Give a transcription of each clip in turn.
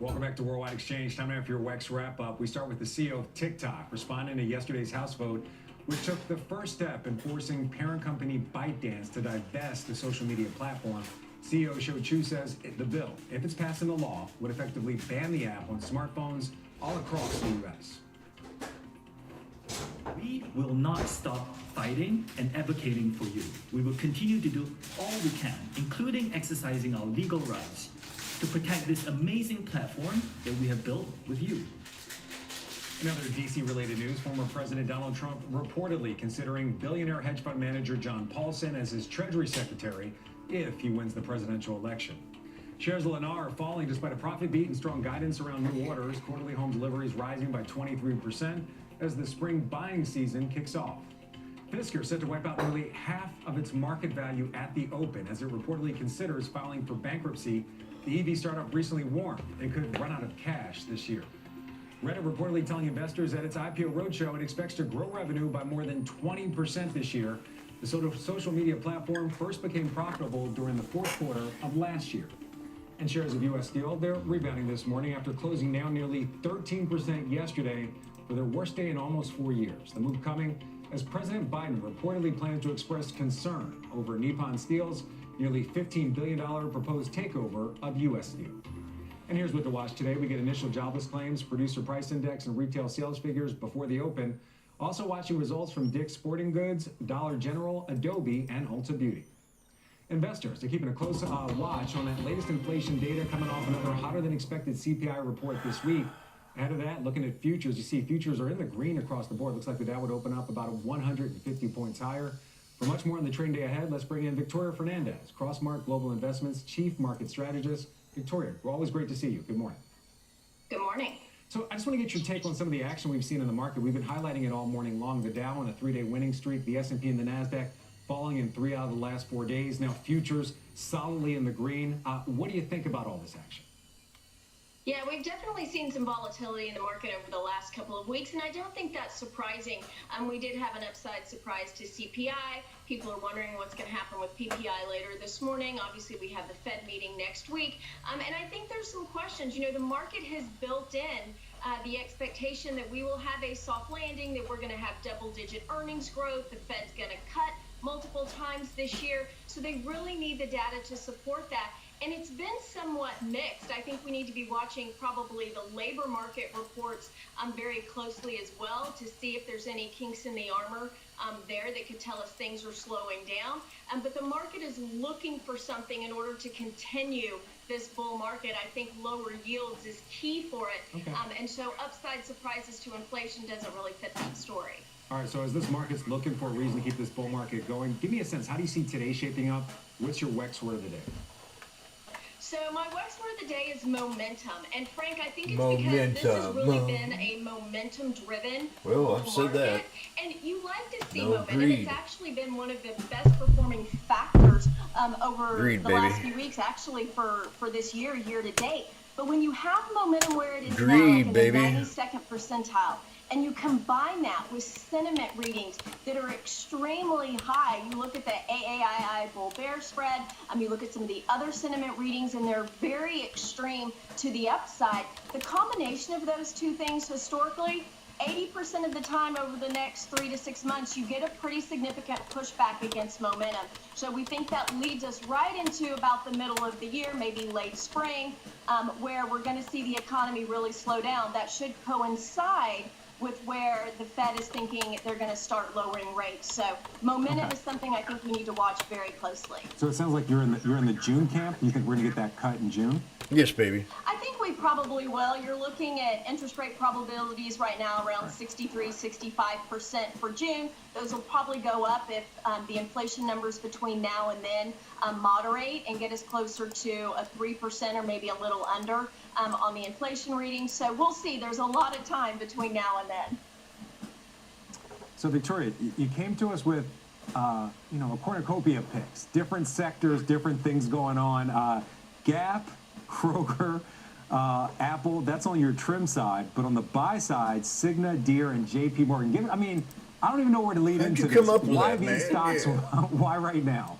Welcome back to Worldwide Exchange. Time now for your WEX wrap-up. We start with the CEO of TikTok responding to yesterday's House vote, which took the first step in forcing parent company ByteDance to divest the social media platform. CEO Shou Chew says the bill, if it's passed into law, would effectively ban the app on smartphones all across the U.S. We will not stop fighting and advocating for you. We will continue to do all we can, including exercising our legal rights, to protect this amazing platform that we have built with you. In other DC-related news, former President Donald Trump reportedly considering billionaire hedge fund manager John Paulson as his Treasury Secretary if he wins the presidential election. Shares of Lennar are falling despite a profit beat and strong guidance around new orders. Quarterly home deliveries rising by 23% as the spring buying season kicks off. Fisker set to wipe out nearly half of its market value at the open as it reportedly considers filing for bankruptcy. The EV startup recently warned it could run out of cash this year. Reddit reportedly telling investors at its IPO roadshow it expects to grow revenue by more than 20% this year. The social media platform first became profitable during the fourth quarter of last year. And shares of U.S. Steel, they're rebounding this morning after closing down nearly 13% yesterday for their worst day in almost 4 years. The move coming as President Biden reportedly plans to express concern over Nippon Steel's nearly $15 billion proposed takeover of U.S. Steel. And here's what to watch today. We get initial jobless claims, producer price index, and retail sales figures before the open. Also watching results from Dick's Sporting Goods, Dollar General, Adobe, and Ulta Beauty. Investors are keeping a close watch on that latest inflation data coming off another hotter than expected CPI report this week. Ahead of that, looking at futures, you see futures are in the green across the board. Looks like the Dow would open up about 150 points higher. For much more on the trading day ahead, let's bring in Victoria Fernandez, Crossmark Global Investments Chief Market Strategist. Victoria, we're always great to see you. Good morning. Good morning. So I just want to get your take on some of the action we've seen in the market. We've been highlighting it all morning long. The Dow on a 3-day winning streak, the S&P and the NASDAQ falling in 3 out of the last 4 days. Now futures solidly in the green. What do you think about all this action? Yeah, we've definitely seen some volatility in the market over the last couple of weeks, and I don't think that's surprising. We did have an upside surprise to CPI. People are wondering what's going to happen with PPI later this morning. Obviously, we have the Fed meeting next week, and I think there's some questions. You know, the market has built in the expectation that we will have a soft landing, that we're going to have double-digit earnings growth, the Fed's going to cut multiple times this year, so they really need the data to support that. And it's been somewhat mixed. I think we need to be watching probably the labor market reports very closely as well to see if there's any kinks in the armor there that could tell us things are slowing down. But the market is looking for something in order to continue this bull market. I think lower yields is key for it. Okay. And so upside surprises to inflation doesn't really fit that story. All right, so as this market's looking for a reason to keep this bull market going, give me a sense. How do you see today shaping up? What's your WEX word of the day? So my WEX word of the day is momentum. And Frank, I think it's because this has really been a momentum-driven I've said that. And you like to see No momentum. greed. It's actually been one of the best performing factors over Greed, the last few weeks, actually for this year to date. But when you have momentum where it is now, like in the 92nd percentile, and you combine that with sentiment readings that are extremely high. You look at the AAII bull-bear spread, you look at some of the other sentiment readings, and they're very extreme to the upside. The combination of those two things historically, 80% of the time over the next 3 to 6 months, you get a pretty significant pushback against momentum. So we think that leads us right into about the middle of the year, maybe late spring, where we're going to see the economy really slow down. That should coincide with where the Fed is thinking they're going to start lowering rates. So momentum is something I think we need to watch very closely. So it sounds like you're in the June camp. You think we're going to get that cut in June? Yes, baby. I think we probably will. You're looking at interest rate probabilities right now around 63, 65% for June. Those will probably go up if the inflation numbers between now and then moderate and get us closer to a 3% or maybe a little under on the inflation reading. So we'll see. There's a lot of time between now and then. So Victoria, you came to us with, a cornucopia of picks, different sectors, different things going on. Gap, Kroger, Apple, that's on your trim side. But on the buy side, Cigna, Deere, and J.P. Morgan. I don't even know where to lead into this. Come up with Why that, these man? stocks? Yeah. Why right now?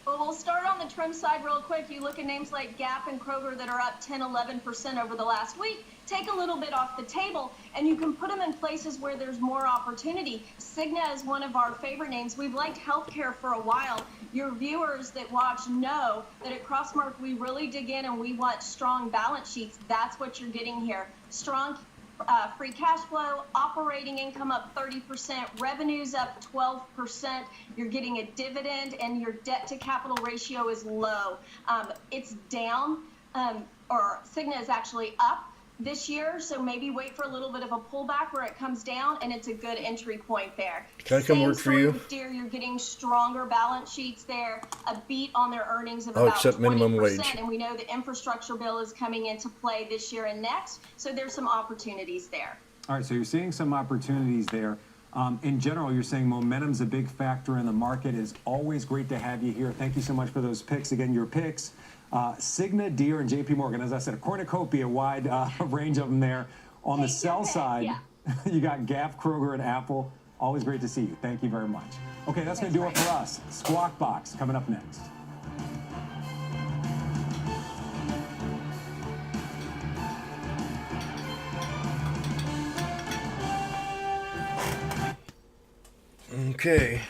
Well, we'll start on the trim side real quick. You look at names like Gap and Kroger that are up 10, 11% over the last week. Take a little bit off the table, and you can put them in places where there's more opportunity. Cigna is one of our favorite names. We've liked healthcare for a while. Your viewers that watch know that at Crossmark, we really dig in and we want strong balance sheets. That's what you're getting here. Strong free cash flow, operating income up 30%, revenues up 12%. You're getting a dividend, and your debt to capital ratio is low. It's down, or Cigna is actually up this year, so maybe wait for a little bit of a pullback where it comes down, and it's a good entry point there. Can I come work for you? Deer, you're getting stronger balance sheets there, a beat on their earnings of about except 20%, minimum wage. and we know the infrastructure bill is coming into play this year and next, so there's some opportunities there. All right, so you're seeing some opportunities there. In general, you're saying momentum's a big factor in the market. It's always great to have you here. Thank you so much for those picks. Again, your picks, Cigna, Deere, and JP Morgan. As I said, a cornucopia, wide range of them there. On the sell side, you got Gap, Kroger, and Apple. Always great to see you. Thank you very much. Okay, that's going to do it for us. Squawk Box coming up next. Okay.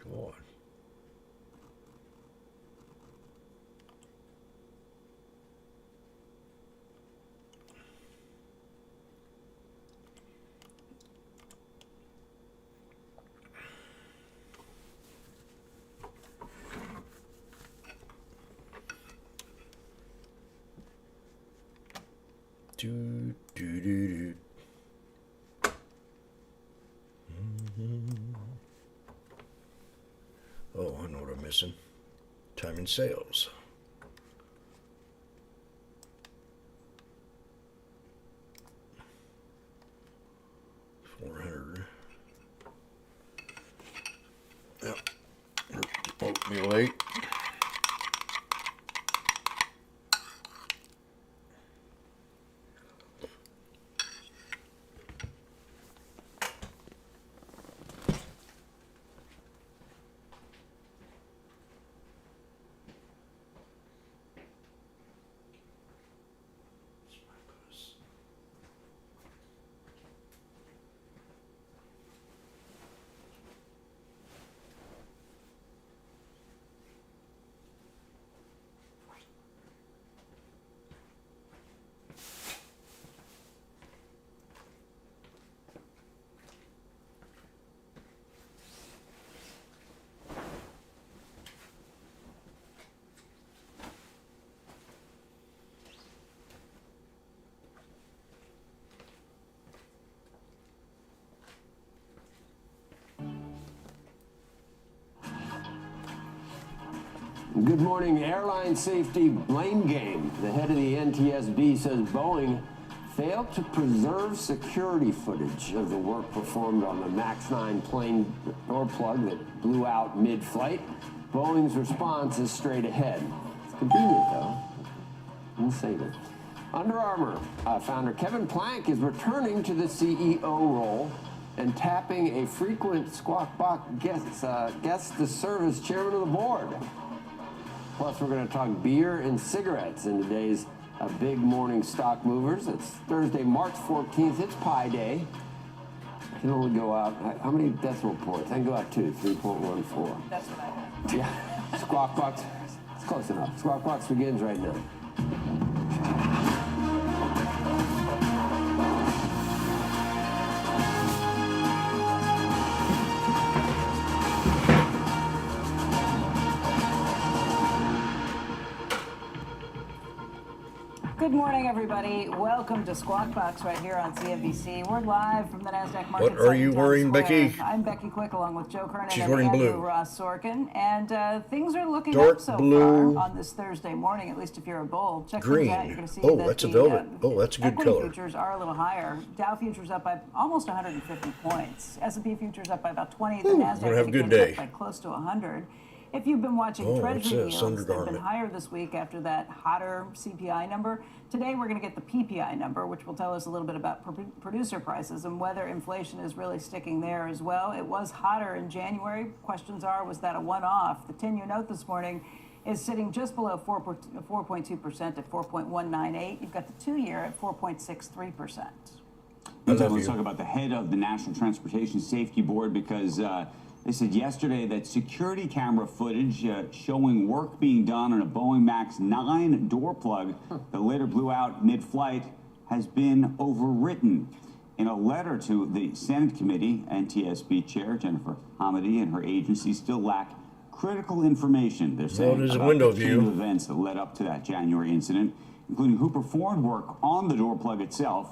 God. Do do do do. Oh, I know what I'm missing. Time in sales. $400. Yep. Oatmeal 8. Good morning. Airline safety blame game. The head of the NTSB says Boeing failed to preserve security footage of the work performed on the MAX 9 plane door plug that blew out mid-flight. Boeing's response is straight ahead. It's convenient, though. We'll save it. Under Armour founder Kevin Plank is returning to the CEO role and tapping a frequent Squawk Box guest to serve as chairman of the board. Plus, we're going to talk beer and cigarettes in today's big morning stock movers. It's Thursday, March 14th. It's Pi Day. I can only go out, how many decimal points? I can go out 3.14. That's what I have. Yeah. Squawk Box. It's close enough. Squawk Box begins right now. Good morning, everybody. Welcome to Squawk Box right here on CNBC. We're live from the NASDAQ market. What are you wearing, Becky? I'm Becky Quick, along with Joe Kernan She's and wearing Andrew blue. Ross Sorkin. And things are looking Dark up so blue. far on this Thursday morning, at least if you're a bull. Check Green. things out. You're going to see Oh, that that's a the, velvet. Oh, that's a good equity color. futures are a little higher. Dow futures up by almost 150 points. S&P futures up by about 20. The NASDAQ gonna have a good indicator's day. up by close to 100. If you've been watching Oh, Treasury what's yields, this? they've been Undergarment. higher this week after that hotter CPI number. Today we're going to get the PPI number, which will tell us a little bit about producer prices and whether inflation is really sticking there as well. It was hotter in January. Questions are, was that a one-off? The 10-year note this morning is sitting just below 4.2% at 4.198. You've got the 2-year at 4.63%. Let's talk about the head of the National Transportation Safety Board, because they said yesterday that security camera footage showing work being done on a Boeing MAX 9 door plug that later blew out mid-flight has been overwritten. In a letter to the Senate committee, NTSB Chair Jennifer Hamady and her agency still lack critical information. They're saying there's a about window the chain view. of events that led up to that January incident, including who performed work on the door plug itself.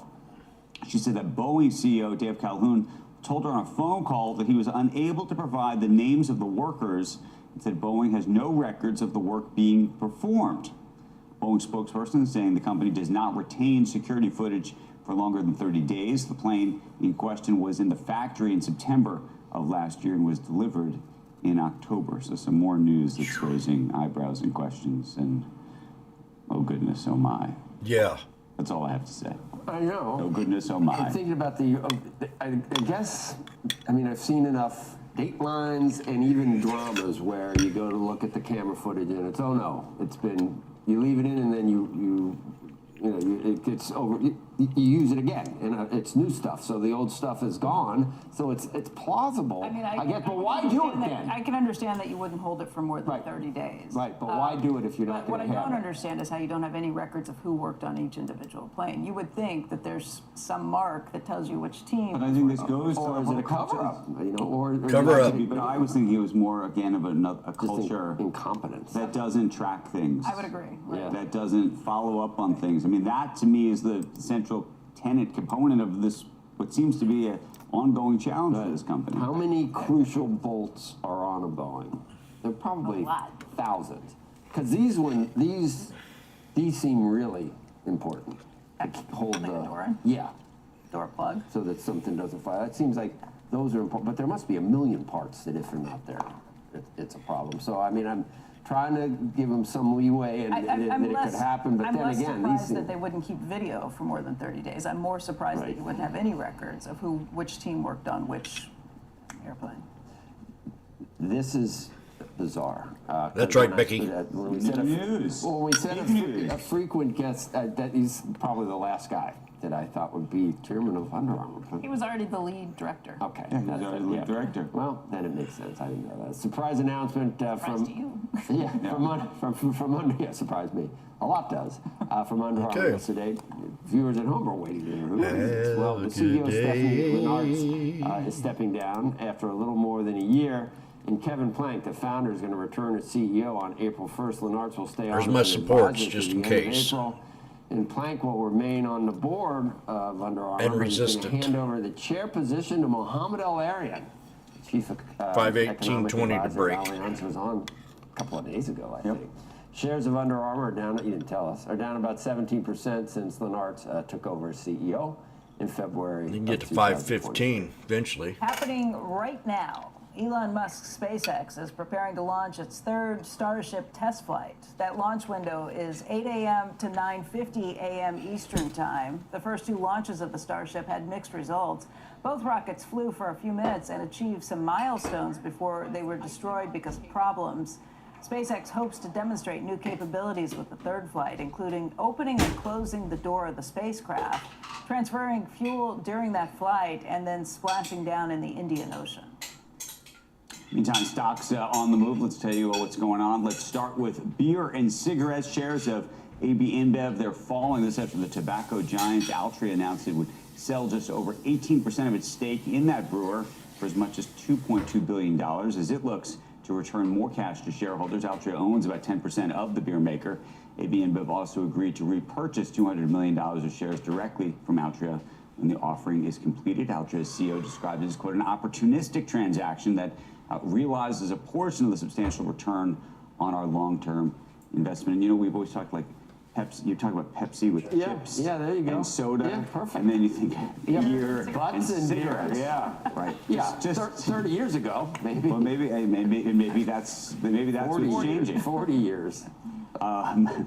She said that Boeing CEO Dave Calhoun told her on a phone call that he was unable to provide the names of the workers and said Boeing has no records of the work being performed. Boeing spokesperson saying the company does not retain security footage for longer than 30 days. The plane in question was in the factory in September of last year and was delivered in October. So some more news that's raising eyebrows and questions, and oh goodness, oh my. Yeah. That's all I have to say. I know. Oh goodness, oh my. I'm thinking about I guess, I mean, I've seen enough datelines and even dramas where you go to look at the camera footage and it's, oh no, it's been, you leave it in and then it gets over, you use it again, and it's new stuff, so the old stuff is gone, so it's plausible. I mean, I get, but why do it then? I can understand that you wouldn't hold it for more than Right. 30 days. Right, but why do it if you're not What going I to have don't it? understand is how you don't have any records of who worked on each individual plane. You would think that there's some mark that tells you which team. But I think this goes to Or is it a cover-up? You know, or Cover up. But I was thinking it was more, again, of a Just culture incompetence. that doesn't track things. I would agree. Yeah. That doesn't follow up on things. I mean, that to me is the central tenet component of this, what seems to be an ongoing challenge for this company. How many crucial bolts are on a Boeing? They're probably A lot. thousands. Because these seem really important. To hold Like a door? Yeah, Door plug. so that something doesn't fire. It seems like those are important, but there must be a million parts that if they're not there, it's a problem. So I mean, I'm trying to give them some leeway and that it could happen, but I'm then less again, surprised these that they wouldn't keep video for more than 30 days. I'm more surprised that Right. you wouldn't have any records of which team worked on which airplane. This is bizarre. That's right, Becky. When we said News. Well, we said Big news. a frequent guest, that he's probably the last guy that I thought would be chairman of Under Armour. He was already the lead director. Okay. Yeah, he's already the lead director. Well, then it makes sense. I didn't know that. Surprise announcement Surprise from to you. yeah, from Under. Yeah, surprised me. A lot does. From Under Armour Okay. yesterday. Viewers at home are waiting to hear who it is. Well, the CEO Stephanie Linnartz is stepping down after a little more than a year. And Kevin Plank, the founder, is going to return as CEO on April 1st. Linnartz will stay There's on my as an supports, advisor just through in the end of case. April. And Plank will remain on the board of Under Armour. And but he's going resistant. to hand over the chair position to Mohamed El-Arian, chief 5/18/20 to break. Allianz was on a couple of days ago, I think. Shares of Under Armour are down, you didn't tell us, are down about 17% since Linnartz took over as CEO in February. You can get to of 515 eventually. Happening right now, Elon Musk's SpaceX is preparing to launch its third Starship test flight. That launch window is 8 a.m. to 9:50 a.m. Eastern Time. The first two launches of the Starship had mixed results. Both rockets flew for a few minutes and achieved some milestones before they were destroyed because of problems. SpaceX hopes to demonstrate new capabilities with the third flight, including opening and closing the door of the spacecraft, transferring fuel during that flight, and then splashing down in the Indian Ocean. Meantime, stocks on the move. Let's tell you what's going on. Let's start with beer and cigarettes. Shares of AB InBev, they're falling. This after the tobacco giant Altria announced it would sell just over 18% of its stake in that brewer for as much as $2.2 billion as it looks to return more cash to shareholders. Altria owns about 10% of the beer maker. AB InBev also agreed to repurchase $200 million of shares directly from Altria when the offering is completed. Altria's CEO described it as, quote, an opportunistic transaction that realizes a portion of the substantial return on our long-term investment. And, you know, we've always talked like Pepsi. You talk about Pepsi with chips, yeah, there you go. and soda, Yeah, perfect. and then you think beer Butts and cigarettes. beers. Yeah, right. Yeah, just 30 years ago, maybe. well, maybe that's 40 what's changing. 40 years.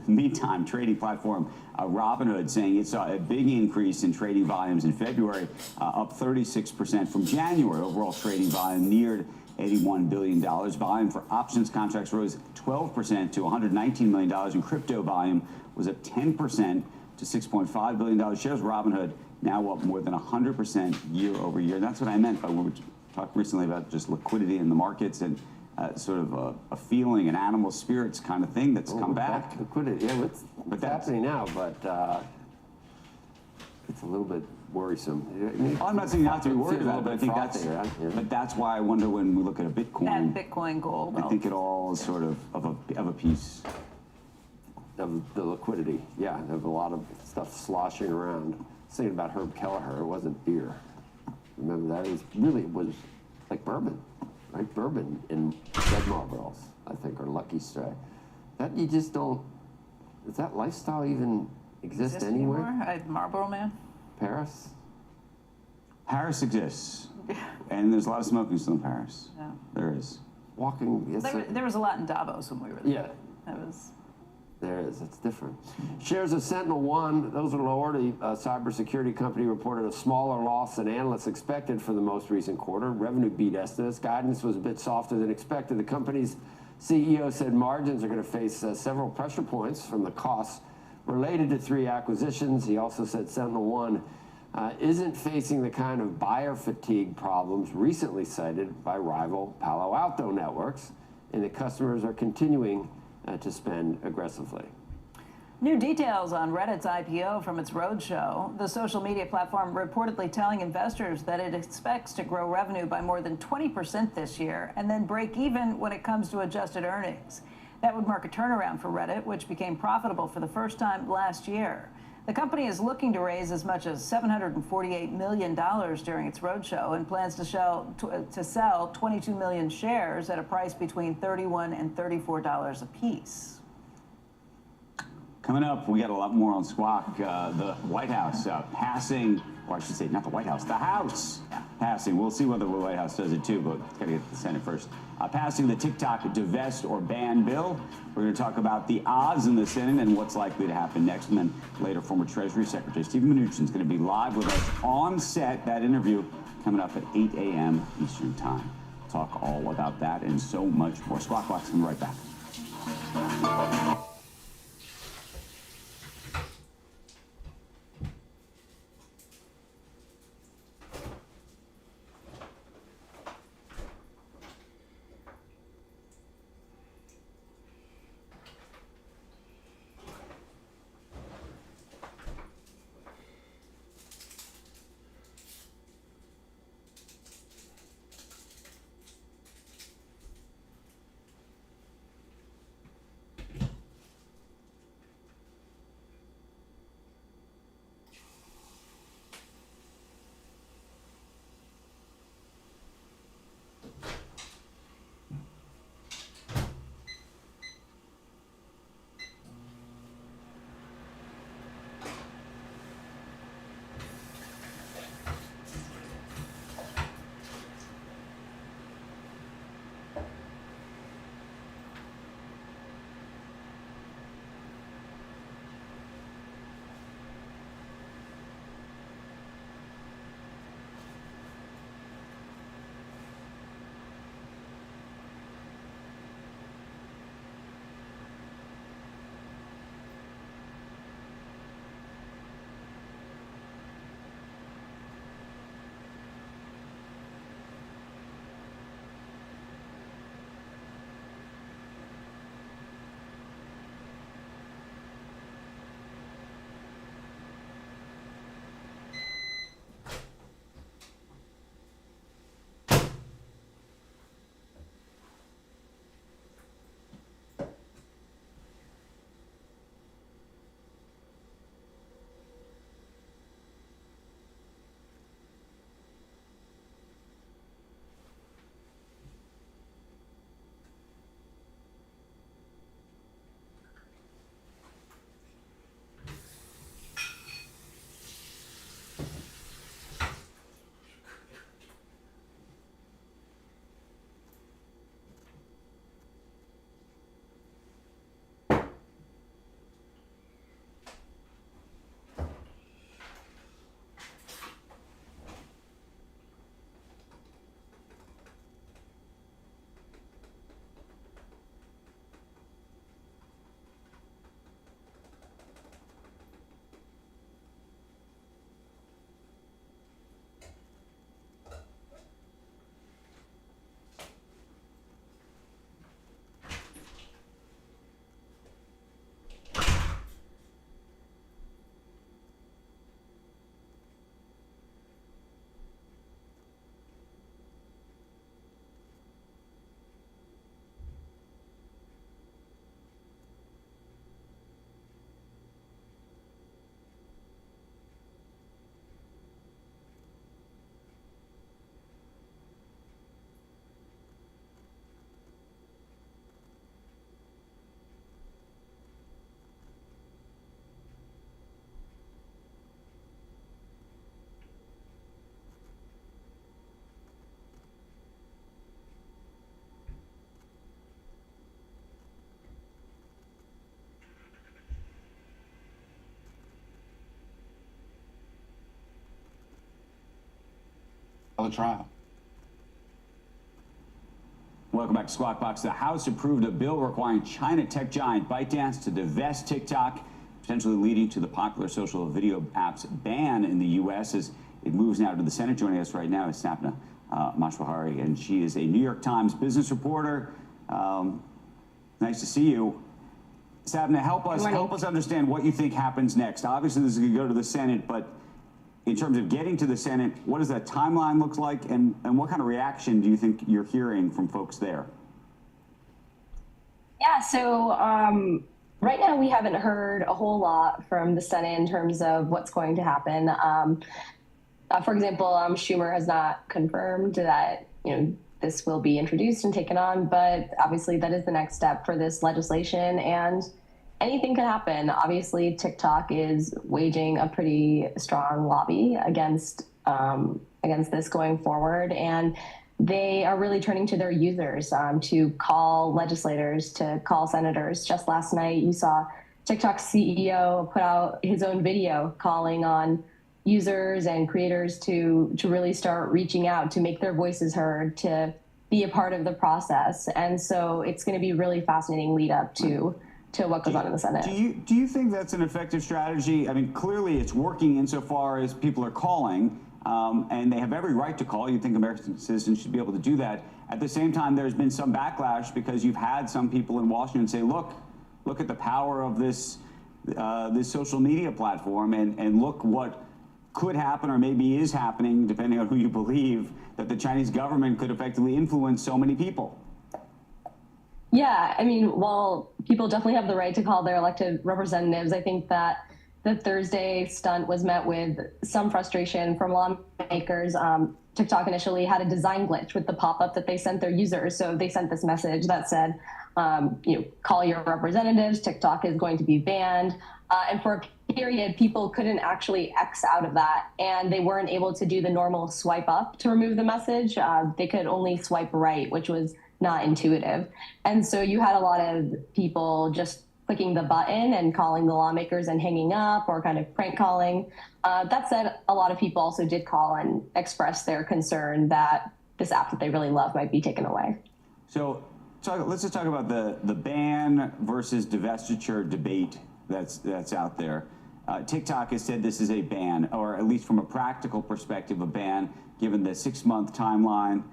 Meantime, trading platform Robinhood saying it saw a big increase in trading volumes in February, up 36% from January. Overall trading volume neared $81 billion. Volume for options contracts rose 12% to $119 million, and crypto volume was up 10% to $6.5 billion. Shares of Robinhood now up more than 100% year over year. And that's what I meant by when we talked recently about just liquidity in the markets and sort of a feeling, an animal spirits kind of thing that's come back. Liquidity, yeah, it's happening now, but it's a little bit worrisome. I mean, I'm not saying not to be worried seems a about it, but I think little that's, bit frothy, right? but that's why I wonder when we look at a Bitcoin. That Bitcoin gold. I think it all is sort of a piece. Of the liquidity, yeah, there's a lot of stuff sloshing around. I was thinking about Herb Kelleher, it wasn't beer. Remember that? It was like bourbon, right? Bourbon in red Marlboros, I think, or Lucky Strike. That you just don't, does that lifestyle even exist anywhere? Marlboro Man? Paris? Paris exists, and there's a lot of smoking still in Paris. Yeah. There is. Walking, yes, There was a lot in Davos when we were there. yeah. That was. There is. It's different. Shares of SentinelOne, those are lower. The cybersecurity company reported a smaller loss than analysts expected for the most recent quarter. Revenue beat estimates. Guidance was a bit softer than expected. The company's CEO said margins are going to face several pressure points from the costs related to 3 acquisitions. He also said SentinelOne isn't facing the kind of buyer fatigue problems recently cited by rival Palo Alto networks, and the customers are continuing to spend aggressively. New details on Reddit's IPO from its roadshow. The social media platform reportedly telling investors that it expects to grow revenue by more than 20% this year and then break even when it comes to adjusted earnings. That would mark a turnaround for Reddit, which became profitable for the first time last year. The company is looking to raise as much as $748 million during its roadshow and plans to sell 22 million shares at a price between $31 and $34 a piece. Coming up, we got a lot more on Squawk. The White House passing, or I should say, not the White House, the House passing. We'll see whether the White House does it too, but got to get to the Senate first. Passing the TikTok divest or ban bill. We're going to talk about the odds in the Senate and what's likely to happen next. And then later, former Treasury Secretary Steven Mnuchin is going to be live with us on set. That interview coming up at 8 a.m. Eastern Time. Talk all about that and so much more. Squawk Box coming right back. of the trial. Welcome back to Squawk Box. The House approved a bill requiring China tech giant ByteDance to divest TikTok, potentially leading to the popular social video app's ban in the U.S. as it moves now to the Senate. Joining us right now is Sapna Mashwahari, and she is a New York Times business reporter. Nice to see you. Sapna, help us understand what you think happens next. Obviously, this is going to go to the Senate, but in terms of getting to the Senate, what does that timeline look like, and what kind of reaction do you think you're hearing from folks there? Yeah, so right now we haven't heard a whole lot from the Senate in terms of what's going to happen. For example, Schumer has not confirmed that this will be introduced and taken on, but obviously that is the next step for this legislation, and anything could happen. Obviously, TikTok is waging a pretty strong lobby against this going forward, and they are really turning to their users to call legislators, to call senators. Just last night, you saw TikTok's CEO put out his own video calling on users and creators to really start reaching out, to make their voices heard, to be a part of the process. And so it's going to be really fascinating lead up to what goes on in the Senate. Do you think that's an effective strategy? I mean, clearly it's working insofar as people are calling, and they have every right to call. You'd think American citizens should be able to do that. At the same time, there's been some backlash because you've had some people in Washington say, look at the power of this social media platform, and look what could happen or maybe is happening, depending on who you believe, that the Chinese government could effectively influence so many people. Yeah, I mean, while people definitely have the right to call their elected representatives, I think that the Thursday stunt was met with some frustration from lawmakers. TikTok initially had a design glitch with the pop-up that they sent their users. So they sent this message that said, call your representatives, TikTok is going to be banned. And for a period, people couldn't actually X out of that, and they weren't able to do the normal swipe up to remove the message. They could only swipe right, which was not intuitive. And so you had a lot of people just clicking the button and calling the lawmakers and hanging up, or kind of prank calling. That said, a lot of people also did call and express their concern that this app that they really love might be taken away. So let's just talk about the ban versus divestiture debate that's out there. TikTok has said this is a ban, or at least from a practical perspective, a ban, given the 6-month timeline,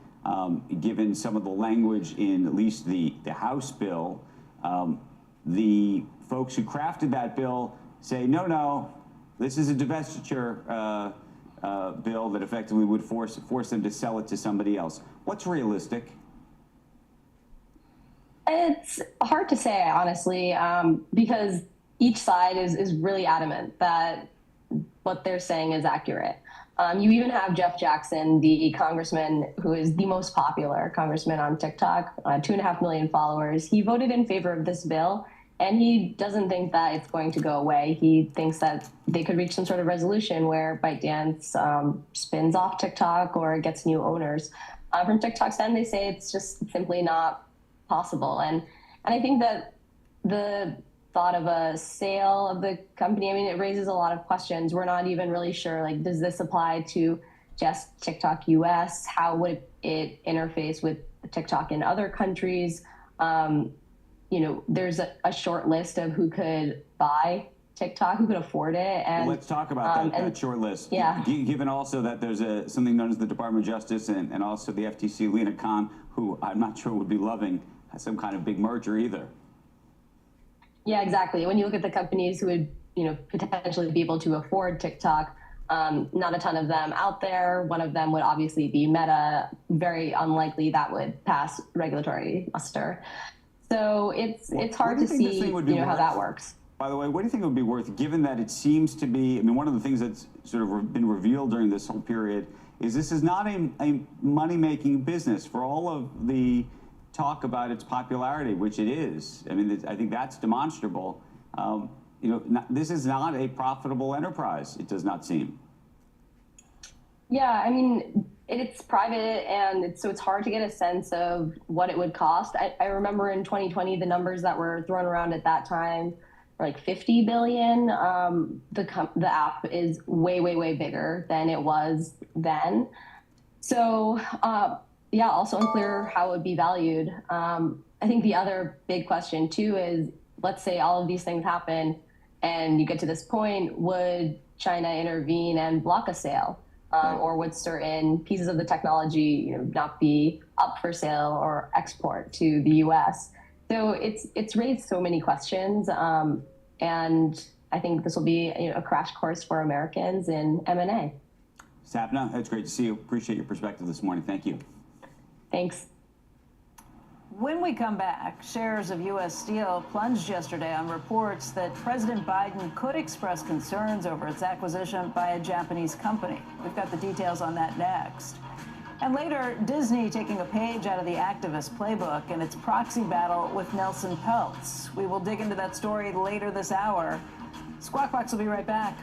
given some of the language in at least the House bill. The folks who crafted that bill say, no, this is a divestiture bill that effectively would force them to sell it to somebody else. What's realistic? It's hard to say, honestly, because each side is really adamant that what they're saying is accurate. You even have Jeff Jackson, the congressman who is the most popular congressman on TikTok, 2.5 million followers. He voted in favor of this bill, and he doesn't think that it's going to go away. He thinks that they could reach some sort of resolution where ByteDance spins off TikTok or gets new owners. From TikTok's end, they say it's just simply not possible. And I think that the thought of a sale of the company, I mean, it raises a lot of questions. We're not even really sure, like, does this apply to just TikTok US? How would it interface with TikTok in other countries? There's a short list of who could buy TikTok, who could afford it. And let's talk about that short list. Yeah. Given also that there's something known as the Department of Justice and also the FTC, Lena Khan, who I'm not sure would be loving some kind of big merger either. Yeah, exactly. When you look at the companies who would, potentially be able to afford TikTok, not a ton of them out there. One of them would obviously be Meta. Very unlikely that would pass regulatory muster. So it's hard to see, how that works. By the way, what do you think it would be worth, given that it seems to be, I mean, one of the things that's sort of been revealed during this whole period is this is not a money-making business for all of the talk about its popularity, which it is. I mean, I think that's demonstrable. This is not a profitable enterprise, it does not seem. Yeah, I mean, it's private, and so it's hard to get a sense of what it would cost. I remember in 2020, the numbers that were thrown around at that time were like 50 billion. The app is way, way, way bigger than it was then. So, yeah, also unclear how it would be valued. I think the other big question too is, let's say all of these things happen and you get to this point, would China intervene and block a sale? Or would certain pieces of the technology, not be up for sale or export to the U.S.? So it's raised so many questions, and I think this will be a crash course for Americans in M&A. Sapna, it's great to see you. Appreciate your perspective this morning. Thank you. Thanks. When we come back, shares of U.S. Steel plunged yesterday on reports that President Biden could express concerns over its acquisition by a Japanese company. We've got the details on that next. And later, Disney taking a page out of the activist playbook in its proxy battle with Nelson Peltz. We will dig into that story later this hour. Squawk Box will be right back.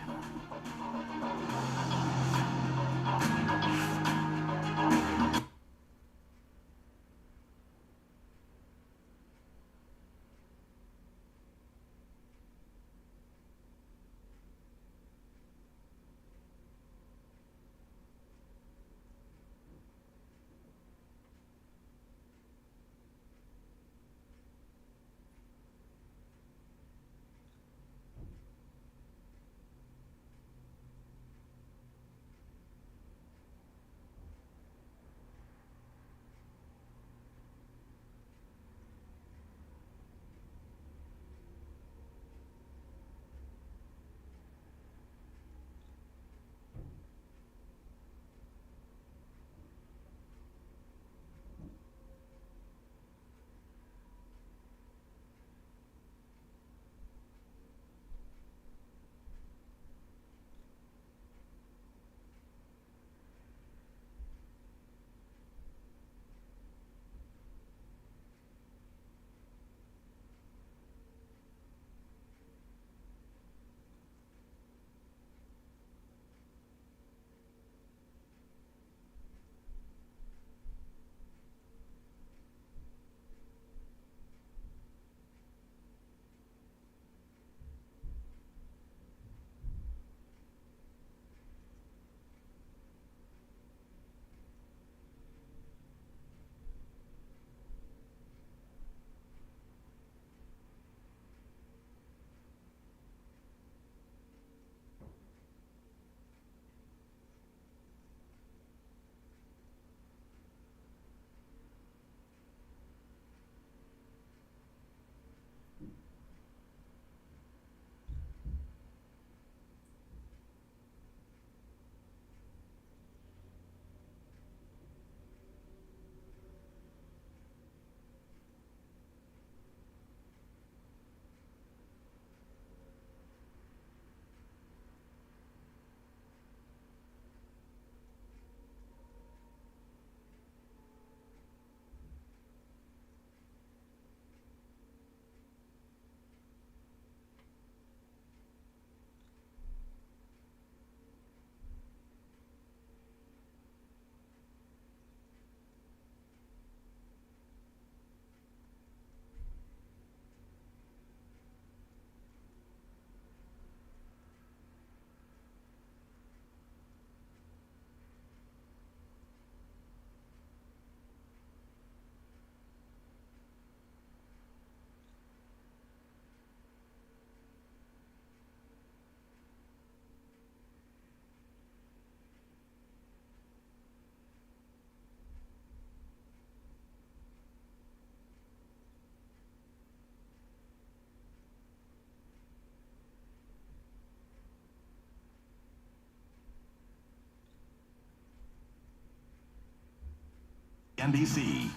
NBC.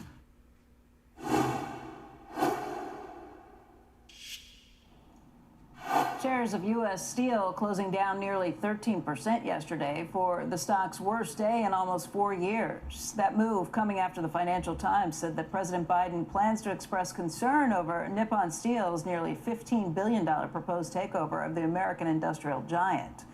Shares of U.S. Steel closing down nearly 13% yesterday for the stock's worst day in almost 4 years. That move coming after the Financial Times said that President Biden plans to express concern over Nippon Steel's nearly $15 billion proposed takeover of the American industrial giant.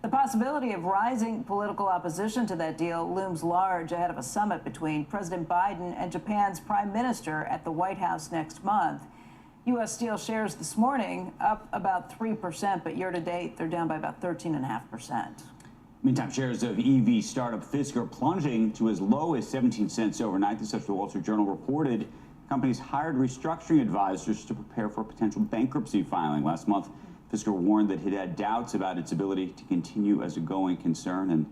The possibility of rising political opposition to that deal looms large ahead of a summit between President Biden and Japan's Prime Minister at the White House next month. U.S. Steel shares this morning up about 3%, but year to date they're down by about 13.5%. Meantime, shares of EV startup Fisker plunging to as low as 17 cents overnight. This is the Wall Street Journal reported. The company's hired restructuring advisors to prepare for a potential bankruptcy filing. Last month, Fisker warned that it had doubts about its ability to continue as a going concern. And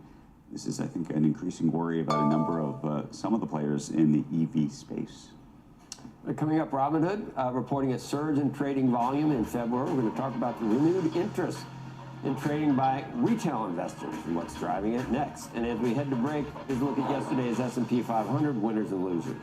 this is, I think, an increasing worry about a number of some of the players in the EV space. Coming up, Robinhood reporting a surge in trading volume in February. We're going to talk about the renewed interest in trading by retail investors and what's driving it next. And as we head to break, here's a look at yesterday's S&P 500 winners and losers.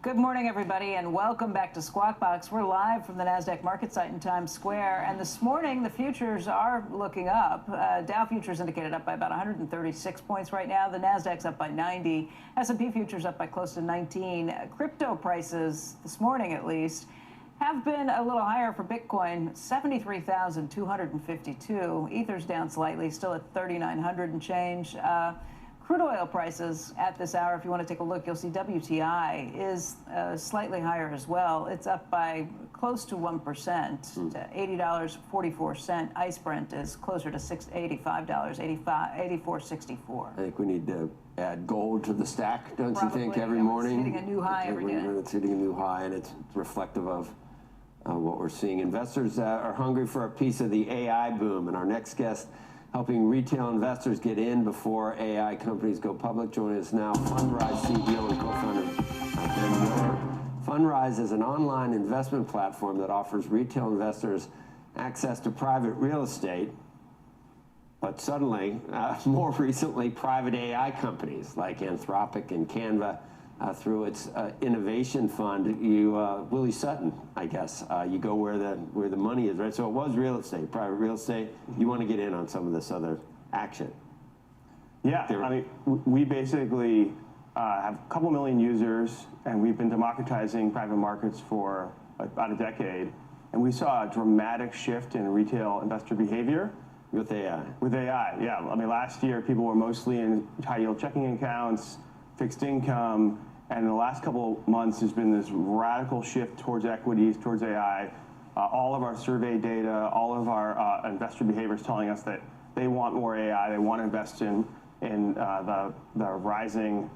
Good morning, everybody, and welcome back to Squawk Box. We're live from the NASDAQ market site in Times Square, and this morning the futures are looking up. Dow futures indicated up by about 136 points right now. The NASDAQ's up by 90. S&P futures up by close to 19. Crypto prices, this morning at least, have been a little higher for Bitcoin, 73,252. Ether's down slightly, still at 3,900 and change. Crude oil prices at this hour, if you want to take a look, you'll see WTI is slightly higher as well. It's up by close to 1% to $80.44. ICE Brent is closer to $85, $84.64. I think we need to add gold to the stack, don't you think, every morning? It's hitting a new high every day. It's hitting a new high, and it's reflective of what we're seeing. Investors are hungry for a piece of the AI boom, and our next guest helping retail investors get in before AI companies go public. Joining us now, Fundrise CEO and co-founder Ben Miller. Fundrise is an online investment platform that offers retail investors access to private real estate, but suddenly, more recently, private AI companies like Anthropic and Canva. Through its innovation fund, Willie Sutton, I guess, you go where the money is, right? So it was real estate, private real estate. You want to get in on some of this other action. Yeah, I mean, we basically have a couple million users, and we've been democratizing private markets for about a decade. And we saw a dramatic shift in retail investor behavior. With AI? With AI, yeah. I mean, last year, people were mostly in high-yield checking accounts, fixed income, and in the last couple of months, there's been this radical shift towards equities, towards AI. All of our survey data, all of our investor behavior is telling us that they want more AI. They want to invest in the rising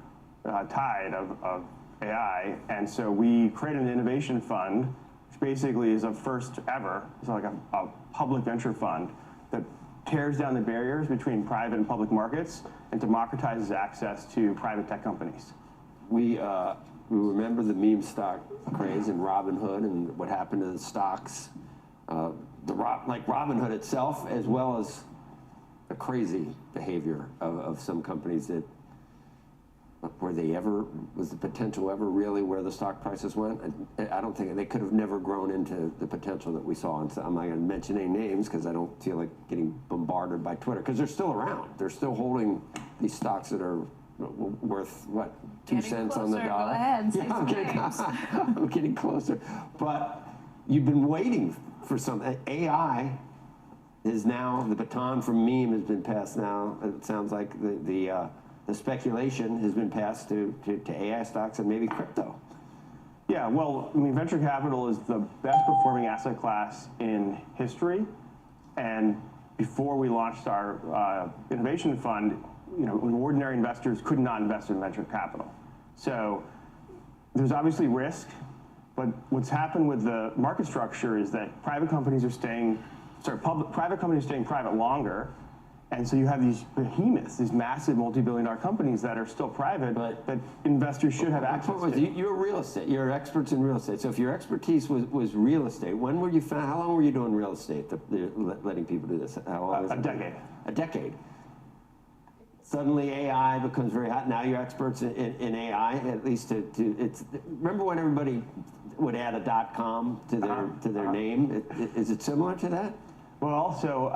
tide of AI. And so we created an innovation fund, which basically is a first ever. It's like a public venture fund that tears down the barriers between private and public markets and democratizes access to private tech companies. We remember the meme stock craze and Robinhood and what happened to the stocks, like Robinhood itself, as well as the crazy behavior of some companies that, was the potential ever really where the stock prices went? I don't think, they could have never grown into the potential that we saw. And so I'm not going to mention any names because I don't feel like getting bombarded by Twitter, because they're still around. They're still holding these stocks that are worth, what, 2 cents on the dollar? Go ahead, say Yeah, some names. I'm getting closer. But you've been waiting for something. AI is now, the baton from meme has been passed now. It sounds like the speculation has been passed to AI stocks and maybe crypto. Yeah, well, I mean, venture capital is the best performing asset class in history. And before we launched our innovation fund, ordinary investors could not invest in venture capital. So there's obviously risk, but what's happened with the market structure is that private companies are staying private longer. And so you have these behemoths, these massive multi-billion-dollar companies that are still private, that investors should have access to. You're real estate. You're experts in real estate. So if your expertise was real estate, when were you found? How long were you doing real estate? Letting people do this? How long was it? A decade. A decade. Suddenly AI becomes very hot. Now you're experts in AI, at least it's. Remember when everybody would add a .com to their name? Is it similar to that? Well, so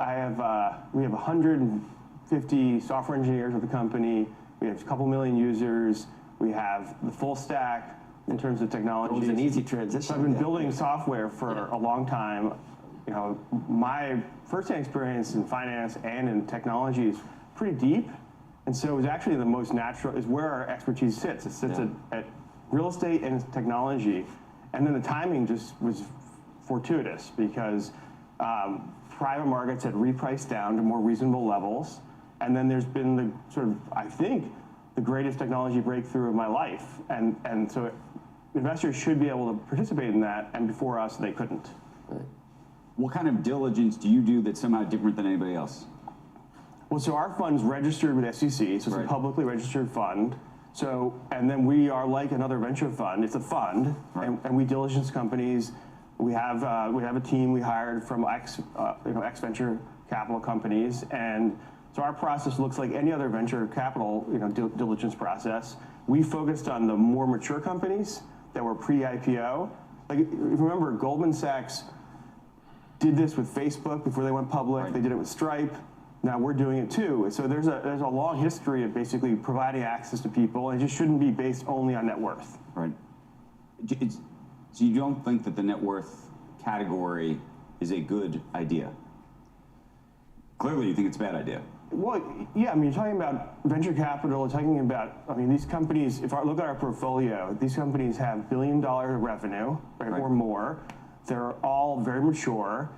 we have 150 software engineers at the company. We have a couple million users. We have the full stack in terms of technology. It was an easy transition. So I've been building software for a long time. My first-hand experience in finance and in technology is pretty deep. And so it was actually the most natural, is where our expertise sits. It sits at real estate and technology. And then the timing just was fortuitous because private markets had repriced down to more reasonable levels. And then there's been the sort of, I think, the greatest technology breakthrough of my life. And so investors should be able to participate in that, and before us, they couldn't. Right. What kind of diligence do you do that's somehow different than anybody else? Well, so our fund's registered with SEC, so it's a publicly registered fund. So, and then we are like another venture fund. It's a fund, and we diligence companies. We have a team we hired from ex venture capital companies, and so our process looks like any other venture capital diligence process. We focused on the more mature companies that were pre-IPO. Like, if you remember, Goldman Sachs did this with Facebook before they went public. They did it with Stripe. Now we're doing it too. So there's a long history of basically providing access to people, and it just shouldn't be based only on net worth. Right. So you don't think that the net worth category is a good idea? Clearly, you think it's a bad idea. Well, yeah, I mean, you're talking about venture capital, you're talking about, I mean, these companies, if I look at our portfolio, these companies have $1 billion revenue, or more. They're all very mature.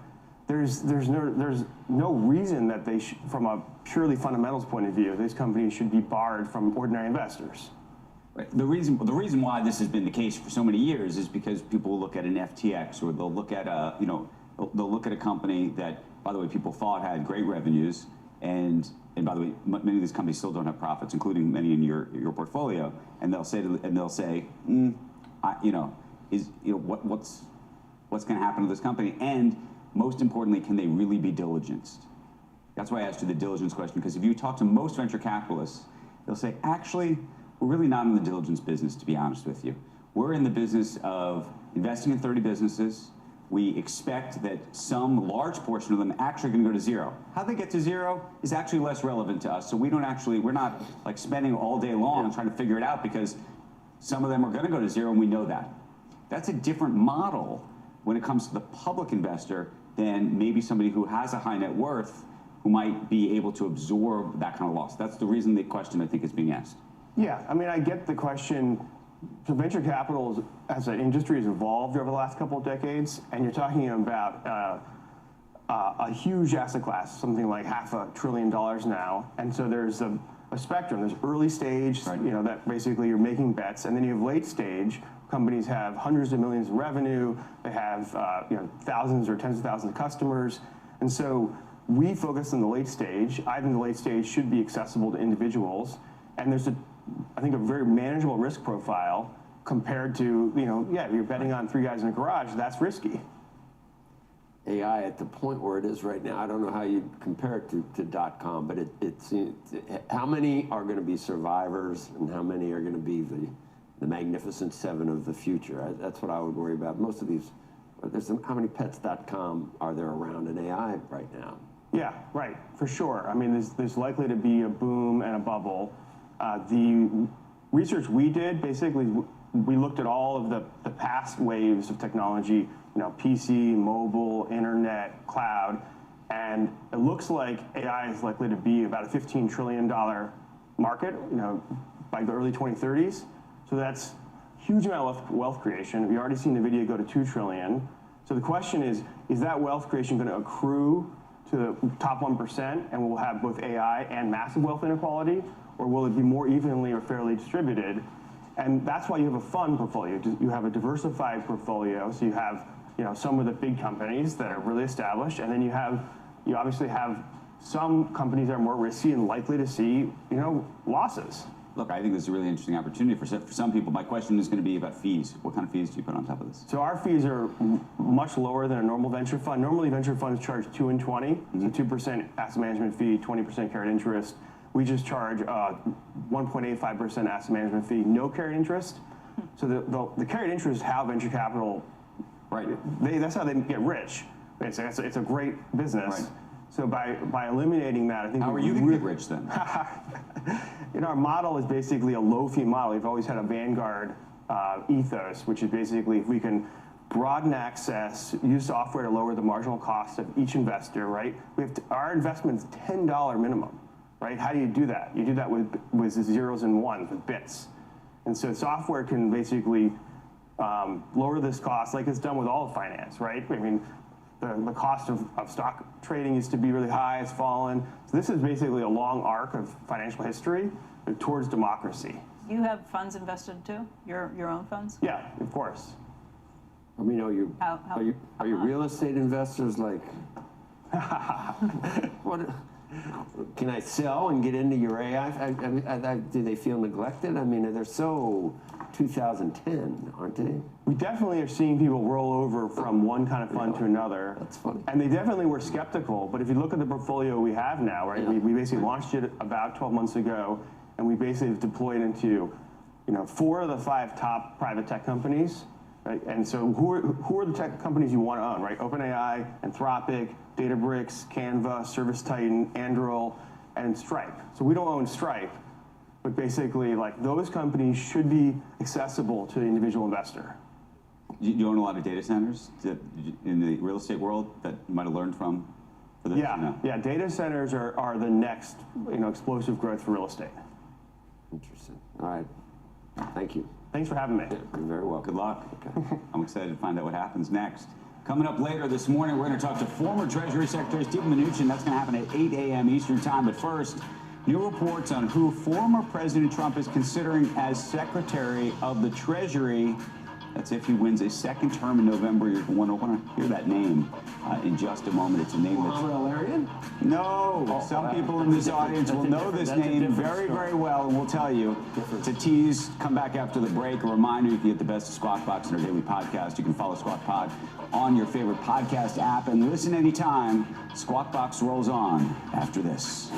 There's no reason that they should, from a purely fundamentals point of view, these companies should be barred from ordinary investors. Right. The reason why this has been the case for so many years is because people will look at an FTX, or they'll look at a company that, by the way, people thought had great revenues, And by the way, many of these companies still don't have profits, including many in your portfolio. And they'll say, what's going to happen to this company? And most importantly, can they really be diligenced? That's why I asked you the diligence question, because if you talk to most venture capitalists, they'll say, actually, we're really not in the diligence business, to be honest with you. We're in the business of investing in 30 businesses. We expect that some large portion of them actually going to go to zero. How they get to zero is actually less relevant to us. So we're not like spending all day long trying to figure it out, because some of them are going to go to zero and we know that. That's a different model when it comes to the public investor than maybe somebody who has a high net worth who might be able to absorb that kind of loss. That's the reason the question, I think, is being asked. Yeah, I mean, I get the question. So venture capital as an industry has evolved over the last couple of decades, and you're talking about a huge asset class, something like $500 billion now. And so there's a spectrum. There's early stage, that basically you're making bets, and then you have late stage. Companies have hundreds of millions of revenue. They have thousands or tens of thousands of customers, and so we focus on the late stage. I think the late stage should be accessible to individuals, and there's I think a very manageable risk profile compared to, if you're betting on three guys in a garage, that's risky. AI at the point where it is right now, I don't know how you'd compare it to .com, but it's how many are going to be survivors and how many are going to be the magnificent seven of the future? That's what I would worry about. Most of these, how many pets.com are there around in AI right now? Yeah, right, for sure. I mean, there's likely to be a boom and a bubble. The research we did, basically, we looked at all of the past waves of technology, PC, mobile, internet, cloud, and it looks like AI is likely to be about a $15 trillion market, by the early 2030s. So that's a huge amount of wealth creation. We've already seen the video go to $2 trillion. So the question is that wealth creation going to accrue to the top 1% and we'll have both AI and massive wealth inequality, or will it be more evenly or fairly distributed? And that's why you have a fund portfolio. You have a diversified portfolio, so you have some of the big companies that are really established, and then you obviously have some companies that are more risky and likely to see losses. Look, I think this is a really interesting opportunity for some people. My question is going to be about fees. What kind of fees do you put on top of this? So our fees are much lower than a normal venture fund. Normally, venture funds charge 2 and 20, so 2% asset management fee, 20% carried interest. We just charge 1.85% asset management fee, no carried interest. So the carried interest is how venture capital, that's how they get rich. It's a great business. Right. So by eliminating that, I think how are you going to get rich then? Our model is basically a low-fee model. We've always had a Vanguard ethos, which is basically if we can broaden access, use software to lower the marginal cost of each investor, right? Our investment's $10 minimum, right? How do you do that? You do that with zeros and ones, with bits. And so software can basically lower this cost like it's done with all of finance, right? I mean, the cost of stock trading used to be really high, it's fallen. So this is basically a long arc of financial history towards democracy. You have funds invested too? Your own funds? Yeah, of course. I mean, are you real estate investors like, what? Can I sell and get into your AI? Do they feel neglected? I mean, they're so 2010, aren't they? We definitely are seeing people roll over from one kind of fund to another. That's funny. And they definitely were skeptical, but if you look at the portfolio we have now, right? Yeah. We basically launched it about 12 months ago, and we basically deployed into 4 of the 5 top private tech companies. Right? And so who are the tech companies you want to own, right? OpenAI, Anthropic, Databricks, Canva, ServiceTitan, Anduril, and Stripe. So we don't own Stripe, but basically like those companies should be accessible to the individual investor. You own a lot of data centers in the real estate world that you might have learned from for this? Yeah, data centers are the next explosive growth for real estate. Interesting. All right. Thank you. Thanks for having me. You're very welcome. Good luck. Okay. I'm excited to find out what happens next. Coming up later this morning, we're going to talk to former Treasury Secretary Steven Mnuchin. That's going to happen at 8 a.m. Eastern Time. But first, new reports on who former President Trump is considering as Secretary of the Treasury. That's if he wins a second term in November. You're going to want to hear that name in just a moment. It's a name that's... No, some people in this audience will know this name very, very well, and we'll tell you. To tease, come back after the break. A reminder, you can get the best of Squawk Box in our daily podcast. You can follow Squawk Pod on your favorite podcast app and listen anytime. Squawk Box rolls on after this.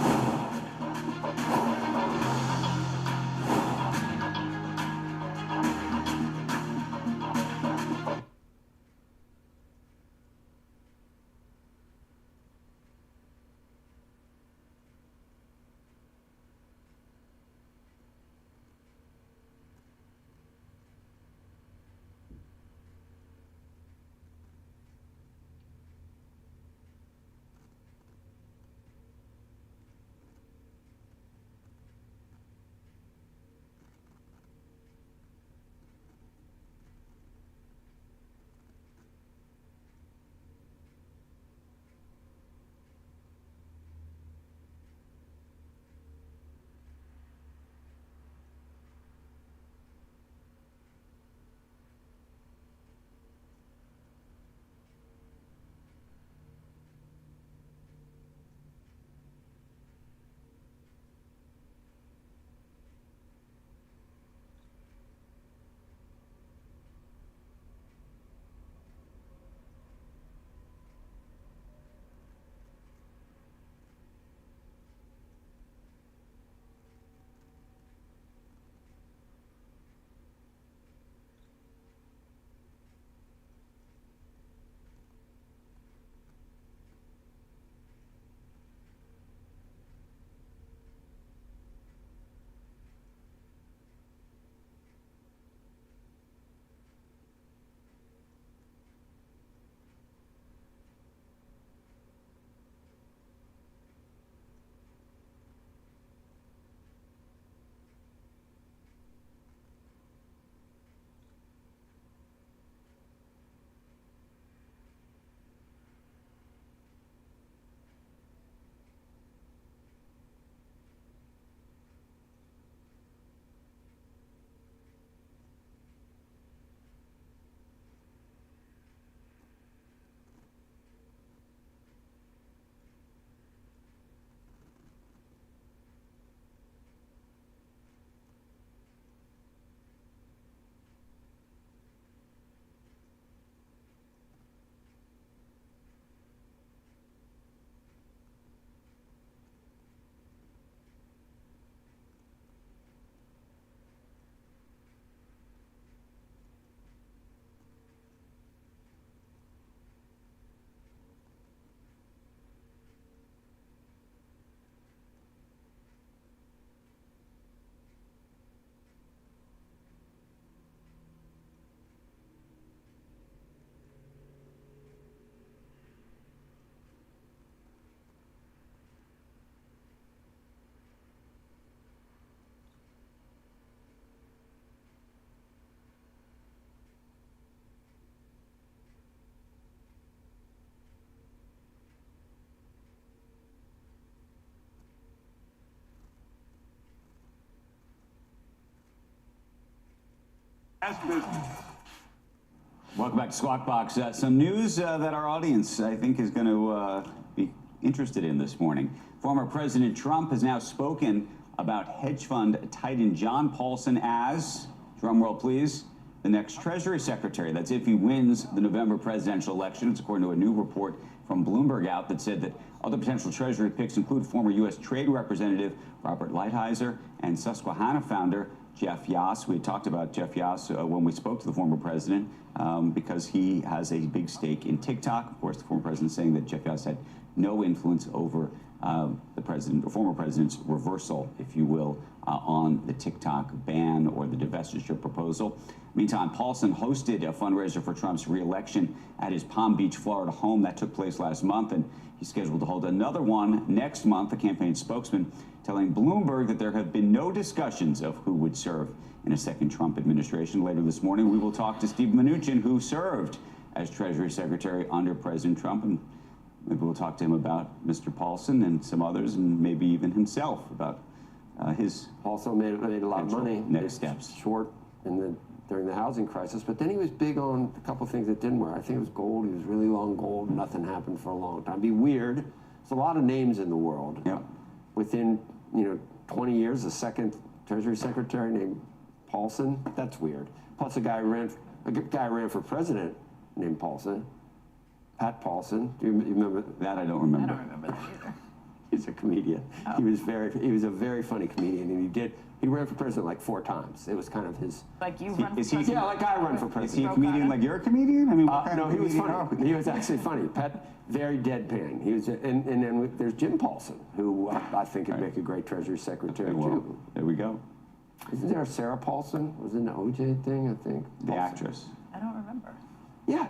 Welcome back to Squawk Box. Some news that our audience, I think, is going to be interested in this morning. Former President Trump has now spoken about hedge fund titan John Paulson as, drumroll please, the next Treasury Secretary. That's if he wins the November presidential election. It's according to a new report from Bloomberg out that said that other potential Treasury picks include former U.S. Trade Representative Robert Lighthizer and Susquehanna founder Jeff Yass. We had talked about Jeff Yass when we spoke to the former president because he has a big stake in TikTok. Of course, the former president saying that Jeff Yass had no influence over the president or former president's reversal, if you will, on the TikTok ban or the divestiture proposal. Meantime, Paulson hosted a fundraiser for Trump's re-election at his Palm Beach, Florida home. That took place last month, and he's scheduled to hold another one next month. The campaign spokesman telling Bloomberg that there have been no discussions of who would serve in a second Trump administration. Later this morning, we will talk to Steve Mnuchin, who served as Treasury Secretary under President Trump, and maybe we'll talk to him about Mr. Paulson and some others, and maybe even himself about his also made a lot of money. Next steps. Short in the during the housing crisis, but then he was big on a couple things that didn't work. I think it was gold. He was really long gold. Nothing happened for a long time. It'd be weird. There's a lot of names in the world. Yep. Within 20 years, a second Treasury Secretary named Paulson. That's weird. Plus a guy ran for president named Paulson. Pat Paulson. Do you remember that? I don't remember. I don't remember that either. He's a comedian. Oh. He was a very funny comedian, and he ran for president like 4 times. It was kind of his. Like you run for president? Yeah, like I run for president. Is he a comedian like you're a comedian? I mean, what kind no, of he was comedian funny. He was actually funny. Pat, very deadpan. He was, and then there's Jim Paulson, who I think could make a great Treasury Secretary too. There we go. Isn't there a Sarah Paulson? Was in the OJ thing, I think. The actress. I don't remember. Yeah.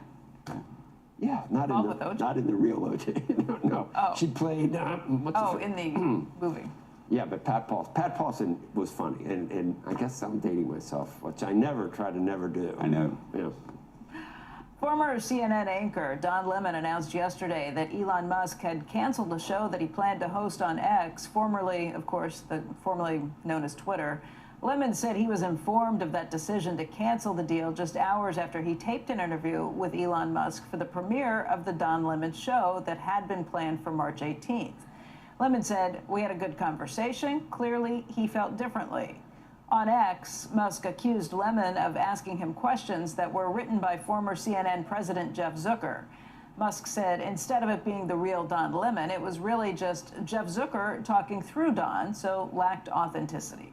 Yeah, not in the real OJ. no. Oh. She played. In the movie. Yeah, but Pat Paulson was funny, and I guess I'm dating myself, which I try to never do. I know. Yeah. Former CNN anchor Don Lemon announced yesterday that Elon Musk had canceled a show that he planned to host on X, formerly, of course, formerly known as Twitter. Lemon said he was informed of that decision to cancel the deal just hours after he taped an interview with Elon Musk for the premiere of the Don Lemon show that had been planned for March 18th. Lemon said, "We had a good conversation. Clearly, he felt differently." On X, Musk accused Lemon of asking him questions that were written by former CNN President Jeff Zucker. Musk said instead of it being the real Don Lemon, it was really just Jeff Zucker talking through Don, so lacked authenticity.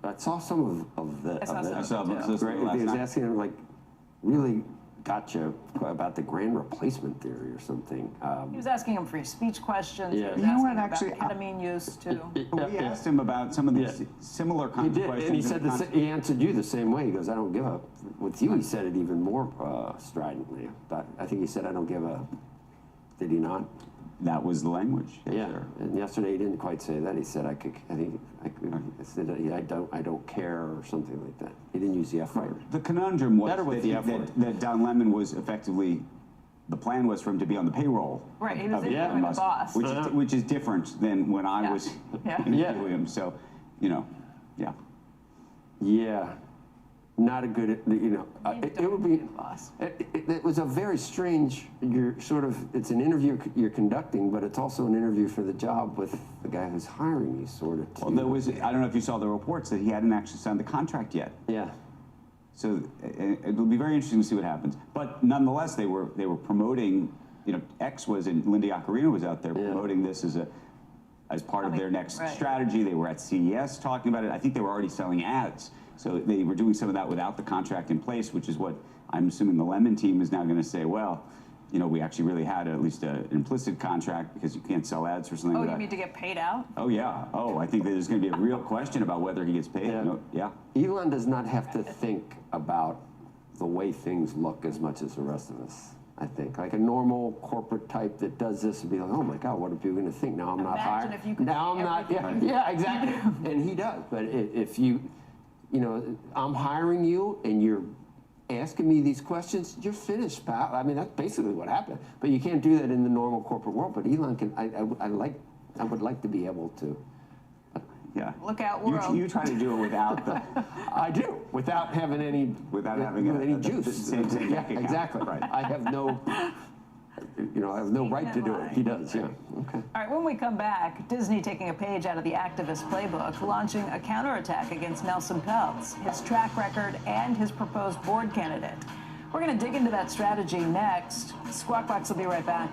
I saw some of the. I saw some of of it, too. He was asking him, like, really gotcha about the grand replacement theory or something. He was asking him free speech questions. Yeah. He was You know asking what, about actually, ketamine use, too. We asked him about some of these similar He kinds of did, questions. and he said he answered you the same way. He goes, "I don't give a." With you, he said it even more stridently. But I think he said, "I don't give a." Did he not? That was the language. Yeah. Sure. And yesterday he didn't quite say that. He said, I said, I don't care or something like that. He didn't use the F word. The conundrum was Better with the F word. that Don Lemon was effectively, the plan was for him to be on the payroll. Right, he was of interviewing the Musk, boss. which is different than when I was interviewing him. So, yeah. Yeah. Not a good, it would be, it was a very strange, it's an interview you're conducting, but it's also an interview for the job with the guy who's hiring you, sort of. Well, there was, I don't know if you saw the reports that he hadn't actually signed the contract yet. Yeah. So it'll be very interesting to see what happens. But nonetheless, they were promoting, X was, and Linda Yaccarino was out there promoting this as part of their next strategy. They were at CES talking about it. I think they were already selling ads. So they were doing some of that without the contract in place, which is what I'm assuming the Lemon team is now going to say, well, we actually really had at least an implicit contract because you can't sell ads for something Oh, like you that. mean to get paid out? Oh, yeah. Oh, I think that there's going to be a real question about whether he gets paid. Yeah. Elon does not have to think about the way things look as much as the rest of us. I think like a normal corporate type that does this would be like, oh my God, what are people going to think? Now I'm not hired. If you could now I'm not. Yeah, exactly. And he does. But if you, I'm hiring you and you're asking me these questions, you're finished, pal. I mean, that's basically what happened. But you can't do that in the normal corporate world. But Elon can. I would like to be able to. Yeah. Look out, world. You try to do it without the. I do, without having any. Without having any juice. The same yeah, exactly. Right. I have no. I have no right to do it. He does. Yeah. Okay. All right, when we come back, Disney taking a page out of the activist playbook, launching a counterattack against Nelson Peltz, his track record, and his proposed board candidate. We're going to dig into that strategy next. Squawk Box will be right back.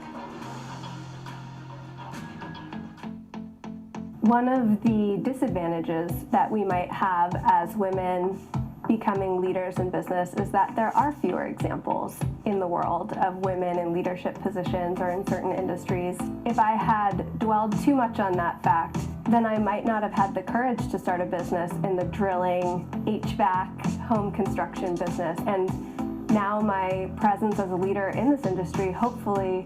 One of the disadvantages that we might have as women becoming leaders in business is that there are fewer examples in the world of women in leadership positions or in certain industries. If I had dwelled too much on that fact, then I might not have had the courage to start a business in the drilling, HVAC, home construction business. And now my presence as a leader in this industry hopefully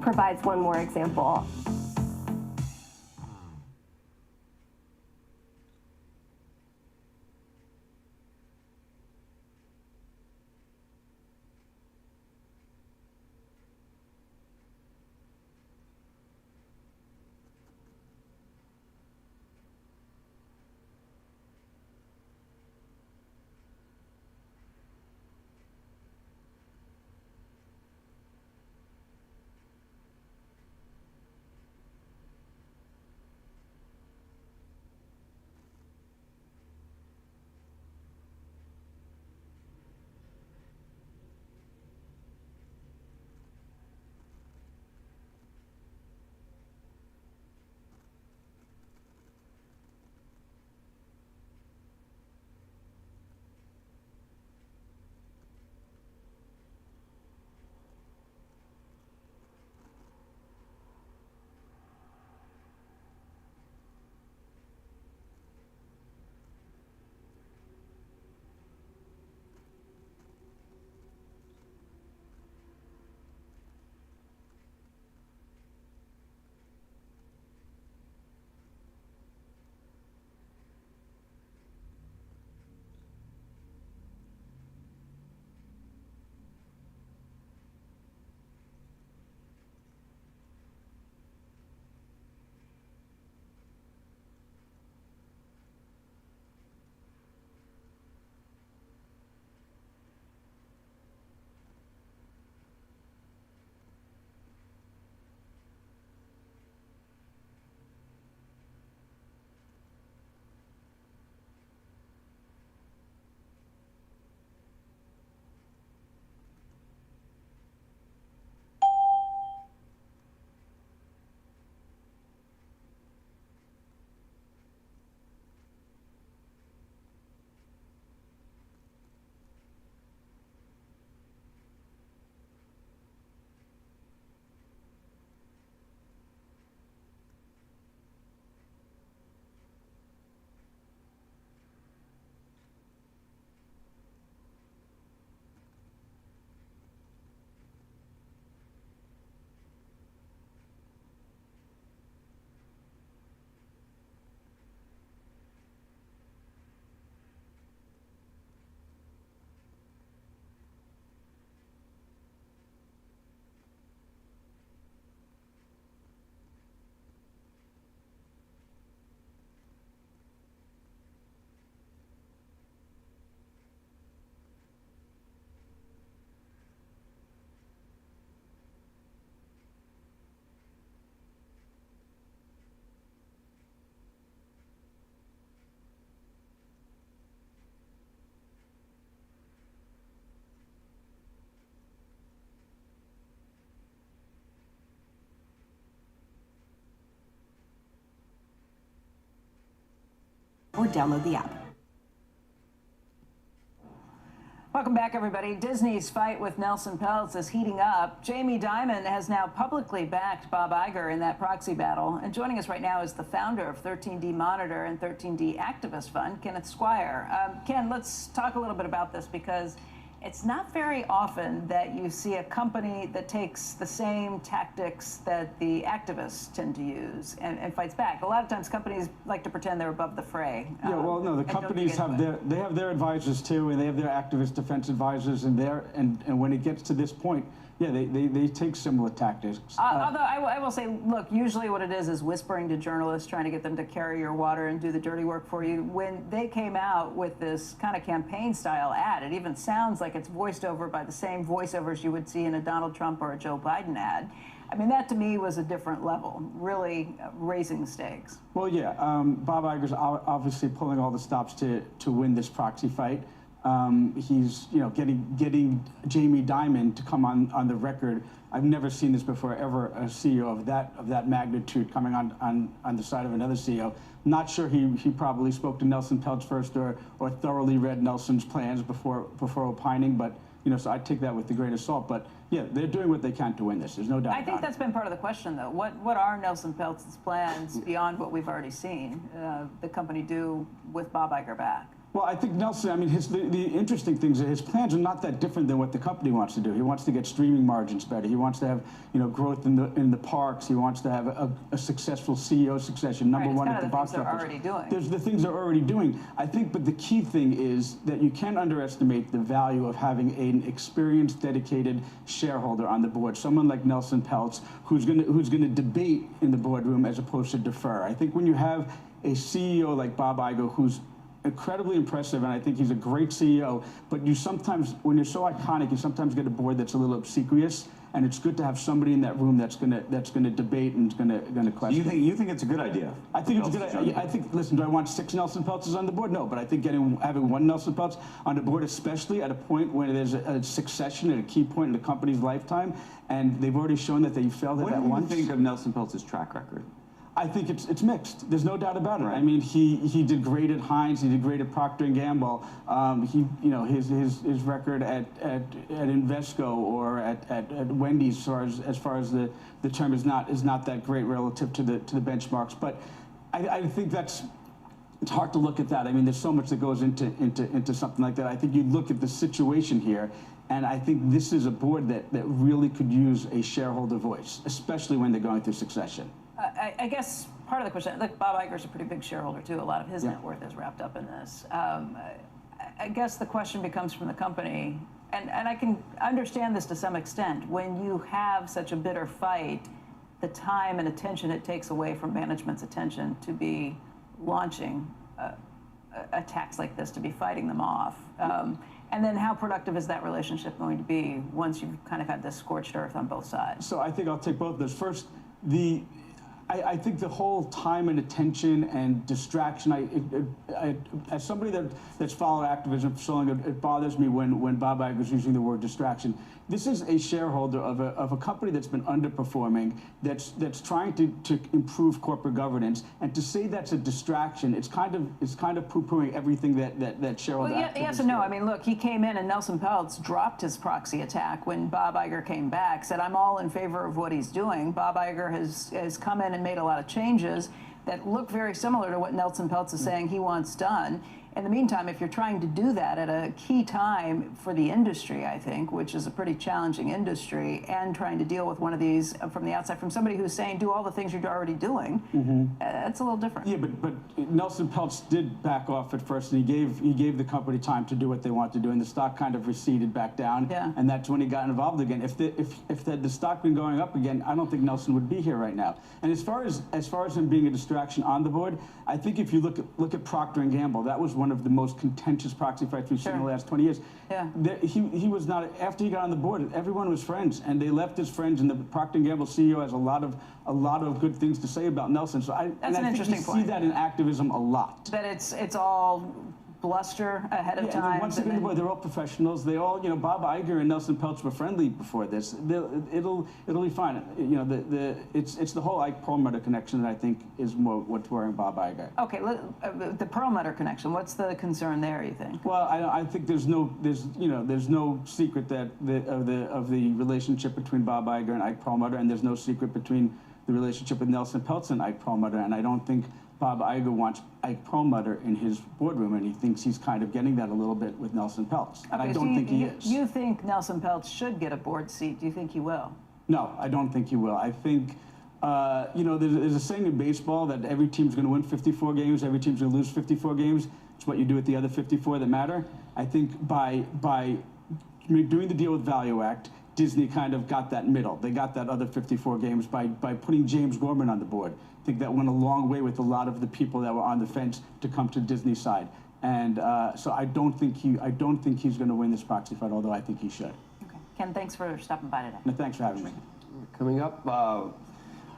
provides one more example. or download the app. Welcome back, everybody. Disney's fight with Nelson Peltz is heating up. Jamie Dimon has now publicly backed Bob Iger in that proxy battle. And joining us right now is the founder of 13D Monitor and 13D Activist Fund, Kenneth Squire. Ken, let's talk a little bit about this, because it's not very often that you see a company that takes the same tactics that the activists tend to use and fights back. A lot of times companies like to pretend they're above the fray. Yeah, well, no, the companies have their advisors too, and they have their activist defense advisors, and when it gets to this point, yeah, they take similar tactics. Although I will say, look, usually what it is whispering to journalists, trying to get them to carry your water and do the dirty work for you. When they came out with this kind of campaign-style ad, it even sounds like it's voiced over by the same voiceovers you would see in a Donald Trump or a Joe Biden ad. I mean, that to me was a different level, really raising the stakes. Well, yeah, Bob Iger's obviously pulling all the stops to win this proxy fight. He's, getting Jamie Dimon to come on the record. I've never seen this before, ever, a CEO of that magnitude coming on the side of another CEO. Not sure he probably spoke to Nelson Peltz first or thoroughly read Nelson's plans before opining, but so I take that with a grain of salt. But yeah, they're doing what they can to win this. There's no doubt about it. I think that's been part of the question, though. What are Nelson Peltz's plans beyond what we've already seen the company do with Bob Iger back? Well, I think Nelson, I mean, the interesting things are his plans are not that different than what the company wants to do. He wants to get streaming margins better. He wants to have, growth in the parks. He wants to have a successful CEO succession, number one at the box office. There's the things they're already doing. I think, but the key thing is that you can't underestimate the value of having an experienced, dedicated shareholder on the board. Someone like Nelson Peltz, who's going to debate in the boardroom as opposed to defer. I think when you have a CEO like Bob Iger, who's incredibly impressive, and I think he's a great CEO, but you sometimes, when you're so iconic, you sometimes get a board that's a little obsequious, and it's good to have somebody in that room that's gonna debate and gonna question. You think it's a good idea? I think it's a good idea. I think, listen, do I want 6 Nelson Peltzes on the board? No, but I think having one Nelson Peltz on the board, especially at a point when there's a succession at a key point in the company's lifetime, and they've already shown that they failed at that once. What do you think of Nelson Peltz's track record? I think it's mixed. There's no doubt about it. Right. I mean, he did great at Heinz. He did great at Procter & Gamble. His record at Invesco or at Wendy's, as far as the term is not that great relative to the benchmarks. But I think it's hard to look at that. I mean, there's so much that goes into something like that. I think you look at the situation here, and I think this is a board that really could use a shareholder voice, especially when they're going through succession. I guess part of the question, look, Bob Iger's a pretty big shareholder too. A lot of his net worth is wrapped up in this. I guess the question becomes from the company, and I can understand this to some extent, when you have such a bitter fight, the time and attention it takes away from management's attention to be launching attacks like this, to be fighting them off. And then how productive is that relationship going to be once you've kind of had this scorched earth on both sides? So I think I'll take both of those. First, I think the whole time and attention and distraction, as somebody that's followed activism for so long, it bothers me when Bob Iger is using the word distraction. This is a shareholder of a company that's been underperforming, that's trying to improve corporate governance, and to say that's a distraction, it's kind of poo-pooing everything that shareholder. Well, yes and no. I mean, look, he came in and Nelson Peltz dropped his proxy attack when Bob Iger came back, said, I'm all in favor of what he's doing. Bob Iger has come in and made a lot of changes that look very similar to what Nelson Peltz is saying he wants done. In the meantime, if you're trying to do that at a key time for the industry, I think, which is a pretty challenging industry, and trying to deal with one of these from the outside, from somebody who's saying, do all the things you're already doing, that's a little different. Yeah, but Nelson Peltz did back off at first, and he gave the company time to do what they want to do, and the stock kind of receded back down, and that's when he got involved again. If the stock been going up again, I don't think Nelson would be here right now. And as far as him being a distraction on the board, I think if you look at Procter & Gamble, that was one of the most contentious proxy fights we've seen in the last 20 years. Yeah. He was not, after he got on the board, everyone was friends, and they left as friends, and the Procter & Gamble CEO has a lot of good things to say about Nelson. So that's an interesting point. You see that in activism a lot. That it's all bluster ahead of Yeah, time. once again, they're all professionals. They all, Bob Iger and Nelson Peltz were friendly before this. It'll be fine. It's the whole Ike Perlmutter connection that I think is more what's worrying Bob Iger. Okay, the Perlmutter connection. What's the concern there? You think? Well, I think there's no secret that of the relationship between Bob Iger and Ike Perlmutter, and there's no secret between the relationship with Nelson Peltz and Ike Perlmutter, and I don't think Bob Iger wants Ike Perlmutter in his boardroom, and he thinks he's kind of getting that a little bit with Nelson Peltz. And I don't think he is. You think Nelson Peltz should get a board seat? Do you think he will? No, I don't think he will. I think, there's a saying in baseball that every team's going to win 54 games, every team's going to lose 54 games. It's what you do with the other 54 that matter. I think by doing the deal with Value Act, Disney kind of got that middle. They got that other 54 games by putting James Gorman on the board. I think that went a long way with a lot of the people that were on the fence to come to Disney's side. And so I don't think he's going to win this proxy fight, although I think he should. Okay. Ken, thanks for stopping by today. No, thanks for having me. Coming up,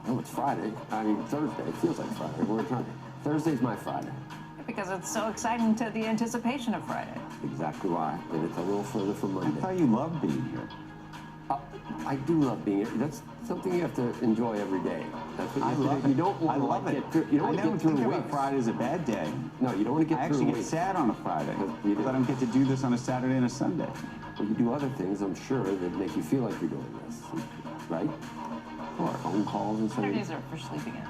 it's Friday. I mean, Thursday. It feels like Friday. Thursday's my Friday. Because it's so exciting to the anticipation of Friday. Exactly why. And it's a little further from Monday. I thought you loved being here. I do love being here. That's something you have to enjoy every day. That's what you love do. it. You don't want I love to it. get through. You don't want to get through a week. Friday's a bad day. No, you don't want to get I through actually a get week. sad on a Friday You because I don't get to do this on a Saturday and a Sunday. Well, you do other things, I'm sure, that make you feel like you're doing this, right? Or phone calls and stuff. Saturdays are for sleeping in.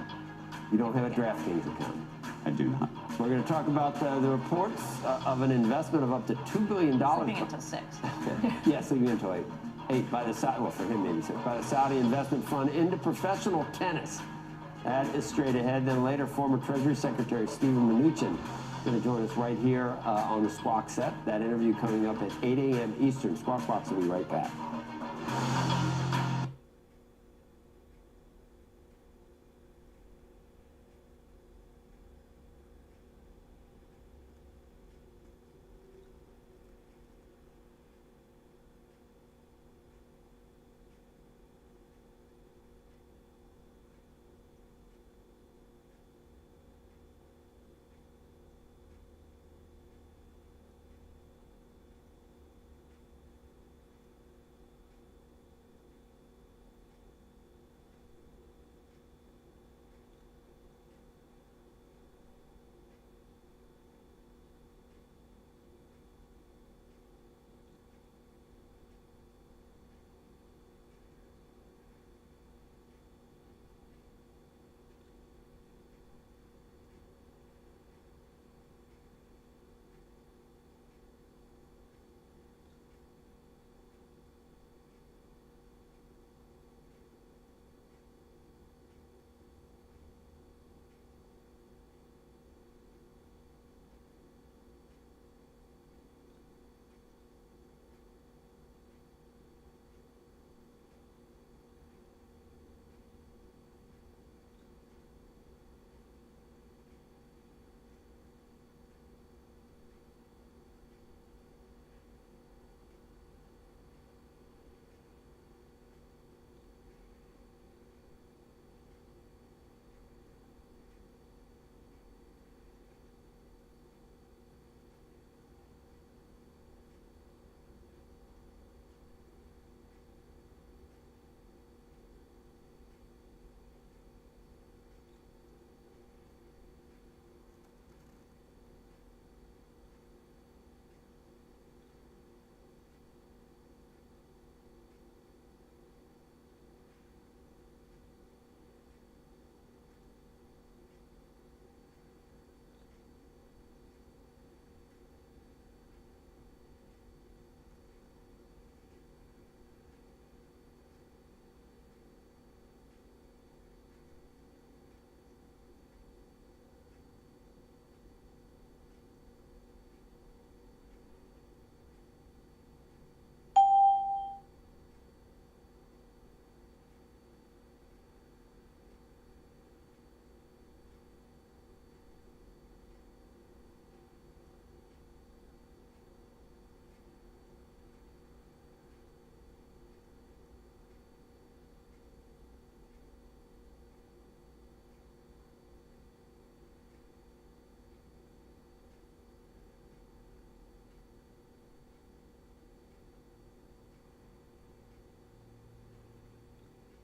You don't have a DraftKings account. I do not. We're going to talk about the reports of an investment of up to $2 billion. Sleeping until 6. Yeah, sleeping until 8. 8 by the Saudi, well, for him maybe 6, by the Saudi investment fund into professional tennis. That is straight ahead. Then later, former Treasury Secretary Steven Mnuchin going to join us right here on the Squawk set. That interview coming up at 8 a.m. Eastern. Squawk Box will be right back.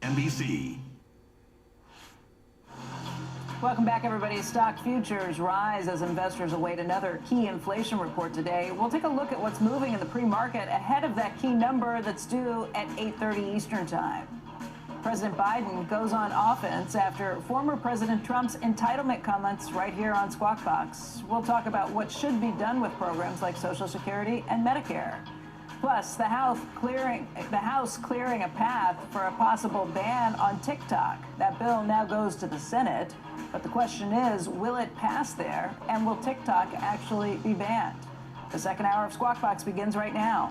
CNBC. Welcome back, everybody. Stock futures rise as investors await another key inflation report today. We'll take a look at what's moving in the pre-market ahead of that key number that's due at 8:30 Eastern Time. President Biden goes on offense after former President Trump's entitlement comments right here on Squawk Box. We'll talk about what should be done with programs like Social Security and Medicare. Plus, the House clearing a path for a possible ban on TikTok. That bill now goes to the Senate, but the question is, will it pass there, and will TikTok actually be banned? The second hour of Squawk Box begins right now.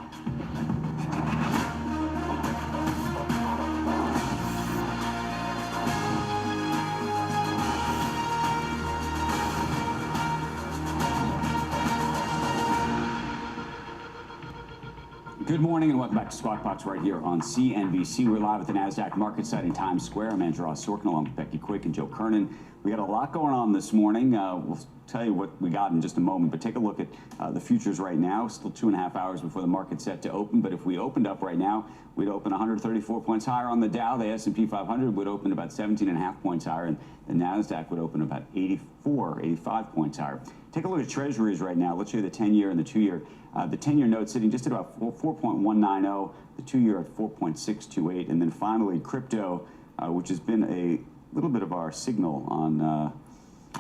Good morning and welcome back to Squawk Box right here on CNBC. We're live at the NASDAQ market site in Times Square. I'm Andrew Ross Sorkin along with Becky Quick and Joe Kernan. We got a lot going on this morning. We'll tell you what we got in just a moment, but take a look at the futures right now. Still 2.5 hours before the market's set to open, but if we opened up right now, we'd open 134 points higher on the Dow. The S&P 500 would open about 17.5 points higher, and the NASDAQ would open about 85 points higher. Take a look at treasuries right now. Let's show you the 10-year and the 2-year. The 10-year note sitting just at about 4.190, the 2-year at 4.628, and then finally crypto, which has been a little bit of our signal on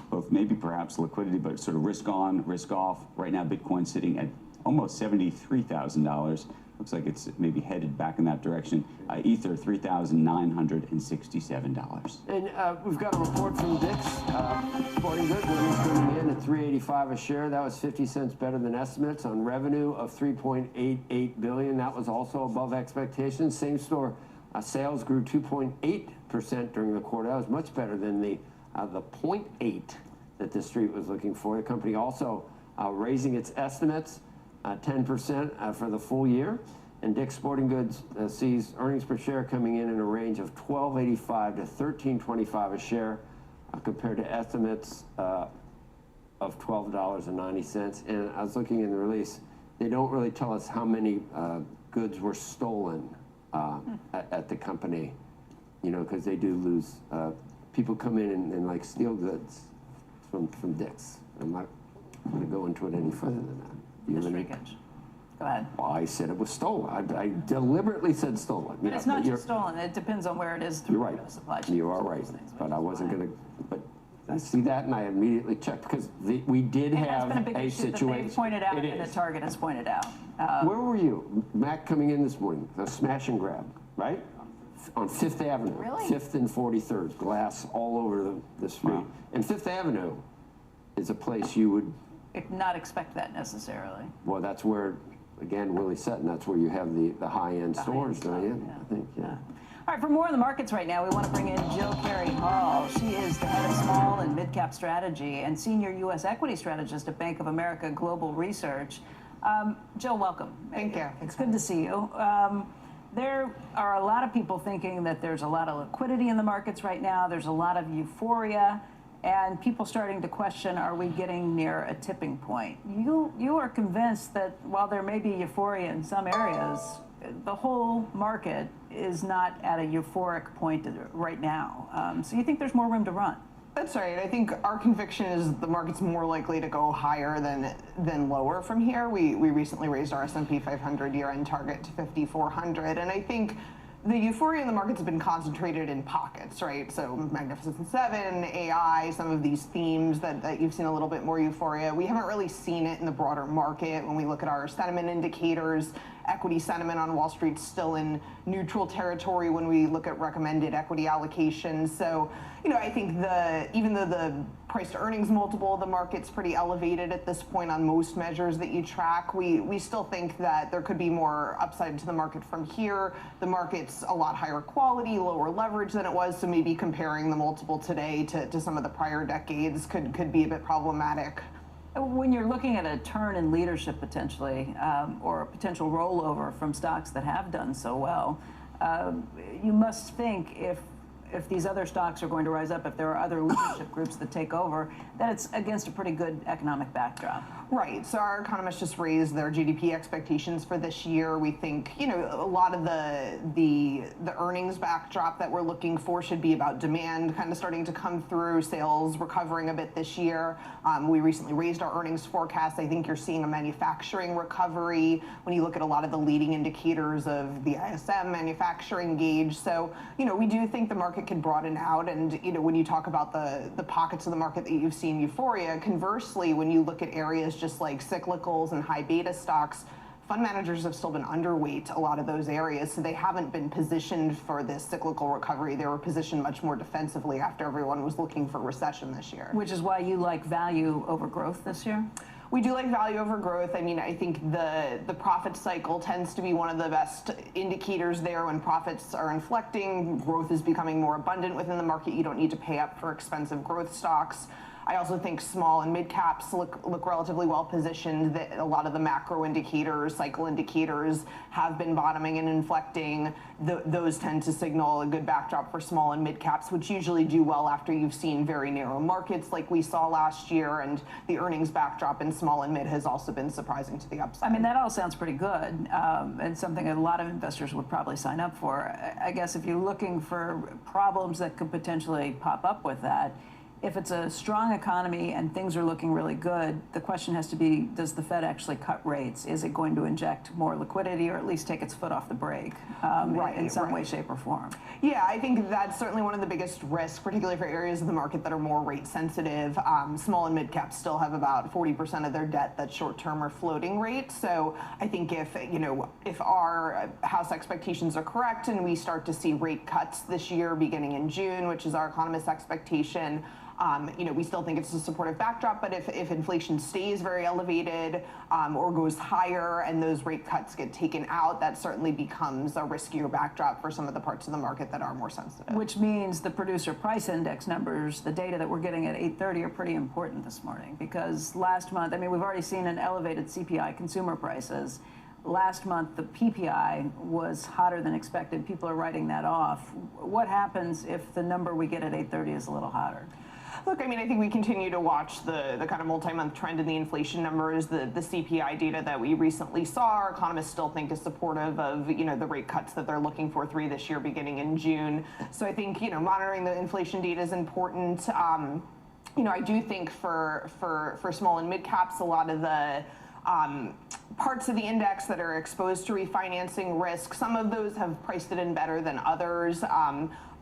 both maybe perhaps liquidity, but sort of risk on, risk off. Right now, Bitcoin sitting at almost $73,000. Looks like it's maybe headed back in that direction. Ether, $3,967. And we've got a report from Dick's Sporting Goods. Earnings coming in at $3.85 a share. That was 50 cents better than estimates on revenue of $3.88 billion. That was also above expectations. Same store sales grew 2.8% during the quarter. That was much better than the 0.8 that the street was looking for. The company also raising its estimates 10% for the full year. And Dick's Sporting Goods sees earnings per share coming in a range of $12.85 to $13.25 a share, compared to estimates of $12.90. And I was looking in the release, they don't really tell us how many goods were stolen at the company, you know, because they do lose. People come in and like steal goods from Dick's. I'm not going to go into it any further than that. Go ahead. Well, I said it was stolen. I deliberately said stolen. But it's not just stolen. It depends on where it is through the supply chain. You are right. But I wasn't going to. But I see that, and I immediately checked because we did have a situation. They've pointed out, and the target has pointed out. Where were you, Mac, coming in this morning? A smash and grab, right? On Fifth Avenue. Really? 5th and 43rd. Glass all over the street. Wow. And Fifth Avenue is a place you would not expect that necessarily. Well, that's where, again, Willie Sutton, that's where you have the high-end stores, don't you? Yeah. I think, yeah. All right, for more on the markets right now, we want to bring in Jill Carey Hall. She is the head of small and mid-cap strategy and senior U.S. equity strategist at Bank of America Global Research. Jill, welcome. Thank you. It's good to see you. There are a lot of people thinking that there's a lot of liquidity in the markets right now. There's a lot of euphoria. And people starting to question, are we getting near a tipping point? You are convinced that while there may be euphoria in some areas, the whole market is not at a euphoric point right now. So you think there's more room to run? That's right. I think our conviction is the market's more likely to go higher than lower from here. We recently raised our S&P 500 year-end target to 5,400, and I think the euphoria in the markets has been concentrated in pockets, right? So Magnificent Seven, AI, some of these themes that you've seen a little bit more euphoria. We haven't really seen it in the broader market. When we look at our sentiment indicators, equity sentiment on Wall Street's still in neutral territory when we look at recommended equity allocations. So, you know, I think even though the price to earnings multiple of the market's pretty elevated at this point on most measures that you track, we still think that there could be more upside to the market from here. The market's a lot higher quality, lower leverage than it was, so maybe comparing the multiple today to some of the prior decades could be a bit problematic. When you're looking at a turn in leadership potentially, or a potential rollover from stocks that have done so well, you must think if if these other stocks are going to rise up, if there are other leadership groups that take over, that it's against a pretty good economic backdrop. Right. So our economists just raised their GDP expectations for this year. We think, you know, a lot of the earnings backdrop that we're looking for should be about demand kind of starting to come through, sales recovering a bit this year. We recently raised our earnings forecast. I think you're seeing a manufacturing recovery when you look at a lot of the leading indicators of the ISM manufacturing gauge. So, you know, we do think the market can broaden out. And, you know, when you talk about the pockets of the market that you've seen euphoria, conversely, when you look at areas just like cyclicals and high beta stocks, fund managers have still been underweight a lot of those areas, so they haven't been positioned for this cyclical recovery. They were positioned much more defensively after everyone was looking for recession this year. Which is why you like value over growth this year? We do like value over growth. I mean, I think the profit cycle tends to be one of the best indicators there. When profits are inflecting, growth is becoming more abundant within the market. You don't need to pay up for expensive growth stocks. I also think small and mid caps look relatively well positioned. That a lot of the macro indicators, cycle indicators, have been bottoming and inflecting. Those tend to signal a good backdrop for small and mid caps, which usually do well after you've seen very narrow markets like we saw last year. And the earnings backdrop in small and mid has also been surprising to the upside. I mean, that all sounds pretty good, and something a lot of investors would probably sign up for. I guess if you're looking for problems that could potentially pop up with that, if it's a strong economy and things are looking really good, the question has to be, does the Fed actually cut rates? Is it going to inject more liquidity or at least take its foot off the brake in some way, shape, or form? Yeah, I think that's certainly one of the biggest risks, particularly for areas of the market that are more rate sensitive. Small and mid caps still have about 40% of their debt that's short-term or floating rate. So I think if our house expectations are correct and we start to see rate cuts this year beginning in June, which is our economist expectation, we still think it's a supportive backdrop, but if inflation stays very elevated or goes higher and those rate cuts get taken out, that certainly becomes a riskier backdrop for some of the parts of the market that are more sensitive. Which means the producer price index numbers, the data that we're getting at 8:30, are pretty important this morning, because last month, I mean, we've already seen an elevated CPI, consumer prices. Last month, the PPI was hotter than expected. People are writing that off. What happens if the number we get at 8:30 is a little hotter? Look, I mean, I think we continue to watch the kind of multi-month trend in the inflation numbers. The CPI data that we recently saw, our economists still think is supportive of, the rate cuts that they're looking for, 3 this year beginning in June. So I think, monitoring the inflation data is important. I do think for small and mid caps, a lot of the parts of the index that are exposed to refinancing risk, some of those have priced it in better than others.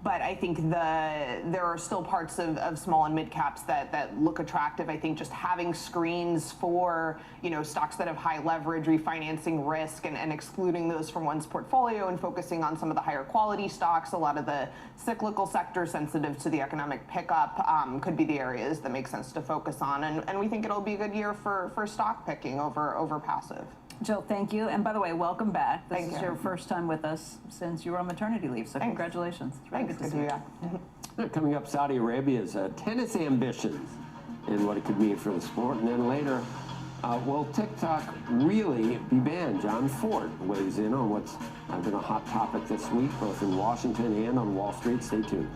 But I think there are still parts of small and mid caps that look attractive. I think just having screens for stocks that have high leverage, refinancing risk, and excluding those from one's portfolio and focusing on some of the higher quality stocks, a lot of the cyclical sectors sensitive to the economic pickup could be the areas that make sense to focus on. And we think it'll be a good year for stock picking over passive. Jill, thank you. And by the way, welcome back. This is your first time with us since you were on maternity leave, so congratulations. It's really good to see you. Coming up, Saudi Arabia's tennis ambitions and what it could mean for the sport. And then later, will TikTok really be banned? John Ford weighs in on what's been a hot topic this week, both in Washington and on Wall Street. Stay tuned.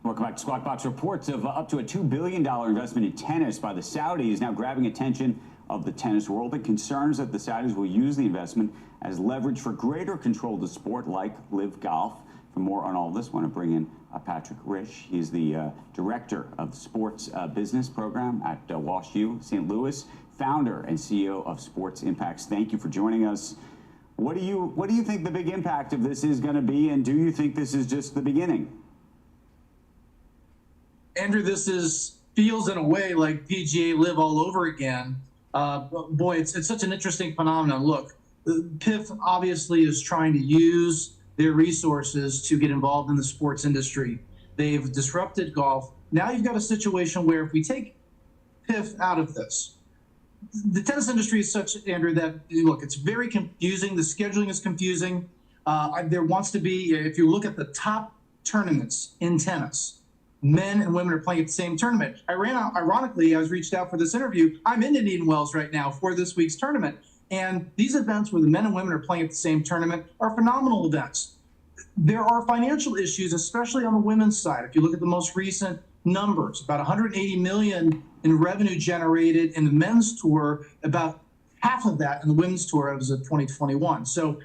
Welcome back to Squawk Box. Reports of up to a $2 billion investment in tennis by the Saudis now grabbing attention of the tennis world, and concerns that the Saudis will use the investment as leverage for greater control of the sport, like Live Golf. For more on all this, I want to bring in Patrick Rich. He's the director of the sports business program at Washboardjim St. Louis, founder and CEO of Sports Impacts. Thank you for joining us. What do you think the big impact of this is going to be, and do you think this is just the beginning? Andrew, this feels in a way like PGA Live all over again. Boy, it's such an interesting phenomenon. Look, PIF obviously is trying to use their resources to get involved in the sports industry. They've disrupted golf. Now you've got a situation where if we take PIF out of this, the tennis industry is such, Andrew, that, look, it's very confusing. The scheduling is confusing. There wants to be, if you look at the top tournaments in tennis, men and women are playing at the same tournament. Ironically, I was reached out for this interview. I'm in Indian Wells right now for this week's tournament. And these events where the men and women are playing at the same tournament are phenomenal events. There are financial issues, especially on the women's side. If you look at the most recent numbers, about 180 million in revenue generated in the men's tour, about half of that in the women's tour as of 2021. So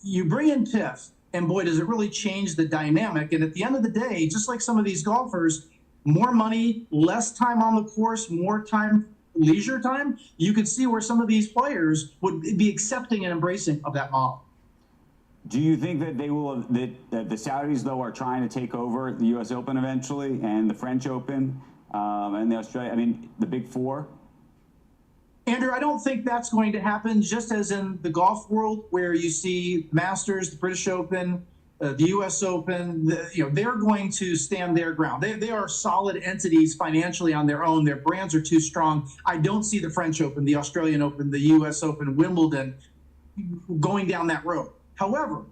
you bring in PIF, and boy, does it really change the dynamic. And at the end of the day, just like some of these golfers, more money, less time on the course, more time, leisure time, you could see where some of these players would be accepting and embracing of that model. Do you think that they will, that the Saudis, though, are trying to take over the U.S. Open eventually, and the French Open, and the Australia, I mean, the Big Four? Andrew, I don't think that's going to happen, just as in the golf world, where you see Masters, the British Open, the U.S. Open, they're going to stand their ground. They are solid entities financially on their own. Their brands are too strong. I don't see the French Open, the Australian Open, the U.S. Open, Wimbledon going down that road. However,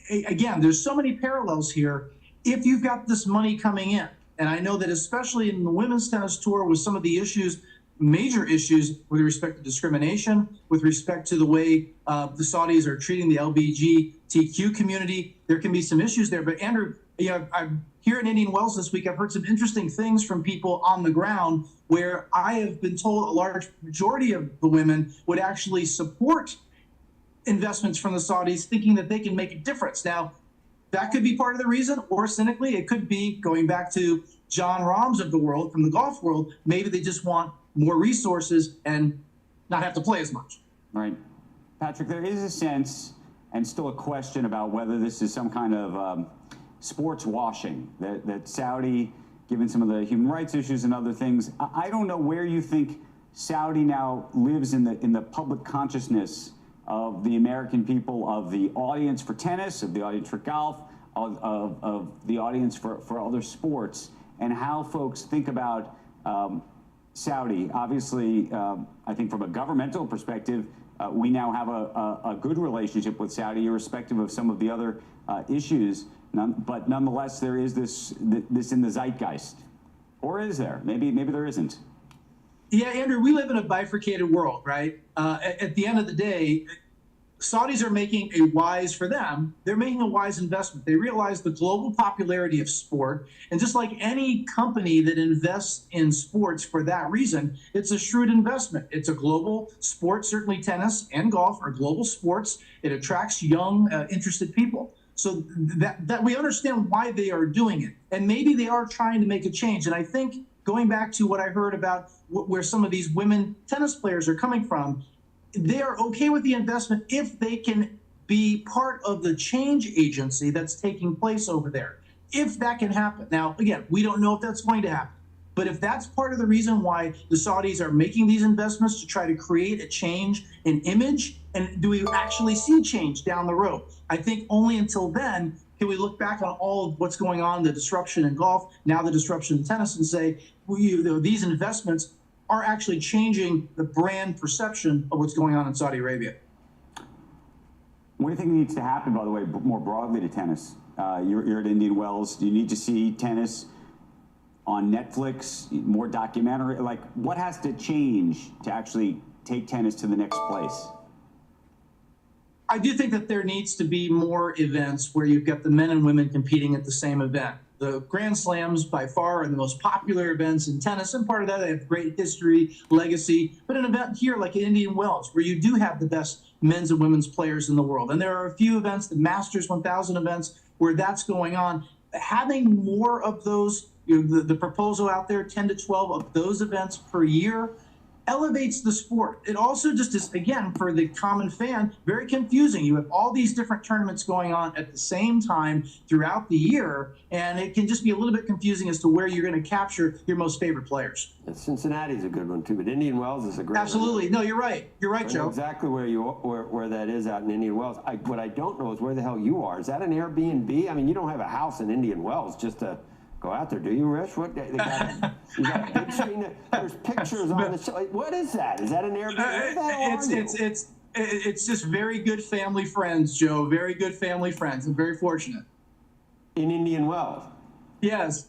again, there's so many parallels here. If you've got this money coming in, and I know that especially in the women's tennis tour with some of the issues, major issues with respect to discrimination, with respect to the way the Saudis are treating the LGBTQ community, there can be some issues there. But Andrew, I'm here in Indian Wells this week. I've heard some interesting things from people on the ground where I have been told a large majority of the women would actually support investments from the Saudis, thinking that they can make a difference. Now, that could be part of the reason, or cynically, it could be going back to John Rahms of the world, from the golf world. Maybe they just want more resources and not have to play as much. Right. Patrick, there is a sense and still a question about whether this is some kind of sports washing, that Saudi, given some of the human rights issues and other things, I don't know where you think Saudi now lives in the public consciousness of the American people, of the audience for tennis, of the audience for golf, of the audience for other sports, and how folks think about Saudi. Obviously, I think from a governmental perspective, we now have a good relationship with Saudi, irrespective of some of the other issues. But nonetheless, there is this in the zeitgeist. Or is there? Maybe there isn't. Yeah, Andrew, we live in a bifurcated world, right? At the end of the day, Saudis are making a wise, for them, they're making a wise investment. They realize the global popularity of sport. And just like any company that invests in sports for that reason, it's a shrewd investment. It's a global sport. Certainly tennis and golf are global sports. It attracts young, interested people. So that we understand why they are doing it. And maybe they are trying to make a change. And I think going back to what I heard about where some of these women tennis players are coming from, they are okay with the investment if they can be part of the change agency that's taking place over there. If that can happen. Now, again, we don't know if that's going to happen. But if that's part of the reason why the Saudis are making these investments to try to create a change in image, and do we actually see change down the road? I think only until then can we look back on all of what's going on, the disruption in golf, now the disruption in tennis, and say, these investments are actually changing the brand perception of what's going on in Saudi Arabia. What do you think needs to happen, by the way, more broadly to tennis? You're at Indian Wells. Do you need to see tennis on Netflix, more documentary? Like, what has to change to actually take tennis to the next place? I do think that there needs to be more events where you've got the men and women competing at the same event. the Grand Slams by far are the most popular events in tennis, and part of that they have great history, legacy. But an event here like in Indian Wells, where you do have the best men's and women's players in the world, and there are a few events, the Masters 1000 events, where that's going on. Having more of those, the proposal out there, 10 to 12 of those events per year, elevates the sport. It also just is, again, for the common fan, very confusing. You have all these different tournaments going on at the same time throughout the year, and it can just be a little bit confusing as to where you're going to capture your most favorite players. Cincinnati's a good one too, but Indian Wells is a great Absolutely. one. No, you're right. You're right, I know Joe. exactly where that is out in Indian Wells. What I don't know is where the hell you are. Is that an Airbnb? I mean, you don't have a house in Indian Wells just to go out there, do you, Rich? What you got a big screen? There's pictures on the show. What is that? Is that an Airbnb? Where the hell are you? It's just very good family friends, Joe. Very good family friends. I'm very fortunate. In Indian Wells? Yes.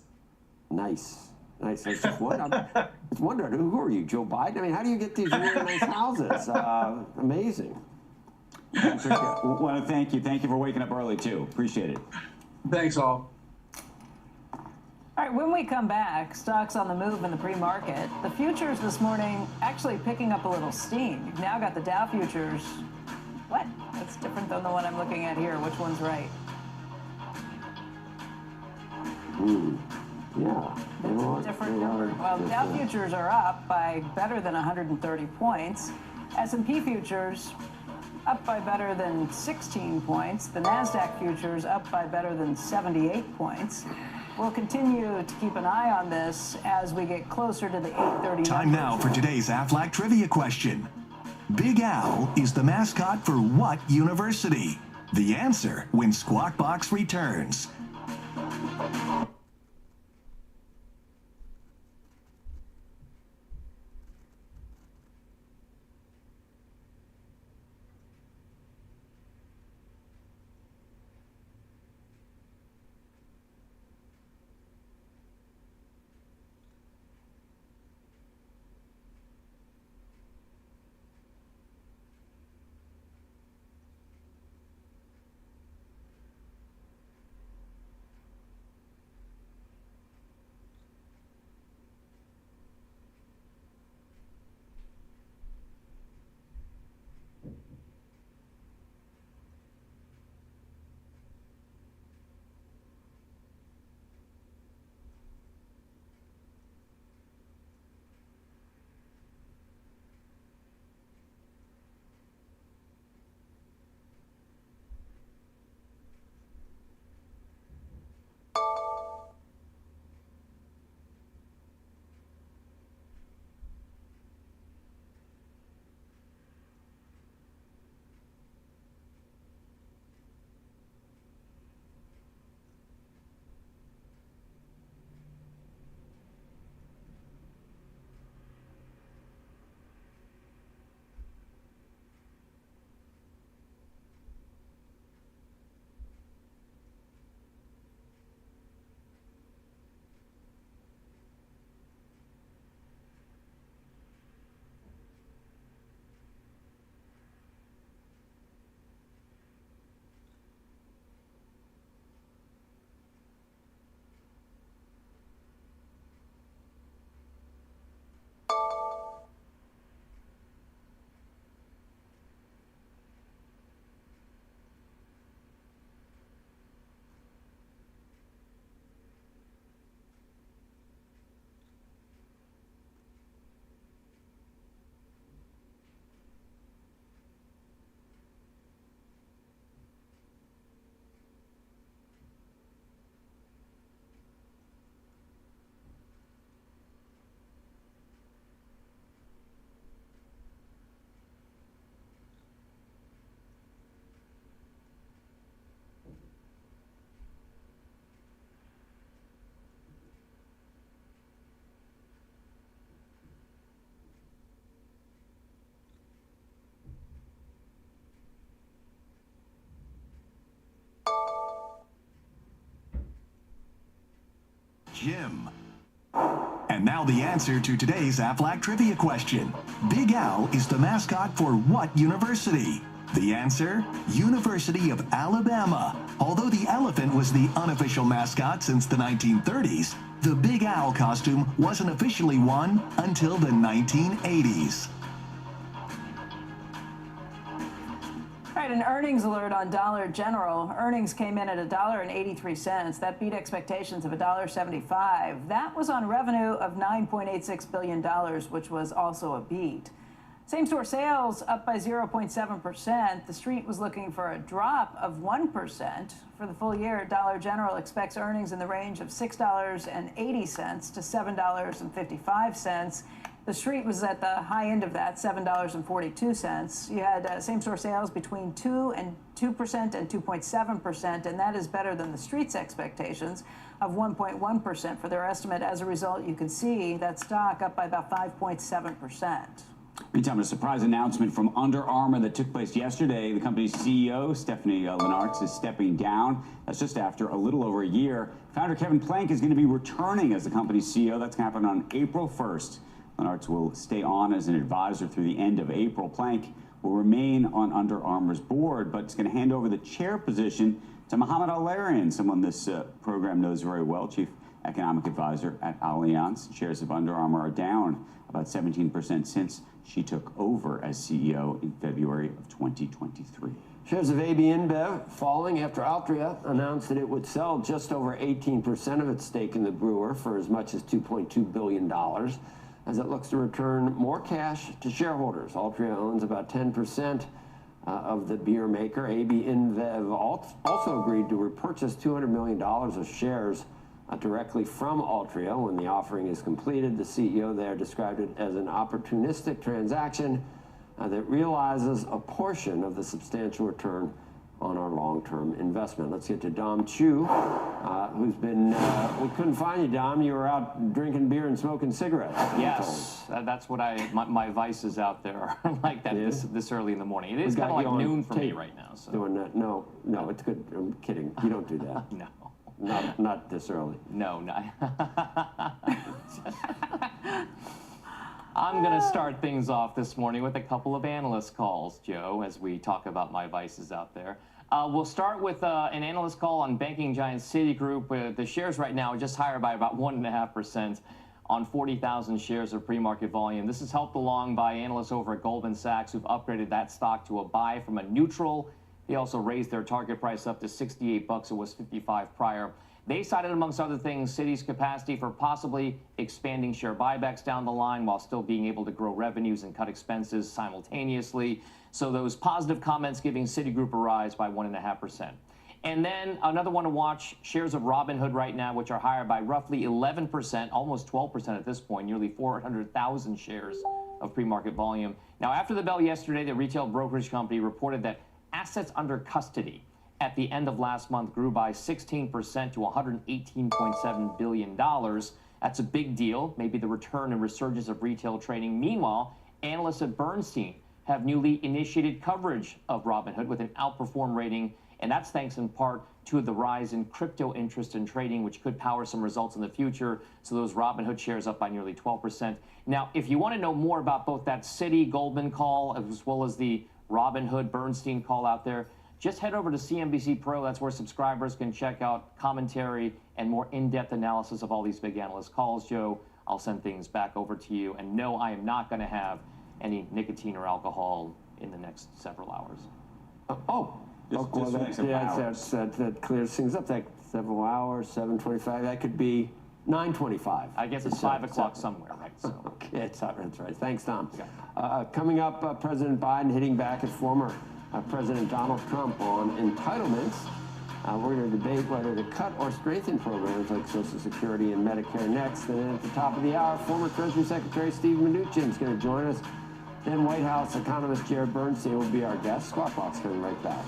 Nice. I just wondered, who are you, Joe Biden? I mean, how do you get these really nice houses? Amazing. Patrick, I want to thank you. Thank you for waking up early, too. Appreciate it. Thanks, all. All right, when we come back, stocks on the move in the pre-market. The futures this morning actually picking up a little steam. You've now got the Dow futures. What? That's different than the one I'm looking at here. Which one's right? Yeah. That's a different number. Well, Dow futures are up by better than 130 points. S&P futures up by better than 16 points. The NASDAQ futures up by better than 78 points. We'll continue to keep an eye on this as we get closer to the 8:30. Time now for today's Aflac trivia question. Big Al is the mascot for what university? The answer when Squawk Box returns. Jim. And now the answer to today's Aflac trivia question. Big Al is the mascot for what university? The answer? University of Alabama. Although the elephant was the unofficial mascot since the 1930s, the Big Owl costume wasn't officially one until the 1980s. All right, an earnings alert on Dollar General. Earnings came in at $1.83. That beat expectations of $1.75. That was on revenue of $9.86 billion, which was also a beat. Same-store sales up by 0.7%. The street was looking for a drop of 1%. For the full year, Dollar General expects earnings in the range of $6.80 to $7.55. The street was at the high end of that, $7.42. You had same-store sales between 2% and 2.7%, and that is better than the street's expectations of 1.1% for their estimate. As a result, you can see that stock up by about 5.7%. Meantime, a surprise announcement from Under Armour that took place yesterday. The company's CEO, Stephanie Linnartz, is stepping down. That's just after a little over a year. Founder Kevin Plank is going to be returning as the company's CEO. That's going to happen on April 1st. Linnartz will stay on as an advisor through the end of April. Plank will remain on Under Armour's board, but it's going to hand over the chair position to Mohamed Al-Arian, someone this program knows very well, chief economic advisor at Allianz. Shares of Under Armour are down about 17% since she took over as CEO in February of 2023. Shares of AB InBev falling after Altria announced that it would sell just over 18% of its stake in the brewer for as much as $2.2 billion as it looks to return more cash to shareholders. Altria owns about 10% of the beer maker. AB InBev also agreed to repurchase $200 million of shares directly from Altria when the offering is completed. The CEO there described it as an opportunistic transaction that realizes a portion of the substantial return on our long-term investment. Let's get to Dom Chu, who's been, we couldn't find you, Dom. You were out drinking beer and smoking cigarettes. Yes, that's what my vices out there are like that this early in the morning. It is kind of like noon for me right now. So. Doing that? No, it's good. I'm kidding. You don't do that. No. Not this early. No. I'm going to start things off this morning with a couple of analyst calls, Joe, as we talk about my vices out there. We'll start with an analyst call on banking giant Citigroup, where the shares right now are just higher by about 1.5% on 40,000 shares of pre-market volume. This is helped along by analysts over at Goldman Sachs, who've upgraded that stock to a buy from a neutral. They also raised their target price up to 68 bucks. It was 55 prior. They cited, amongst other things, Citi's capacity for possibly expanding share buybacks down the line while still being able to grow revenues and cut expenses simultaneously. So those positive comments giving Citigroup a rise by 1.5%. And then another one to watch, shares of Robinhood right now, which are higher by roughly 11%, almost 12% at this point, nearly 400,000 shares of pre-market volume. Now, after the bell yesterday, the retail brokerage company reported that assets under custody at the end of last month grew by 16% to $118.7 billion. That's a big deal, maybe the return and resurgence of retail trading. Meanwhile, analysts at Bernstein have newly initiated coverage of Robinhood with an outperform rating, and that's thanks in part to the rise in crypto interest in trading, which could power some results in the future. So those Robinhood shares up by nearly 12%. Now, if you want to know more about both that Citi Goldman call as well as the Robinhood Bernstein call out there, just head over to CNBC Pro. That's where subscribers can check out commentary and more in-depth analysis of all these big analyst calls. Joe, I'll send things back over to you. And no, I am not going to have any nicotine or alcohol in the next several hours. That clears things up. That several hours, 7:25. That could be 9:25. I guess it's 5 o'clock somewhere, right? So. Okay, that's right. Thanks, Tom. Coming up, President Biden hitting back at former President Donald Trump on entitlements. We're going to debate whether to cut or strengthen programs like Social Security and Medicare next. And then at the top of the hour, former Treasury Secretary Steve Mnuchin is going to join us. Then White House economist Jared Bernstein will be our guest. Squawk Box coming right back.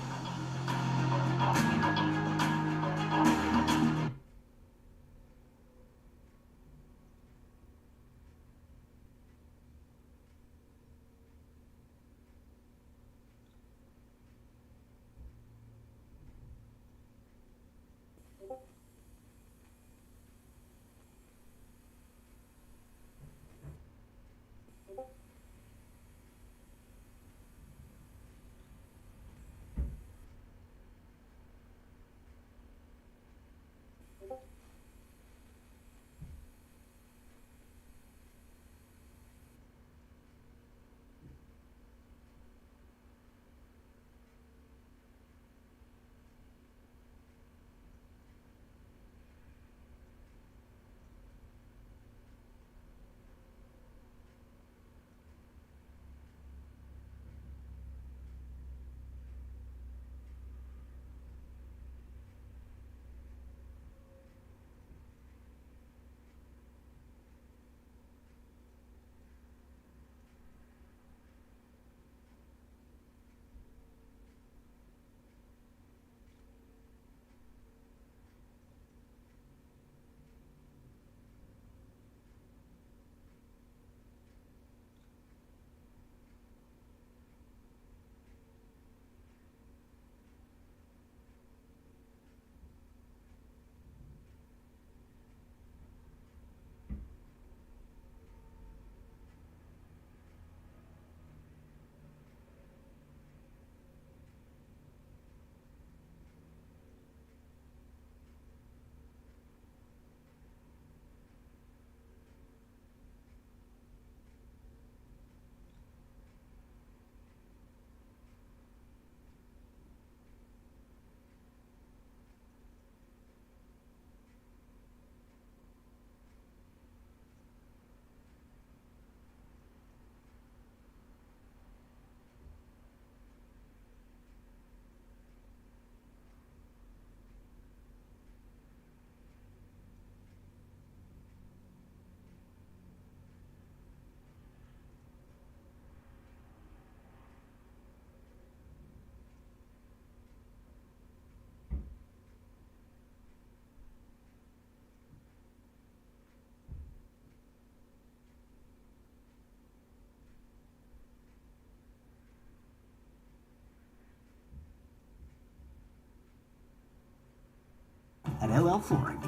LL Flooring.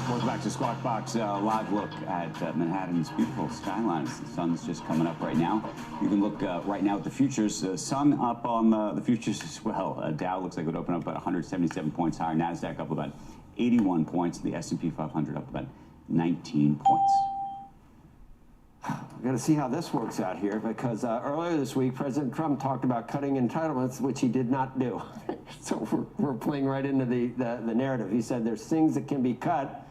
Welcome back to Squawk Box, live look at Manhattan's beautiful skyline. The sun's just coming up right now. You can look right now at the futures. Sun up on the futures as well. Dow looks like it would open up about 177 points higher. NASDAQ up about 81 points. The S&P 500 up about 19 points. We've got to see how this works out here, because earlier this week, President Trump talked about cutting entitlements, which he did not do. So we're playing right into the narrative. He said there's things that can be cut.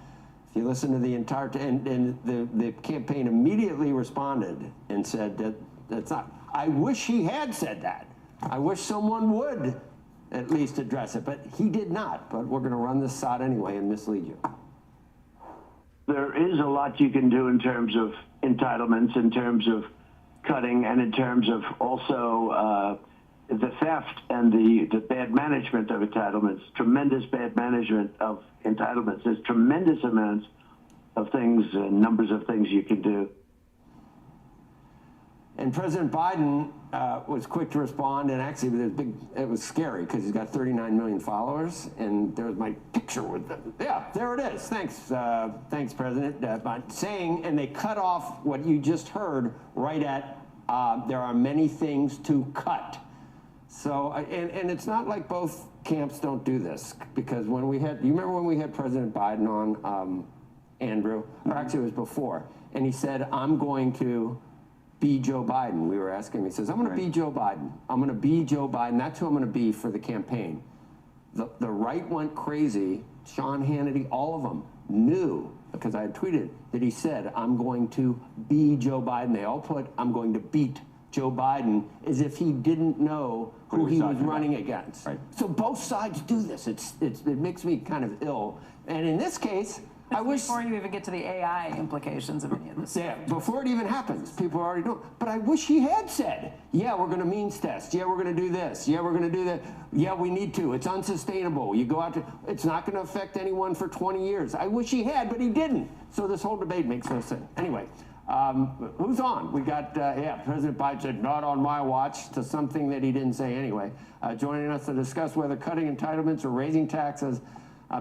If you listen to the entire, and the campaign immediately responded and said that that's not. I wish he had said that. I wish someone would at least address it, but he did not. But we're going to run this sod anyway and mislead you. There is a lot you can do in terms of entitlements, in terms of cutting, and in terms of also the theft and the bad management of entitlements, tremendous bad management of entitlements. There's tremendous amounts of things, numbers of things you can do. And President Biden was quick to respond, and actually it was scary because he's got 39 million followers, and there was my picture with them. Yeah, there it is. Thanks, thanks, President Biden. Saying, and they cut off what you just heard right at, there are many things to cut. So, and it's not like both camps don't do this, because when we had, you remember when we had President Biden on, Andrew, or actually it was before, and he said, I'm going to be Joe Biden. We were asking him, he says, I'm going to be Joe Biden. I'm going to be Joe Biden. That's who I'm going to be for the campaign. The right went crazy. Sean Hannity, all of them knew, because I had tweeted, that he said, I'm going to be Joe Biden. They all put, I'm going to beat Joe Biden, as if he didn't know who he was running against. Right. So both sides do this. It makes me kind of ill. And in this case, I wish, before you even get to the AI implications of any of this. Yeah, before it even happens, people are already doing it. But I wish he had said, yeah, we're going to means test. Yeah, we're going to do this. Yeah, we're going to do that. Yeah, we need to. It's unsustainable. You go out to, it's not going to affect anyone for 20 years. I wish he had, but he didn't. So this whole debate makes no sense. Anyway, who's on? We got, President Biden said, not on my watch, to something that he didn't say anyway. Joining us to discuss whether cutting entitlements or raising taxes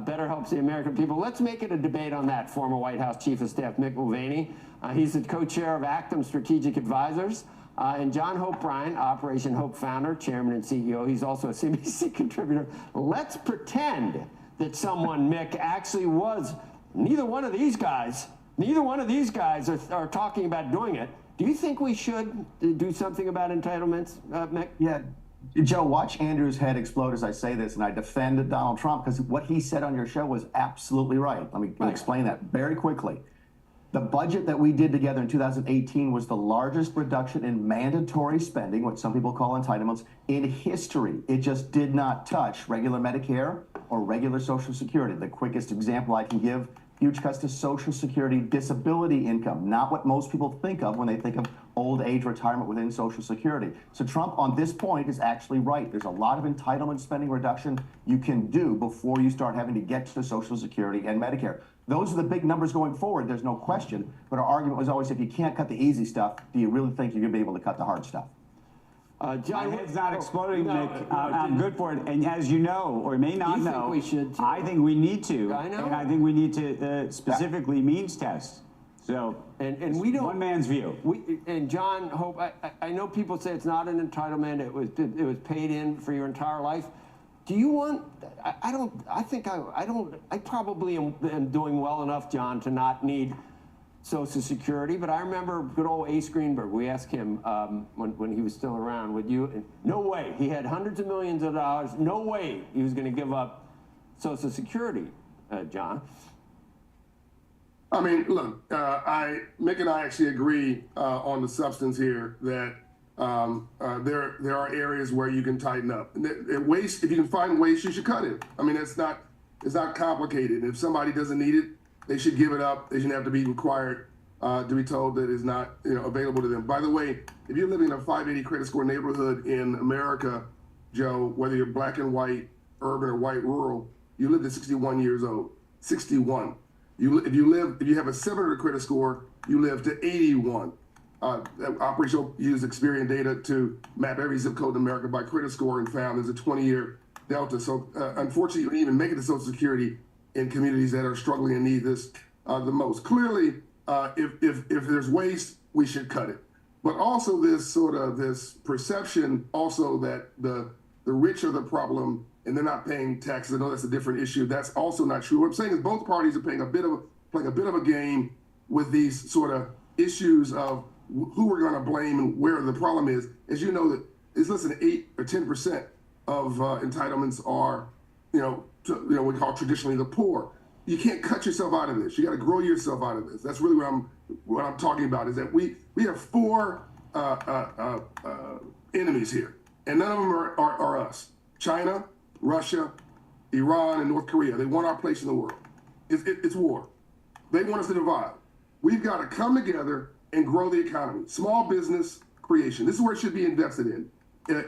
better helps the American people. Let's make it a debate on that. Former White House Chief of Staff Mick Mulvaney. He's the co-chair of Actum Strategic Advisors. And John Hope Bryant, Operation Hope founder, chairman and CEO. He's also a CBC contributor. Let's pretend that someone, Mick, actually was. Neither one of these guys are talking about doing it. Do you think we should do something about entitlements, Mick? Yeah. Joe, watch Andrew's head explode as I say this, and I defend Donald Trump, because what he said on your show was absolutely right. Let me explain that very quickly. The budget that we did together in 2018 was the largest reduction in mandatory spending, what some people call entitlements, in history. It just did not touch regular Medicare or regular Social Security. The quickest example I can give, huge cuts to Social Security disability income, not what most people think of when they think of old age retirement within Social Security. So Trump on this point is actually right. There's a lot of entitlement spending reduction you can do before you start having to get to Social Security and Medicare. Those are the big numbers going forward, there's no question. But our argument was always, if you can't cut the easy stuff, do you really think you're going to be able to cut the hard stuff? John, my head's not exploding, Nick. I'm good for it. And as you know, or may not know, think we should too? I think we need to. I know. And I think we need to specifically means test. So, and we don't. One man's view. And John Hope, I know people say it's not an entitlement. It was paid in for your entire life. Do you want? I probably am doing well enough, John, to not need Social Security, but I remember good old Ace Greenberg. We asked him when he was still around, would you? No way. He had hundreds of millions of dollars. No way he was going to give up Social Security, John. I mean, look, Mick and I actually agree on the substance here that there are areas where you can tighten up. And waste, if you can find waste, you should cut it. I mean, it's not complicated. If somebody doesn't need it, they should give it up. They shouldn't have to be required to be told that it's not available to them. By the way, if you're living in a 580 credit score neighborhood in America, Joe, whether you're black and white, urban or white rural, you live to 61 years old. 61. If you have a 700 credit score, you live to 81. Operation used Experian data to map every zip code in America by credit score and found there's a 20-year delta. So unfortunately, you don't even make it to Social Security in communities that are struggling and need this the most. Clearly, if there's waste, we should cut it. But also this perception also that the rich are the problem and they're not paying taxes. I know that's a different issue. That's also not true. What I'm saying is both parties are playing a bit of a game with these sort of issues of who we're going to blame and where the problem is. As you know, that it's less than 8 or 10% of entitlements are, we call traditionally the poor. You can't cut yourself out of this. You got to grow yourself out of this. That's really what I'm talking about. Is that we have 4 enemies here, and none of them are us. China, Russia, Iran, and North Korea. They want our place in the world. It's war. They want us to divide. We've got to come together and grow the economy. Small business creation. This is where it should be invested in.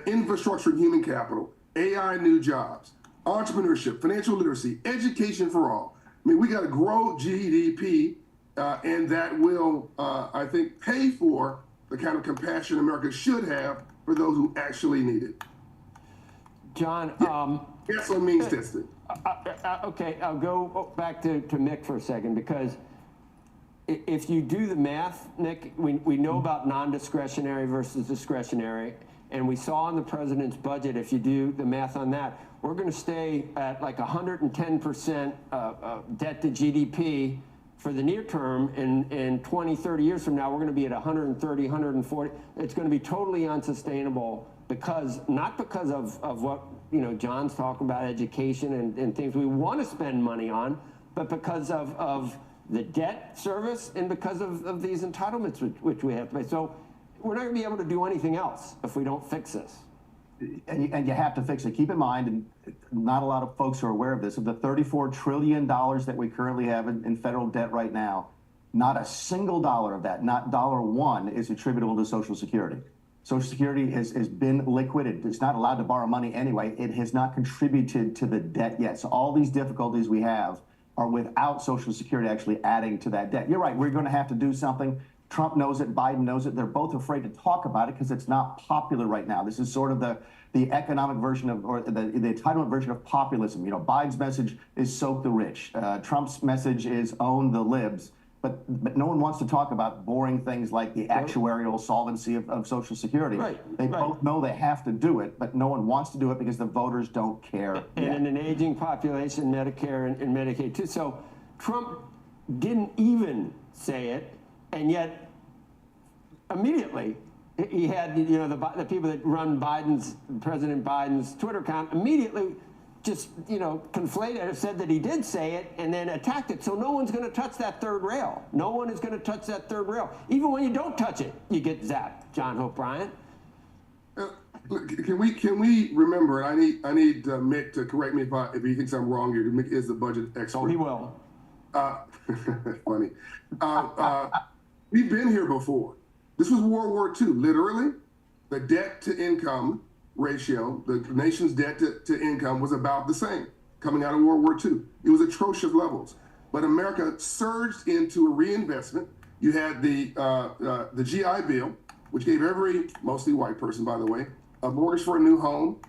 Infrastructure and human capital, AI, new jobs, entrepreneurship, financial literacy, education for all. I mean, we got to grow GDP, and that will, I think, pay for the kind of compassion America should have for those who actually need it. John, gasoline means tested. Okay, I'll go back to Mick for a second, because if you do the math, Nick, we know about non-discretionary versus discretionary, and we saw in the president's budget, if you do the math on that, we're going to stay at like 110% debt to GDP for the near term, and 20, 30 years from now, we're going to be at 130, 140. It's going to be totally unsustainable not because of what John's talking about, education and things we want to spend money on, but because of the debt service and because of these entitlements which we have to pay. So we're not going to be able to do anything else if we don't fix this. And you have to fix it. Keep in mind, and not a lot of folks are aware of this, of the $34 trillion that we currently have in federal debt right now, not a single dollar of that, not $1, is attributable to Social Security. Social Security has been liquidated. It's not allowed to borrow money anyway. It has not contributed to the debt yet. So all these difficulties we have are without Social Security actually adding to that debt. You're right, we're going to have to do something. Trump knows it, Biden knows it. They're both afraid to talk about it because it's not popular right now. This is sort of the economic version of, or the entitlement version of populism. Biden's message is soak the rich. Trump's message is own the libs. But no one wants to talk about boring things like the actuarial solvency of Social Security. Right, they both know they have to do it, but no one wants to do it because the voters don't care. And in an aging population, Medicare and Medicaid too. So Trump didn't even say it, and yet immediately he had the people that run President Biden's Twitter account immediately just conflated or said that he did say it and then attacked it. So no one's going to touch that third rail. No one is going to touch that third rail. Even when you don't touch it, you get zapped. John Hope Bryant. Can we remember? And I need Mick to correct me if he thinks I'm wrong here. Mick is the budget expert. Oh, he will. Funny. We've been here before. This was World War II. Literally, the debt to income ratio, the nation's debt to income was about the same coming out of World War II. It was atrocious levels. But America surged into a reinvestment. You had the GI Bill, which gave every, mostly white person, by the way, a mortgage for a new home,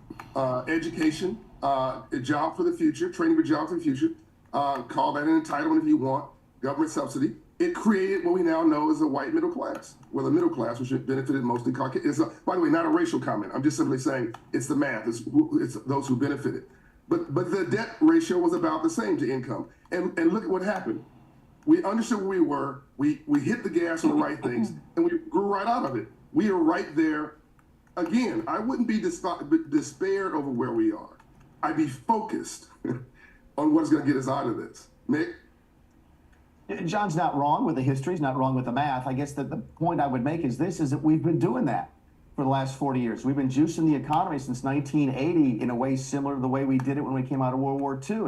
education, a job for the future, training for jobs for the future, call that an entitlement if you want, government subsidy. It created what we now know as a white middle class. Well, the middle class, which benefited mostly Caucasian. By the way, not a racial comment. I'm just simply saying it's the math. It's those who benefited. But the debt ratio was about the same to income. And look at what happened. We understood where we were. We hit the gas on the right things, and we grew right out of it. We are right there. Again, I wouldn't be despaired over where we are. I'd be focused on what's going to get us out of this. Mick? John's not wrong with the history. He's not wrong with the math. I guess that the point I would make is that we've been doing that for the last 40 years. We've been juicing the economy since 1980 in a way similar to the way we did it when we came out of World War II.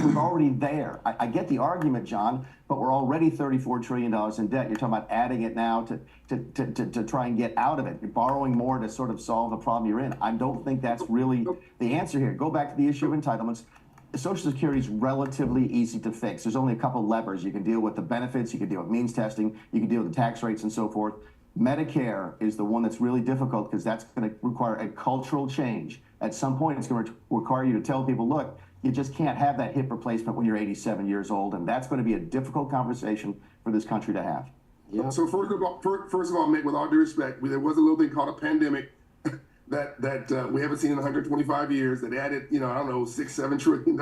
We're already there. I get the argument, John, but we're already $34 trillion in debt. You're talking about adding it now to try and get out of it. You're borrowing more to sort of solve the problem you're in. I don't think that's really the answer here. Go back to the issue of entitlements. Social Security is relatively easy to fix. There's only a couple levers. You can deal with the benefits, you can deal with means testing, you can deal with the tax rates and so forth. Medicare is the one that's really difficult because that's going to require a cultural change. At some point, it's going to require you to tell people, look, you just can't have that hip replacement when you're 87 years old, and that's going to be a difficult conversation for this country to have. Yeah. So first of all, Mick, with all due respect, there was a little thing called a pandemic that we haven't seen in 125 years that added, I don't know, $6-7 trillion.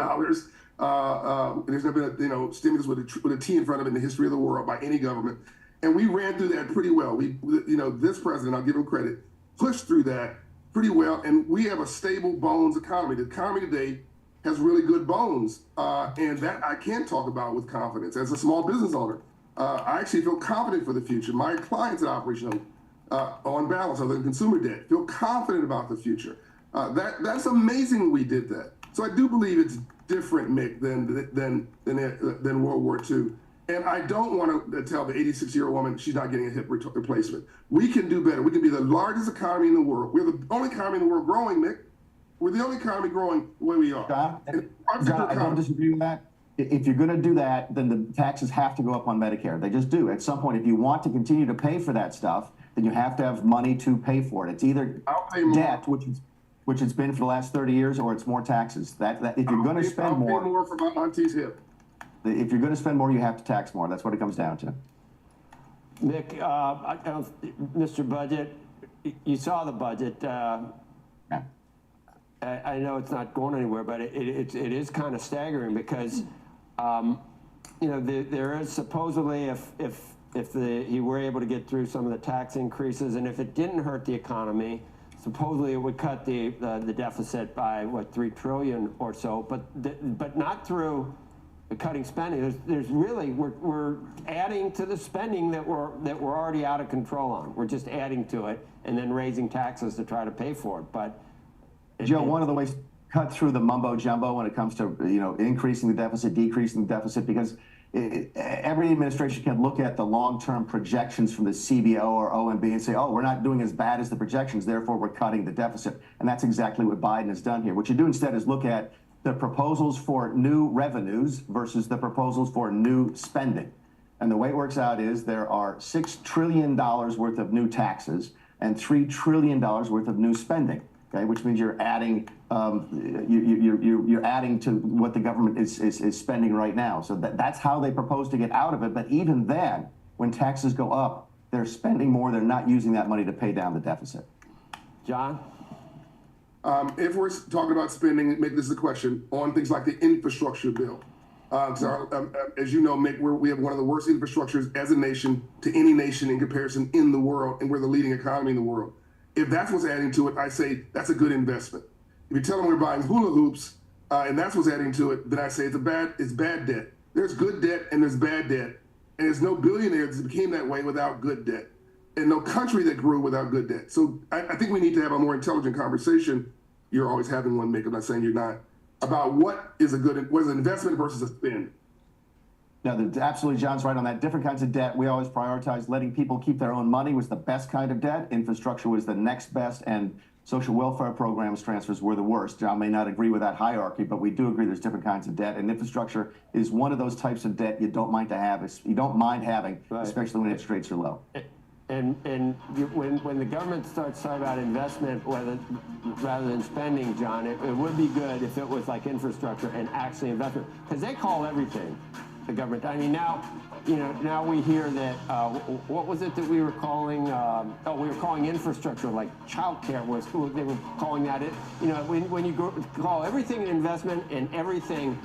There's never been stimulus with a T in front of it in the history of the world by any government, and we ran through that pretty well. This president, I'll give him credit, pushed through that pretty well, and we have a stable bones economy. The economy today has really good bones, and that I can talk about with confidence as a small business owner. I actually feel confident for the future. My clients at Operation on balance, other than consumer debt, feel confident about the future. That's amazing we did that. So I do believe it's different, Mick, than World War II. And I don't want to tell the 86-year-old woman she's not getting a hip replacement. We can do better. We can be the largest economy in the world. We're the only economy in the world growing, Mick. We're the only economy growing the way we are. John, I don't disagree with that. If you're going to do that, then the taxes have to go up on Medicare. They just do. At some point, if you want to continue to pay for that stuff, then you have to have money to pay for it. It's either debt, which it's been for the last 30 years, or it's more taxes. That if you're going to spend more, pay more for my auntie's hip. If you're going to spend more, you have to tax more. That's what it comes down to. Nick, Mr. Budget, you saw the budget. I know it's not going anywhere, but it is kind of staggering because, there is supposedly if he were able to get through some of the tax increases, and if it didn't hurt the economy, supposedly it would cut the deficit by $3 trillion or so, but not through cutting spending. There's really we're adding to the spending that we're already out of control on. We're just adding to it and then raising taxes to try to pay for it. But Joe, one of the ways to cut through the mumbo jumbo when it comes to increasing the deficit, decreasing the deficit, because every administration can look at the long-term projections from the CBO or OMB and say, oh, we're not doing as bad as the projections, therefore we're cutting the deficit. And that's exactly what Biden has done here. What you do instead is look at the proposals for new revenues versus the proposals for new spending. And the way it works out is there are $6 trillion worth of new taxes and $3 trillion worth of new spending. Okay, which means you're adding you're adding to what the government is spending right now. So that's how they propose to get out of it. But even then, when taxes go up, they're spending more. They're not using that money to pay down the deficit. John? If we're talking about spending, make this a question on things like the infrastructure bill. As you know, Mick, we have one of the worst infrastructures as a nation to any nation in comparison in the world, and we're the leading economy in the world. If that's what's adding to it, I say that's a good investment. If you tell them we're buying hula hoops and that's what's adding to it, then I say it's bad debt. There's good debt and there's bad debt. And there's no billionaire that became that way without good debt, and no country that grew without good debt. So I think we need to have a more intelligent conversation. You're always having one, Mick. I'm not saying you're not. About what is an investment versus a spend. No, absolutely, John's right on that. Different kinds of debt. We always prioritize letting people keep their own money was the best kind of debt. Infrastructure was the next best, and social welfare programs transfers were the worst. John may not agree with that hierarchy, but we do agree there's different kinds of debt, and infrastructure is one of those types of debt you don't mind having, right, especially when interest rates are low. And when the government starts talking about investment rather than spending, John, it would be good if it was like infrastructure and actually investment, because they call everything the government. I mean, now we hear that, what was it that we were calling, we were calling infrastructure, like childcare was, they were calling that it. When you call everything an investment and everything,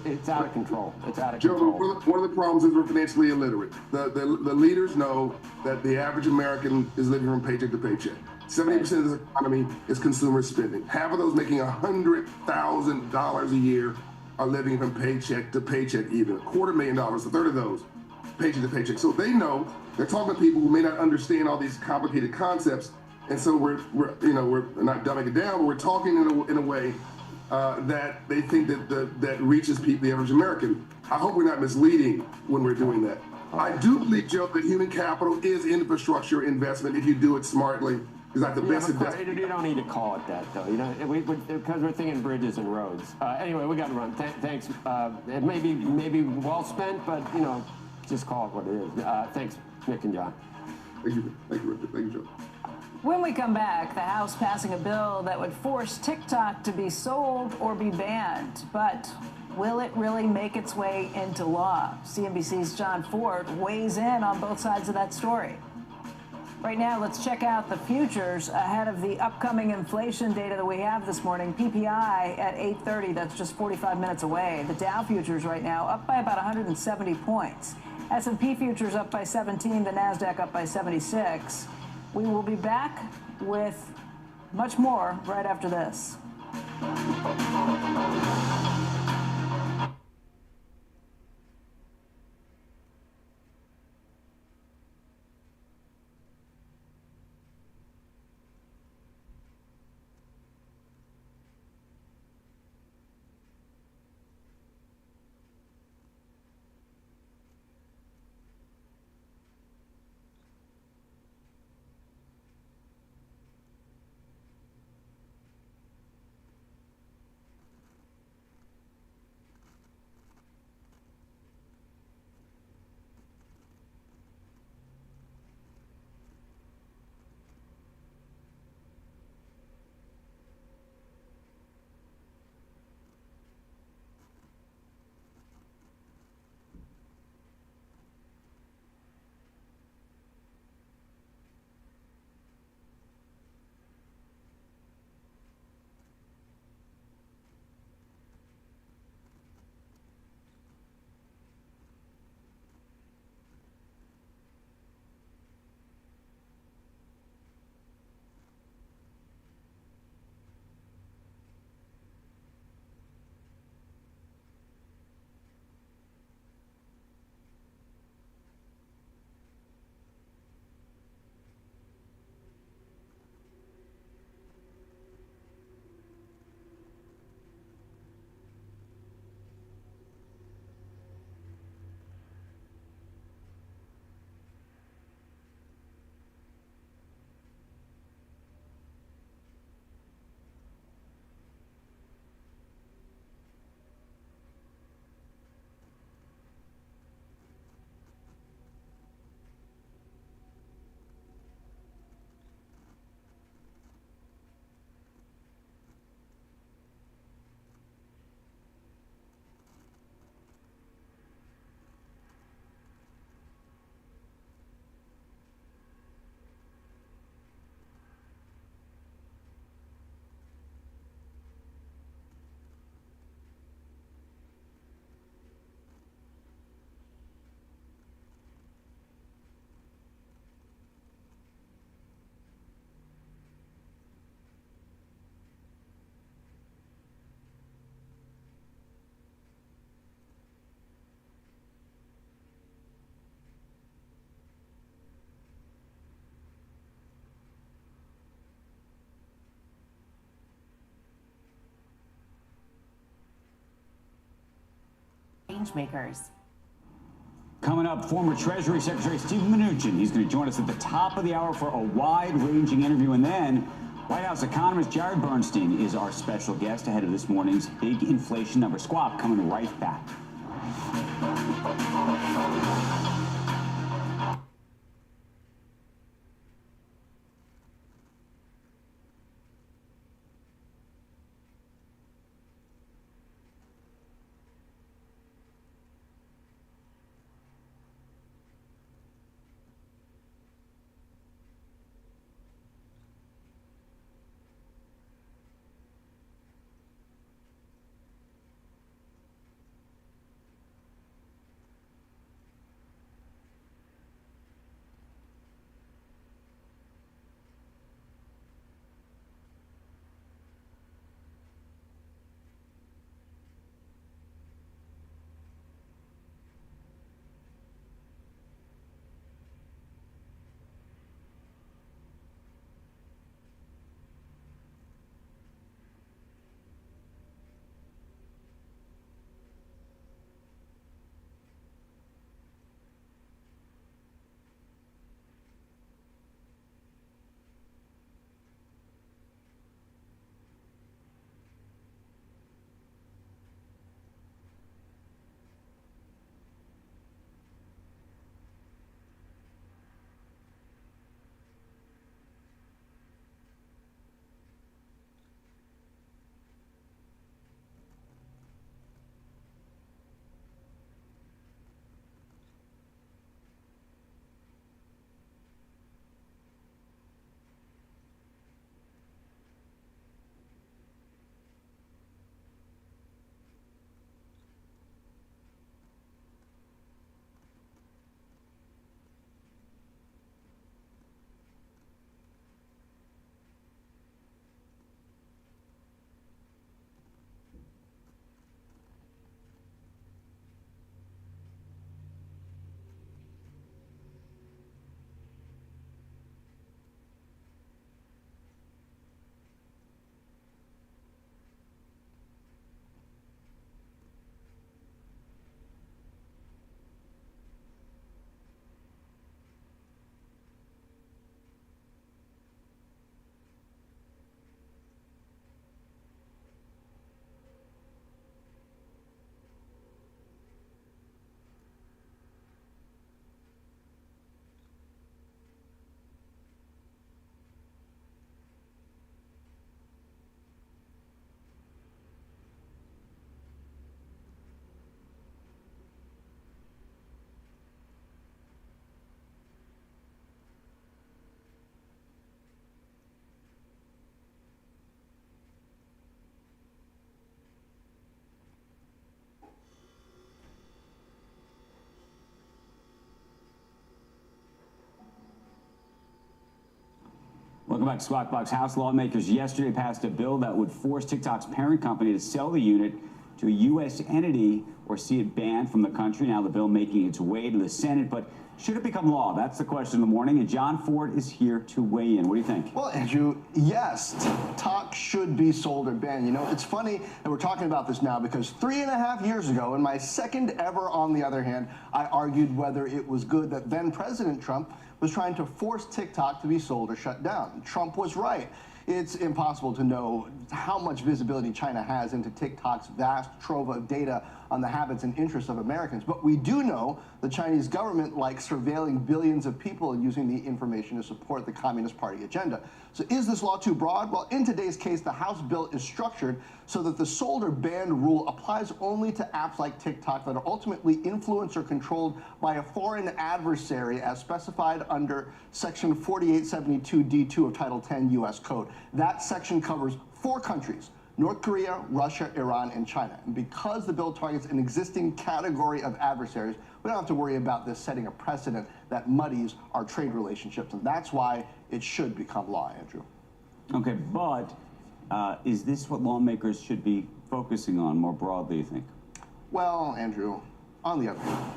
it's out of control. It's out of control. Joe, one of the problems is we're financially illiterate. The leaders know that the average American is living from paycheck to paycheck. 70% of this economy is consumer spending. Half of those making $100,000 a year are living from paycheck to paycheck even. $250,000, a third of those, paycheck to paycheck. So they know, they're talking to people who may not understand all these complicated concepts. And so we're not dumbing it down, but we're talking in a way that they think that reaches people, the average American. I hope we're not misleading when we're doing that. I do believe, Joe, that human capital is infrastructure investment if you do it smartly. Is that the best investment? You don't need to call it that, though. You know, because we're thinking bridges and roads. Anyway, we got to run. Thanks. It may be well spent, but you know, just call it what it is. Thanks, Nick and John. Thank you. Thank you, Richard. Thank you, Joe. When we come back, the House passing a bill that would force TikTok to be sold or be banned. But will it really make its way into law? CNBC's John Ford weighs in on both sides of that story. Right now, let's check out the futures ahead of the upcoming inflation data that we have this morning. PPI at 8:30, that's just 45 minutes away. The Dow futures right now up by about 170 points. S&P futures up by 17, the NASDAQ up by 76. We will be back with much more right after this. Changemakers. Coming up, former Treasury Secretary Steven Mnuchin. He's going to join us at the top of the hour for a wide-ranging interview. And then White House economist Jared Bernstein is our special guest ahead of this morning's big inflation number. Squawk coming right back. Welcome back to Squawk Box. House lawmakers yesterday passed a bill that would force TikTok's parent company to sell the unit to a U.S. entity or see it banned from the country. Now the bill making its way to the Senate, but should it become law? That's the question of the morning, and John Ford is here to weigh in. What do you think? Well, Andrew, yes, TikTok should be sold or banned. You know, it's funny that we're talking about this now because 3.5 years ago, in my second ever On the Other Hand, I argued whether it was good that then President Trump was trying to force TikTok to be sold or shut down. Trump was right. It's impossible to know how much visibility China has into TikTok's vast trove of data on the habits and interests of Americans. But we do know the Chinese government likes surveilling billions of people and using the information to support the Communist Party agenda. So is this law too broad? Well, in today's case, the House bill is structured so that the sold or banned rule applies only to apps like TikTok that are ultimately influenced or controlled by a foreign adversary as specified under Section 4872D2 of Title 10 U.S. Code. That section covers 4 countries: North Korea, Russia, Iran, and China. And because the bill targets an existing category of adversaries, we don't have to worry about this setting a precedent that muddies our trade relationships. And that's why it should become law, Andrew. Okay, but is this what lawmakers should be focusing on more broadly, you think? Well, Andrew, on the other hand,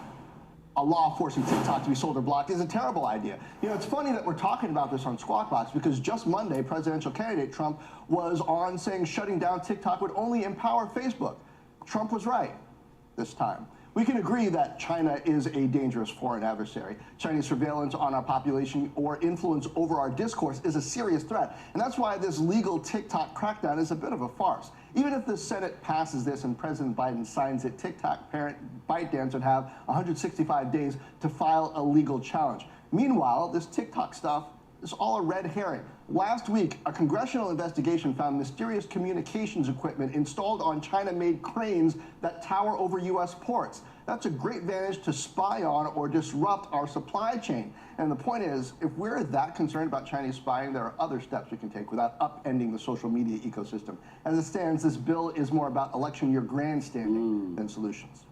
a law forcing TikTok to be sold or blocked is a terrible idea. You know, it's funny that we're talking about this on Squawk Box because just Monday, presidential candidate Trump was on saying shutting down TikTok would only empower Facebook. Trump was right this time. We can agree that China is a dangerous foreign adversary. Chinese surveillance on our population or influence over our discourse is a serious threat. And that's why this legal TikTok crackdown is a bit of a farce. Even if the Senate passes this and President Biden signs it, TikTok parent ByteDance would have 165 days to file a legal challenge. Meanwhile, this TikTok stuff is all a red herring. Last week, a congressional investigation found mysterious communications equipment installed on China-made cranes that tower over U.S. ports. That's a great advantage to spy on or disrupt our supply chain. And the point is, if we're that concerned about Chinese spying, there are other steps we can take without upending the social media ecosystem. As it stands, this bill is more about election year grandstanding than solutions.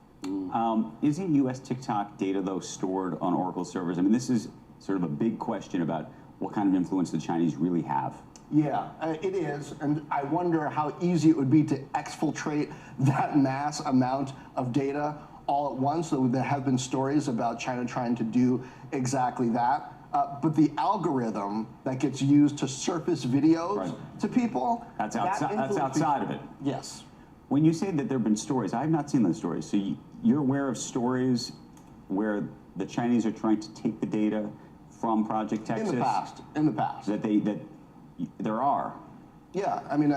Isn't U.S. TikTok data, though, stored on Oracle servers? I mean, this is sort of a big question about what kind of influence the Chinese really have. Yeah, it is, and I wonder how easy it would be to exfiltrate that mass amount of data all at once. So there have been stories about China trying to do exactly that. But the algorithm that gets used to surface videos to people, that's outside of it. Yes. When you say that there have been stories, I have not seen those stories. So you're aware of stories where the Chinese are trying to take the data from Project Texas? In the past. That there are. Yeah, I mean,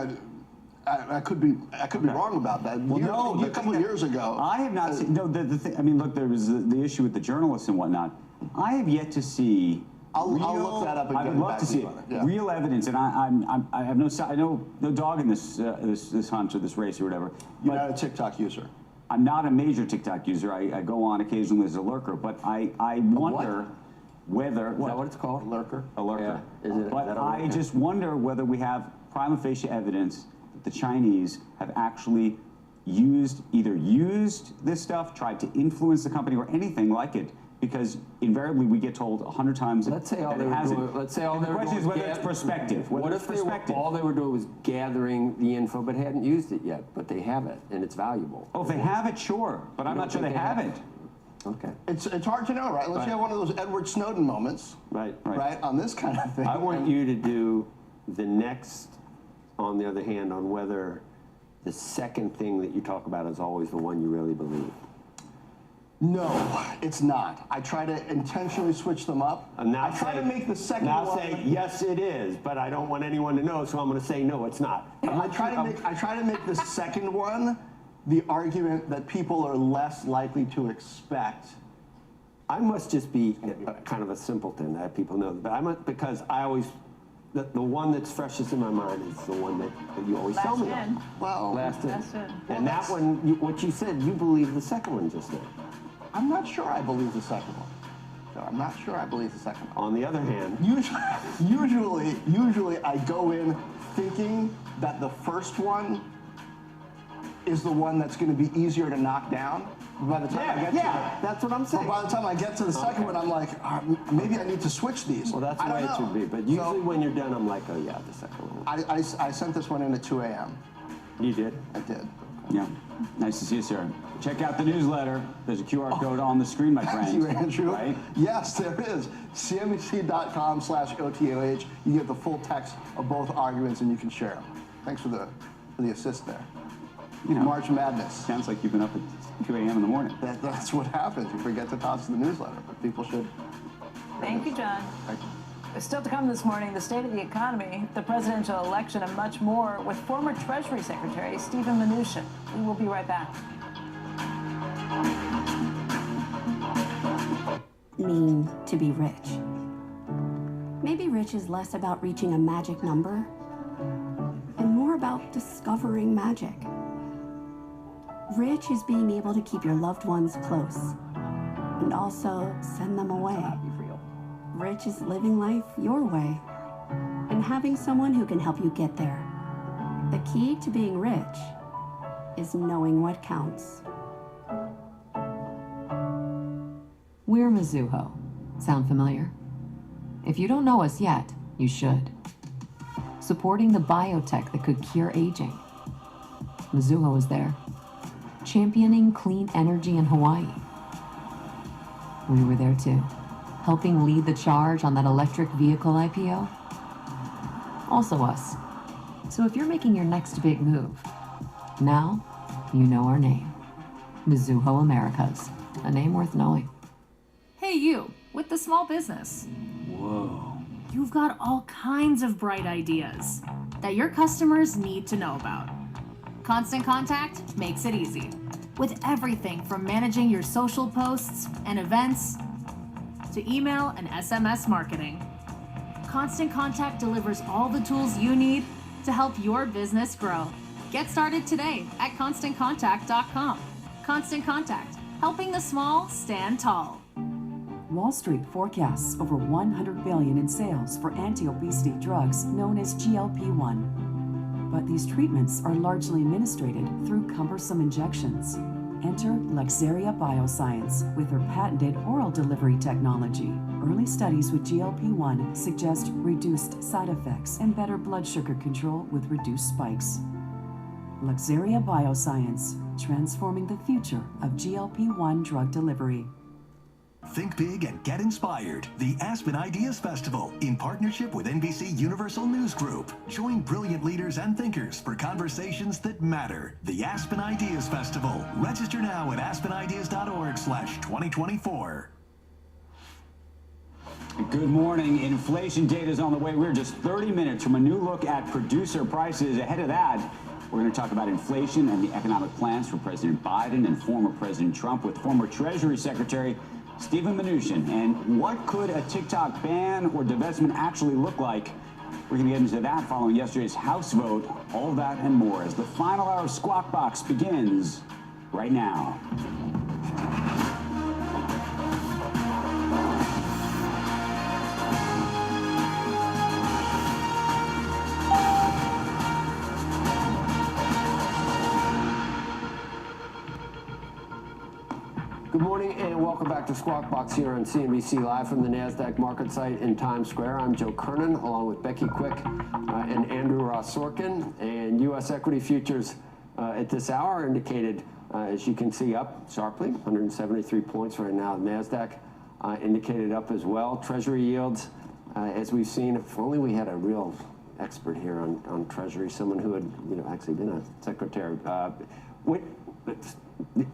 I could be wrong about that. Well, a couple of years ago, I have not seen. No, the thing. I mean, look, there was the issue with the journalists and whatnot. I have yet to see. I'll look that up and I would love to see it. Yeah. Real evidence, and I have no dog in this hunt or this race or whatever. You're not a TikTok user. I'm not a major TikTok user. I go on occasionally as a lurker, but I wonder whether is that what it's called? A lurker. A lurker. Yeah. Is it? But I just wonder whether we have prima facie evidence that the Chinese have actually either used this stuff, tried to influence the company, or anything like it. Because invariably we get told 100 times let's say all that they it were hasn't. doing. Let's say all they the were question doing is whether it's perspective. What if all they were doing was gathering the info, but hadn't used it yet? But they have it, and it's valuable. Oh, if they have it, sure. But I'm not sure they haven't. Okay. It's hard to know, right? Unless you have one of those Edward Snowden moments, right, on this kind of thing. I want you to do the next, on the other hand, on whether the second thing that you talk about is always the one you really believe. No, it's not. I try to intentionally switch them up. I try to make the second one. Now say, yes, it is, but I don't want anyone to know, so I'm going to say, no, it's not. I try to make the second one the argument that people are less likely to expect. I must just be kind of a simpleton, that people know. But because I always, the one that's freshest in my mind is the one that you always tell me. Well, last in. And that one, what you said, you believe the second one just now. I'm not sure I believe the second one. So I'm not sure I believe the second one. On the other hand, usually I go in thinking that the first one is the one that's going to be easier to knock down. By the time I get to that's what I'm saying. By the time I get to the second one, I'm like, maybe I need to switch these. Well, that's the way it should be. But usually when you're done, I'm like, oh yeah, the second one. I sent this one in at 2 a.m. You did? I did. Yeah. Nice to see you, sir. Check out the newsletter. There's a QR code on the screen, my friend. Thank you, Andrew. Right? Yes, there is. CNBC.com/OTOH. You get the full text of both arguments and you can share them. Thanks for the assist there. You know, March Madness. Sounds like you've been up at 2 a.m. in the morning. That's what happens. You forget to toss the newsletter, but people should. Thank you, John. Thank you. Still to come this morning, the state of the economy, the presidential election, and much more with former Treasury Secretary Steven Mnuchin. We will be right back. Mean to be rich. Maybe rich is less about reaching a magic number and more about discovering magic. Rich is being able to keep your loved ones close and also send them away. Rich is living life your way and having someone who can help you get there. The key to being rich is knowing what counts. We're Mizuho. Sound familiar? If you don't know us yet, you should. Supporting the biotech that could cure aging. Mizuho is there. Championing clean energy in Hawaii. We were there too. Helping lead the charge on that electric vehicle IPO? Also us. So if you're making your next big move, now you know our name. Mizuho Americas. A name worth knowing. Hey you, with the small business. Whoa. You've got all kinds of bright ideas that your customers need to know about. Constant Contact makes it easy. With everything from managing your social posts and events to email and SMS marketing. Constant Contact delivers all the tools you need to help your business grow. Get started today at ConstantContact.com. Constant Contact, helping the small stand tall. Wall Street forecasts over $100 billion in sales for anti-obesity drugs known as GLP-1. But these treatments are largely administered through cumbersome injections. Enter Luxaria Bioscience with their patented oral delivery technology. Early studies with GLP-1 suggest reduced side effects and better blood sugar control with reduced spikes. Luxaria Bioscience, transforming the future of GLP-1 drug delivery. Think big and get inspired. The Aspen Ideas Festival, in partnership with NBC Universal News Group. Join brilliant leaders and thinkers for conversations that matter. The Aspen Ideas Festival. Register now at aspenideas.org/2024. Good morning. Inflation data is on the way. We're just 30 minutes from a new look at producer prices. Ahead of that, we're going to talk about inflation and the economic plans for President Biden and former President Trump with former Treasury Secretary Steven Mnuchin. And what could a TikTok ban or divestment actually look like? We're going to get into that following yesterday's House vote. All that and more as the final hour of Squawk Box begins right now. Good morning and welcome back to Squawk Box here on CNBC Live from the NASDAQ market site in Times Square. I'm Joe Kernan along with Becky Quick and Andrew Ross Sorkin. And U.S. equity futures at this hour are indicated, as you can see, up sharply, 173 points right now. The NASDAQ indicated up as well. Treasury yields, as we've seen, if only we had a real expert here on Treasury, someone who had actually been a secretary.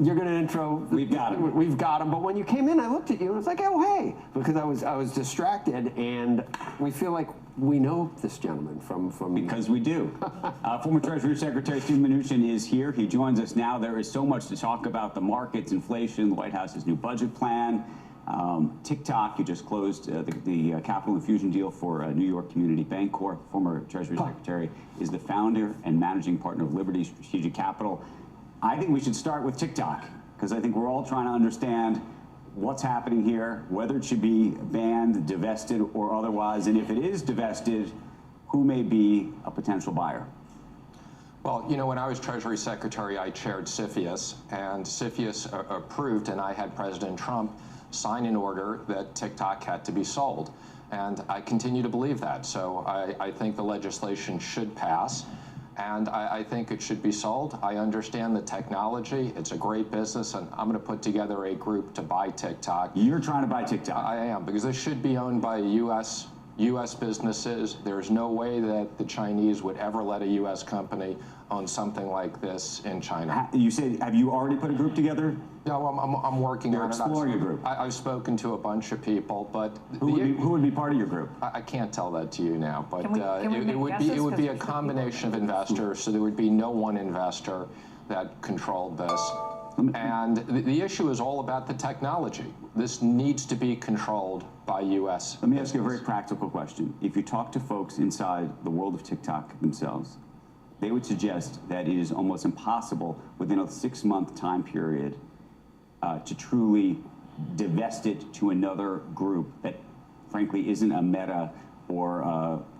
You're going to intro. We've got him. We've got him. But when you came in, I looked at you and was like, oh, hey, because I was distracted, and we feel like we know this gentleman from. Because we do. Former Treasury Secretary Steven Mnuchin is here. He joins us now. There is so much to talk about: the markets, inflation, the White House's new budget plan, TikTok. You just closed the capital infusion deal for New York Community Bank Corp. Former Treasury Secretary is the founder and managing partner of Liberty Strategic Capital. I think we should start with TikTok, because I think we're all trying to understand what's happening here, whether it should be banned, divested, or otherwise. And if it is divested, who may be a potential buyer? Well, you know, when I was Treasury Secretary, I chaired CFIUS, and CFIUS approved, and I had President Trump sign an order that TikTok had to be sold. And I continue to believe that. So I think the legislation should pass, and I think it should be sold. I understand the technology. It's a great business, and I'm going to put together a group to buy TikTok. You're trying to buy TikTok? I am, because this should be owned by U.S. businesses. There's no way that the Chinese would ever let a U.S. company own something like this in China. You said, have you already put a group together? No, I'm working on it. You're exploring a group. I've spoken to a bunch of people, but who would be part of your group? I can't tell that to you now, but it would be a combination of investors. So there would be no one investor that controlled this. And the issue is all about the technology. This needs to be controlled by U.S. Let me ask you a very practical question. If you talk to folks inside the world of TikTok themselves, they would suggest that it is almost impossible within a 6-month time period to truly divest it to another group that, frankly, isn't a Meta or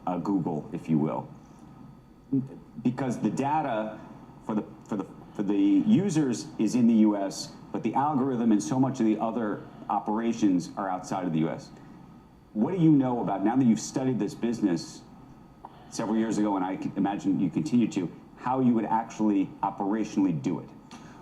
a Google, if you will, because the data for the users is in the U.S., but the algorithm and so much of the other operations are outside of the U.S. What do you know about, now that you've studied this business several years ago, and I imagine you continue to, how you would actually operationally do it?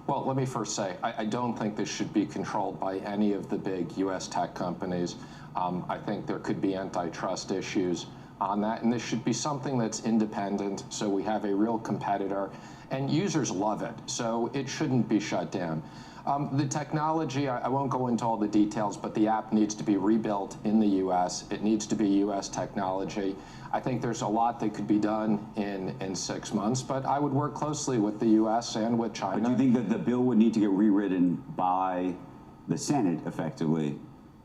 Well, let me first say, I don't think this should be controlled by any of the big U.S. tech companies. I think there could be antitrust issues on that, and this should be something that's independent, so we have a real competitor, and users love it, so it shouldn't be shut down. The technology, I won't go into all the details, but the app needs to be rebuilt in the U.S. It needs to be U.S. technology. I think there's a lot that could be done in 6 months, but I would work closely with the U.S. and with China. But do you think that the bill would need to get rewritten by the Senate, effectively,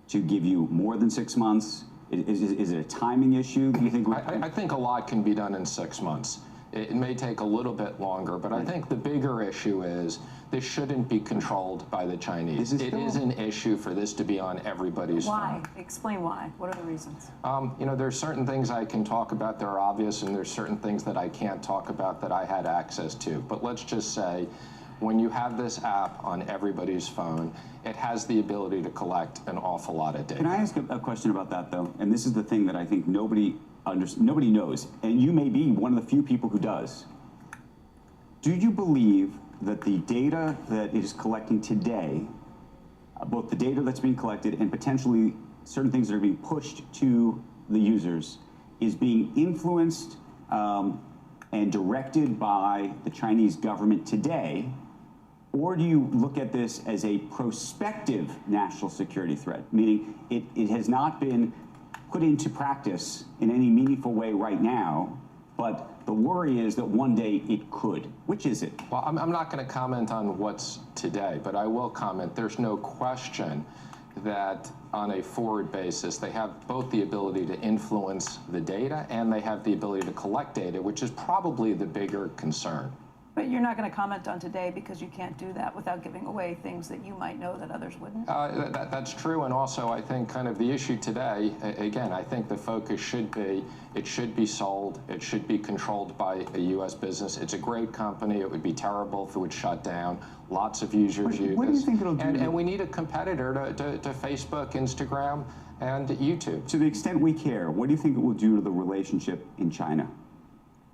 to give you more than 6 months? Is it a timing issue, do you think? I think a lot can be done in 6 months. It may take a little bit longer, but I think the bigger issue is this shouldn't be controlled by the Chinese. It is an issue for this to be on everybody's phone. Why? Explain why. What are the reasons? You know, there's certain things I can talk about that are obvious, and there's certain things that I can't talk about that I had access to. But let's just say, when you have this app on everybody's phone, it has the ability to collect an awful lot of data. Can I ask a question about that, though? And this is the thing that I think nobody knows, and you may be one of the few people who does. Do you believe that the data that it is collecting today, both the data that's being collected and potentially certain things that are being pushed to the users, is being influenced and directed by the Chinese government today? Or do you look at this as a prospective national security threat, meaning it has not been put into practice in any meaningful way right now, but the worry is that one day it could? Which is it? Well, I'm not going to comment on what's today, but I will comment. There's no question that on a forward basis, they have both the ability to influence the data and they have the ability to collect data, which is probably the bigger concern. But you're not going to comment on today because you can't do that without giving away things that you might know that others wouldn't? That's true, and also I think kind of the issue today, again, I think the focus should be, it should be sold, it should be controlled by a U.S. business. It's a great company. It would be terrible if it would shut down. Lots of users use this. What do you think it'll do? And we need a competitor to Facebook, Instagram, and YouTube. To the extent we care, what do you think it will do to the relationship in China,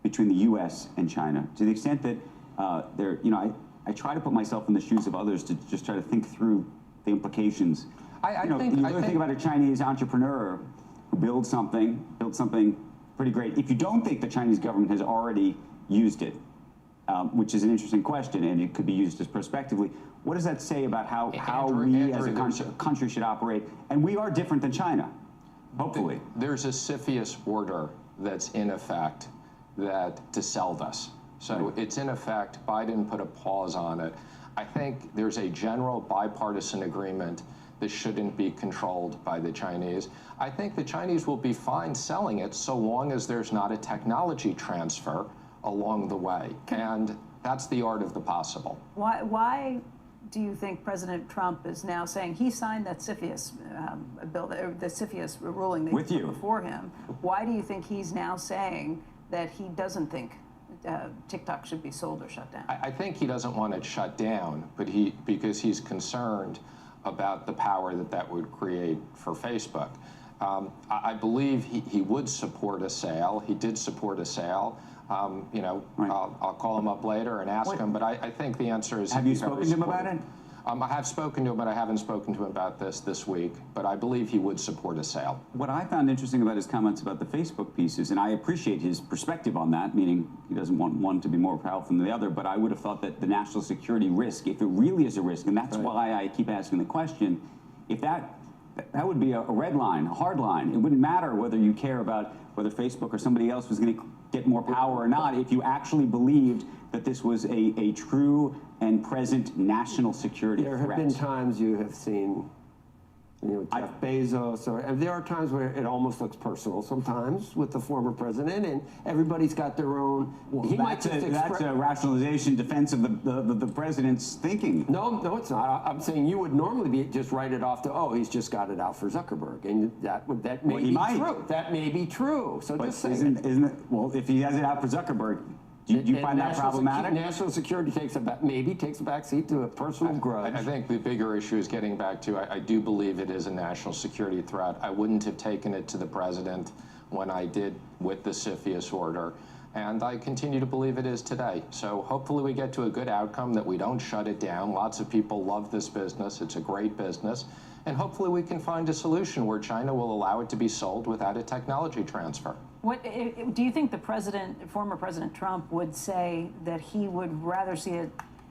between the U.S. and China? To the extent that I try to put myself in the shoes of others to just try to think through the implications. You think about a Chinese entrepreneur who builds something pretty great. If you don't think the Chinese government has already used it, which is an interesting question, and it could be used as prospectively, what does that say about how we as a country should operate? And we are different than China, hopefully. There's a CFIUS order that's in effect to sell this. So it's in effect. Biden put a pause on it. I think there's a general bipartisan agreement that shouldn't be controlled by the Chinese. I think the Chinese will be fine selling it so long as there's not a technology transfer along the way. And that's the art of the possible. Why do you think President Trump is now saying he signed that CFIUS bill, the CFIUS ruling they put before him? Why do you think he's now saying that he doesn't think TikTok should be sold or shut down? I think he doesn't want it shut down, but because he's concerned about the power that would create for Facebook. I believe he would support a sale. He did support a sale. I'll call him up later and ask him, but I think the answer is... Have you spoken to him about it? I have spoken to him, but I haven't spoken to him about this week. But I believe he would support a sale. What I found interesting about his comments about the Facebook pieces, and I appreciate his perspective on that, meaning he doesn't want one to be more powerful than the other, but I would have thought that the national security risk, if it really is a risk, and that's why I keep asking the question, if that would be a red line, a hard line. It wouldn't matter whether you care about whether Facebook or somebody else was going to get more power or not if you actually believed that this was a true and present national security threat. There have been times you have seen, Jeff Bezos, or there are times where it almost looks personal sometimes with the former president, and everybody's got their own. That's a rationalization defense of the president's thinking. No, it's not. I'm saying you would normally just write it off to, oh, he's just got it out for Zuckerberg, and that may be true. That may be true. So but just say isn't it? Well, if he has it out for Zuckerberg, do you find that problematic? National security maybe takes a backseat to a personal grudge. I think the bigger issue is getting back to, I do believe it is a national security threat. I wouldn't have taken it to the president when I did with the CFIUS order, and I continue to believe it is today. So hopefully we get to a good outcome, that we don't shut it down. Lots of people love this business. It's a great business. And hopefully we can find a solution where China will allow it to be sold without a technology transfer. What do you think the former President Trump would say that he would rather see it,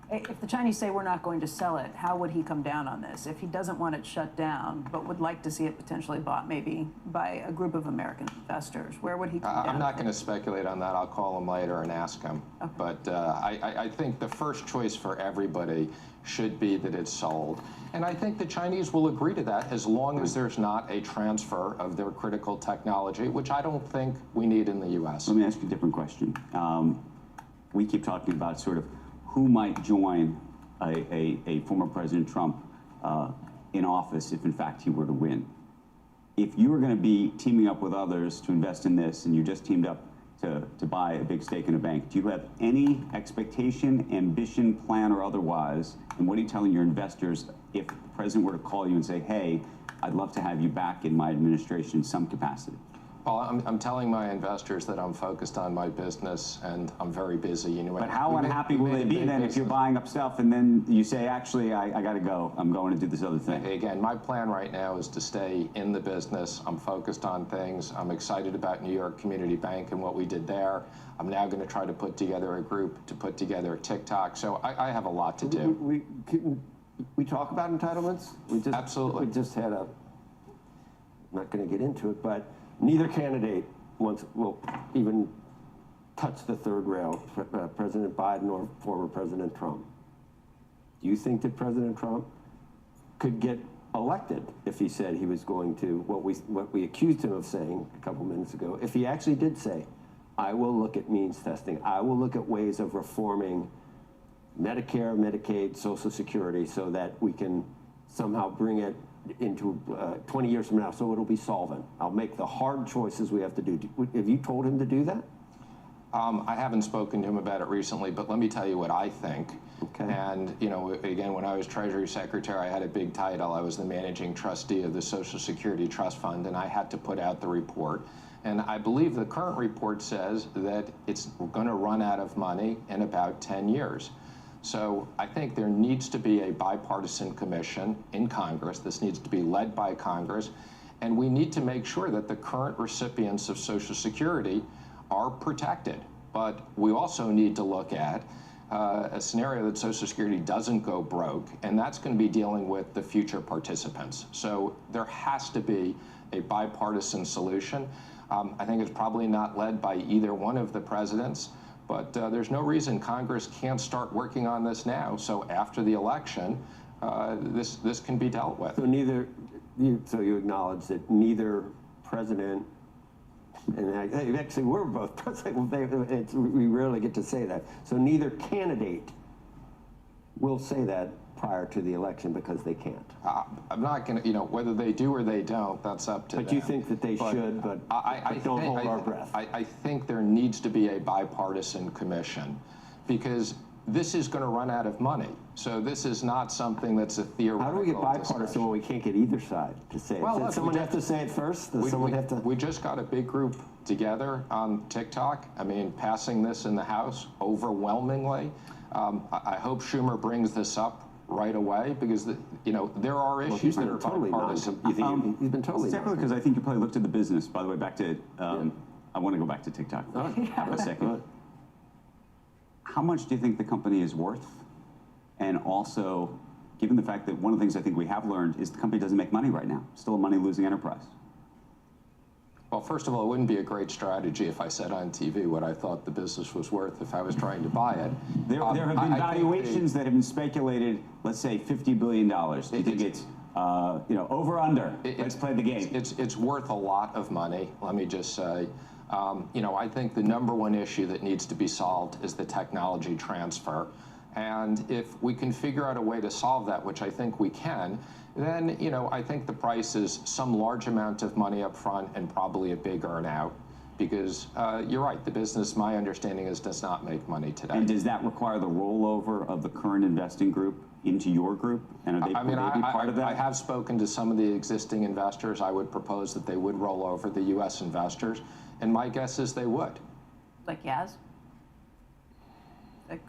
if the Chinese say we're not going to sell it, how would he come down on this? If he doesn't want it shut down, but would like to see it potentially bought maybe by a group of American investors, where would he come down? I'm not going to speculate on that. I'll call him later and ask him. Okay. But I think the first choice for everybody should be that it's sold. And I think the Chinese will agree to that as long as there's not a transfer of their critical technology, which I don't think we need in the U.S. Let me ask you a different question. We keep talking about sort of who might join a former President Trump in office if, in fact, he were to win. If you were going to be teaming up with others to invest in this, and you just teamed up to buy a big stake in a bank, do you have any expectation, ambition, plan, or otherwise, and what are you telling your investors if the president were to call you and say, hey, I'd love to have you back in my administration in some capacity? Well, I'm telling my investors that I'm focused on my business and I'm very busy. But how unhappy will they be then if you're buying up stuff and then you say, actually, I got to go. I'm going to do this other thing. Again, my plan right now is to stay in the business. I'm focused on things. I'm excited about New York Community Bank and what we did there. I'm now going to try to put together a group to put together TikTok. So I have a lot to do. We talk about entitlements? Absolutely. We just had I'm not going to get into it, but neither candidate will even touch the third rail, President Biden or former President Trump. Do you think that President Trump could get elected if he said he was going to, what we accused him of saying a couple minutes ago, if he actually did say, I will look at means testing, I will look at ways of reforming Medicare, Medicaid, Social Security so that we can somehow bring it into 20 years from now, so it'll be solvent. I'll make the hard choices we have to do. Have you told him to do that? I haven't spoken to him about it recently, but let me tell you what I think. Okay. And, again, when I was Treasury Secretary, I had a big title. I was the managing trustee of the Social Security Trust Fund, and I had to put out the report. And I believe the current report says that it's going to run out of money in about 10 years. So I think there needs to be a bipartisan commission in Congress. This needs to be led by Congress. And we need to make sure that the current recipients of Social Security are protected. But we also need to look at a scenario that Social Security doesn't go broke, and that's going to be dealing with the future participants. So there has to be a bipartisan solution. I think it's probably not led by either one of the presidents. But there's no reason Congress can't start working on this now. So after the election, this can be dealt with. So you acknowledge that neither president, and actually we're both president. We rarely get to say that. So neither candidate will say that prior to the election because they can't. I'm not going to, you know, whether they do or they don't, that's up to them. But you think that they should, but don't hold our breath. I think there needs to be a bipartisan commission because this is going to run out of money. So this is not something that's a theoretical How do we get bipartisan discussion. when we can't get either side to say it? Well, Does someone have to say it first? Does someone have to? We just got a big group together on TikTok. I mean, passing this in the House overwhelmingly. I hope Schumer brings this up right away because you know there are issues that are bipartisan. You think he's been totally separately because I think you probably looked at the business. By the way, back to I want to go back to TikTok for a second. How much do you think the company is worth? And also, given the fact that one of the things I think we have learned is the company doesn't make money right now. Still a money-losing enterprise. Well, first of all, it wouldn't be a great strategy if I said on TV what I thought the business was worth if I was trying to buy it. There have been valuations that have been speculated, let's say $50 billion. Do you think it's, you know, over, under? Let's play the game. It's worth a lot of money, let me just say. You know, I think the #1 issue that needs to be solved is the technology transfer. And if we can figure out a way to solve that, which I think we can, then, you know, I think the price is some large amount of money up front and probably a big earn out. Because you're right, the business, my understanding is, does not make money today. And does that require the rollover of the current investing group into your group? And are they, I mean, will they be part of that? I have spoken to some of the existing investors. I would propose that they would roll over the U.S. investors. And my guess is they would. Like Yaz? Like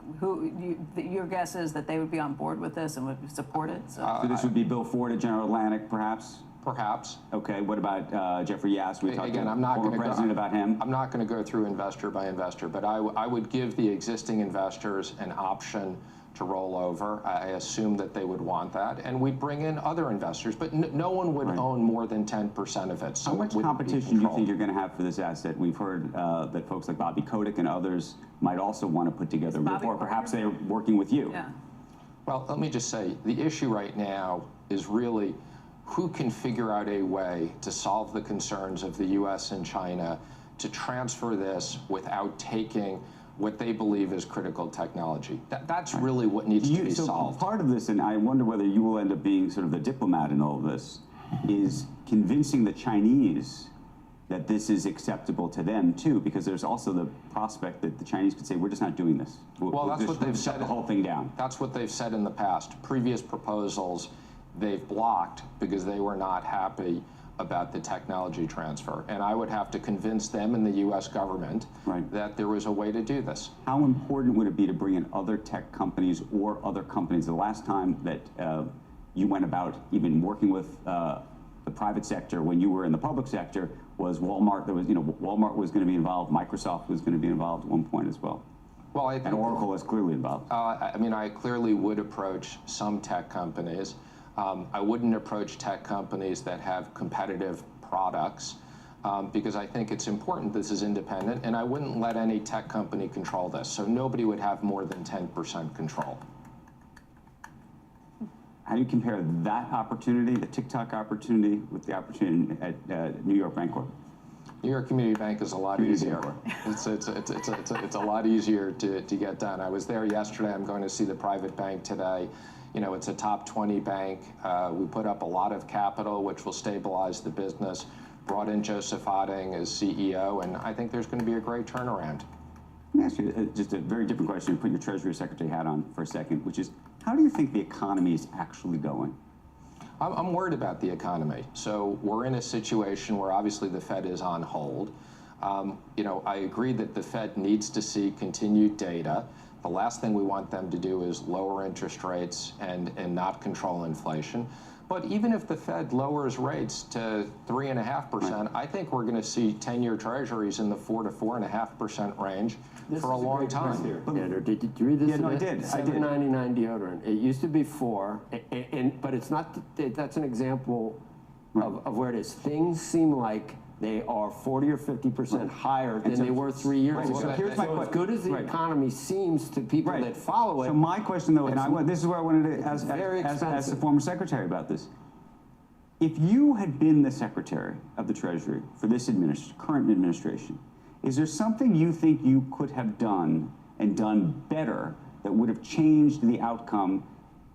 your guess is that they would be on board with this and would support it? So this would be Bill Ford at General Atlantic, perhaps? Perhaps. Okay, what about Jeffrey Yass? We talked Again, to I'm not former going to president about him. I'm not going to go through investor by investor, but I would give the existing investors an option to roll over. I assume that they would want that, and we'd bring in other investors, but no one would own more than 10% of it. So how much competition do you think you're going to have for this asset? We've heard that folks like Bobby Kotick and others might also want to put together, or perhaps they're working with you. Yeah. Well, let me just say, the issue right now is really who can figure out a way to solve the concerns of the U.S. and China to transfer this without taking what they believe is critical technology. That's really what needs to be solved. Part of this, and I wonder whether you will end up being sort of the diplomat in all of this, is convincing the Chinese that this is acceptable to them too, because there's also the prospect that the Chinese could say, we're just not doing this. Well, that's what they've said. Shut the whole thing down. That's what they've said in the past. Previous proposals they've blocked because they were not happy about the technology transfer. And I would have to convince them and the U.S. government that there was a way to do this. How important would it be to bring in other tech companies or other companies? The last time that you went about even working with the private sector when you were in the public sector was Walmart. There was, you know, Walmart was going to be involved. Microsoft was going to be involved at one point as well. Well, I think, and Oracle is clearly involved. I mean, I clearly would approach some tech companies. I wouldn't approach tech companies that have competitive products because I think it's important this is independent, and I wouldn't let any tech company control this. So nobody would have more than 10% control. How do you compare that opportunity, the TikTok opportunity, with the opportunity at New York Bancorp? New York Community Bank is a lot easier. It's a lot easier to get done. I was there yesterday. I'm going to see the private bank today. You know, it's a top 20 bank. We put up a lot of capital, which will stabilize the business. Brought in Joseph Otting as CEO, and I think there's going to be a great turnaround. Let me ask you just a very different question. Put your Treasury Secretary hat on for a second, which is, how do you think the economy is actually going? I'm worried about the economy. So we're in a situation where obviously the Fed is on hold. You know, I agree that the Fed needs to see continued data. The last thing we want them to do is lower interest rates and not control inflation. But even if the Fed lowers rates to 3.5%, I think we're going to see 10-year treasuries in the 4 to 4.5% range for a long time. Andrew, did you read this? Yeah, no, I did. $7.99 deodorant. It used to be $4, but it's not. That's an example of where it is. Things seem like they are 40 or 50% higher than they were 3 years ago. So here's my question. As good as the economy seems to people that follow it. So my question, though, and this is where I wanted to ask the former secretary about this. If you had been the secretary of the Treasury for this current administration, is there something you think you could have done and done better that would have changed the outcome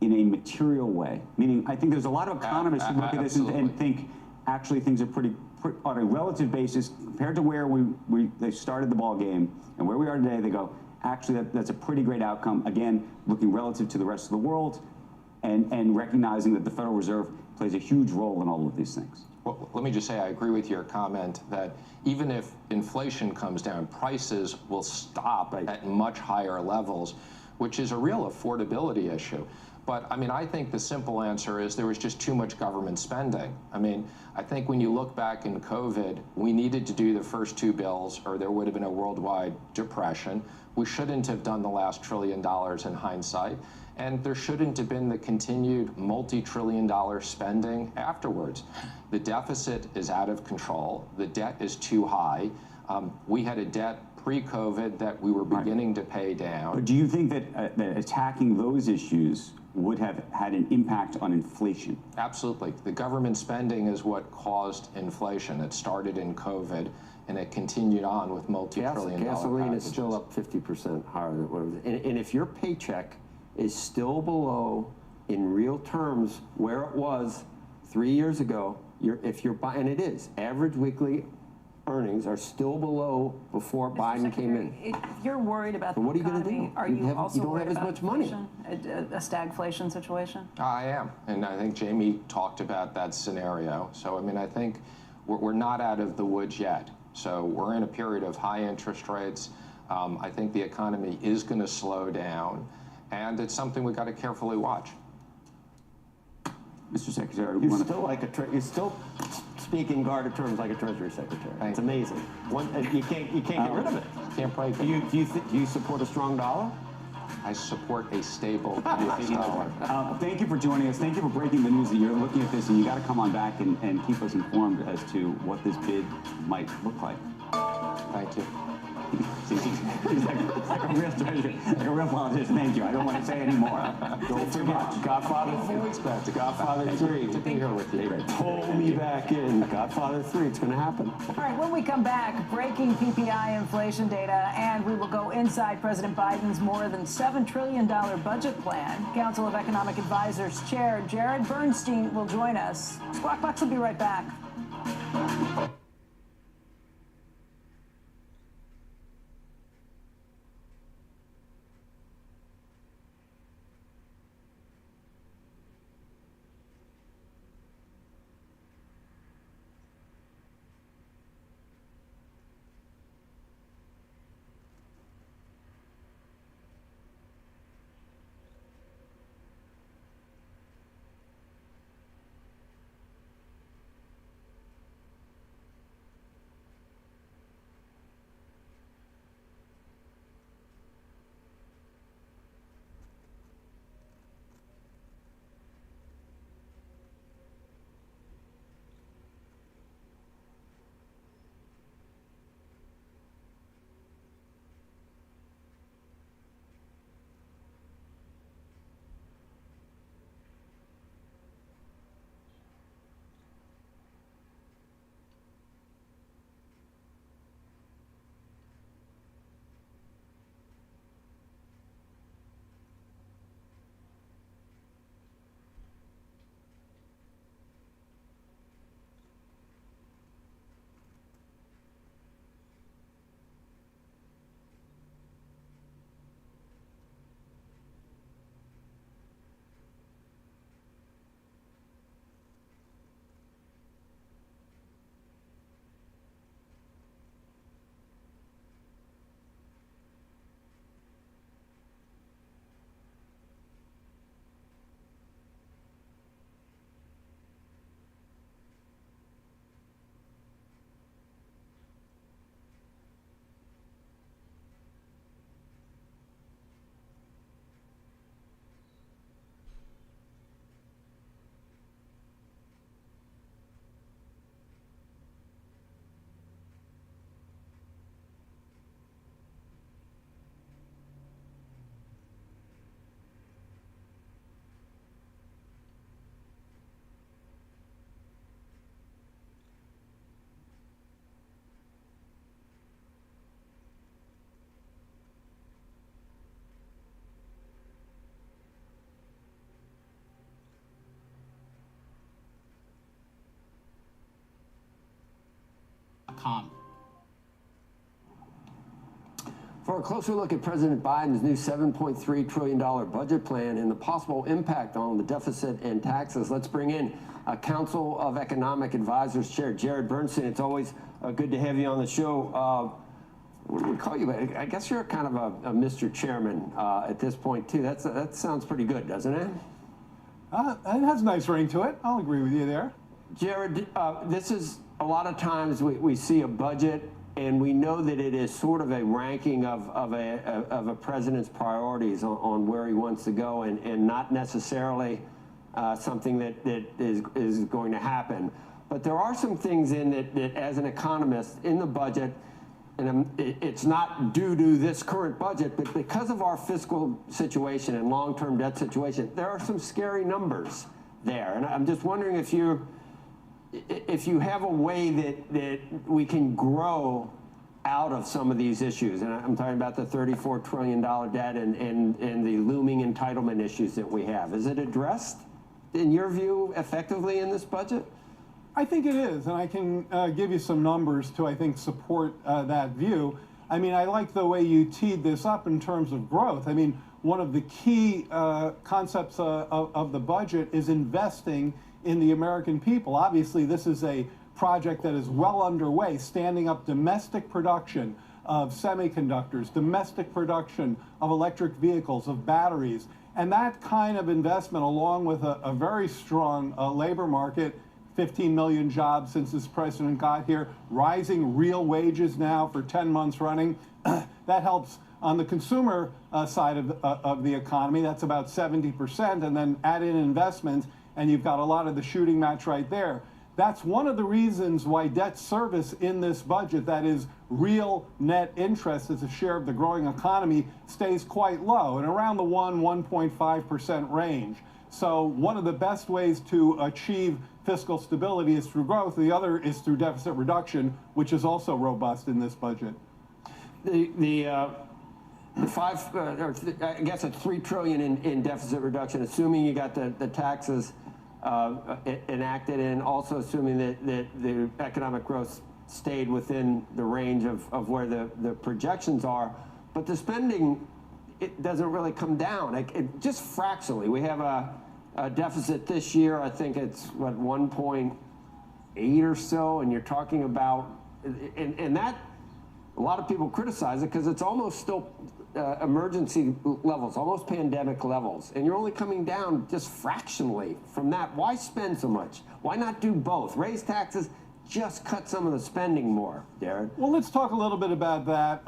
in a material way? Meaning, I think there's a lot of economists who look at this and think actually things are pretty on a relative basis compared to where they started the ball game and where we are today. They go, actually, that's a pretty great outcome. Again, looking relative to the rest of the world, and recognizing that the Federal Reserve plays a huge role in all of these things. Well, let me just say I agree with your comment that even if inflation comes down, prices will stop at much higher levels, which is a real affordability issue. But I mean, I think the simple answer is there was just too much government spending. I mean, I think when you look back in COVID, we needed to do the first two bills or there would have been a worldwide depression. We shouldn't have done the last $1 trillion in hindsight. And there shouldn't have been the continued multi-trillion-dollar spending afterwards. The deficit is out of control. The debt is too high. We had a debt pre-COVID that we were beginning to pay down. But do you think that attacking those issues would have had an impact on inflation? Absolutely. The government spending is what caused inflation. It started in COVID, and it continued on with multi-trillion-dollar Gasoline packages. is still up 50% higher than what it was. And if your paycheck is still below, in real terms, where it was 3 years ago, if you're buying, and it is, average weekly earnings are still below before Biden came in. If you're worried about the what are you going to economy, do? are you also you don't worried have as about much money. inflation, a stagflation situation? I am, and I think Jamie talked about that scenario. So, I mean, I think we're not out of the woods yet. So we're in a period of high interest rates. I think the economy is going to slow down, and it's something we've got to carefully watch. Mr. Secretary, You're still like you're still speaking guarded terms like a Treasury Secretary. It's amazing. You can't get rid of it. Can't break it. Do you support a strong dollar? I support a stable U.S. dollar. Thank you for joining us. Thank you for breaking the news that you're looking at this, and you got to come on back and keep us informed as to what this bid might look like. Thank you. He's like a real treasure, like a real politician. Thank you. I don't want to say any more. Don't forget, Godfather 3. To be here with you. They pull me back in. Godfather 3. It's going to happen. All right, when we come back, breaking PPI inflation data, and we will go inside President Biden's more than $7 trillion budget plan. Council of Economic Advisors Chair Jared Bernstein will join us. Squawk Box will be right back. calm. For a closer look at President Biden's new $7.3 trillion budget plan and the possible impact on the deficit and taxes, let's bring in Council of Economic Advisors Chair Jared Bernstein. It's always good to have you on the show. What do we call you? I guess you're kind of a Mr. Chairman at this point, too. That sounds pretty good, doesn't it? It has a nice ring to it. I'll agree with you there. Jared, this is a lot of times we see a budget and we know that it is sort of a ranking of a president's priorities on where he wants to go and not necessarily something that is going to happen. But there are some things in that as an economist in the budget, and it's not due to this current budget, but because of our fiscal situation and long-term debt situation, there are some scary numbers there. And I'm just wondering if you have a way that we can grow out of some of these issues. And I'm talking about the $34 trillion debt and the looming entitlement issues that we have. Is it addressed, in your view, effectively in this budget? I think it is, and I can give you some numbers to, I think, support that view. I mean, I like the way you teed this up in terms of growth. I mean, one of the key concepts of the budget is investing in the American people. Obviously, this is a project that is well underway, standing up domestic production of semiconductors, domestic production of electric vehicles, of batteries. And that kind of investment, along with a very strong labor market, 15 million jobs since this president got here, rising real wages now for 10 months running. That helps on the consumer side of the economy. That's about 70%. And then add in investment, and you've got a lot of the shooting match right there. That's one of the reasons why debt service in this budget, that is real net interest as a share of the growing economy, stays quite low and around the 1.5% range. So one of the best ways to achieve fiscal stability is through growth. The other is through deficit reduction, which is also robust in this budget. I guess it's $3 trillion in deficit reduction, assuming you got the taxes enacted, and also assuming that the economic growth stayed within the range of where the projections are. But the spending, it doesn't really come down. Just fractionally, we have a deficit this year. I think it's what, 1.8 or so, and you're talking about, and that a lot of people criticize it because it's almost still emergency levels, almost pandemic levels, and you're only coming down just fractionally from that. Why spend so much? Why not do both? Raise taxes, just cut some of the spending more, Darren. Well, let's talk a little bit about that.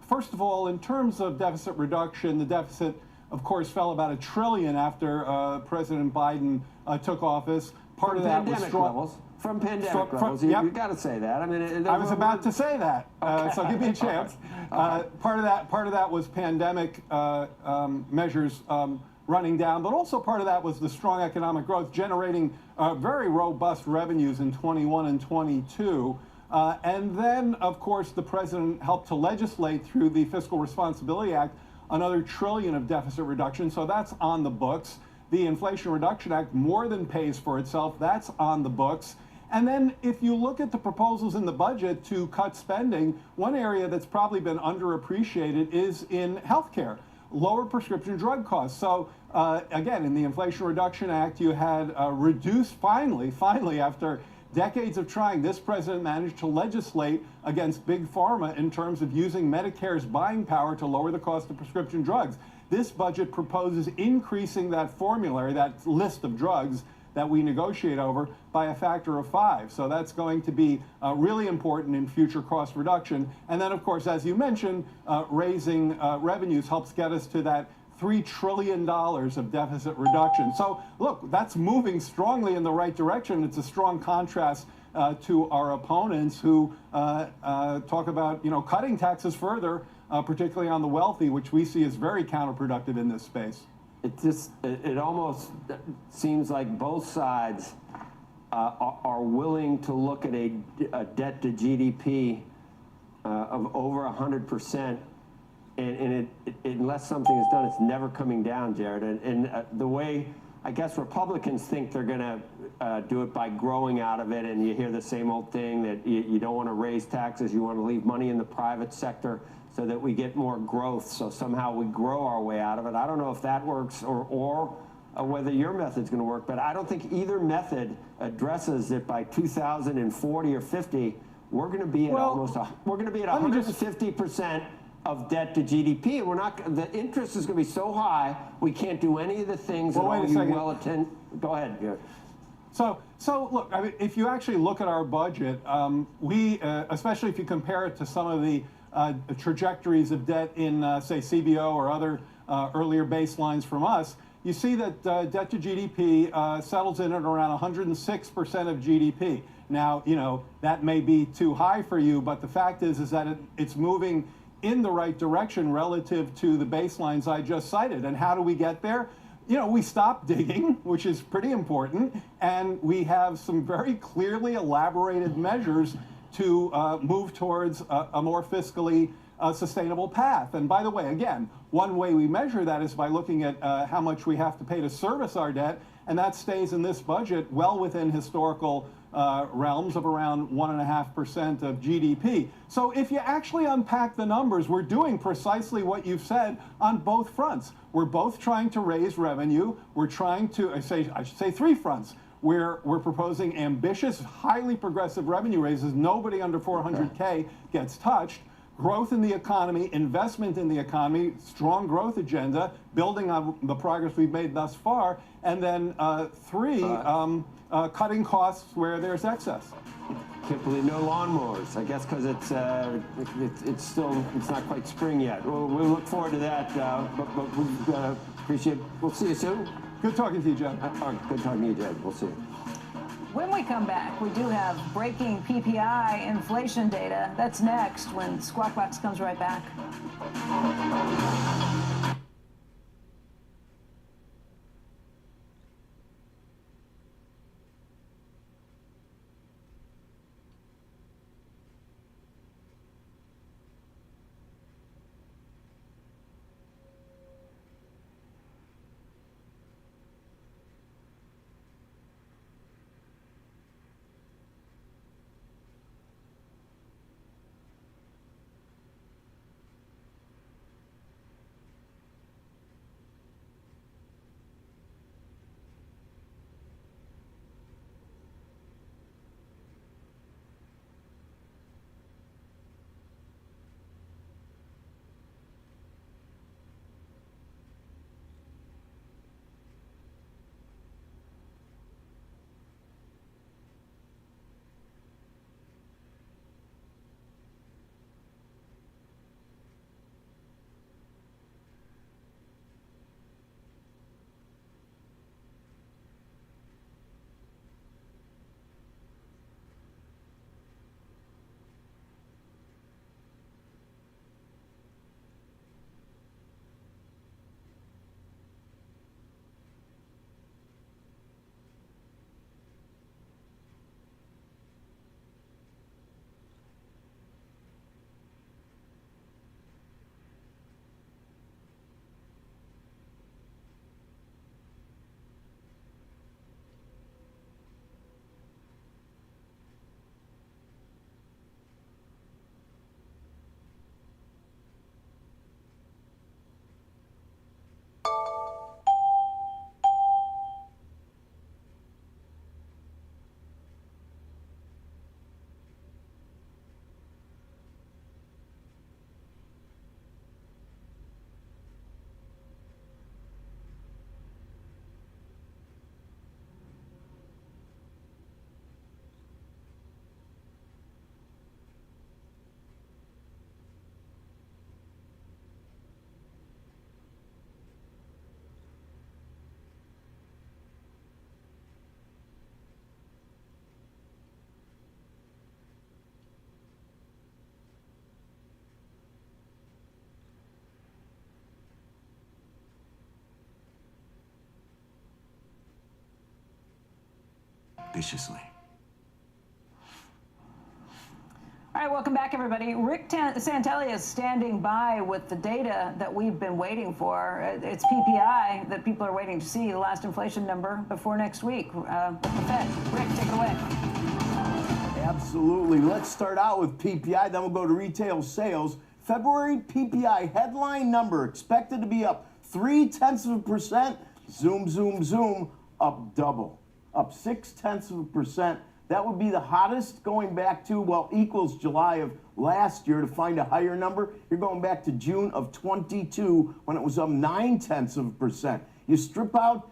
First of all, in terms of deficit reduction, the deficit, of course, fell about $1 trillion after President Biden took office. Part of that was strong. From pandemic levels, you got to say that. I mean, I was about to say that, so give me a chance. Part of that was pandemic measures running down, but also part of that was the strong economic growth, generating very robust revenues in 21 and 22. And then, of course, the president helped to legislate through the Fiscal Responsibility Act another $1 trillion of deficit reduction, so that's on the books. The Inflation Reduction Act more than pays for itself. That's on the books. And then if you look at the proposals in the budget to cut spending, one area that's probably been underappreciated is in healthcare, lower prescription drug costs. So again, in the Inflation Reduction Act, you had reduced, finally, after decades of trying, this president managed to legislate against big pharma in terms of using Medicare's buying power to lower the cost of prescription drugs. This budget proposes increasing that formulary, that list of drugs that we negotiate over, by a factor of 5. So that's going to be really important in future cost reduction. And then, of course, as you mentioned, raising revenues helps get us to that $3 trillion of deficit reduction. So look, that's moving strongly in the right direction. It's a strong contrast to our opponents who talk about, cutting taxes further, particularly on the wealthy, which we see as very counterproductive in this space. It almost seems like both sides are willing to look at a debt to GDP of over 100%, and unless something is done, it's never coming down, Jared. And the way I guess Republicans think they're going to do it by growing out of it, and you hear the same old thing that you don't want to raise taxes, you want to leave money in the private sector so that we get more growth, so somehow we grow our way out of it. I don't know if that works or whether your method's going to work, but I don't think either method addresses that by 2040 or 50, we're going to be at we're going to be at 150% of debt to GDP, and we're not. The interest is going to be so high, we can't do any of the things that all you well-attended. Go ahead. Yeah. So look, I mean, if you actually look at our budget, we, especially if you compare it to some of the trajectories of debt in, say, CBO or other earlier baselines from us, you see that debt to GDP settles in at around 106% of GDP. Now, you know, that may be too high for you, but the fact is that it's moving in the right direction relative to the baselines I just cited. And how do we get there? You know, we stop digging, which is pretty important, and we have some very clearly elaborated measures to move towards a more fiscally sustainable path. And by the way, again, one way we measure that is by looking at how much we have to pay to service our debt, and that stays in this budget well within historical realms of around 1.5% of GDP. So if you actually unpack the numbers, we're doing precisely what you've said on both fronts. We're both trying to raise revenue. We're trying to, I should say three fronts. We're proposing ambitious, highly progressive revenue raises. Nobody under 400K gets touched. Growth in the economy, investment in the economy, strong growth agenda, building on the progress we've made thus far, and then three, cutting costs where there's excess. Can't believe no lawnmowers. I guess because it's not quite spring yet. We'll look forward to that, but we appreciate. We'll see you soon. Good talking to you, Jed. Good talking to you, Jed. We'll see you. When we come back, we do have breaking PPI inflation data. That's next when Squawk Box comes right back. Viciously. All right, welcome back, everybody. Rick Santelli is standing by with the data that we've been waiting for. It's PPI that people are waiting to see, the last inflation number before next week. The Fed. Rick, take it away. Absolutely. Let's start out with PPI, then we'll go to retail sales. February PPI headline number expected to be up 0.3%. Zoom, zoom, zoom, up double, up 0.6%. That would be the hottest going back to, well, equals July of last year. To find a higher number, you're going back to June of 22 when it was up 0.9%. You strip out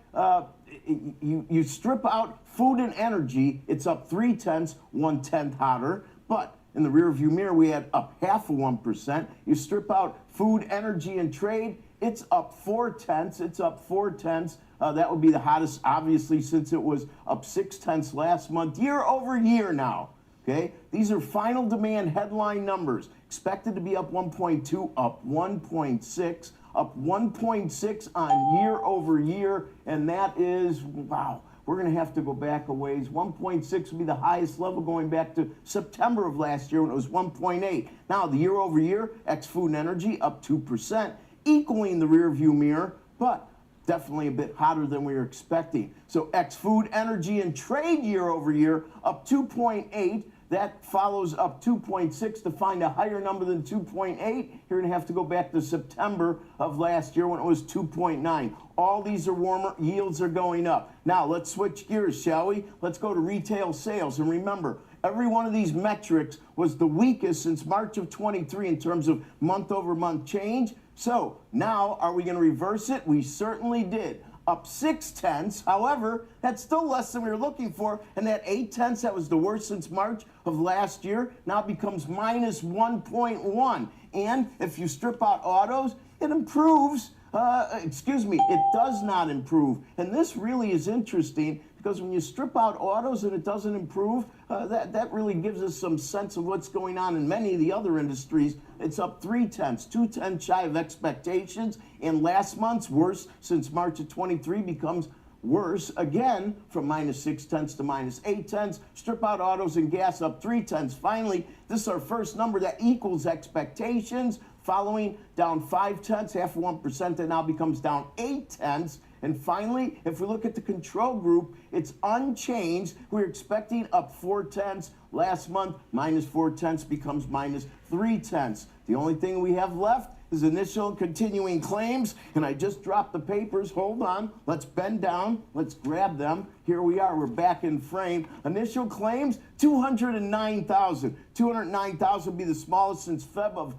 you strip out food and energy, it's up 0.3, 1/10 hotter. But in the rearview mirror, we had up 0.5%. You strip out food, energy, and trade, it's up 0.4. It's up 0.4. That would be the hottest, obviously, since it was up 0.6 last month, year over year now. Okay, these are final demand headline numbers. Expected to be up 1.2, up 1.6, up 1.6 on year over year, and that is, wow, we're going to have to go back a ways. 1.6 would be the highest level going back to September of last year when it was 1.8. Now, the year over year, ex food and energy, up 2%, equaling the rear view mirror, but definitely a bit hotter than we were expecting. So ex food, energy, and trade year over year, up 2.8. That follows up 2.6 to find a higher number than 2.8. You're going to have to go back to September of last year when it was 2.9. All these are warmer. Yields are going up. Now, let's switch gears, shall we? Let's go to retail sales. And remember, every one of these metrics was the weakest since March of 23 in terms of month-over-month change. So now, are we going to reverse it? We certainly did. Up 0.6. However, that's still less than we were looking for. And that 0.8 that was the worst since March of last year now becomes minus 1.1. And if you strip out autos, it improves. It does not improve. And this really is interesting because when you strip out autos and it doesn't improve, that really gives us some sense of what's going on in many of the other industries. It's up 0.3, 2/10 shy of expectations. And last month's worst since March of 23 becomes worse again from minus 0.6 to minus 0.8. Strip out autos and gas, up 0.3. Finally, this is our first number that equals expectations. Following down 0.5, 0.5%, that now becomes down 0.8. And finally, if we look at the control group, it's unchanged. We're expecting up 0.4. Last month, minus 0.4 becomes minus 0.3. The only thing we have left is initial and continuing claims, and I just dropped the papers. Hold on. Let's bend down. Let's grab them. Here we are. We're back in frame. Initial claims, 209,000. 209,000 would be the smallest since Feb of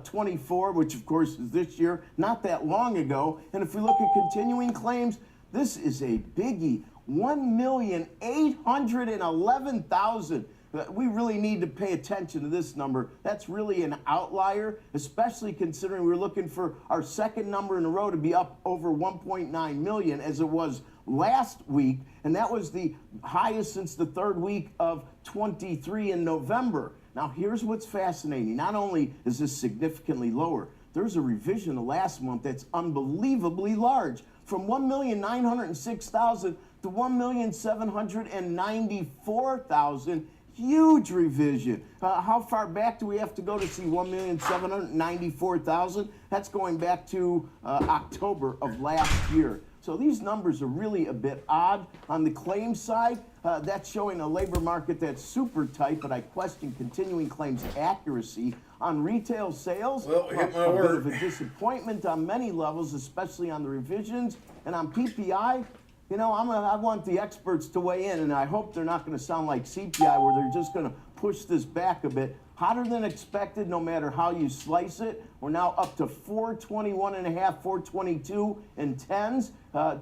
24, which, of course, is this year, not that long ago. And if we look at continuing claims, this is a biggie. 1,811,000. We really need to pay attention to this number. That's really an outlier, especially considering we're looking for our second number in a row to be up over 1.9 million as it was last week, and that was the highest since the third week of 23 in November. Now, here's what's fascinating. Not only is this significantly lower, there's a revision to last month that's unbelievably large, from 1,906,000 to 1,794,000. Huge revision. How far back do we have to go to see 1,794,000? That's going back to October of last year. So these numbers are really a bit odd. On the claims side, that's showing a labor market that's super tight, but I question continuing claims accuracy. On retail sales, a bit of a disappointment on many levels, especially on the revisions. And on PPI, you know, I want the experts to weigh in, and I hope they're not going to sound like CPI, where they're just going to push this back a bit. Hotter than expected, no matter how you slice it. We're now up to 421.5, 422 in tens.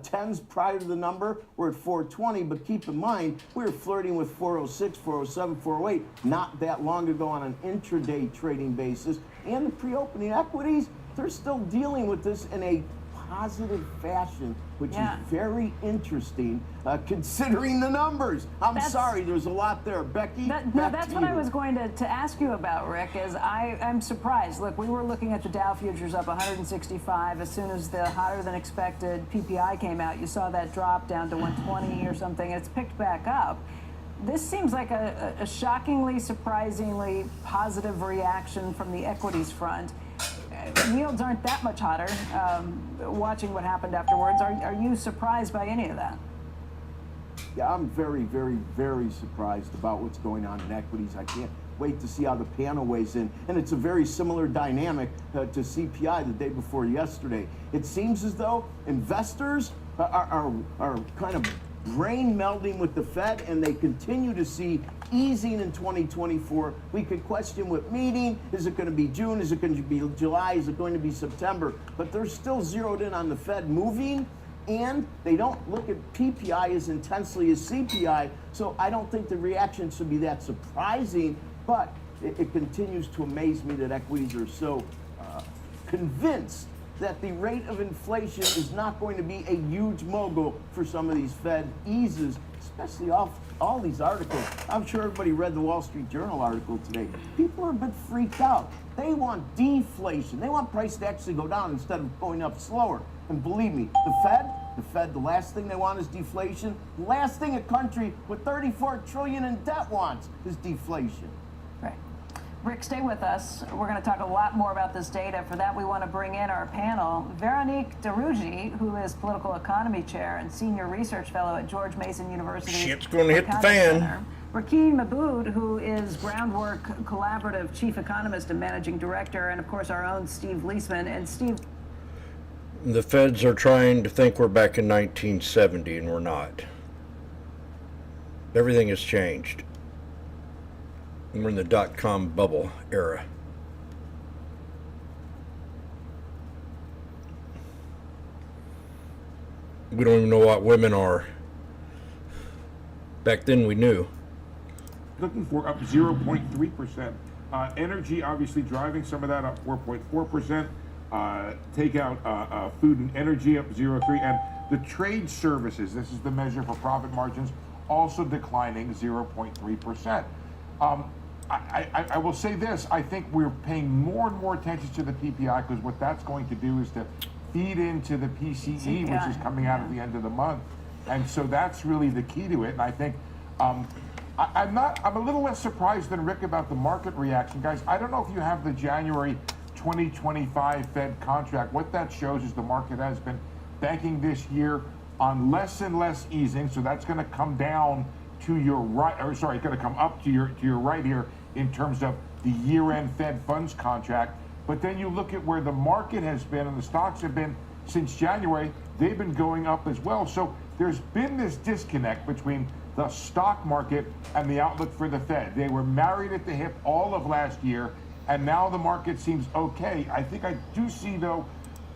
Tens prior to the number, we're at 420, but keep in mind, we were flirting with 406, 407, 408 not that long ago on an intraday trading basis. And the pre-opening equities, they're still dealing with this in a positive fashion, which is very interesting, considering the numbers. I'm sorry, there's a lot there. Becky, that's what I was going to ask you about, Rick, is I'm surprised. Look, we were looking at the Dow futures up 165. As soon as the hotter than expected PPI came out, you saw that drop down to 120 or something. It's picked back up. This seems like a shockingly, surprisingly positive reaction from the equities front. Yields aren't that much hotter. Watching what happened afterwards, are you surprised by any of that? Yeah, I'm very, very, very surprised about what's going on in equities. I can't wait to see how the panel weighs in. And it's a very similar dynamic to CPI the day before yesterday. It seems as though investors are kind of brain melding with the Fed, and they continue to see easing in 2024. We could question what meeting. Is it going to be June? Is it going to be July? Is it going to be September? But they're still zeroed in on the Fed moving, and they don't look at PPI as intensely as CPI, so I don't think the reaction should be that surprising, but it continues to amaze me that equities are so convinced that the rate of inflation is not going to be a huge mogul for some of these Fed eases, especially off all these articles. I'm sure everybody read the Wall Street Journal article today. People are a bit freaked out. They want deflation. They want price to actually go down instead of going up slower. And believe me, the Fed, the last thing they want is deflation. The last thing a country with $34 trillion in debt wants is deflation. Right. Rick, stay with us. We're going to talk a lot more about this data. For that, we want to bring in our panel, Veronique Derugy, who is Political Economy Chair and Senior Research Fellow at George Mason University. Shit's going to hit the fan. Rakeen Maboud, who is Groundwork Collaborative Chief Economist and Managing Director, and of course our own Steve Leisman. And Steve, the feds are trying to think we're back in 1970, and we're not. Everything has changed. We're in the dot-com bubble era. We don't even know what women are. Back then we knew. Looking for up 0.3%. Energy obviously driving some of that, up 4.4%. Take out food and energy up 0.3%. And the trade services, this is the measure for profit margins, also declining 0.3%. I will say this, I think we're paying more and more attention to the PPI, because what that's going to do is to feed into the PCE, which is coming out at the end of the month. And so that's really the key to it. And I think I'm a little less surprised than Rick about the market reaction. Guys, I don't know if you have the January 2025 Fed contract. What that shows is the market has been banking this year on less and less easing. So that's going to come down to your right, or sorry, it's going to come up to your right here in terms of the year-end Fed funds contract. But then you look at where the market has been and the stocks have been since January, they've been going up as well. So there's been this disconnect between the stock market and the outlook for the Fed. They were married at the hip all of last year, and now the market seems okay. I think I do see, though,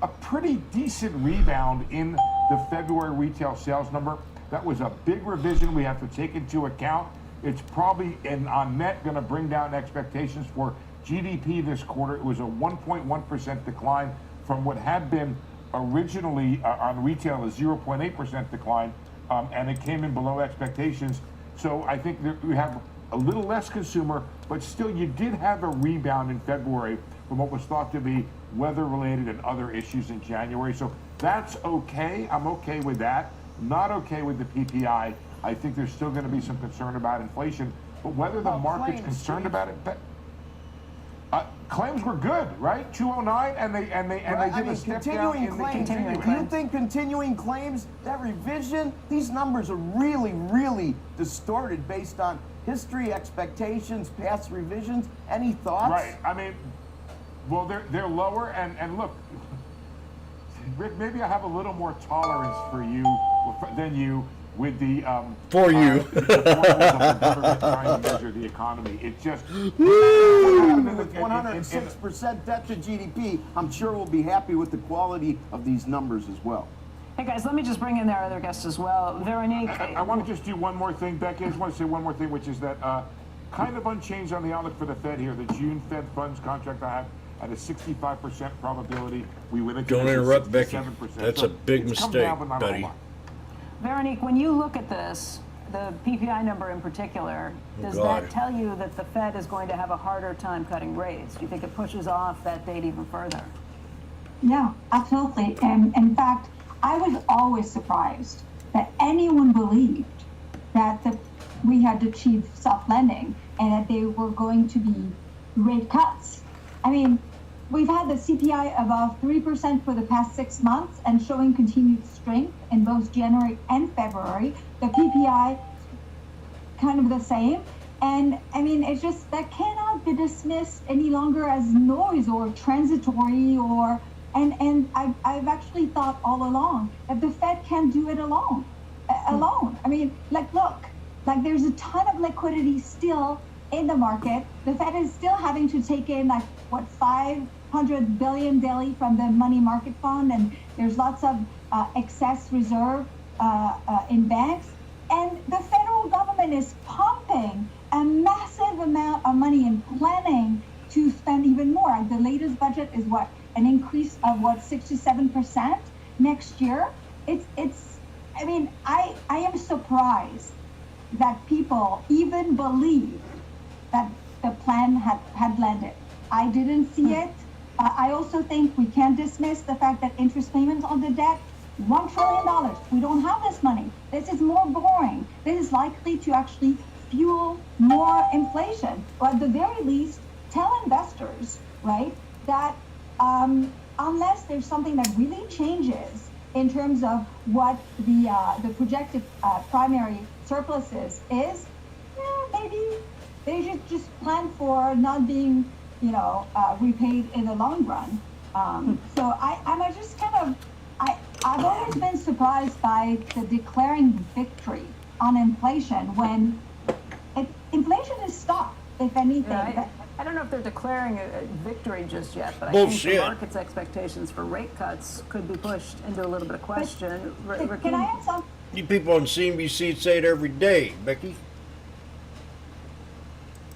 a pretty decent rebound in the February retail sales number. That was a big revision we have to take into account. It's probably, on net, going to bring down expectations for GDP this quarter. It was a 1.1% decline from what had been originally on retail a 0.8% decline, and it came in below expectations. So I think that we have a little less consumer, but still you did have a rebound in February from what was thought to be weather-related and other issues in January. So that's okay. I'm okay with that. Not okay with the PPI. I think there's still going to be some concern about inflation, but whether the market's concerned about it, claims were good, right? 209, and they did a step down in the continuing claims. Do you think continuing claims, that revision, these numbers are really, really distorted based on history, expectations, past revisions? Any thoughts? Right. I mean, well, they're lower, and look, Rick, maybe I have a little more tolerance for you than you with the for you trying to measure the economy. It's just with 106% debt to GDP. I'm sure we'll be happy with the quality of these numbers as well. hey guys, let me just bring in our other guests as well. Veronique. I want to just do one more thing, Becky. I just want to say one more thing, which is that kind of unchanged on the outlook for the Fed here. The June Fed funds contract I have at a 65% probability. We went into Don't interrupt, Becky. That's a big mistake, buddy. Veronique, when you look at this, the PPI number in particular, does that tell you that the Fed is going to have a harder time cutting rates? Do you think it pushes off that date even further? Yeah, absolutely. And in fact, I was always surprised that anyone believed that the we had achieved soft landing and that there were going to be rate cuts. I mean, we've had the CPI above 3% for the past 6 months and showing continued strength in both January and February. The PPI kind of the same. And I mean, it's just that cannot be dismissed any longer as noise or transitory or, and I've actually thought all along that the Fed can't do it alone. I mean, like, look, like there's a ton of liquidity still in the market. The Fed is still having to take in like, what, 500 billion daily from the money market fund, and there's lots of excess reserve in banks. And the federal government is pumping a massive amount of money and planning to spend even more. Like the latest budget is what, an increase of what, 6 to 7% next year. It's. I mean, I am surprised that people even believe that the plan had landed. I didn't see it. I also think we can't dismiss the fact that interest payments on the debt, $1 trillion. We don't have this money. This is more boring. This is likely to actually fuel more inflation. Or at the very least, tell investors, right, that unless there's something that really changes in terms of what the projected primary surpluses is, maybe they should just plan for not being, repaid in the long run. So I'm just kind of, I've always been surprised by the declaring victory on inflation when inflation is stopped, if anything. Yeah, I don't know if they're declaring a victory just yet, but I think the market's expectations for rate cuts could be pushed into a little bit of question. Can I add something? You people on CNBC say it every day, Becky.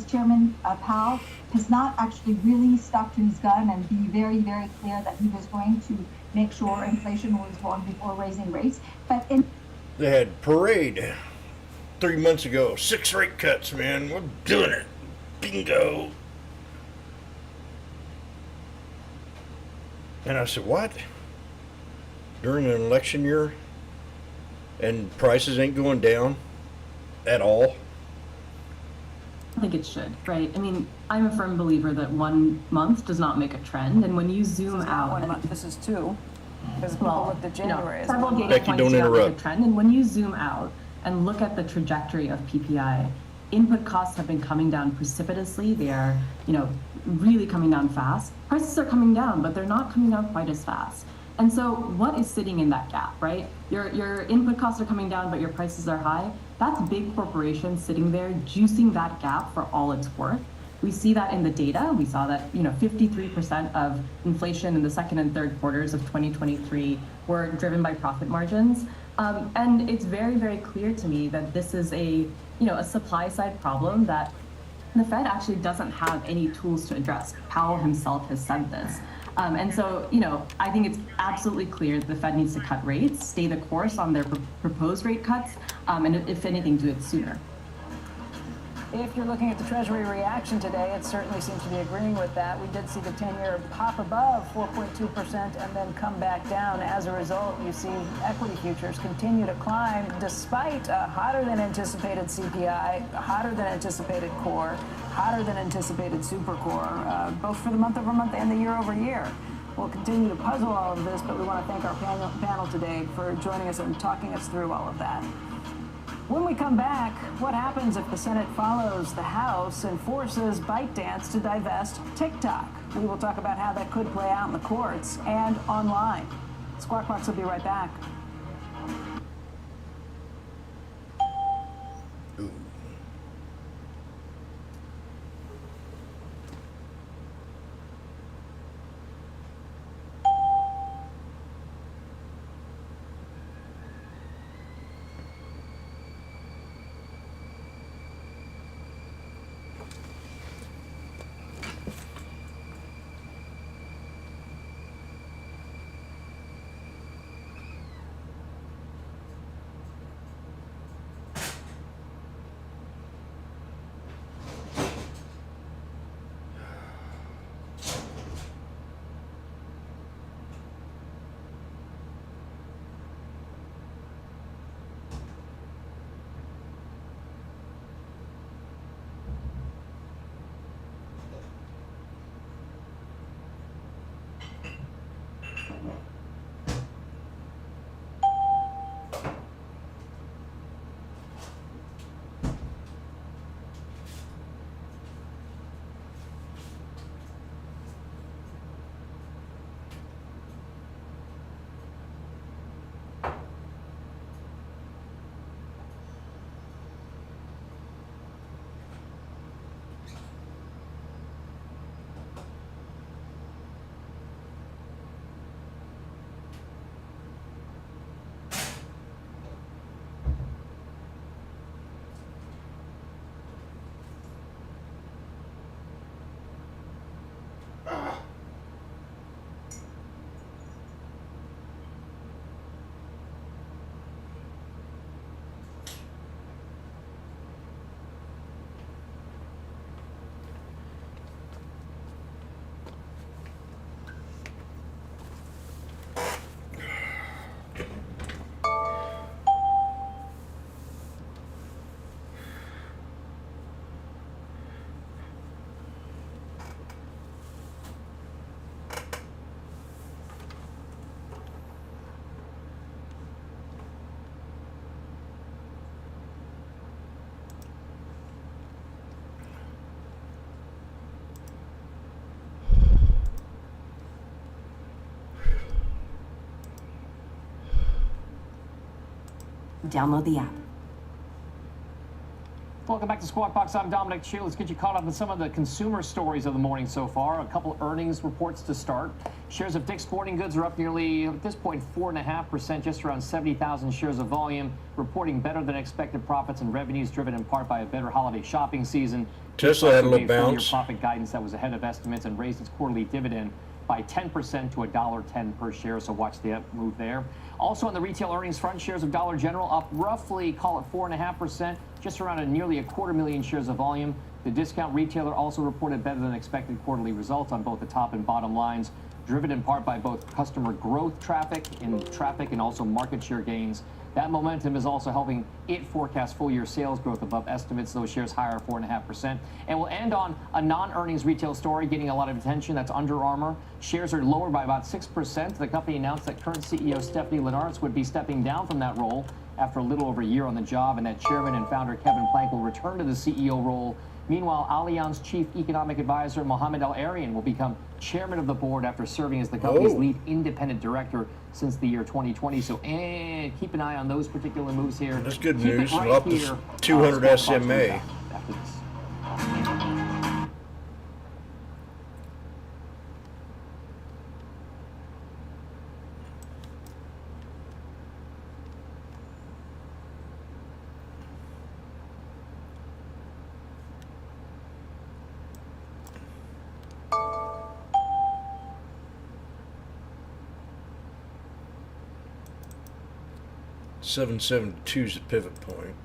Chairman Powell has not actually really stuck to his gun and be very, very clear that he was going to make sure inflation was wrong before raising rates. But they had parade 3 months ago. 6 rate cuts, man. We're doing it. Bingo. And I said, what? During an election year? And prices ain't going down at all? I think it should, right? I mean, I'm a firm believer that 1 month does not make a trend, and when you zoom out, 1 month. This is 2, because people looked at January as several data Becky, points don't do not make interrupt. a trend, and when you zoom out and look at the trajectory of PPI, input costs have been coming down precipitously. They are, really coming down fast. Prices are coming down, but they're not coming down quite as fast. And so what is sitting in that gap, right? Your input costs are coming down, but your prices are high. That's big corporations sitting there juicing that gap for all it's worth. We see that in the data. We saw that 53% of inflation in the second and third quarters of 2023 were driven by profit margins. And it's very, very clear to me that this is a supply side problem that the Fed actually doesn't have any tools to address. Powell himself has said this. And so, I think it's absolutely clear that the Fed needs to cut rates, stay the course on their proposed rate cuts, and if anything, do it sooner. If you're looking at the Treasury reaction today, it certainly seems to be agreeing with that. We did see the 10-year pop above 4.2% and then come back down. As a result, you see equity futures continue to climb despite a hotter than anticipated CPI, hotter than anticipated core, hotter than anticipated super core, both for the month over month and the year over year. We'll continue to puzzle all of this, but we want to thank our panel today for joining us and talking us through all of that. When we come back, what happens if the Senate follows the House and forces ByteDance to divest TikTok? We will talk about how that could play out in the courts and online. Squawk Box will be right back. Download the app. Welcome back to Squawk Box. I'm Dominic Chu. Let's get you caught up with some of the consumer stories of the morning so far. A couple earnings reports to start. Shares of Dick's Sporting Goods are up nearly, at this point, 4.5%, just around 70,000 shares of volume, reporting better than expected profits and revenues driven in part by a better holiday shopping season. Tesla had a little Gave bounce. full-year profit guidance that was ahead of estimates and raised its quarterly dividend by 10% to $1.10 per share, so watch the up move there. Also on the retail earnings front, shares of Dollar General up roughly, call it 4.5%, just around nearly 250,000 shares of volume. The discount retailer also reported better than expected quarterly results on both the top and bottom lines, driven in part by both customer growth traffic and also market share gains. That momentum is also helping it forecast full-year sales growth above estimates. Those shares higher 4.5%. And we'll end on a non-earnings retail story getting a lot of attention. That's Under Armour. Shares are lower by about 6%. The company announced that current CEO Stephanie Linnartz would be stepping down from that role after a little over a year on the job, and that chairman and founder Kevin Plank will return to the CEO role. Meanwhile, Allianz chief economic advisor Mohamed El-Arian will become chairman of the board after serving as the company's lead independent director since the year 2020. So keep an eye on those particular moves here. That's good Keep news. it right Up here. to 200 SMA. After this. 772 is the pivot point.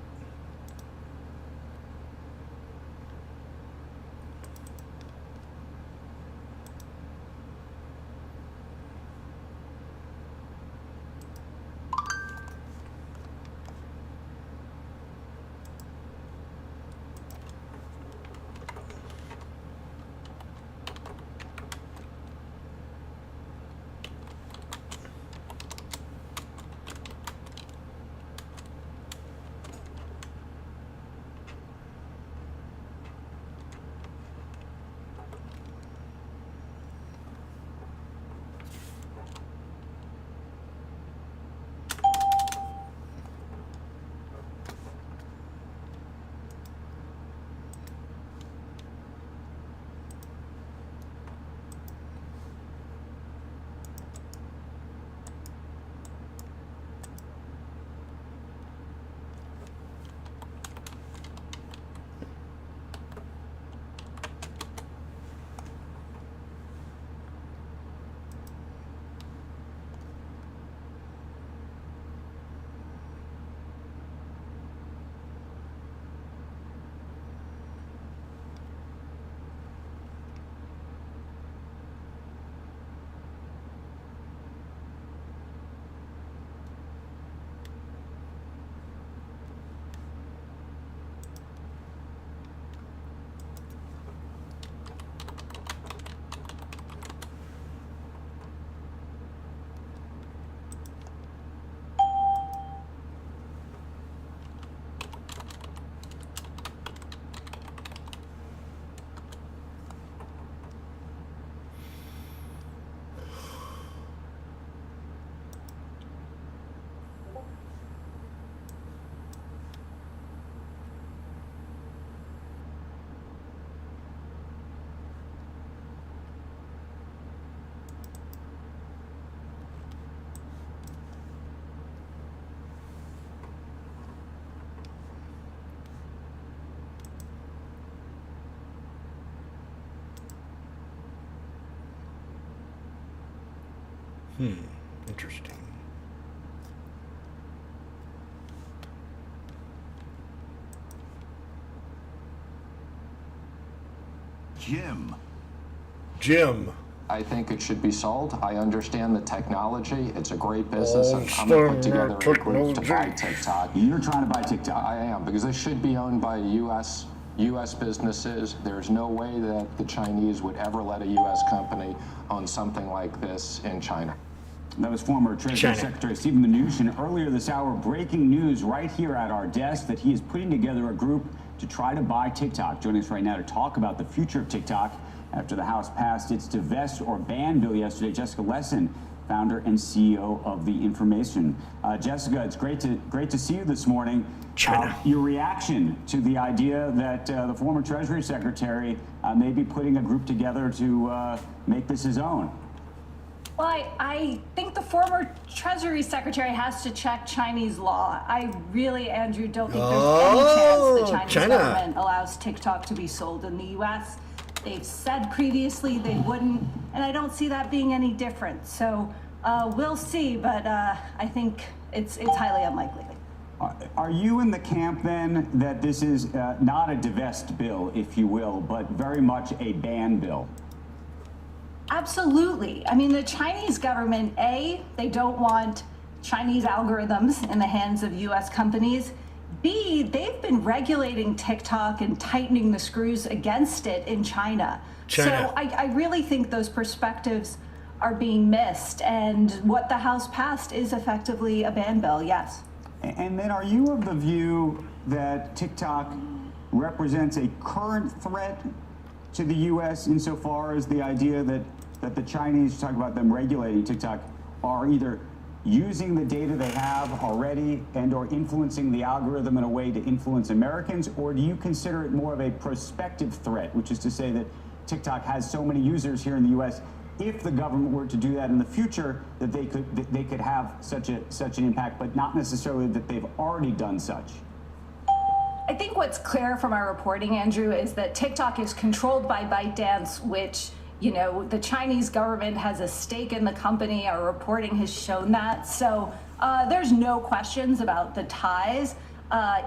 Interesting. Jim. I think it should be sold. I understand the technology. It's a great business. And I'm going to put together a group to buy TikTok. You're trying to buy TikTok? I am, because it should be owned by U.S. businesses. There's no way that the Chinese would ever let a U.S. company own something like this in China. That was former Treasury Secretary Stephen Mnuchin. Earlier this hour, breaking news right here at our desk that he is putting together a group to try to buy TikTok. Joining us right now to talk about the future of TikTok after the House passed its divest or ban bill yesterday. Jessica Lesson founder and CEO of The Information. Jessica, it's great to see you this morning. Your reaction to the idea that the former Treasury Secretary may be putting a group together to make this his own? Well, I think the former Treasury Secretary has to check Chinese law. I really, Andrew, don't think there's any chance the Chinese government allows TikTok to be sold in the U.S. They've said previously they wouldn't, and I don't see that being any different. So we'll see, but I think it's highly unlikely. Are you in the camp then that this is not a divest bill, if you will, but very much a ban bill? Absolutely. I mean, the Chinese government, A, they don't want Chinese algorithms in the hands of U.S. companies. B, they've been regulating TikTok and tightening the screws against it in China. So I really think those perspectives are being missed. And what the House passed is effectively a ban bill, yes. And then are you of the view that TikTok represents a current threat to the U.S. insofar as the idea that the Chinese, talk about them regulating TikTok, are either using the data they have already and or influencing the algorithm in a way to influence Americans, or do you consider it more of a prospective threat, which is to say that TikTok has so many users here in the U.S., if the government were to do that in the future, that they could have such an impact, but not necessarily that they've already done such? I think what's clear from our reporting, Andrew, is that TikTok is controlled by ByteDance, which, you know, the Chinese government has a stake in the company. Our reporting has shown that. So there's no questions about the ties.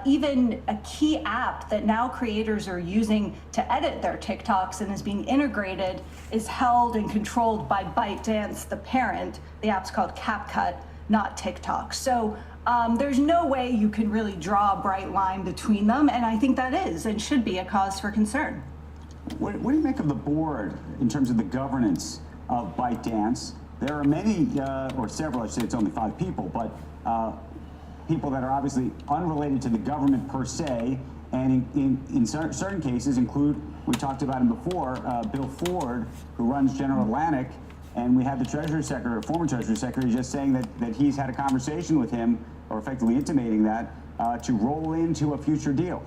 Even a key app that now creators are using to edit their TikToks and is being integrated is held and controlled by ByteDance, the parent. The app's called CapCut, not TikTok. So there's no way you can really draw a bright line between them, and I think that is and should be a cause for concern. What do you make of the board in terms of the governance of ByteDance? There are many, or several, I should say it's only 5 people, but people that are obviously unrelated to the government per se, and in certain cases include, we talked about him before, Bill Ford, who runs General Atlantic, and we had the Treasury Secretary, former Treasury Secretary, just saying that he's had a conversation with him, or effectively intimating that, to roll into a future deal.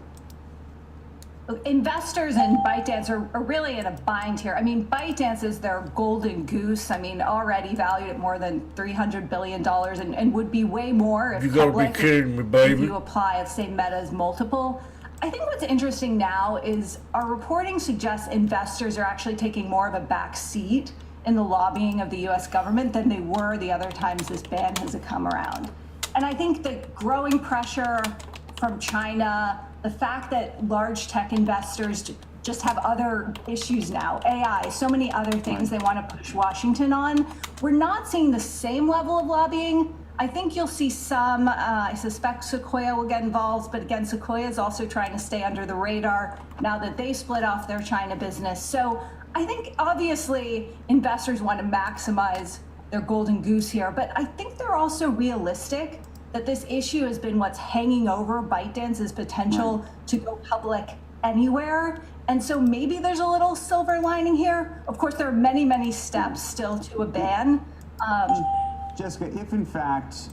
Investors in ByteDance are really in a bind here. I mean, ByteDance is their golden goose. I mean, already valued at more than $300 billion and would be way more if you gotta be kidding me, baby. If you apply, say, Meta's multiple. I think what's interesting now is our reporting suggests investors are actually taking more of a back seat in the lobbying of the U.S. government than they were the other times this ban has come around. And I think the growing pressure from China, the fact that large tech investors just have other issues now, AI, so many other things they want to push Washington on, we're not seeing the same level of lobbying. I think you'll see some, I suspect Sequoia will get involved, but again, Sequoia is also trying to stay under the radar now that they split off their China business. So I think obviously investors want to maximize their golden goose here, but I think they're also realistic that this issue has been what's hanging over ByteDance's potential to go public anywhere. And so maybe there's a little silver lining here. Of course, there are many, many steps still to a ban. Jessica, if in fact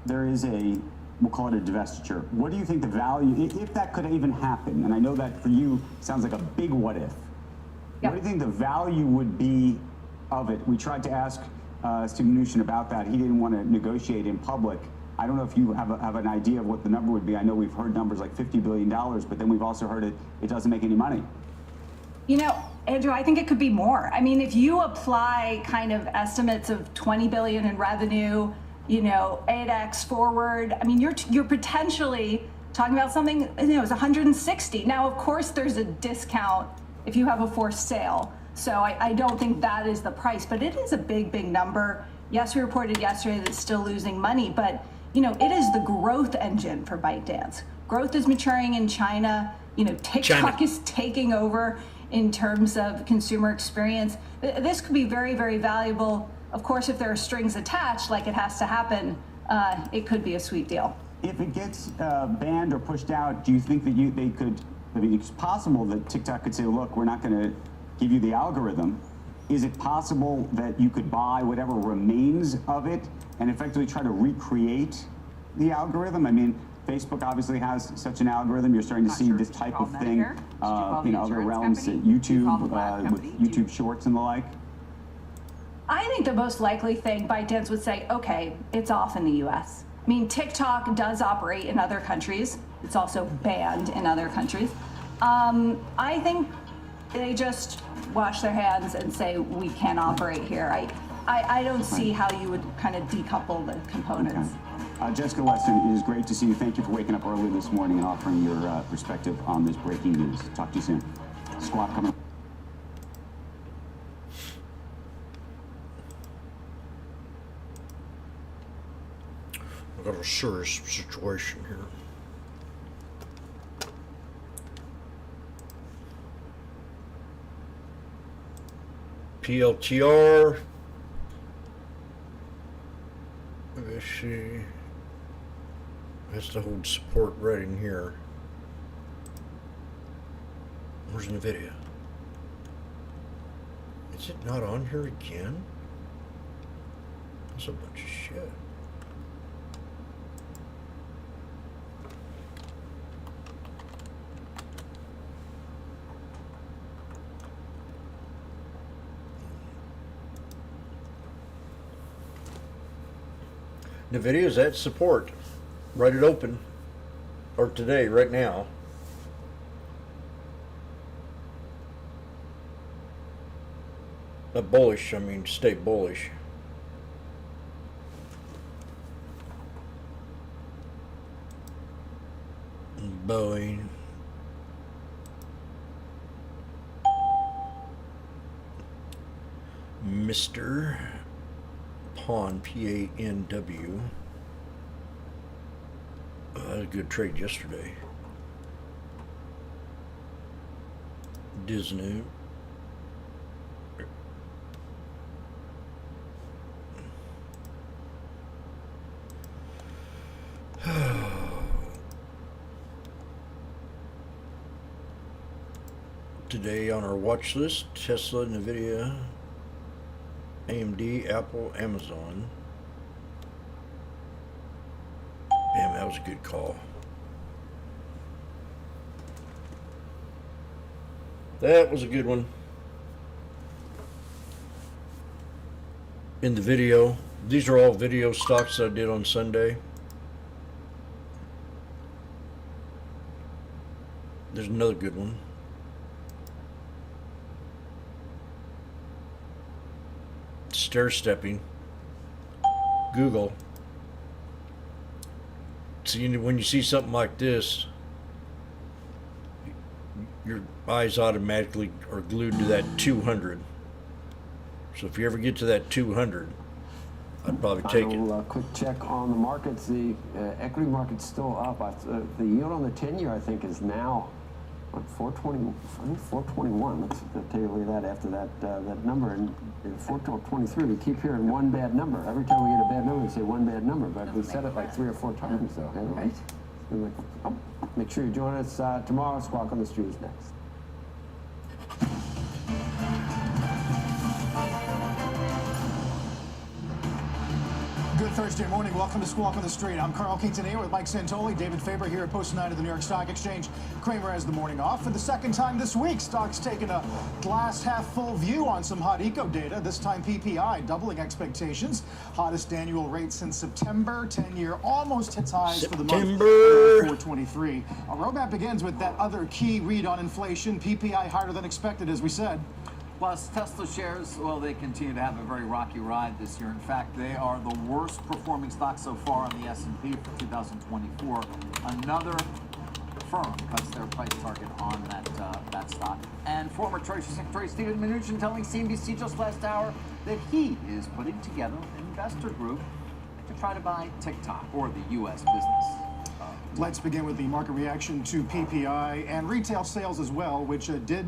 there is we'll call it a divestiture, what do you think the value, if that could even happen, and I know that for you sounds like a big what if, what do you think the value would be of it? We tried to ask Steve Mnuchin about that. He didn't want to negotiate in public. I don't know if you have an idea of what the number would be. I know we've heard numbers like $50 billion, but then we've also heard it doesn't make any money. You know, Andrew, I think it could be more. I mean, if you apply kind of estimates of 20 billion in revenue, you know, 8x forward, I mean, you're potentially talking about something, you know, it's 160. Now, of course, there's a discount if you have a forced sale. So I don't think that is the price, but it is a big, big number. Yes, we reported yesterday that it's still losing money, but you know, it is the growth engine for ByteDance. Growth is maturing in China. You know, TikTok is taking over in terms of consumer experience. This could be very, very valuable. Of course, if there are strings attached, like it has to happen, it could be a sweet deal. If it gets banned or pushed out, do you think that I mean, it's possible that TikTok could say, look, we're not going to give you the algorithm, is it possible that you could buy whatever remains of it and effectively try to recreate the algorithm? I mean, Facebook obviously has such an algorithm. You're starting to see this type of thing in other realms, YouTube, with YouTube Shorts and the like. I think the most likely thing, ByteDance would say, okay, it's off in the US. I mean, TikTok does operate in other countries. It's also banned in other countries. I think they just wash their hands and say, we can't operate here. I don't see how you would kind of decouple the components. Okay. Jessica Weston, it is great to see you. Thank you for waking up early this morning and offering your perspective on this breaking news. Talk to you soon. Squawk coming. I've got a serious situation here. PLTR. Let's see. Has to hold support right in here. Where's NVIDIA? Is it not on here again? That's a bunch of shit. NVIDIA's at support. Write it open. Or today, right now. Not bullish, I mean stay bullish. Boeing. Mr. Pawn, P-A-N-W. Had a good trade yesterday. Disney. Today on our watch list, Tesla, NVIDIA, AMD, Apple, Amazon. Damn, that was a good call. That was a good one. In the video, these are all video stocks that I did on Sunday. There's another good one. Stair-stepping. Google. So when you see something like this, your eyes automatically are glued to that 200. So if you ever get to that 200, I'd probably take it. Quick check on the markets. The equity market's still up. The yield on the 10-year, I think, is now what, 420. I think 421. Let's take a look at that after that number. And 423. We keep hearing one bad number. Every time we get a bad number, we say one bad number. But we said it like 3 or 4 times, though. Right. Make sure you join us tomorrow. Squawk on the Street is next. Good Thursday morning. Welcome to Squawk on the Street. I'm Carl Quintanilla with Mike Santoli, David Faber here at Post 9 of the New York Stock Exchange. Kramer has the morning off. For the second time this week, stocks taking a glass half full view on some hot eco data. This time PPI doubling expectations. Hottest annual rate since September. 10-year almost hits highs for the month. 423. Our roadmap begins with that other key read on inflation. PPI harder than expected, as we said. Plus, Tesla shares, well, they continue to have a very rocky ride this year. In fact, they are the worst performing stock so far on the S&P for 2024. Another firm cuts their price target on that stock. And former Treasury Secretary Steven Mnuchin telling CNBC just last hour that he is putting together an investor group to try to buy TikTok or the U.S. business. Let's begin with the market reaction to PPI and retail sales as well, which did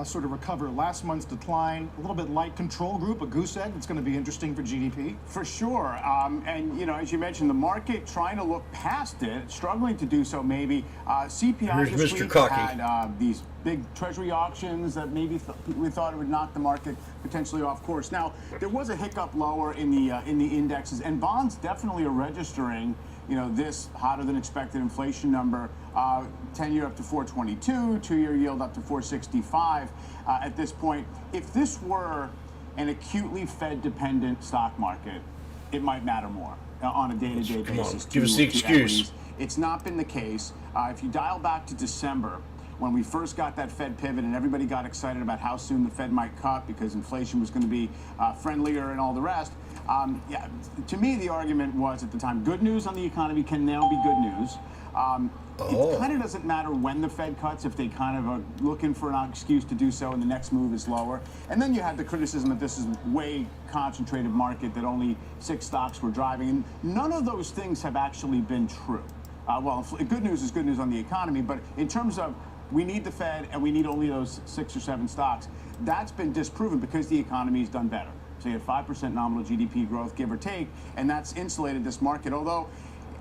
sort of recover last month's decline. A little bit light. Control group, a goose egg. It's going to be interesting for GDP. For sure. And, you know, as you mentioned, the market trying to look past it, struggling to do so maybe. CPI Here's this Mr. week Cocky. had these big treasury auctions that maybe we thought it would knock the market potentially off course. Now, there was a hiccup lower in the indexes, and bonds definitely are registering, you know, this hotter than expected inflation number. 10-year up to 422, 2-year yield up to 465 at this point. If this were an acutely Fed-dependent stock market, it might matter more on a day-to-day Come on, basis. give us the to excuse. equities. It's not been the case. If you dial back to December, when we first got that Fed pivot and everybody got excited about how soon the Fed might cut because inflation was going to be friendlier and all the rest, yeah, to me, the argument was at the time, good news on the economy can now be good news. It kind of doesn't matter when the Fed cuts if they kind of are looking for an excuse to do so and the next move is lower. And then you had the criticism that this is a way concentrated market, that only 6 stocks were driving. And none of those things have actually been true. Well, good news is good news on the economy, but in terms of we need the Fed and we need only those 6 or 7 stocks, that's been disproven because the economy's done better. So you had 5% nominal GDP growth, give or take, and that's insulated this market. Although,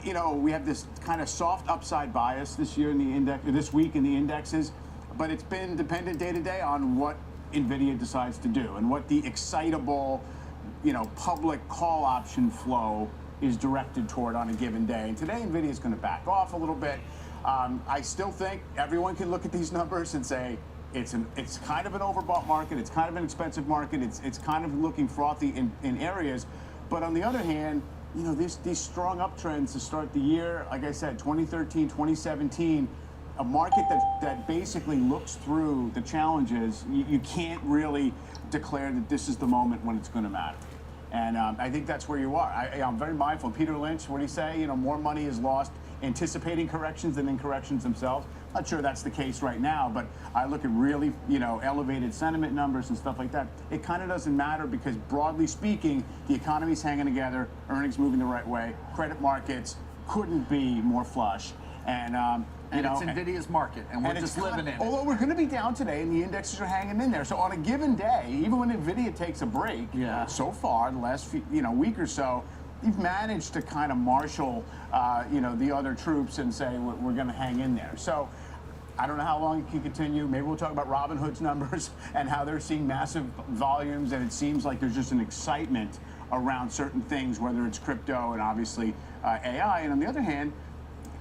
you know, we have this kind of soft upside bias this year in the index, this week in the indexes, but it's been dependent day to day on what NVIDIA decides to do and what the excitable, you know, public call option flow is directed toward on a given day. And today, NVIDIA is going to back off a little bit. I still think everyone can look at these numbers and say it's kind of an overbought market. It's kind of an expensive market. It's kind of looking frothy in areas. But on the other hand, you know, these strong uptrends to start the year, like I said, 2013, 2017, a market that basically looks through the challenges, you can't really declare that this is the moment when it's going to matter. And I think that's where you are. I'm very mindful. Peter Lynch, what did he say? You know, more money is lost anticipating corrections than in corrections themselves. Not sure that's the case right now, but I look at really, you know, elevated sentiment numbers and stuff like that. It kind of doesn't matter because broadly speaking, the economy's hanging together, earnings moving the right way, credit markets couldn't be more flush. And you know, it's NVIDIA's market, and we're just living in it. Although we're going to be down today, and the indexes are hanging in there. So on a given day, even when NVIDIA takes a break, so far the last few, week or so, you've managed to kind of marshal, the other troops and say we're going to hang in there. So I don't know how long it can continue. Maybe we'll talk about Robinhood's numbers and how they're seeing massive volumes, and it seems like there's just an excitement around certain things, whether it's crypto and obviously AI. And on the other hand,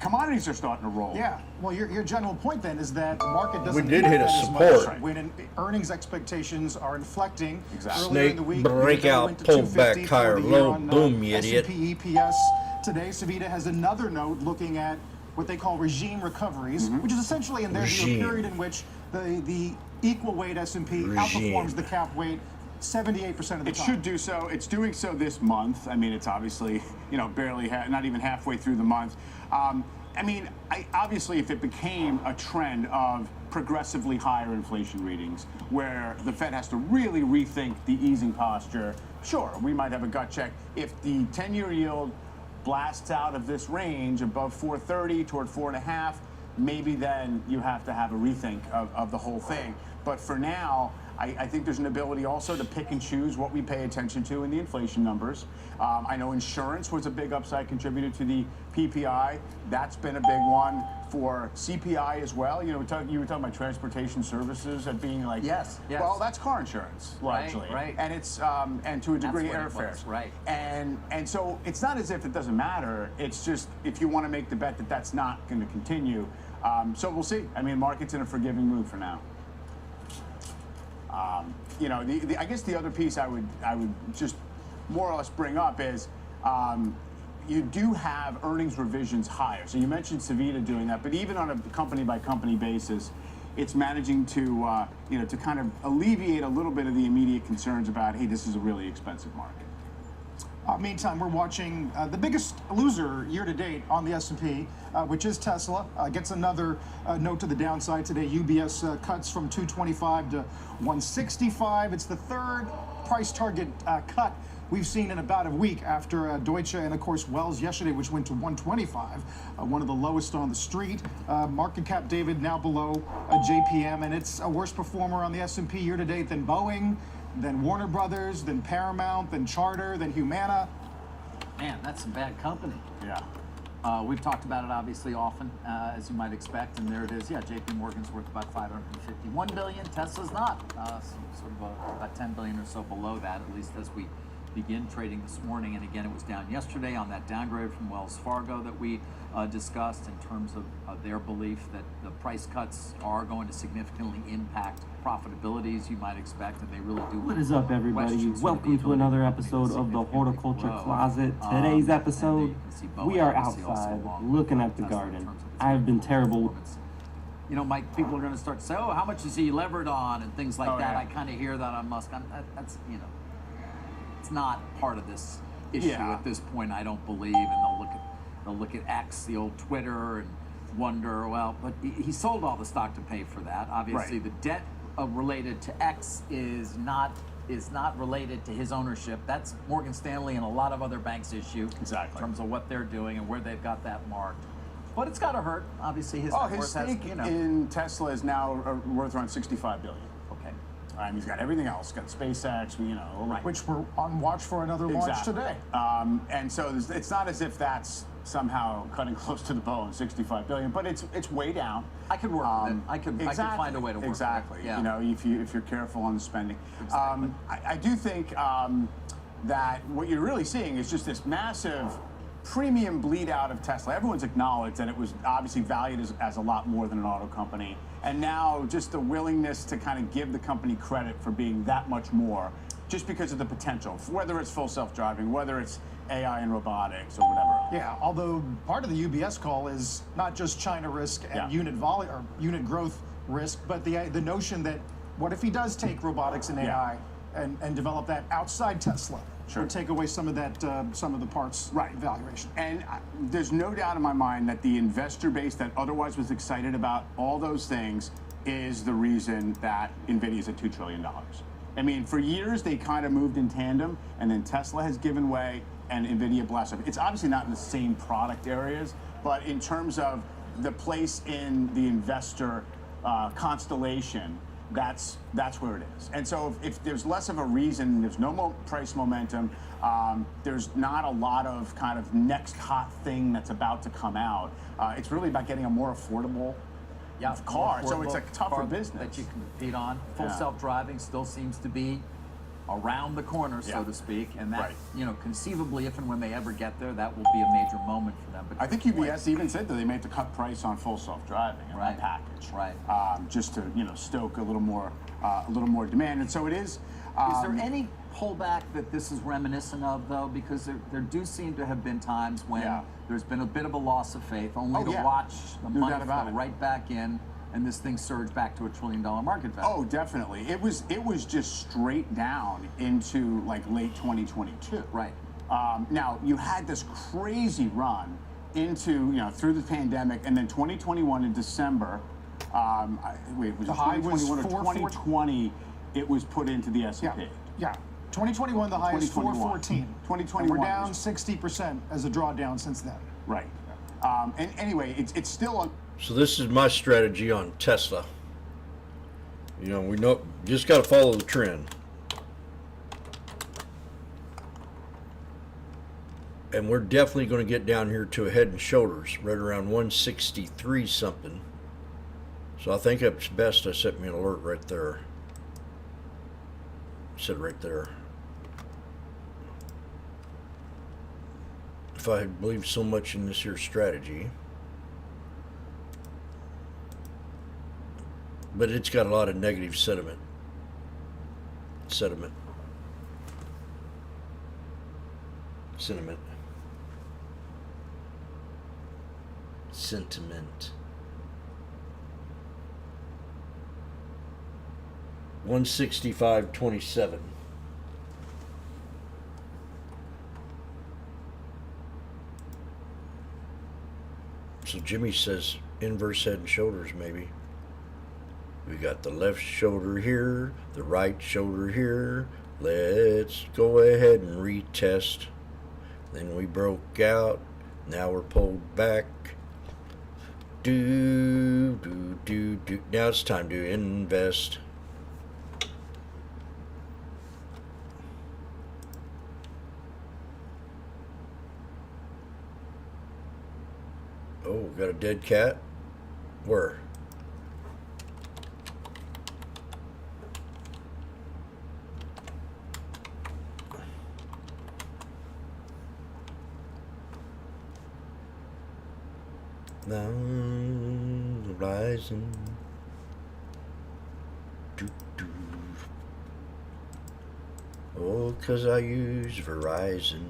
commodities are starting to roll. Yeah. Well, your general point then is that the market doesn't We did hit a as support. much when earnings expectations are inflecting. Exactly. Earlier in the week, breakout, went to pull 250 back for higher the year low, on, boom, you idiot. S&P EPS. Today, Savita has another note looking at what they call regime recoveries, which is essentially in their view a period in which the equal weight S&P outperforms the cap weight 78% of the time. It should do so. It's doing so this month. I mean, it's obviously, barely, not even halfway through the month. Obviously, if it became a trend of progressively higher inflation readings, where the Fed has to really rethink the easing posture, sure, we might have a gut check. If the 10-year yield blasts out of this range above 4.30 toward 4.5, maybe then you have to have a rethink of the whole thing. But for now, I think there's an ability also to pick and choose what we pay attention to in the inflation numbers. I know insurance was a big upside contributor to the PPI. That's been a big one for CPI as well. You were talking about transportation services as being like, yes. Well, that's car insurance largely, right. And it's and to a degree airfares, right? And so it's not as if it doesn't matter. It's just if you want to make the bet that that's not going to continue. So we'll see. I mean, market's in a forgiving mood for now. I guess the other piece I would just more or less bring up is you do have earnings revisions higher. So you mentioned Savita doing that, but even on a company by company basis, it's managing to to kind of alleviate a little bit of the immediate concerns about, hey, this is a really expensive market. Meantime, we're watching the biggest loser year to date on the S&P, which is Tesla. Gets another note to the downside today. UBS cuts from 225 to 165. It's the third price target cut we've seen in about a week after Deutsche and, of course, Wells yesterday, which went to 125, one of the lowest on the street. Market cap, David, now below JPM, and it's a worse performer on the S&P year to date than Boeing, than Warner Brothers, than Paramount, than Charter, than Humana. Man, that's some bad company. Yeah. We've talked about it obviously often, as you might expect, and there it is. Yeah, JP Morgan's worth about $551 billion. Tesla's not. Sort of about $10 billion or so below that, at least as we begin trading this morning. And again, it was down yesterday on that downgrade from Wells Fargo that we discussed in terms of their belief that the price cuts are going to significantly impact profitability, as you might expect, and they really do. What is up, everybody? Welcome to another episode of the Horticulture Closet. Today's episode, we are outside looking at the garden. I have been terrible. You know, Mike, people are going to start to say, oh, how much is he levered on and things like that. Yeah. I kind of hear that on Musk. That's, you know, it's not part of this issue at this point, I don't believe. And they'll look at X, the old Twitter, and wonder, well, but he sold all the stock to pay for that. Obviously, the debt related to X is not related to his ownership. That's Morgan Stanley and a lot of other banks' issue in terms of what they're doing and where they've got that marked. But it's got to hurt. Obviously, his net his worth stake has, in Tesla is now worth around $65 billion. Okay. He's got everything else. Got SpaceX, Which we're on watch for another launch today. And so it's not as if that's somehow cutting close to the bone, $65 billion, but it's way down. I could work with it. I could find a way to work with it. Yeah. You know, if you're careful on the spending. I do think that what you're really seeing is just this massive premium bleed out of Tesla. Everyone's acknowledged that it was obviously valued as a lot more than an auto company. And now just the willingness to kind of give the company credit for being that much more, just because of the potential, whether it's full self-driving, whether it's AI and robotics or whatever. Yeah, although part of the UBS call is not just China risk and unit growth risk, but the notion that what if he does take robotics and AI and develop that outside Tesla? Sure. Or take away some of that, some of the parts valuation. And there's no doubt in my mind that the investor base that otherwise was excited about all those things is the reason that NVIDIA is at $2 trillion. I mean, for years they kind of moved in tandem, and then Tesla has given way, and NVIDIA blasted up. It's obviously not in the same product areas, but in terms of the place in the investor constellation, that's where it is. And so if there's less of a reason, there's no more price momentum, there's not a lot of kind of next hot thing that's about to come out. It's really about getting a more affordable car. So it's a tougher business that you can compete on. Full self-driving still seems to be around the corner, so to speak, and that, you know, conceivably, if and when they ever get there, that will be a major moment for them. But I think UBS even said that they made the cut price on full self-driving in that package, just to stoke a little more demand, and so it is. Is there any pullback that this is reminiscent of, though? Because there do seem to have been times when there's been a bit of a loss of faith, only to watch the money flow right back in, and this thing surged back to $1 trillion market value. Oh, definitely. It was just straight down into like late 2022. Right. Now you had this crazy run into through the pandemic, and then 2021 in December. Wait, was it 2021 or 2020? It was put into the S&P. Yeah. 2021, the high is 414. 2021. We're down 60% as a drawdown since then. Right. And anyway, it's still on. So this is my strategy on Tesla. We know just got to follow the trend. And we're definitely going to get down here to a head and shoulders, right around 163 something. So I think it's best I set me an alert right there. Set it right there. If I believe so much in this here strategy. But it's got a lot of negative sentiment. Sentiment. 165.27. So Jimmy says inverse head and shoulders, maybe. We got the left shoulder here, the right shoulder here. Let's go ahead and retest. Then we broke out. Now we're pulled back. Do. Now it's time to invest. Oh, got a dead cat? Where? Down the horizon. Oh, 'cause I use Verizon.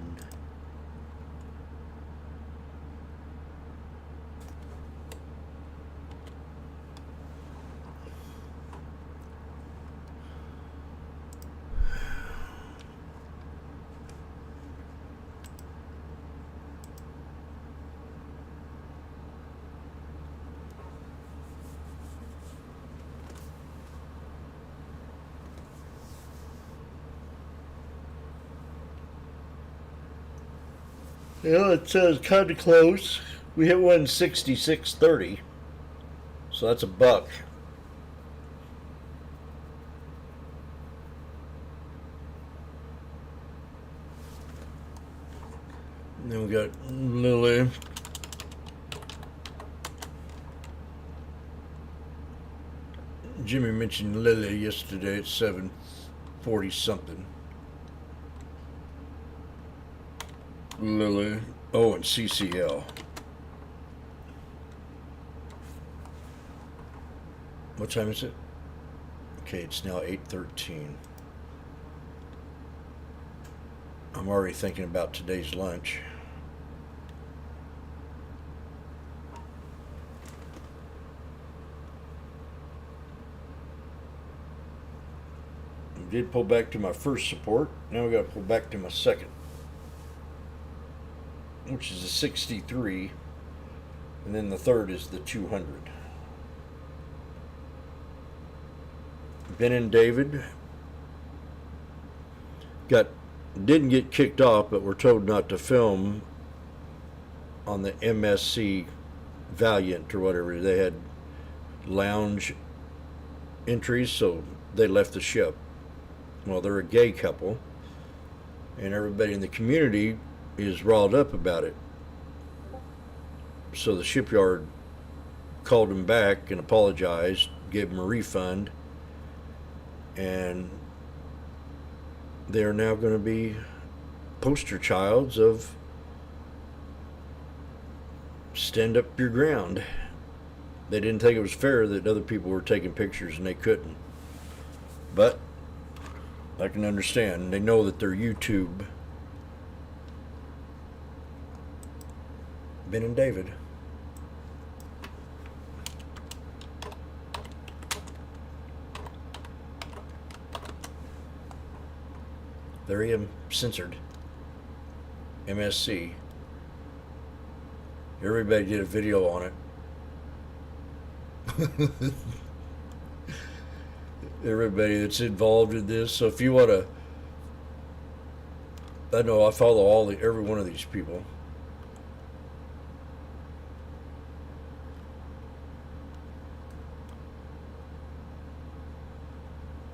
Yeah, it says kind of close. We hit 166.30, so that's a buck. And then we got Lily. Jimmy mentioned Lily yesterday at 7:40 something. Lily. Oh, and CCL. What time is it? Okay, it's now 8:13. I'm already thinking about today's lunch. I did pull back to my first support. Now we got to pull back to my second, which is a 63, and then the third is the 200. Ben and David didn't get kicked off, but were told not to film on the MSC Valiant or whatever. They had lounge entries, so they left the ship. Well, they're a gay couple, and everybody in the community is riled up about it. So the shipyard called them back and apologized, gave them a refund, and they're now going to be poster childs of stand up your ground. They didn't think it was fair that other people were taking pictures and they couldn't. But I can understand. They know that they're YouTube. Ben and David. There I am, censored. MSC. Everybody did a video on it. Everybody that's involved in this. So if you want to, I know I follow every one of these people.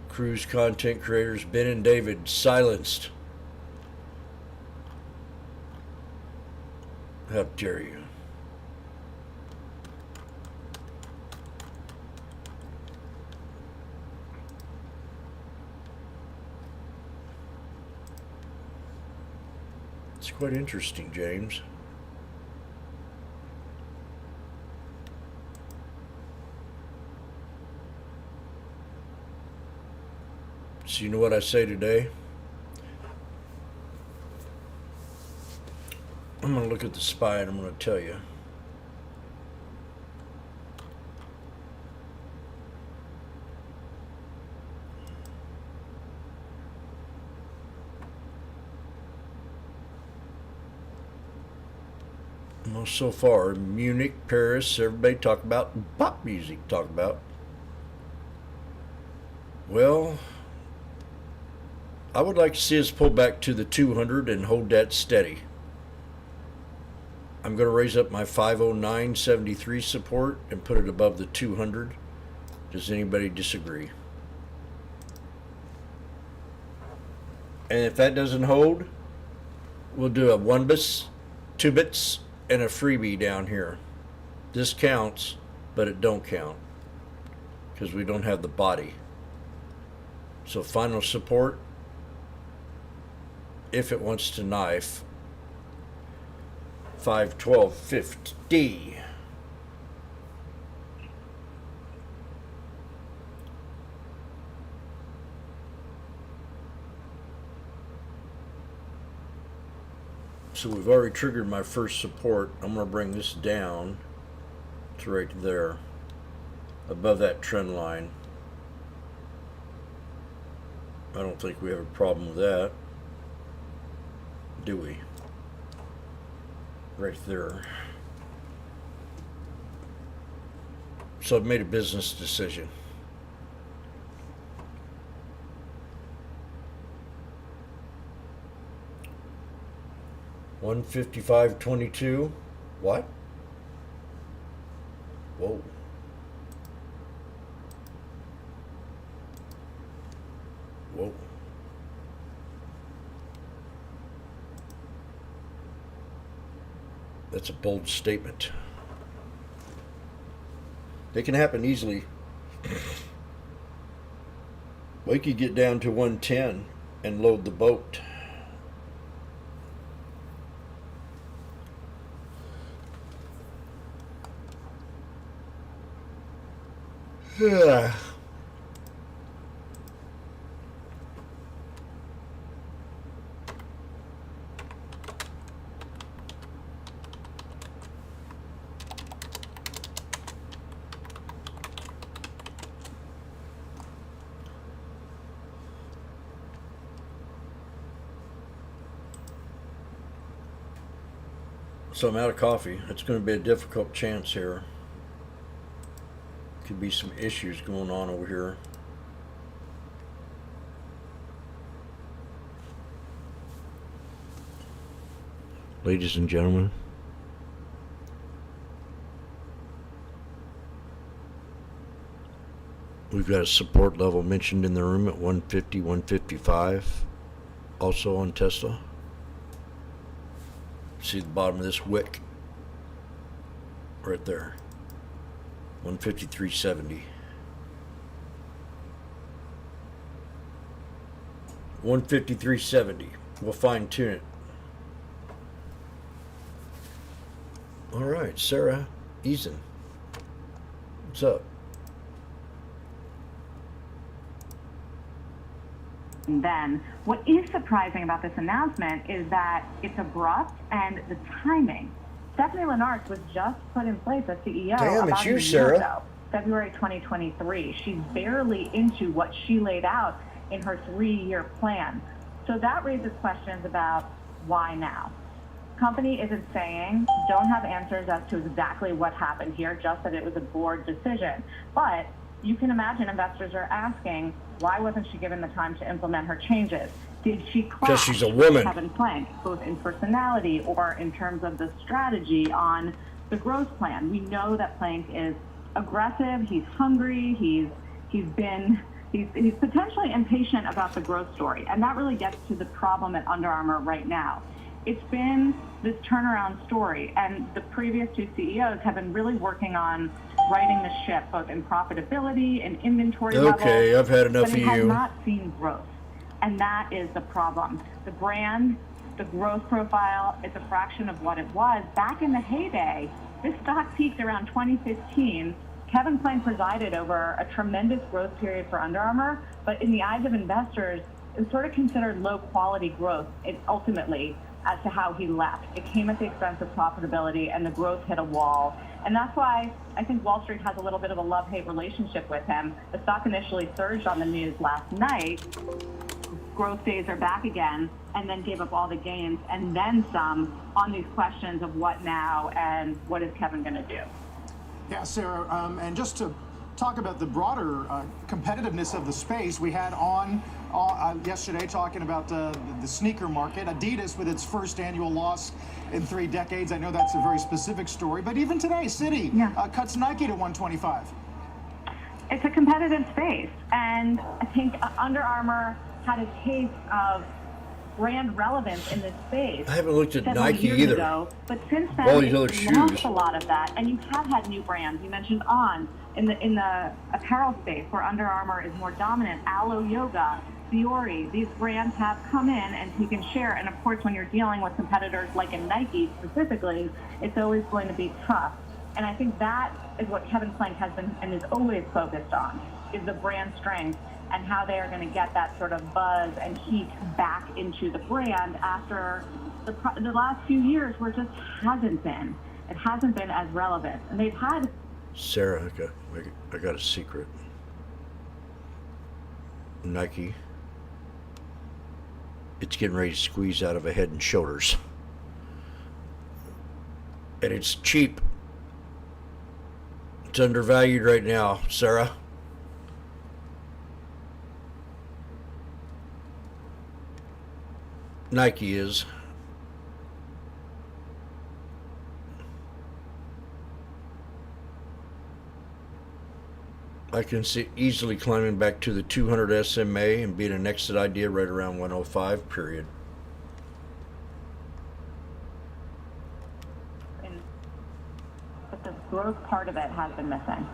Cruise content creators, Ben and David, silenced. How dare you? It's quite interesting, James. So you know what I say today? I'm going to look at the spy and I'm going to tell you. I'm Well, so far, Munich, Paris, everybody talk about pop music, talk about. Well, I would like to see us pull back to the 200 and hold that steady. I'm going to raise up my 509.73 support and put it above the 200. Does anybody disagree? And if that doesn't hold, we'll do a 1 bits, 2 bits, and a freebie down here. This counts, but it don't count because we don't have the body. So final support, if it wants to knife, 512.50. So we've already triggered my first support. I'm going to bring this down to right there, above that trend line. I don't think we have a problem with that, do we? Right there. So I've made a business decision. $155.22. What? Whoa. Whoa. That's a bold statement. It can happen easily. We could get down to 110 and load the boat. Yeah. So I'm out of coffee. It's going to be a difficult chance here. Could be some issues going on over here. Ladies and gentlemen, we've got a support level mentioned in the room at 150, 155. Also on Tesla. See the bottom of this wick right there. 153.70. 153.70. We'll fine tune it. All right, Sarah Eason. What's up? Then, what is surprising about this announcement is that it's abrupt and the timing. Stephanie Lenartz was just put in place as CEO about a year ago, February 2023. She's barely into what she laid out in her 3-year plan. So that raises questions about why now. Company isn't saying, don't have answers as to exactly what happened here, just that it was a board decision. But you can imagine investors are asking, why wasn't she given the time to implement her changes? Did she clash she's a woman. with Kevin Plank, both in personality or in terms of the strategy on the growth plan? We know that Plank is aggressive, he's hungry, he's potentially impatient about the growth story, and that really gets to the problem at Under Armour right now. It's been this turnaround story, and the previous 2 CEOs have been really working on righting the ship, both in profitability and inventory levels. Okay, I've had enough of you. But it has not seen growth, and that is the problem. The brand, the growth profile, it's a fraction of what it was. Back in the heyday, this stock peaked around 2015. Kevin Plank presided over a tremendous growth period for Under Armour, but in the eyes of investors, it was sort of considered low-quality growth, ultimately, as to how he left. It came at the expense of profitability, and the growth hit a wall. And that's why I think Wall Street has a little bit of a love-hate relationship with him. The stock initially surged on the news last night, growth days are back again, and then gave up all the gains and then some on these questions of what now and what is Kevin going to do. Yeah, Sarah, and just to talk about the broader competitiveness of the space, we had on yesterday talking about the sneaker market. Adidas with its first annual loss in 3 decades. I know that's a very specific story, but even today, Citi cuts Nike to 125. It's a competitive space, and I think Under Armour had a taste of brand relevance in this space. I haven't looked at several Nike years either. Ago, but since then, All these other it's lost shoes. a lot of that, and you have had new brands. You mentioned On in the apparel space, where Under Armour is more dominant. Alo Yoga, Fiore, these brands have come in and taken share. And of course, when you're dealing with competitors like in Nike specifically, it's always going to be tough. And I think that is what Kevin Plank has been and is always focused on, is the brand strength and how they are going to get that sort of buzz and heat back into the brand after the last few years where it just hasn't been. It hasn't been as relevant. And they've had... Sarah, I got a secret. Nike, it's getting ready to squeeze out of a Head and Shoulders. And it's cheap. It's undervalued right now, Sarah. Nike is. I can see easily climbing back to the 200 SMA and being an exit idea right around 105, period. But the growth part of it has been missing.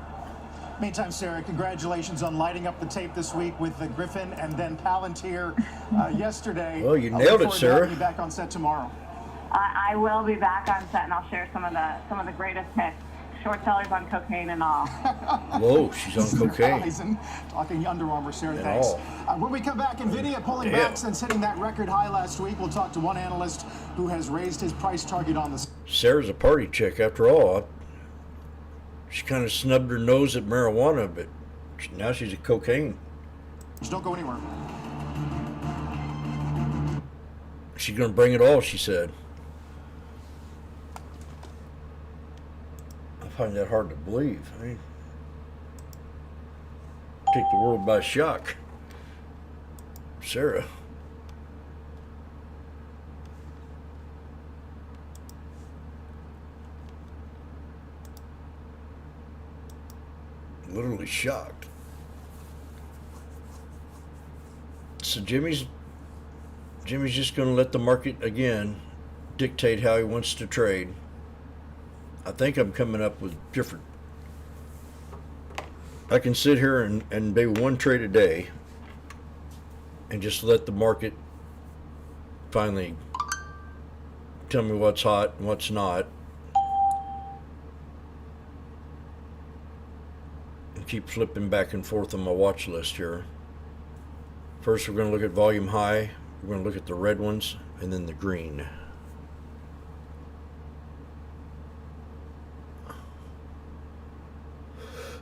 Meantime, Sarah, congratulations on lighting up the tape this week with the Griffin and then Palantir yesterday. Well, you nailed it, Sarah. I'll be back on set tomorrow. I will be back on set, and I'll share some of the greatest picks. Short sellers on cocaine and all. Whoa, she's on cocaine. Talking Under Armour, Sarah, And thanks. all. When we come back, NVIDIA pulling back since hitting that record high last week. We'll talk to one analyst who has raised his price target on the... Sarah's a party chick after all. She kind of snubbed her nose at marijuana, but now she's a cocaine. Just don't go anywhere. She's going to bring it all, she said. I find that hard to believe. I mean, take the world by shock. Sarah. Literally shocked. So Jimmy's just going to let the market again dictate how he wants to trade. I think I'm coming up with different. I can sit here and maybe one trade a day and just let the market finally tell me what's hot and what's not. And keep flipping back and forth on my watch list here. First, we're going to look at volume high. We're going to look at the red ones and then the green.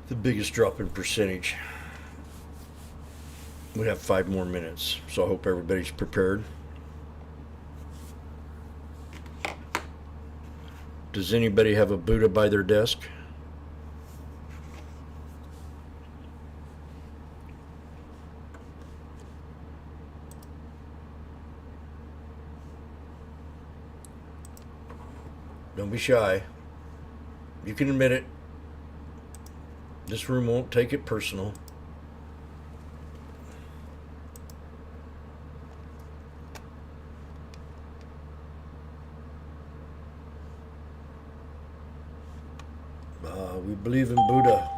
The biggest drop in percentage. We have 5 more minutes, so I hope everybody's prepared. Does anybody have a Buddha by their desk? Don't be shy. You can admit it. This room won't take it personal. We believe in Buddha.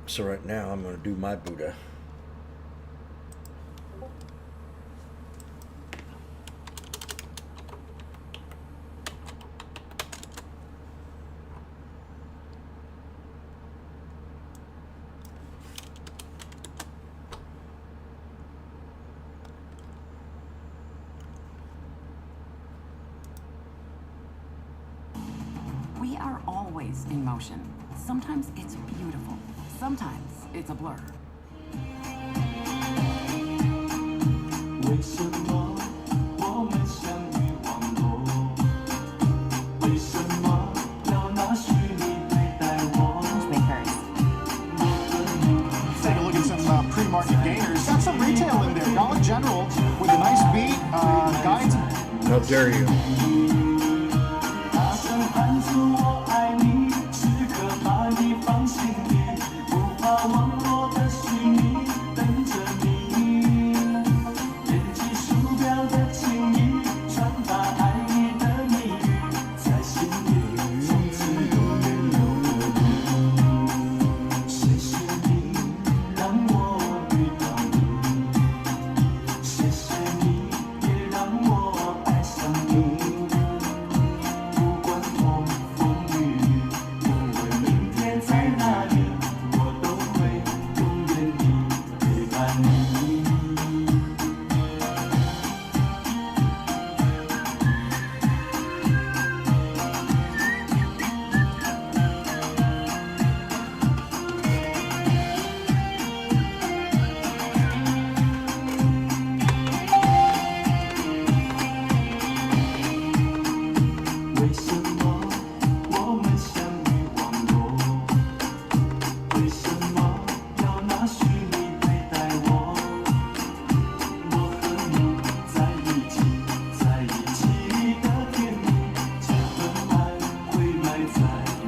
So right now I'm going to do my Buddha. We are always in motion. Sometimes it's beautiful. Sometimes it's a blur. 为什么我们相遇网络？为什么要拿虚拟对待我？ Take a look at some pre-market gainers. Got some retail in there. Dollar General with a nice beat. Guides. How dare you? 大声喊出我爱你，时刻把你放心里，不怕网络的虚拟等着你。点击鼠标的情谊，传达爱你的谜语，在心里从此永远有个你。谢谢你让我遇到你，谢谢你也让我爱上你。不管风风雨雨，不问明天在哪里，我都会永远地陪伴你。为什么我们相遇网络？为什么要拿虚拟对待我？我和你在一起，在一起里的甜蜜，这份爱会埋在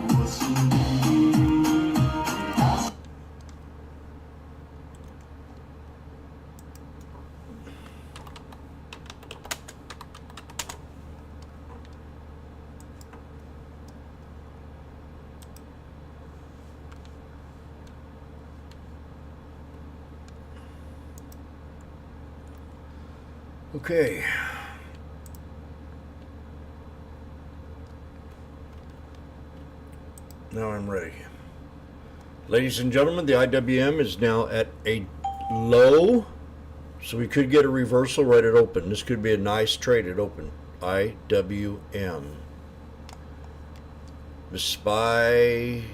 我心里。 Okay. Now I'm ready. Ladies and gentlemen, the IWM is now at a low, so we could get a reversal right at open. This could be a nice trade at open. IWM. The SPY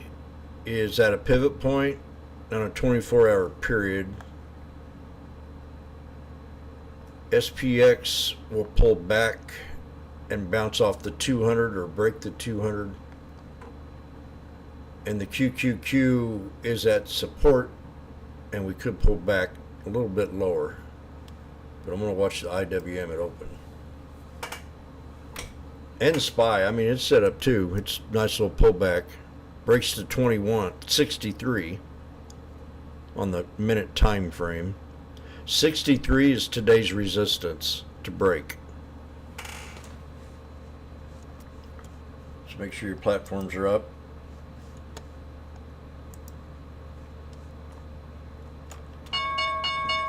is at a pivot point on a 24-hour period. SPX will pull back and bounce off the 200 or break the 200. And the QQQ is at support, and we could pull back a little bit lower. But I'm going to watch the IWM at open. And SPY, I mean, it's set up too. It's a nice little pullback. Breaks to 21.63 on the minute time frame. 63 is today's resistance to break. So make sure your platforms are up.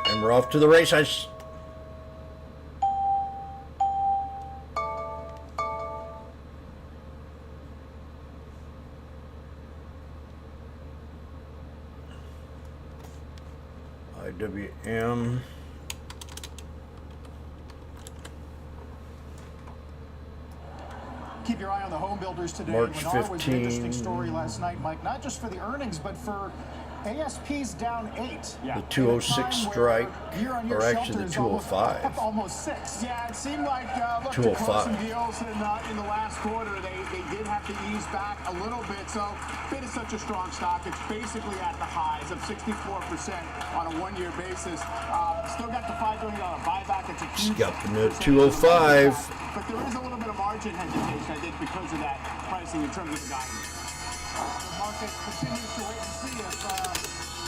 And we're off to the races. IWM. Keep your eye on the home builders today. March Lennar was an 15. interesting story last night, Mike, not just for the earnings, but for ASP's down 8. The 206 strike, or actually the 205. Almost 6. Yeah, it seemed like look, 205. to close some deals in the last quarter, they did have to ease back a little bit. So it is such a strong stock. It's basically at the highs of 64% on a one-year basis. Still got the $5 billion buyback. It's a huge Scalping at 205. But there is a little bit of margin hesitation, I think, because of that pricing in terms of the guidance. The market continues to wait and see if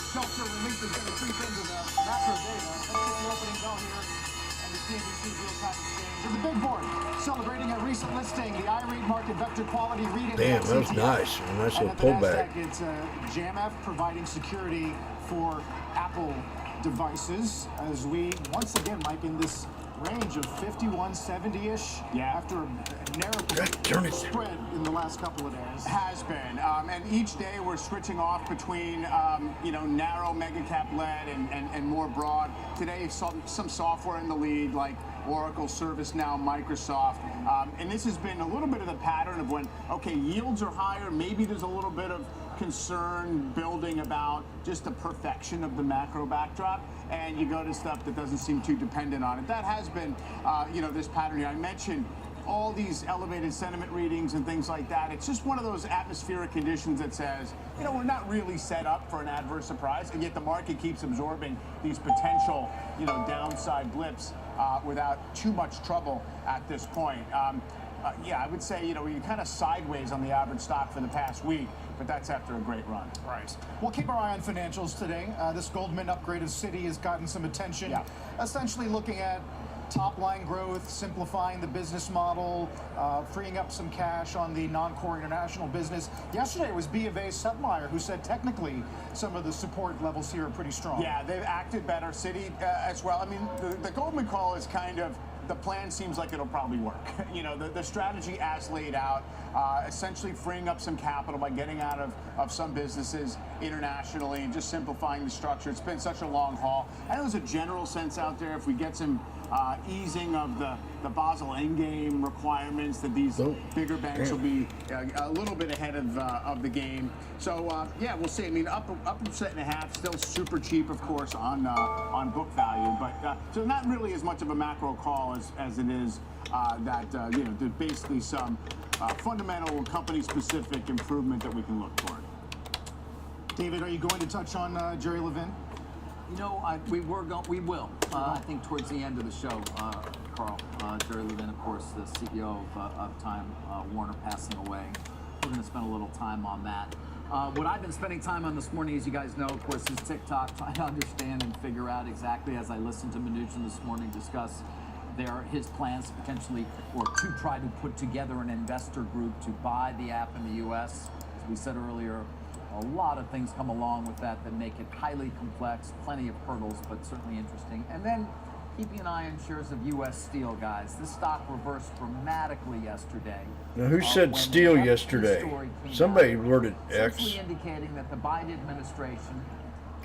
shelter relief is going to creep into the macro data. Let's get the opening bell here and the CNBC real-time exchange. And the big board celebrating a recent listing, the iRead Market Vector Quality Read Damn, that was nice. A nice little pullback. It's JAMF providing security for Apple devices as we once again, Mike, in this range of 5170-ish after a narrow spread in the last couple of days. Has been, and each day we're switching off between narrow mega cap led and more broad. Today some software in the lead like Oracle, ServiceNow, Microsoft. And this has been a little bit of the pattern of when, okay, yields are higher, maybe there's a little bit of concern building about just the perfection of the macro backdrop, and you go to stuff that doesn't seem too dependent on it. That has been, this pattern here. I mentioned all these elevated sentiment readings and things like that. It's just one of those atmospheric conditions that says, we're not really set up for an adverse surprise, and yet the market keeps absorbing these potential, downside blips without too much trouble at this point. I would say, we're kind of sideways on the average stock for the past week, but that's after a great run. Right. We'll keep our eye on financials today. This Goldman upgrade of Citi has gotten some attention. Yeah. Essentially looking at top-line growth, simplifying the business model, freeing up some cash on the non-core international business. Yesterday it was B of A Submeyer who said technically some of the support levels here are pretty strong. Yeah, they've acted better. Citi as well. I mean, the Goldman call is kind of, the plan seems like it'll probably work. The strategy as laid out, essentially freeing up some capital by getting out of some businesses internationally and just simplifying the structure. It's been such a long haul. I know there's a general sense out there if we get some easing of the Basel endgame requirements that these bigger banks will be a little bit ahead of the game. So we'll see. I mean, up 1.5%, still super cheap, of course, on book value. But so not really as much of a macro call as it is there's basically some fundamental company-specific improvement that we can look for. David, are you going to touch on Jerry Levin? We will. I think towards the end of the show, Carl, Jerry Levin, of course, the CEO of Time Warner, passing away. We're going to spend a little time on that. What I've been spending time on this morning, as you guys know, of course, is TikTok, trying to understand and figure out exactly, as I listened to Mnuchin this morning discuss his plans to potentially, or to try to put together an investor group to buy the app in the U.S. As we said earlier, a lot of things come along with that make it highly complex, plenty of hurdles, but certainly interesting. And then keeping an eye on shares of U.S. Steel, guys. This stock reversed dramatically yesterday. Now, who said steel yesterday? Somebody worded X. Essentially indicating that the Biden administration,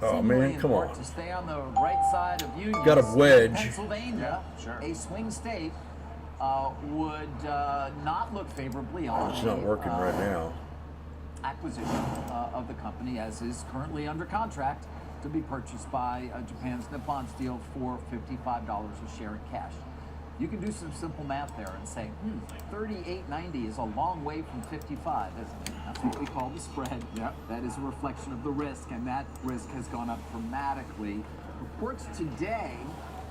oh man, come on, to stay on the right side of unions, got a wedge. Pennsylvania, a swing state, would not look favorably on it's not working right now. Acquisition of the company, as is currently under contract to be purchased by Japan's Nippon Steel for $55 a share in cash. You can do some simple math there and say, $38.90 is a long way from 55, isn't it? That's what we call the spread. Yep. That is a reflection of the risk, and that risk has gone up dramatically. Reports today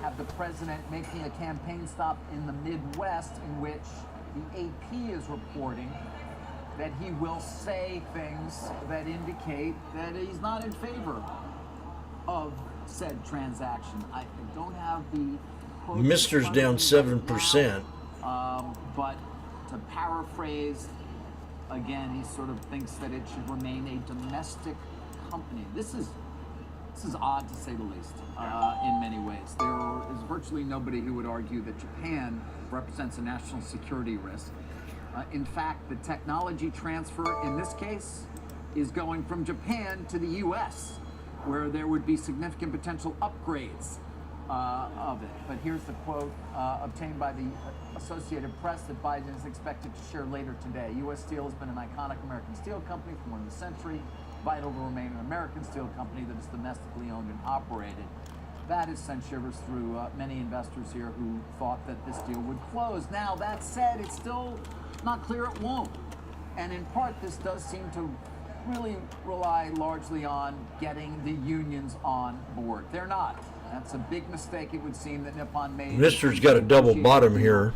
have the president making a campaign stop in the Midwest, in which the AP is reporting that he will say things that indicate that he's not in favor of said transaction. I don't have the Mister's down 7%. But to paraphrase, again, he sort of thinks that it should remain a domestic company. This is odd, to say the least, in many ways. There is virtually nobody who would argue that Japan represents a national security risk. In fact, the technology transfer in this case is going from Japan to the U.S., where there would be significant potential upgrades of it. But here's the quote obtained by the Associated Press that Biden is expected to share later today. U.S. Steel has been an iconic American steel company for more than a century, vital to remain an American steel company that is domestically owned and operated. That has sent shivers through many investors here who thought that this deal would close. Now, that said, it's still not clear it won't. And in part, this does seem to really rely largely on getting the unions on board. They're not. That's a big mistake, it would seem, that Nippon made. Mister's got a double bottom here.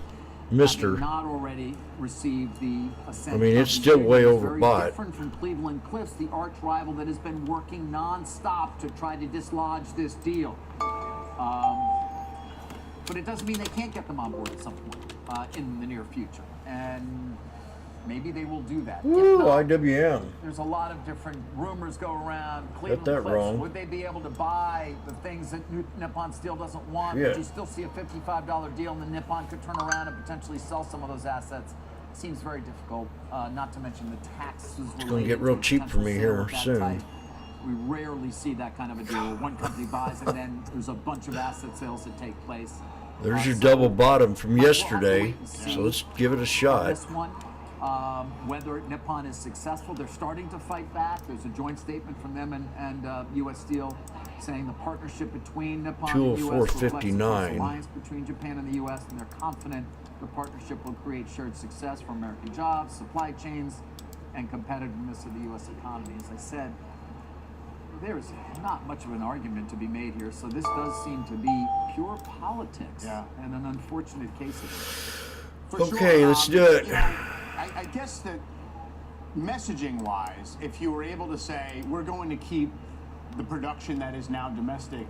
Mister. Not already received the assent. I mean, it's still way overbought. Very different from Cleveland Cliffs, the arch rival that has been working nonstop to try to dislodge this deal. But it doesn't mean they can't get them on board at some point in the near future. And maybe they will do that. Woo, IWM. There's a lot of different rumors go around. Cleveland Got that Cliffs, wrong. would they be able to buy the things that Nippon Steel doesn't want? Yeah. Would you still see a $55 deal, and then Nippon could turn around and potentially sell some of those assets? Seems very difficult, not to mention the taxes. It's going to get real cheap for me here soon. Type. We rarely see that kind of a deal where one company buys and then there's a bunch of asset sales that take place. There's your double bottom from yesterday, so let's give it a shot. This one, whether Nippon is successful, they're starting to fight back. There's a joint statement from them and U.S. Steel saying the partnership between Nippon and U.S. reflects a close alliance between Japan and the U.S. and they're confident the partnership will create shared success for American jobs, supply chains, and competitiveness of the U.S. economy. As I said, there's not much of an argument to be made here, so this does seem to be pure politics and an unfortunate case of it. Okay, let's do it. You know, I guess that messaging-wise, if you were able to say, we're going to keep the production that is now domestic.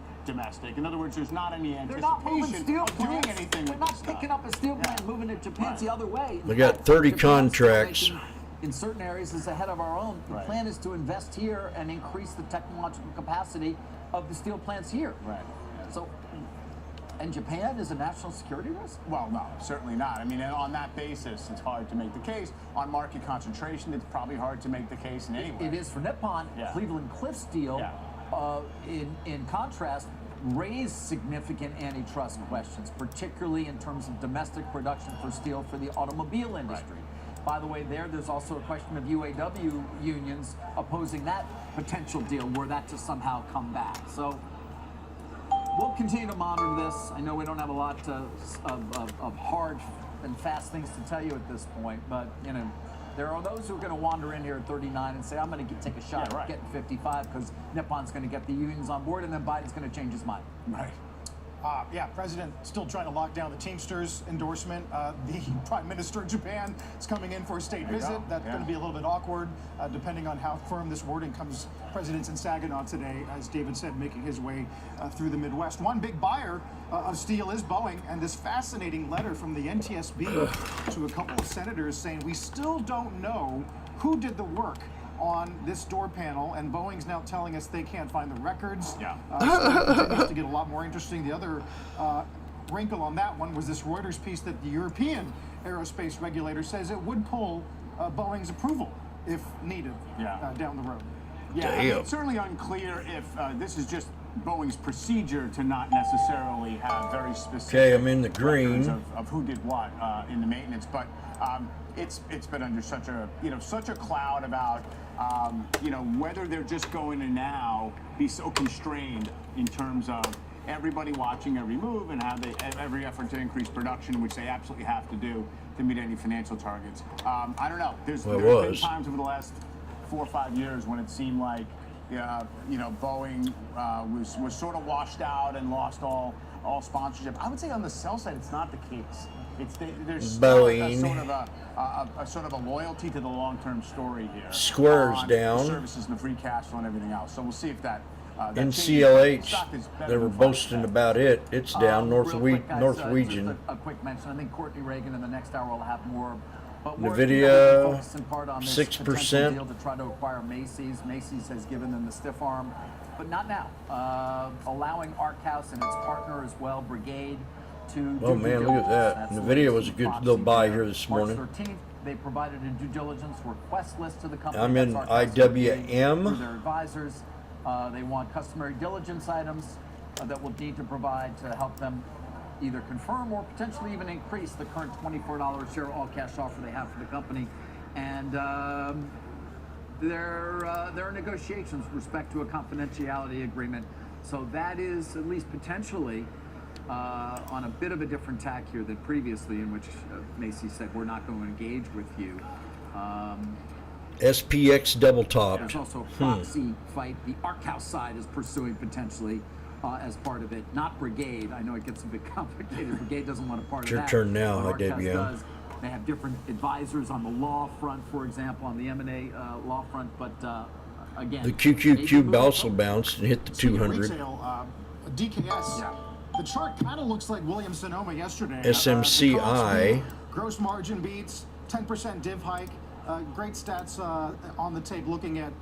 In other words, there's not any They're not moving anticipation steel of doing plants. anything They're with not this stuff. picking up a steel plant and moving it to Japan. It's the other way. We got 30 contracts. In certain areas is ahead of our own. The plan is to invest here and increase the technological capacity of the steel plants here. Right. So, and Japan is a national security risk? Well, no, certainly not. I mean, on that basis, it's hard to make the case. On market concentration, it's probably hard to make the case in any way. It is for Nippon. Cleveland Cliff Steel, in contrast, raised significant antitrust questions, particularly in terms of domestic production for steel for the automobile industry. By the way, there's also a question of UAW unions opposing that potential deal were that to somehow come back. So we'll continue to monitor this. I know we don't have a lot of hard and fast things to tell you at this point, but you know, there are those who are going to wander in here at 39 and say, I'm going to take a shot at getting 55 because Nippon's going to get the unions on board and then Biden's going to change his mind. Right. President still trying to lock down the Teamsters endorsement. The Prime Minister of Japan is coming in for a state visit. That's going to be a little bit awkward, depending on how firm this wording comes. President's in Saginaw today, as David said, making his way through the Midwest. One big buyer of steel is Boeing, and this fascinating letter from the NTSB to a couple of senators saying we still don't know who did the work on this door panel, and Boeing's now telling us they can't find the records. So it continues to get a lot more interesting. The other wrinkle on that one was this Reuters piece that the European aerospace regulator says it would pull Boeing's approval if needed down the road. I mean, it's certainly unclear if this is just Boeing's procedure to not necessarily have very specific Okay, I'm in the green. of who did what in the maintenance, but it's been under such a cloud about whether they're just going to now be so constrained in terms of everybody watching every move and have every effort to increase production, which they absolutely have to do to meet any financial targets. I don't know. There's been times over the last 4 or 5 years when it seemed like Boeing was sort of washed out and lost all sponsorship. I would say on the sell side, it's not the case. There's still a sort of a loyalty to the long-term story here. Squares down. The services and the free cash flow and everything else. So we'll see if that. In CLH, they were boasting about it. It's down. Norwegian. A quick mention. I think Courtney Reagan in the next hour will have more. But NVIDIA, 6% deal to try to acquire Macy's. Macy's has given them the stiff arm, but not now. Allowing Arkhouse and its partner as well, Brigade, to. Oh man, look at that! NVIDIA was a good little buy here this morning. March 13th, they provided a due diligence request list to the company. I'm in IWM. Through their advisors, they want customary diligence items that we'll need to provide to help them either confirm or potentially even increase the current $24 share all-cash offer they have for the company. And there are negotiations with respect to a confidentiality agreement. So that is at least potentially on a bit of a different tack here than previously, in which Macy's said, we're not going to engage with you. SPX double topped. There's also a proxy fight the Arkhouse side is pursuing potentially as part of it, not Brigade. I know it gets a bit complicated. Brigade doesn't want a part of that. It's your turn now, Arkhouse does. They have different advisors on the law front, for example, on the M&A law front, but again. The QQQ also bounced and hit the 200. Retail, DKS. The chart kind of looks like Williams-Sonoma yesterday. SMCI. Gross margin beats, 10% div hike. Great stats on the tape looking at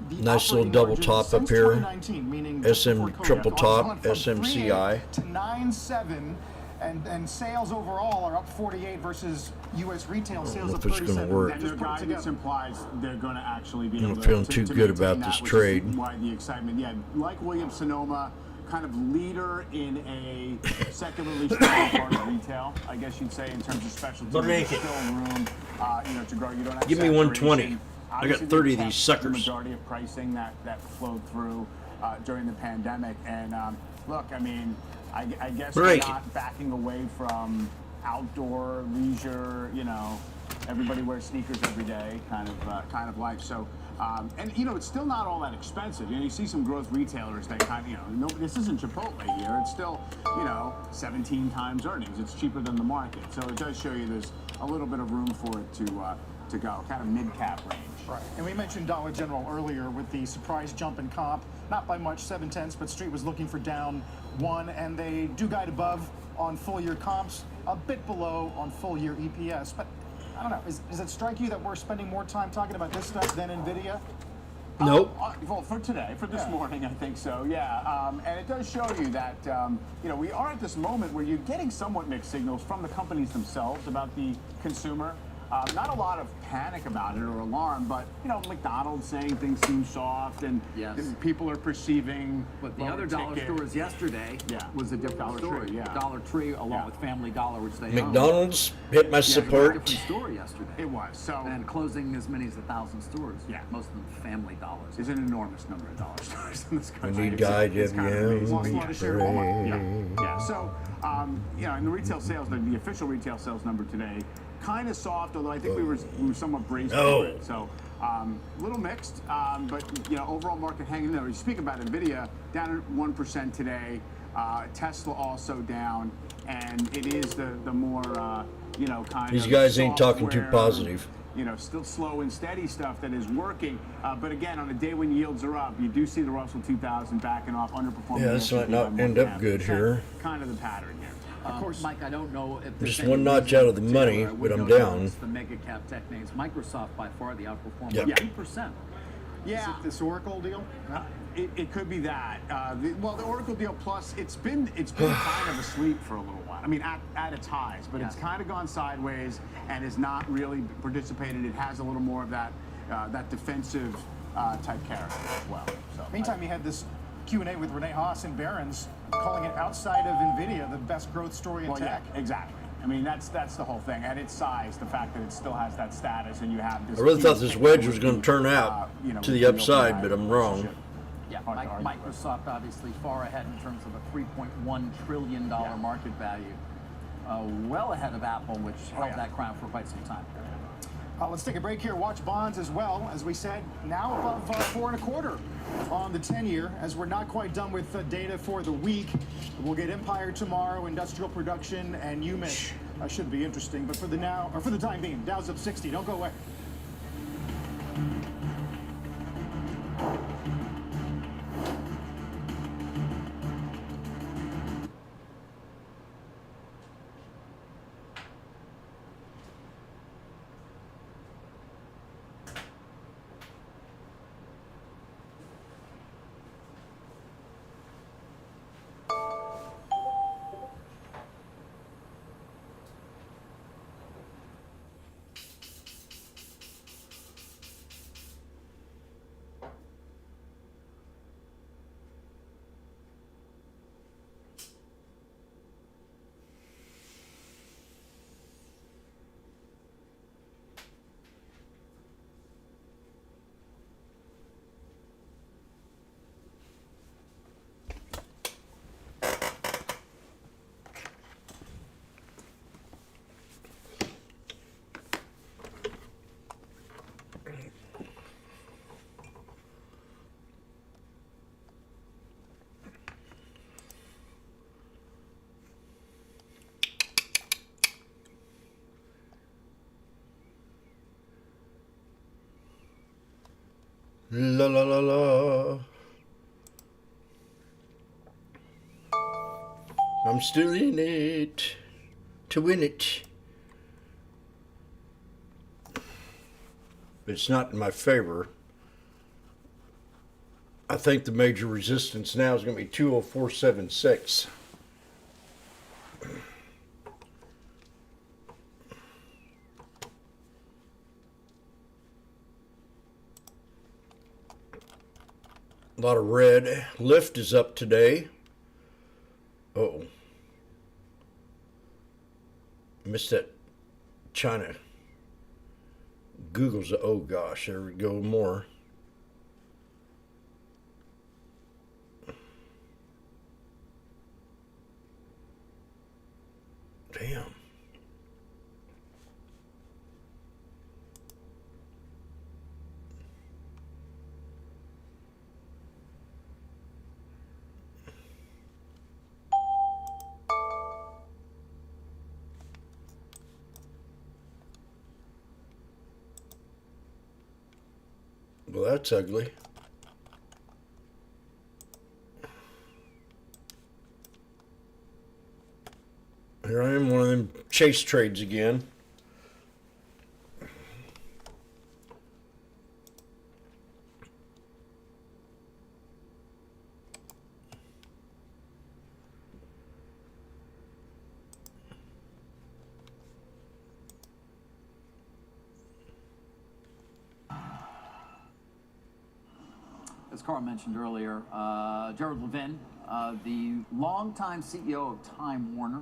the nice little double top up here. SM triple top, SMCI. To 9.7, and sales overall are up 48 versus U.S. retail sales up 37. Work. Their guidance implies they're going to actually be able to. I'm feeling too good about this trade. Why the excitement? Yeah, like Williams-Sonoma, kind of leader in a secularly strong part of retail, I guess you'd say, in terms of specialty. There's still room, to grow. You don't have Give me 120. saturation. I got Obviously, 30 they of these kept suckers. The majority of pricing that flowed through during the pandemic. And look, I mean, I guess we're not backing away from outdoor leisure. Everybody wears sneakers every day, kind of life. So. And it's still not all that expensive. You see some growth retailers that kind of, this isn't Chipotle here. It's still, 17 times earnings. It's cheaper than the market. So it does show you there's a little bit of room for it to go, kind of mid-cap range. Right. And we mentioned Dollar General earlier with the surprise jump in comp. Not by much, 0.7, but Street was looking for down 1, and they do guide above on full-year comps, a bit below on full-year EPS. But I don't know. Does it strike you that we're spending more time talking about this stuff than NVIDIA? Nope. Well, for today, for this morning, I think so, yeah. And it does show you that, we are at this moment where you're getting somewhat mixed signals from the companies themselves about the consumer. Not a lot of panic about it or alarm, but, McDonald's saying things seem soft and people are perceiving. But the other dollar stores yesterday was a different story. Dollar Tree, along with Family Dollar, which they McDonald's hit my support. It was a different store yesterday. It was. So and closing as many as 1,000 stores. Yeah, most of them Family Dollars. There's an enormous number of dollar stores in this I country. need guide It's kind of amazing. you. Yeah. So, in the retail sales, the official retail sales number today, kind of soft, although I think we were somewhat braced for it. So, a little mixed, but overall market hanging there. You speak about NVIDIA, down at 1% today. Tesla also down, and it is the more kind of These guys ain't talking too software, positive. Still slow and steady stuff that is working. But again, on a day when yields are up, you do see the Russell 2000 backing off, underperforming. Yeah, this might not end up good here. Kind of the pattern here. Of course, Mike, I don't know if there's Just one notch out of the money, but I'm down. The mega cap tech names, Microsoft by far the outperformer, Yep. 2%. Yeah. Is it this Oracle deal? It could be that. The Oracle deal plus it's been kind of asleep for a little while. I mean, at its highs, but it's kind of gone sideways and has not really participated. It has a little more of that defensive type character as well. So Meantime, you had this Q&A with Renee Haas and Barron's calling it outside of NVIDIA the best growth story in tech. Yeah, exactly. I mean, that's the whole thing. At its size, the fact that it still has that status, and you have this. I really thought this wedge was going to turn out to the upside, but I'm wrong. Yeah, Microsoft obviously far ahead in terms of a $3.1 trillion market value. Well ahead of Apple, which held that crown for quite some time. Let's take a break here. Watch bonds as well. As we said, now above 4.25 on the 10-year. As we're not quite done with data for the week, we'll get Empire tomorrow, industrial production, and UMich. Should be interesting. But for the time being, Dow's up 60. Don't go away. La la la la. I'm still in it to win it. But it's not in my favor. I think the major resistance now is going to be 204.76. A lot of red. Lyft is up today. missed that China. Google's, oh gosh, there we go, more. Damn. Well, that's ugly. Here I am, one of them chase trades again. As Carl mentioned earlier, Jared Levin, the longtime CEO of Time Warner,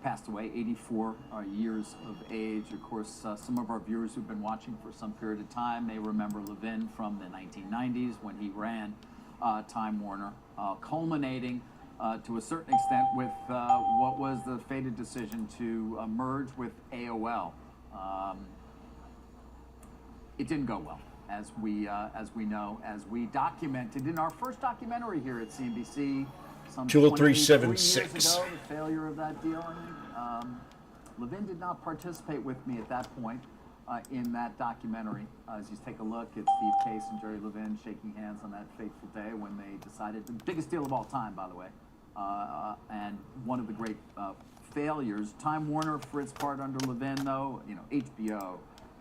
passed away, 84 years of age. Of course, some of our viewers who've been watching for some period of time may remember Levin from the 1990s when he ran Time Warner, culminating to a certain extent with what was the fated decision to merge with AOL. It didn't go well, as we know, as we documented in our first documentary here at CNBC. Some 20376. years ago, the failure of that deal. I think Levin did not participate with me at that point in that documentary. As you take a look, it's Steve Case and Jerry Levin shaking hands on that fateful day when they decided the biggest deal of all time, by the way, and one of the great failures. Time Warner, for its part under Levin, though, you know, HBO,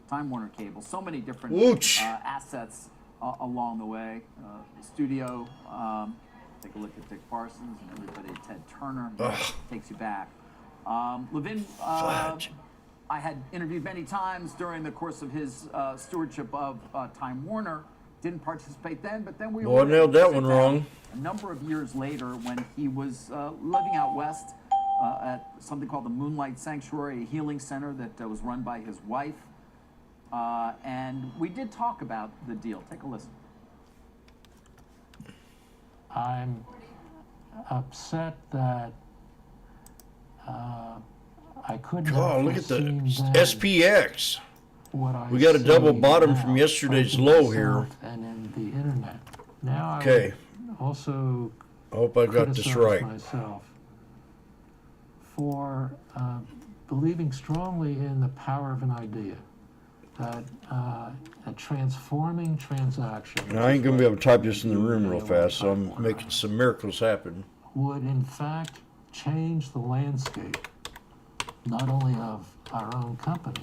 Time Warner Cable, so many different assets along the way. The studio. Take a look at Dick Parsons and everybody, Ted Turner, takes you back. Levin, I had interviewed many times during the course of his stewardship of Time Warner. Didn't participate then, but then we Boy, I nailed that one wrong. A number of years later, when he was living out west at something called the Moonlight Sanctuary, a healing center that was run by his wife. And we did talk about the deal. Take a listen. I'm upset that I couldn't. Oh, look at the SPX. We got a double bottom from yesterday's low here. And in the internet. Now okay. I also I hope I got this right. Myself for believing strongly in the power of an idea. That a transforming transaction. Now, I ain't gonna be able to type this in the room real fast, so I'm making some miracles happen. Would in fact change the landscape, not only of our own company,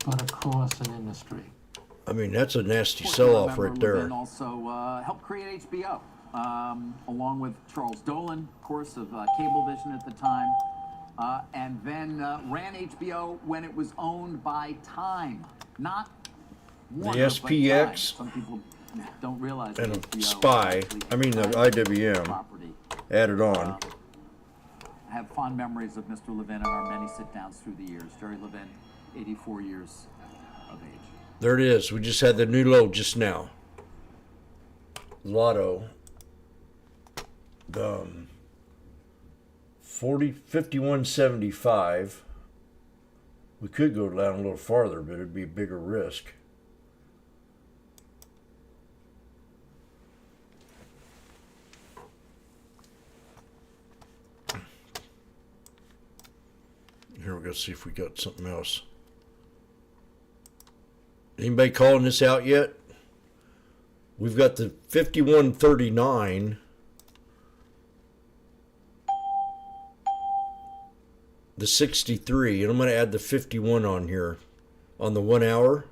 but across an industry. I mean, that's a nasty sell-off right there. Levin also helped create HBO, along with Charles Dolan, of course, of Cablevision at the time, and then ran HBO when it was owned by Time. Not Warner, the SPX some people don't realize and HBO Spy, I mean the IWM, added on. I have fond memories of Mr. Levin and our many sit-downs through the years. Jerry Levin, 84 years of age. There it is. We just had the new low just now. Lotto. The 51.75. We could go down a little farther, but it'd be a bigger risk. Here we go, see if we got something else. Anybody calling this out yet? We've got the 51.39. The 63, and I'm going to add the 51 on here on the 1 hour.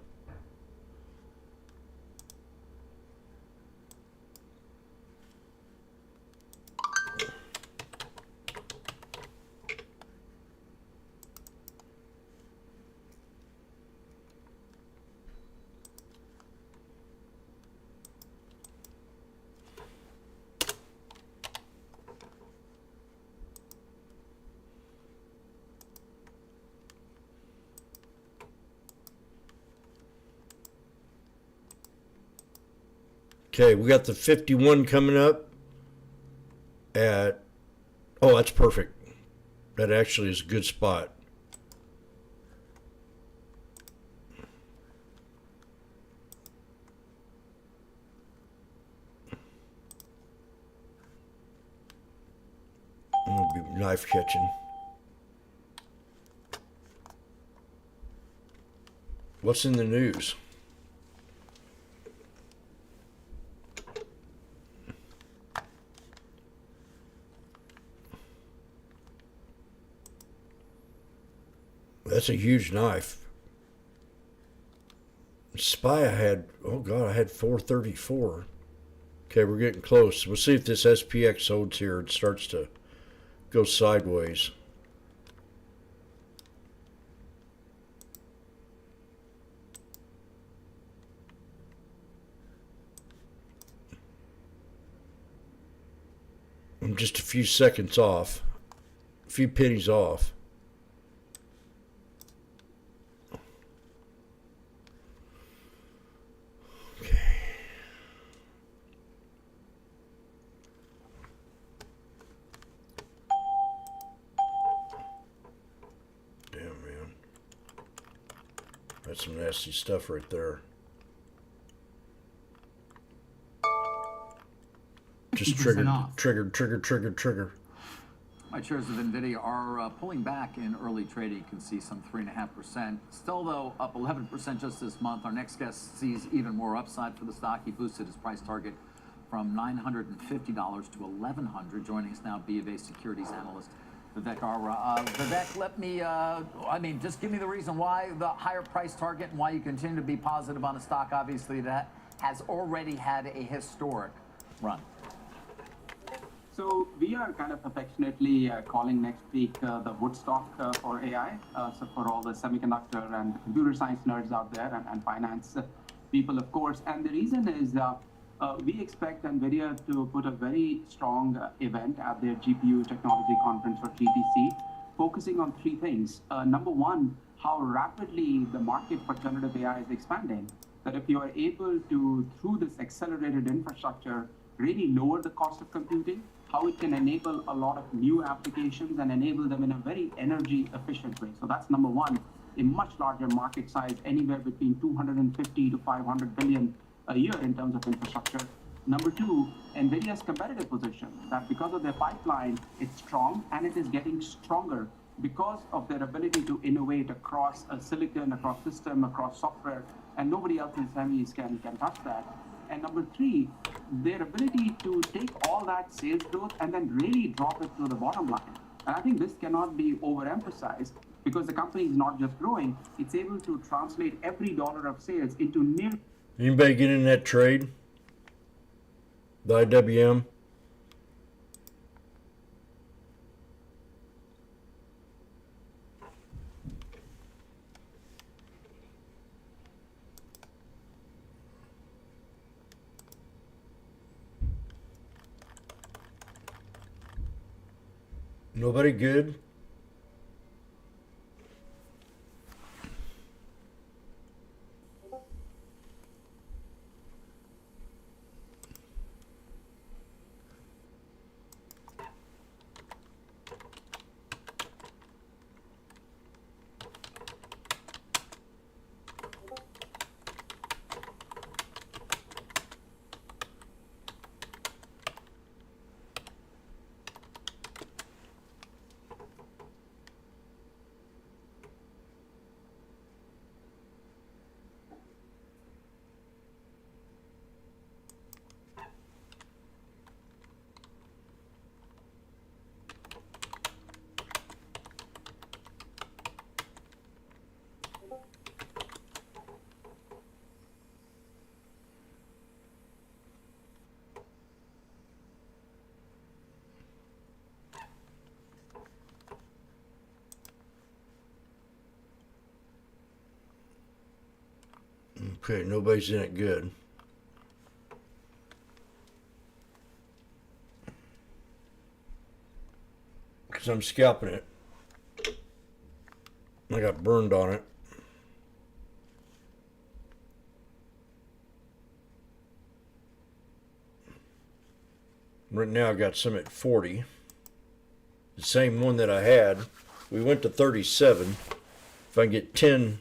Okay, we got the 51 coming up at, oh, that's perfect. That actually is a good spot. I'm gonna be knife catching. What's in the news? That's a huge knife. SPY I had, oh God, I had 434. Okay, we're getting close. We'll see if this SPX holds here and starts to go sideways. I'm just a few seconds off, a few pennies off. Okay. Damn, man. That's some nasty stuff right there. Just triggered. My shares of NVIDIA are pulling back in early trading. You can see some 3.5%. Still, though, up 11% just this month. Our next guest sees even more upside for the stock. He boosted his price target from $950 to $1,100. Joining us now, BofA Securities Analyst Vivek Arora. Vivek, let me, just give me the reason why the higher price target and why you continue to be positive on a stock, obviously, that has already had a historic run. So we are kind of affectionately calling next week the Woodstock for AI. So for all the semiconductor and computer science nerds out there and finance people, of course. And the reason is we expect NVIDIA to put a very strong event at their GPU Technology Conference, or GTC, focusing on three things. Number one, how rapidly the market for generative AI is expanding. That if you are able to, through this accelerated infrastructure, really lower the cost of computing, how it can enable a lot of new applications and enable them in a very energy efficient way. So that's number one, a much larger market size, anywhere between 250 to 500 billion a year in terms of infrastructure. Number two, NVIDIA's competitive position, that because of their pipeline, it's strong and it is getting stronger because of their ability to innovate across a silicon, across system, across software, and nobody else in semis can touch that. And number three, their ability to take all that sales growth and then really drop it to the bottom line. And I think this cannot be overemphasized because the company is not just growing, it's able to translate every dollar of sales into near. Anybody get in that trade? The IWM? Nobody good? Okay, nobody's in it good. Because I'm scalping it. I got burned on it. Right now I got some at 40. The same one that I had. We went to 37. If I can get 10,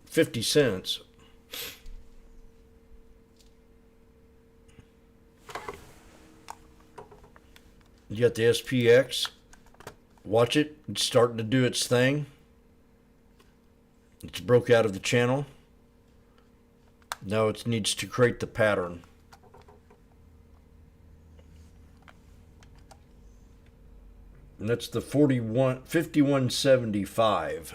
50 cents. You got the SPX. Watch it. It's starting to do its thing. It's broke out of the channel. Now it needs to create the pattern. And that's the 5175.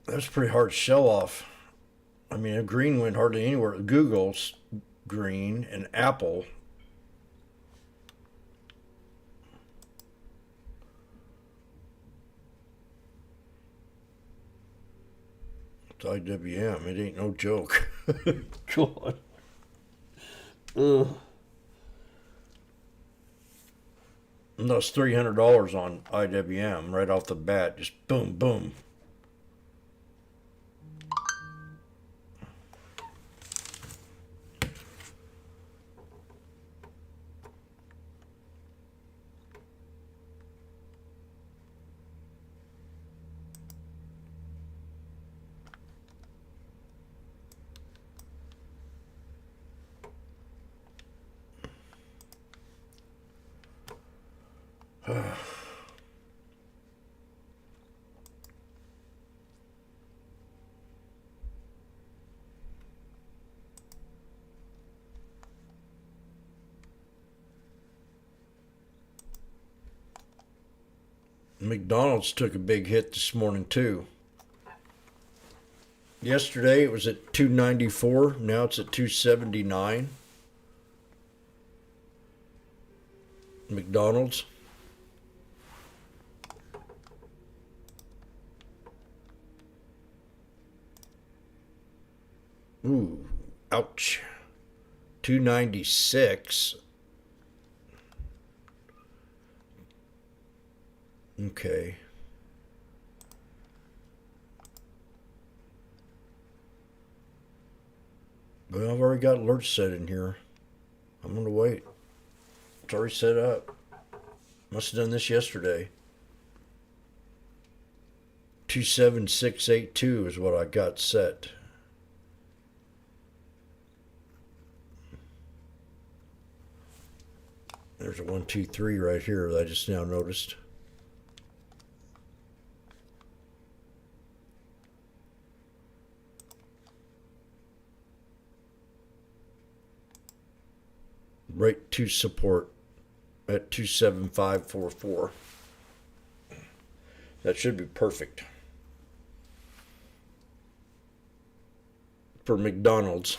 That's a pretty hard sell off. I mean, a green went hardly anywhere. Google's green and Apple. It's IWM. It ain't no joke. God. Ugh. And that's $300 on IWM right off the bat. Just boom, boom. McDonald's took a big hit this morning too. Yesterday it was at 294. Now it's at 279. McDonald's. Ooh, ouch. 296. Okay. Well, I've already got alerts set in here. I'm going to wait. It's already set up. Must have done this yesterday. 27682 is what I got set. There's a 1, 2, 3 right here that I just now noticed. Right to support at 27544. That should be perfect for McDonald's.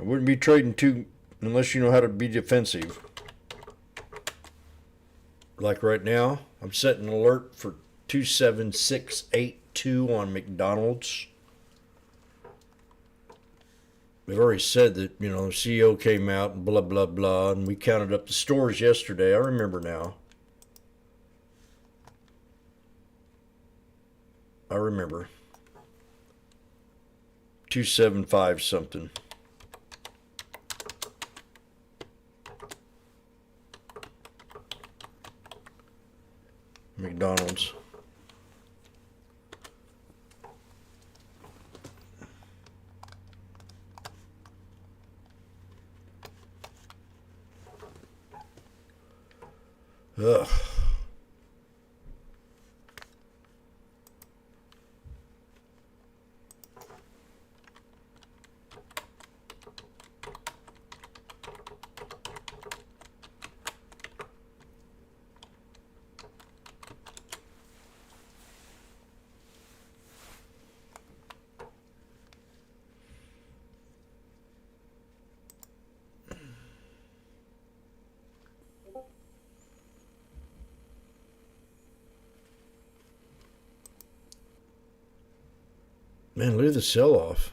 I wouldn't be trading two unless you know how to be defensive. Like right now, I'm setting an alert for 27682 on McDonald's. We've already said that, you know, the CEO came out and blah, blah, blah, and we counted up the stores yesterday. I remember now. I remember. 275 something. McDonald's. Ugh. Man, look at the sell-off.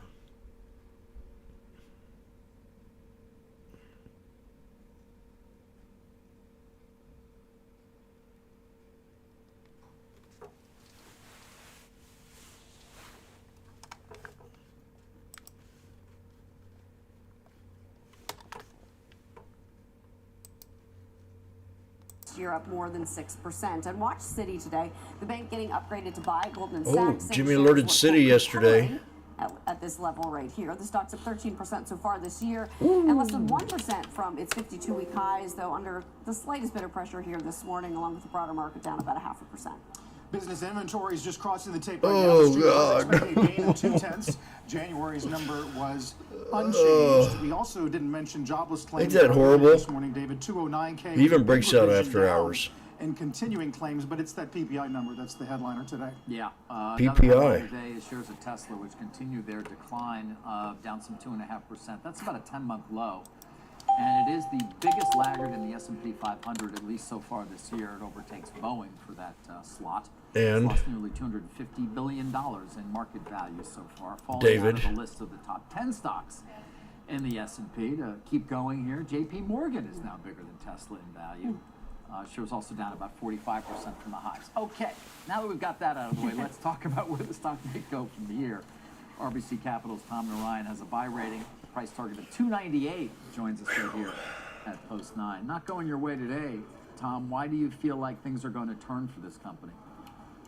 Year up more than 6%. And watch Citi today, the bank getting upgraded to buy. Goldman Oh, Sachs. Jimmy alerted Citi yesterday. At this level right here. The stock's up 13% so far this year, and less than 1% from its 52-week highs, though under the slightest bit of pressure here this morning, along with the broader market down about 0.5%. Business inventories just crossing the tape right now. Oh, The Street was God. expecting a gain of 0.2. January's number was unchanged. We also didn't mention jobless claims. Ain't that horrible? This morning, David, 209K. It even breaks out revision after down hours. And continuing claims, but it's that PPI number that's the headliner today. Yeah. PPI. Another headline today is shares of Tesla, which continue their decline, down some 2.5%. That's about a 10-month low. And it is the biggest laggard in the S&P 500, at least so far this year. It overtakes Boeing for that slot. And? It's lost nearly $250 billion in market value so far, falling David. out of the list of the top 10 stocks in the S&P. To keep going here, JP Morgan is now bigger than Tesla in value. Shares also down about 45% from the highs. Okay, now that we've got that out of the way, let's talk about where the stock may go from here. RBC Capital's Tom Narayan has a buy rating, price target of 298. Joins us right here at Post 9. Not going your way today, Tom. Why do you feel like things are going to turn for this company?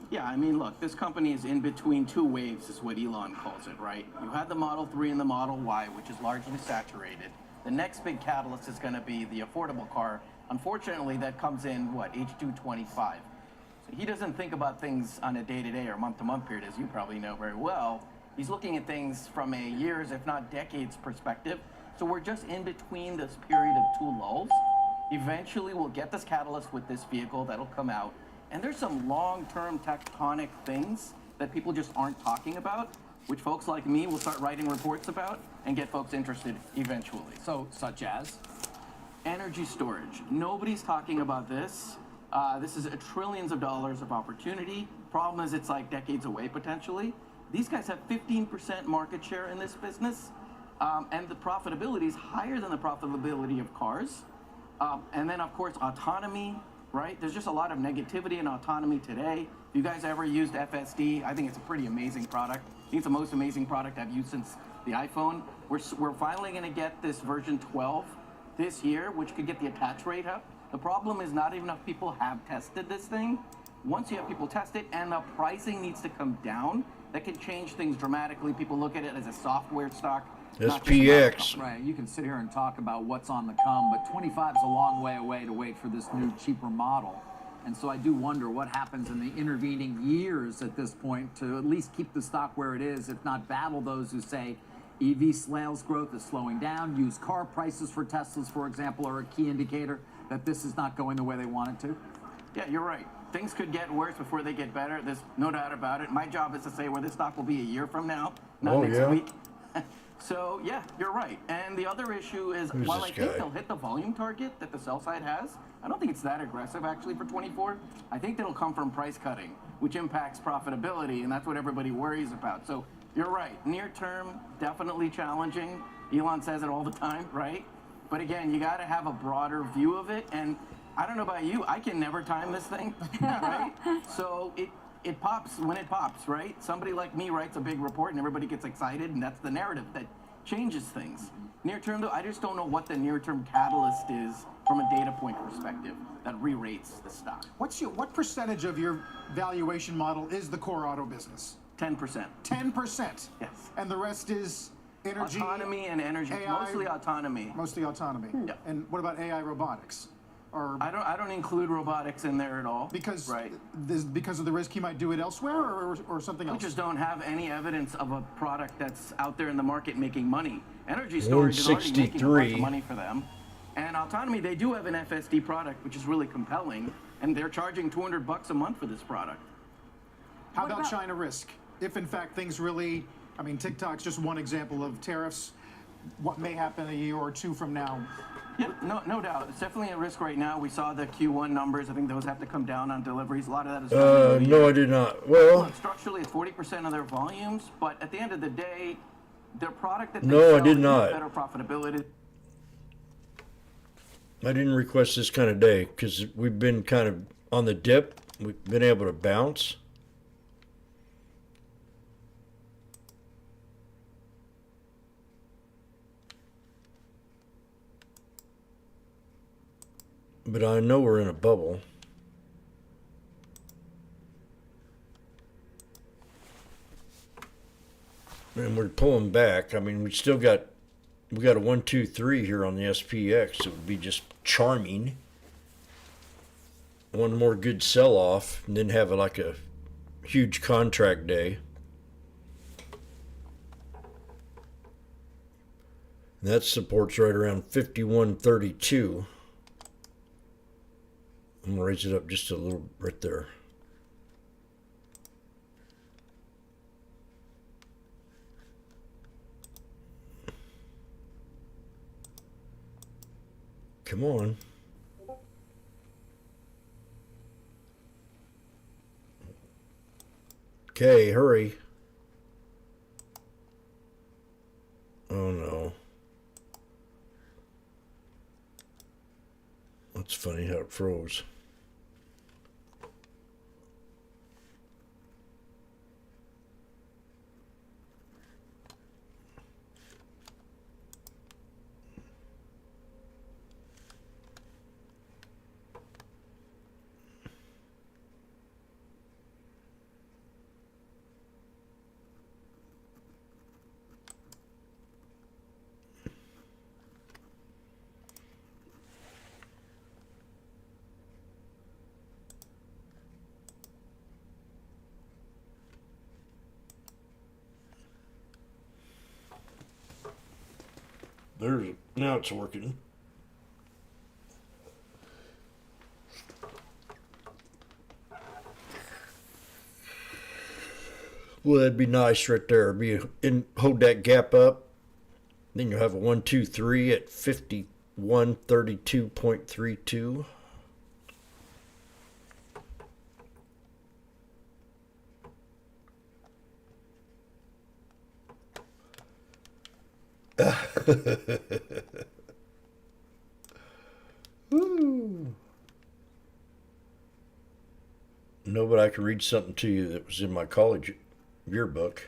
Yeah, I mean, look, this company is in between two waves, is what Elon calls it, right? You had the Model 3 and the Model Y, which is largely saturated. The next big catalyst is going to be the affordable car. Unfortunately, that comes in, what, H2 25. So he doesn't think about things on a day-to-day or month-to-month period, as you probably know very well. He's looking at things from a years, if not decades, perspective. So we're just in between this period of two lulls. Eventually, we'll get this catalyst with this vehicle that'll come out. And there's some long-term tectonic things that people just aren't talking about, which folks like me will start writing reports about and get folks interested eventually. So, such as? Energy storage. Nobody's talking about this. This is trillions of dollars of opportunity. Problem is, it's like decades away potentially. These guys have 15% market share in this business, and the profitability is higher than the profitability of cars. And then, of course, autonomy, right? There's just a lot of negativity in autonomy today. If you guys ever used FSD, I think it's a pretty amazing product. I think it's the most amazing product I've used since the iPhone. We're finally going to get this version 12 this year, which could get the attach rate up. The problem is not enough people have tested this thing. Once you have people test it and the pricing needs to come down, that can change things dramatically. People look at it as a software stock. SPX. Right, you can sit here and talk about what's on the come, but 25 is a long way away to wait for this new, cheaper model. And so I do wonder what happens in the intervening years at this point to at least keep the stock where it is, if not battle those who say EV sales growth is slowing down. Used car prices for Teslas, for example, are a key indicator that this is not going the way they want it to. Yeah, you're right. Things could get worse before they get better. There's no doubt about it. My job is to say where this stock will be a year from now, not next week. So, yeah, you're right. And the other issue is, while I think they'll hit the volume target that the sell side has, I don't think it's that aggressive, actually, for 24. I think that'll come from price cutting, which impacts profitability, and that's what everybody worries about. So, you're right. Near term, definitely challenging. Elon says it all the time, right? But again, you got to have a broader view of it. And I don't know about you, I can never time this thing, right? So, it pops when it pops, right? Somebody like me writes a big report and everybody gets excited, and that's the narrative that changes things. Near term, though, I just don't know what the near-term catalyst is from a data point perspective that re-rates the stock. What percentage of your valuation model is the core auto business? 10%. 10%? Yes. And the rest is energy? Autonomy and energy. AI, mostly autonomy. Mostly autonomy. Yeah. And what about AI robotics? Or I don't include robotics in there at all. Because right. Because of the risk he might do it elsewhere, or something else? We just don't have any evidence of a product that's out there in the market making money. Energy storage is already making a bunch of money for them. And autonomy, they do have an FSD product, which is really compelling, and they're charging $200 a month for this product. How about China risk? If in fact things really, I mean, TikTok's just one example of tariffs what may happen a year or two from now? Yeah, no doubt. It's definitely a risk right now. We saw the Q1 numbers. I think those have to come down on deliveries. A lot of that is no, I did not. Well, look, structurally, it's 40% of their volumes, but at the end of the day, their product that they No, I sell did is not. better profitability. I didn't request this kind of day because we've been kind of on the dip. We've been able to bounce. But I know we're in a bubble. And we're pulling back. I mean, we got a 1, 2, 3 here on the SPX. It would be just charming. One more good sell-off, and then have like a huge contract day. And that support's right around 51.32. I'm gonna raise it up just a little right there. Come on. Okay, hurry. Oh no. That's funny how it froze. Now it's working. Well, that'd be nice right there. Hold that gap up. Then you'll have a 1, 2, 3 at 51.32.32. Woo. No, but I can read something to you that was in my college yearbook.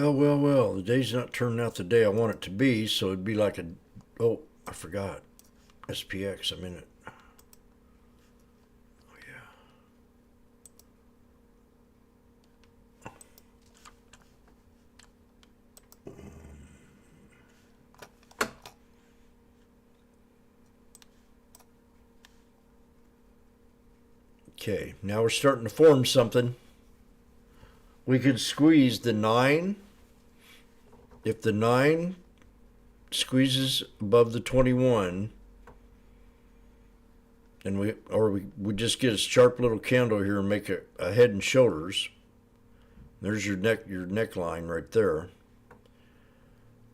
Well, the day's not turning out the day I want it to be, so it'd be like oh, I forgot. SPX, I'm in it. Oh, yeah. Okay, now we're starting to form something. We could squeeze the 9. If the 9 squeezes above the 21, and we just get a sharp little candle here and make a head and shoulders. There's your neckline right there.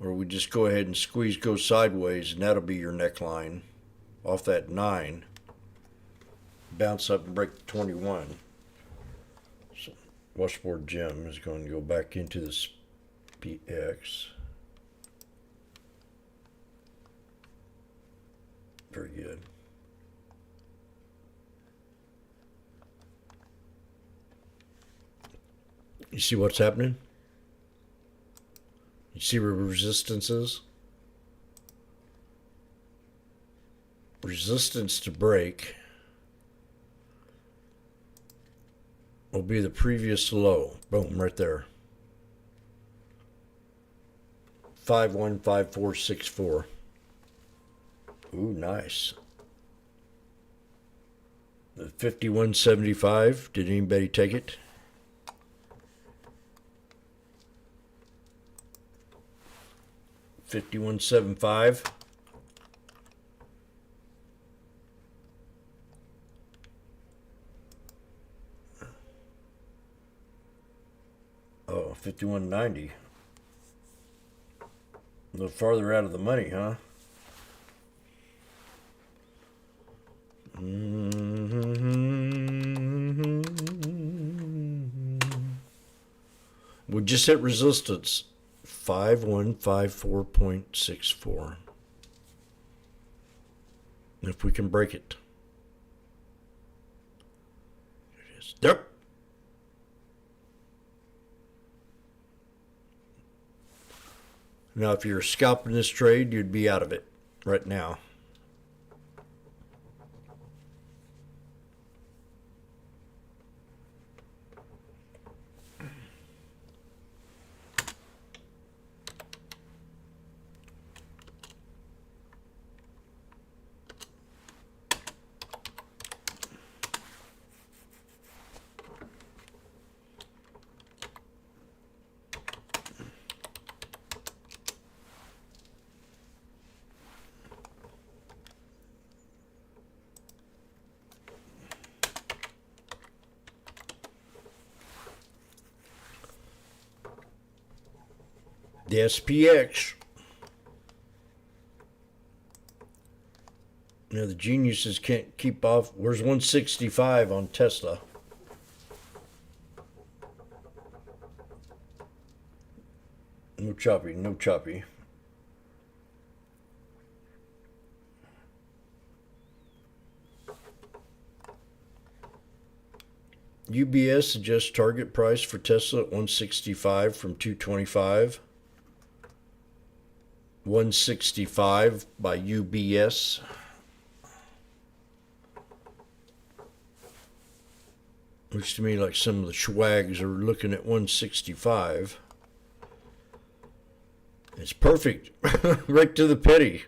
Or we just go ahead and squeeze, go sideways, and that'll be your neckline off that 9. Bounce up and break the 21. So Washboardjim is going to go back into this PX. Very good. You see what's happening? You see where resistance is? Resistance to break. will be the previous low. Boom, right there. 515464. Ooh, nice. The 5175. Did anybody take it? $51.75. Oh, $51.90. A little farther out of the money, huh? We just hit resistance. 5154.64. If we can break it. There it is. Yep. Now, if you're scalping this trade, you'd be out of it right now. The SPX. Now the geniuses can't keep off. Where's 165 on Tesla? No choppy, no choppy. UBS suggests target price for Tesla at 165 from 225. 165 by UBS. Looks to me like some of the schwags are looking at 165. It's perfect. Right to the penny.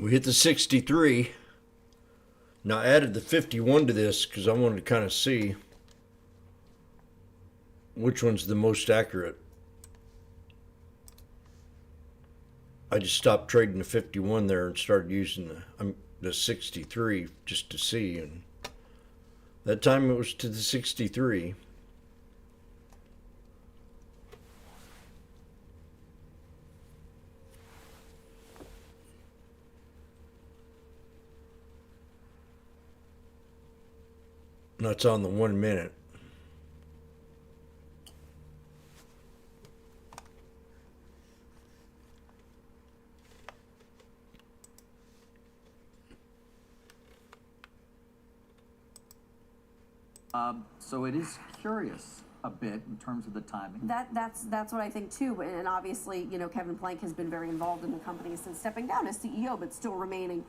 We hit the 63. Now I added the 51 to this because I wanted to kind of see which one's the most accurate. I just stopped trading the 51 there and started using the 63 just to see, and that time it was to the 63. That's on the 1 minute. So it is curious a bit in terms of the timing. That's what I think too. And obviously, you know, Kevin Plank has been very involved in the company since stepping down as CEO, but still remaining,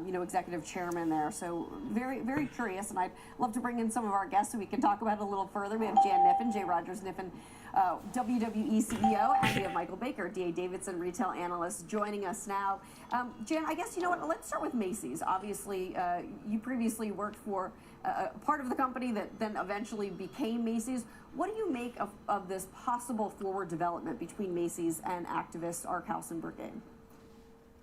you know, executive chairman there. So very, very curious. And I'd love to bring in some of our guests so we can talk about it a little further. We have Jan Kniffen, Jay Rogers Kniffen, WWE CEO, and we have Michael Baker, D.A. Davidson retail analyst, joining us now. Jan, I guess, you know what, let's start with Macy's. Obviously, you previously worked for part of the company that then eventually became Macy's. What do you make of this possible forward development between Macy's and activist Arkhouse Brigade?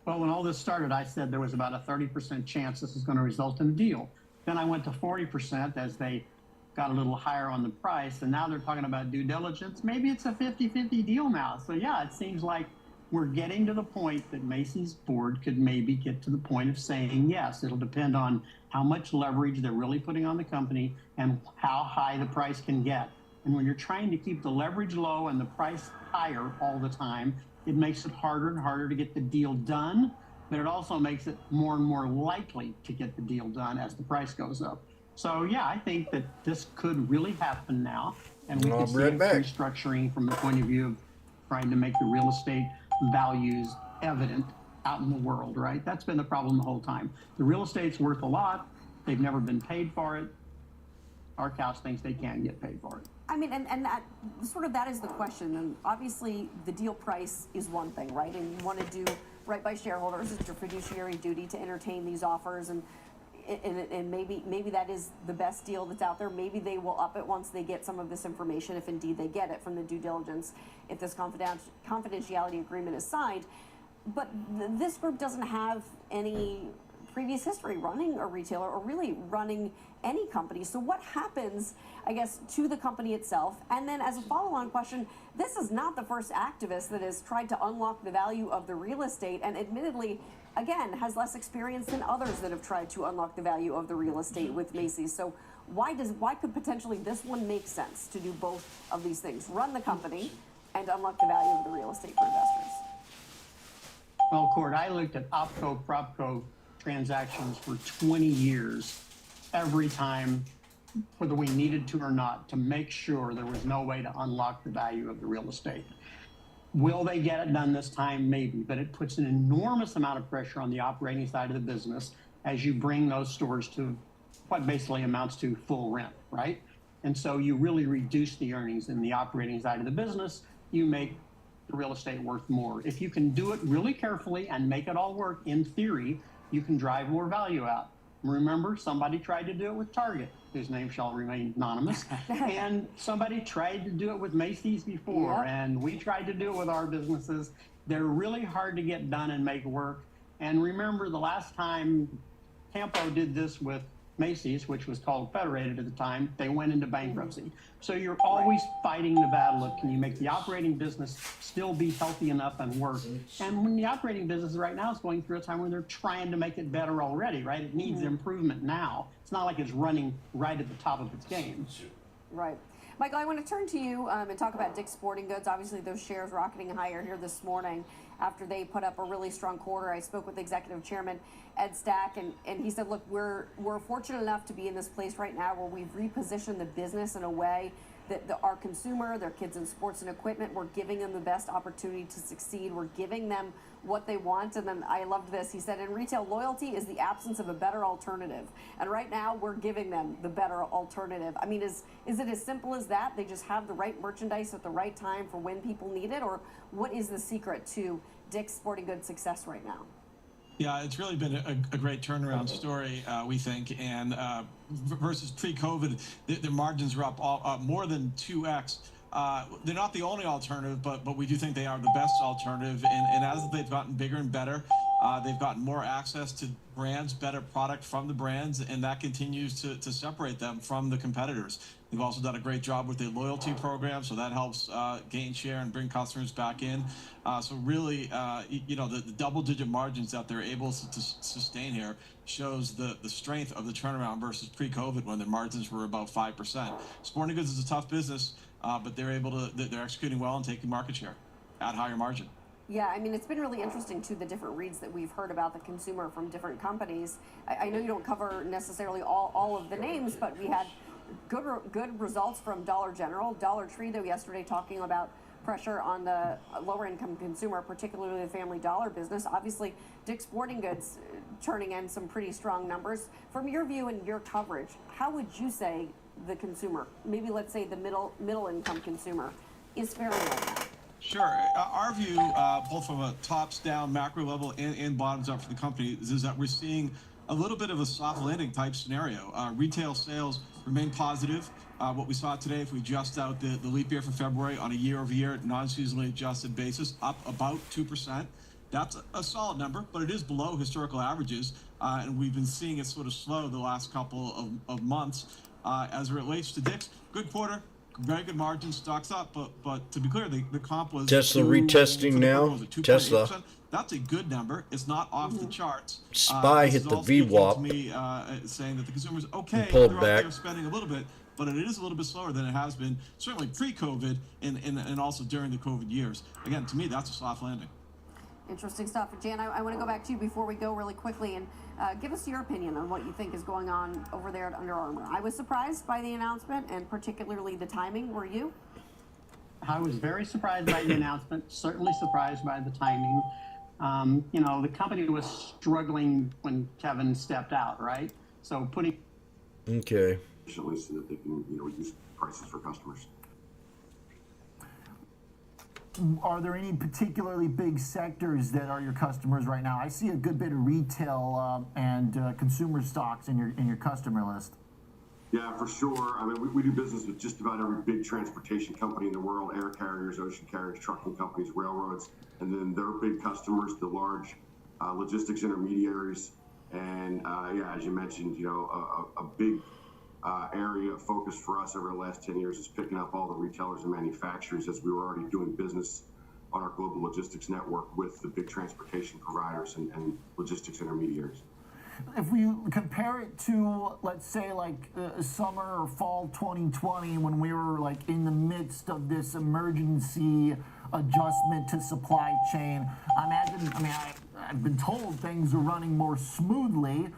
Well, when all this started, I said there was about a 30% chance this is going to result in a deal. Then I went to 40% as they got a little higher on the price, and now they're talking about due diligence. Maybe it's a 50-50 deal now. So yeah, it seems like we're getting to the point that Macy's board could maybe get to the point of saying yes. It'll depend on how much leverage they're really putting on the company and how high the price can get. And when you're trying to keep the leverage low and the price higher all the time, it makes it harder and harder to get the deal done, but it also makes it more and more likely to get the deal done as the price goes up. So yeah, I think that this could really happen now, and we can see it restructuring from the point of view of trying to make the real estate values evident out in the world, right? That's been the problem the whole time. The real estate's worth a lot. They've never been paid for it. Arkhouse thinks they can get paid for it. I mean, and that sort of that is the question. And obviously, the deal price is one thing, right? And you want to do right by shareholders. It's your fiduciary duty to entertain these offers, and maybe that is the best deal that's out there. Maybe they will up it once they get some of this information, if indeed they get it from the due diligence, if this confidentiality agreement is signed. But this group doesn't have any previous history running a retailer or really running any company. So what happens, I guess, to the company itself? And then as a follow-on question, this is not the first activist that has tried to unlock the value of the real estate, and admittedly, again, has less experience than others that have tried to unlock the value of the real estate with Macy's. So why could potentially this one make sense to do both of these things? Run the company and unlock the value of the real estate for investors? Well, Court, I looked at OpCo-PropCo transactions for 20 years, every time, whether we needed to or not, to make sure there was no way to unlock the value of the real estate. Will they get it done this time? Maybe, but it puts an enormous amount of pressure on the operating side of the business as you bring those stores to what basically amounts to full rent, right? And so you really reduce the earnings in the operating side of the business. You make the real estate worth more. If you can do it really carefully and make it all work, in theory, you can drive more value out. Remember, somebody tried to do it with Target, whose name shall remain anonymous, and somebody tried to do it with Macy's before, and we tried to do it with our businesses. They're really hard to get done and make work. And remember, the last time Campo did this with Macy's, which was called Federated at the time, they went into bankruptcy. So you're always fighting the battle of, can you make the operating business still be healthy enough and work? And when the operating business right now is going through a time when they're trying to make it better already, right? It needs improvement now. It's not like it's running right at the top of its game. Right. Michael, I want to turn to you and talk about Dick's Sporting Goods. Obviously, those shares rocketing higher here this morning after they put up a really strong quarter. I spoke with Executive Chairman Ed Stack, and he said, look, we're fortunate enough to be in this place right now where we've repositioned the business in a way that our consumer, their kids in sports and equipment, we're giving them the best opportunity to succeed. We're giving them what they want. And then I loved this. He said, in retail, loyalty is the absence of a better alternative. And right now, we're giving them the better alternative. I mean, is it as simple as that? They just have the right merchandise at the right time for when people need it? Or what is the secret to Dick's Sporting Goods success right now? Yeah, it's really been a great turnaround story, we think. And versus pre-COVID, the margins are up more than 2x. They're not the only alternative, but we do think they are the best alternative. And as they've gotten bigger and better, they've gotten more access to brands, better product from the brands, and that continues to separate them from the competitors. They've also done a great job with their loyalty program, so that helps gain share and bring customers back in. So really, the double-digit margins that they're able to sustain here shows the strength of the turnaround versus pre-COVID when their margins were about 5%. Sporting goods is a tough business, but they're executing well and taking market share at higher margin. Yeah, I mean, it's been really interesting, too, the different reads that we've heard about the consumer from different companies. I know you don't cover necessarily all of the names, but we had good results from Dollar General. Dollar Tree, though, yesterday talking about pressure on the lower-income consumer, particularly the Family Dollar business. Obviously, Dick's Sporting Goods turning in some pretty strong numbers. From your view and your coverage, how would you say the consumer, maybe let's say the middle-income consumer, is faring right now? Sure. Our view, both from a tops-down macro level and bottoms-up for the company, is that we're seeing a little bit of a soft landing type scenario. Retail sales remain positive. What we saw today, if we adjust out the leap year for February on a year-over-year, non-seasonally adjusted basis, up about 2%. That's a solid number, but it is below historical averages, and we've been seeing it sort of slow the last couple of months. As it relates to Dick's, good quarter. Very good margins, stocks up, but to be clear, the comp was Tesla retesting now. Tesla. That's a good number. It's not off the charts. SPY hit the VWAP. To me, saying that the consumer's okay. Pulled They're back. spending a little bit, but it is a little bit slower than it has been, certainly pre-COVID and also during the COVID years. Again, to me, that's a soft landing. Interesting stuff. Jan, I want to go back to you before we go really quickly and give us your opinion on what you think is going on over there at Under Armour. I was surprised by the announcement and particularly the timing. Were you? I was very surprised by the announcement, certainly surprised by the timing. The company was struggling when Kevin stepped out, right? So putting... Okay. So that they can, reduce prices for customers. Are there any particularly big sectors that are your customers right now? I see a good bit of retail and consumer stocks in your customer list. Yeah, for sure. I mean, we do business with just about every big transportation company in the world: air carriers, ocean carriers, trucking companies, railroads, and then their big customers, the large logistics intermediaries. And as you mentioned, a big area of focus for us over the last 10 years is picking up all the retailers and manufacturers, as we were already doing business on our global logistics network with the big transportation providers and logistics intermediaries. If we compare it to, let's say, like summer or fall 2020, when we were like in the midst of this emergency adjustment to supply chain, I've been told things are running more smoothly.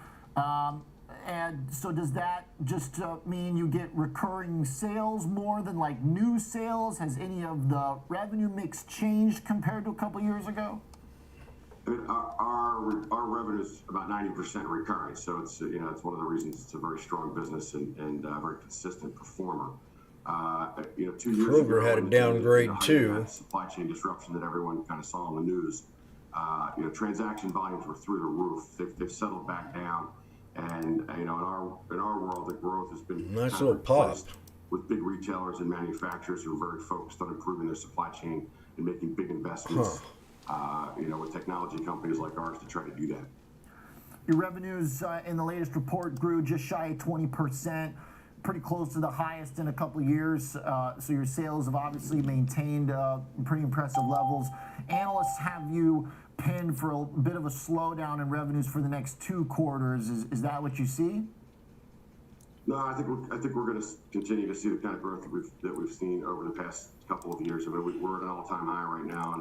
And so does that just mean you get recurring sales more than like new sales? Has any of the revenue mix changed compared to a couple years ago? I mean, our revenue is about 90% recurring, so it's it's one of the reasons it's a very strong business and a very consistent performer. 2 years ago, Kroger had a downgrade too. Supply chain disruption that everyone kind of saw on the news. Transaction volumes were through the roof. They've settled back down. And in our world, the growth has been Nice little pop with big retailers and manufacturers who are very focused on improving their supply chain and making big investments. With technology companies like ours to try to do that. Your revenues in the latest report grew just shy of 20%, pretty close to the highest in a couple of years. So your sales have obviously maintained pretty impressive levels. Analysts have you pinned for a bit of a slowdown in revenues for the next 2 quarters. Is that what you see? No, I think we're going to continue to see the kind of growth that we've seen over the past couple of years. I mean, we're at an all-time high right now,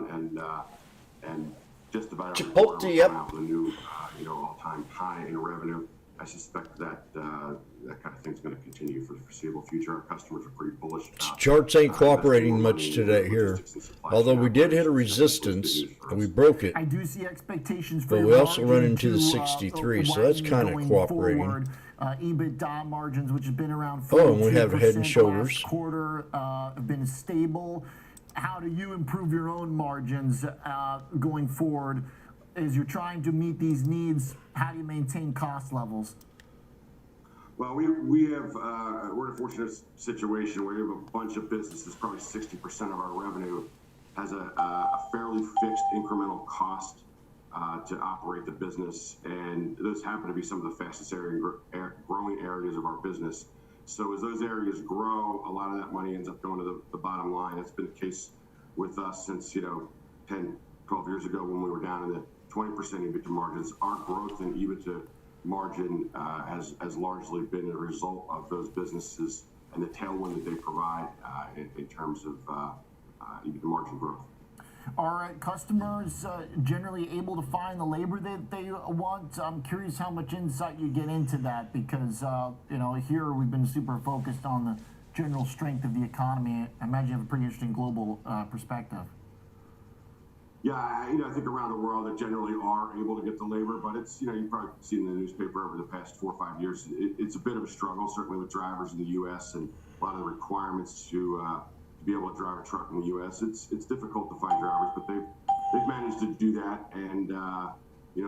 and just about every quarter we're coming out with a new all-time high in revenue. I suspect that that kind of thing's going to continue for the foreseeable future. Our customers are pretty bullish. Charts ain't cooperating much today here. Although we did hit a resistance and we broke it. I do see expectations for but we also run into the 63, so that's kind of cooperating. Forward. EBITDA margins, which have been around 42% and we have Head and Shoulders. last quarter, have been stable. How do you improve your own margins going forward? as you're trying to meet these needs, how do you maintain cost levels? Well, we have, we're in a fortunate situation where we have a bunch of businesses, probably 60% of our revenue has a fairly fixed incremental cost to operate the business. And those happen to be some of the fastest growing areas of our business. So as those areas grow, a lot of that money ends up going to the bottom line. That's been the case with us since, 10, 12 years ago when we were down in the 20% EBITDA margins. Our growth in EBITDA margin has largely been a result of those businesses and the tailwind that they provide in terms of EBITDA margin growth. Are customers generally able to find the labor that they want? I'm curious how much insight you get into that because, here we've been super focused on the general strength of the economy. I imagine you have a pretty interesting global perspective. Yeah, I think around the world they generally are able to get the labor, but it's, you've probably seen in the newspaper over the past 4 or 5 years, it's a bit of a struggle, certainly with drivers in the U.S. and a lot of the requirements to be able to drive a truck in the U.S. It's difficult to find drivers, but they've managed to do that, and a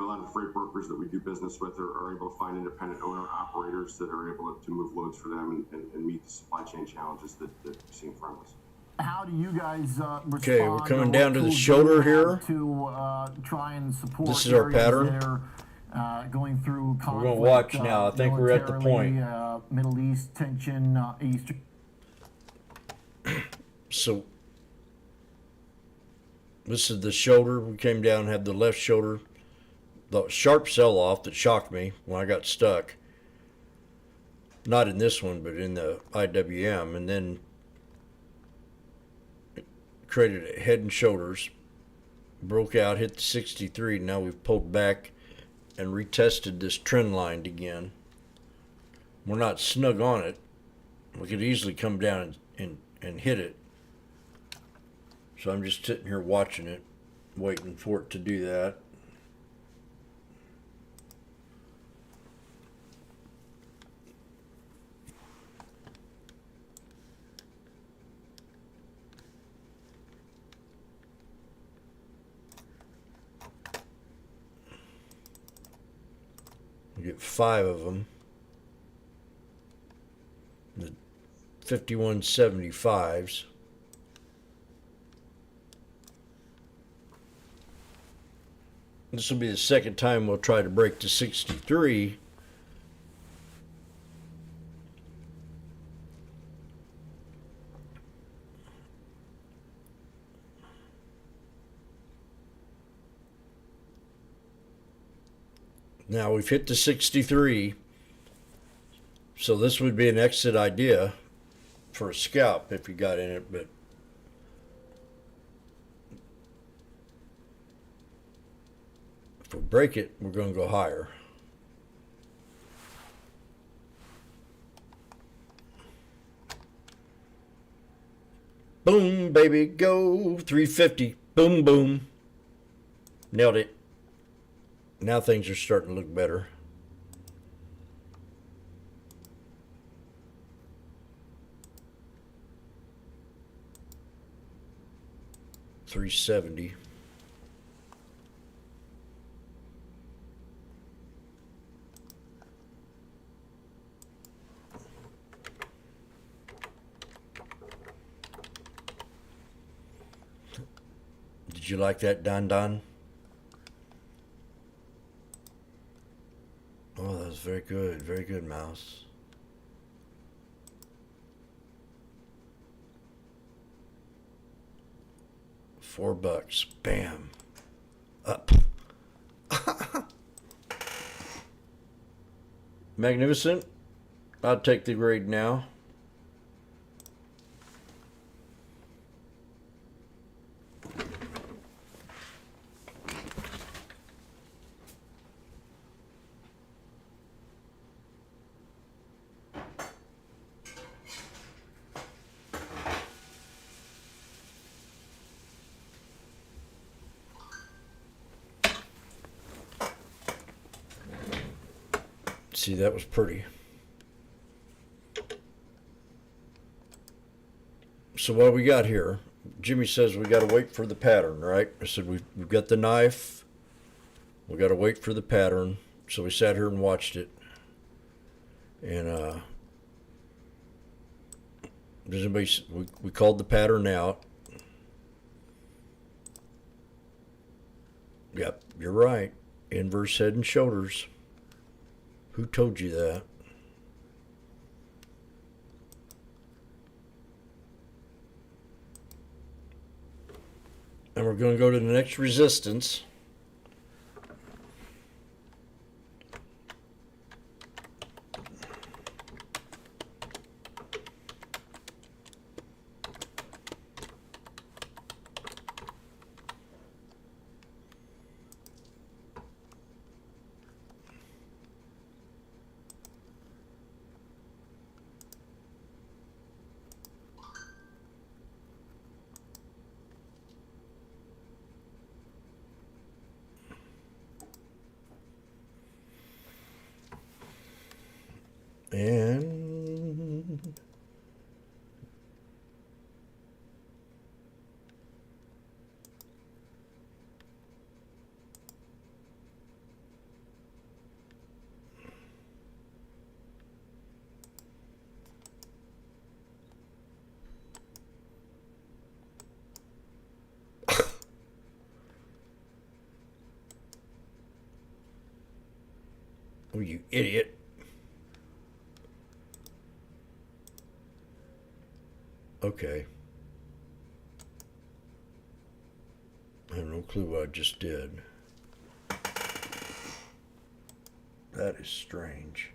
lot of the freight brokers that we do business with are able to find independent owner operators that are able to move loads for them and meet the supply chain challenges that we see in front of us. How do you guys respond? Okay, we're coming down to the shoulder here. To try and support this is our pattern. That are, going through conflict, we're going to watch now. I think we're at the point. Middle East tension, Eastern. So this is the shoulder. We came down and had the left shoulder. The sharp sell-off that shocked me when I got stuck. Not in this one, but in the IWM. And then created a head and shoulders. Broke out, hit the 63. Now we've pulled back and retested this trend line again. We're not snug on it. We could easily come down and hit it. So I'm just sitting here watching it, waiting for it to do that. We get 5 of them. The 5175s. This will be the second time we'll try to break to 63. Now we've hit the 63. So this would be an exit idea for a scalp if you got in it, but if we break it, we're going to go higher. Boom, baby, go. 350. Boom, boom. Nailed it. Now things are starting to look better. $370. Did you like that, Don Don? Oh, that was very good, Mouse. $4. Bam. Up. Magnificent. I'll take the grade now. See, that was pretty. So what we got here, Jimmy says we got to wait for the pattern, right? I said we've got the knife. We got to wait for the pattern. So we sat here and watched it. And does anybody? We called the pattern out. Yep, you're right. Inverse head and shoulders. Who told you that? And we're going to go to the next resistance. And oh, you idiot. Okay. I have no clue what I just did. That is strange.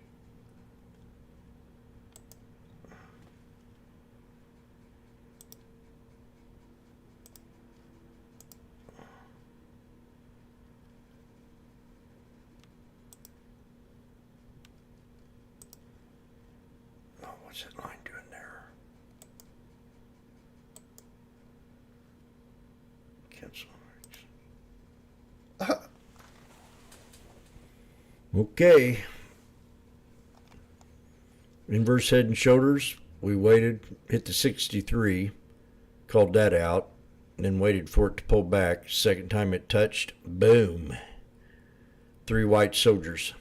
Oh, what's that line doing there? Cancel. Okay. Inverse head and shoulders. We waited, hit the 63, called that out, and then waited for it to pull back. Second time it touched, boom. 3 white soldiers.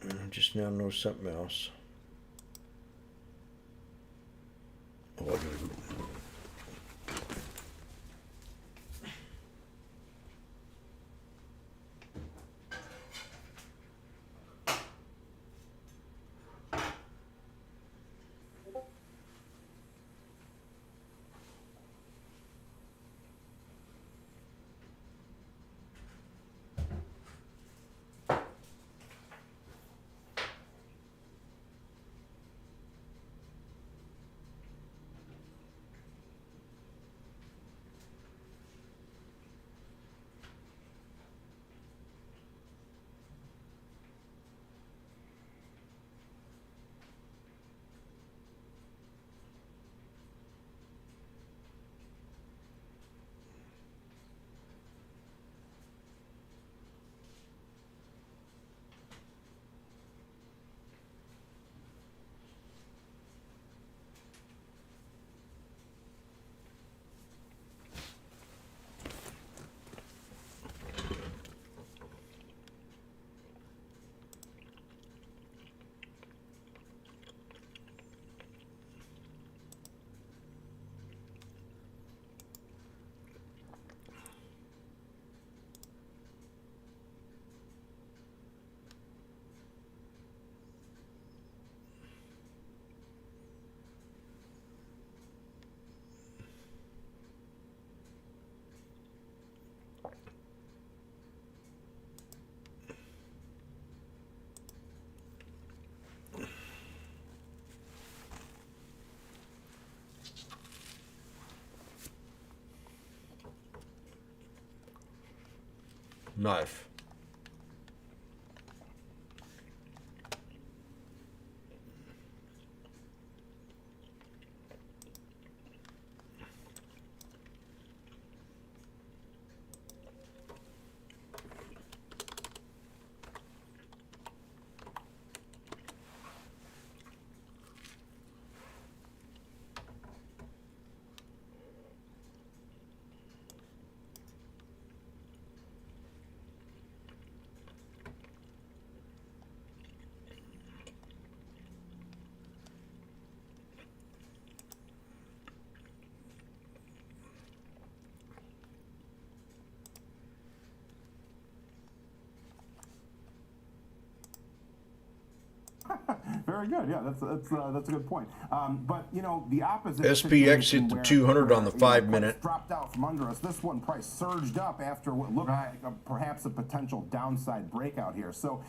I just now know something else. Oh, I gotta go. knife. Very good. Yeah, that's a good point. But you know, the opposite. SPX hit the 200 on the 5 minute. Dropped out from under us. This one price surged up after what looked like perhaps a potential downside breakout here. So,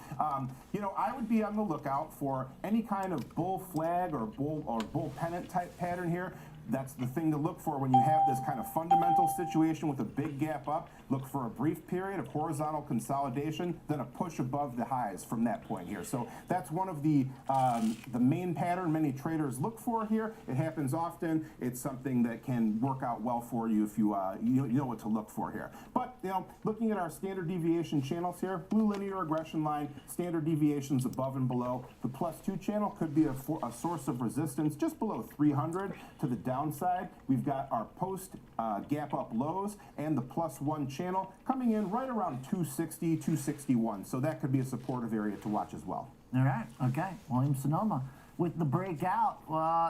you know, I would be on the lookout for any kind of bull flag or bull pennant type pattern here. That's the thing to look for when you have this kind of fundamental situation with a big gap up. Look for a brief period of horizontal consolidation, then a push above the highs from that point here. So that's one of the main pattern many traders look for here. It happens often. It's something that can work out well for you if you you know what to look for here. But you know, looking at our standard deviation channels here, blue linear regression line, standard deviations above and below. The +2 channel could be a source of resistance just below 300 to the downside. We've got our post gap up lows and the +1 channel coming in right around 260, 261. So that could be a supportive area to watch as well. All right. Okay. William Sonoma with the breakout.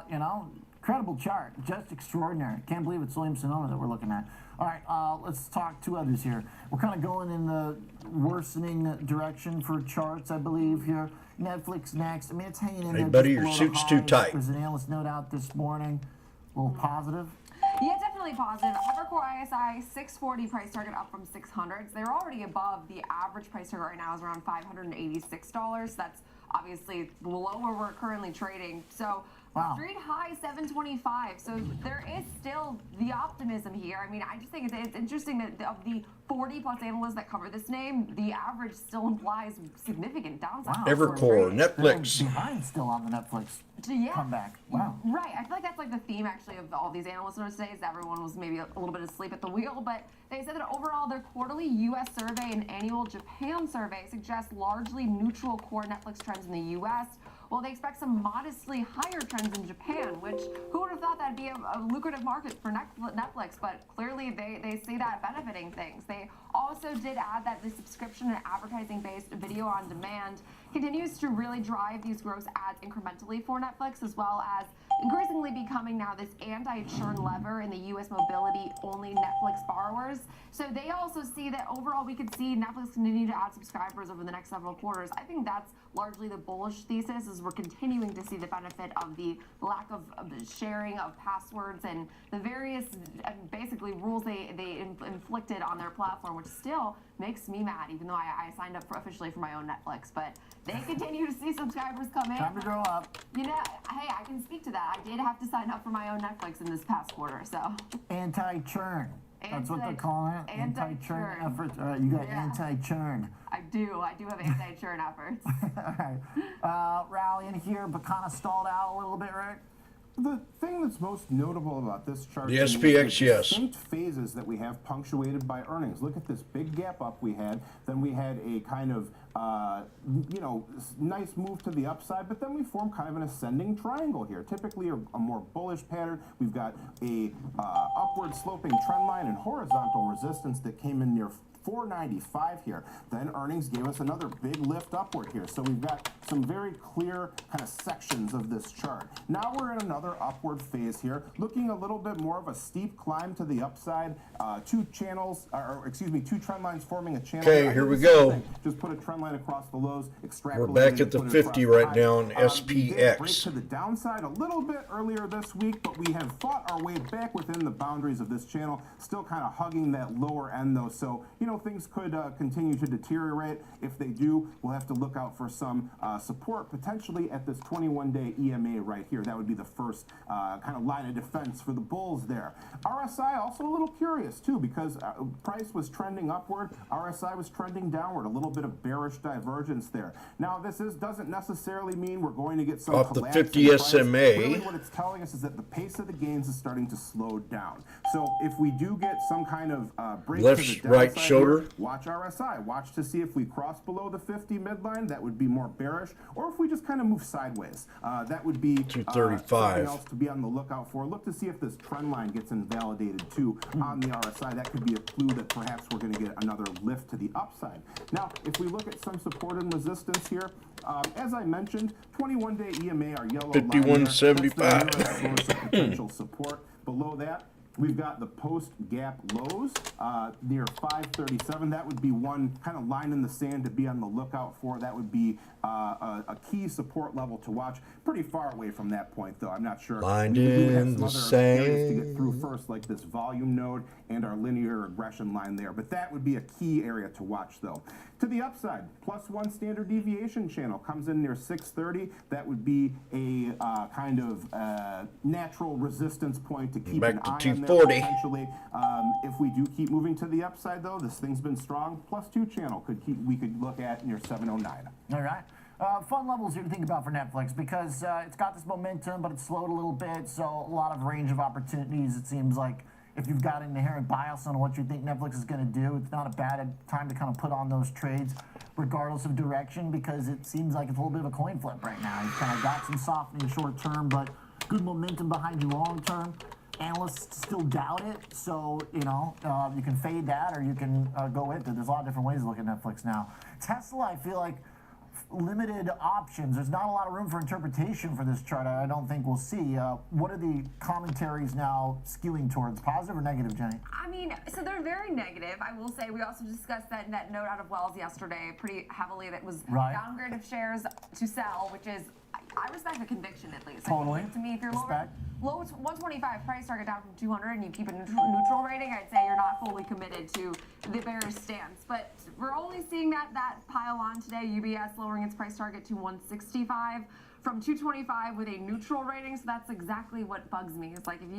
You know, incredible chart. Just extraordinary. Can't believe it's William Sonoma that we're looking at. All right. Let's talk two others here. We're kind of going in the worsening direction for charts, I believe, here. Netflix next. I mean, it's hanging in there. Hey, buddy, your suit's too tight. There's an analyst note out this morning. A little positive. Yeah, definitely positive. Evercore ISI 640 price target up from 600s. They're already above the average price target right now is around $586. That's obviously below where we're currently trading. So wow. Street high 725. So there is still the optimism here. I mean, I just think it's interesting that of the 40 plus analysts that cover this name, the average still implies significant downside. Wow. Evercore, Netflix. They're behind still on the Netflix comeback. Wow. Right. I feel like that's like the theme actually of all these analyst notes today is everyone was maybe a little bit asleep at the wheel, but they said that overall their quarterly U.S. survey and annual Japan survey suggest largely neutral core Netflix trends in the U.S., well, they expect some modestly higher trends in Japan, which who would have thought that'd be a lucrative market for Netflix, but clearly they see that benefiting things. They also did add that the subscription and advertising-based video on demand continues to really drive these gross ads incrementally for Netflix, as well as increasingly becoming now this anti-churn lever in the U.S. mobility-only Netflix borrowers. So they also see that overall we could see Netflix continue to add subscribers over the next several quarters. I think that's largely the bullish thesis, is we're continuing to see the benefit of the lack of sharing of passwords and the various basically rules they inflicted on their platform, which still makes me mad, even though I signed up officially for my own Netflix. But they continue to see subscribers come in. Time to grow up. You know, hey, I can speak to that. I did have to sign up for my own Netflix in this past quarter, so. Anti-churn. That's what they're calling it. Anti-churn efforts. All right, you got anti-churn. I do have anti-churn efforts. All right. Rallying here, but kind of stalled out a little bit, right? The thing that's most notable about this chart The is SPX, the yes. distinct phases that we have punctuated by earnings. Look at this big gap up we had. Then we had a kind of, you know, nice move to the upside, but then we form kind of an ascending triangle here. Typically a more bullish pattern. We've got a upward sloping trend line and horizontal resistance that came in near 495 here. Then earnings gave us another big lift upward here. So we've got some very clear kind of sections of this chart. Now we're in another upward phase here, looking a little bit more of a steep climb to the upside. Two trend lines forming a channel. Okay, here we go. Just put a trend line across the lows, extrapolate. We're back at the 50 right now on SPX. Break to the downside a little bit earlier this week, but we have fought our way back within the boundaries of this channel, still kind of hugging that lower end though. So, you know, things could continue to deteriorate. If they do, we'll have to look out for some support potentially at this 21-day EMA right here. That would be the first kind of line of defense for the bulls there. RSI also a little curious too, because price was trending upward, RSI was trending downward, a little bit of bearish divergence there. Now this doesn't necessarily mean we're going to get some off the collapse 50 in price. SMA. Really what it's telling us is that the pace of the gains is starting to slow down. So if we do get some kind of break Left, to the right downside shoulder. here, watch RSI. Watch to see if we cross below the 50 midline. That would be more bearish. Or if we just kind of move sideways. That would be 235. something else to be on the lookout for. Look to see if this trend line gets invalidated too on the RSI. That could be a clue that perhaps we're going to get another lift to the upside. Now, if we look at some support and resistance here, as I mentioned, 21-day EMA, our yellow line there, that's the nearest source of potential support. Below that, we've got the post-gap lows near 537. That would be one kind of line in the sand to be on the lookout for. That would be a key support level to watch. Pretty far away from that point, though. I'm not sure. Lined We do have in some the other areas to get sand. through first, like this volume node and our linear regression line there. But that would be a key area to watch, though. To the upside, +1 standard deviation channel comes in near 630. That would be a kind of natural resistance point to keep Back an to eye on 240. there potentially. If we do keep moving to the upside, though, this thing's been strong. +2 channel we could look at near 709. All right. Fun levels here to think about for Netflix because it's got this momentum, but it's slowed a little bit. So a lot of range of opportunities. It seems like if you've got an inherent bias on what you think Netflix is going to do, it's not a bad time to kind of put on those trades, regardless of direction, because it seems like it's a little bit of a coin flip right now. You've kind of got some softening short term, but good momentum behind you long term. Analysts still doubt it, so you can fade that or you can go with it. There's a lot of different ways to look at Netflix now. Tesla, I feel like limited options. There's not a lot of room for interpretation for this chart. I don't think we'll see. What are the commentaries now skewing towards, positive or negative, Jenny? I mean, so they're very negative. I will say we also discussed that note out of Wells yesterday pretty heavily that was downgrade of shares to sell, which is, I respect the conviction at least. Totally. To me, if you're low 125 price target down from 200 and you keep a neutral rating, I'd say you're not fully committed to the bearish stance. But we're only seeing that pile on today. UBS lowering its price target to 165 from 225 with a neutral rating. So that's exactly what bugs me. It's like, do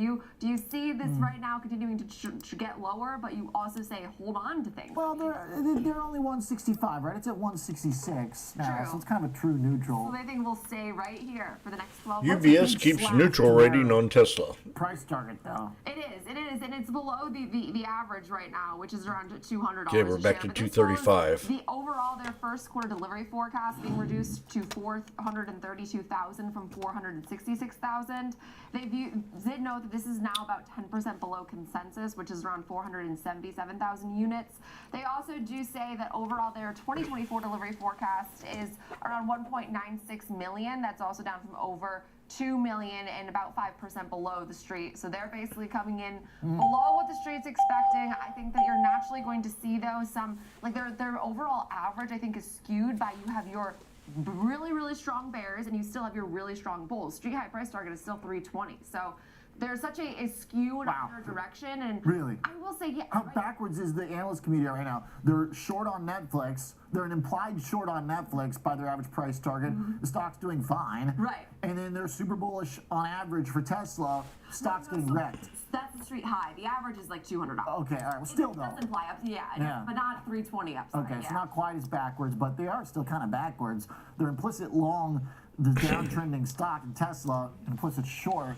you see this right now continuing to get lower, but you also say hold on to things? Well, they're only 165, right? It's at 166 now, True. so it's kind of a true neutral. So they think we'll stay right here for the next 12 months. UBS keeps neutral rating on Tesla. Price target, though. It is, and it's below the average right now, which is around $200. Okay, we're back to 235. The overall, their first quarter delivery forecast being reduced to 432,000 from 466,000. They did note that this is now about 10% below consensus, which is around 477,000 units. They also do say that overall their 2024 delivery forecast is around 1.96 million. That's also down from over 2 million and about 5% below the street. So they're basically coming in below what the street's expecting. I think that you're naturally going to see, though, some, like their overall average, I think, is skewed by you have your really, really strong bears and you still have your really strong bulls. Street high price target is still 320. So there's such a skew in either direction. And really? I will say, yeah. How backwards is the analyst community right now? They're short on Netflix. They're an implied short on Netflix by their average price target. The stock's doing fine. Right. And then they're super bullish on average for Tesla. Stock's getting wrecked. That's the street high. The average is like $200. Okay, all right. Well, still though. It does imply up, but not 320 upside. Okay, so not quite as backwards, but they are still kind of backwards. They're implicit long the downtrending stock in Tesla, implicit short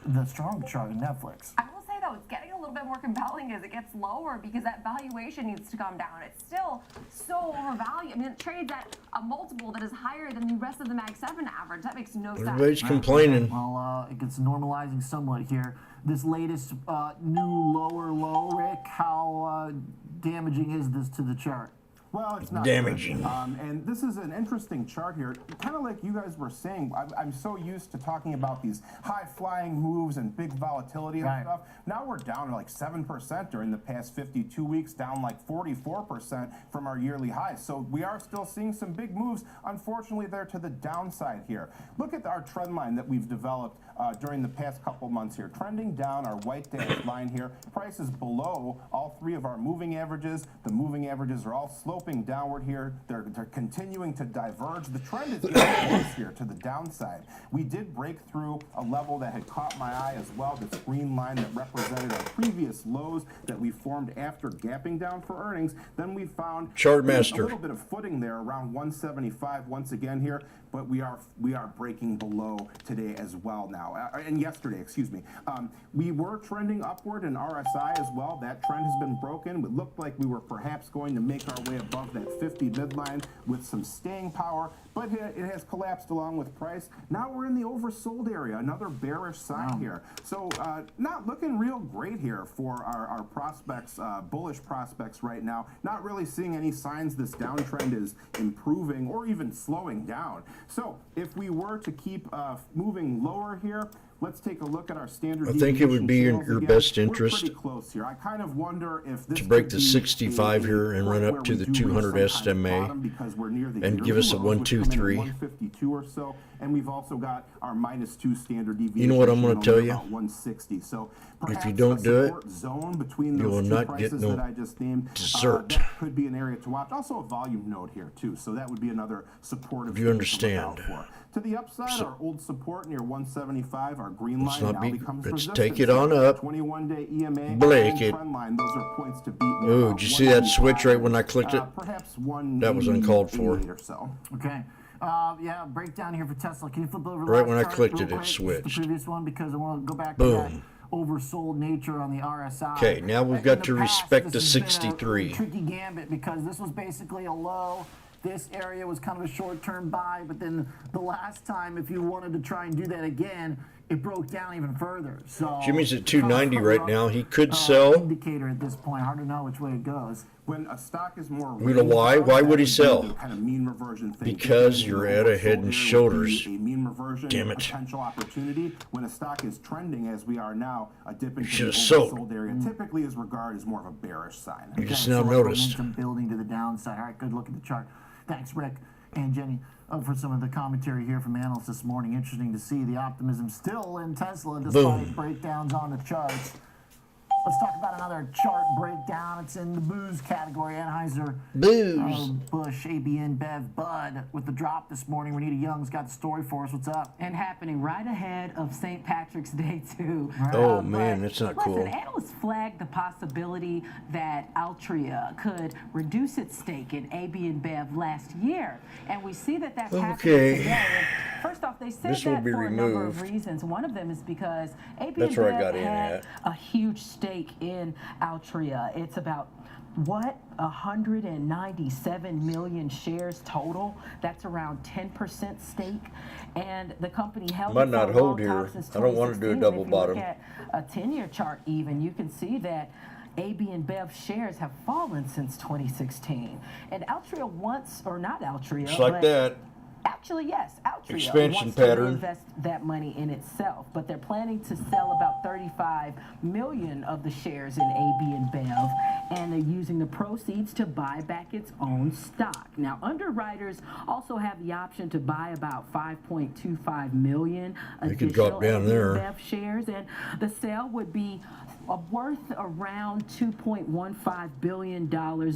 the strong chart in Netflix. I will say though, it's getting a little bit more compelling as it gets lower because that valuation needs to come down. It's still so overvalued. I mean, it trades at a multiple that is higher than the rest of the Mag 7 average. That makes no sense. Everybody's complaining. Well, it gets normalizing somewhat here. This latest new lower low, Rick, how damaging is this to the chart? Well, it's not damaging. And this is an interesting chart here. Kind of like you guys were saying, I'm so used to talking about these high-flying moves and big volatility and stuff. Now we're down like 7% during the past 52 weeks, down like 44% from our yearly highs. So we are still seeing some big moves. Unfortunately, they're to the downside here. Look at our trend line that we've developed during the past couple months here. Trending down our white dashed line here. Price is below all three of our moving averages. The moving averages are all sloping downward here. They're continuing to diverge. The trend is getting worse here to the downside. We did break through a level that had caught my eye as well, this green line that represented our previous lows that we formed after gapping down for earnings. Then we found Chartmaster. a little bit of footing there around 175 once again here, but we are breaking below today as well now, and yesterday, excuse me. We were trending upward in RSI as well. That trend has been broken. It looked like we were perhaps going to make our way above that 50 midline with some staying power, but it has collapsed along with price. Now we're in the oversold area, another bearish sign here. So not looking real great here for our prospects, bullish prospects right now. Not really seeing any signs this downtrend is improving or even slowing down. So if we were to keep moving lower here, let's take a look at our standard. I think it would be in your best interest We're pretty close here. I kind of wonder if this to break could the be 65 here and run up to the 200 SMA and give us a 1, 2, 3. 152 or so, and we've also got our -2 standard deviation. You know what I'm going to tell you? 160. So if you don't do it, zone between you those will two not prices get no that I just named, dessert. that could be an area to watch. Also a volume node here too, so that would be another supportive. If you understand. To the upside, our old support near 175, our green line now becomes let's resistance. take it on up. 21-day EMA Blake and it. trend line, those are points to beat. Oh, did you see that switch right when I clicked it? Perhaps That was uncalled for. or so. Okay. Yeah, breakdown here for Tesla. Can you flip over the Right last when I chart clicked real it, it quick? Just switched. The previous one, because I want to go back Boom. to that oversold nature on the RSI. Okay, now we've In got the to past, respect this the has been a 63. tricky gambit because this was basically a low. This area was kind of a short-term buy, but then the last time, if you wanted to try and do that again, it broke down even further. So Jimmy's at 290 right now. He could sell. Indicator at this point. Hard to know which way it goes. When a stock is more, You know why? Why would he sell? Kind of mean reversion thing. Because you're at a head and shoulders. A mean reversion, Damn it. potential opportunity. When a stock is trending as we are now, a dip into Should the have sold. oversold area typically is regarded as more of a bearish sign. You just Okay, now so noticed. momentum building to the downside. All right, good look at the chart. Thanks, Rick and Jenny, for some of the commentary here from analysts this morning. Interesting to see the optimism still in Tesla despite breakdowns on the charts. Let's talk about another chart breakdown. It's in the booze category. Anheuser, Busch, ABN, Bev, Bud with the drop this morning. Renita Young's got the story for us. What's up? And happening right ahead of St. Patrick's Day, too. Oh, man, that's not cool. Listen, analysts flagged the possibility that Altria could reduce its stake in AB InBev last year. And we see that that's happening today. And first off, they said This will that be for a number of removed. reasons. One of them is because AB That's where I got InBev in had at. a huge stake in Altria. It's about 197 million shares total. That's around 10% stake, and the company held Might it not for a hold long time here. since I don't want to do a 2016. double If you look bottom. at a 10-year chart, even you can see that AB InBev shares have fallen since 2016, and Altria wants, or not Altria, Just like but that. Actually, yes, Altria Expansion wants pattern. to invest that money in itself, but they're planning to sell about 35 million of the shares in AB InBev, and they're using the proceeds to buy back its own stock. Now, underwriters also have the option to buy about 5.25 million They could drop additional down AB there. InBev shares, and the sale would be worth around $2.15 billion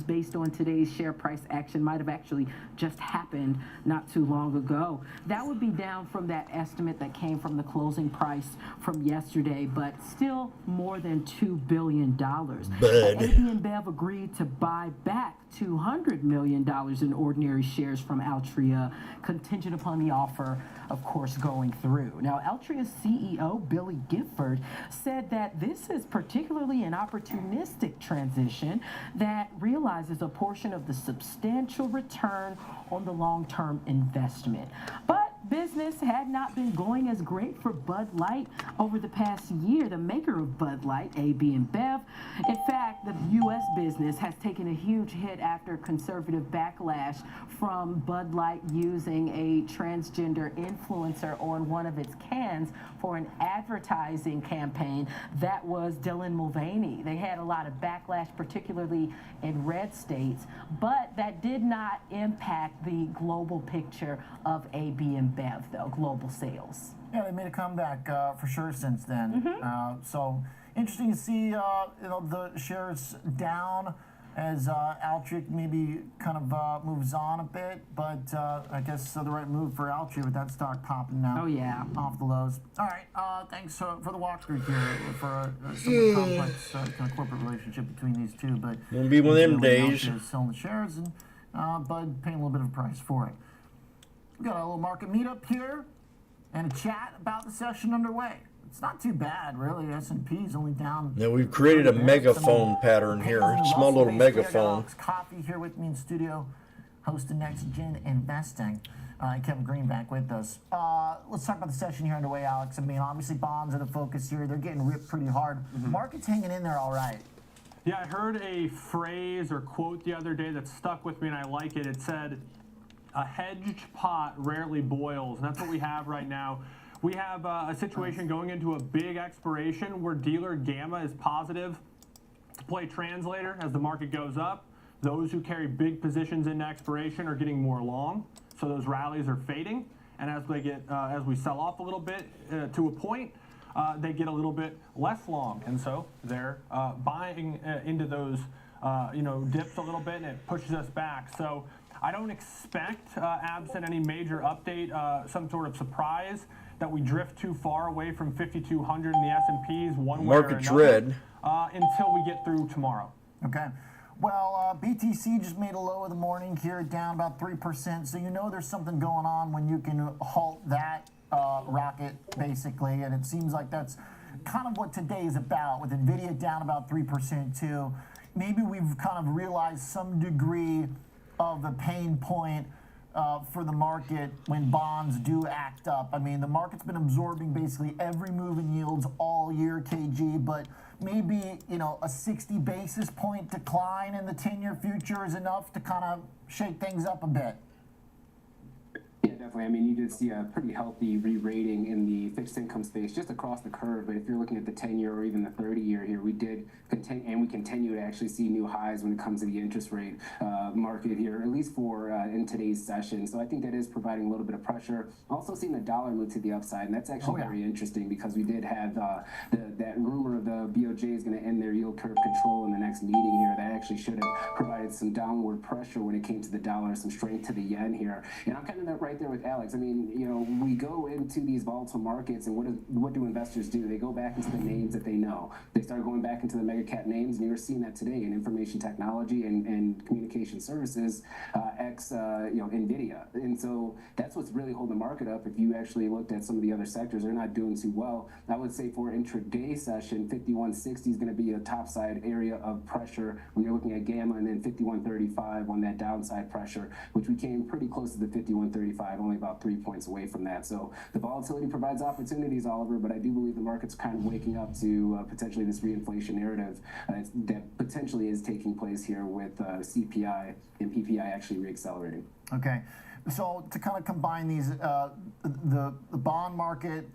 based on today's share price action. Might have actually just happened not too long ago. That would be down from that estimate that came from the closing price from yesterday, but still more than $2 billion. Bud. AB InBev agreed to buy back $200 million in ordinary shares from Altria, contingent upon the offer, of course, going through. Now, Altria's CEO, Billy Gifford, said that this is particularly an opportunistic transition that realizes a portion of the substantial return on the long-term investment. But business had not been going as great for Bud Light over the past year. The maker of Bud Light, AB InBev. In fact, the U.S. business has taken a huge hit after conservative backlash from Bud Light using a transgender influencer on one of its cans for an advertising campaign. That was Dylan Mulvaney. They had a lot of backlash, particularly in red states, but that did not impact the global picture of AB InBev, though, global sales. Yeah, they made a comeback for sure since then. So interesting to see, the shares down as Altria maybe kind of moves on a bit, but I guess the right move for Altria with that stock popping now. Oh yeah, off the lows. All right, thanks for the walkthrough here for some complex kind of corporate relationship between these two. But won't be one of them days. Altria's selling the shares and Bud paying a little bit of a price for it. We got a little market meetup here and a chat about the session underway. It's not too bad, really. S&P's only down. Now we've created a megaphone pattern here, small little megaphone. Alex Coffey here with me in studio, host of Next Gen Investing. Kevin Green back with us. Let's talk about the session here underway, Alex. I mean, obviously bonds are the focus here. They're getting ripped pretty hard. Market's hanging in there all right. Yeah, I heard a phrase or quote the other day that stuck with me, and I like it. It said, "A hedged pot rarely boils," and that's what we have right now. We have a situation going into a big expiration where dealer gamma is positive to play translator as the market goes up. Those who carry big positions into expiration are getting more long, so those rallies are fading. And as they get, as we sell off a little bit to a point, they get a little bit less long, and so they're buying into those, dips a little bit, and it pushes us back. So I don't expect, absent any major update, some sort of surprise, that we drift too far away from 5,200 in the S&Ps one way or another. Market's red. Until we get through tomorrow. Okay. Well, BTC just made a low of the morning here, down about 3%. So you know there's something going on when you can halt that rocket, basically. And it seems like that's kind of what today is about, with NVIDIA down about 3% too. Maybe we've kind of realized some degree of a pain point for the market when bonds do act up. I mean, the market's been absorbing basically every move in yields all year, KG, but maybe, a 60 basis point decline in the 10-year future is enough to kind of shake things up a bit. Yeah, definitely. I mean, you did see a pretty healthy re-rating in the fixed income space just across the curve. But if you're looking at the 10-year or even the 30-year here, we did continue, and we continue to actually see new highs when it comes to the interest rate market here, at least for in today's session. So I think that is providing a little bit of pressure. Also seeing the dollar move to the upside, and that's actually very interesting because we did have that rumor of the BOJ is going to end their yield curve control in the next meeting here. That actually should have provided some downward pressure when it came to the dollar, some strength to the yen here. And I'm kind of right there with Alex. I mean, we go into these volatile markets, and what do investors do? They go back into the names that they know. They start going back into the mega cap names, and you're seeing that today in information technology and communication services, NVIDIA. And so that's what's really holding the market up. If you actually looked at some of the other sectors, they're not doing too well. I would say for intraday session, 5160 is going to be a topside area of pressure when you're looking at gamma, and then 5135 on that downside pressure, which we came pretty close to the 5135, only about 3 points away from that. So the volatility provides opportunities, Oliver, but I do believe the market's kind of waking up to potentially this reinflation narrative that potentially is taking place here with CPI and PPI actually reaccelerating. Okay, so to kind of combine these, the bond market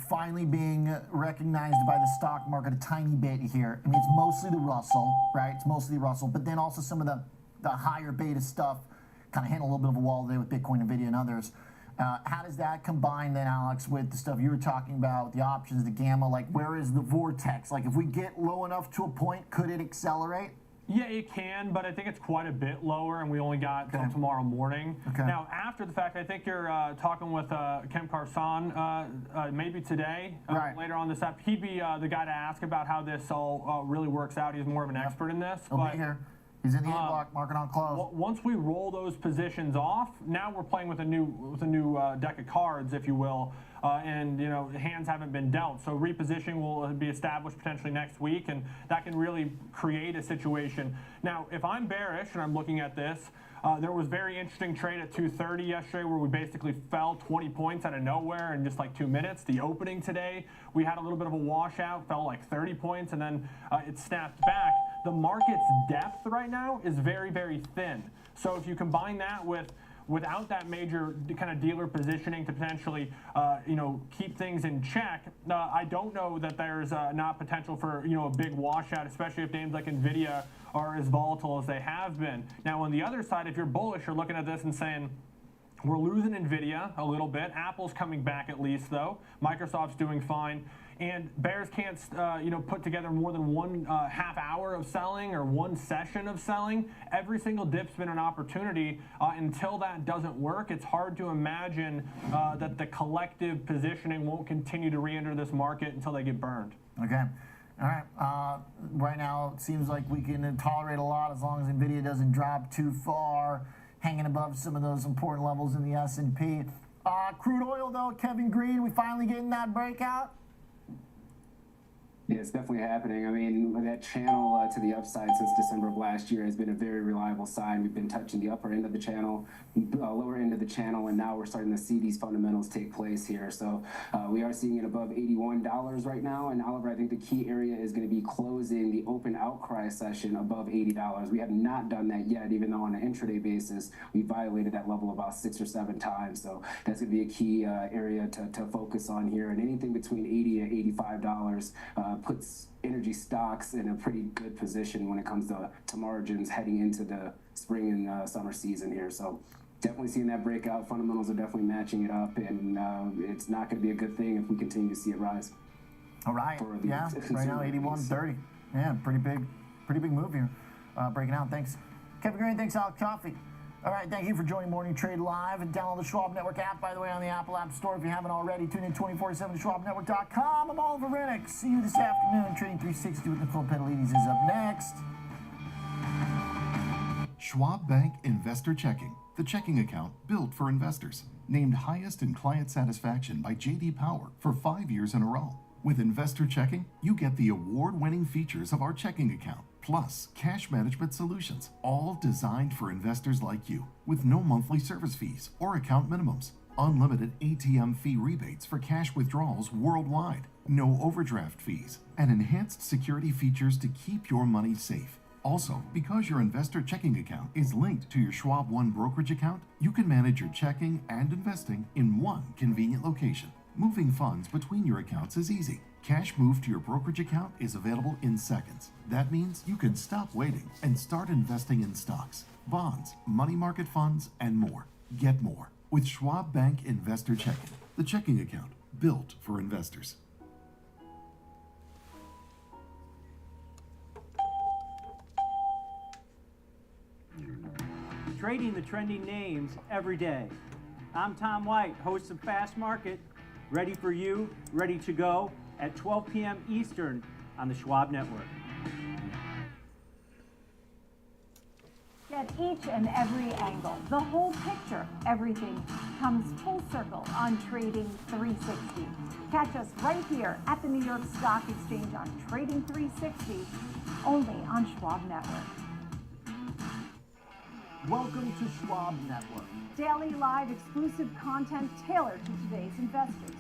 finally being recognized by the stock market a tiny bit here. I mean, it's mostly the Russell, right? It's mostly Russell, but then also some of the higher beta stuff kind of hit a little bit of a wall today with Bitcoin, NVIDIA, and others. How does that combine then, Alex, with the stuff you were talking about, the options, the gamma? Like, where is the vortex? Like, if we get low enough to a point, could it accelerate? Yeah, it can, but I think it's quite a bit lower, and we only got till tomorrow morning. Now, after the fact, I think you're talking with Kem Karsan maybe today, later on this app. He'd be the guy to ask about how this all really works out. He's more of an expert in this. He'll be here. He's in the A-block, market on close. Once we roll those positions off, now we're playing with a new deck of cards, if you will, and hands haven't been dealt. So repositioning will be established potentially next week, and that can really create a situation. Now, if I'm bearish and I'm looking at this, There was very interesting trade at 2:30 yesterday where we basically fell 20 points out of nowhere in just like 2 minutes. The opening today, we had a little bit of a washout, fell like 30 points, and then it snapped back. The market's depth right now is very, very thin. So if you combine that without that major kind of dealer positioning to potentially, keep things in check, I don't know that there's not potential for, a big washout, especially if names like NVIDIA are as volatile as they have been. Now, on the other side, if you're bullish, you're looking at this and saying, we're losing NVIDIA a little bit. Apple's coming back at least, though. Microsoft's doing fine. And bears can't, put together more than one half hour of selling or one session of selling. Every single dip's been an opportunity. Until that doesn't work, it's hard to imagine that the collective positioning won't continue to re-enter this market until they get burned. Okay. All right. Right now, it seems like we can tolerate a lot as long as NVIDIA doesn't drop too far, hanging above some of those important levels in the S&P. Crude oil, though, Kevin Green, we finally getting that breakout? Yeah, it's definitely happening. I mean, that channel to the upside since December of last year has been a very reliable sign. We've been touching the upper end of the channel, lower end of the channel, and now we're starting to see these fundamentals take place here. So we are seeing it above $81 right now. And Oliver, I think the key area is going to be closing the open outcry session above $80. We have not done that yet, even though on an intraday basis, we violated that level about 6 or 7 times. So that's going to be a key area to focus on here. And anything between $80 and $85 puts energy stocks in a pretty good position when it comes to margins heading into the spring and summer season here. So definitely seeing that breakout. Fundamentals are definitely matching it up, and it's not going to be a good thing if we continue to see it rise. All right. Yeah, right now 81.30. Yeah, pretty big move here. Breaking out. Thanks, Kevin Green. Thanks, Alex Coffey. All right, thank you for joining Morning Trade Live, and download the Schwab Network app, by the way, on the Apple App Store if you haven't already. Tune in 24/7 to schwabnetwork.com. I'm Oliver Rennick. See you this afternoon. Trading 360 with Nicole Petalides is up next. Schwab Bank Investor Checking, the checking account built for investors. Named highest in client satisfaction by J.D. Power for 5 years in a row. With Investor Checking, you get the award-winning features of our checking account, plus cash management solutions, all designed for investors like you, with no monthly service fees or account minimums, unlimited ATM fee rebates for cash withdrawals worldwide, no overdraft fees, and enhanced security features to keep your money safe. Also, because your investor checking account is linked to your Schwab One brokerage account, you can manage your checking and investing in one convenient location. Moving funds between your accounts is easy. Cash moved to your brokerage account is available in seconds. That means you can stop waiting and start investing in stocks, bonds, money market funds, and more. Get more with Schwab Bank Investor Checking, the checking account built for investors. Trading the trending names every day. I'm Tom White, host of Fast Market, ready for you, ready to go at 12 p.m. Eastern on the Schwab Network. Get each and every angle, the whole picture. Everything comes full circle on Trading 360. Catch us right here at the New York Stock Exchange on Trading 360, only on Schwab Network. Welcome to Schwab Network. Daily live exclusive content tailored to today's investors.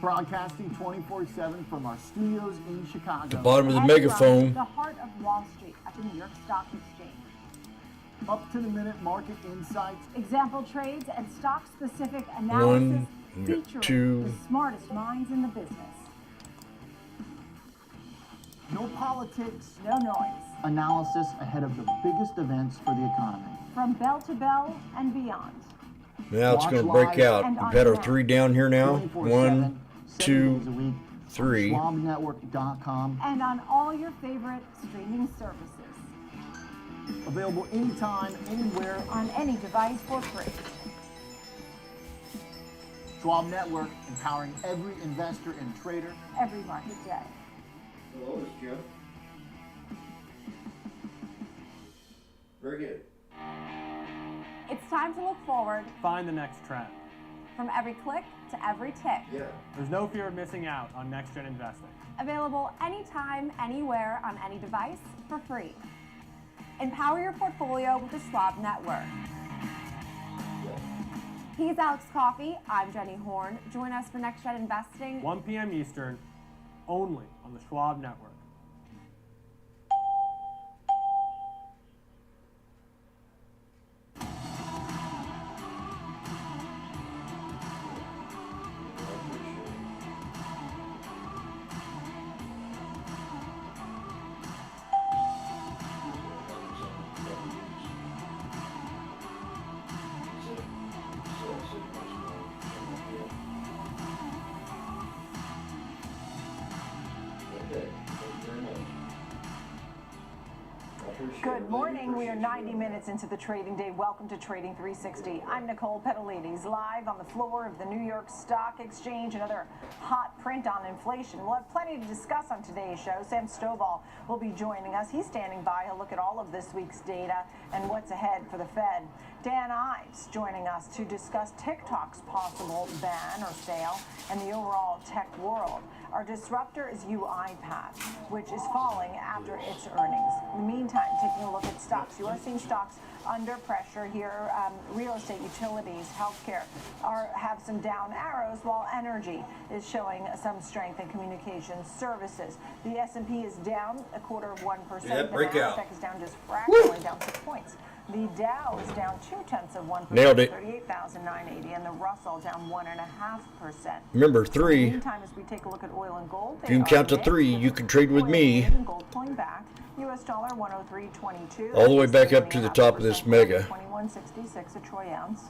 Broadcasting 24/7 from our studios in Chicago. The bottom of the And megaphone. from the heart of Wall Street at the New York Stock Exchange. Up to the minute market insights. Example trades and stock-specific analysis featuring two. the smartest minds in the business. No politics. No noise. Analysis ahead of the biggest events for the economy. From bell to bell and beyond. Now it's going to break out. We've had our 3 down here now. 1, 2, 3. SchwabNetwork.com. And on all your favorite streaming services. Available anytime, anywhere. On any device for free. Schwab Network, empowering every investor and trader. Every market day. Hello, it's Jeff. Very good. It's time to look forward. Find the next trend. From every click to every tick. Yeah. There's no fear of missing out on next-gen investing. Available anytime, anywhere, on any device for free. Empower your portfolio with the Schwab Network. He's Alex Coffey. I'm Jenny Horn. Join us for Next Gen Investing. 1 p.m. Eastern, only on the Schwab Network. Good morning. We are 90 minutes into the trading day. Welcome to Trading 360. I'm Nicole Petalides, live on the floor of the New York Stock Exchange. Another hot print on inflation. We'll have plenty to discuss on today's show. Sam Stovall will be joining us. He's standing by. He'll look at all of this week's data and what's ahead for the Fed. Dan Ives joining us to discuss TikTok's possible ban or sale and the overall tech world. Our disruptor is UiPath, which is falling after its earnings. In the meantime, taking a look at stocks. You are seeing stocks under pressure here. Real estate, utilities, healthcare have some down arrows, while energy is showing some strength in communications services. The S&P is down 0.25%. Yeah, the breakout. Nasdaq is down just fractionally, down 6 points. The Dow is down 0.2%, Nailed it. 38,980, and the Russell down 1.5%. Remember, In the 3. meantime, as we take a look at oil and gold, If you can count to 3, you can trade with me. Gold pulling back. US dollar 103.22. All the way back up to the top of this mega. 21.66 a troy ounce.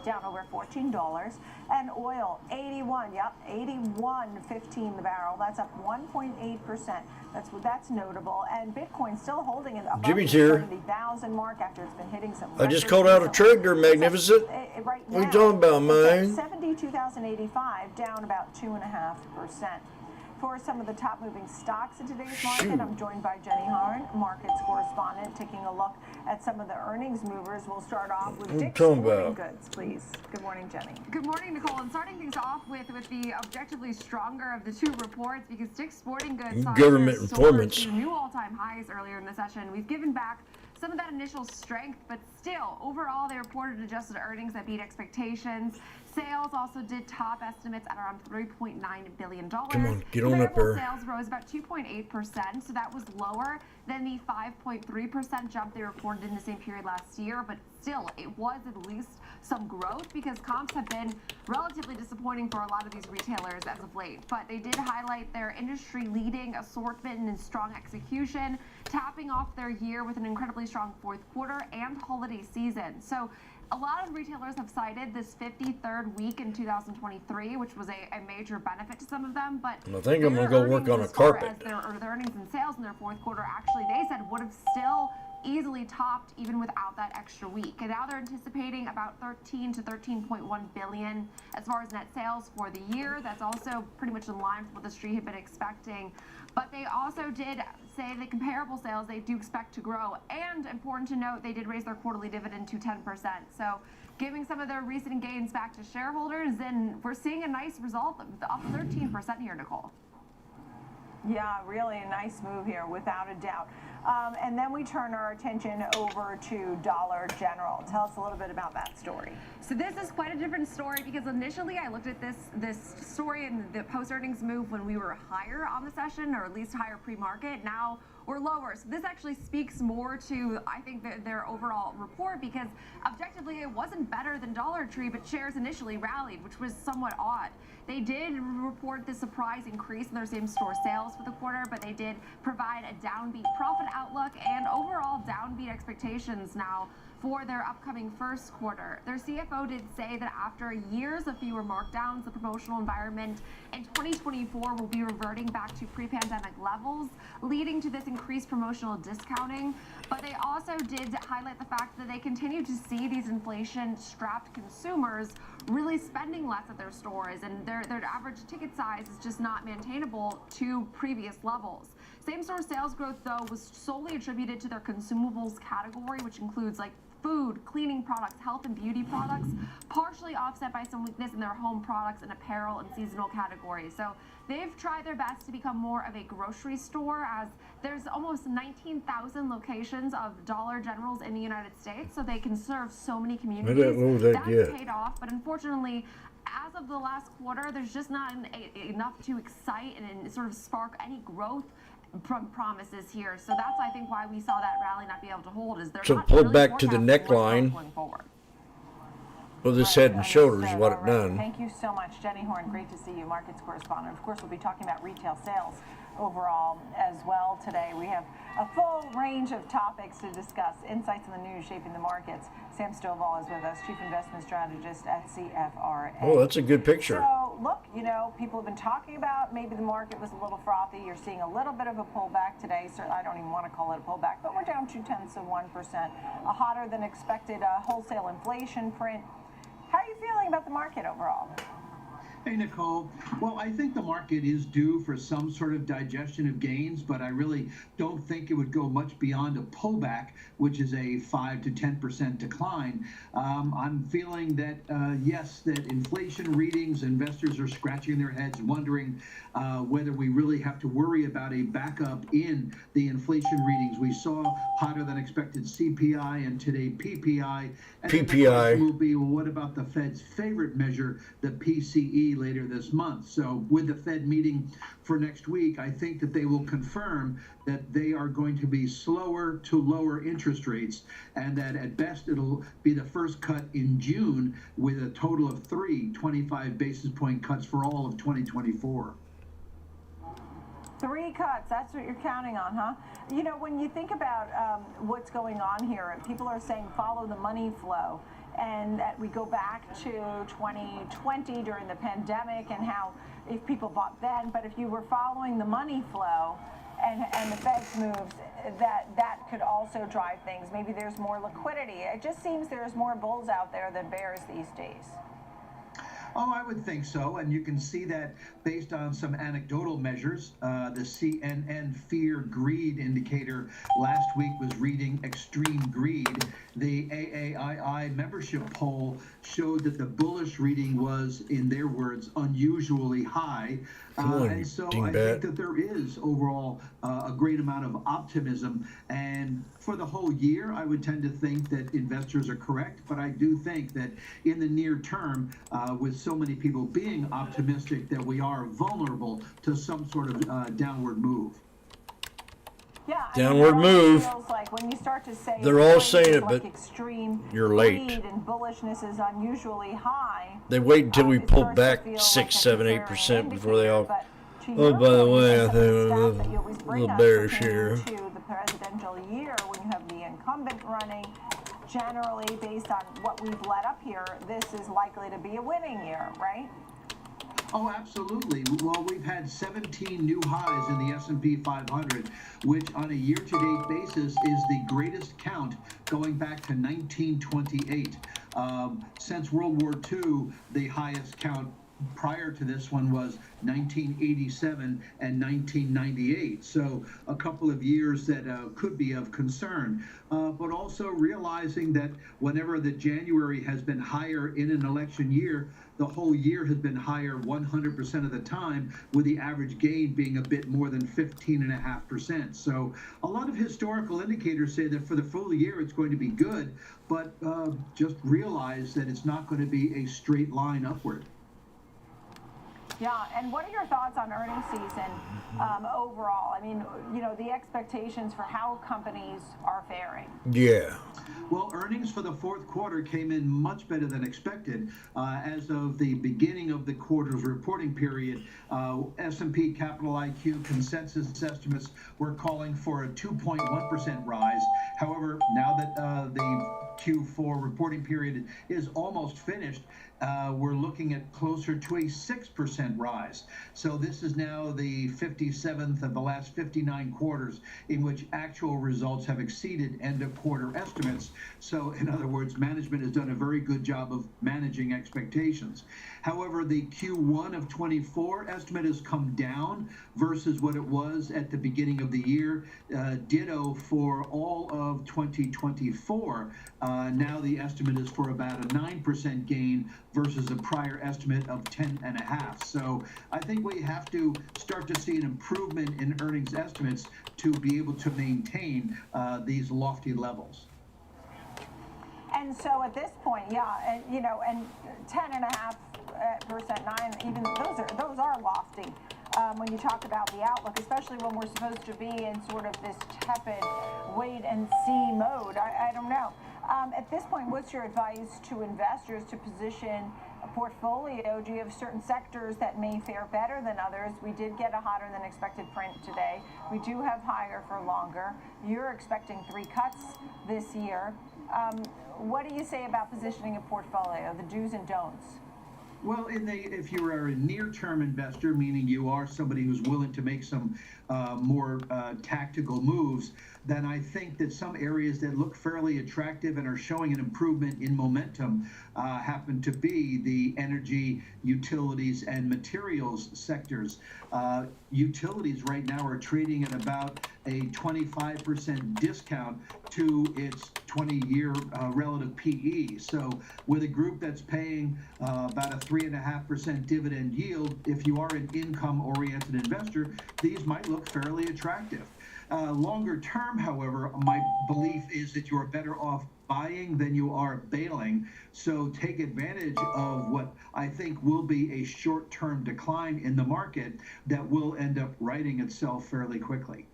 Down over $14. And oil 81. Yep, 81.15 the barrel. That's up 1.8%. That's notable. And Bitcoin still holding it above Jimmy's the here. 70,000 mark after it's been hitting some. I just records called out a recently. trade there, Magnificent. Right What are you now, talking about, it's man? at 72,085, down about 2.5%. For some of the top moving stocks in today's market, Shoot. I'm joined by Jenny Harn, markets correspondent, taking a look at some of the earnings movers. We'll start off with What are you Dick's talking Sporting about? Goods, please. Good morning, Jenny. Good morning, Nicole. And starting things off with the objectively stronger of the two reports, because Dick's Sporting Goods saw Government shares soar informants. to new all-time highs earlier in the session. We've given back some of that initial strength, but still, overall, they reported adjusted earnings that beat expectations. Sales also did top estimates at around $3.9 billion. Come on, get on up Comparable there. sales rose about 2.8%, so that was lower than the 5.3% jump they reported in the same period last year, but still, it was at least some growth because comps have been relatively disappointing for a lot of these retailers as of late. But they did highlight their industry-leading assortment and strong execution, tapping off their year with an incredibly strong fourth quarter and holiday season. So a lot of retailers have cited this 53rd week in 2023, which was a major benefit to some of them. But I think I'm their gonna go work earnings on a as far carpet. as their earnings and sales in their fourth quarter, actually, they said would have still easily topped even without that extra week. And now they're anticipating about 13 to 13.1 billion as far as net sales for the year. That's also pretty much in line with what the street had been expecting. But they also did say the comparable sales they do expect to grow. And important to note, they did raise their quarterly dividend to 10%. So giving some of their recent gains back to shareholders, and we're seeing a nice result, up 13% here, Nicole. Yeah, really a nice move here, without a doubt. And then we turn our attention over to Dollar General. Tell us a little bit about that story. So this is quite a different story because initially I looked at this story and the post-earnings move when we were higher on the session, or at least higher pre-market. Now we're lower. So this actually speaks more to, I think, their overall report, because objectively it wasn't better than Dollar Tree, but shares initially rallied, which was somewhat odd. They did report the surprise increase in their same-store sales for the quarter, but they did provide a downbeat profit outlook and overall downbeat expectations now for their upcoming first quarter. Their CFO did say that after years of fewer markdowns, the promotional environment in 2024 will be reverting back to pre-pandemic levels, leading to this increased promotional discounting. But they also did highlight the fact that they continue to see these inflation-strapped consumers really spending less at their stores, and their average ticket size is just not maintainable to previous levels. Same-store sales growth, though, was solely attributed to their consumables category, which includes like food, cleaning products, health and beauty products, partially offset by some weakness in their home products and apparel and seasonal categories. So they've tried their best to become more of a grocery store, as there's almost 19,000 locations of Dollar Generals in the United States, so they can serve so many communities. That's paid off, but unfortunately, as of the last quarter, there's just not enough to excite and sort of spark any growth from promises here. So that's, I think, why we saw that rally not be able to hold. Is they're not pull really back to the forecasting much growth neckline. going forward. Well, this head and shoulders is what it done. Thank you so much, Jenny Horn. Great to see you, markets correspondent. Of course, we'll be talking about retail sales overall as well today. We have a full range of topics to discuss. Insights in the news shaping the markets. Sam Stovall is with us, Chief Investment Strategist at CFRA. Oh, that's a good picture. So, look, you know, people have been talking about maybe the market was a little frothy. You're seeing a little bit of a pullback today. So I don't even want to call it a pullback, but we're down 0.2%. A hotter than expected wholesale inflation print. How are you feeling about the market overall? Hey, Nicole. Well, I think the market is due for some sort of digestion of gains, but I really don't think it would go much beyond a pullback, which is a 5 to 10% decline. I'm feeling that, yes, that inflation readings, investors are scratching their heads, wondering whether we really have to worry about a backup in the inflation readings. We saw hotter than expected CPI and today PPI. And then the question will be, well, what about the Fed's favorite measure, the PCE, later this month? So with the Fed meeting for next week, I think that they will confirm that they are going to be slower to lower interest rates, and that at best it'll be the first cut in June with a total of 3 25 basis point cuts for all of 2024. 3 cuts, that's what you're counting on, huh? You know, when you think about what's going on here, people are saying follow the money flow. And that we go back to 2020 during the pandemic and how if people bought then, but if you were following the money flow and the Fed's moves, that could also drive things. Maybe there's more liquidity. It just seems there's more bulls out there than bears these days. Oh, I would think so, and you can see that based on some anecdotal measures. The CNN Fear Greed Indicator last week was reading extreme greed. The AAII membership poll showed that the bullish reading was, in their words, unusually high. And so I think that there is overall a great amount of optimism. And for the whole year, I would tend to think that investors are correct. But I do think that in the near term, with so many people being optimistic, that we are vulnerable to some sort of downward move. Yeah, downward move. Feels like when you start to say they're all saying it, like but extreme you're late. Greed and bullishness is unusually high. They wait until we pull back 6, 7, 8% before they all. Oh, by the way, I think a little bearish here. To the presidential year, when you have the incumbent running, generally based on what we've led up here, this is likely to be a winning year, right? Oh, absolutely. Well, we've had 17 new highs in the S&P 500, which on a year-to-date basis is the greatest count going back to 1928. Since World War II, the highest count prior to this one was 1987 and 1998. So a couple of years that could be of concern, but also realizing that whenever the January has been higher in an election year, the whole year has been higher 100% of the time, with the average gain being a bit more than 15.5%. So a lot of historical indicators say that for the full year it's going to be good, but just realize that it's not going to be a straight line upward. Yeah, and what are your thoughts on earnings season overall? I mean, you know, the expectations for how companies are faring. Yeah. Well, earnings for the fourth quarter came in much better than expected. As of the beginning of the quarter's reporting period, S&P Capital IQ consensus estimates were calling for a 2.1% rise. However, now that the Q4 reporting period is almost finished, we're looking at closer to a 6% rise. So this is now the 57th of the last 59 quarters in which actual results have exceeded end of quarter estimates. So in other words, management has done a very good job of managing expectations. However, the Q1 of 24 estimate has come down versus what it was at the beginning of the year. Ditto for all of 2024. Now the estimate is for about a 9% gain versus a prior estimate of 10.5. So I think we have to start to see an improvement in earnings estimates to be able to maintain these lofty levels. And so at this point, yeah, and you know, and 10.5%, 9, even those are lofty. When you talk about the outlook, especially when we're supposed to be in sort of this tepid wait and see mode. I don't know. At this point, what's your advice to investors to position a portfolio? Do you have certain sectors that may fare better than others? We did get a hotter than expected print today. We do have higher for longer. You're expecting 3 cuts this year. What do you say about positioning a portfolio, the do's and don'ts? Well, if you are a near-term investor, meaning you are somebody who's willing to make some more tactical moves, then I think that some areas that look fairly attractive and are showing an improvement in momentum happen to be the energy, utilities, and materials sectors. Utilities right now are trading at about a 25% discount to its 20-year relative PE. So with a group that's paying about a 3.5% dividend yield, if you are an income-oriented investor, these might look fairly attractive. Longer term, however, my belief is that you're better off buying than you are bailing. So take advantage of what I think will be a short-term decline in the market that will end up righting itself fairly quickly.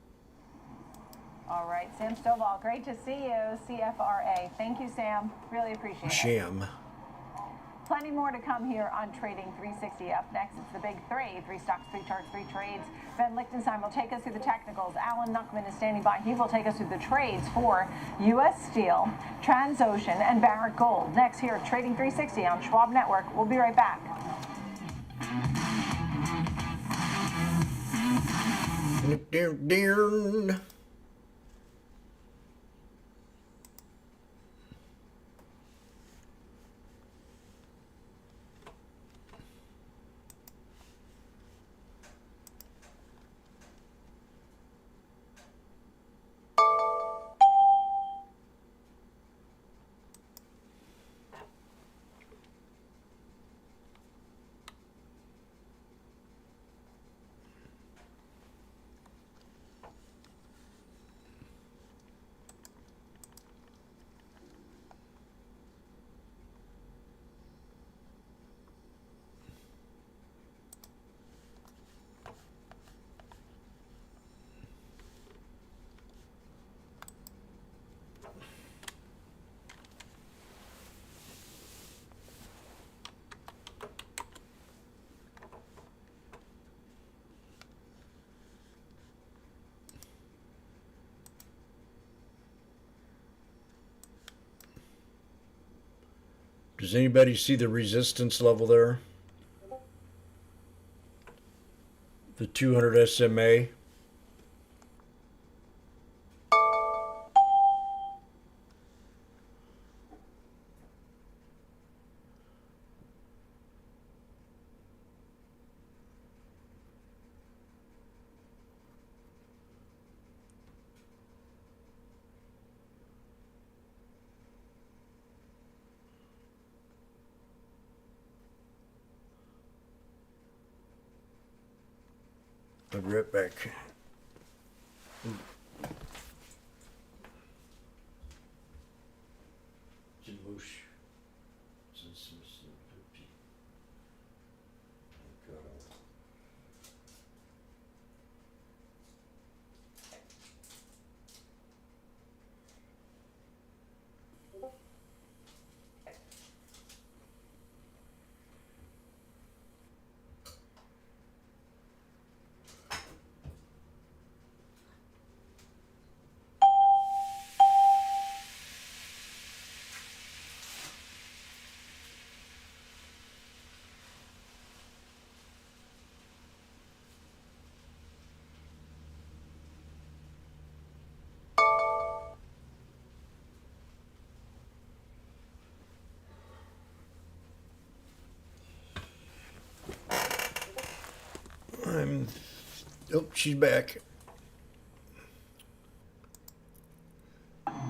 All right, Sam Stovall, great to see you, CFRA. Thank you, Sam. Really appreciate it. Sham. Plenty more to come here on Trading 360. Up next, it's the big three. 3 stocks, 3 charts, 3 trades. Ben Lichtenstein will take us through the technicals. Alan Nuckman is standing by. He will take us through the trades for U.S. Steel, Transocean, and Barrick Gold. Next here at Trading 360 on Schwab Network. We'll be right back. Does anybody see the resistance level there? The 200 SMA. I'll be right back. Oh, she's back.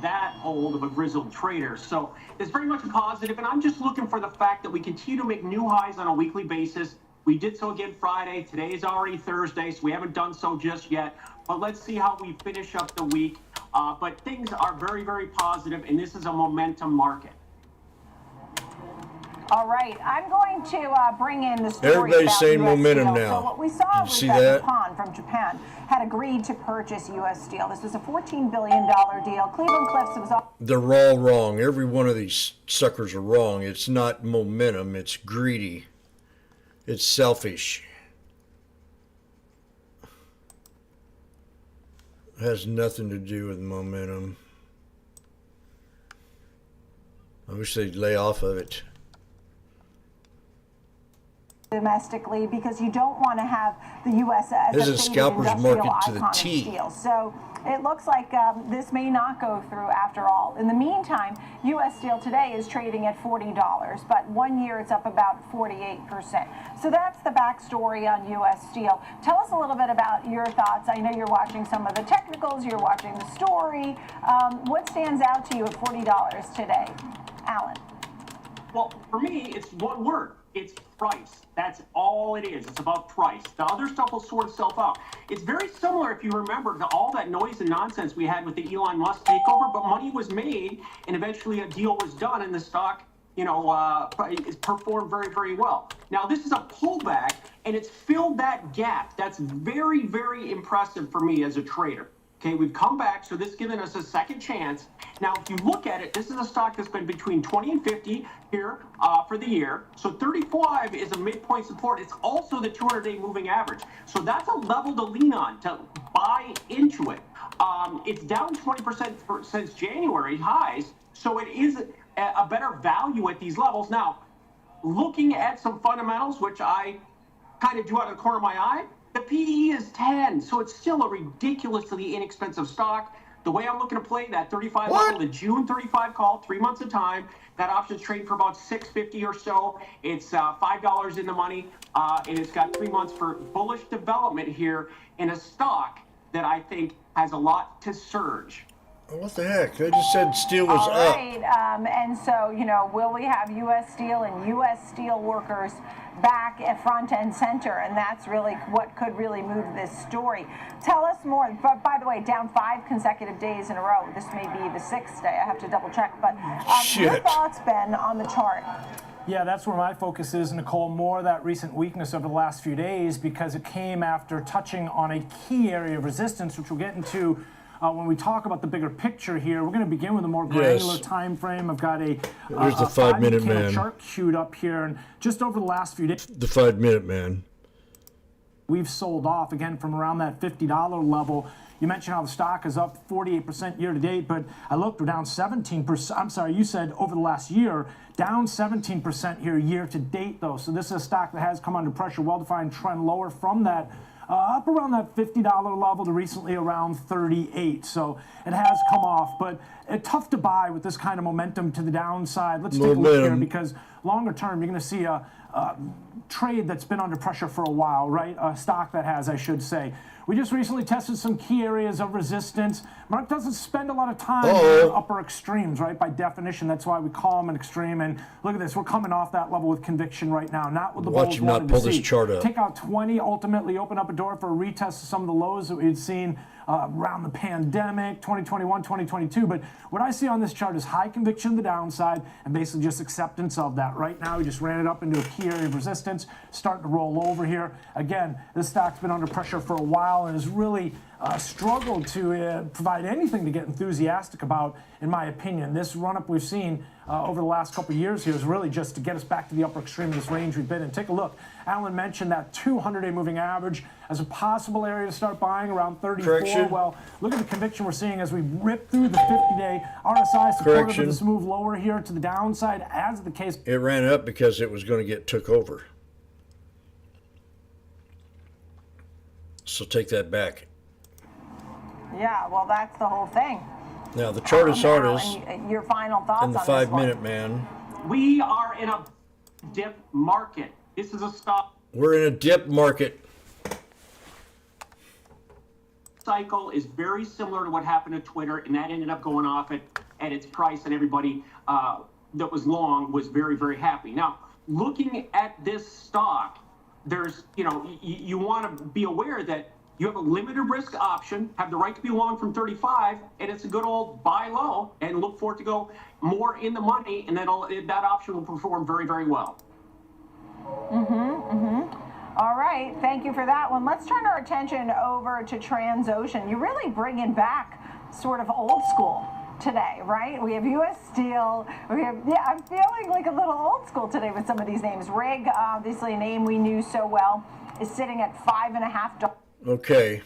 That old of a grizzled trader. So it's very much a positive, and I'm just looking for the fact that we continue to make new highs on a weekly basis. We did so again Friday. Today is already Thursday, so we haven't done so just yet. But let's see how we finish up the week. But things are very, very positive, and this is a momentum market. All right, I'm going to bring in the story Everybody's about saying US momentum Steel. now. So what we saw Did you was see that that? Nippon from Japan had agreed to purchase U.S. Steel. This was a $14 billion deal. Cleveland Cliffs was all. They're all wrong. Every one of these suckers are wrong. It's not momentum. It's greedy. It's selfish. It has nothing to do with momentum. I wish they'd lay off of it. Domestically, because you don't want to have the U.S. as This a is faded scalper's industrial market to the icon of T. steel. So it looks like this may not go through after all. In the meantime, U.S. Steel today is trading at $40, but 1 year it's up about 48%. So that's the backstory on U.S. Steel. Tell us a little bit about your thoughts. I know you're watching some of the technicals, you're watching the story. What stands out to you at $40 today, Alan? Well, for me, it's one word. It's price. That's all it is. It's about price. The other stuff will sort itself out. It's very similar, if you remember, to all that noise and nonsense we had with the Elon Musk takeover, but money was made, and eventually a deal was done, and the stock, is performed very, very well. Now, this is a pullback, and it's filled that gap. That's very, very impressive for me as a trader. Okay, we've come back, so this is giving us a second chance. Now, if you look at it, this is a stock that's been between 20 and 50 here for the year. So 35 is a midpoint support. It's also the 200-day moving average. So that's a level to lean on, to buy into it. It's down 20% since January highs, so it is a better value at these levels. Now, looking at some fundamentals, which I kind of do out of the corner of my eye, the PE is 10, so it's still a ridiculously inexpensive stock. The way I'm looking to play that 35 level, the June 35 call, 3 months of time, that option's trading for about $6.50 or so. It's $5 in the money, and it's got 3 months for bullish development here in a stock that I think has a lot to surge. What the heck? I just said steel was All up. right, and so, will we have U.S. Steel and U.S. Steel workers back at front and center? And that's really what could really move this story. Tell us more. But by the way, down 5 consecutive days in a row. This may be the 6th day. I have to double check. But your thoughts, Ben, on the chart? Yeah, that's where my focus is, Nicole. More of that recent weakness over the last few days, because it came after touching on a key area of resistance, which we'll get into when we talk about the bigger picture here. We're going to begin with a more granular time frame. I've got a There's the 5-minute man chart queued up here, and just over the last few days, the 5-minute man, we've sold off again from around that $50 level. You mentioned how the stock is up 48% year to date, but I looked, we're down 17%. I'm sorry, you said over the last year, down 17% here year to date, though. So this is a stock that has come under pressure, well-defined trend lower from that. Up around that $50 level to recently around 38. So it has come off, but it's tough to buy with this kind of momentum to the downside. Let's take a look here, because longer term, you're going to see a trade that's been under pressure for a while, right? A stock that has, I should say. We just recently tested some key areas of resistance. Mark doesn't spend a lot of time on upper extremes, right? By definition, that's why we call them an extreme. And look at this, we're coming off that level with conviction right now, not with the watch bulls him not wanting pull to this see. chart up. Take out 20, ultimately open up a door for a retest of some of the lows that we'd seen around the pandemic, 2021, 2022. But what I see on this chart is high conviction to the downside and basically just acceptance of that. Right now, we just ran it up into a key area of resistance, starting to roll over here. Again, this stock's been under pressure for a while and has really struggled to provide anything to get enthusiastic about, in my opinion. This run-up we've seen over the last couple of years here is really just to get us back to the upper extreme of this range we've been in. Take a look. Alan mentioned that 200-day moving average as a possible area to start buying around 34. Correction. Well, look at the conviction we're seeing as we rip through the 50-day RSI supportive of this move lower here to the downside, as the case. It ran up because it was going to get took over. So take that back. Yeah, well, that's the whole thing. Now, the chart is artist And your final thoughts and the on this one? 5-minute man. We are in a dip market. This is a stock. We're in a dip market. cycle is very similar to what happened to Twitter, and that ended up going off at its price, and everybody that was long was very, very happy. Now, looking at this stock, there's, you want to be aware that you have a limited risk option, have the right to be long from 35, and it's a good old buy low and look for it to go more in the money, and then that option will perform very, very well. All right, thank you for that one. Let's turn our attention over to Transocean. You're really bringing back sort of old school today, right? We have U.S. Steel. We have, I'm feeling like a little old school today with some of these names. Rig, obviously a name we knew so well, is sitting at $5.50. Okay,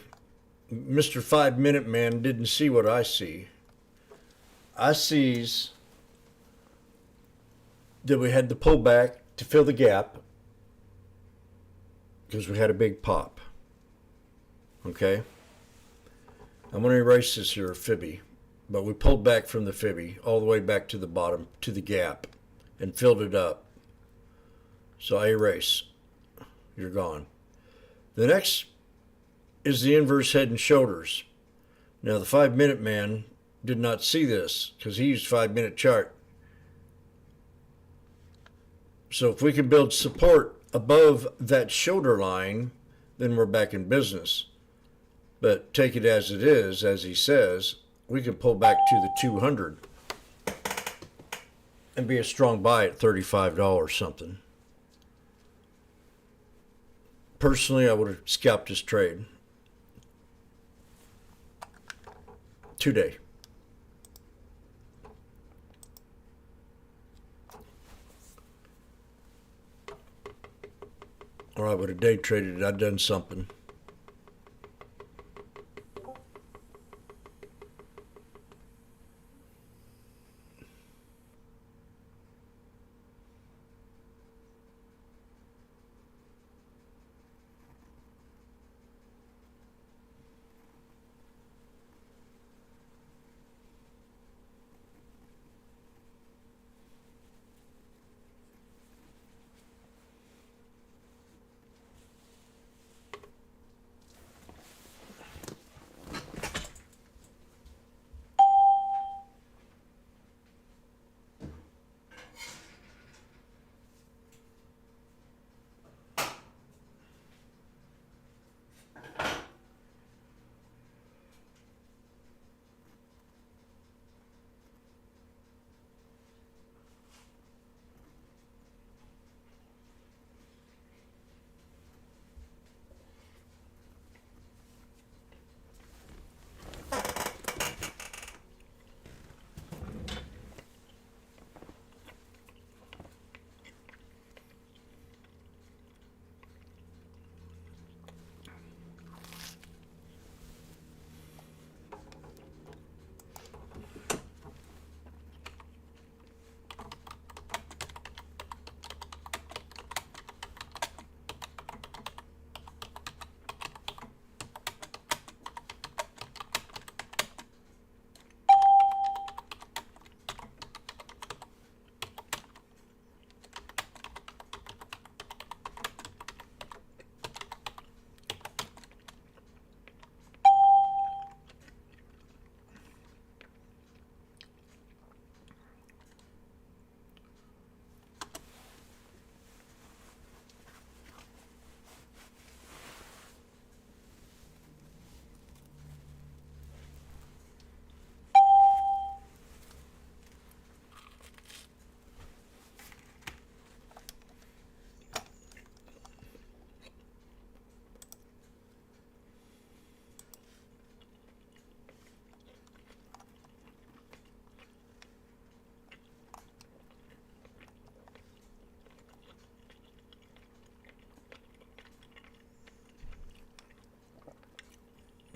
Mr. 5 Minute Man didn't see what I see. I sees that we had the pullback to fill the gap because we had a big pop. Okay, I'm going to erase this here, Fibby, but we pulled back from the Fibby all the way back to the bottom to the gap and filled it up. So I erase. You're gone. The next is the inverse head and shoulders. Now the 5 Minute Man did not see this because he used 5 minute chart. So if we can build support above that shoulder line, then we're back in business. But take it as it is, as he says, we can pull back to the 200 and be a strong buy at $35 something. Personally, I would have scalped this trade today. Or I would have day traded it. I'd done something.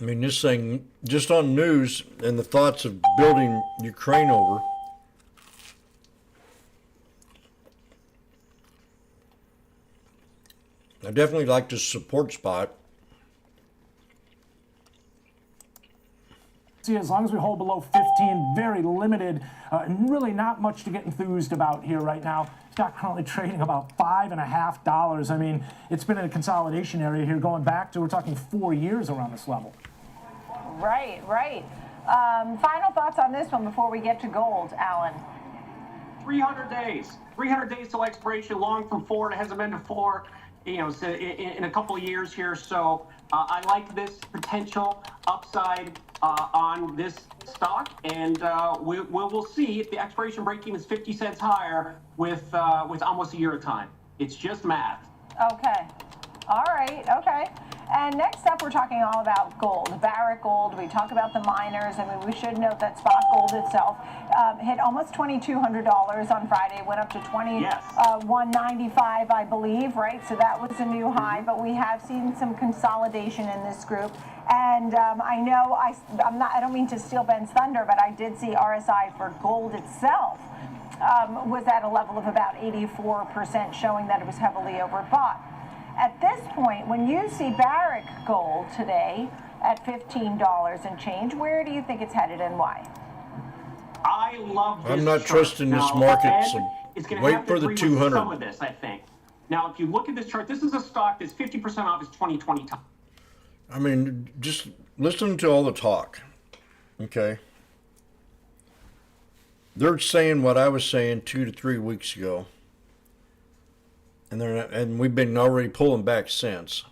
I mean, this thing, just on news and the thoughts of building Ukraine over, I definitely like this support spot. See, as long as we hold below 15, very limited, and really not much to get enthused about here right now. Stock currently trading about $5.50. I mean, it's been in a consolidation area here going back to, we're talking 4 years around this level. Right, right. Final thoughts on this one before we get to gold, Alan. 300 days. 300 days till expiration, long from 4. It hasn't been to 4, so in a couple of years here. So I like this potential upside on this stock, and we'll see if the expiration break-even is 50 cents higher with almost a year of time. It's just math. Okay. All right. Okay. And next up, we're talking all about gold, Barrick Gold. We talk about the miners. I mean, we should note that spot gold itself hit almost $2,200 on Friday, went up to $195, I believe, right? So that was a new high. But we have seen some consolidation in this group. And I know I don't mean to steal Ben's thunder, but I did see RSI for gold itself was at a level of about 84%, showing that it was heavily overbought. At this point, when you see Barrick Gold today at $15 and change, where do you think it's headed and why? I love this I'm not chart. trusting this Now, market, so it's gonna wait have to for the agree with 200. some of this, I think. Now, if you look at this chart, this is a stock that's 50% off its 2020 top. I mean, just listen to all the talk, okay? They're saying what I was saying 2 to 3 weeks ago. And we've been already pulling back since.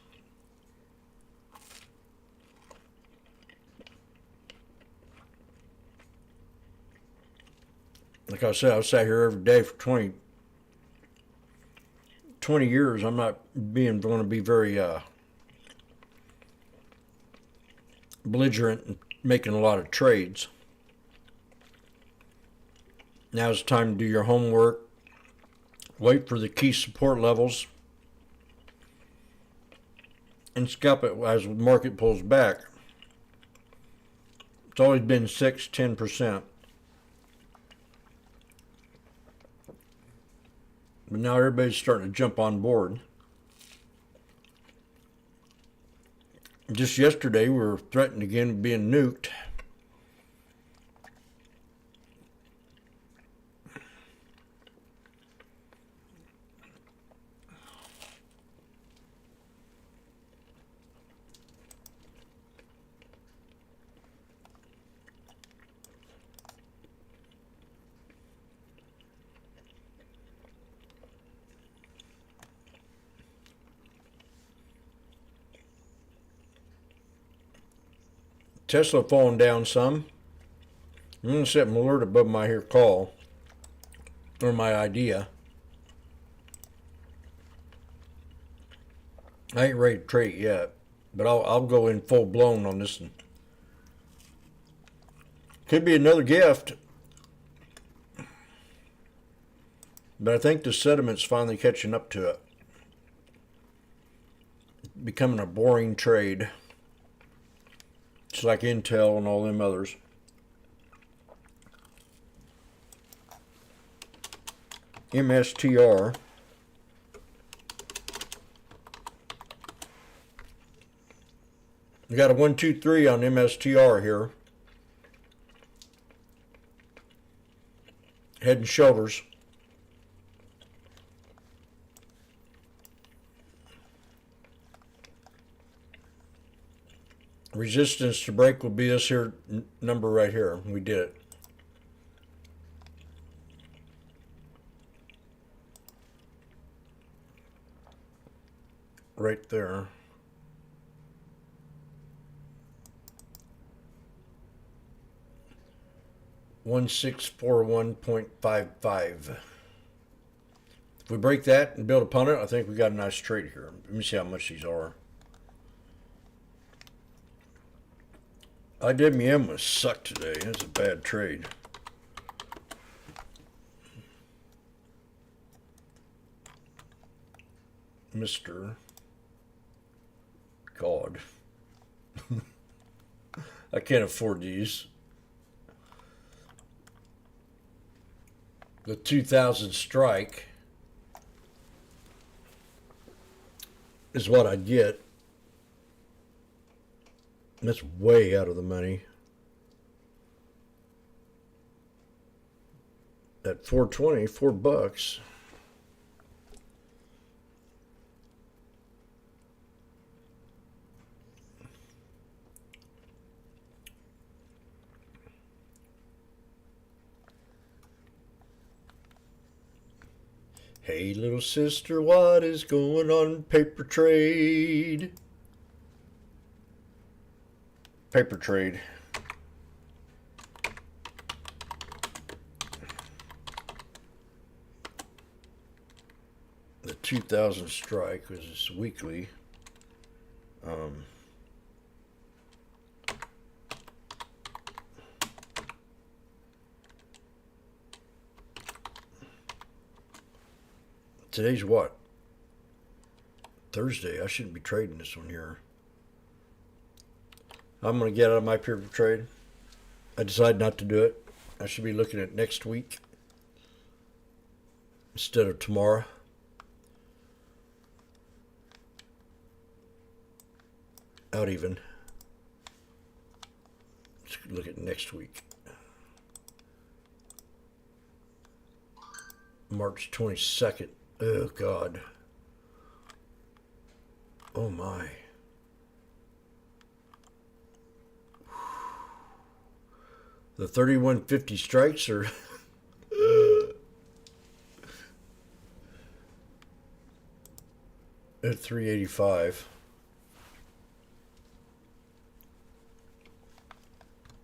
Like I said, I've sat here every day for 20 years. I'm not going to be very belligerent and making a lot of trades. Now it's time to do your homework. Wait for the key support levels and scalp it as the market pulls back. It's always been 6-10%. But now everybody's starting to jump on board. Just yesterday we were threatened again of being nuked. Tesla falling down some. I'm going to set an alert above my here call or my idea. I ain't ready to trade yet, but I'll go in full blown on this one. Could be another gift, but I think the sediment's finally catching up to it. Becoming a boring trade. It's like Intel and all them others. MSTR. We got a 1, 2, 3 on MSTR here. Head and shoulders. Resistance to break will be this here number right here. We did it. Right there. $1,641.55. If we break that and build upon it, I think we got a nice trade here. Let me see how much these are. IWM was sucked today. That's a bad trade. Mr. God. I can't afford these. The 2000 strike is what I get. That's way out of the money. At 420, $4. Hey, little sister, what is going on? Paper trade. Paper trade. The 2000 strike was weekly. Today's what? Thursday. I shouldn't be trading this one here. I'm going to get out of my paper trade. I decided not to do it. I should be looking at next week instead of tomorrow. Out even. Let's look at next week. March 22nd. Oh, God. Oh, my. The 3150 strikes are... at 385.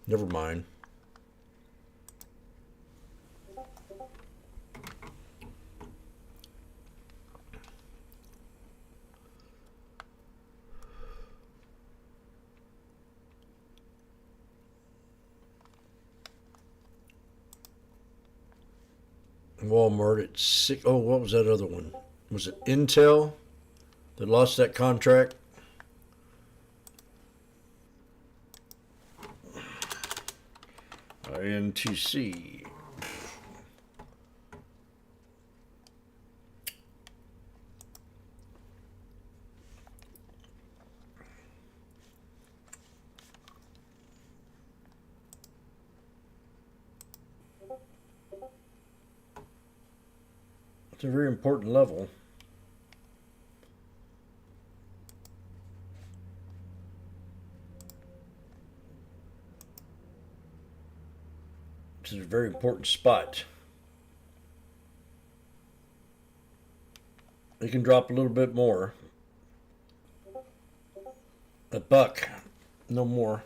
Never mind. Walmart at 6. Oh, what was that other one? Was it Intel that lost that contract? INTC. It's a very important level. It's a very important spot. It can drop a little bit more. A buck, no more.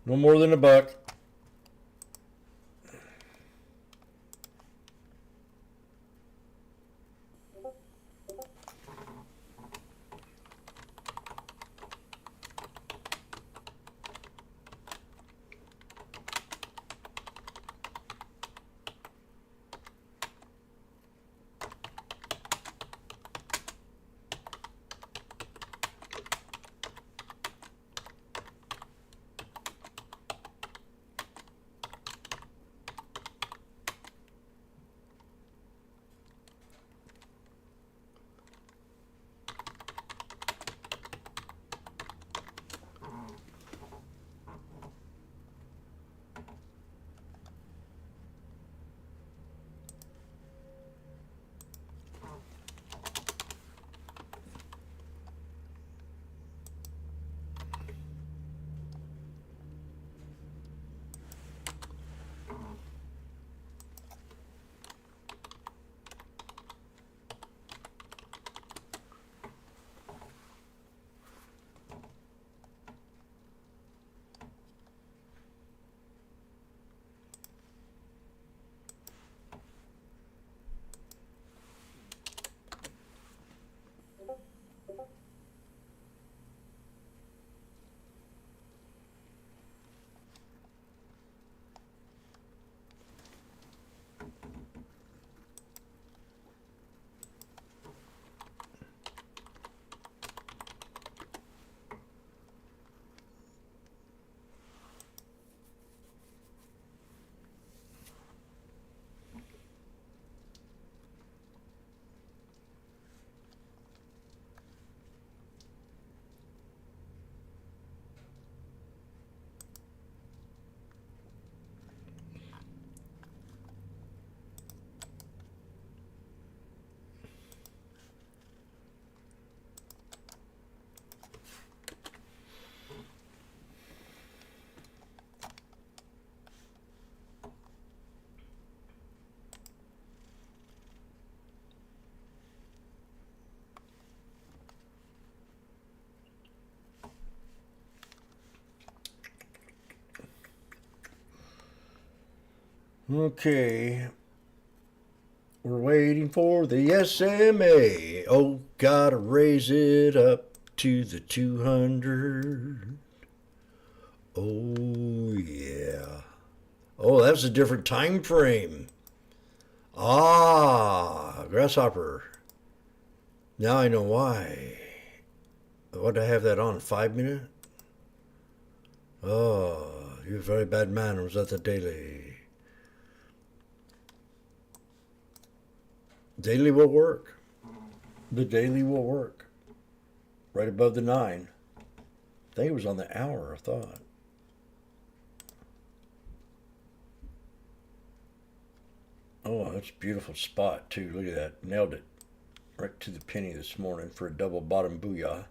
No more than a buck. Okay. We're waiting for the SMA. Oh, gotta raise it up to the 200. Oh, yeah. Oh, that's a different time frame. Ah, grasshopper. Now I know why. What, I have that on? 5 minute? Oh, you have very bad manners at the daily. Daily will work. The daily will work. Right above the 9. I think it was on the hour, I thought. Oh, that's a beautiful spot, too. Look at that. Nailed it. Right to the penny this morning for a double bottom booyah.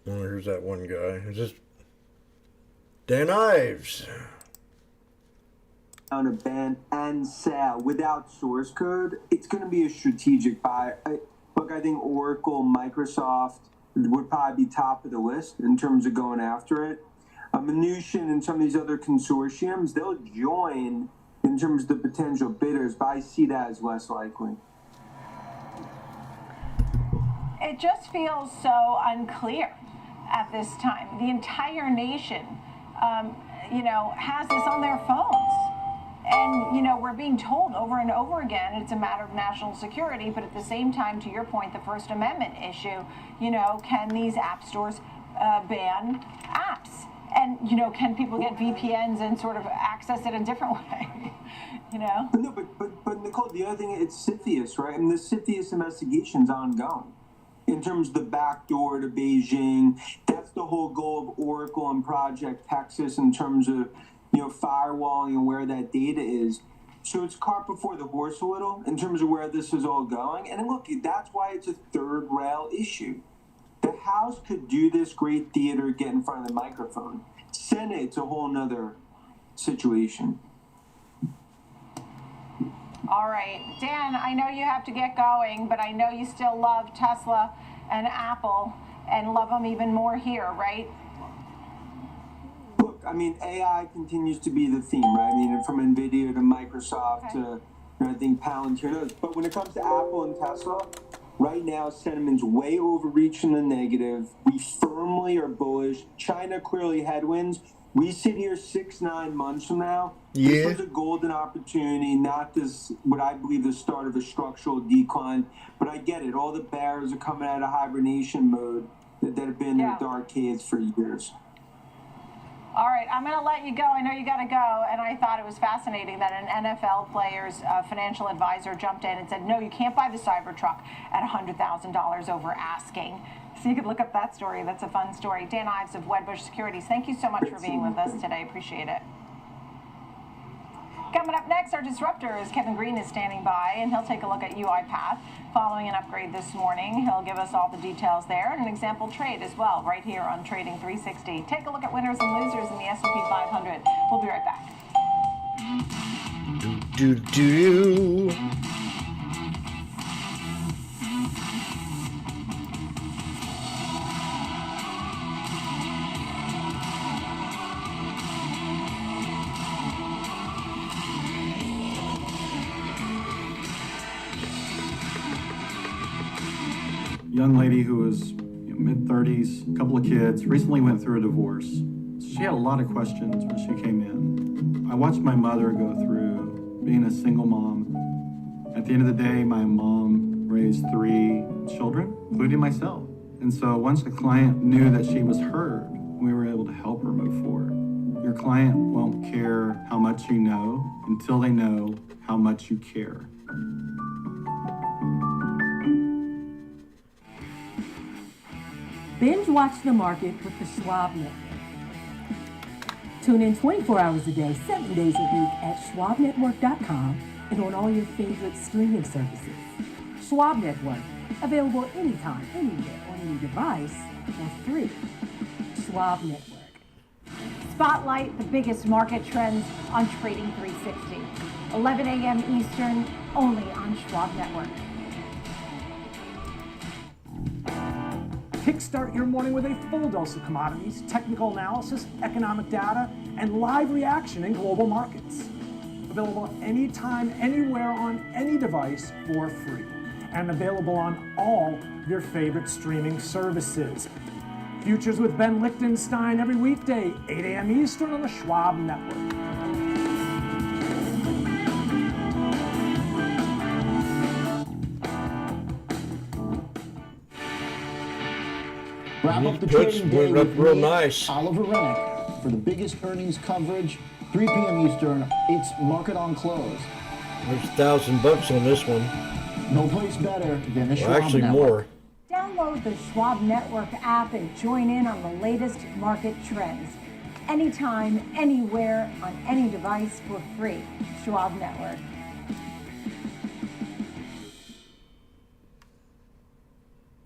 Oh, here's that one guy. Is this Dan Ives? On a ban and sell without source code, it's going to be a strategic buy. Look, I think Oracle, Microsoft would probably be top of the list in terms of going after it. Mnuchin and some of these other consortiums, they'll join in terms of the potential bidders, but I see that as less likely. It just feels so unclear at this time. The entire nation, has this on their phones. And, we're being told over and over again it's a matter of national security, but at the same time, to your point, the First Amendment issue, can these app stores ban apps? And, can people get VPNs and sort of access it a different way? But no, but Nicole, the other thing, it's CFIUS, right? I mean, the CFIUS investigation's ongoing. In terms of the backdoor to Beijing, that's the whole goal of Oracle and Project Texas in terms of, firewalling and where that data is. So it's cart before the horse a little in terms of where this is all going. And look, that's why it's a third rail issue. The House could do this great theater, get in front of the microphone. Senate's a whole nother situation. All right, Dan, I know you have to get going, but I know you still love Tesla and Apple and love them even more here, right? Look, I mean, AI continues to be the theme, right? I mean, from NVIDIA to Microsoft to, I think, Palantir knows. But when it comes to Apple and Tesla, right now, sentiment's way overreaching the negative. We firmly are bullish. China clearly headwinds. We sit here 6-9 months from now. Yeah. This was a golden opportunity, not this, what I believe, the start of a structural decline. But I get it. All the bears are coming out of hibernation mode that have been in their dark caves for years. All right, I'm going to let you go. I know you got to go. And I thought it was fascinating that an NFL player's financial advisor jumped in and said, no, you can't buy the Cybertruck at $100,000 over asking. So you could look up that story. That's a fun story. Dan Ives of Wedbush Securities, thank you so much for being with us today. Appreciate it. Coming up next, our disruptor is Kevin Green is standing by, and he'll take a look at UiPath following an upgrade this morning. He'll give us all the details there and an example trade as well right here on Trading 360. Take a look at winners and losers in the S&P 500. We'll be right back. Young lady who was mid-30s, a couple of kids, recently went through a divorce. She had a lot of questions when she came in. I watched my mother go through being a single mom. At the end of the day, my mom raised 3 children, including myself. And so once the client knew that she was heard, we were able to help her move forward. Your client won't care how much you know until they know how much you care. Binge watch the market with the Schwab Network. Tune in 24 hours a day, 7 days a week at schwabnetwork.com and on all your favorite streaming services. Schwab Network, available anytime, anywhere, on any device for free. Schwab Network. Spotlight the biggest market trends on Trading 360. 11 a.m. Eastern, only on Schwab Network. Kickstart your morning with a full dose of commodities, technical analysis, economic data, and live reaction in global markets. Available anytime, anywhere, on any device for free. And available on all your favorite streaming services. Futures with Ben Lichtenstein every weekday, 8 a.m. Eastern on the Schwab Network. Wrap up the Puts trading day went up with real me, nice. Oliver Rennick, for the biggest earnings coverage, 3 p.m. Eastern. It's Market on Close. There's $1,000 on this one. No place better than the Schwab Actually, Network. more. Download the Schwab Network app and join in on the latest market trends. Anytime, anywhere, on any device for free. Schwab Network.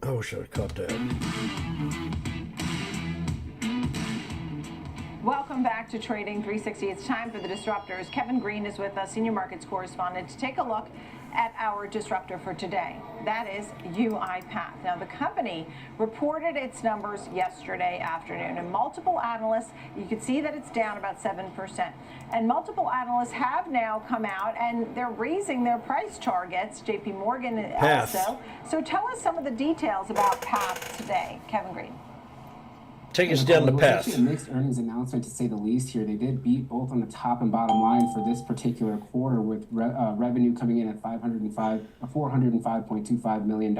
I wish I'd have caught that. Welcome back to Trading 360. It's time for the disruptors. Kevin Green is with us, senior markets correspondent, to take a look at our disruptor for today. That is UiPath. Now, the company reported its numbers yesterday afternoon, and multiple analysts, you can see that it's down about 7%. And multiple analysts have now come out and they're raising their price targets. JP Morgan also. So tell us some of the details about Path today, Kevin Green. Take us down the It was path. actually a mixed earnings announcement, to say the least here. They did beat both on the top and bottom line for this particular quarter, with revenue coming in at $405.25 million,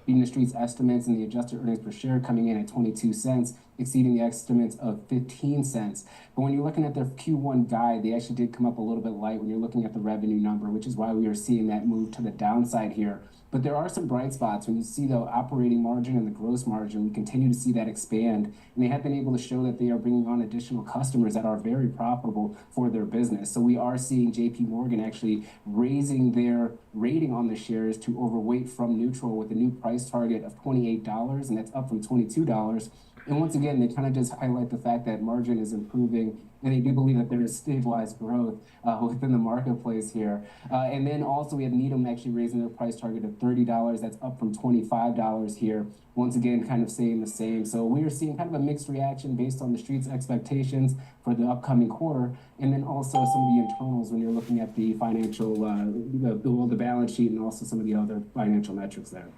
beating the street's estimates, and the adjusted earnings per share coming in at 22 cents, exceeding the estimates of 15 cents. But when you're looking at their Q1 guide, they actually did come up a little bit light when you're looking at the revenue number, which is why we are seeing that move to the downside here. But there are some bright spots. When you see the operating margin and the gross margin, we continue to see that expand. And they have been able to show that they are bringing on additional customers that are very profitable for their business. So we are seeing JP Morgan actually raising their rating on the shares to overweight from neutral, with a new price target of $28, and that's up from $22. And once again, they kind of just highlight the fact that margin is improving, and they do believe that there is stabilized growth within the marketplace here. And then also we have Needham actually raising their price target of $30. That's up from $25 here. Once again, kind of saying the same. So we are seeing kind of a mixed reaction based on the street's expectations for the upcoming quarter, and then also some of the internals when you're looking at the financial, the balance sheet, and also some of the other financial metrics there.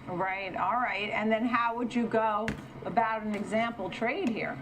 Right, all right. And then how would you go about an example trade here?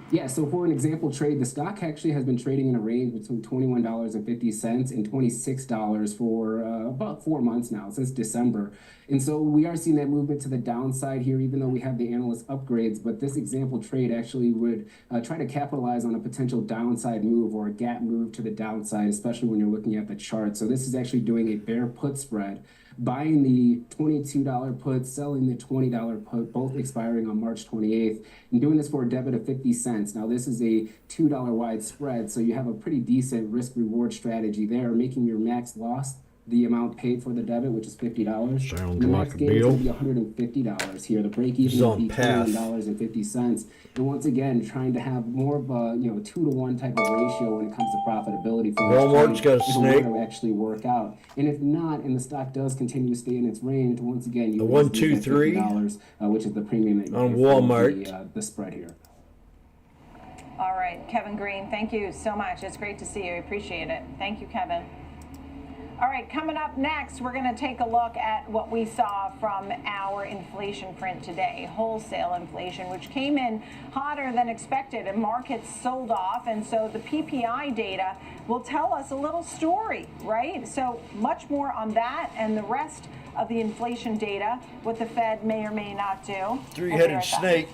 Yeah, so for an example trade, the stock actually has been trading in a range between $21.50 and $26 for about 4 months now, since December. And so we are seeing that movement to the downside here, even though we have the analyst upgrades. But this example trade actually would try to capitalize on a potential downside move or a gap move to the downside, especially when you're looking at the chart. So this is actually doing a bear put spread, buying the $22 put, selling the $20 put, both expiring on March 28th, and doing this for a debit of 50 cents. Now, this is a $2 wide spread, so you have a pretty decent risk-reward strategy there, making your max loss the amount paid for the debit, which is $50. Sounds the like max a gain is deal. going to be $150 here. The break-even It's would on be path. $21.50. And once again, trying to have more of a 2-to-1 type of ratio when it comes to profitability for Walmart's got a snake. to actually work out. And if not, and the stock does continue to stay in its range, once again, you A would 1, 2, 3 $50, which is the premium that you on pay for Walmart. the spread here. All right, Kevin Green, thank you so much. It's great to see you. I appreciate it. Thank you, Kevin. All right, coming up next, we're going to take a look at what we saw from our inflation print today, wholesale inflation, which came in hotter than expected, and markets sold off. And so the PPI data will tell us a little story, right? So much more on that and the rest of the inflation data, what the Fed may or may not do. Three-headed snake.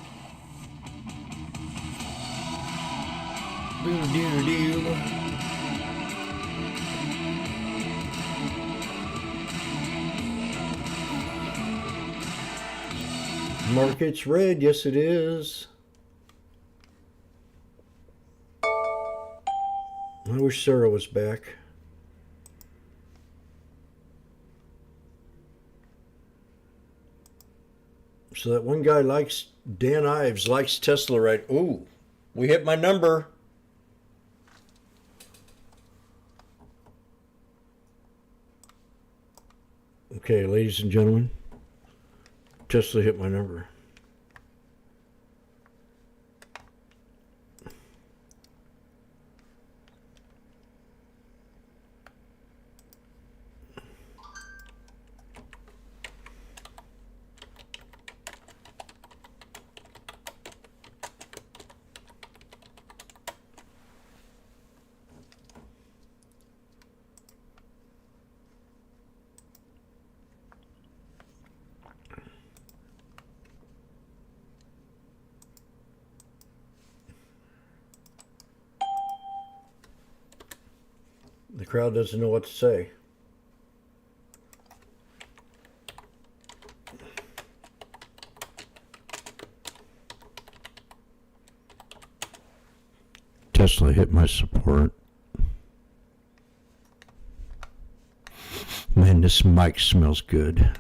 Market's red, yes it is. I wish Sarah was back. So that one guy likes, Dan Ives likes Tesla, right? Ooh, we hit my number. Okay, ladies and gentlemen, Tesla hit my number. The crowd doesn't know what to say. Tesla hit my support. Man, this mic smells good.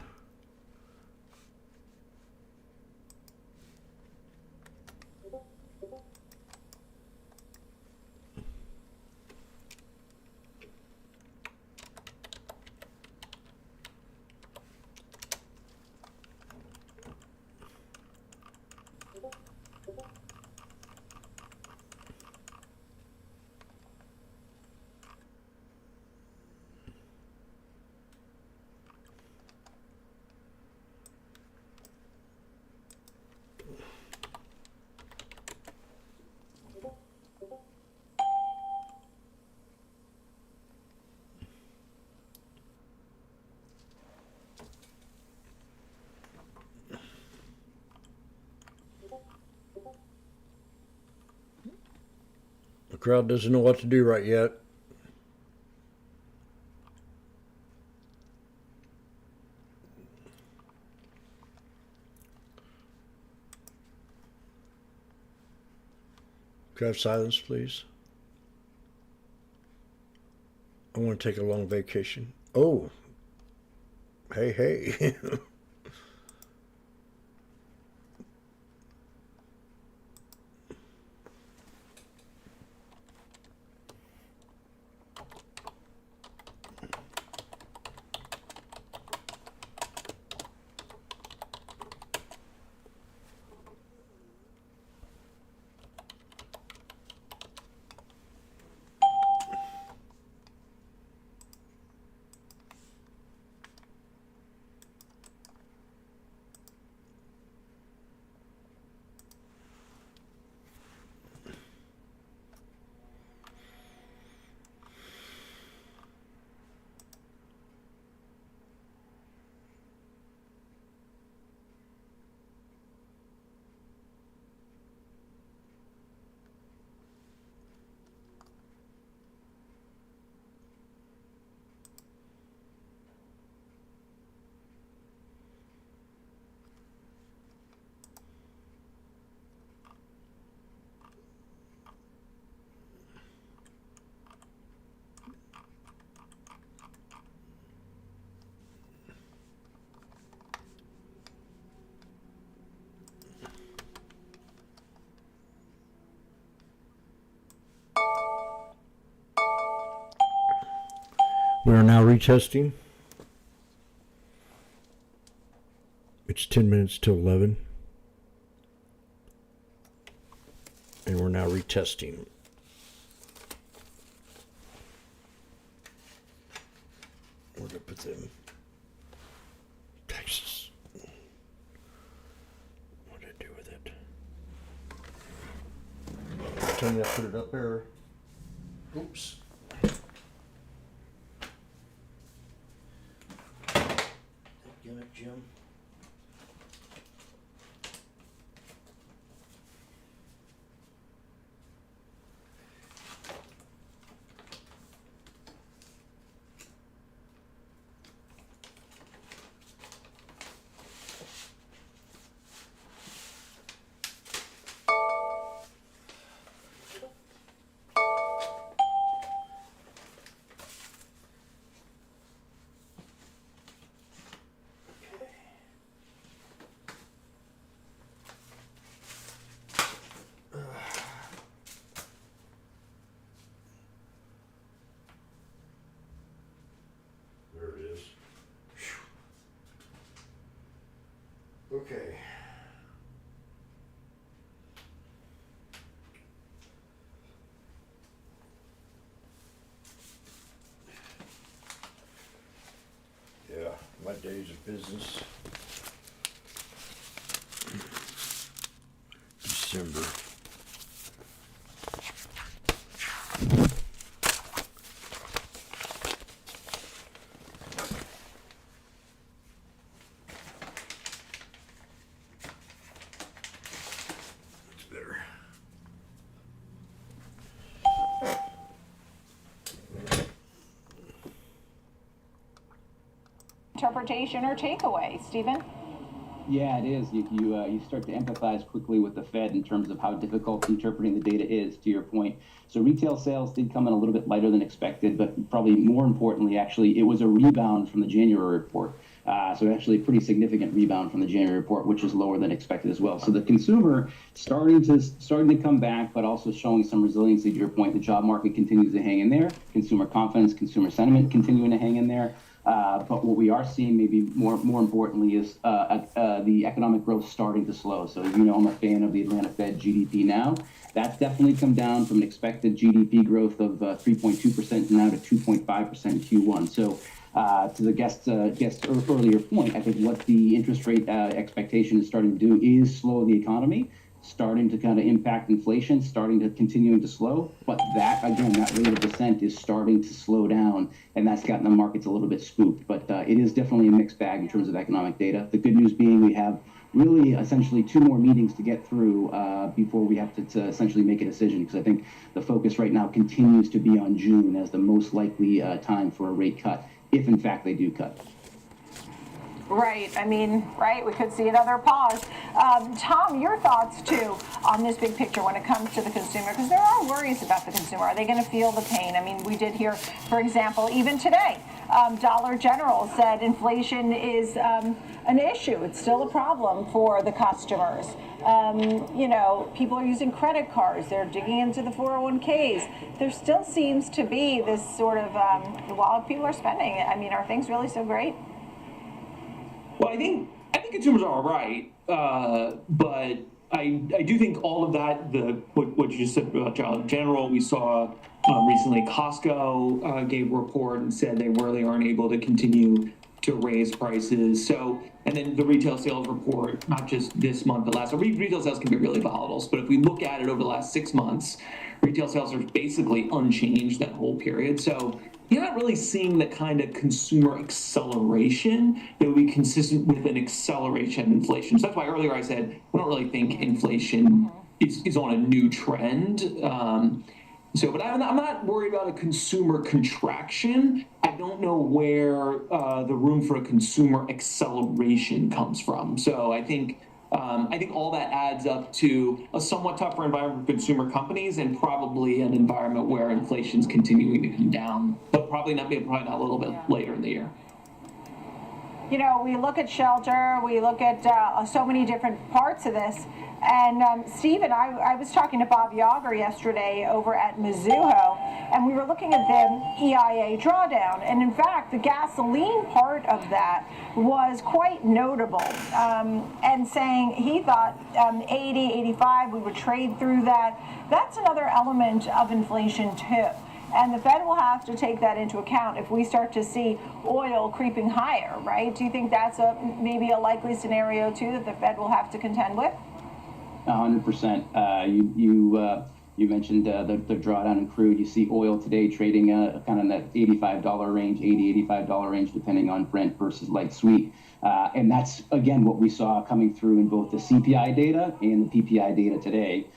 The crowd doesn't know what to do right yet. Could I have silence, please? I want to take a long vacation. Oh, hey, hey. We are now retesting. It's 10 minutes to 11. And we're now retesting. Where'd I put them? Texas. What did I do with it? Tell me I put it up there. Oops. Damn it, Jim. Okay. Yeah, my days of business. December. That's better. Interpretation or takeaway, Stephen? Yeah, it is. You start to empathize quickly with the Fed in terms of how difficult interpreting the data is, to your point. So retail sales did come in a little bit lighter than expected, but probably more importantly, actually, it was a rebound from the January report. So actually a pretty significant rebound from the January report, which is lower than expected as well. So the consumer starting to come back, but also showing some resiliency, to your point. The job market continues to hang in there. Consumer confidence, consumer sentiment continuing to hang in there. But what we are seeing, maybe more importantly, is the economic growth starting to slow. So as you know, I'm a fan of the Atlanta Fed GDP now. That's definitely come down from an expected GDP growth of 3.2% now to 2.5% in Q1. So to the guest's earlier point, I think what the interest rate expectation is starting to do is slow the economy, starting to kind of impact inflation, starting to continuing to slow. But that, again, that rate of descent is starting to slow down, and that's gotten the markets a little bit spooked. But it is definitely a mixed bag in terms of economic data. The good news being we have really essentially 2 more meetings to get through before we have to essentially make a decision, because I think the focus right now continues to be on June as the most likely time for a rate cut, if in fact they do cut. Right. I mean, right, we could see another pause. Tom, your thoughts, too, on this big picture when it comes to the consumer, because there are worries about the consumer. Are they going to feel the pain? I mean, we did hear, for example, even today, Dollar General said inflation is an issue. It's still a problem for the customers. You know, people are using credit cards. They're digging into the 401ks. There still seems to be this sort of, while people are spending, I mean, are things really so great? Well, I think consumers are all right, but I do think all of that, what you just said about Dollar General, we saw recently Costco gave a report and said they really aren't able to continue to raise prices. So, and then the retail sales report, not just this month, but last. So retail sales can be really volatile, but if we look at it over the last 6 months, retail sales are basically unchanged that whole period. So you're not really seeing the kind of consumer acceleration that would be consistent with an acceleration of inflation. So that's why earlier I said we don't really think inflation is on a new trend. But I'm not worried about a consumer contraction. I don't know where the room for a consumer acceleration comes from. So I think all that adds up to a somewhat tougher environment for consumer companies, and probably an environment where inflation's continuing to come down, but probably not a little bit later in the year. You know, we look at shelter, we look at so many different parts of this. And Stephen, I was talking to Bob Yager yesterday over at Mizuho, and we were looking at the EIA drawdown. And in fact, the gasoline part of that was quite notable, and saying he thought 80, 85, we would trade through that. That's another element of inflation too. And the Fed will have to take that into account if we start to see oil creeping higher, right? Do you think that's maybe a likely scenario too that the Fed will have to contend with? 100%. You mentioned the drawdown in crude. You see oil today trading kind of in that $85 range, $80, $85 range, depending on Brent versus light sweet. And that's, again, what we saw coming through in both the CPI data and the PPI data today.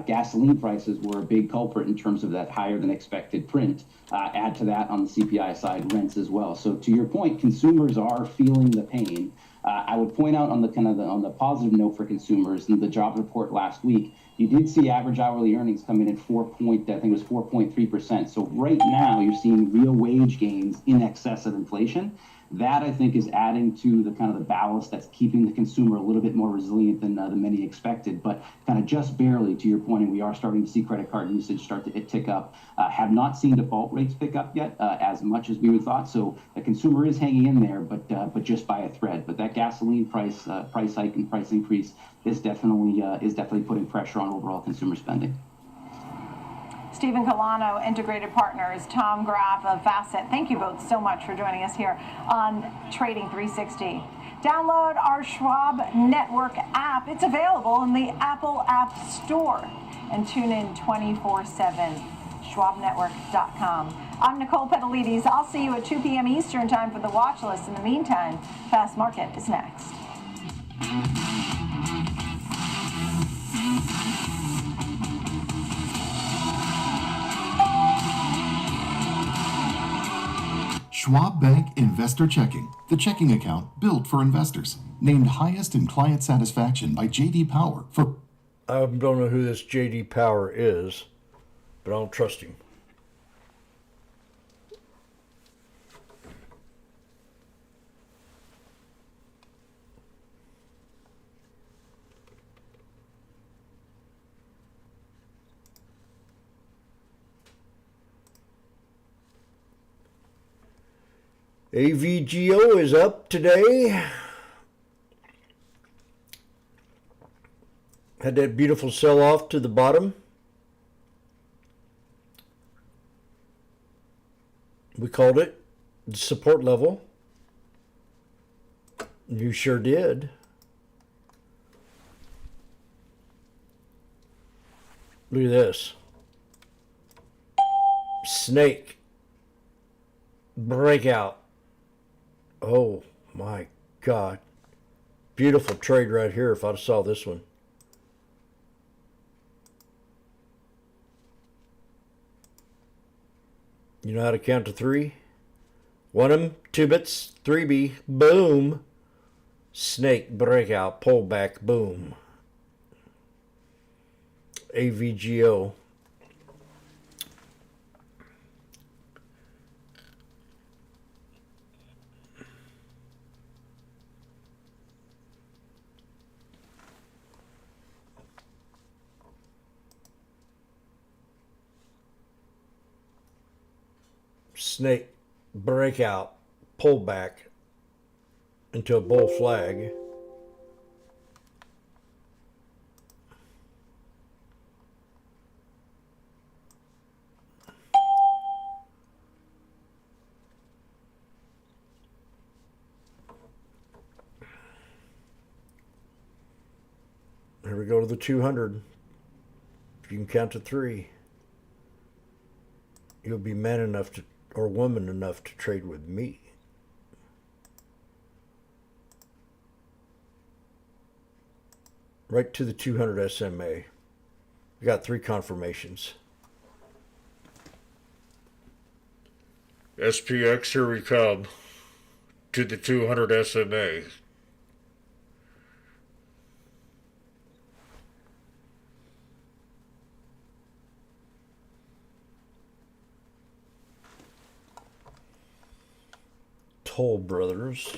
Gasoline prices were a big culprit in terms of that higher than expected print. Add to that on the CPI side, rents as well. So to your point, consumers are feeling the pain. I would point out on the positive note for consumers, in the job report last week, you did see average hourly earnings come in at 4.3%. So right now you're seeing real wage gains in excess of inflation. That, I think, is adding to the kind of the ballast that's keeping the consumer a little bit more resilient than many expected, but kind of just barely, to your point, and we are starting to see credit card usage start to tick up. Have not seen default rates pick up yet as much as we would thought, so the consumer is hanging in there, but just by a thread. But that gasoline price hike and price increase is definitely putting pressure on overall consumer spending. Stephen Colano, Integrated Partners, Tom Graff of Facet. Thank you both so much for joining us here on Trading 360. Download our Schwab Network app. It's available in the Apple App Store. And tune in 24/7, schwabnetwork.com. I'm Nicole Petalides. I'll see you at 2 p.m. Eastern time for the watch list. In the meantime, Fast Market is next. Schwab Bank Investor Checking, the checking account built for investors. Named highest in client satisfaction by J.D. Power for... I don't know who this J.D. Power is, but I don't trust him. AVGO is up today. Had that beautiful sell-off to the bottom. We called it the support level. You sure did. Look at this. Snake. Breakout. Oh my God. Beautiful trade right here if I saw this one. You know how to count to 3? 1 2 bits, 3B, boom. Snake, breakout, pullback, boom. AVGO. Snake, breakout, pullback into a bull flag. Here we go to the 200. If you can count to 3, you'll be man enough to, or woman enough to trade with me. Right to the 200 SMA. We got 3 confirmations. SPX, here we come. To the 200 SMA. Toll Brothers.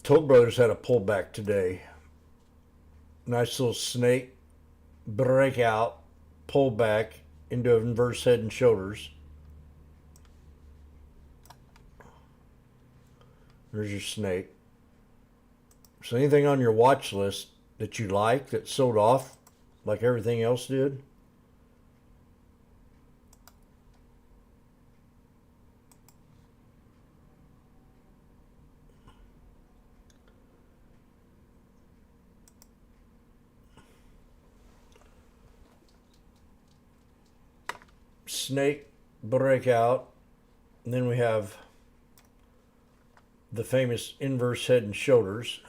Toll Brothers had a pullback today. Nice little snake breakout, pullback into inverse head and shoulders. There's your snake. So anything on your watch list that you like that sold off like everything else did? Snake breakout. And then we have the famous inverse head and shoulders.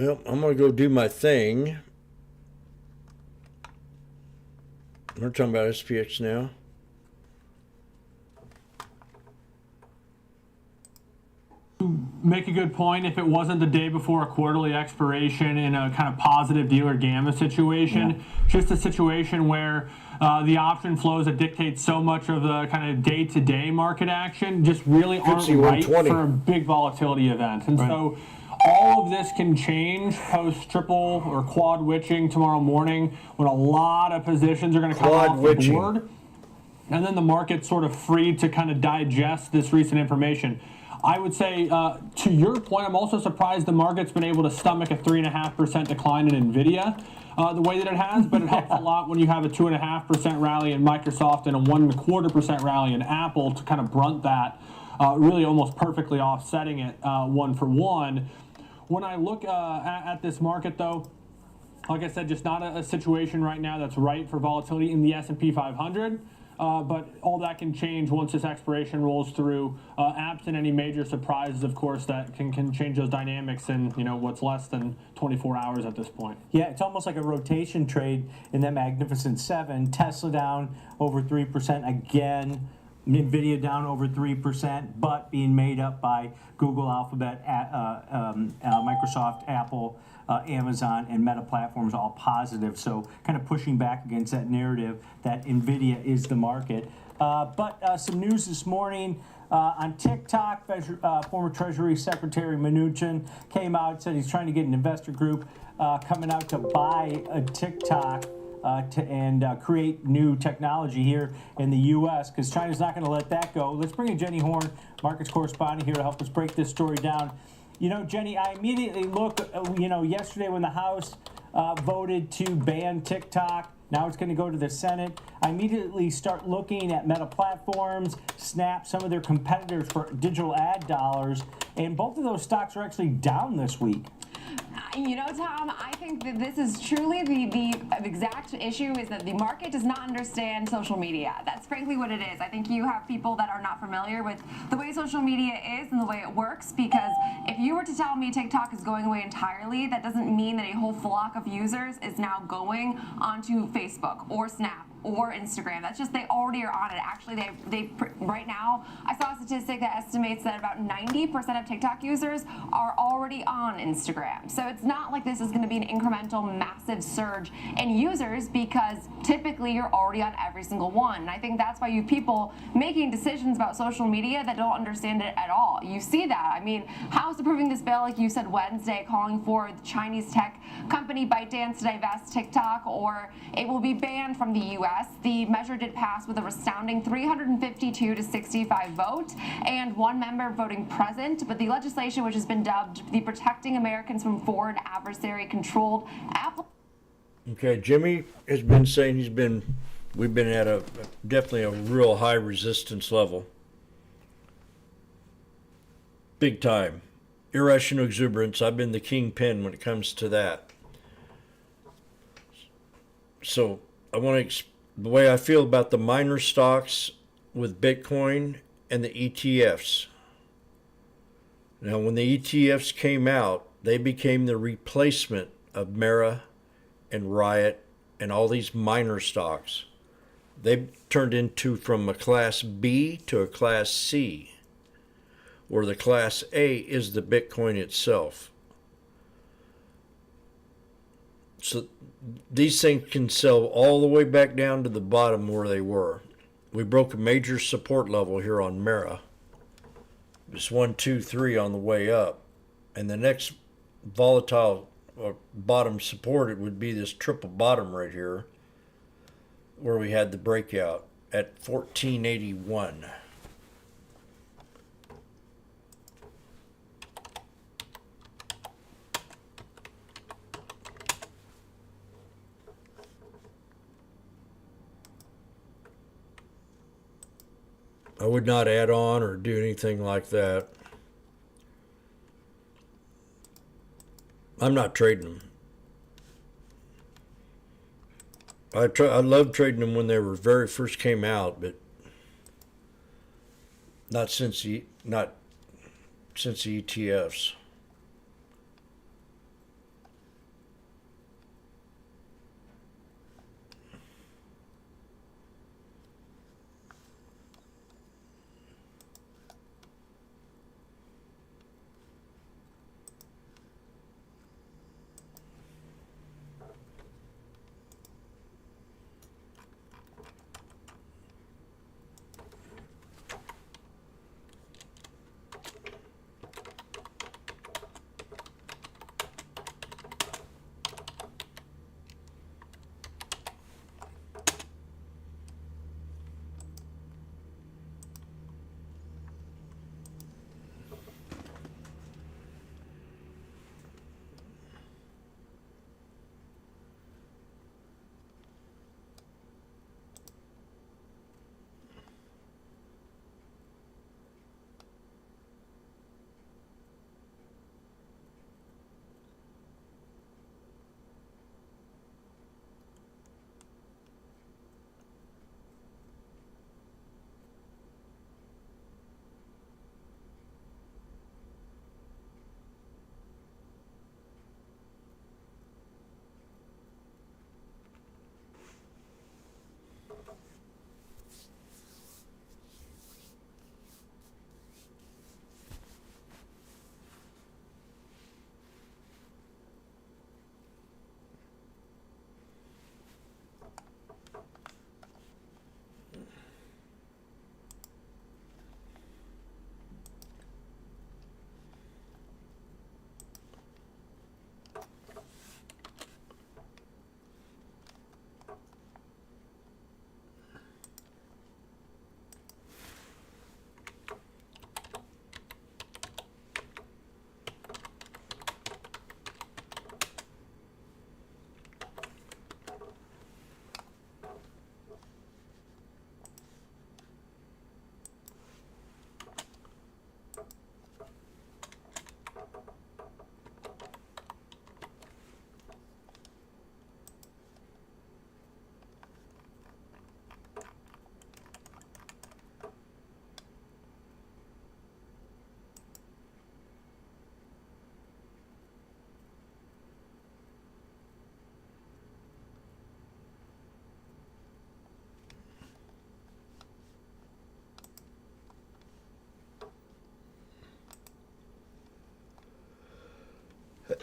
Well, I'm going to go do my thing. We're talking about SPX now. Make a good point. If it wasn't the day before a quarterly expiration in a kind of positive dealer gamma situation, just a situation where the option flows that dictate so much of the kind of day-to-day market action just really aren't right for a big volatility event. And so all of this can change post triple or quad witching tomorrow morning when a lot of positions are going to come off the board. And then the market's sort of free to kind of digest this recent information. I would say, to your point, I'm also surprised the market's been able to stomach a 3.5% decline in NVIDIA the way that it has, but it helps a lot when you have a 2.5% rally in Microsoft and a 1.25% rally in Apple to kind of brunt that, really almost perfectly offsetting it one for one. When I look at this market, though, like I said, just not a situation right now that's right for volatility in the S&P 500. But all that can change once this expiration rolls through, absent any major surprises, of course, that can change those dynamics in what's less than 24 hours at this point. Yeah, it's almost like a rotation trade in that Magnificent Seven. Tesla down over 3% again. NVIDIA down over 3%, but being made up by Google, Alphabet, Microsoft, Apple, Amazon, and Meta Platforms all positive. So kind of pushing back against that narrative that NVIDIA is the market. But some news this morning on TikTok. Former Treasury Secretary Mnuchin came out and said he's trying to get an investor group coming out to buy a TikTok and create new technology here in the U.S. because China's not going to let that go. Let's bring in Jenny Horn, markets correspondent, here to help us break this story down. Jenny, I immediately look, yesterday when the House voted to ban TikTok, now it's going to go to the Senate. I immediately start looking at Meta Platforms, Snap, some of their competitors for digital ad dollars, and both of those stocks are actually down this week. Tom, I think that this is truly the exact issue is that the market does not understand social media. That's frankly what it is. I think you have people that are not familiar with the way social media is and the way it works, because if you were to tell me TikTok is going away entirely, that doesn't mean that a whole flock of users is now going onto Facebook or Snap or Instagram. That's just they already are on it. Actually, they right now, I saw a statistic that estimates that about 90% of TikTok users are already on Instagram. So it's not like this is going to be an incremental, massive surge in users because typically you're already on every single one. And I think that's why you have people making decisions about social media that don't understand it at all. You see that. I mean, House approving this bill, like you said, Wednesday, calling for the Chinese tech company ByteDance to divest TikTok, or it will be banned from the U.S. The measure did pass with a resounding 352 to 65 vote, and one member voting present. But the legislation, which has been dubbed the Protecting Americans from Foreign Adversary-Controlled Apple. Okay, Jimmy has been saying we've been at definitely a real high resistance level. Big time. Irrational exuberance. I've been the kingpin when it comes to that. So I want to the way I feel about the minor stocks with Bitcoin and the ETFs. Now, when the ETFs came out, they became the replacement of Mara and Riot and all these minor stocks. They turned into from a Class B to a Class C, where the Class A is the Bitcoin itself. So these things can sell all the way back down to the bottom where they were. We broke a major support level here on Mara. It's 1, 2, 3 on the way up. And the next volatile bottom support, it would be this triple bottom right here where we had the breakout at 1481. I would not add on or do anything like that. I'm not trading them. I loved trading them when they were very first came out, but not since the ETFs.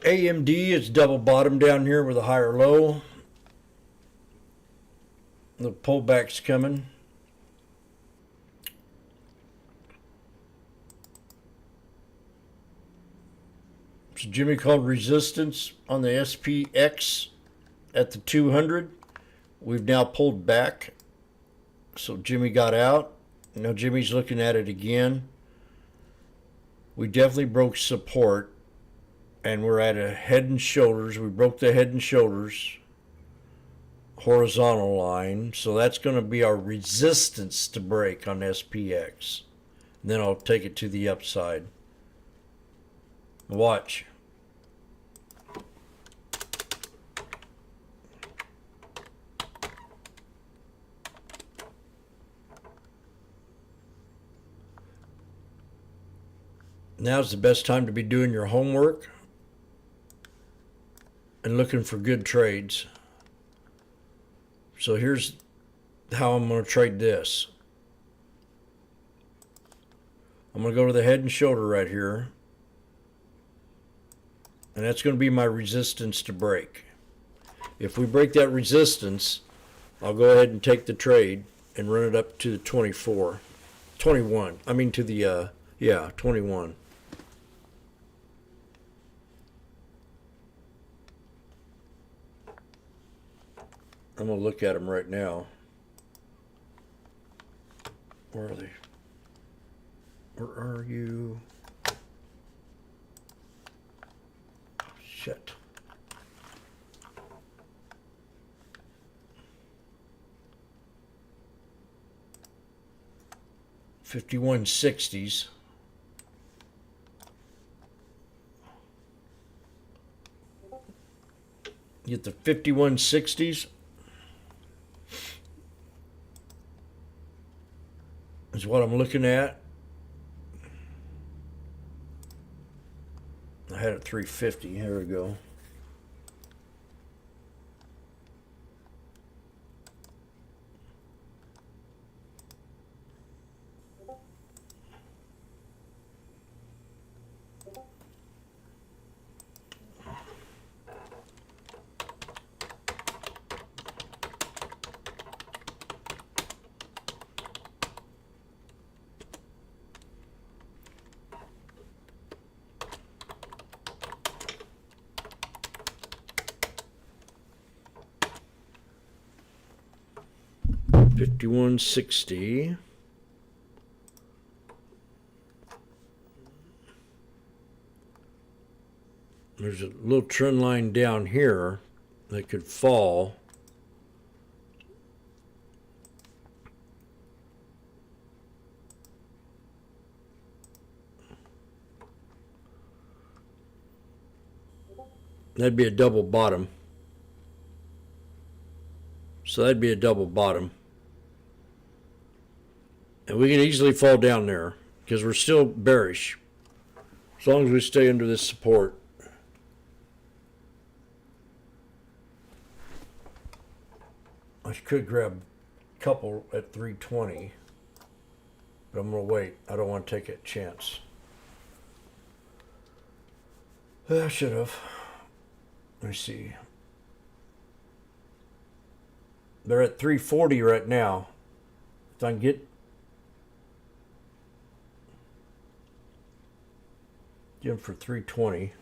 AMD is double bottom down here with a higher low. The pullback's coming. So Jimmy called resistance on the SPX at the 200. We've now pulled back. So Jimmy got out. Now Jimmy's looking at it again. We definitely broke support. And we're at a head and shoulders. We broke the head and shoulders horizontal line. So that's going to be our resistance to break on SPX. And then I'll take it to the upside. Watch. Now's the best time to be doing your homework and looking for good trades. So here's how I'm going to trade this. I'm going to go to the head and shoulder right here. And that's going to be my resistance to break. If we break that resistance, I'll go ahead and take the trade and run it up to the 21. I mean to the, 21. I'm going to look at them right now. Where are they? Where are you? Shit. $51.60s. Get the 51.60s. Is what I'm looking at. I had it 350. Here we go. $51.60. There's a little trend line down here that could fall. That'd be a double bottom. So that'd be a double bottom. And we can easily fall down there because we're still bearish. As long as we stay under this support. I could grab a couple at 320. But I'm going to wait. I don't want to take a chance. I should have. Let me see. They're at 340 right now. If I can get them for 320.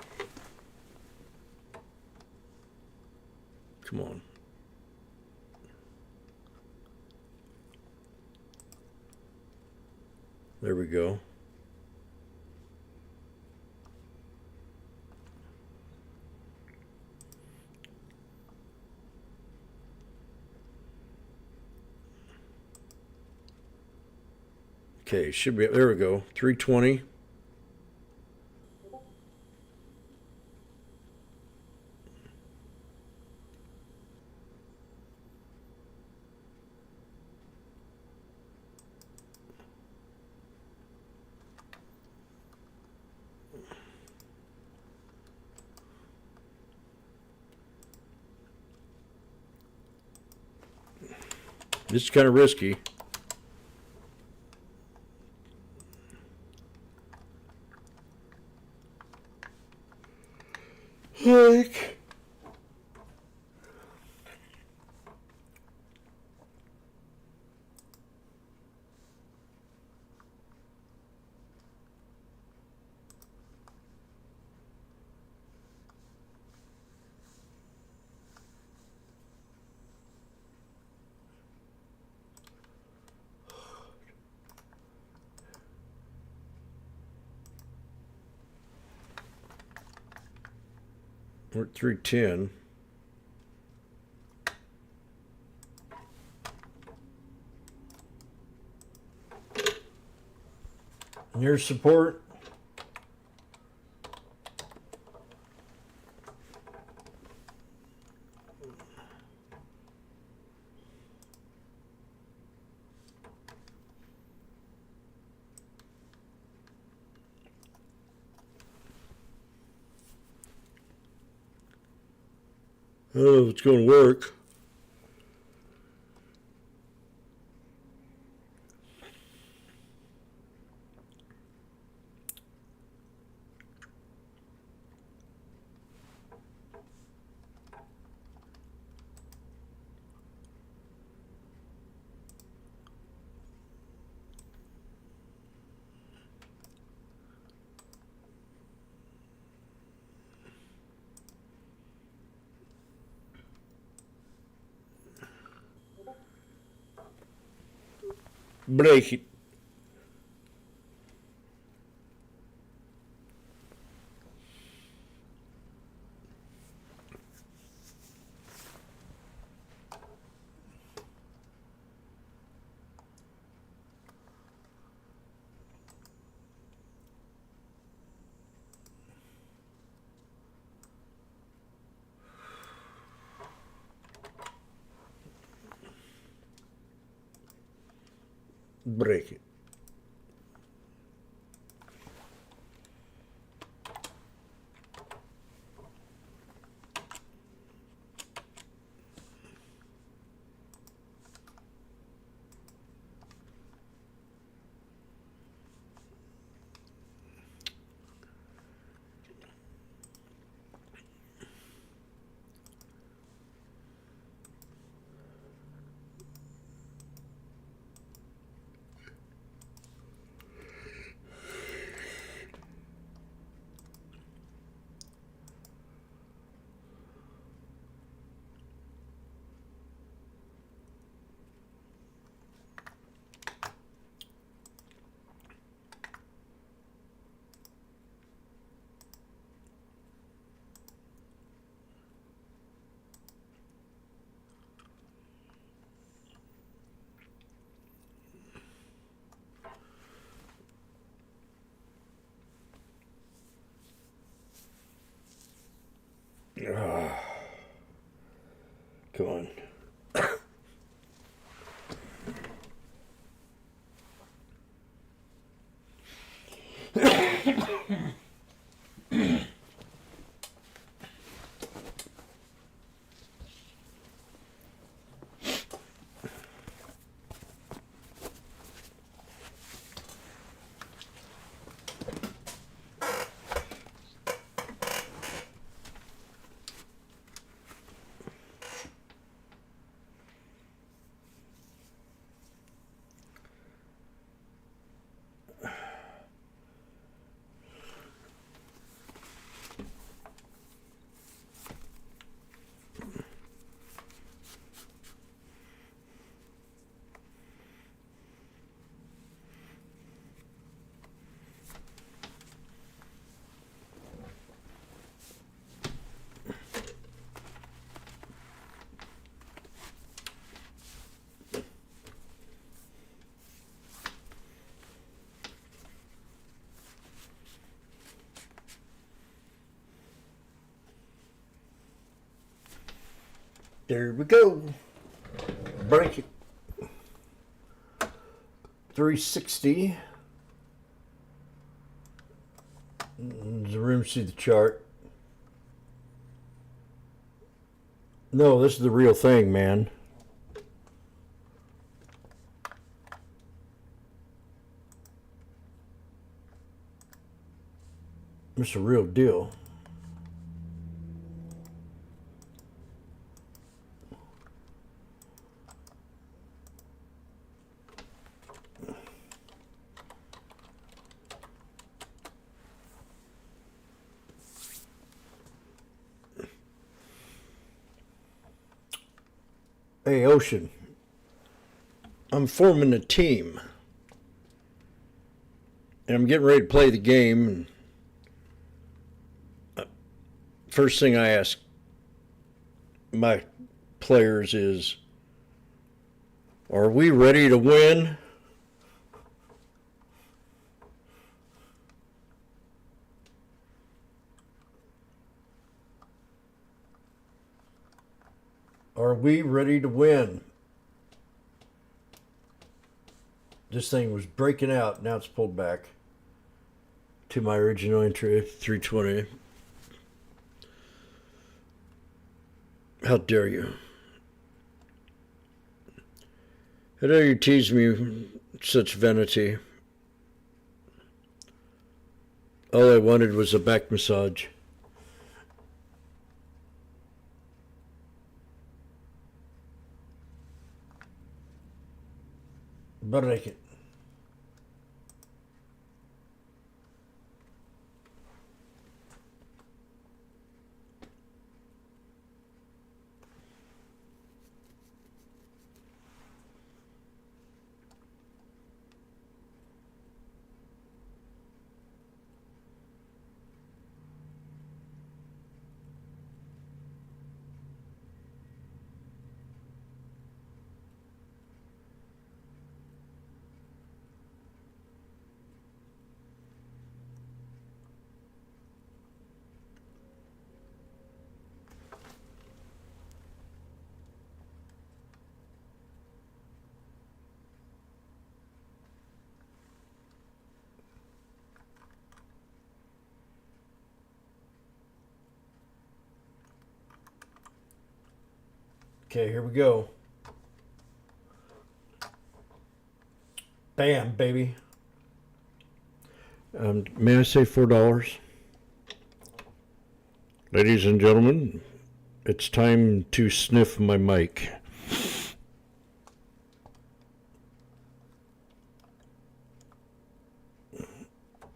Come on. There we go. Okay, should be, there we go, 320. This is kind of risky. like we're at 310. Near support. Oh, it's going to work. Break it. Break it. Come on. There we go. Break it. 360. There's a room to see the chart. No, this is the real thing, man. It's a real deal. Hey, Ocean, I'm forming a team. And I'm getting ready to play the game. And first thing I ask my players is, are we ready to win? Are we ready to win? This thing was breaking out. Now it's pulled back to my original entry, 320. How dare you? How dare you tease me with such vanity? All I wanted was a back massage. But I can. Okay, here we go. Bam, baby. May I say $4? Ladies and gentlemen, it's time to sniff my mic.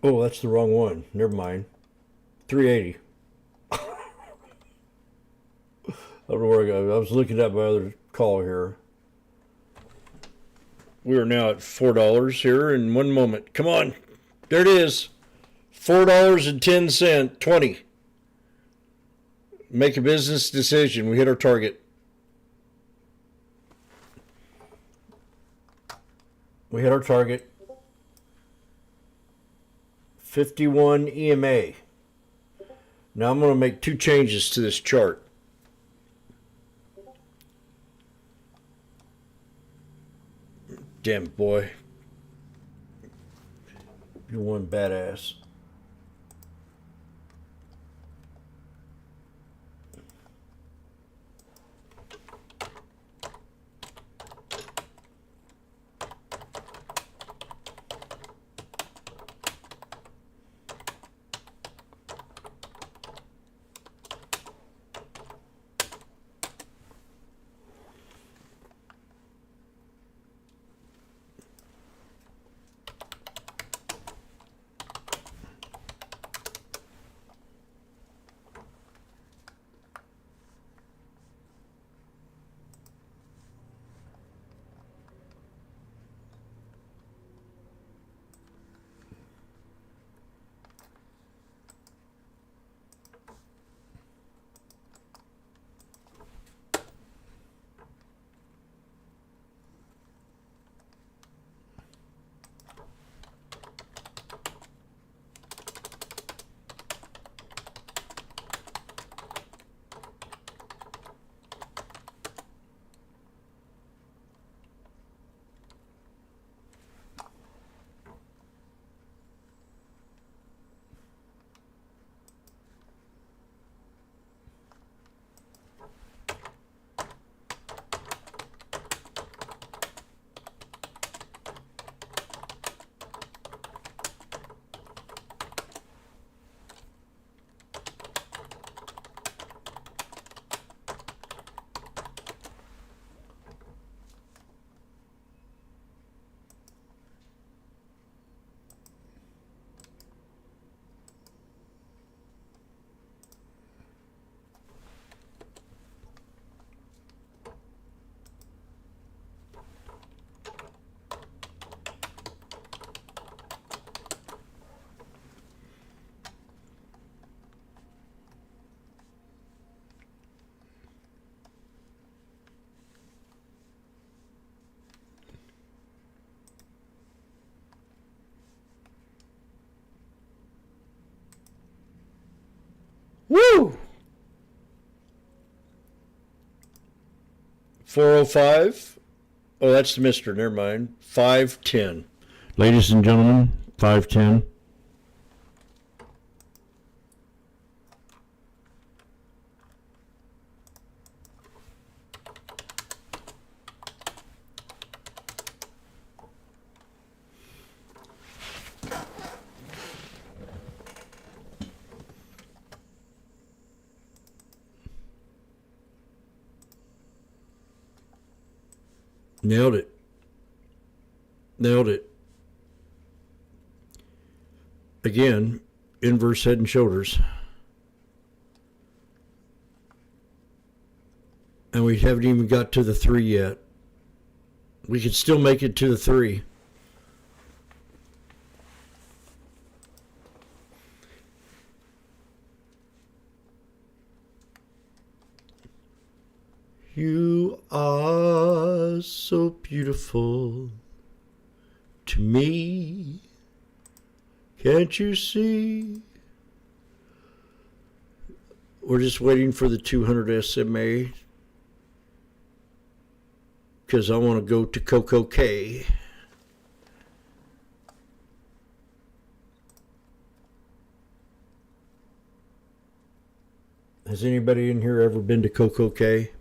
Oh, that's the wrong one. Never mind. 380. I don't know where I got. I was looking at my other call here. We are now at $4 here in 1 moment. Come on. There it is. $4.10. 20. Make a business decision. We hit our target. We hit our target. 51 EMA. Now I'm going to make 2 changes to this chart. Damn boy. You're one badass. 405. Oh, that's the Mr. Never mind. 510. Ladies and gentlemen, 510. Nailed it. Nailed it. Again, inverse head and shoulders. And we haven't even got to the 3 yet. We could still make it to the 3. You are so beautiful to me. Can't you see? We're just waiting for the 200 SMA because I want to go to Coco K. Has anybody in here ever been to Coco K?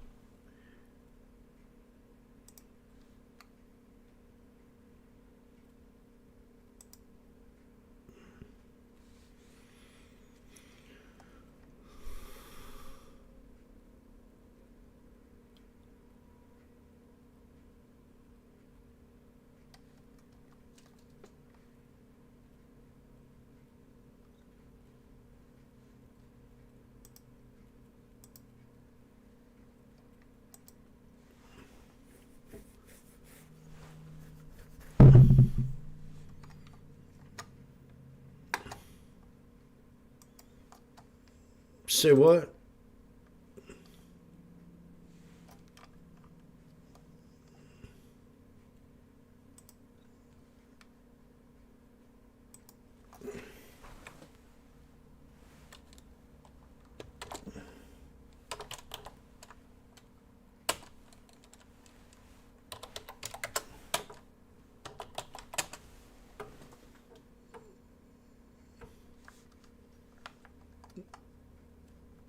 Say what?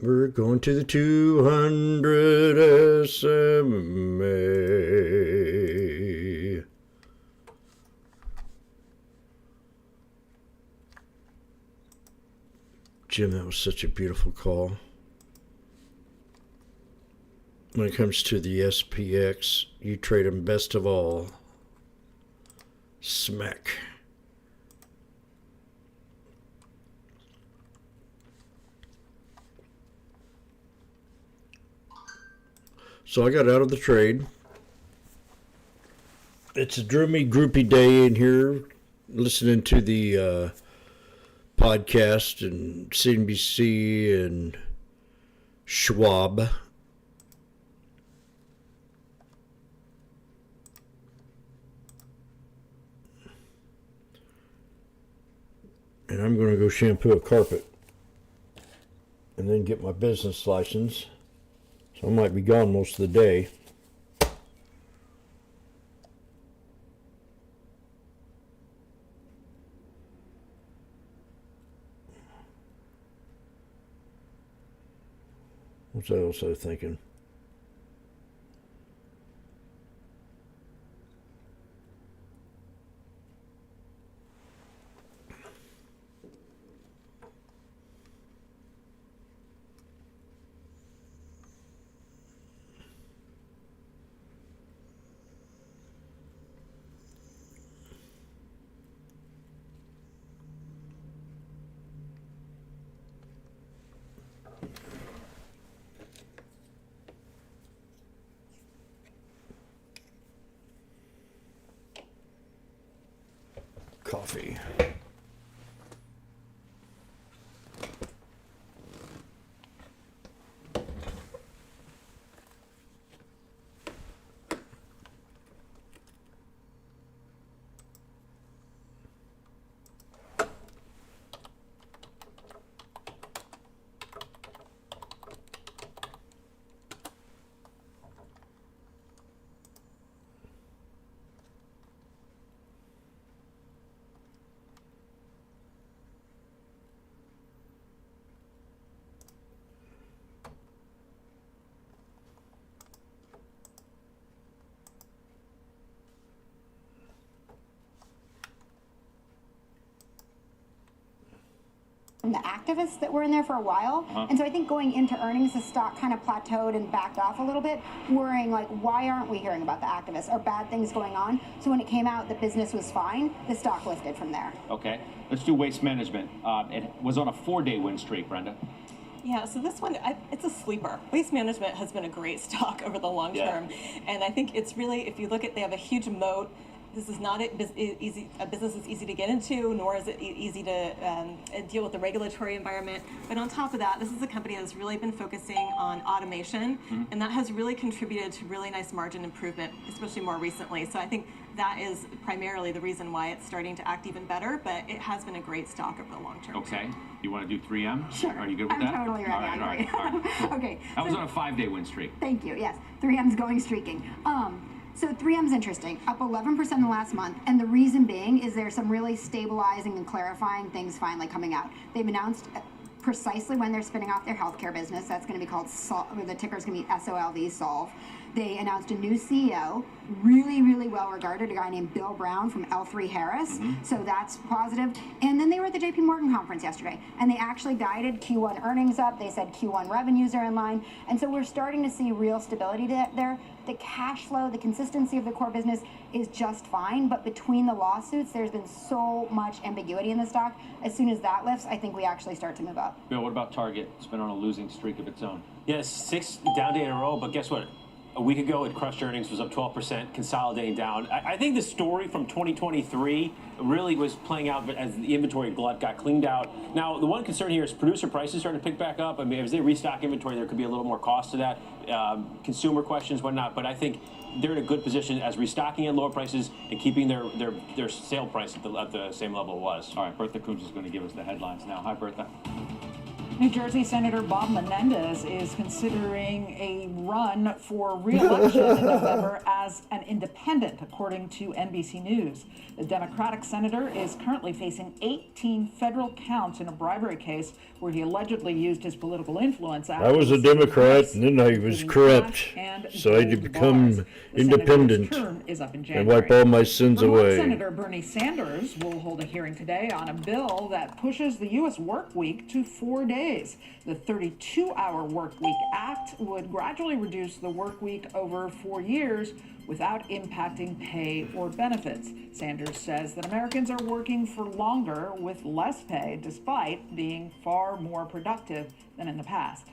We're going to the 200 SMA. Jim, that was such a beautiful call. When it comes to the SPX, you trade them best of all. Smack. So I got out of the trade. It's a droomy, groupy day in here, listening to the podcast and CNBC and Schwab. And I'm going to go shampoo a carpet and then get my business license. So I might be gone most of the day. What's I also thinking? Coffee. from the activists that were in there for a while. And so I think going into earnings, the stock kind of plateaued and backed off a little bit, worrying like, why aren't we hearing about the activists? Are bad things going on? So when it came out that business was fine, the stock lifted from there. Okay, let's do waste management. It was on a 4-day win streak, Brenda. Yeah, so this one, it's a sleeper. Waste management has been a great stock over the long term. And I think it's really, if you look at, they have a huge moat. This is not a business that's easy to get into, nor is it easy to deal with the regulatory environment. But on top of that, this is a company that's really been focusing on automation, and that has really contributed to really nice margin improvement, especially more recently. So I think that is primarily the reason why it's starting to act even better, but it has been a great stock over the long term. Okay, you want to do 3M? Sure. Are you good with I'm that? totally ready. All right, all right, all right. Okay. That was on a 5-day win streak. Thank you. Yes, 3M's going streaking. So 3M's interesting, up 11% in the last month, and the reason being is there's some really stabilizing and clarifying things finally coming out. They've announced precisely when they're spinning off their healthcare business. That's going to be called the ticker's going to be SOLV, Solve. They announced a new CEO, really, really well regarded, a guy named Bill Brown from L3 Harris. So that's positive. And then they were at the JP Morgan conference yesterday, and they actually guided Q1 earnings up. They said Q1 revenues are in line. And so we're starting to see real stability there. The cash flow, the consistency of the core business is just fine. But between the lawsuits, there's been so much ambiguity in the stock. As soon as that lifts, I think we actually start to move up. Bill, what about Target? It's been on a losing streak of its own. Yes, 6 down day in a row, but guess what? A week ago, it crushed earnings, was up 12%, consolidating down. I think the story from 2023 really was playing out as the inventory glut got cleaned out. Now, the one concern here is producer prices starting to pick back up. I mean, as they restock inventory, there could be a little more cost to that. Consumer questions, whatnot. But I think they're in a good position as restocking at lower prices and keeping their sale price at the same level it was. All right, Bertha Coombs is going to give us the headlines now. Hi, Bertha. New Jersey Senator Bob Menendez is considering a run for re-election in November as an independent, according to NBC News. The Democratic senator is currently facing 18 federal counts in a bribery case where he allegedly used his political influence. I was a Democrat, and then I was corrupt, so I had to become independent and wipe all my sins Vermont away. Senator Bernie Sanders will hold a hearing today on a bill that pushes the U.S. work week to 4 days. The 32-hour Work Week Act would gradually reduce the work week over 4 years without impacting pay or benefits. Sanders says that Americans are working for longer with less pay, despite being far more productive than in the past.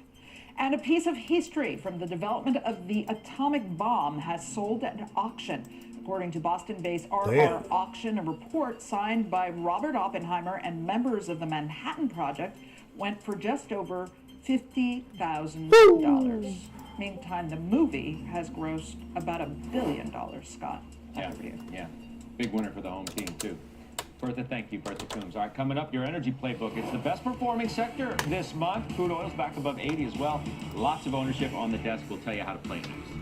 And a piece of history from the development of the atomic bomb has sold at auction. According to Boston-based RR Auction, a report signed by Robert Oppenheimer and members of the Manhattan Project went for just over $50,000. Meantime, the movie has grossed about $1 billion, Scott. Yeah. Big winner for the home team, too. Bertha, thank you, Bertha Coombs. All right, coming up, your energy playbook. It's the best performing sector this month. Crude oil's back above 80 as well. Lots of ownership on the desk. We'll tell you how to play next.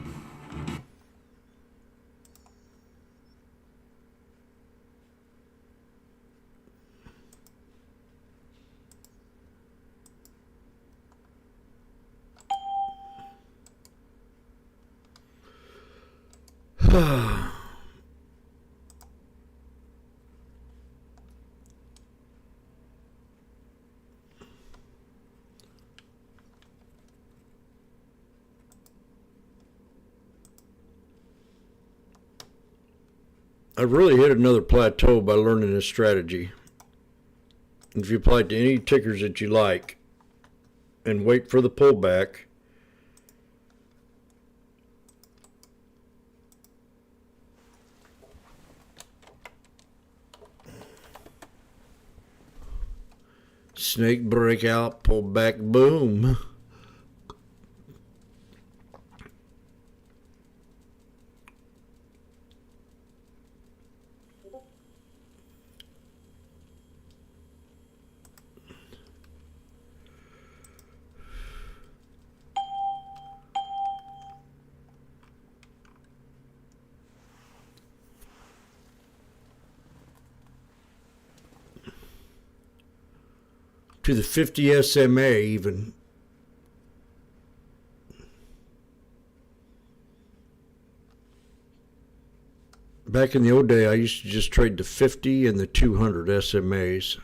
I've really hit another plateau by learning this strategy. If you apply it to any tickers that you like and wait for the pullback, snake breakout, pullback, boom. To the 50 SMA even. Back in the old day, I used to just trade the 50 and the 200 SMAs.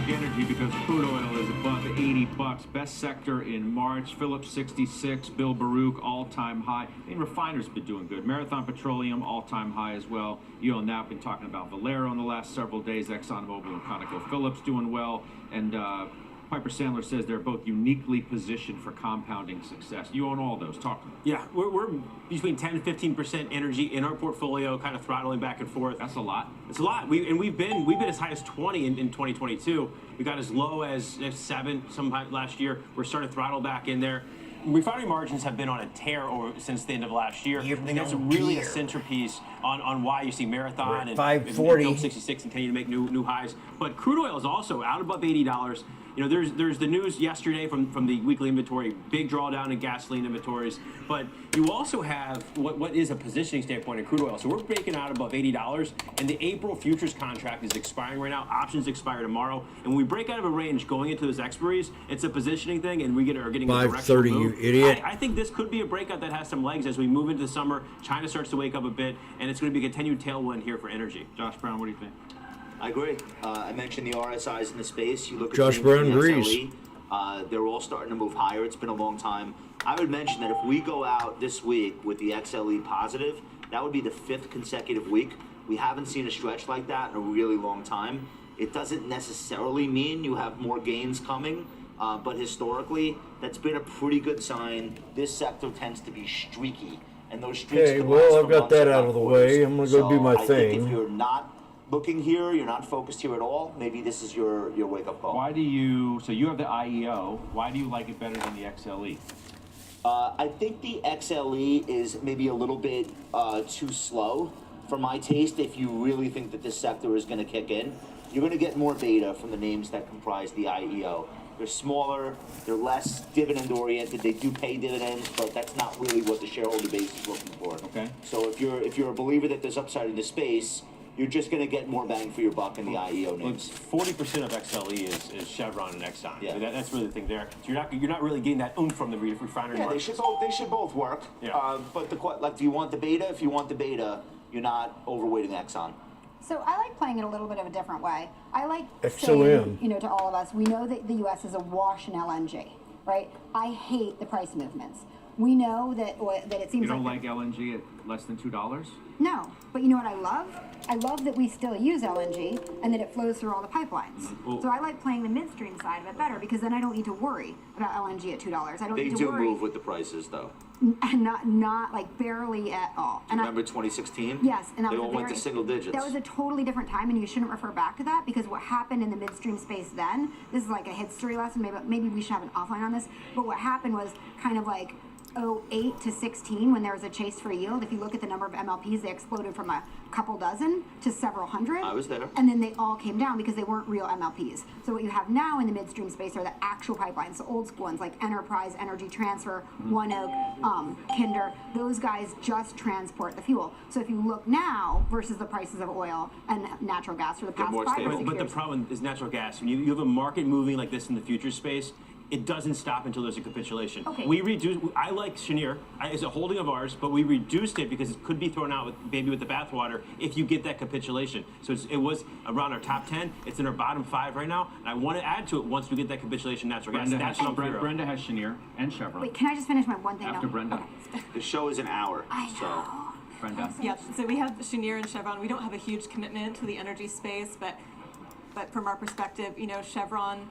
talk energy because crude oil is above 80 bucks. Best sector in March. Phillips 66, Bill Baruch all-time high. And refiners been doing good. Marathon Petroleum all-time high as well. You all now been talking about Valero in the last several days. ExxonMobil and ConocoPhillips doing well. And Piper Sandler says they're both uniquely positioned for compounding success. You own all those. Talk to me. Yeah, we're between 10 and 15% energy in our portfolio, kind of throttling back and forth. That's a lot. It's a lot. We've been as high as 20 in 2022. We got as low as 7 sometime last year. We're starting to throttle back in there. Refinery margins have been on a tear since the end of last year. I think that's really a centerpiece on why you see Marathon and 540. 66 and continue to make new highs. But crude oil is also out above $80. You know, there's the news yesterday from the weekly inventory, big drawdown in gasoline inventories, but you also have what is a positioning standpoint in crude oil. So we're breaking out above $80, and the April futures contract is expiring right now. Options expire tomorrow, and when we break out of a range going into those expiries, it's a positioning thing, and we are getting a directional 530, move. you idiot. I think this could be a breakout that has some legs as we move into the summer. China starts to wake up a bit, and it's going to be a continued tailwind here for energy. Josh Brown, what do you think? I agree. I mentioned the RSIs in the space. You look at Josh Brown agrees. XLE, they're all starting to move higher. It's been a long time. I would mention that if we go out this week with the XLE positive, that would be the 5th consecutive week. We haven't seen a stretch like that in a really long time. It doesn't necessarily mean you have more gains coming, but historically, that's been a pretty good sign. This sector tends to be streaky, and those streaks Okay, can well, last I've for got months, that if out not of the quarters. way. I'm going to go do my I think thing. if you're not looking here, you're not focused here at all, maybe this is your wake-up call. Why do you, so you have the IEO, why do you like it better than the XLE? I think the XLE is maybe a little bit too slow for my taste. If you really think that this sector is going to kick in, you're going to get more beta from the names that comprise the IEO. They're smaller, they're less dividend-oriented. They do pay dividends, but that's not really what the shareholder base is looking for. Okay. So if you're a believer that there's upside in the space, you're just going to get more bang for your buck in the IEO names. 40% of XLE is Chevron and Exxon. Yeah. That's really the thing there. So you're not really getting that oomph from the refinery Yeah, markets. they should both work. Yeah. But do you want the beta? If you want the beta, you're not overweighting Exxon. So I like playing it a little bit of a different way. I like Excellent. saying, to all of us, we know that the U.S. is awash in LNG, right? I hate the price movements. We know that it seems You don't like LNG at less than $2? No, but you know what I love? I love that we still use LNG and that it flows through all the pipelines. Well, So I like playing the midstream side of it better because then I don't need to worry about LNG at $2. I don't They need to do worry. move with the prices, though. Not like barely at all. Do you remember 2016? Yes, and that they was all went to single digits. That was a totally different time, and you shouldn't refer back to that because what happened in the midstream space then, this is like a history lesson, maybe we should have an offline on this, but what happened was kind of like 08 to 16 when there was a chase for yield. If you look at the number of MLPs, they exploded from a couple dozen to several hundred. I was there. And then they all came down because they weren't real MLPs. So what you have now in the midstream space are the actual pipelines, the old school ones like Enterprise, Energy Transfer, One Oak, Kinder. Those guys just transport the fuel. So if you look now versus the prices of oil and natural gas for the past 5 or 6 years. But the problem is natural gas. When you have a market moving like this in the futures space, it doesn't stop until there's a capitulation. Okay. I like Cheniere as a holding of ours, but we reduced it because it could be thrown out with the bathwater if you get that capitulation. So it was around our top 10. It's in our bottom 5 right now, and I want to add to it once we get that capitulation natural gas. Brenda has Cheniere and Chevron. Wait, can I just finish my one thing? After Brenda. Okay. The show is an hour. So. Brenda. Yeah, so we have Cheniere and Chevron. We don't have a huge commitment to the energy space, but from our perspective, Chevron,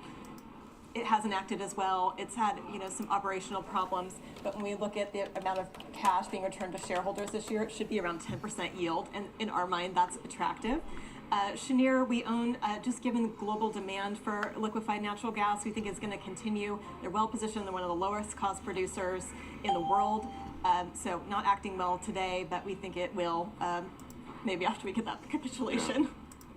it hasn't acted as well. It's had, some operational problems. But when we look at the amount of cash being returned to shareholders this year, it should be around 10% yield. And in our mind, that's attractive. Cheniere, we own, just given global demand for liquefied natural gas, we think it's going to continue. They're well positioned. They're one of the lowest cost producers in the world. So not acting well today, but we think it will, maybe after we get that capitulation. Yeah.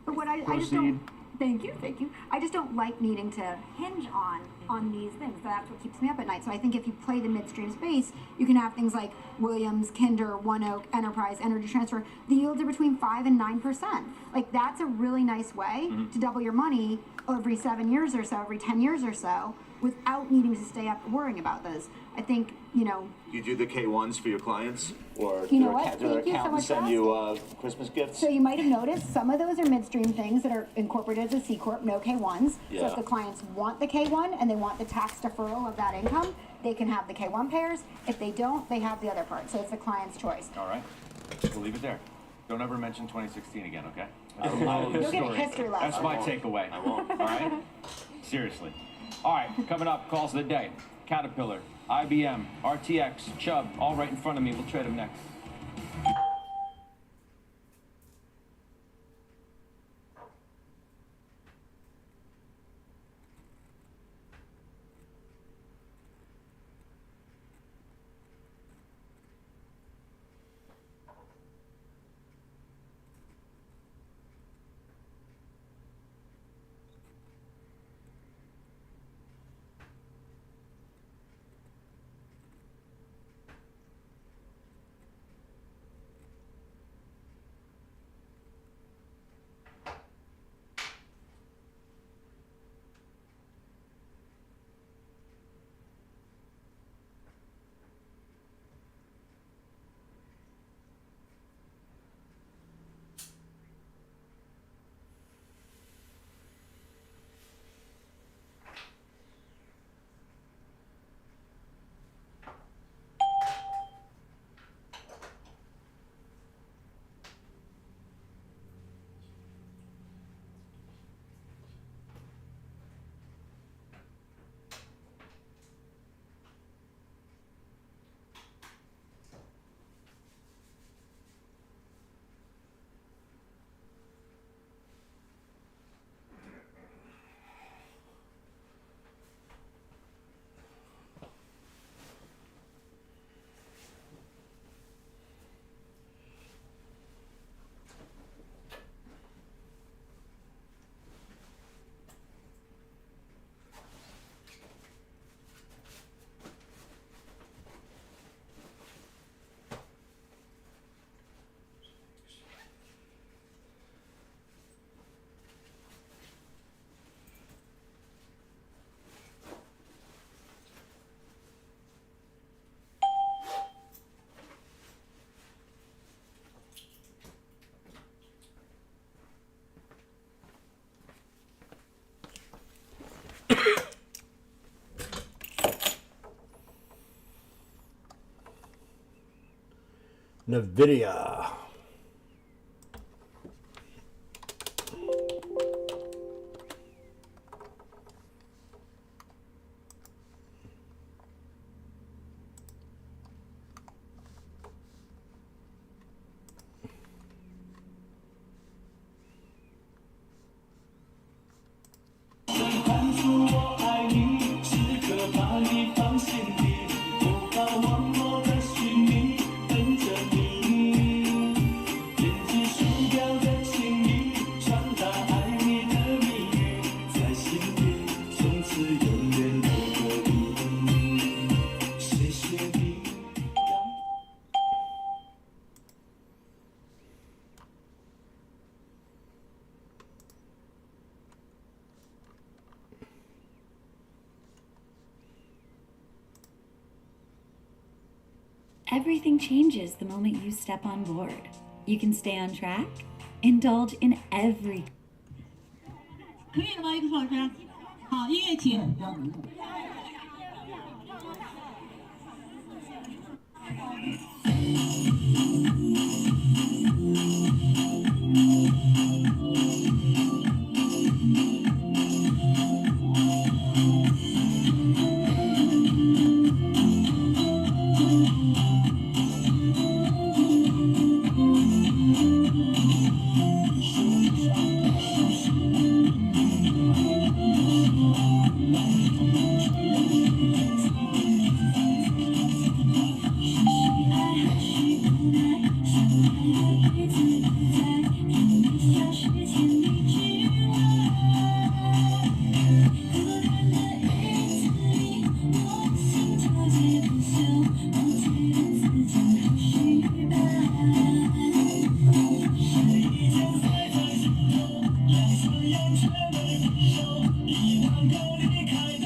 But what I just don't... Thank you. I just don't like needing to hinge on these things. That's what keeps me up at night. So I think if you play the midstream space, you can have things like Williams, Kinder, One Oak, Enterprise, Energy Transfer. The yields are between 5 and 9%. Like that's a really nice way to double your money every 7 years or so, every 10 years or so. without needing to stay up worrying about those. I think, you know, You do the K1s for your clients, or You do know what? their Thank you so accountants much for send you Christmas gifts? so you might have noticed some of those are midstream things that are incorporated as a C Corp, no K1s. So Yeah. if the clients want the K1 and they want the tax deferral of that income, they can have the K1 payers. If they don't, they have the other part. So it's the client's choice. All right, we'll leave it there. Don't ever mention 2016 again, okay? You'll get a history lesson. That's my takeaway. I won't. All right? Seriously. All right, coming up, calls of the day. Caterpillar, IBM, RTX, Chubb, all right in front of me. We'll trade them next. NVIDIA. Everything changes the moment you step on board. You can stay on track, indulge in every. 可以了吗？一个老师，好，音乐停。遗忘够离开。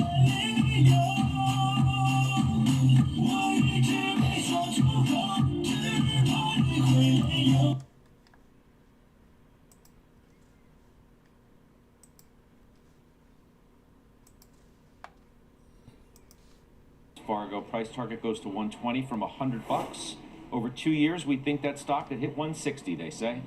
Fargo. Price target goes to 120 from $100. Over 2 years, we think that stock could hit 160, they say.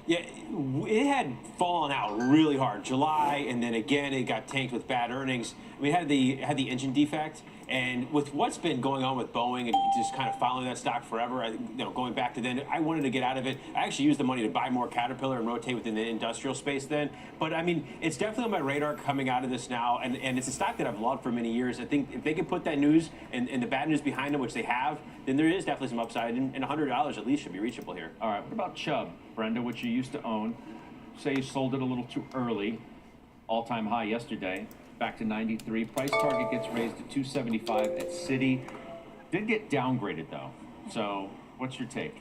Yeah, it had fallen out really hard. July, and then again, it got tanked with bad earnings. We had the engine defect, and with what's been going on with Boeing and just kind of following that stock forever, going back to then, I wanted to get out of it. I actually used the money to buy more Caterpillar and rotate within the industrial space then. But I mean, it's definitely on my radar coming out of this now, and it's a stock that I've loved for many years. I think if they could put that news and the bad news behind them, which they have, then there is definitely some upside, and $100 at least should be reachable here. All right, what about Chubb, Brenda, which you used to own? Say you sold it a little too early. All-time high yesterday, back to 93. Price target gets raised to 275 at Citi. Did get downgraded though. So what's your take?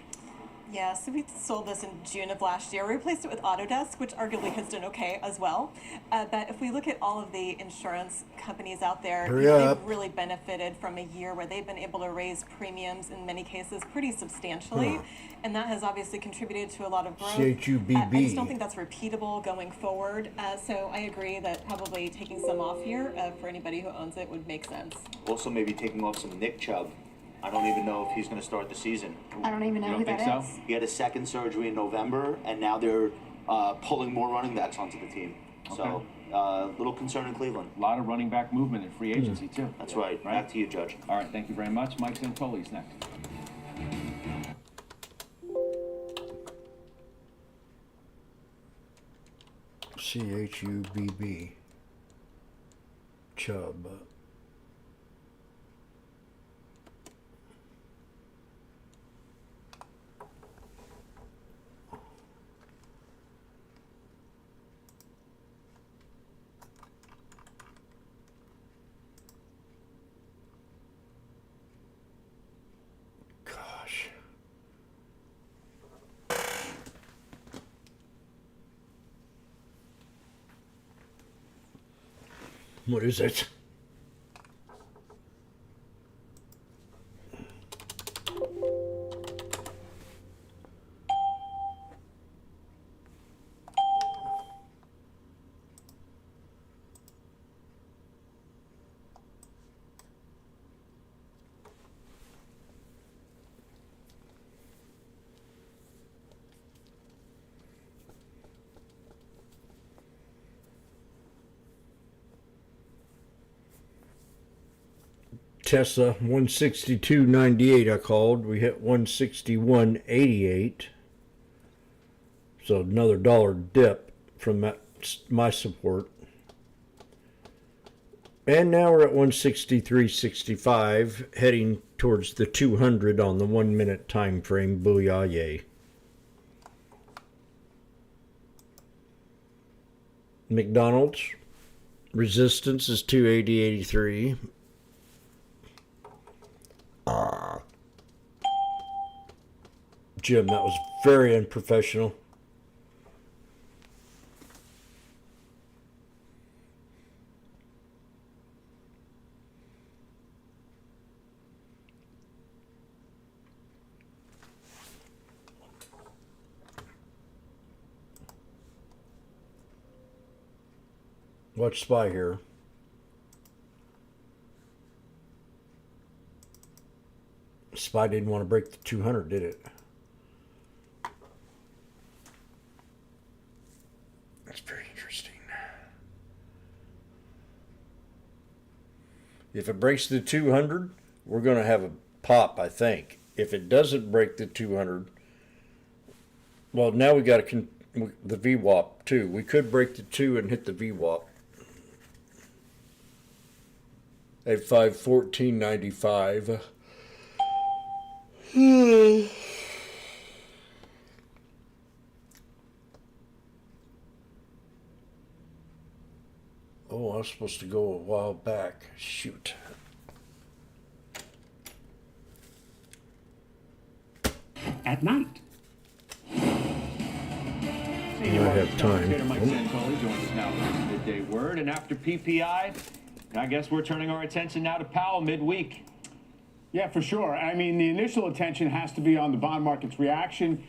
Yeah, so we sold this in June of last year. We replaced it with Autodesk, which arguably has done okay as well. But if we look at all of the insurance companies out there, they've really benefited from a year where they've been able to raise premiums in many cases pretty substantially. And that has obviously contributed to a lot of growth. CHUBB. I just don't think that's repeatable going forward. So I agree that probably taking some off here for anybody who owns it would make sense. Also maybe taking off some Nick Chubb. I don't even know if he's going to start the season. I don't even know who that is. He had a second surgery in November, and now they're pulling more running backs onto the team. Okay. So, a little concern in Cleveland. A lot of running back movement in free agency, too. That's right. Back to you, Judge. All right, thank you very much. Mike Santoli's next. CHUBB. Chubb. What is it? Tesla 162.98 I called. We hit 161.88. So another dollar dip from my support. And now we're at 163.65, heading towards the 200 on the 1 minute time frame. Booyah, yay. McDonald's resistance is 280.83. Jim, that was very unprofessional. Watch SPY here. SPY didn't want to break the 200, did it? That's very interesting. If it breaks the 200, we're going to have a pop, I think. If it doesn't break the 200, well, now we got the VWAP too. We could break the 2 and hit the VWAP. At 514.95. Oh, I was supposed to go a while back. Shoot. At night. I have time. Educator Mike Santoli joins us now for his midday word. And after PPI, I guess we're turning our attention now to Powell midweek. Yeah, for sure. I mean, the initial attention has to be on the bond market's reaction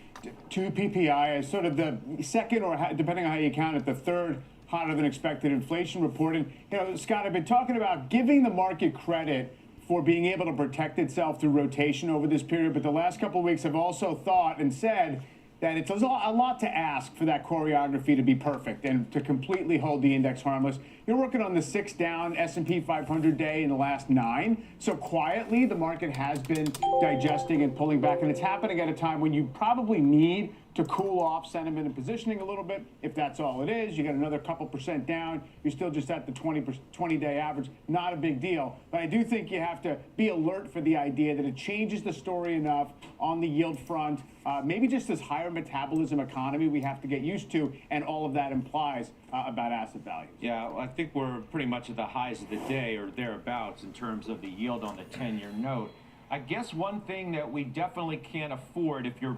to PPI as sort of the second, or depending on how you count it, the third hotter than expected inflation report. And, you know, Scott, I've been talking about giving the market credit for being able to protect itself through rotation over this period. But the last couple of weeks have also thought and said that it's a lot to ask for that choreography to be perfect and to completely hold the index harmless. You're working on the 6 down S&P 500 day in the last 9. So quietly, the market has been digesting and pulling back, and it's happening at a time when you probably need to cool off sentiment and positioning a little bit. If that's all it is, you got another couple percent down. You're still just at the 20-day average. Not a big deal. But I do think you have to be alert for the idea that it changes the story enough on the yield front. Maybe just this higher metabolism economy we have to get used to, and all of that implies about asset values. Yeah, well, I think we're pretty much at the highs of the day or thereabouts in terms of the yield on the 10-year note. I guess one thing that we definitely can't afford if you're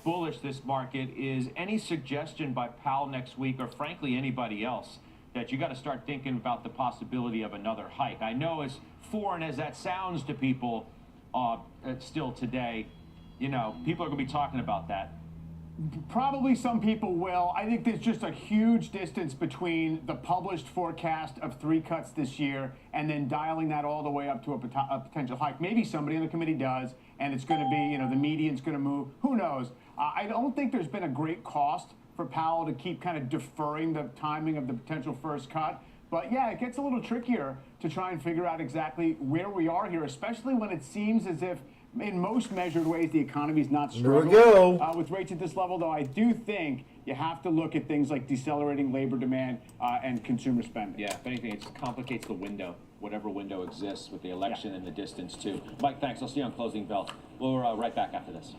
bullish this market is any suggestion by Powell next week, or frankly anybody else, that you got to start thinking about the possibility of another hike. I know as foreign as that sounds to people still today, people are going to be talking about that. Probably some people will. I think there's just a huge distance between the published forecast of 3 cuts this year and then dialing that all the way up to a potential hike. Maybe somebody in the committee does, and it's going to be, the median's going to move. Who knows? I don't think there's been a great cost for Powell to keep kind of deferring the timing of the potential first cut. But yeah, it gets a little trickier to try and figure out exactly where we are here, especially when it seems as if in most measured ways, the economy's not struggling. There we go. With rates at this level, though, I do think you have to look at things like decelerating labor demand and consumer spending. Yeah, if anything, it just complicates the window, whatever window exists with the election and the distance, too. Mike, thanks. I'll see you on Closing Bell. We're right back after this.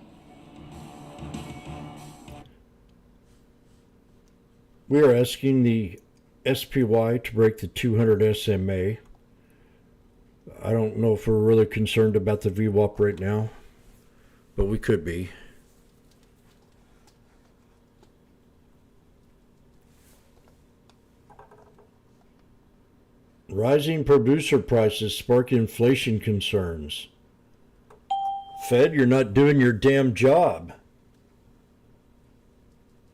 We are asking the SPY to break the 200 SMA. I don't know if we're really concerned about the VWAP right now, but we could be. Rising producer prices spark inflation concerns. Fed, you're not doing your damn job.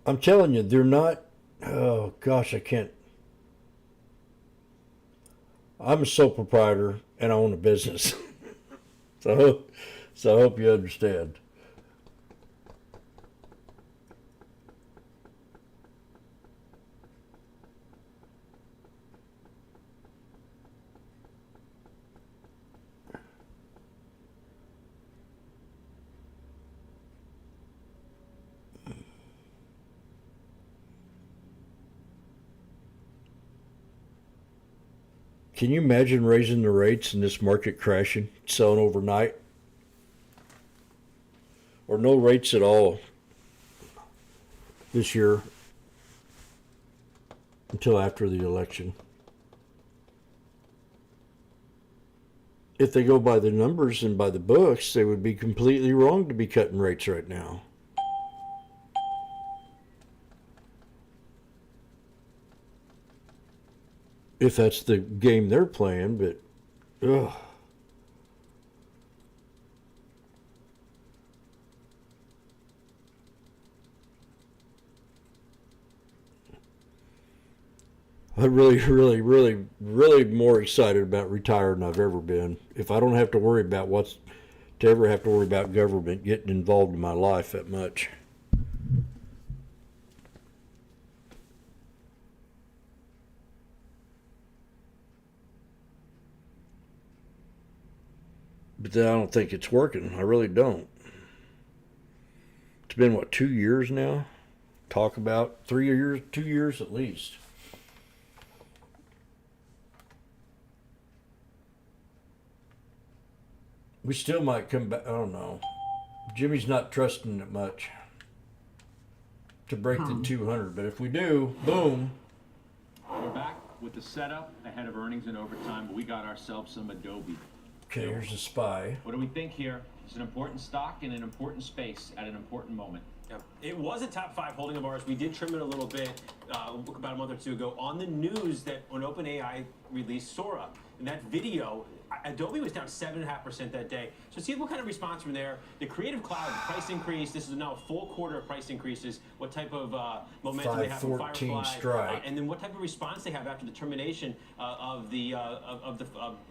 I'm telling you, they're not. Oh gosh, I can't. I'm a sole proprietor and I own a business. so I hope you understand. Can you imagine raising the rates and this market crashing, selling overnight? Or no rates at all this year until after the election? If they go by the numbers and by the books, they would be completely wrong to be cutting rates right now. If that's the game they're playing, but ugh. I'm really more excited about retiring than I've ever been. If I don't have to worry about ever have to worry about government getting involved in my life that much. But then I don't think it's working. I really don't. It's been, 2 years now? Talk about 3 years, 2 years at least. We still might come back. I don't know. Jimmy's not trusting it much to break the 200. But if we do, boom. We're back with the setup ahead of earnings and overtime, but we got ourselves some Adobe. Okay, here's a SPY. What do we think here? It's an important stock in an important space at an important moment. Yep. It was a top 5 holding of ours. We did trim it a little bit about a month or two ago on the news that when OpenAI released Sora. And that video, Adobe was down 7.5% that day. So see what kind of response from there. The Creative Cloud price increase. This is now a full quarter of price increases. What type of momentum they have from 514 Firefly, strike. and then what type of response they have after the termination of the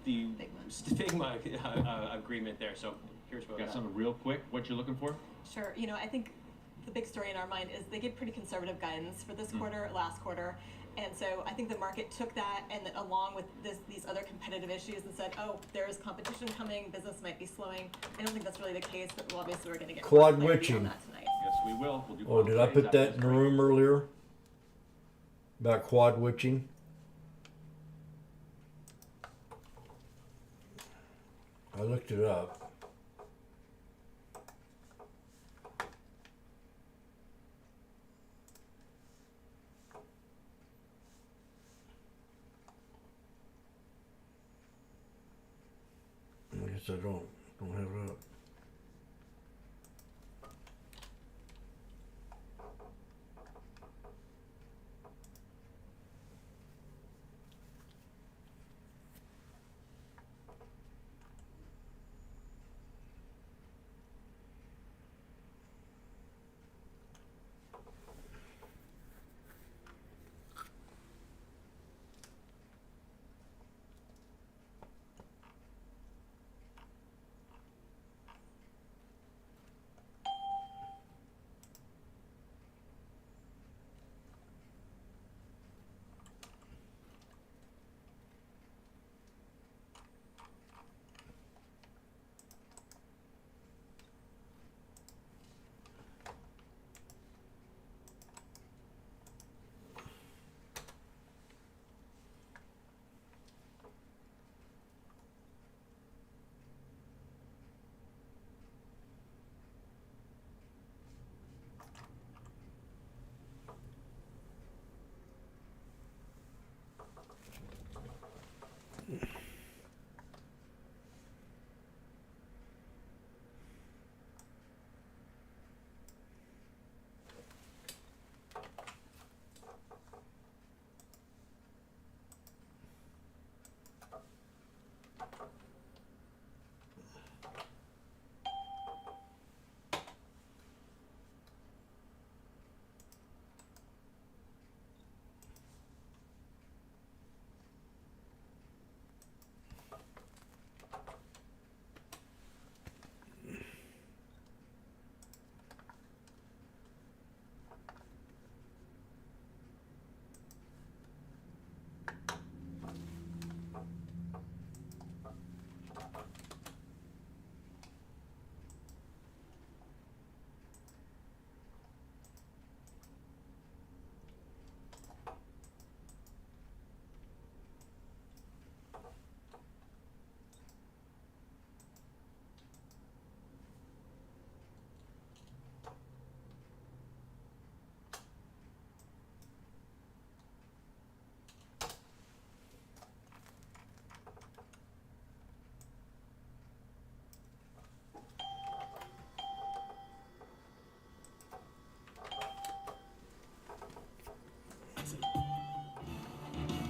Figma agreement there. So here's what we Got something real quick. What you're looking for? Sure. You know, I think the big story in our mind is they gave pretty conservative guidance for this quarter, last quarter. And so I think the market took that and then along with these other competitive issues and said, oh, there is competition coming, business might be slowing. I don't think that's really the case, but obviously we're going to get Quad more clarity on witching. that tonight. Yes, we will. We'll do Oh, did I put that in the room earlier? About quad witching? I looked it up. I guess I don't have it up.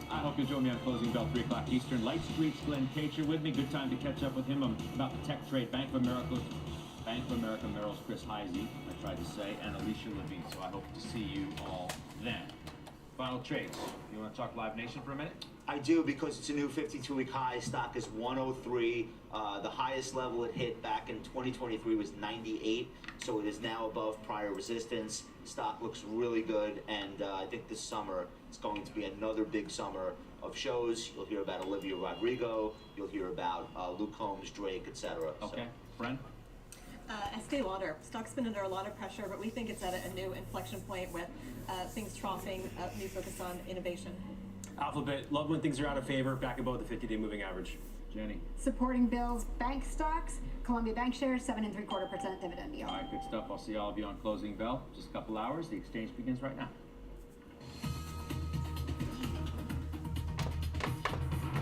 I hope you'll join me on Closing Bell, 3 o'clock Eastern. Light Street's Glenn Kacher with me. Good time to catch up with him about the tech trade. Bank of America Merrill's Chris Heisey, I tried to say, and Alicia Levine. So I hope to see you all then. Final trades. You want to talk Live Nation for a minute? I do, because it's a new 52-week high. Stock is 103. The highest level it hit back in 2023 was 98, so it is now above prior resistance. Stock looks really good, and I think this summer it's going to be another big summer of shows. You'll hear about Olivia Rodrigo. You'll hear about Luke Combs, Drake, etc. Okay, Bren? Estee Lauder. Stock's been under a lot of pressure, but we think it's at a new inflection point with things troughing, new focus on innovation. Alphabet, love when things are out of favor, back above the 50-day moving average. Jenny? Supporting Bill's bank stocks, Columbia Bank shares, 7.75% dividend yield. All right, good stuff. I'll see all of you on Closing Bell. Just a couple hours. The exchange begins right now.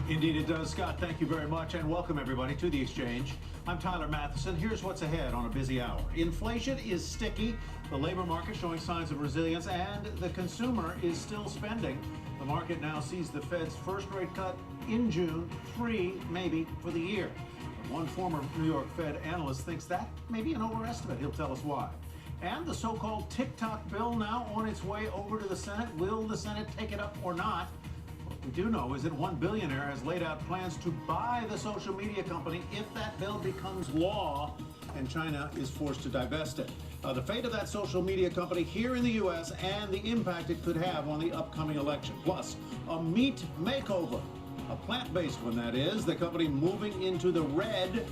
Indeed it does, Scott. Thank you very much, and welcome everybody to The Exchange. I'm Tyler Matheson. Here's what's ahead on a busy hour. Inflation is sticky, the labor market showing signs of resilience, and the consumer is still spending. The market now sees the Fed's first rate cut in June, 3 maybe for the year. But one former New York Fed analyst thinks that may be an overestimate. He'll tell us why. And the so-called TikTok bill now on its way over to the Senate. Will the Senate take it up or not? What we do know is that one billionaire has laid out plans to buy the social media company if that bill becomes law and China is forced to divest it. The fate of that social media company here in the U.S. and the impact it could have on the upcoming election. Plus, a meat makeover, a plant-based one that is, the company moving into the red,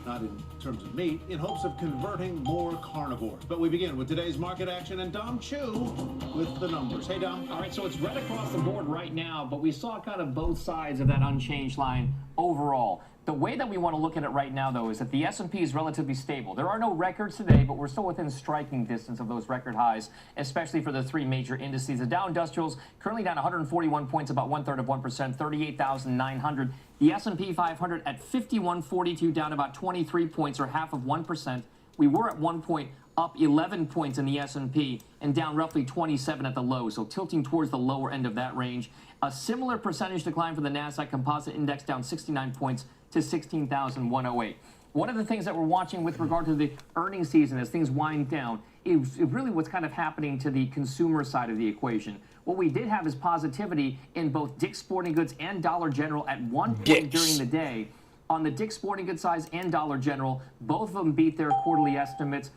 not in terms of meat, in hopes of converting more carnivores. But we begin with today's market action and Dom Chu with the numbers. Hey, Dom. All right, so it's red across the board right now, but we saw kind of both sides of that unchanged line overall. The way that we want to look at it right now, though, is that the S&P is relatively stable. There are no records today, but we're still within striking distance of those record highs, especially for the three major indices. The Dow Industrials currently down 141 points, about 1/3 of 1%, 38,900. The S&P 500 at 5142, down about 23 points, or half of 1%. We were at one point up 11 points in the S&P and down roughly 27 at the low, so tilting towards the lower end of that range. A similar percentage decline for the NASDAQ Composite Index, down 69 points to 16,108. One of the things that we're watching with regard to the earnings season as things wind down is really what's kind of happening to the consumer side of the equation. What we did have is positivity in both Dick's Sporting Goods and Dollar General at one point during the day. On the Dick's Sporting Goods size and Dollar General, both of them beat their quarterly estimates.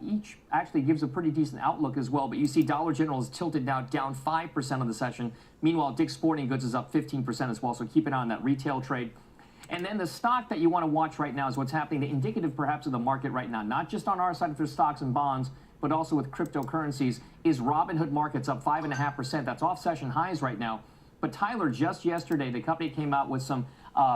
Each actually gives a pretty decent outlook as well, but you see Dollar General is tilted now down 5% on the session. Meanwhile, Dick's Sporting Goods is up 15% as well, so keep an eye on that retail trade. And then the stock that you want to watch right now is what's happening, the indicative perhaps of the market right now, not just on our side for stocks and bonds, but also with cryptocurrencies, is Robinhood Markets up 5.5%. That's off session highs right now. But Tyler, just yesterday, the company came out with some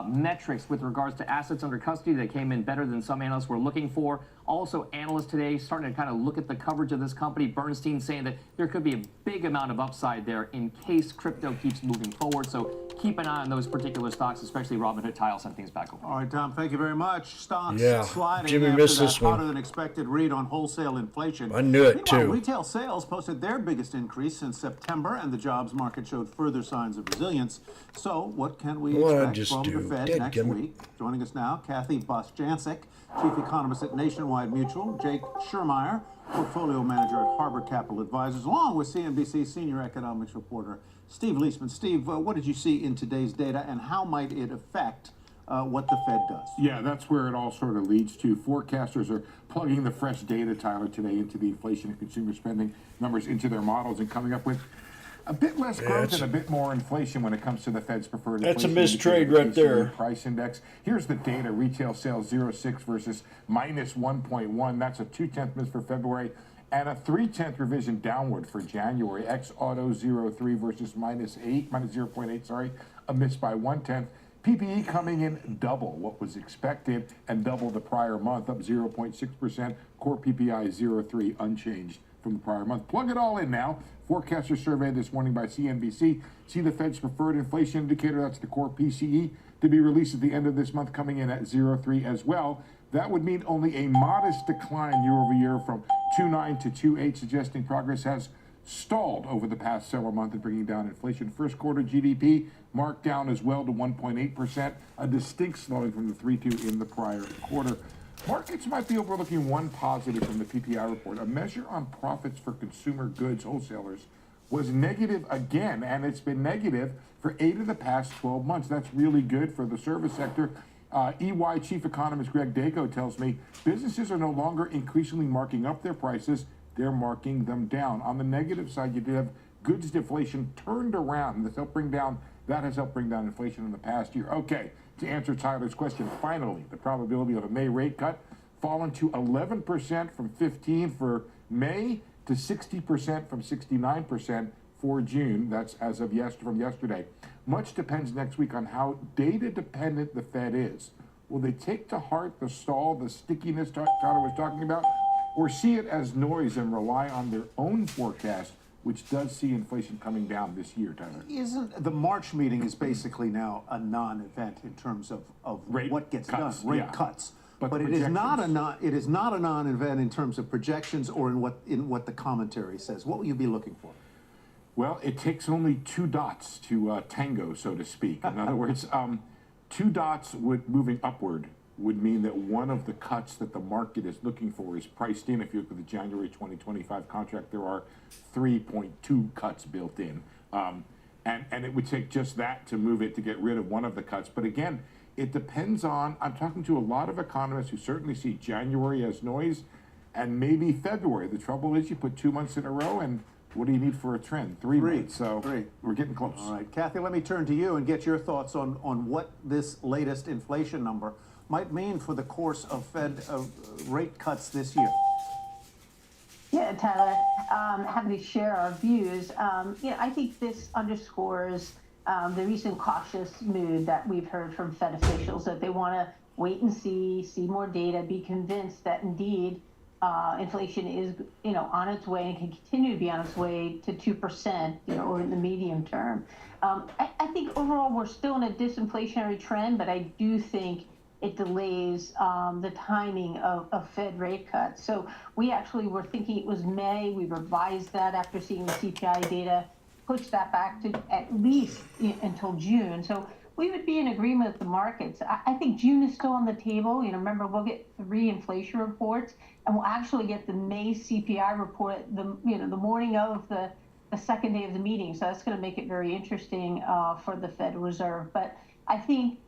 metrics with regards to assets under custody that came in better than some analysts were looking for. Also, analysts today starting to kind of look at the coverage of this company. Bernstein saying that there could be a big amount of upside there in case crypto keeps moving forward. So keep an eye on those particular stocks, especially Robinhood. Tile sent things back over. All right, Tom, thank you very much. Stocks sliding Jimmy after missed that this one. hotter than expected read on wholesale inflation. I knew it, Meanwhile, too. retail sales posted their biggest increase since September, and the jobs market showed further signs of resilience. So what can we expect from the Fed next week? Joining us now, Kathy Bosjancic, Chief Economist at Nationwide Mutual, Jake Schermeyer, Portfolio Manager at Harbor Capital Advisors, along with CNBC Senior Economics Reporter Steve Leisman. Steve, what did you see in today's data, and how might it affect what the Fed does? Yeah, that's where it all sort of leads to. Forecasters are plugging the fresh data, Tyler, today into the inflation and consumer spending numbers into their models and coming up with a bit less growth and a bit more inflation when it comes to the Fed's preferred inflation. That's a mistrade right there. Price index. Here's the data. Retail sales 0.6 versus minus 1.1. That's a 0.2 miss for February and a 0.3 revision downward for January. Ex-auto 0.3 versus minus 0.8, sorry, a miss by 0.1. PPE coming in double what was expected and double the prior month, up 0.6%. Core PPI 0.3 unchanged from the prior month. Plug it all in now. Forecaster survey this morning by CNBC. See the Fed's preferred inflation indicator, that's the core PCE, to be released at the end of this month, coming in at 0.3 as well. That would mean only a modest decline year over year from 2.9 to 2.8, suggesting progress has stalled over the past several months in bringing down inflation. First quarter GDP marked down as well to 1.8%, a distinct slowing from the 3.2 in the prior quarter. Markets might be overlooking one positive from the PPI report. A measure on profits for consumer goods wholesalers was negative again, and it's been negative for 8 of the past 12 months. That's really good for the service sector. EY Chief Economist Greg Daco tells me businesses are no longer increasingly marking up their prices, they're marking them down. On the negative side, you did have goods deflation turned around, and that has helped bring down inflation in the past year. Okay, to answer Tyler's question, finally, the probability of a May rate cut fallen to 11% from 15% for May to 60% from 69% for June. That's as of from yesterday. Much depends next week on how data dependent the Fed is. Will they take to heart the stall, the stickiness Tyler was talking about, or see it as noise and rely on their own forecast, which does see inflation coming down this year, Tyler? Isn't the March meeting is basically now a non-event in terms of what gets done, rate cuts. But it is not a non-event in terms of projections or in what the commentary says. What will you be looking for? Well, it takes only 2 dots to tango, so to speak. In other words, 2 dots moving upward would mean that one of the cuts that the market is looking for is priced in. If you look at the January 2025 contract, there are 3.2 cuts built in. And it would take just that to move it to get rid of one of the cuts. But again, it depends on, I'm talking to a lot of economists who certainly see January as noise and maybe February. The trouble is you put 2 months in a row, and what do you need for a trend? 3 months. So we're getting close. All right, Kathy, let me turn to you and get your thoughts on what this latest inflation number might mean for the course of Fed rate cuts this year. Yeah, Tyler, happy to share our views. I think this underscores the recent cautious mood that we've heard from Fed officials, that they want to wait and see more data, be convinced that indeed inflation is, on its way and can continue to be on its way to 2%, over in the medium term. I think overall we're still in a disinflationary trend, but I do think it delays the timing of Fed rate cuts. So we actually were thinking it was May. We revised that after seeing the CPI data, pushed that back to at least until June. So we would be in agreement with the markets. I think June is still on the table. Remember, we'll get 3 inflation reports, and we'll actually get the May CPI report the morning of the second day of the meeting. So that's going to make it very interesting for the Federal Reserve. But I think,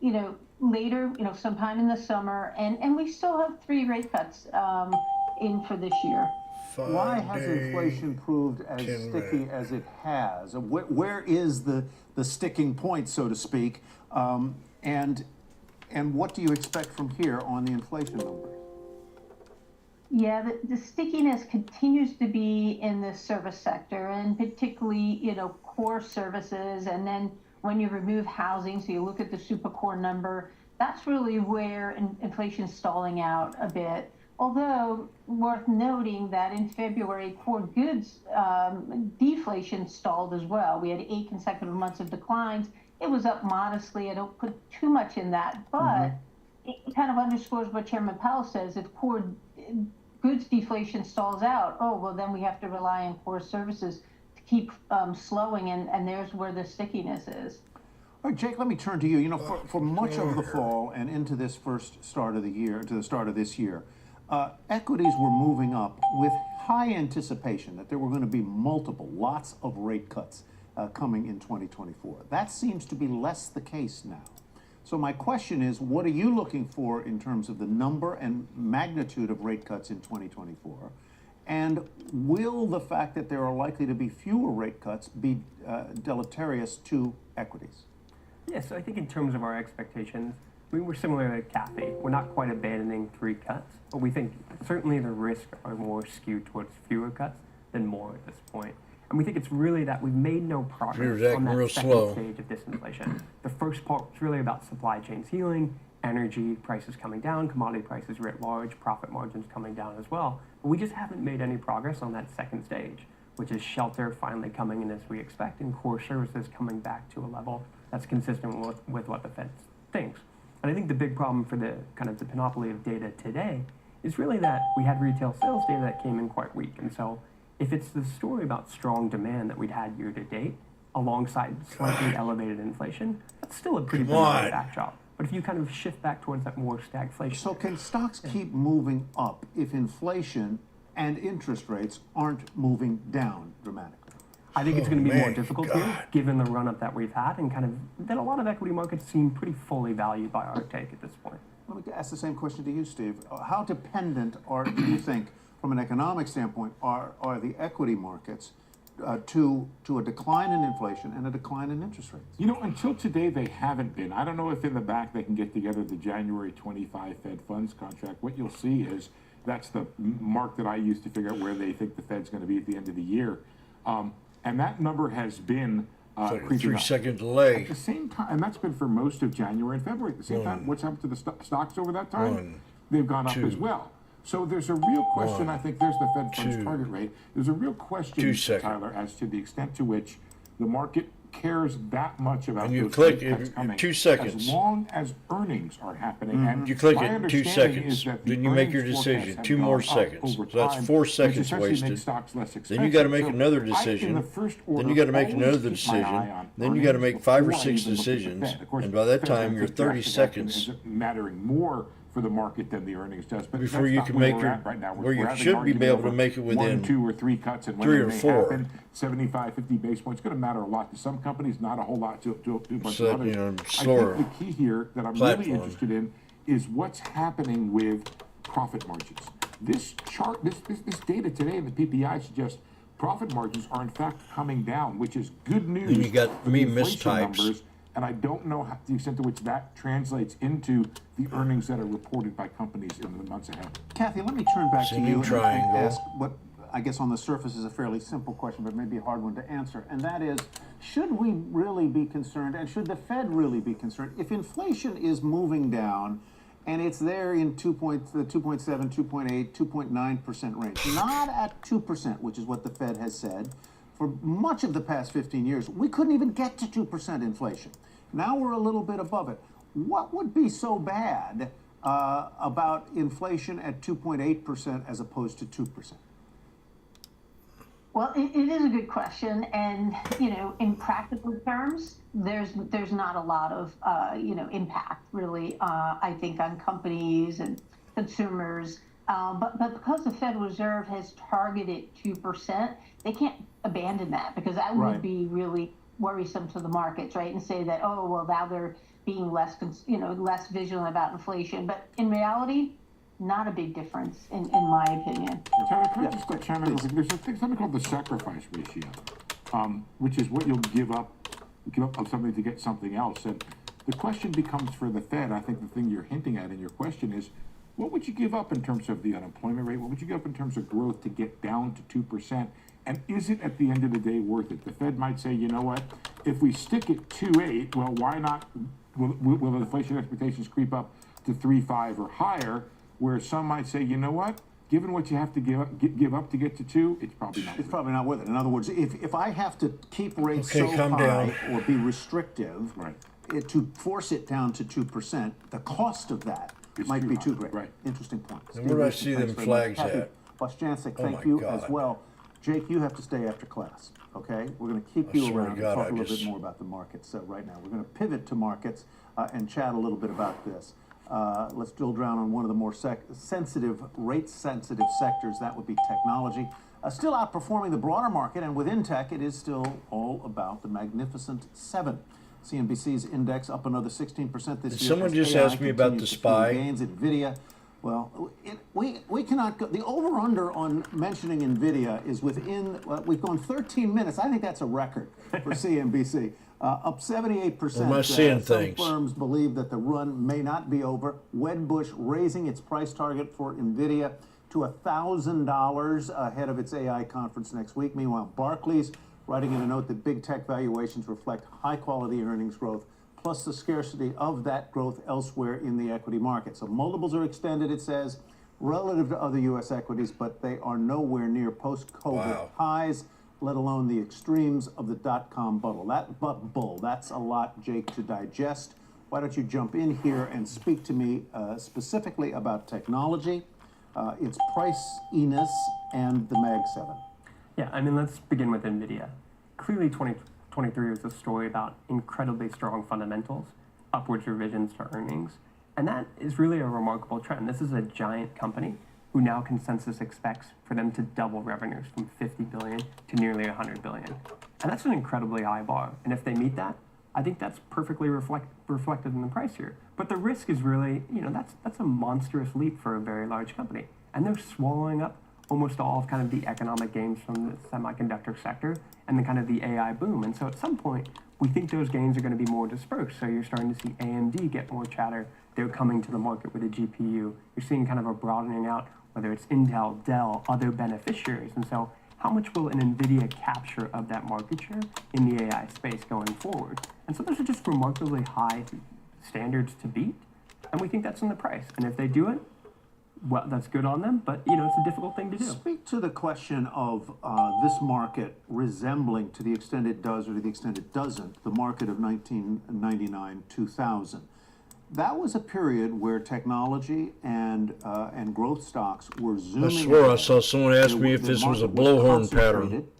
later, sometime in the summer, and we still have 3 rate cuts in for this year. Why has inflation proved as sticky as it has? Where is the sticking point, so to speak? And what do you expect from here on the inflation numbers? Yeah, the stickiness continues to be in the service sector, and particularly, core services. And then when you remove housing, so you look at the super core number, that's really where inflation's stalling out a bit. Although worth noting that in February, core goods deflation stalled as well. We had 8 consecutive months of declines. It was up modestly. I don't put too much in that, but it kind of underscores what Chairman Powell says. If core goods deflation stalls out, then we have to rely on core services to keep slowing, and there's where the stickiness is. All right, Jake, let me turn to you. For much of the fall and into this first start of the year, to the start of this year, equities were moving up with high anticipation that there were going to be lots of rate cuts coming in 2024. That seems to be less the case now. So my question is, what are you looking for in terms of the number and magnitude of rate cuts in 2024? And will the fact that there are likely to be fewer rate cuts be deleterious to equities? Yes, I think in terms of our expectations, we're similar to Kathy. We're not quite abandoning 3 cuts, but we think certainly the risks are more skewed towards fewer cuts than more at this point. And we think it's really that we've made no progress on that second stage of disinflation. The first part was really about supply chains healing, energy prices coming down, commodity prices writ large, profit margins coming down as well. But we just haven't made any progress on that second stage, which is shelter finally coming in as we expect, and core services coming back to a level that's consistent with what the Fed thinks. And I think the big problem for the kind of the panoply of data today is really that we had retail sales data that came in quite weak. And so if it's the story about strong demand that we'd had year to date alongside slightly elevated inflation, that's still a pretty benign backdrop. But if you kind of shift back towards that more stagflation. So can stocks keep moving up if inflation and interest rates aren't moving down dramatically? I think it's going to be more difficult here, given the run-up that we've had, and kind of that a lot of equity markets seem pretty fully valued by our take at this point. Let me ask the same question to you, Steve. How dependent do you think, from an economic standpoint, are the equity markets to a decline in inflation and a decline in interest rates? Until today, they haven't been. I don't know if in the back they can get together the January 25 Fed funds contract. What you'll see is that's the mark that I use to figure out where they think the Fed's going to be at the end of the year. And that number has been creeping up. 3-second delay. At the same time, and that's been for most of January and February. At the same time, what's happened to the stocks over that time? They've gone up as well. So there's a real question. I think there's the Fed funds target rate. There's a real question, Tyler, as to the extent to which the market cares that much about And you those click rate cuts in coming 2 seconds. as long as earnings are happening. And You click my it in 2 understanding seconds. is that the Then you make your earnings decision. forecasts have 2 more gone up seconds. over So that's time, 4 which seconds essentially makes wasted. stocks less Then expensive. you got to make So another I, in decision. the first Then order, you got to make always another keep my eye decision. on Then you got to earnings make 5 or before I 6 even look at the decisions. Fed. Of course, And by that Fed's time, gonna you're think 30 drastic action seconds ends up mattering more for the market than the earnings does. But before that's you not can where make we're your at right now. where you We're having should an be able argument to over make it 1, within 2, or 3 cuts, and when 3 they or may 4. happen, 75, 50 basis points. It's going to matter a lot to some companies, not a whole lot to a bunch So, of others. you know, I slower think the key here that I'm platform. really interested in is what's happening with profit margins. This chart, this data today in the PPI suggests profit margins are in fact coming down, which is good news. Then you got for me the inflation mistypes. numbers, and I don't know the extent to which that translates into the earnings that are reported by companies in the months ahead. Kathy, let me turn back to Singing you and triangle. ask what I guess on the surface is a fairly simple question, but maybe a hard one to answer. And that is, should we really be concerned, and should the Fed really be concerned, if inflation is moving down and it's there in the 2.7, 2.8, 2.9% range, not at 2%, which is what the Fed has said for much of the past 15 years. We couldn't even get to 2% inflation. Now we're a little bit above it. What would be so bad about inflation at 2.8% as opposed to 2%? Well, it is a good question, and in practical terms, there's not a lot of impact really. I think on companies and consumers, but because the Federal Reserve has targeted 2%, they can't abandon that because that would be really worrisome to the markets, right? And say that now they're being less vigilant about inflation, but in reality, not a big difference in my opinion. Terry, can I just chime in? There's something called the sacrifice ratio, which is what you'll give up of something to get something else. And the question becomes for the Fed, I think the thing you're hinting at in your question is, what would you give up in terms of the unemployment rate? What would you give up in terms of growth to get down to 2%? And is it at the end of the day worth it? The Fed might say, you know what, if we stick at 2.8, well, why not, will inflation expectations creep up to 3.5 or higher? Where some might say, you know what, given what you have to give up to get to 2, it's probably not. It's probably not worth it. In other words, if I have to keep rates Okay, so calm high down. or be restrictive to force it down to 2%, the cost of that might be too great. Right. Interesting point. And where do I see them flags at? Washboardjim, Oh thank my you God. as well. Jake, you have to stay after class, okay? We're going to keep you swear to around and God, talk I a little just- bit more about the markets right now. We're going to pivot to markets and chat a little bit about this. Let's drill down on one of the more rate-sensitive sectors. That would be technology. Still outperforming the broader market, and within tech, it is still all about the Magnificent Seven. CNBC's index up another 16% this Did year. someone as just AI ask me about continues the to fuel SPY? gains. Nvidia, well, we cannot go. The over/under on mentioning Nvidia is within. We've gone 13 minutes. I think that's a record for CNBC. Up 78%. Am I seeing Some things? firms believe that the run may not be over. Wedbush raising its price target for Nvidia to $1,000 ahead of its AI conference next week. Meanwhile, Barclays writing in a note that big tech valuations reflect high-quality earnings growth, plus the scarcity of that growth elsewhere in the equity market. So multiples are extended, it says, relative to other U.S. equities, but they are nowhere near post-COVID highs, let alone the extremes of the dot-com bubble. That's a lot, Jake, to digest. Why don't you jump in here and speak to me specifically about technology, its priciness, and the Mag 7. Yeah, I mean, let's begin with NVIDIA. Clearly, 2023 was a story about incredibly strong fundamentals, upwards revisions to earnings, and that is really a remarkable trend. This is a giant company who now consensus expects for them to double revenues from 50 billion to nearly 100 billion. And that's an incredibly high bar. And if they meet that, I think that's perfectly reflected in the price here. But the risk is really, that's a monstrous leap for a very large company. And they're swallowing up almost all of kind of the economic gains from the semiconductor sector and the kind of the AI boom. And so at some point, we think those gains are going to be more dispersed. So you're starting to see AMD get more chatter. They're coming to the market with a GPU. You're seeing kind of a broadening out, whether it's Intel, Dell, other beneficiaries. And so how much will an NVIDIA capture of that market share in the AI space going forward? And so those are just remarkably high standards to beat. And we think that's in the price. And if they do it, well, that's good on them, but you know, it's a difficult thing to do. Speak to the question of this market resembling, to the extent it does or to the extent it doesn't, the market of 1999-2000. That was a period where technology and growth stocks were zooming. I swear I ahead. saw someone ask me if The this was a market blowhorn pattern. concentrated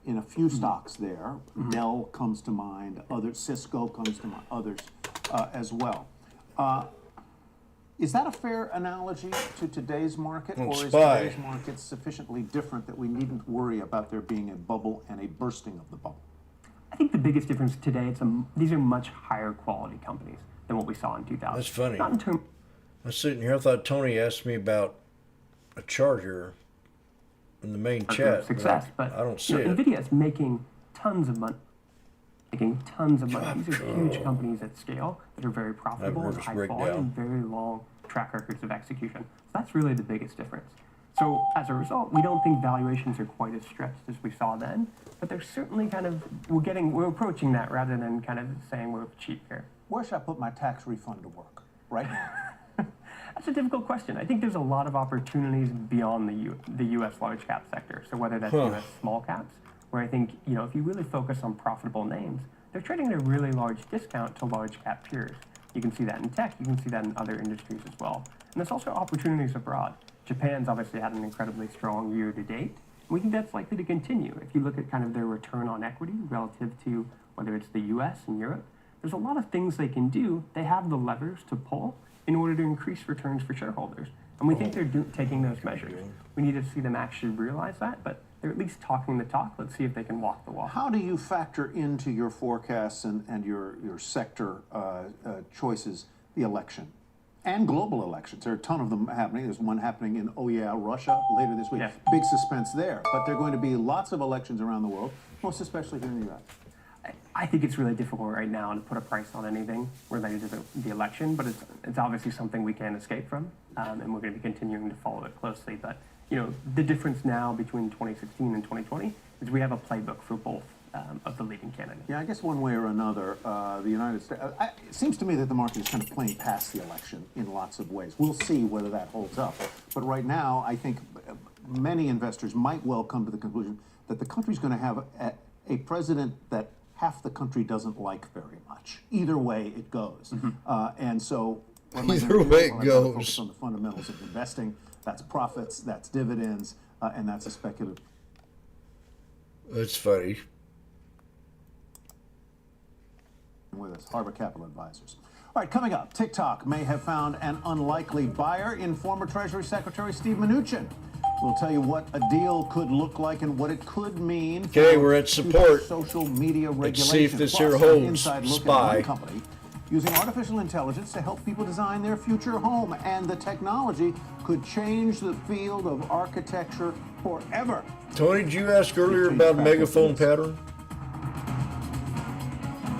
in a few stocks there. Dell comes to mind, others, Cisco comes to mind, others as well. Is that a fair analogy to today's market, or is today's market sufficiently different that we needn't worry about there being a bubble and a bursting of the bubble? I think the biggest difference today, these are much higher quality companies than what we saw in 2000. That's funny. Not in terms. I was sitting here, I thought Tony asked me about a chart here in the main chat. Success, but I don't see you know, it. NVIDIA is making tons of money. These are huge companies at scale that are very profitable and high quality and very long track records of execution. So that's really the biggest difference. So as a result, we don't think valuations are quite as stretched as we saw then, but they're certainly kind of, we're approaching that rather than kind of saying we're cheap here. Where should I put my tax refund to work right now? That's a difficult question. I think there's a lot of opportunities beyond the U.S. large cap sector. So whether that's U.S. small caps, where I think, you know, if you really focus on profitable names, they're trading at a really large discount to large cap peers. You can see that in tech, you can see that in other industries as well. And there's also opportunities abroad. Japan's obviously had an incredibly strong year to date. We think that's likely to continue. If you look at kind of their return on equity relative to whether it's the US and Europe, there's a lot of things they can do. They have the levers to pull in order to increase returns for shareholders. And we think they're taking those measures. We need to see them actually realize that, but they're at least talking the talk. Let's see if they can walk the walk. How do you factor into your forecasts and your sector choices the election? And global elections. There are a ton of them happening. There's one happening in, Russia later this week. Yeah. Big suspense there. But there are going to be lots of elections around the world, most especially here in the U.S. I think it's really difficult right now to put a price on anything related to the election, but it's obviously something we can't escape from, and we're going to be continuing to follow it closely. But you know, the difference now between 2016 and 2020 is we have a playbook for both of the leading candidates. Yeah, I guess one way or another, the United States, it seems to me that the market is kind of playing past the election in lots of ways. We'll see whether that holds up. But right now, I think many investors might well come to the conclusion that the country's going to have a president that half the country doesn't like very much. Either way it goes. And so, either way it goes. Focus on the fundamentals of investing. That's profits, that's dividends, and that's a speculative. That's funny. With us, Harbor Capital Advisors. All right, coming up, TikTok may have found an unlikely buyer in former Treasury Secretary Steve Mnuchin. We'll tell you what a deal could look like and what it could mean. Okay, we're at support. Social media regulation. Let's see if this here Plus, holds. an inside look Spy. at one company using artificial intelligence to help people design their future home, and the technology could change the field of architecture forever. Tony, did you ask earlier about megaphone pattern?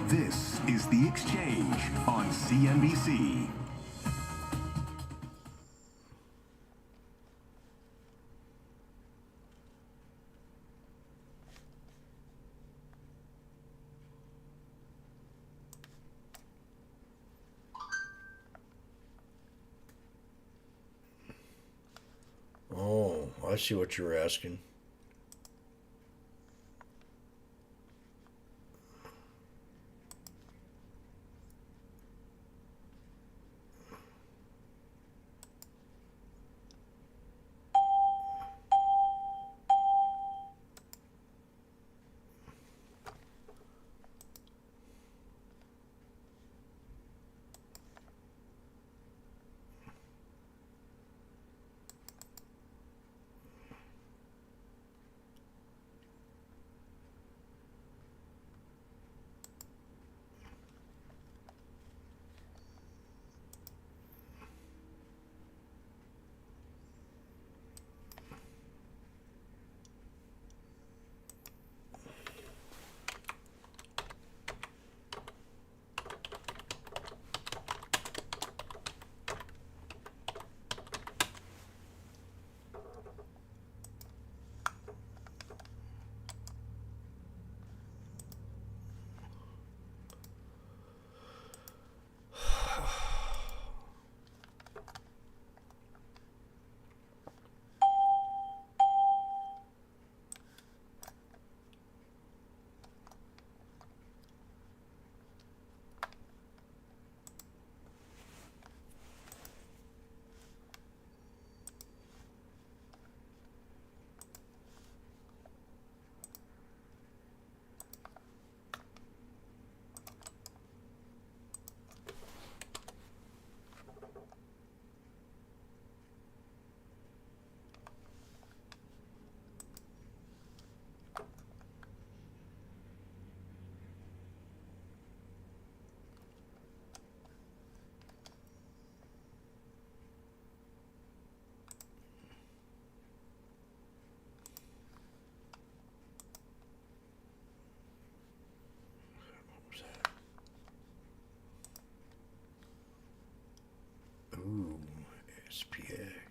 This is The Exchange on CNBC. Oh, I see what you're asking.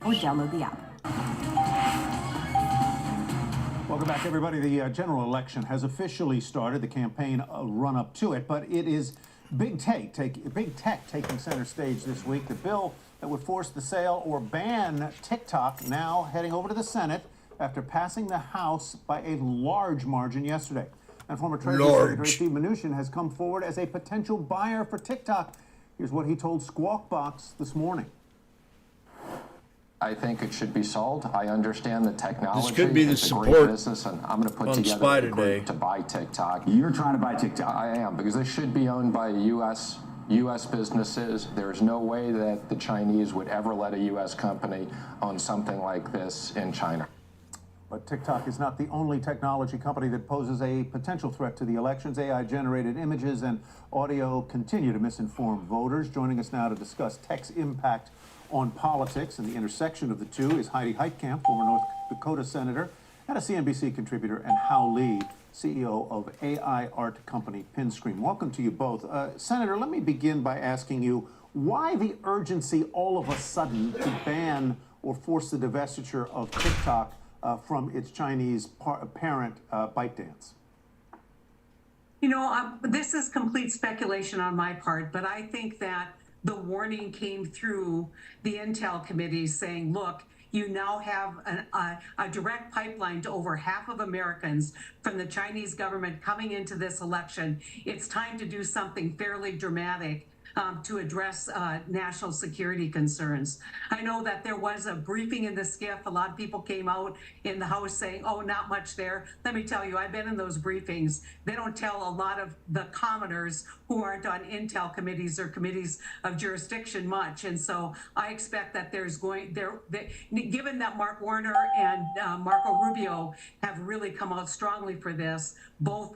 Or download the app. Welcome back, everybody. The general election has officially started, the campaign run up to it, but it is big tech taking center stage this week. The bill that would force the sale or ban TikTok now heading over to the Senate after passing the House by a large margin yesterday. And former Treasury Secretary Steve Mnuchin has come forward as a potential buyer for TikTok. Here's what he told Squawk Box this morning. I think it should be sold. I understand the technology. This could be the it's a support great business, and I'm going to put on together Spy a group today. to buy TikTok. You're trying to buy TikTok? I am, because this should be owned by U.S. businesses. There's no way that the Chinese would ever let a U.S. company own something like this in China. But TikTok is not the only technology company that poses a potential threat to the elections. AI-generated images and audio continue to misinform voters. Joining us now to discuss tech's impact on politics and the intersection of the two is Heidi Heitkamp, former North Dakota senator and a CNBC contributor, and Hao Li, CEO of AI art company Pinscreen. Welcome to you both. Senator, let me begin by asking you, why the urgency all of a sudden to ban or force the divestiture of TikTok from its Chinese parent, ByteDance? You know, this is complete speculation on my part, but I think that the warning came through the Intel committee saying, look, you now have a direct pipeline to over half of Americans from the Chinese government coming into this election. It's time to do something fairly dramatic to address national security concerns. I know that there was a briefing in the SCIF. A lot of people came out in the House saying, oh, not much there. Let me tell you, I've been in those briefings. They don't tell a lot of the commoners who aren't on Intel committees or committees of jurisdiction much. And so I expect that given that Mark Warner and Marco Rubio have really come out strongly for this, both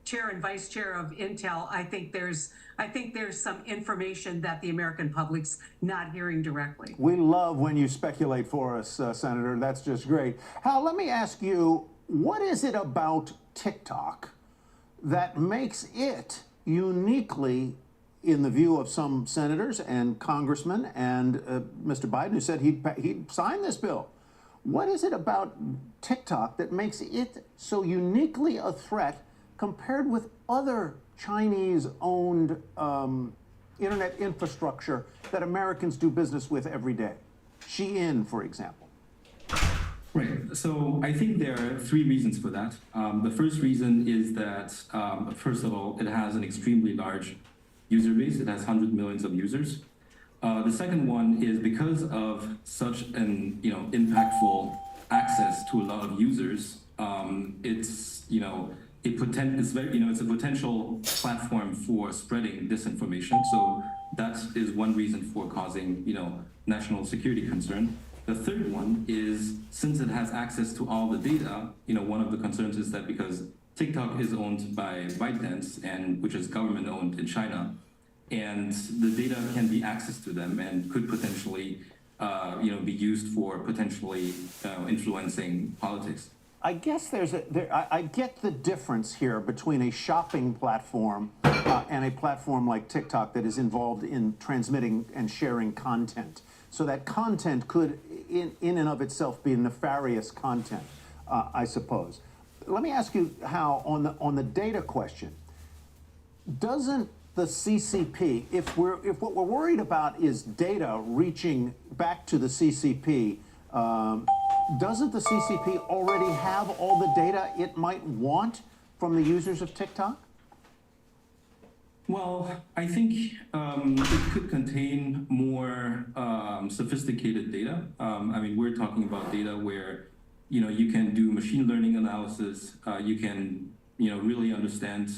chair and vice chair of Intel, I think there's some information that the American public's not hearing directly. We love when you speculate for us, Senator. That's just great. Hal, let me ask you, what is it about TikTok that makes it uniquely, in the view of some senators and congressmen and Mr. Biden, who said he'd sign this bill? What is it about TikTok that makes it so uniquely a threat compared with other Chinese-owned internet infrastructure that Americans do business with every day? Shein, for example. Right. So I think there are three reasons for that. The first reason is that, first of all, it has an extremely large user base. It has hundreds of millions of users. The second one is because of such an impactful access to a lot of users. It's it's a potential platform for spreading disinformation. So that is one reason for causing national security concern. The third one is, since it has access to all the data, one of the concerns is that because TikTok is owned by ByteDance, and which is government owned in China, and the data can be accessed to them and could potentially be used for potentially influencing politics. I guess I get the difference here between a shopping platform and a platform like TikTok that is involved in transmitting and sharing content. So that content could, in and of itself, be nefarious content, I suppose. Let me ask you, Hal, on the data question, doesn't the CCP, if what we're worried about is data reaching back to the CCP, doesn't the CCP already have all the data it might want from the users of TikTok? Well, I think it could contain more sophisticated data. We're talking about data where, you can do machine learning analysis. You can, really understand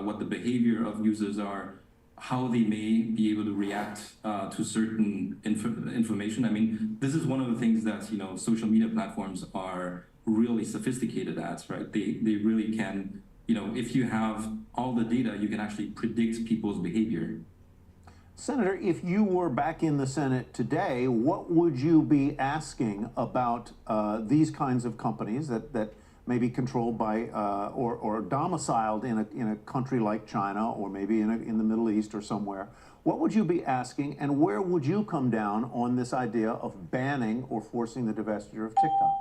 what the behavior of users are, how they may be able to react to certain information. This is one of the things that, social media platforms are really sophisticated at, right? They really can, if you have all the data, you can actually predict people's behavior. Senator, if you were back in the Senate today, what would you be asking about these kinds of companies that may be controlled by or domiciled in a country like China, or maybe in the Middle East or somewhere? what would you be asking, and where would you come down on this idea of banning or forcing the divestiture of TikTok?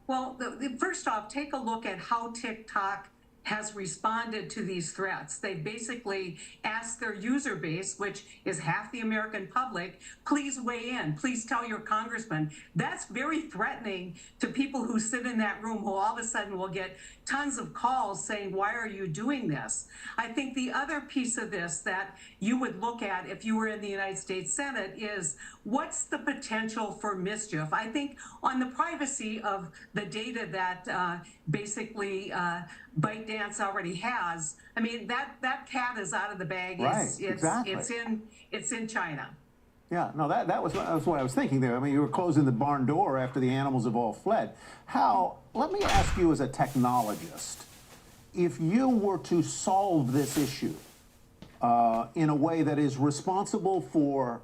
Well, first off, take a look at how TikTok has responded to these threats. They basically asked their user base, which is half the American public, please weigh in, please tell your congressman. That's very threatening to people who sit in that room, who all of a sudden will get tons of calls saying, why are you doing this? I think the other piece of this that you would look at if you were in the United States Senate is, what's the potential for mischief? I think on the privacy of the data that basically ByteDance already has, I mean, that cat is out of the bag. Right, exactly. It's in China. Yeah, no, that was what I was thinking there. I mean, you were closing the barn door after the animals have all fled. Let me ask you as a technologist, if you were to solve this issue in a way that is responsible for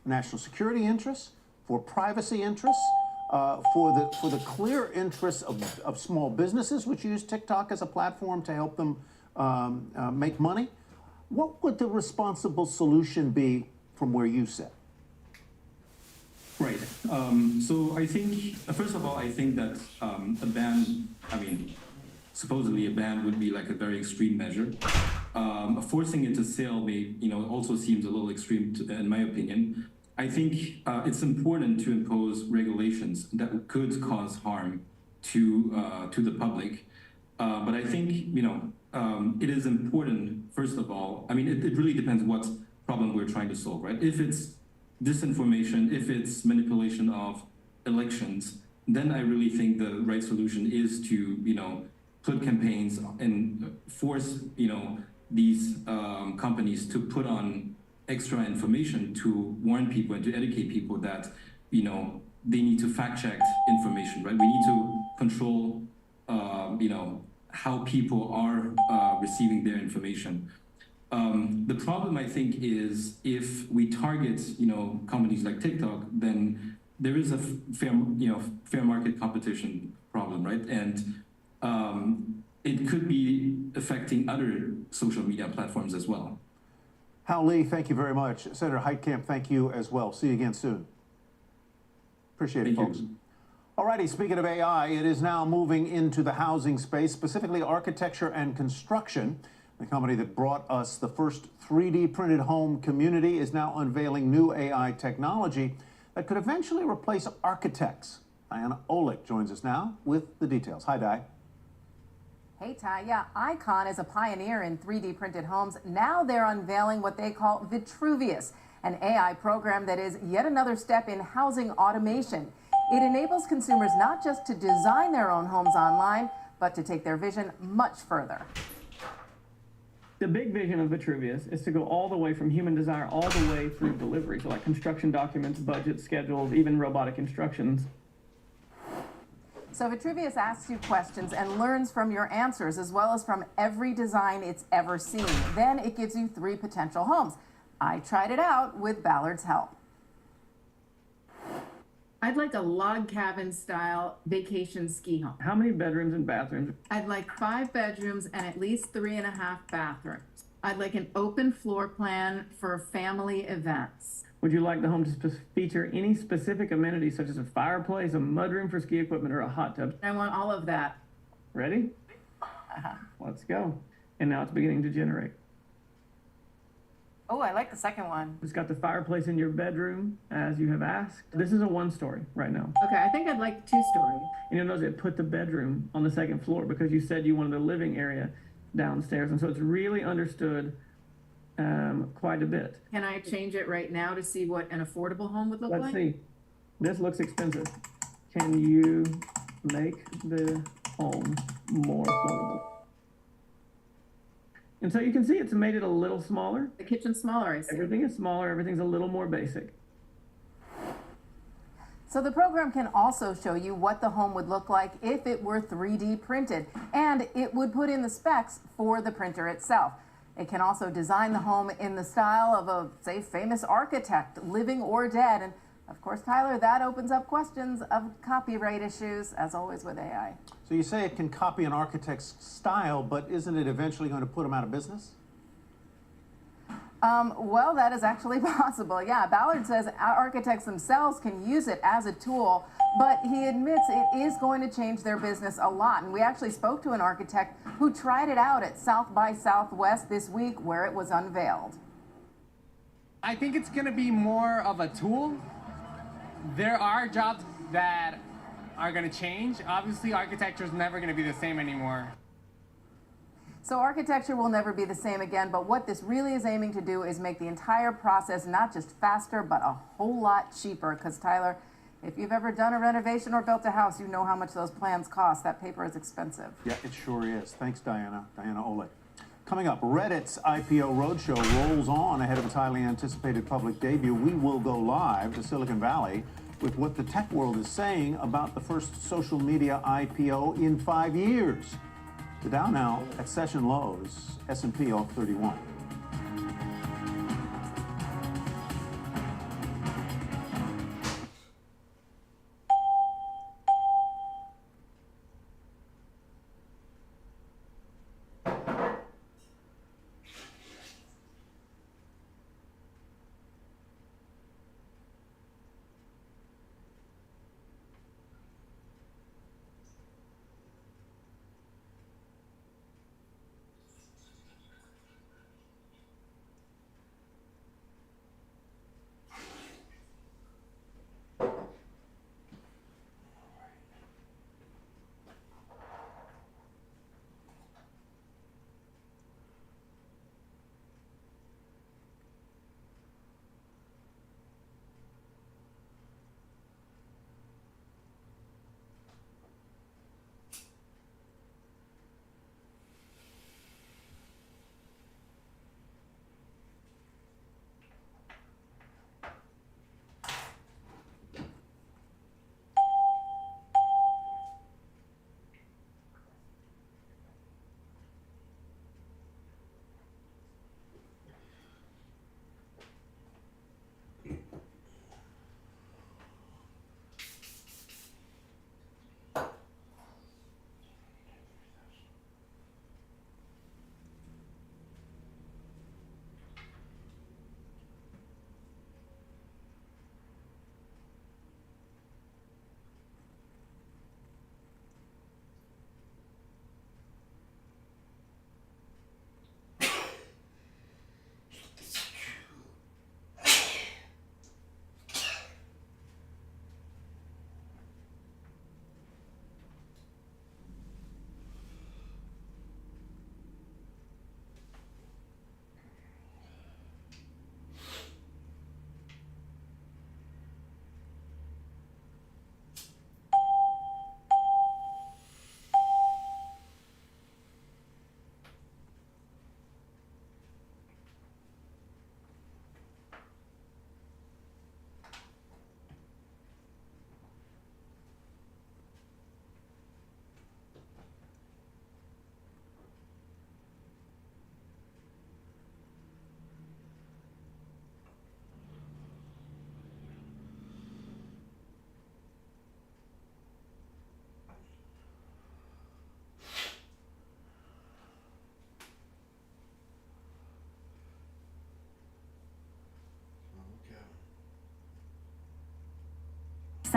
national security interests, for privacy interests, for the clear interests of small businesses which use TikTok as a platform to help them make money, what would the responsible solution be from where you sit? Right. So I think, first of all, I think that a ban, I mean, supposedly a ban would be like a very extreme measure. Forcing it to sale may, also seems a little extreme in my opinion. I think it's important to impose regulations that could cause harm to the public. But I think, it is important, first of all, I mean, it really depends what problem we're trying to solve, right? If it's disinformation, if it's manipulation of elections, then I really think the right solution is to, put campaigns and force, these companies to put on extra information to warn people and to educate people that, they need to fact check information, right? We need to control, how people are receiving their information. The problem, I think, is if we target, companies like TikTok, then there is a fair market competition problem, right? And it could be affecting other social media platforms as well. Hal Lee, thank you very much. Senator Heitkamp, thank you as well. See you again soon. Appreciate it, folks. Alrighty, speaking of AI, it is now moving into the housing space, specifically architecture and construction. The company that brought us the first 3D printed home community is now unveiling new AI technology that could eventually replace architects. Diana Olick joins us now with the details. Hi, Di. Hey, Ty. Yeah, Icon is a pioneer in 3D printed homes. Now they're unveiling what they call Vitruvius, an AI program that is yet another step in housing automation. It enables consumers not just to design their own homes online, but to take their vision much further. The big vision of Vitruvius is to go all the way from human desire all the way through delivery. So like construction documents, budgets, schedules, even robotic instructions. So Vitruvius asks you questions and learns from your answers as well as from every design it's ever seen. Then it gives you 3 potential homes. I tried it out with Ballard's help. I'd like a log cabin style vacation ski home. How many bedrooms and bathrooms? I'd like 5 bedrooms and at least 3.5 bathrooms. I'd like an open floor plan for family events. Would you like the home to feature any specific amenities such as a fireplace, a mudroom for ski equipment, or a hot tub? I want all of that. Ready? Let's go. And now it's beginning to generate. Oh, I like the second one. It's got the fireplace in your bedroom, as you have asked. This is a 1-story right now. Okay, I think I'd like 2-story. And you'll notice it put the bedroom on the 2nd floor because you said you wanted the living area downstairs. And so it's really understood quite a bit. Can I change it right now to see what an affordable home would look like? Let's see. This looks expensive. Can you make the home more affordable? And so you can see it's made it a little smaller. The kitchen's smaller, I see. Everything is smaller. Everything's a little more basic. So the program can also show you what the home would look like if it were 3D printed, and it would put in the specs for the printer itself. It can also design the home in the style of a, say, famous architect, living or dead. And of course, Tyler, that opens up questions of copyright issues, as always with AI. So you say it can copy an architect's style, but isn't it eventually going to put them out of business? Well, that is actually possible. Yeah, Ballard says architects themselves can use it as a tool, but he admits it is going to change their business a lot. And we actually spoke to an architect who tried it out at South by Southwest this week, where it was unveiled. I think it's going to be more of a tool. There are jobs that are going to change. Obviously, architecture is never going to be the same anymore. So architecture will never be the same again, but what this really is aiming to do is make the entire process not just faster, but a whole lot cheaper. Because Tyler, if you've ever done a renovation or built a house, you know how much those plans cost. That paper is expensive. Yeah, it sure is. Thanks, Diana. Diana Oleg. Coming up, Reddit's IPO roadshow rolls on ahead of its highly anticipated public debut. We will go live to Silicon Valley with what the tech world is saying about the first social media IPO in 5 years. The Dow now at session lows, S&P off 31.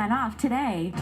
Off today.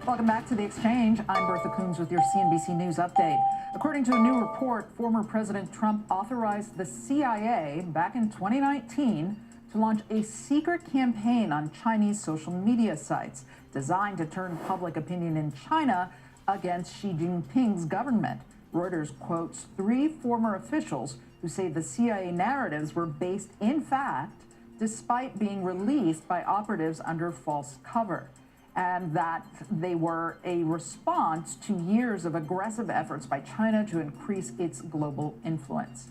Welcome back to The Exchange. I'm Bertha Coombs with your CNBC News update. According to a new report, former President Trump authorized the CIA back in 2019 to launch a secret campaign on Chinese social media sites designed to turn public opinion in China against Xi Jinping's government. Reuters quotes 3 former officials who say the CIA narratives were based in fact, despite being released by operatives under false cover, and that they were a response to years of aggressive efforts by China to increase its global influence.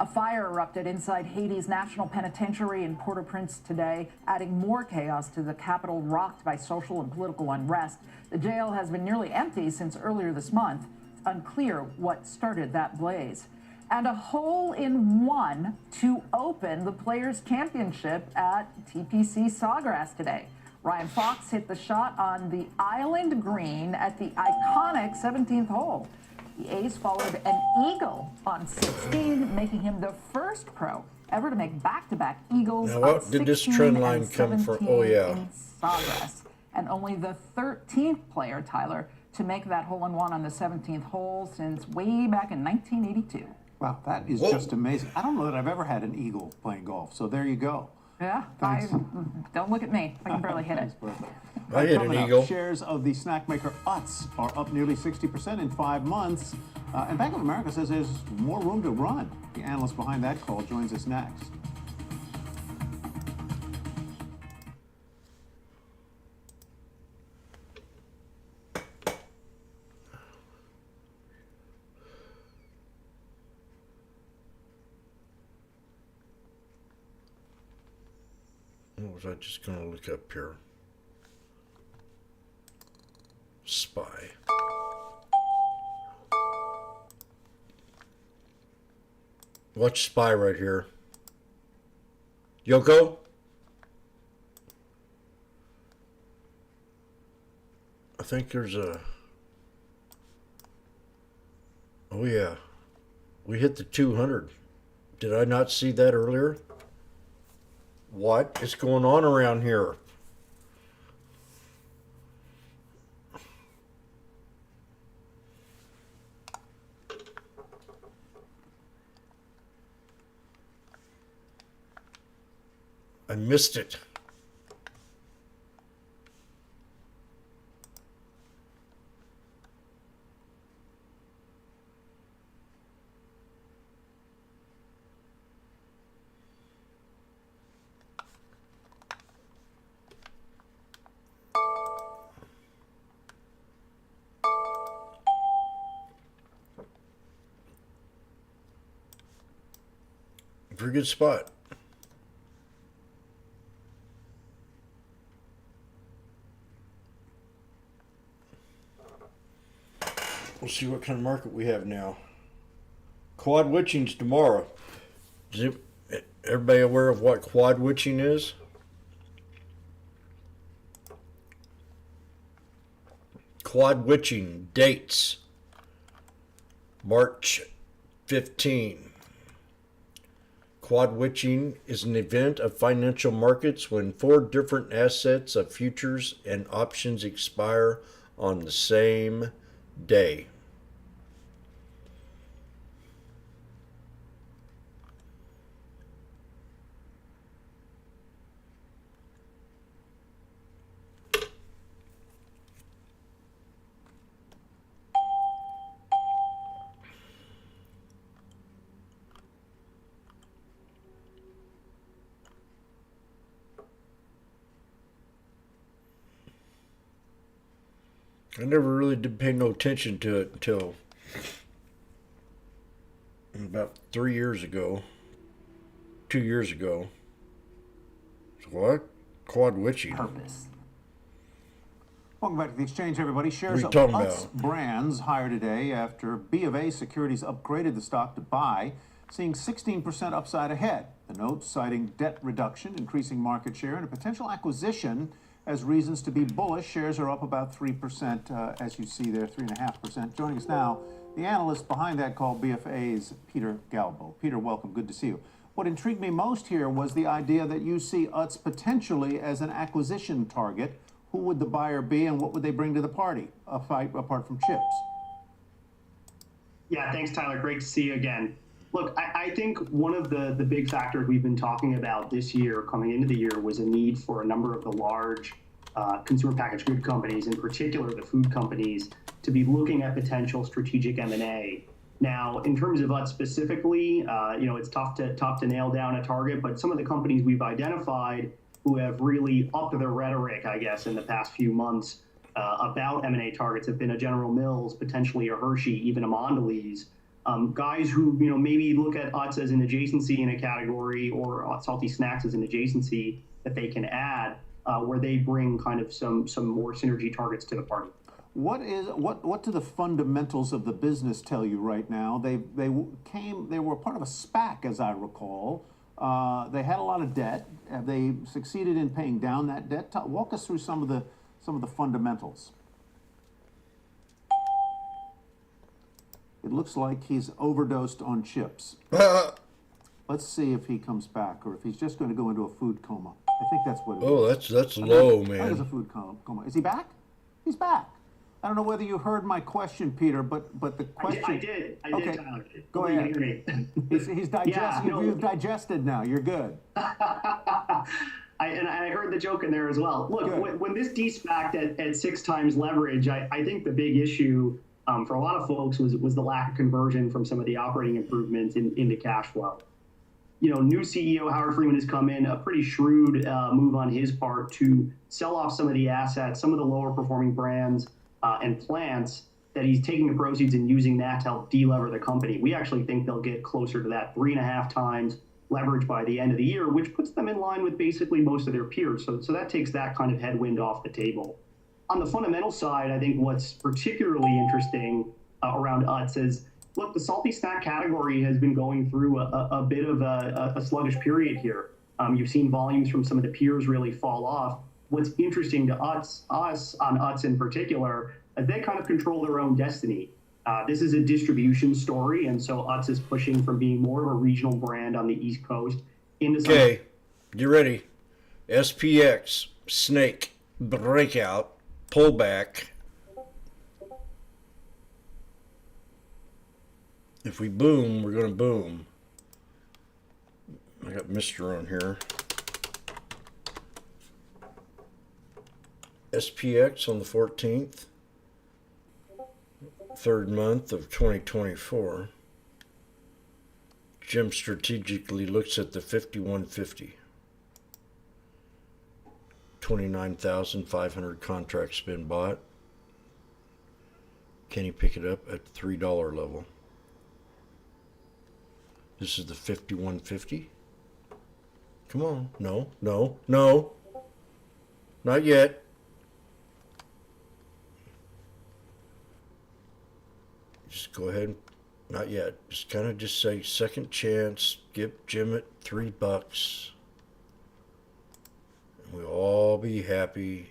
A fire erupted inside Haiti's National Penitentiary in Port-au-Prince today, adding more chaos to the capital rocked by social and political unrest. The jail has been nearly empty since earlier this month. It's unclear what started that blaze. and a hole-in-one to open the Players' Championship at TPC Sawgrass today. Ryan Fox hit the shot on the island green at the iconic 17th hole. The A's followed an eagle on 16, making him the first pro ever to make back-to-back eagles. Now, what did this trend line come from? Oh, yeah. In Sawgrass, and only the 13th player, Tyler, to make that hole-in-one on the 17th hole since way back in 1982. Wow, that is just amazing. I don't know that I've ever had an eagle playing golf, so there you go. Yeah, don't look at me. I can barely hit it. I hit an eagle. Shares of the snack maker Utz are up nearly 60% in 5 months. And Bank of America says there's more room to run. The analyst behind that call joins us next. What was I just going to look up here? Spy. Watch Spy right here. Yoko? I think there's a... Oh yeah. We hit the 200. Did I not see that earlier? What is going on around here? I missed it. Pretty good spot. We'll see what kind of market we have now. Quad witching's tomorrow. Is everybody aware of what quad witching is? Quad witching dates March 15. Quad witching is an event of financial markets when 4 different assets of futures and options expire on the same day. I never really did pay no attention to it until about 3 years ago, 2 years ago. So what? Quad witching. Purpose. Welcome back to the exchange, everybody. Shares of What are you talking Utz about? Brands higher today after B of A Securities upgraded the stock to buy, seeing 16% upside ahead. The note citing debt reduction, increasing market share, and a potential acquisition as reasons to be bullish. Shares are up about 3%, as you see there, 3.5%. Joining us now, the analyst behind that call, BFA's Peter Galbo. Peter, welcome. Good to see you. What intrigued me most here was the idea that you see Utz potentially as an acquisition target. Who would the buyer be, and what would they bring to the party, apart from chips? Yeah, thanks, Tyler. Great to see you again. Look, I think one of the big factors we've been talking about this year, coming into the year, was a need for a number of the large consumer packaged good companies, in particular the food companies, to be looking at potential strategic M&A. Now, in terms of Utz specifically, it's tough to nail down a target, but some of the companies we've identified who have really upped their rhetoric, I guess, in the past few months about M&A targets have been a General Mills, potentially a Hershey, even a Mondelez. Guys who maybe look at Utz as an adjacency in a category, or salty snacks as an adjacency that they can add, where they bring kind of some more synergy targets to the party. What do the fundamentals of the business tell you right now? They were part of a SPAC, as I recall. They had a lot of debt. Have they succeeded in paying down that debt? Walk us through some of the fundamentals. It looks like he's overdosed on chips. Let's see if he comes back, or if he's just going to go into a food coma. I think that's what it is. Oh, that's low, man. That is a food coma. Is he back? He's back. I don't know whether you heard my question, Peter, but the question. I did, okay. Tyler. Go ahead. He's digested. Yeah, You've digested now. You're good. I heard the joke in there as well. Look, when this de-SPAC'd at 6 times leverage, I think the big issue for a lot of folks was the lack of conversion from some of the operating improvements into cash flow. New CEO Howard Freeman has come in, a pretty shrewd move on his part to sell off some of the assets, some of the lower performing brands and plants that he's taking the proceeds and using that to help de-lever the company. We actually think they'll get closer to that 3.5 times leverage by the end of the year, which puts them in line with basically most of their peers. So that takes that kind of headwind off the table. On the fundamental side, I think what's particularly interesting around Utz is, look, the salty snack category has been going through a bit of a sluggish period here. You've seen volumes from some of the peers really fall off. What's interesting to us on Utz in particular, is they kind of control their own destiny. This is a distribution story, and so Utz is pushing from being more of a regional brand on the East Coast into some... Okay, get ready. SPX, snake, breakout, pullback. If we boom, we're going to boom. I got Mr. on here. SPX on the 14th. 3rd month of 2024. Jim strategically looks at the 5150. 29,500 contracts been bought. Can you pick it up at the $3 level? This is the 5150. Come on. No, no, no. Not yet. Just go ahead. Not yet. Just kind of just say second chance. Give Jim it $3. And we'll all be happy.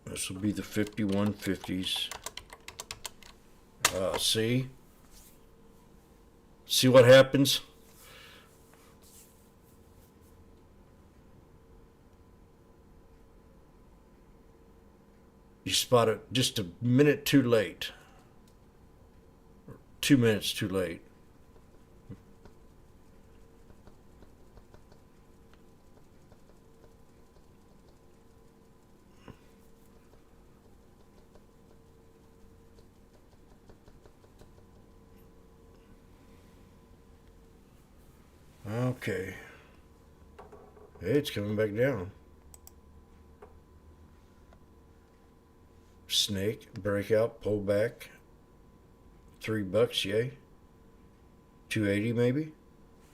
This will be the 5150s. See? See what happens? You spot it just a minute too late. 2 minutes too late. Okay. Hey, it's coming back down. Snake, breakout, pull back. $3, yay. 280 maybe?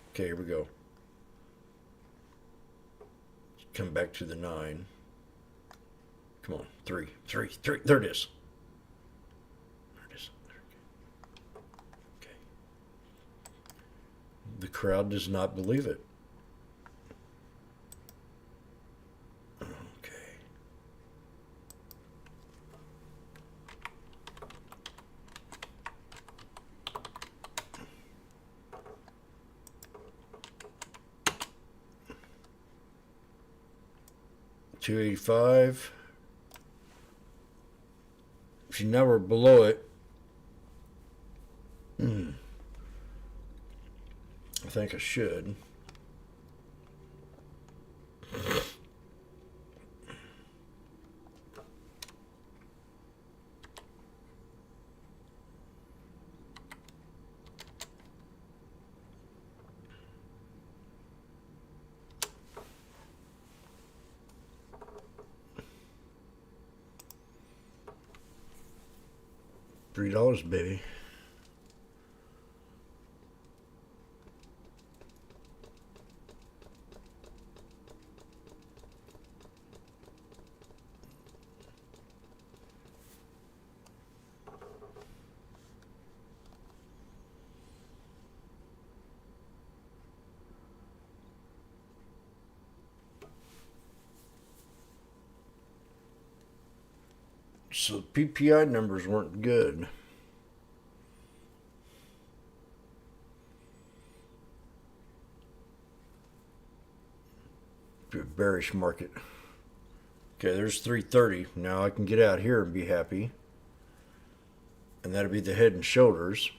Okay, here we go. Come back to the 9. Come on, 3. There it is. There it is. Okay. The crowd does not believe it. $285. If you never below it, I think I should. $3, baby. So the PPI numbers weren't good. Bearish market. Okay, there's 330. Now I can get out here and be happy. And that'll be the head and shoulders.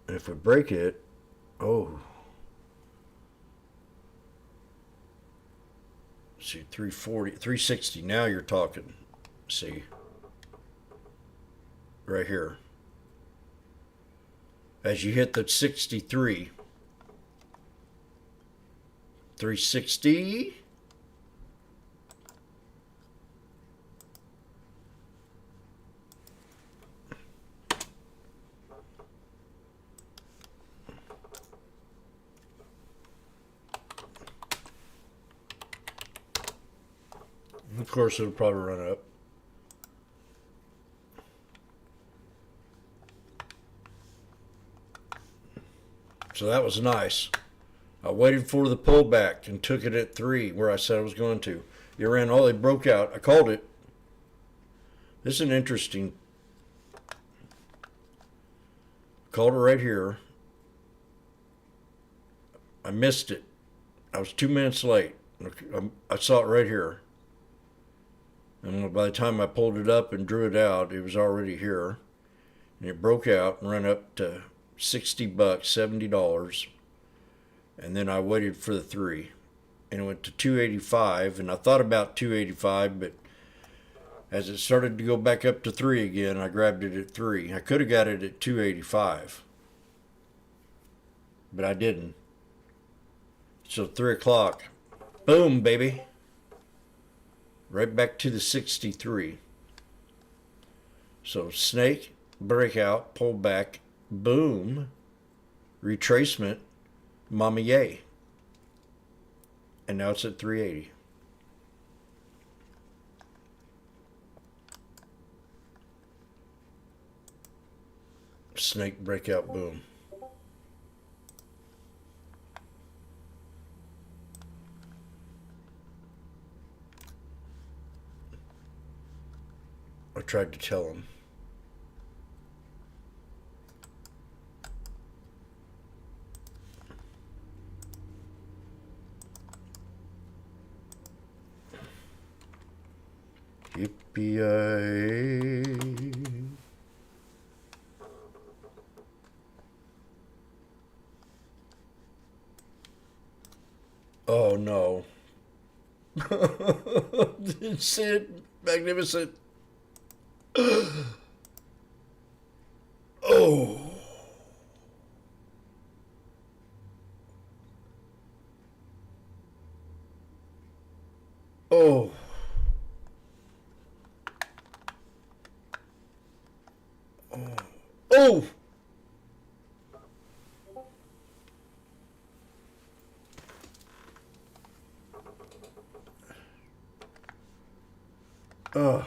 And if we break it, oh. See, 340, 360. Now you're talking. See. Right here. As you hit the 63. 360. Of course, it'll probably run up. So that was nice. I waited for the pullback and took it at 3 where I said I was going to. It ran all, it broke out. I called it. This is an interesting. Called it right here. I missed it. I was 2 minutes late. I saw it right here. And by the time I pulled it up and drew it out, it was already here. And it broke out and ran up to $60, $70. And then I waited for the 3. And it went to 285. And I thought about 285, but as it started to go back up to 3 again, I grabbed it at 3. I could have got it at 285. But I didn't. So 3 o'clock. Boom, baby. Right back to the 63. So snake, breakout, pull back, boom, retracement, mama yay. And now it's at 380. Snake, breakout, boom. I tried to tell him. Yippee-yay. Oh no. It's it magnificent. Oh. Oh. Oh. Oh.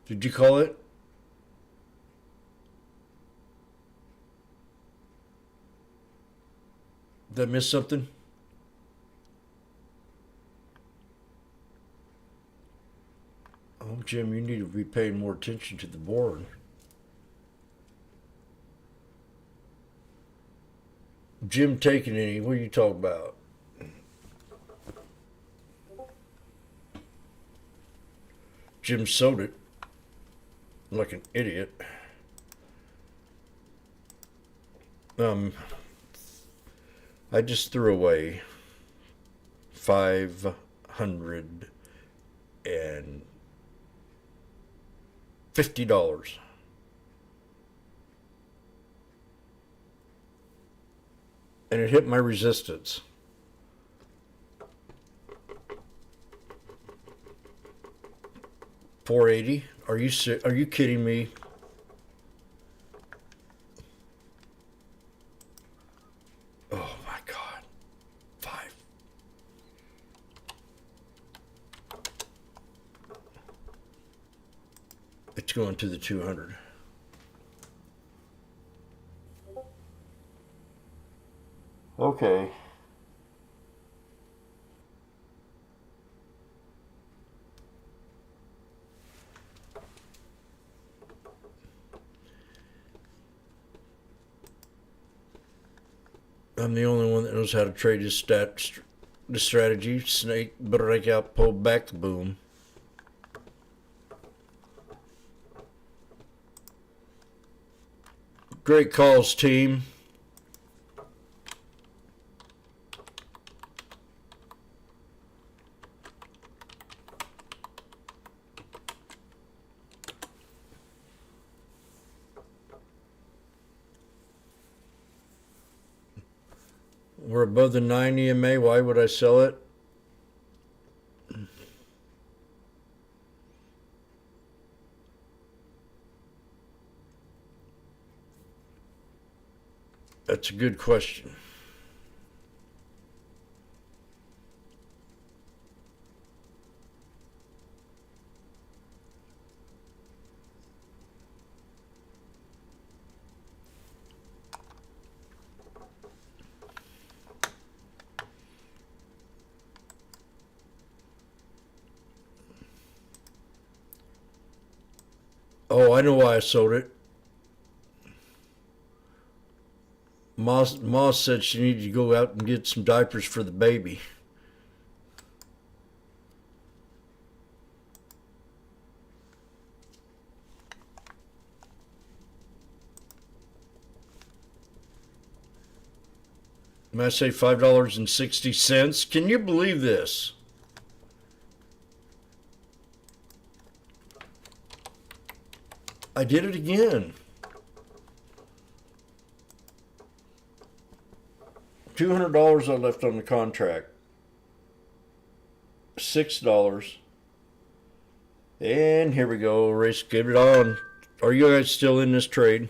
Did you call it? Did I miss something? Oh, Jim, you need to be paying more attention to the board. Jim taking any? What are you talking about? Jim sold it like an idiot. I just threw away $550. And it hit my resistance. $480? Are you kidding me? Oh my God. 5. it's going to the 200. Okay. I'm the only one that knows how to trade the strategy. Snake, breakout, pull back, boom. Great calls, team. We're above the 9 EMA. Why would I sell it? That's a good question. Oh, I know why I sold it. Ma said she needed to go out and get some diapers for the baby. May I say $5.60? Can you believe this? I did it again. $200 I left on the contract. $6. And here we go. Race, get it on. Are you guys still in this trade?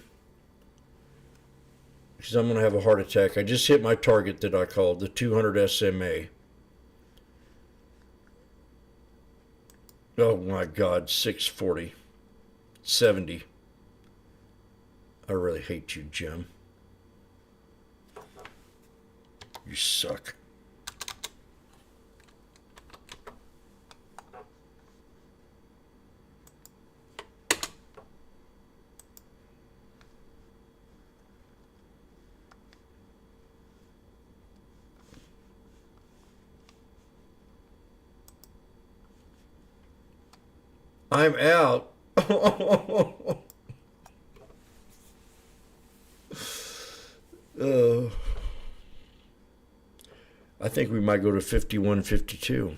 Because I'm going to have a heart attack. I just hit my target that I called, the 200 SMA. Oh my God, 640. 70. I really hate you, Jim. You suck. I'm out. I think we might go to 51.52.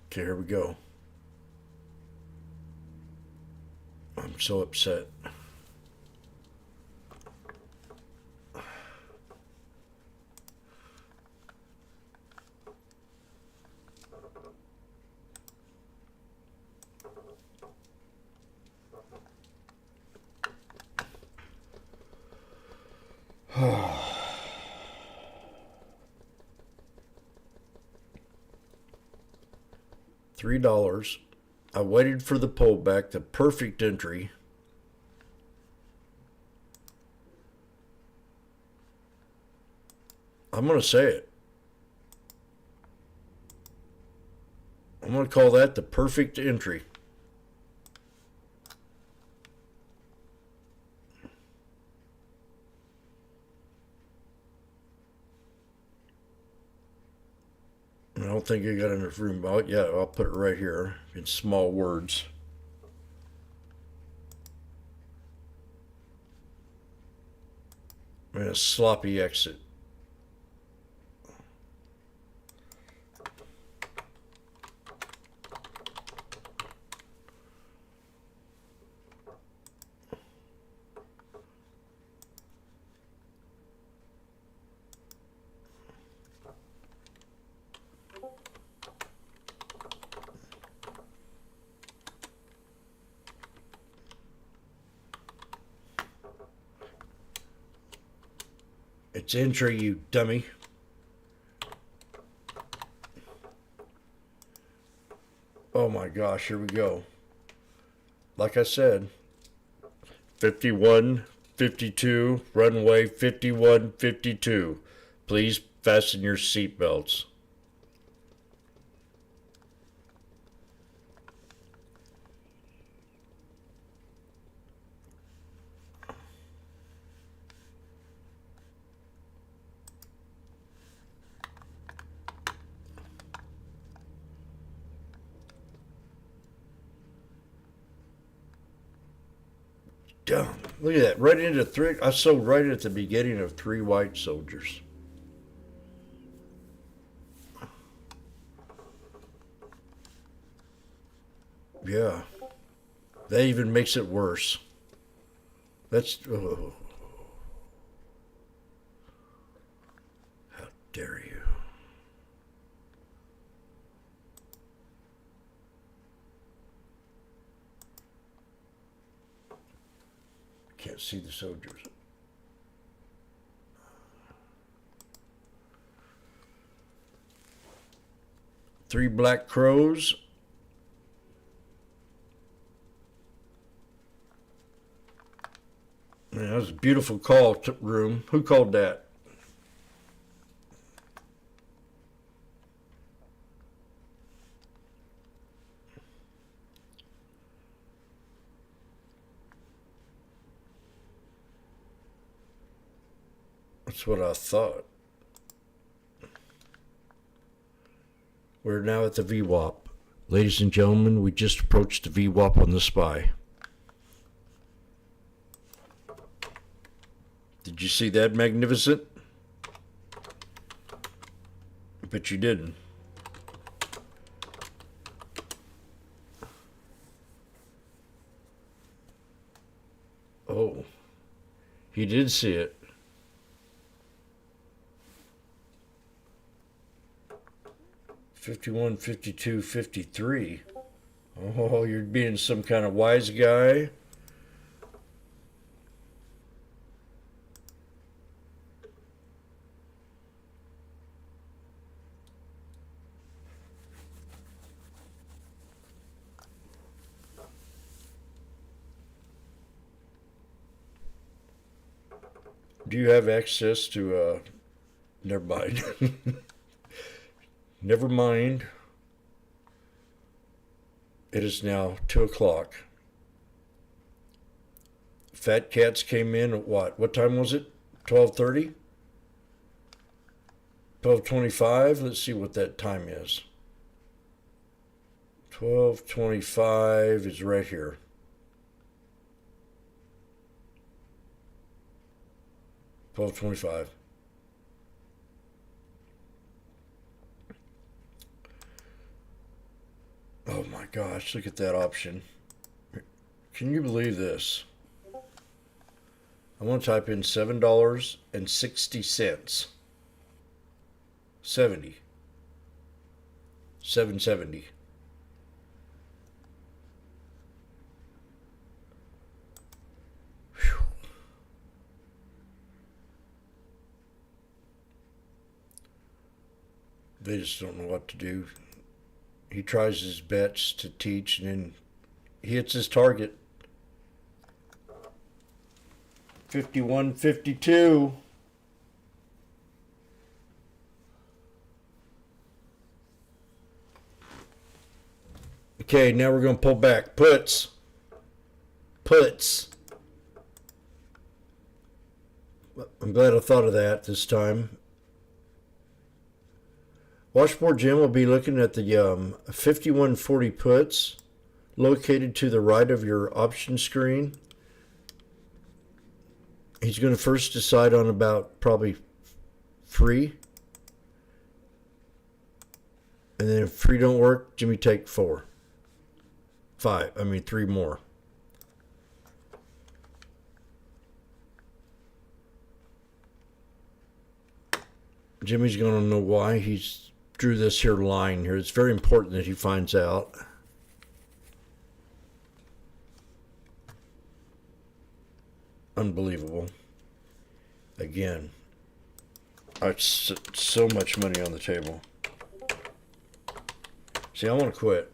Okay, here we go. I'm so upset. $3. I waited for the pullback, the perfect entry. I'm going to say it. I'm going to call that the perfect entry. I don't think I got enough room. Oh, yeah, I'll put it right here in small words. And a sloppy exit. It's entry, you dummy. Oh my gosh, here we go. Like I said, 51, 52, runway 51, 52. Please fasten your seatbelts. Dumb. Look at that. Right into three. I sold right at the beginning of 3 White Soldiers. Yeah. That even makes it worse. That's. Oh. How dare you? Can't see the soldiers. Three Black Crows. Man, that was a beautiful call room. Who called that? That's what I thought. We're now at the VWAP. Ladies and gentlemen, we just approached the VWAP on the SPY. Did you see that magnificent? But you didn't. Oh, he did see it. $51, $52, $53. Oh, you're being some kind of wise guy. Do you have access to, never mind. Never mind. It is now 2 o'clock. Fat Cats came in at what? What time was it? 12:30? 12:25? Let's see what that time is. 12:25 is right here. $12.25. Oh my gosh, look at that option. Can you believe this? I want to type in $7.60. 70. 770. Whew. They just don't know what to do. He tries his bets to teach, and then he hits his target. 51, 52. Okay, now we're going to pull back. Puts. I'm glad I thought of that this time. Washboardjim will be looking at the 5140 puts located to the right of your option screen. He's going to first decide on about probably 3. And then if 3 don't work, Jimmy take 4. 3 more. Jimmy's going to know why he's drew this here line here. It's very important that he finds out. Unbelievable. Again, So much money on the table. See, I want to quit.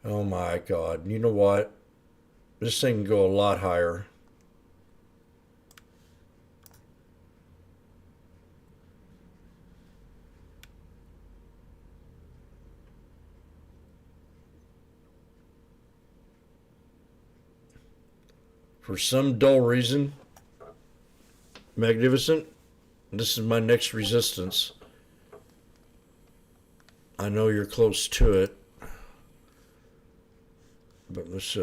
Oh my God. You know what? This thing can go a lot higher. For some dull reason, Magnificent, this is my next resistance. I know you're close to it, but let's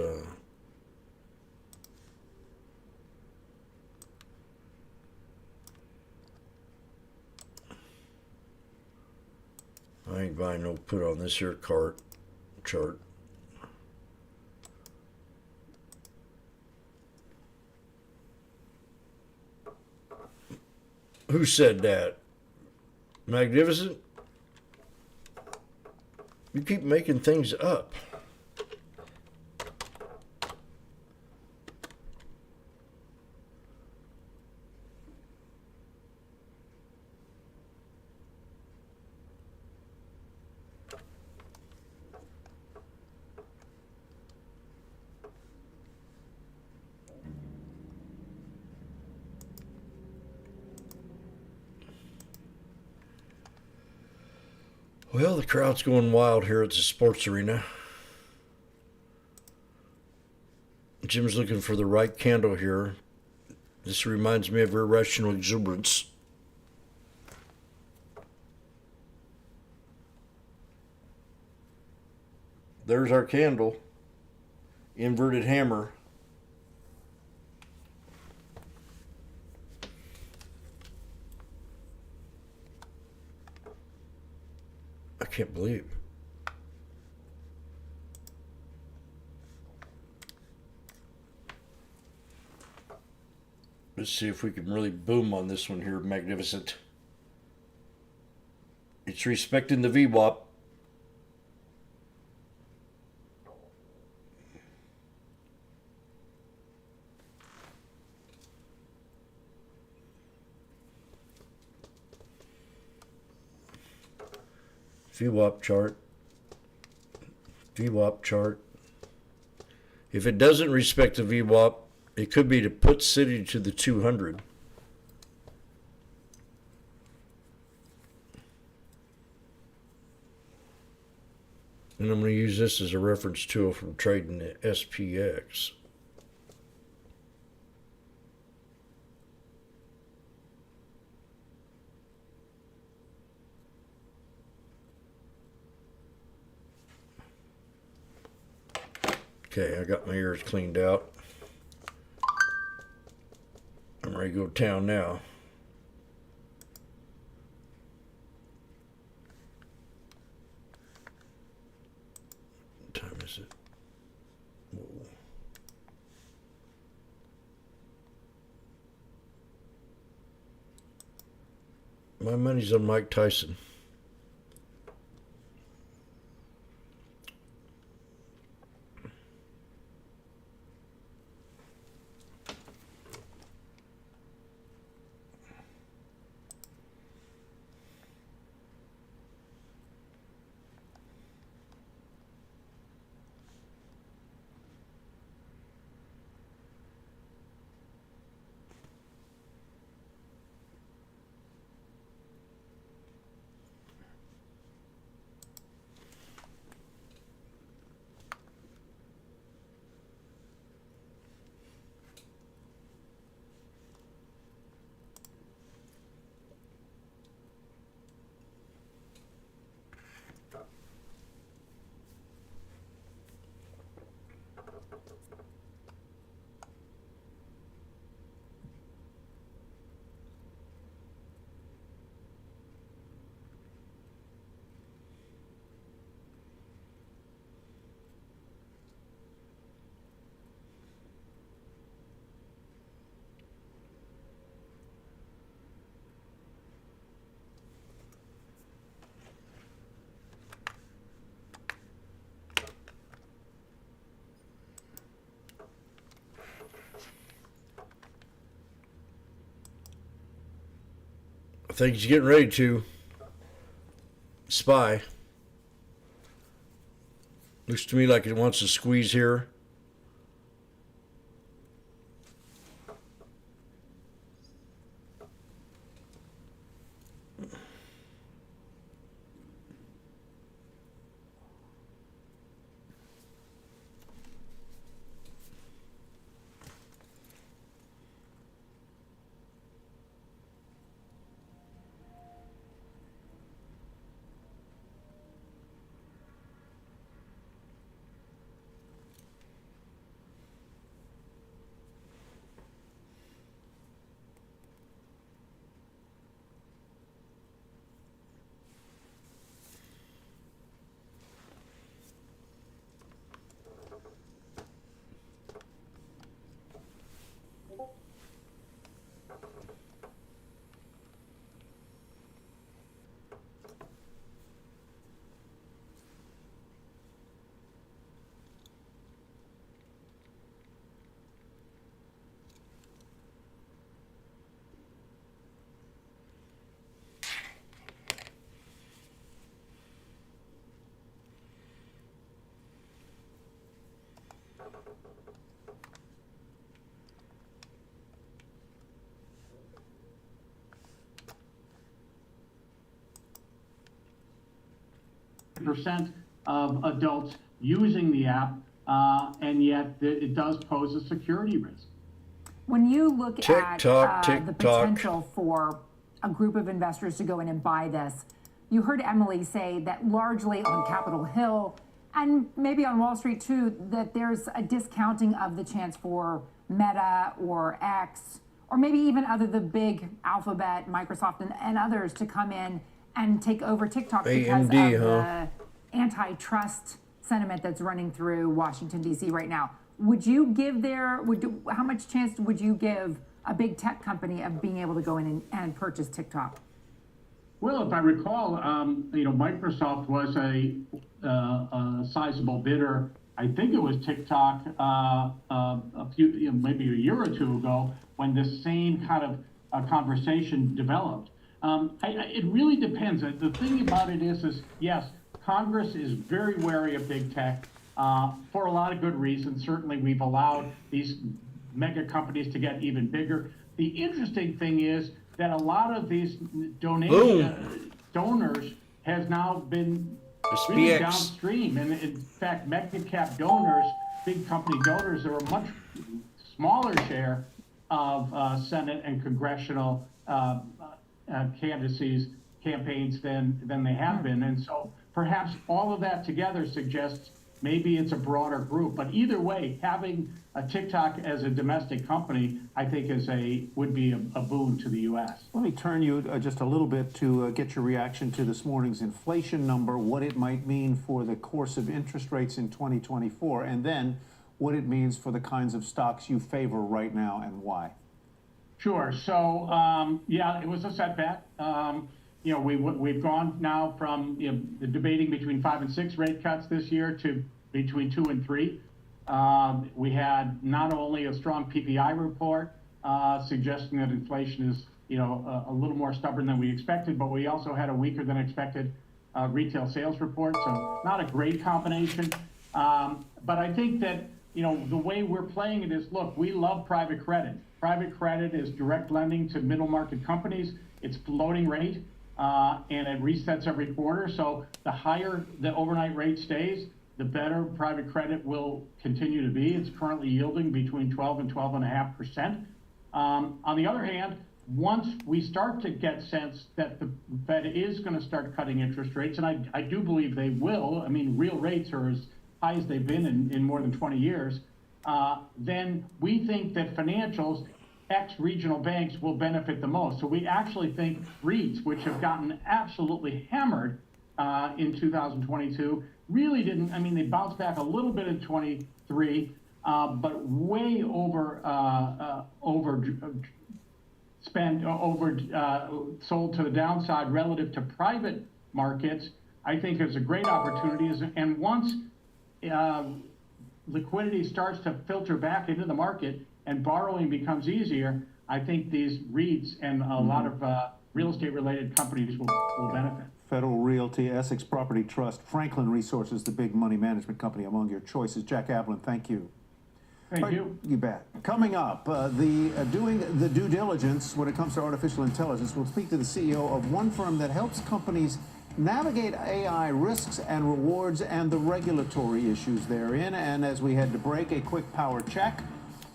I ain't buying no put on this here chart. Who said that? Magnificent? You keep making things up. Well, the crowd's going wild here at the sports arena. Jim's looking for the right candle here. This reminds me of irrational exuberance. There's our candle. Inverted hammer. I can't believe. Let's see if we can really boom on this one here, Magnificent. It's respecting the VWAP. VWAP chart. VWAP chart. If it doesn't respect the VWAP, it could be to put City to the 200. And I'm going to use this as a reference tool from trading the SPX. Okay, I got my ears cleaned out. I'm ready to go to town now. What time is it? Whoa. My money's on Mike Tyson. I think he's getting ready to. Spy. Looks to me like it wants to squeeze here. Percent of adults using the app, and yet it does pose a security risk. When you look at the TikTok. potential for a group of investors to go in and buy this, you heard Emily say that largely on Capitol Hill and maybe on Wall Street too, that there's a discounting of the chance for Meta or X, or maybe even the big Alphabet, Microsoft, and others to come in and take over TikTok because of the antitrust sentiment that's running through Washington, D.C. right now. Would you give how much chance would you give a big tech company of being able to go in and purchase TikTok? Well, if I recall, Microsoft was a sizable bidder. I think it was TikTok maybe a year or two ago when this same kind of conversation developed. It really depends. The thing about it is yes, Congress is very wary of big tech for a lot of good reasons. Certainly, we've allowed these mega companies to get even bigger. The interesting thing is that a lot of these donors has now been really downstream. And in fact, mega cap donors, big company donors, are a much smaller share of Senate and congressional candidacies campaigns than they have been. And so perhaps all of that together suggests maybe it's a broader group. But either way, having a TikTok as a domestic company, I think would be a boon to the U.S. Let me turn you just a little bit to get your reaction to this morning's inflation number, what it might mean for the course of interest rates in 2024, and then what it means for the kinds of stocks you favor right now and why. Sure. So, it was a setback. We've gone now from the debating between 5 and 6 rate cuts this year to between 2 and 3. We had not only a strong PPI report suggesting that inflation is a little more stubborn than we expected, but we also had a weaker than expected retail sales report. So not a great combination. But I think that the way we're playing it is, look, we love private credit. Private credit is direct lending to middle market companies. It's floating rate, and it resets every quarter. So the higher the overnight rate stays, the better private credit will continue to be. It's currently yielding between 12 and 12.5%. On the other hand, once we start to get sense that the Fed is going to start cutting interest rates, and I do believe they will, I mean, real rates are as high as they've been in more than 20 years, then we think that financials, ex-regional banks, will benefit the most. So we actually think REITs, which have gotten absolutely hammered in 2022, really didn't, I mean, they bounced back a little bit in 23, but way sold to the downside relative to private markets, I think is a great opportunity. And once liquidity starts to filter back into the market and borrowing becomes easier, I think these REITs and a lot of real estate related companies will benefit. Federal Realty, Essex Property Trust, Franklin Resources, the big money management company among your choices. Jack Ablin, thank you. Thank you. You bet. Coming up, doing the due diligence when it comes to artificial intelligence. We'll speak to the CEO of one firm that helps companies navigate AI risks and rewards and the regulatory issues therein. And as we head to break, a quick power check.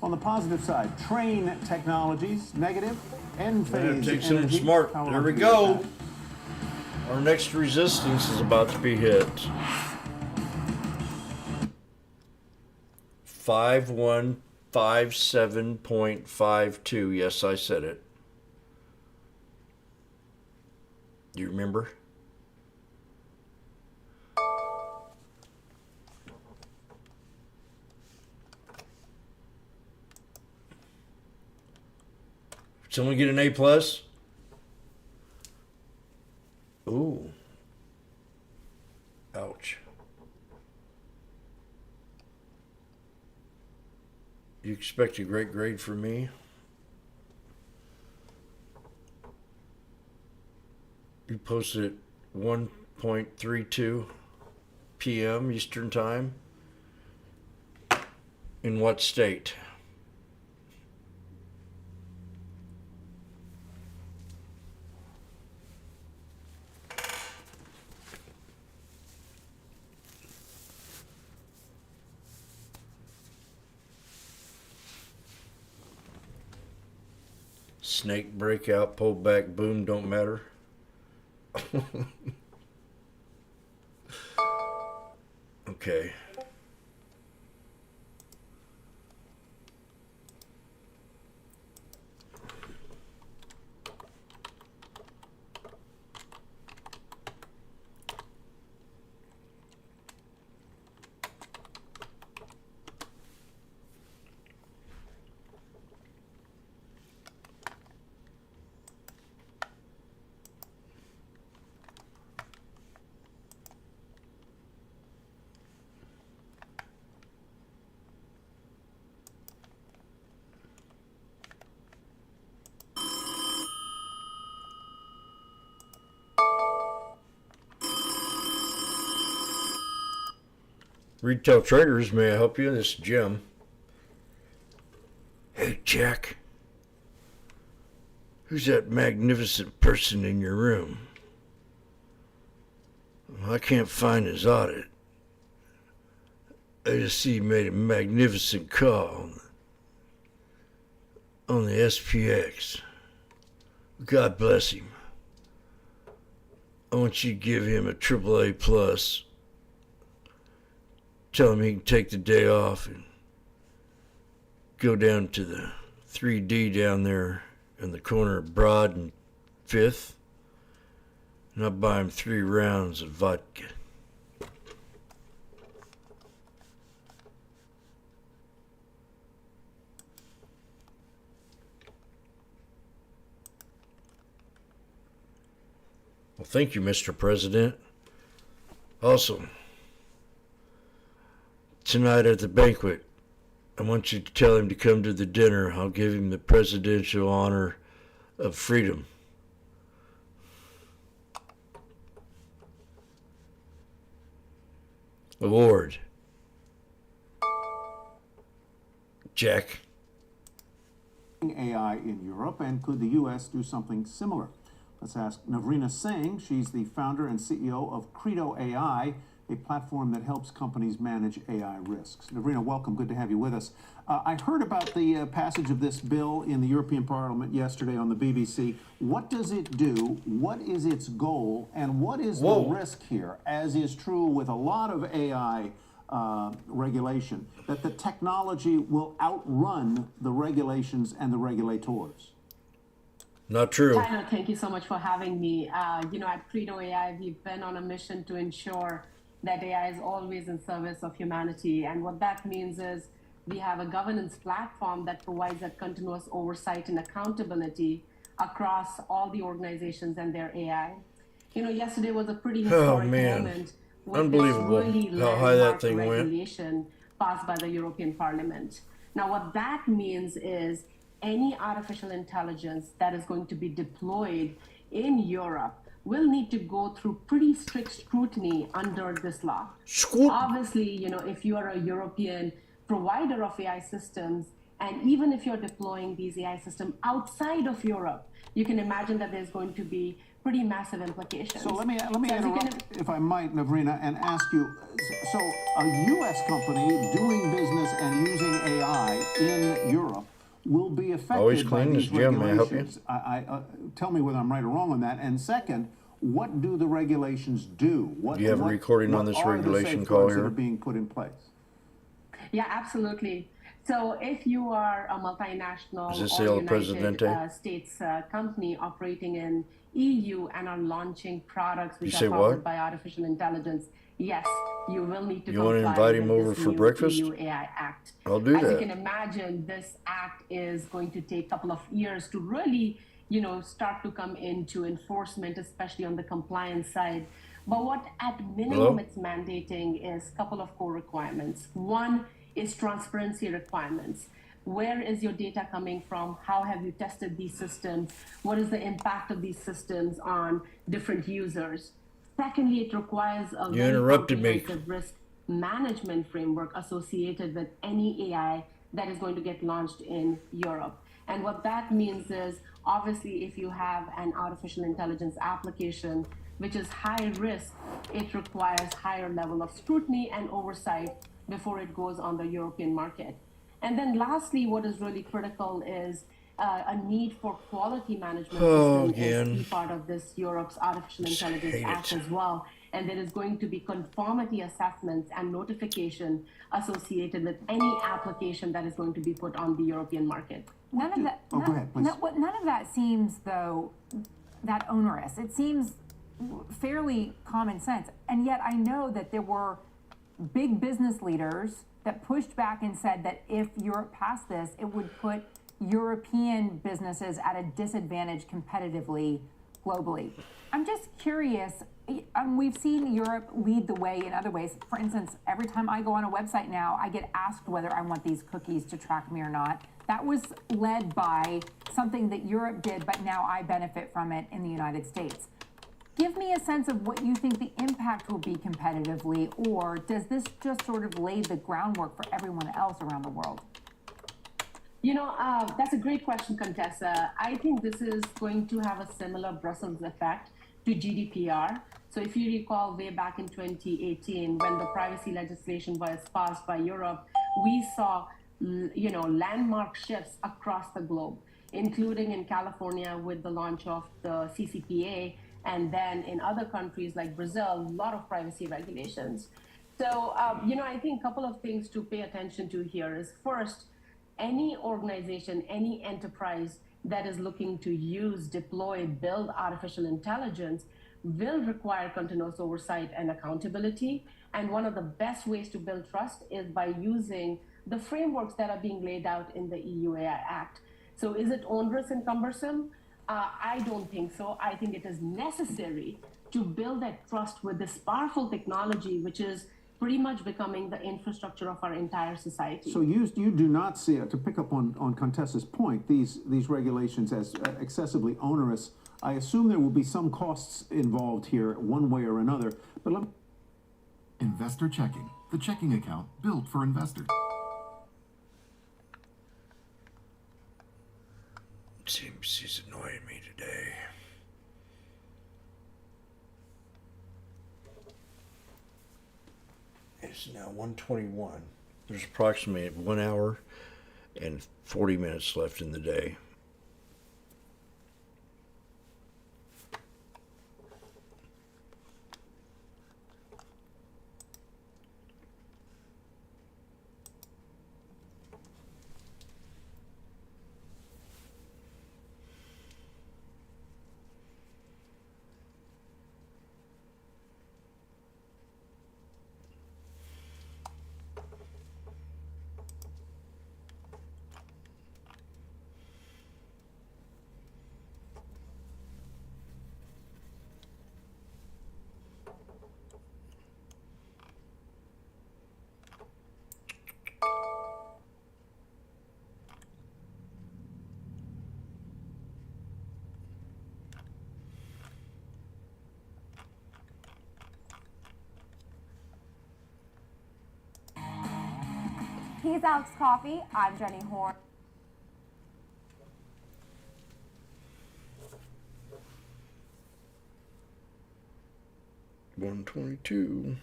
On the positive side, Train Technologies, negative, Enphase Take something Energy. smart. How There long we do go. have? Our next resistance is about to be hit. 5157.52. Yes, I said it. Do you remember? Someone get an A plus? Ooh. Ouch. You expect a great grade from me? You posted at 1:32 p.m. Eastern Time. In what state? Snake breakout, pull back, boom, don't matter. Okay. Retail traders, may I help you? This is Jim. Hey, Jack. Who's that magnificent person in your room? Well, I can't find his audit. I just see he made a magnificent call on the SPX. God bless him. I want you to give him a AAA plus. Tell him he can take the day off and go down to the 3D down there in the corner of Broad and 5th, and I'll buy him 3 rounds of vodka. Well, thank you, Mr. President. Also, tonight at the banquet, I want you to tell him to come to the dinner. I'll give him the presidential honor of freedom. Award. Jack. AI in Europe, and could the U.S. do something similar? Let's ask Navrina Singh. She's the founder and CEO of Credo AI, a platform that helps companies manage AI risks. Navrina, welcome. Good to have you with us. I heard about the passage of this bill in the European Parliament yesterday on the BBC. What does it do? What is its goal? And what is the risk here, as is true with a lot of AI regulation, that the technology will outrun the regulations and the regulators? Not true. Tyler, thank you so much for having me. At Credo AI, we've been on a mission to ensure that AI is always in service of humanity. And what that means is we have a governance platform that provides that continuous oversight and accountability across all the organizations and their AI. Yesterday was a pretty historic moment with Unbelievable this really how high that thing went. regulation passed by the European Parliament. Now, what that means is any artificial intelligence that is going to be deployed in Europe will need to go through pretty strict scrutiny under this law. Obviously, you know, if you are a European provider of AI systems, and even if you're deploying these AI systems outside of Europe, you can imagine that there's going to be pretty massive implications. So let me So as you interrupt, if I might, Navrina, and ask you, so a U.S. company doing business and using AI in Europe will be Always affected by clean, these this Jim, may I help you? regulations. Tell me whether I'm right or wrong on that. And second, what do the regulations do? What, Do you have a recording on this what are the regulation call safeguards that here? are being put in place? Yeah, absolutely. So if you are a multinational Is this or El United Presidente? States company operating in EU and are launching products which You are say powered what? by artificial intelligence, yes, you will need to You wanna comply invite him with over this for new breakfast? EU AI Act. I'll do As you that. can imagine, this act is going to take a couple of years to really, you know, start to come into enforcement, especially on the compliance side. But what at minimum Hello? it's mandating is a couple of core requirements. One is transparency requirements. Where is your data coming from? How have you tested these systems? What is the impact of these systems on different users? Secondly, it requires a You very interrupted me. comprehensive risk management framework associated with any AI that is going to get launched in Europe. And what that means is, obviously, if you have an artificial intelligence application which is high risk, it requires higher level of scrutiny and oversight before it goes on the European market. And then lastly, what is really critical is a need for quality management Oh, system is again. key part of this Europe's Artificial Just Intelligence hate Act it. as well. And there is going to be conformity assessments and notification associated with any application that is going to be put on the European market. None of that. Oh, go ahead, please. None of that seems though that onerous. It seems fairly common sense, and yet I know that there were big business leaders that pushed back and said that if Europe passed this, it would put European businesses at a disadvantage competitively globally. I'm just curious. We've seen Europe lead the way in other ways. For instance, every time I go on a website now, I get asked whether I want these cookies to track me or not. That was led by something that Europe did, but now I benefit from it in the United States. Give me a sense of what you think the impact will be competitively, or does this just sort of lay the groundwork for everyone else around the world? You know, that's a great question, Contessa. I think this is going to have a similar Brussels effect to GDPR. So if you recall way back in 2018, when the privacy legislation was passed by Europe, we saw, you know, landmark shifts across the globe, including in California with the launch of the CCPA, and then in other countries like Brazil, a lot of privacy regulations. So, you know, I think a couple of things to pay attention to here is first, any organization, any enterprise that is looking to use, deploy, build artificial intelligence will require continuous oversight and accountability. And one of the best ways to build trust is by using the frameworks that are being laid out in the EU AI Act. So is it onerous and cumbersome? I don't think so. I think it is necessary to build that trust with this powerful technology, which is pretty much becoming the infrastructure of our entire society. So you do not see it, to pick up on Contessa's point, these regulations as excessively onerous. I assume there will be some costs involved here one way or another, but let me... Investor checking, the checking account built for investors. She's annoying me today. It's now 1:21. There's approximately 1 hour and 40 minutes left in the day. He's Alex Coffey. I'm Jenny Horn. $122.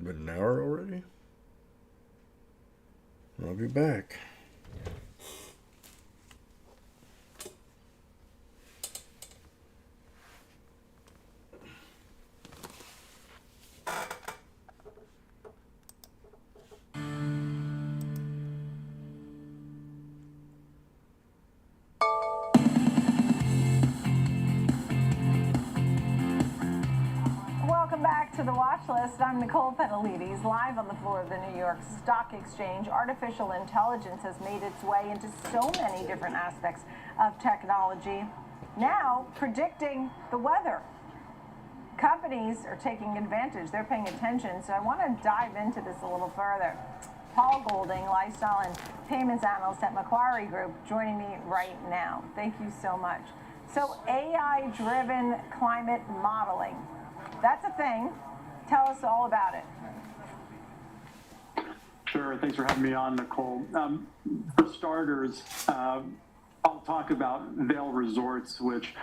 Been an hour already? I'll be back. Welcome back to the Watch List. I'm Nicole Penelides, live on the floor of the New York Stock Exchange. Artificial intelligence has made its way into so many different aspects of technology. Now, predicting the weather. Companies are taking advantage. They're paying attention. So I want to dive into this a little further. Paul Golding, lifestyle and payments analyst at Macquarie Group, joining me right now. Thank you so much. So AI-driven climate modeling. That's a thing. Tell us all about it. Sure. Thanks for having me on, Nicole. For starters, I'll talk about Vail Resorts, which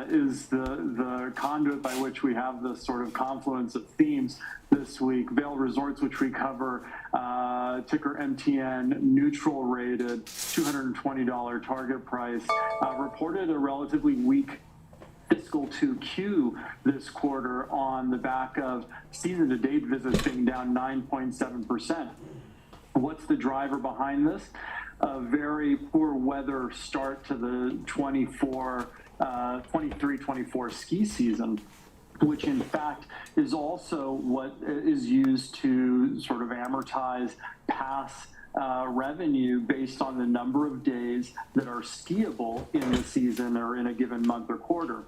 is the conduit by which we have this sort of confluence of themes this week. Vail Resorts, which we cover, ticker MTN, neutral rated, $220 target price, reported a relatively weak fiscal 2Q this quarter on the back of season-to-date visits being down 9.7%. What's the driver behind this? A very poor weather start to the 23-24 ski season, which in fact is also what is used to sort of amortize pass revenue based on the number of days that are skiable in the season or in a given month or quarter.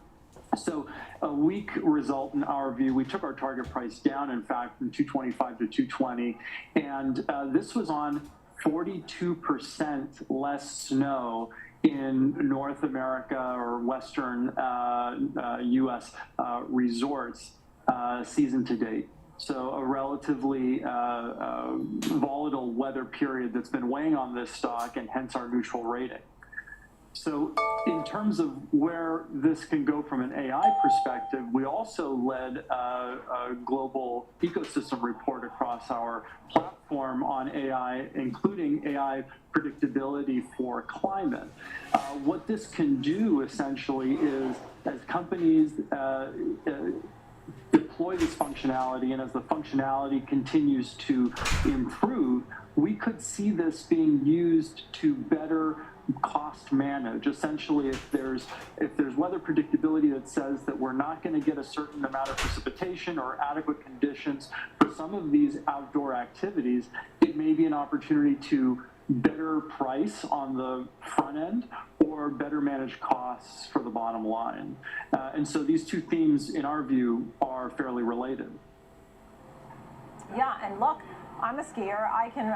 So a weak result in our view. We took our target price down, in fact, from 225 to 220, and this was on 42% less snow in North America or Western U.S. Resorts season to date. So a relatively volatile weather period that's been weighing on this stock, and hence our neutral rating. So in terms of where this can go from an AI perspective, we also led a global ecosystem report across our platform on AI, including AI predictability for climate. What this can do essentially is, as companies deploy this functionality and as the functionality continues to improve, we could see this being used to better cost manage. Essentially, if there's weather predictability that says that we're not going to get a certain amount of precipitation or adequate conditions for some of these outdoor activities, it may be an opportunity to better price on the front end or better manage costs for the bottom line. And so these two themes, in our view, are fairly related. Yeah, and look, I'm a skier. I can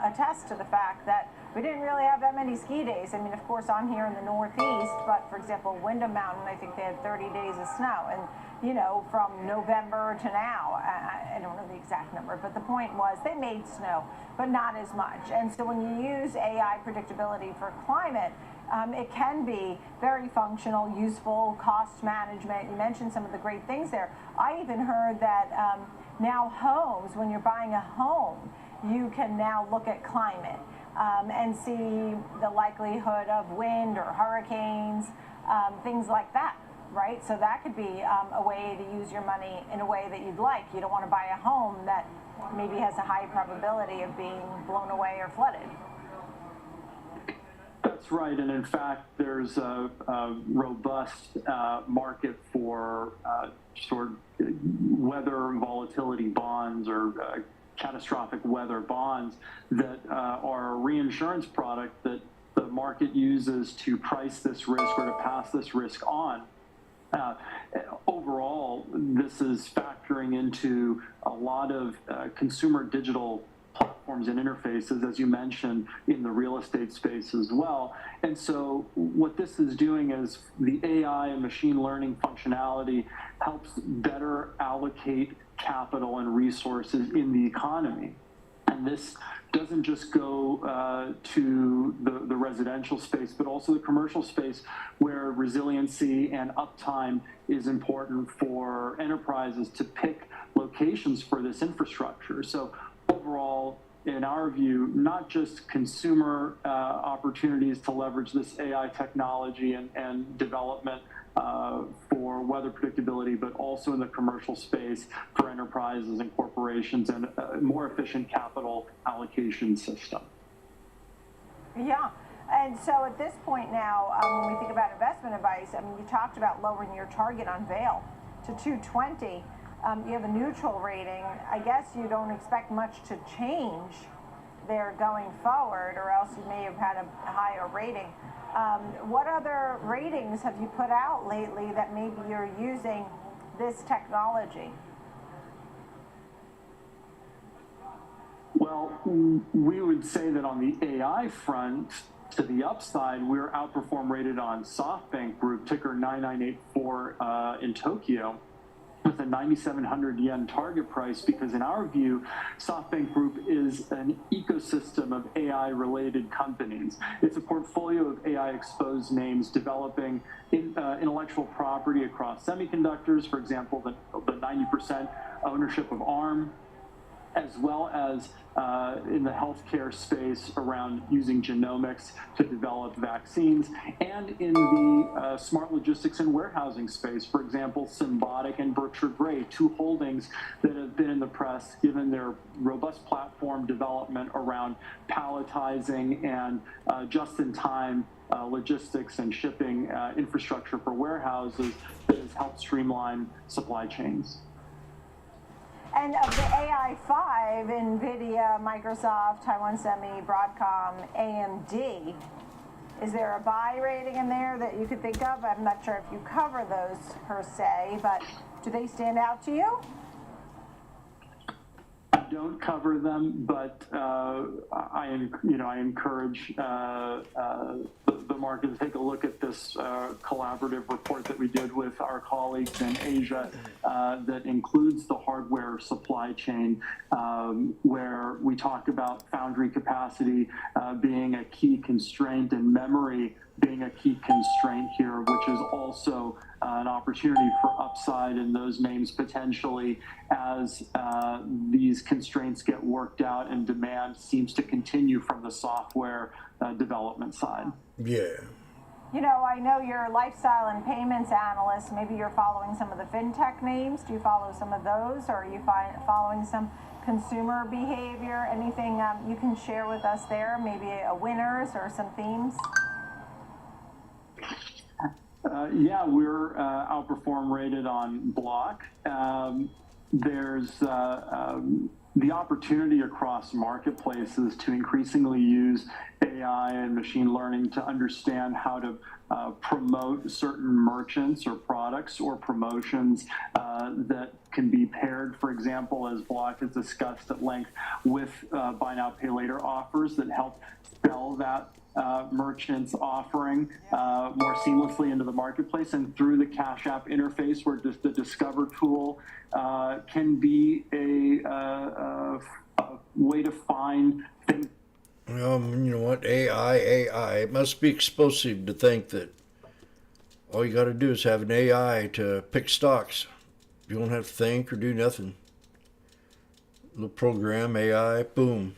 attest to the fact that we didn't really have that many ski days. I mean, of course, I'm here in the Northeast, but for example, Windham Mountain, I think they had 30 days of snow. And, you know, from November to now, I don't know the exact number, but the point was they made snow, but not as much. And so when you use AI predictability for climate, it can be very functional, useful, cost management. You mentioned some of the great things there. I even heard that now homes, when you're buying a home, you can now look at climate and see the likelihood of wind or hurricanes, things like that, right? So that could be a way to use your money in a way that you'd like. You don't want to buy a home that maybe has a high probability of being blown away or flooded. That's right, and in fact, there's a robust market for sort of weather volatility bonds or catastrophic weather bonds that are a reinsurance product that the market uses to price this risk or to pass this risk on. Overall, this is factoring into a lot of consumer digital platform platforms and interfaces, as you mentioned, in the real estate space as well. And so what this is doing is the AI and machine learning functionality helps better allocate capital and resources in the economy. And this doesn't just go to the residential space, but also the commercial space, where resiliency and uptime is important for enterprises to pick locations for this infrastructure. So overall, in our view, not just consumer opportunities to leverage this AI technology and development for weather predictability, but also in the commercial space for enterprises and corporations, and a more efficient capital allocation system. Yeah. And so at this point now, when we think about investment advice, I mean, you talked about lowering your target on Vail to 220. You have a neutral rating. I guess you don't expect much to change there going forward, or else you may have had a higher rating. What other ratings have you put out lately that maybe you're using this technology? Well, we would say that on the AI front, to the upside, we're outperform rated on SoftBank Group, ticker 9984 in Tokyo, with a 9,700 yen target price, because in our view, SoftBank Group is an ecosystem of AI-related companies. It's a portfolio of AI-exposed names developing intellectual property across semiconductors, for example, the 90% ownership of ARM, as well as in the healthcare space around using genomics to develop vaccines, and in the smart logistics and warehousing space, for example, Symbotic and Berkshire Grey, two holdings that have been in the press given their robust platform development around palletizing and just-in-time logistics and shipping infrastructure for warehouses that has helped streamline supply chains. And of the AI5, NVIDIA, Microsoft, Taiwan Semi, Broadcom, AMD, is there a buy rating in there that you could think of? I'm not sure if you cover those per se, but do they stand out to you? I don't cover them, but I encourage the market to take a look at this collaborative report that we did with our colleagues in Asia that includes the hardware supply chain, where we talk about foundry capacity being a key constraint and memory being a key constraint here, which is also an opportunity for upside in those names potentially as these constraints get worked out and demand seems to continue from the software development side. Yeah. You know, I know you're a lifestyle and payments analyst. Maybe you're following some of the fintech names. Do you follow some of those, or are you following some consumer behavior? Anything you can share with us there? Maybe a winners or some themes? Yeah, we're outperform rated on Block. There's the opportunity across marketplaces to increasingly use AI and machine learning to understand how to promote certain merchants or products or promotions that can be paired, for example, as Block has discussed at length, with buy now, pay later offers that help sell that merchants offering more seamlessly into the marketplace, and through the Cash App interface, where just the Discover tool can be a way to find things. You know what? AI. It must be explosive to think that all you got to do is have an AI to pick stocks. You don't have to think or do nothing. Little program, AI, boom.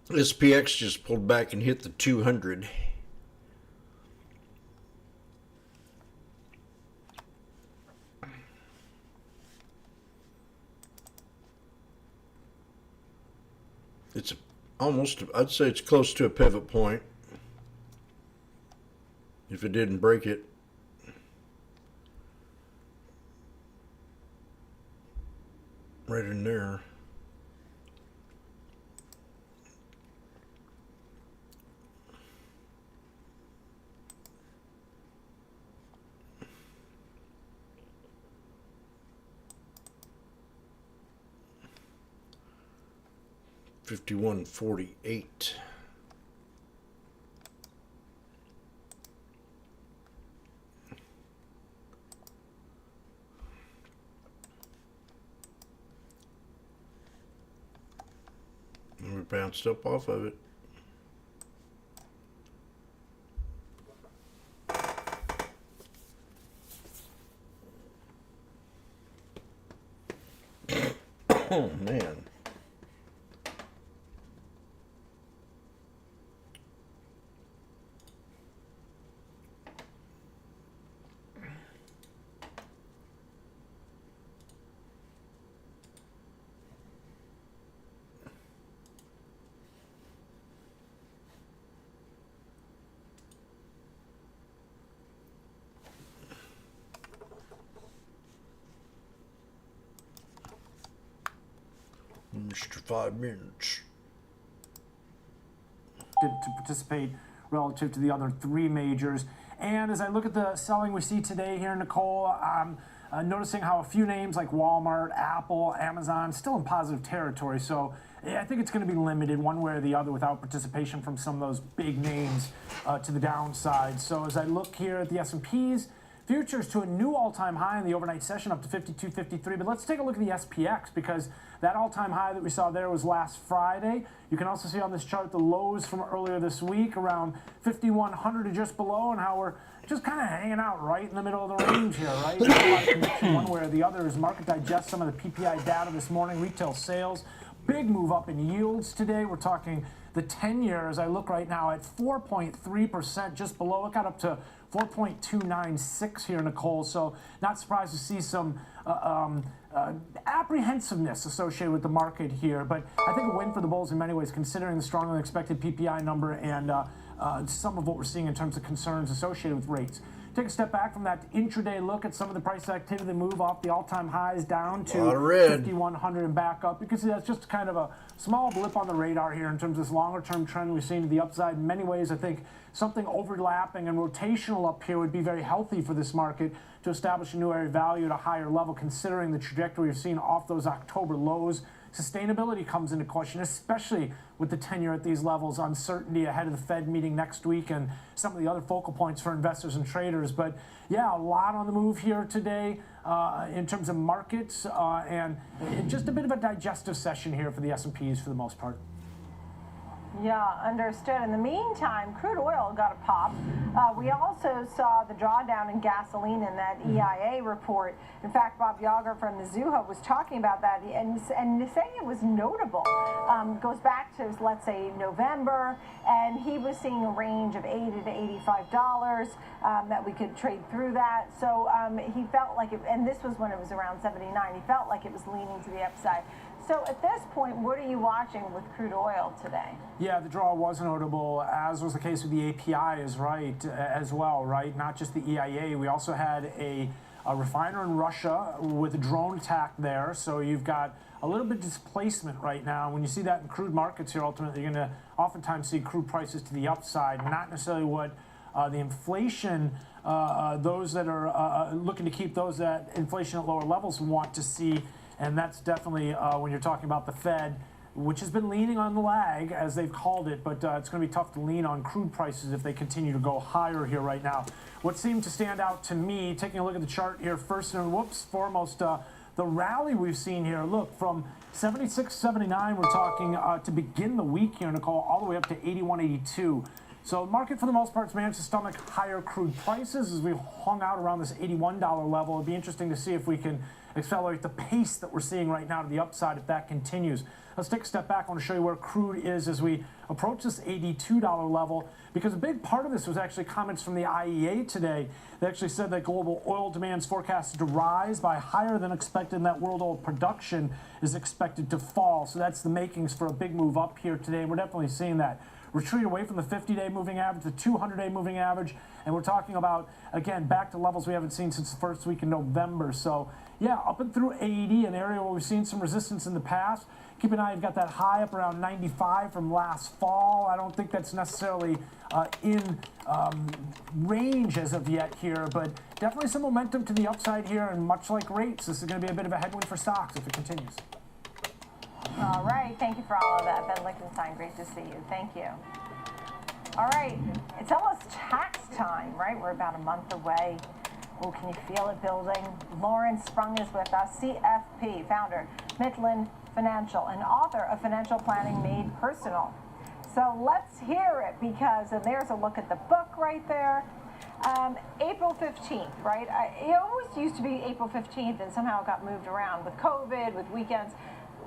SPX just pulled back and hit the 200. It's almost, I'd say it's close to a pivot point. If it didn't break it. Right in there. $51.48. And we bounced up off of it. Oh man. Mr. 5 minutes. To participate relative to the other three majors. And as I look at the selling we see today here, Nicole, I'm noticing how a few names like Walmart, Apple, Amazon still in positive territory. So I think it's going to be limited one way or the other without participation from some of those big names to the downside. So as I look here at the S&Ps, futures to a new all-time high in the overnight session up to 52.53. But let's take a look at the SPX because that all-time high that we saw there was last Friday. You can also see on this chart the lows from earlier this week around 5,100 or just below, and how we're just kind of hanging out right in the middle of the range here, right? Not a lot of conviction one way or the other as market digests some of the PPI data this morning, retail sales. Big move up in yields today. We're talking the 10-year, as I look right now, at 4.3%, just below. It got up to 4.296 here, Nicole. So not surprised to see some apprehensiveness associated with the market here. But I think a win for the bulls in many ways, considering the stronger than expected PPI number and some of what we're seeing in terms of concerns associated with rates. Take a step back from that intraday look at some of the price activity that move off the all-time highs down to 5,100 and back up. You can see that's just kind of a small blip on the radar here in terms of this longer-term trend we've seen to the upside. In many ways, I think something overlapping and rotational up here would be very healthy for this market to establish a new area of value at a higher level, considering the trajectory we've seen off those October lows. Sustainability comes into question, especially with the 10-year at these levels, uncertainty ahead of the Fed meeting next week and some of the other focal points for investors and traders. But yeah, a lot on the move here today in terms of markets and just a bit of a digestive session here for the S&Ps for the most part. Yeah, understood. In the meantime, crude oil got a pop. We also saw the drawdown in gasoline in that EIA report. In fact, Bob Yager from Mizuho was talking about that and saying it was notable. Goes back to, let's say, November, and he was seeing a range of $80 to $85 that we could trade through that. So he felt like it, and this was when it was around 79, he felt like it was leaning to the upside. So at this point, what are you watching with crude oil today? Yeah, the draw was notable, as was the case with the API as well, right? Not just the EIA. We also had a refiner in Russia with a drone attack there. So you've got a little bit of displacement right now. When you see that in crude markets here, ultimately, you're going to oftentimes see crude prices to the upside, not necessarily what the inflation, those that are looking to keep those at inflation at lower levels want to see. And that's definitely when you're talking about the Fed, which has been leaning on the lag, as they've called it, but it's going to be tough to lean on crude prices if they continue to go higher here right now. What seemed to stand out to me, taking a look at the chart here first and foremost, the rally we've seen here. Look, from 76.79, we're talking to begin the week here, Nicole, all the way up to 81.82. So the market, for the most part, has managed to stomach higher crude prices as we've hung out around this $81 level. It'd be interesting to see if we can accelerate the pace that we're seeing right now to the upside if that continues. Let's take a step back. I want to show you where crude is as we approach this $82 level, because a big part of this was actually comments from the IEA today. They actually said that global oil demand is forecasted to rise by higher than expected, and that world oil production is expected to fall. So that's the makings for a big move up here today. We're definitely seeing that retreat away from the 50-day moving average, the 200-day moving average, and we're talking about, again, back to levels we haven't seen since the first week in November. So yeah, up and through 80, an area where we've seen some resistance in the past. Keep an eye, you've got that high up around 95 from last fall. I don't think that's necessarily in range as of yet here, but definitely some momentum to the upside here, and much like rates, this is going to be a bit of a headwind for stocks if it continues. All right, thank you for all of that, Ben Lichtenstein. Great to see you. Thank you. All right, it's almost tax time, right? We're about a month away. Oh, can you feel it building? Lauren Sprung is with us, CFP, founder, Midland Financial, and author of Financial Planning Made Personal. So let's hear it, because and there's a look at the book right there. April 15th, right? It always used to be April 15th, and somehow it got moved around with COVID, with weekends.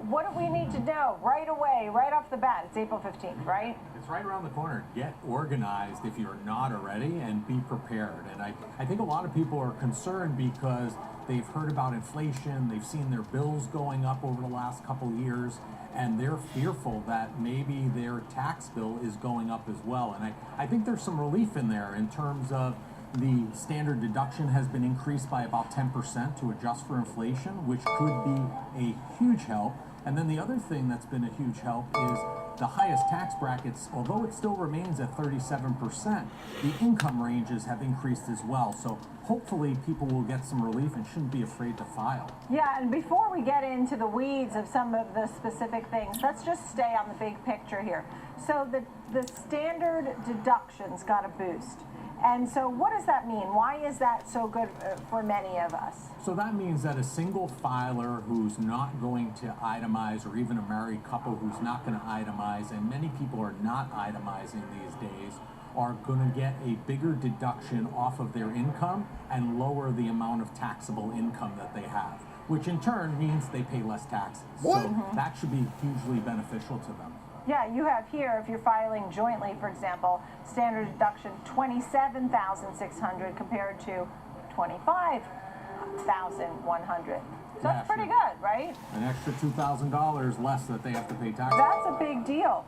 What do we need to know right away, right off the bat? It's April 15th, right? It's right around the corner. Get organized if you're not already, and be prepared. And I think a lot of people are concerned because they've heard about inflation, they've seen their bills going up over the last couple of years, and they're fearful that maybe their tax bill is going up as well. And I think there's some relief in there in terms of the standard deduction has been increased by about 10% to adjust for inflation, which could be a huge help. And then the other thing that's been a huge help is the highest tax brackets, although it still remains at 37%, the income ranges have increased as well. So hopefully people will get some relief and shouldn't be afraid to file. Yeah, and before we get into the weeds of some of the specific things, let's just stay on the big picture here. So the standard deductions got a boost. And so what does that mean? Why is that so good for many of us? So that means that a single filer who's not going to itemize, or even a married couple who's not going to itemize, and many people are not itemizing these days, are going to get a bigger deduction off of their income and lower the amount of taxable income that they have, which in turn means they pay less taxes. What? So that should be hugely beneficial to them. Yeah, you have here, if you're filing jointly, for example, standard deduction $27,600 compared to $25,100. So that's pretty good, right? An extra $2,000 less that they have to pay taxes. That's a big deal.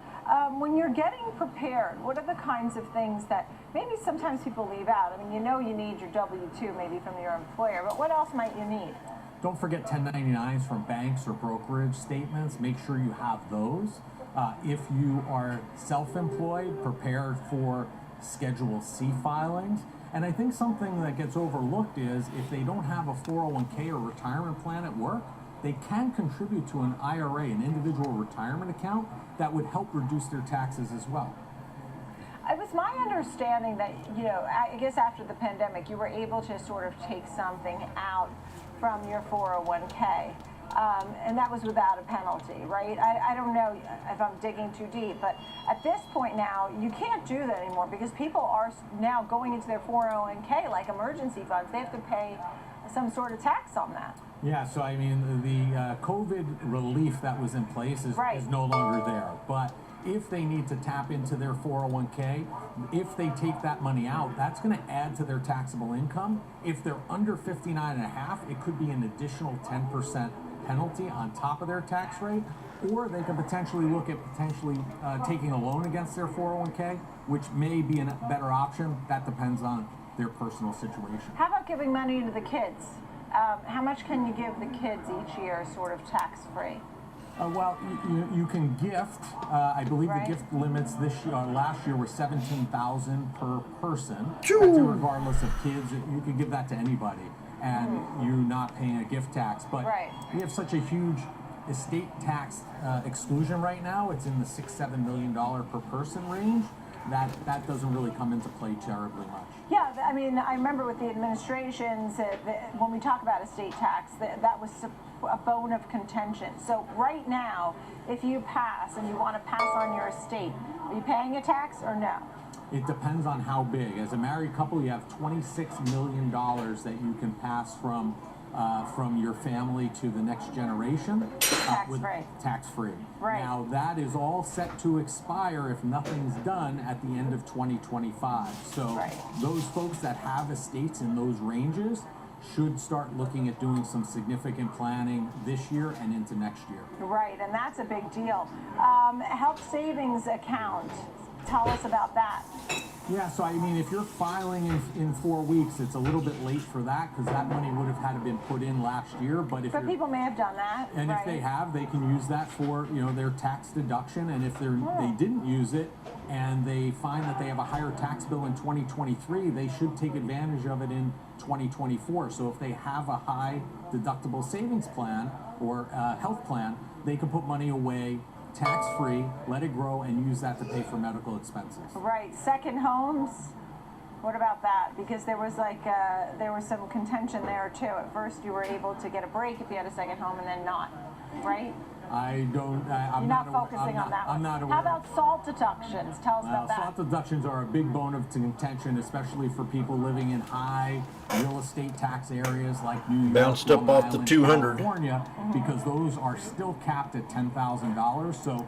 When you're getting prepared, what are the kinds of things that maybe sometimes people leave out? I mean, you know you need your W-2 maybe from your employer, but what else might you need? Don't forget 1099s from banks or brokerage statements. Make sure you have those. If you are self-employed, prepare for Schedule C filings. And I think something that gets overlooked is if they don't have a 401k or retirement plan at work, they can contribute to an IRA, an individual retirement account, that would help reduce their taxes as well. It was my understanding that, you know, I guess after the pandemic, you were able to sort of take something out from your 401k. And that was without a penalty, right? I don't know if I'm digging too deep, but at this point now, you can't do that anymore because people are now going into their 401k like emergency funds. They have to pay some sort of tax on that. Yeah, so I mean, the COVID relief that was in place is no longer there. But if they need to tap into their 401k, if they take that money out, that's going to add to their taxable income. If they're under 59.5, it could be an additional 10% penalty on top of their tax rate, or they could potentially look at taking a loan against their 401k, which may be a better option. That depends on their personal situation. How about giving money to the kids? How much can you give the kids each year sort of tax-free? Well, you can gift. I believe the gift limits this year, last year, were $17,000 per person. That's regardless of kids. You can give that to anybody, and you're not paying a gift tax. But we have such a huge estate tax exclusion right now. It's in the $6-7 million per person range. That doesn't really come into play terribly much. Yeah, I mean, I remember with the administrations, when we talk about estate tax, that was a bone of contention. So right now, if you pass and you want to pass on your estate, are you paying a tax or no? It depends on how big. As a married couple, you have $26 million that you can pass from your family to the next generation. Tax-free. Tax-free. Right. Now, that is all set to expire if nothing's done at the end of 2025. So those folks that have estates in those ranges should start looking at doing some significant planning this year and into next year. Right, and that's a big deal. Health savings account, tell us about that. Yeah, so I mean, if you're filing in 4 weeks, it's a little bit late for that because that money would have had to been put in last year. But people may have done that. And if they have, they can use that for their tax deduction. And if they didn't use it and they find that they have a higher tax bill in 2023, they should take advantage of it in 2024. So if they have a high deductible savings plan or health plan, they can put money away tax-free, let it grow, and use that to pay for medical expenses. Right. Second homes, what about that? Because there was there was some contention there too. At first you were able to get a break if you had a second home and then not, right? I'm You're not focusing on that one. I'm not aware. How about SALT deductions? Tell us about that. SALT deductions are a big bone of contention, especially for people living in high real estate tax areas like New York, Bounced up off the 200. California, because those are still capped at $10,000. So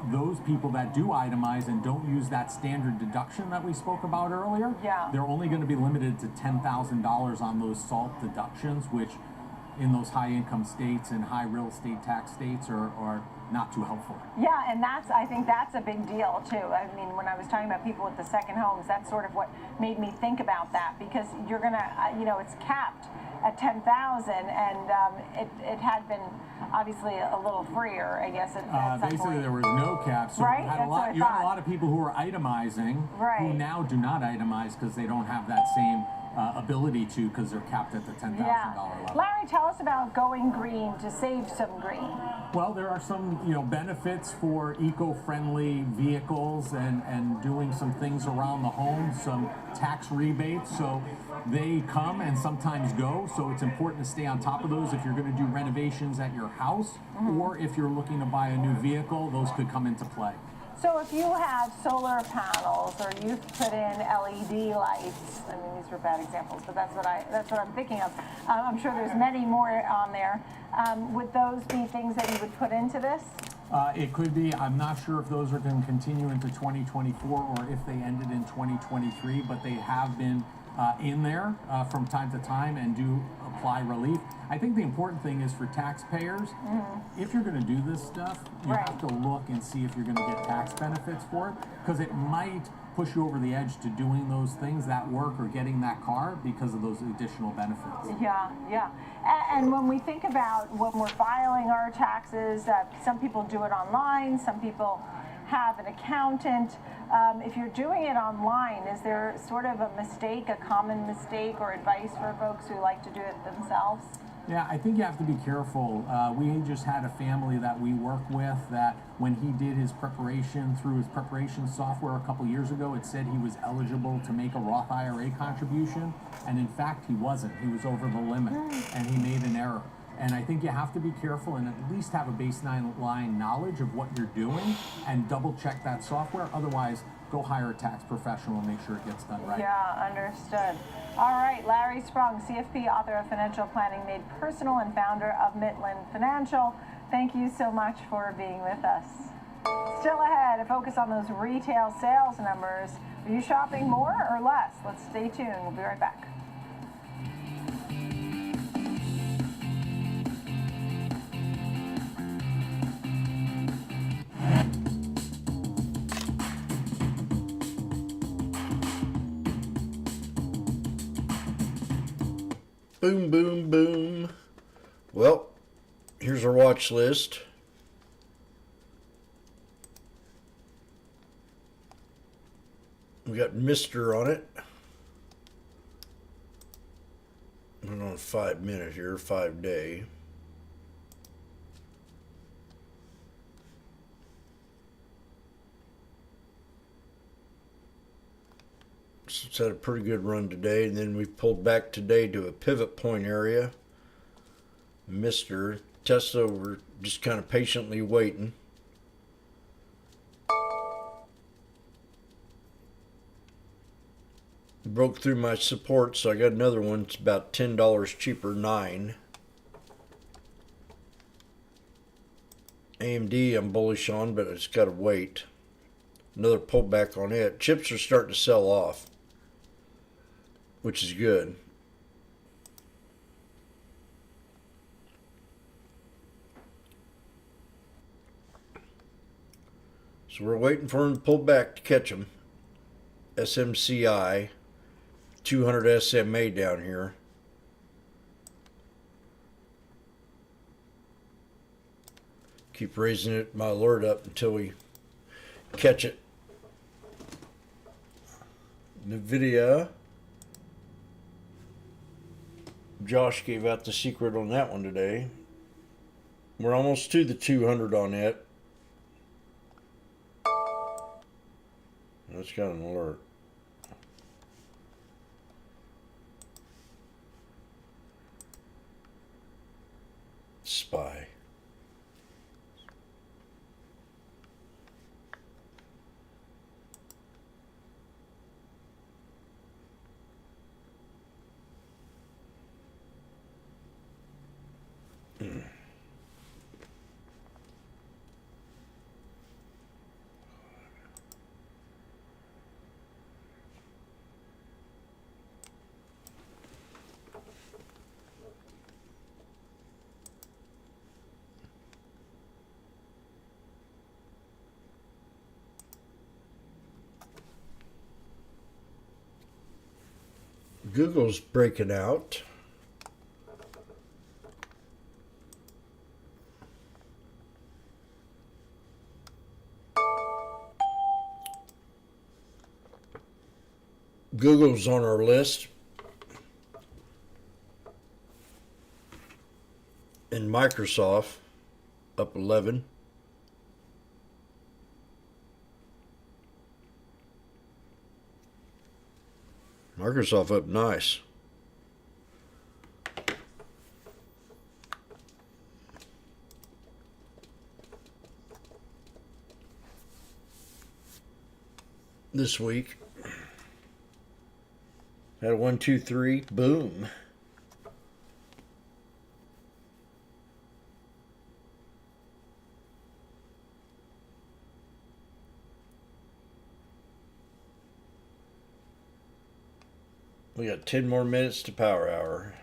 those people that do itemize and don't use that standard deduction that we spoke about earlier, they're only going to be limited to $10,000 on those SALT deductions, which in those high income states and high real estate tax states are not too helpful. Yeah, and I think that's a big deal too. I mean, when I was talking about people with the second homes, that's sort of what made me think about that, because you're gonna, it's capped at 10,000, and it had been obviously a little freer, I guess. At some basically, point. there was no cap, so right? you had a lot of people who were itemizing, who now do not itemize because they don't have that same ability to, because they're capped at the $10,000 level. Larry, tell us about going green to save some green. Well, there are some benefits for eco-friendly vehicles and doing some things around the home, some tax rebates. So they come and sometimes go. So it's important to stay on top of those if you're going to do renovations at your house, or if you're looking to buy a new vehicle, those could come into play. So if you have solar panels or you've put in LED lights, I mean, these were bad examples, but that's what I'm thinking of. I'm sure there's many more on there. Would those be things that you would put into this? It could be. I'm not sure if those are going to continue into 2024 or if they ended in 2023, but they have been in there from time to time and do apply relief. I think the important thing is for taxpayers, if you're going to do this stuff, you have to look and see if you're going to get tax benefits for it, because it might push you over the edge to doing those things, that work, or getting that car because of those additional benefits. Yeah. And when we think about when we're filing our taxes, some people do it online, some people have an accountant. If you're doing it online, is there sort of a mistake, a common mistake, or advice for folks who like to do it themselves? Yeah, I think you have to be careful. We just had a family that we work with that when he did his preparation through his preparation software a couple years ago, it said he was eligible to make a Roth IRA contribution. And in fact, he wasn't. He was over the limit and he made an error. And I think you have to be careful and at least have a baseline knowledge of what you're doing and double check that software. Otherwise, go hire a tax professional and make sure it gets done right. Yeah, understood. All right, Larry Sprung, CFP, author of Financial Planning Made Personal and founder of Midland Financial. Thank you so much for being with us. Still ahead, a focus on those retail sales numbers. Are you shopping more or less? Let's stay tuned. We'll be right back. Boom, boom, boom. Well, here's our watch list. We got Mr. on it. We're on 5 minute here, 5 day. It's had a pretty good run today, and then we pulled back today to a pivot point area. Mr. Tesla, we're just kind of patiently waiting. broke through my support, so I got another one. It's about $10 cheaper, 9. AMD I'm bullish on, but it's got to wait. Another pullback on it. Chips are starting to sell off, which is good. So we're waiting for them to pull back to catch them. SMCI, 200 SMA down here. Keep raising it, my alert up until we catch it. NVIDIA. Josh gave out the secret on that one today. We're almost to the 200 on it. That's got an alert. Spy. Google's breaking out. Google's on our list. And Microsoft up 11. Microsoft up nice. This week. Had a 1, 2, 3, boom. We got 10 more minutes to power hour.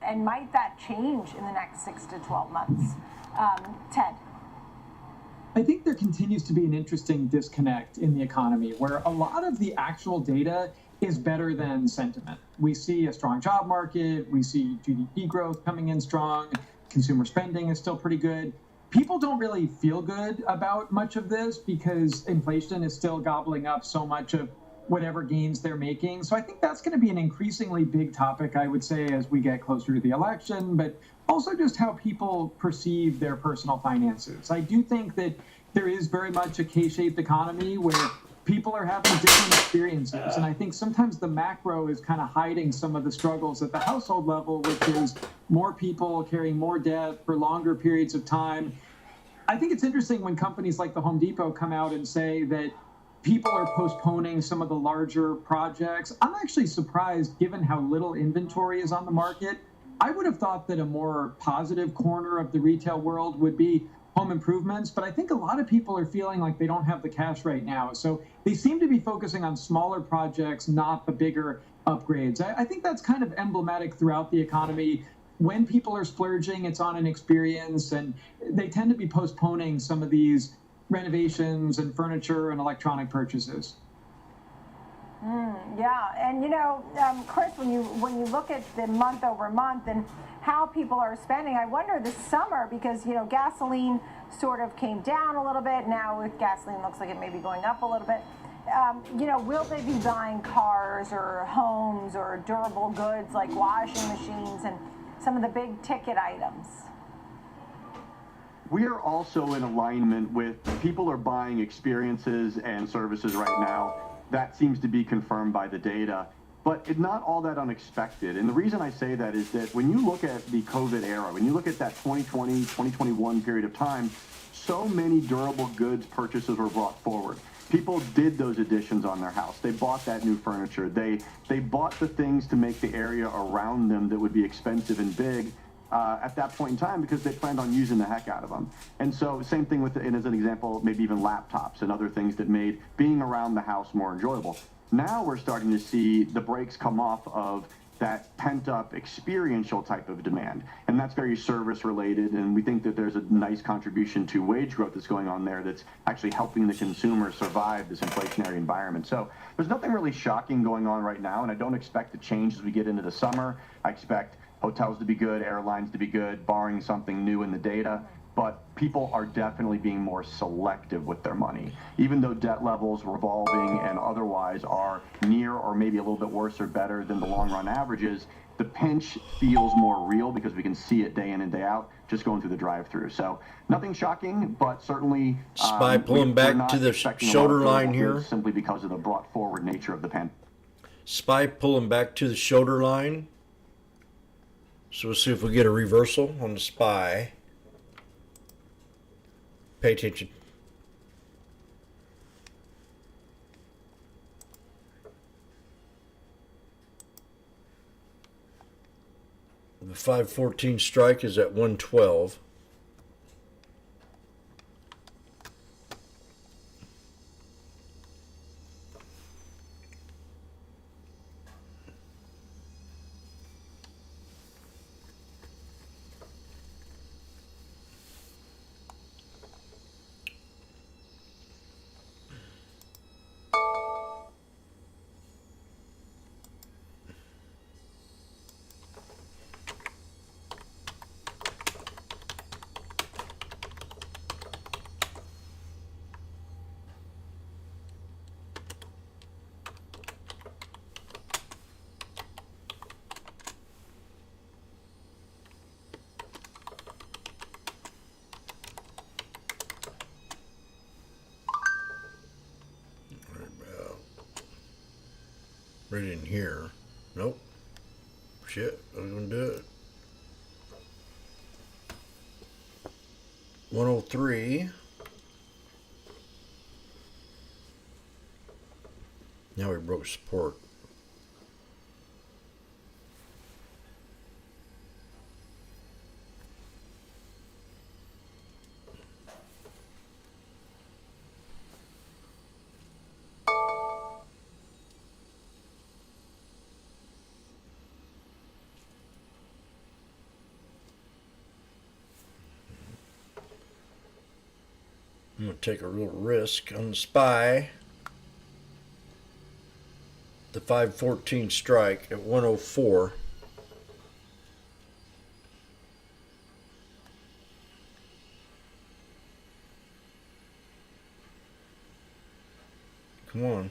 And might that change in the next 6 to 12 months? Ted? I think there continues to be an interesting disconnect in the economy where a lot of the actual data is better than sentiment. We see a strong job market, we see GDP growth coming in strong, consumer spending is still pretty good. People don't really feel good about much of this because inflation is still gobbling up so much of whatever gains they're making. So I think that's going to be an increasingly big topic, I would say, as we get closer to the election, but also just how people perceive their personal finances. I do think that there is very much a K-shaped economy where people are having different experiences. And I think sometimes the macro is kind of hiding some of the struggles at the household level, which is more people carrying more debt for longer periods of time. I think it's interesting when companies like the Home Depot come out and say that people are postponing some of the larger projects. I'm actually surprised given how little inventory is on the market. I would have thought that a more positive corner of the retail world would be home improvements, but I think a lot of people are feeling like they don't have the cash right now. So they seem to be focusing on smaller projects, not the bigger upgrades. I think that's kind of emblematic throughout the economy. When people are splurging, it's on an experience, and they tend to be postponing some of these renovations and furniture and electronic purchases. Yeah, and Chris, when you look at the month over month and how people are spending, I wonder this summer, because gasoline sort of came down a little bit. Now with gasoline, looks like it may be going up a little bit. Will they be buying cars or homes or durable goods like washing machines and some of the big ticket items? We are also in alignment with people are buying experiences and services right now. That seems to be confirmed by the data, but it's not all that unexpected. And the reason I say that is that when you look at the COVID era, when you look at that 2020, 2021 period of time, so many durable goods purchases were brought forward. People did those additions on their house. They bought that new furniture. They bought the things to make the area around them that would be expensive and big at that point in time because they planned on using the heck out of them. And so same thing with, and as an example, maybe even laptops and other things that made being around the house more enjoyable. Now we're starting to see the brakes come off of that pent-up experiential type of demand. And that's very service related, and we think that there's a nice contribution to wage growth that's going on there that's actually helping the consumer survive this inflationary environment. So there's nothing really shocking going on right now, and I don't expect to change as we get into the summer. I expect hotels to be good, airlines to be good, barring something new in the data. But people are definitely being more selective with their money. Even though debt levels, revolving and otherwise are near or maybe a little bit worse or better than the long run averages, the pinch feels more real because we can see it day in and day out just going through the drive-through. So nothing shocking, but certainly Spy pulling back to the shoulder line here. Simply because of the brought forward nature of the pandemic. Spy pulling back to the shoulder line. So we'll see if we get a reversal on the SPY. Pay attention. The 514 strike is at 112. Right in here. Nope. Shit, I was gonna do it. 103. Now we broke support. I'm going to take a real risk on the SPY. The 514 strike at 104. Come on.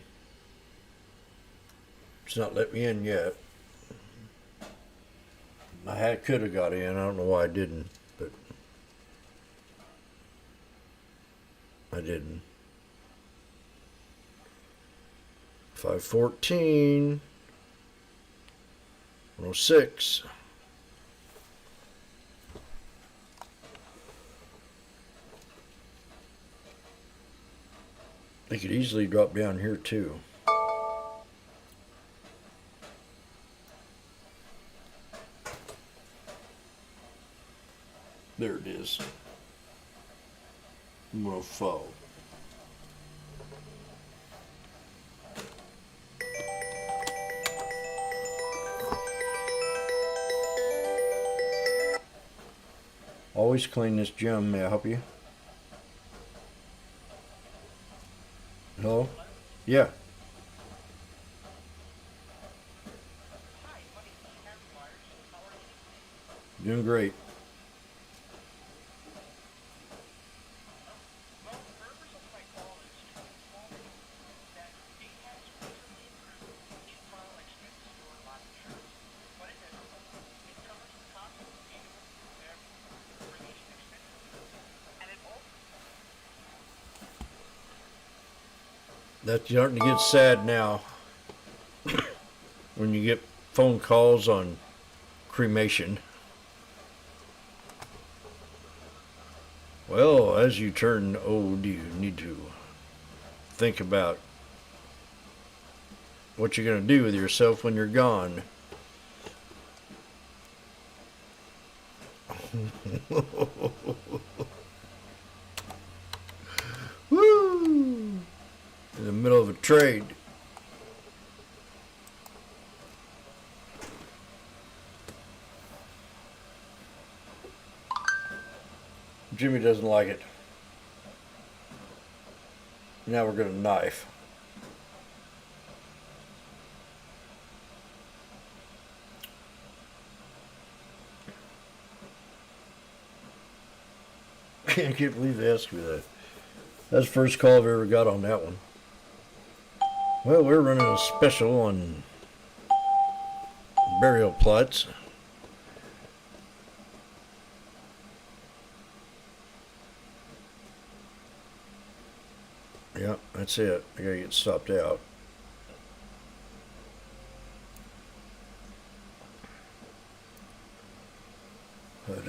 It's not let me in yet. I could have got in. I don't know why I didn't, but I didn't. 514. 106. They could easily drop down here too. There it is. I'm gonna fall. Always clean this gym. May I help you? Hello? Yeah. Doing great. That's starting to get sad now when you get phone calls on cremation. Well, as you turn old, you need to think about what you're going to do with yourself when you're gone. Woo! In the middle of a trade. Jimmy doesn't like it. Now we're going to knife. I can't believe they asked me that. That's the first call I've ever got on that one. Well, we're running a special on burial plots. Yeah, that's it. I gotta get stopped out. But,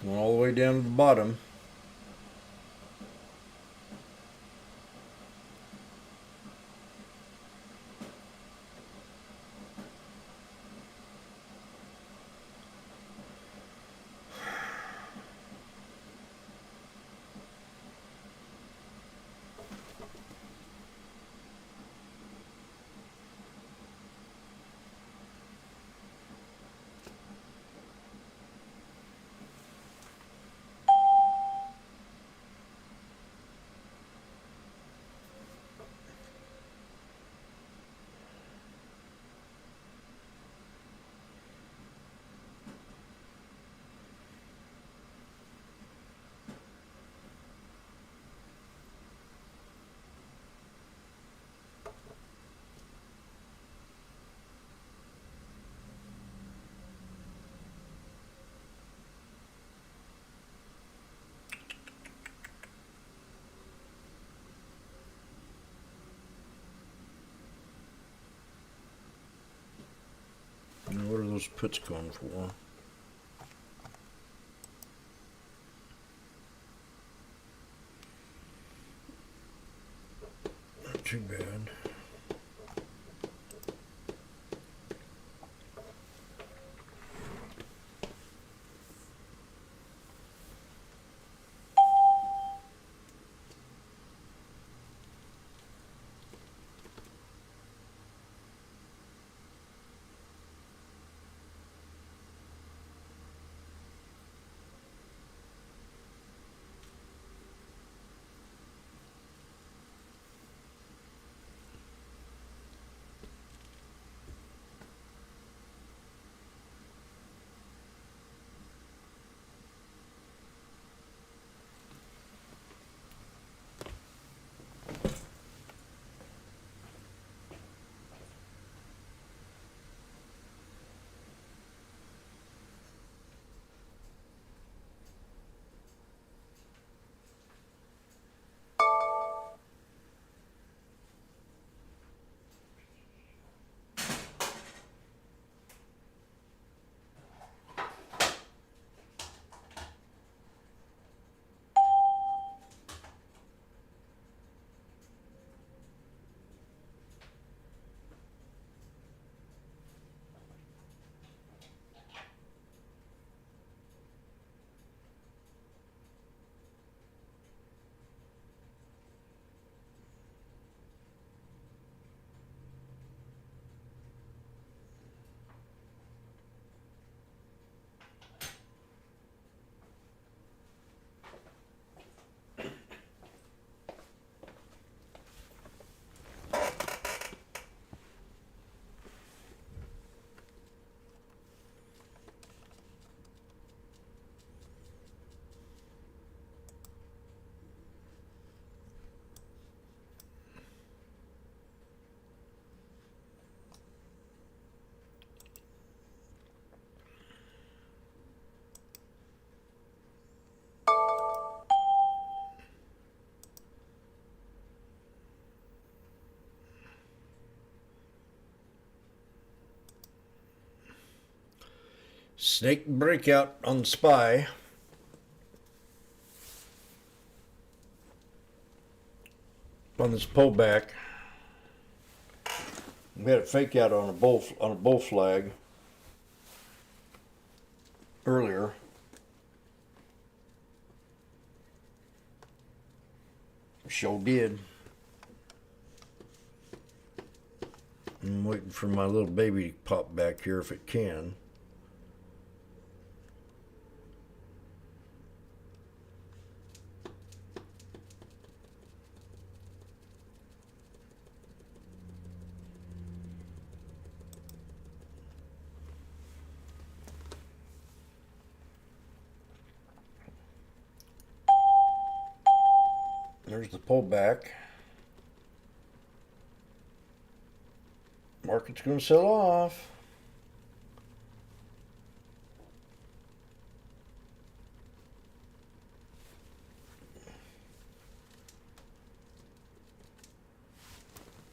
going all the way down to the bottom. And what are those puts going for? Not too bad. Snake breakout on the SPY. On this pullback, we had a fake out on a bull flag earlier. Sure did. I'm waiting for my little baby to pop back here if it can. There's the pullback. Market's going to sell off.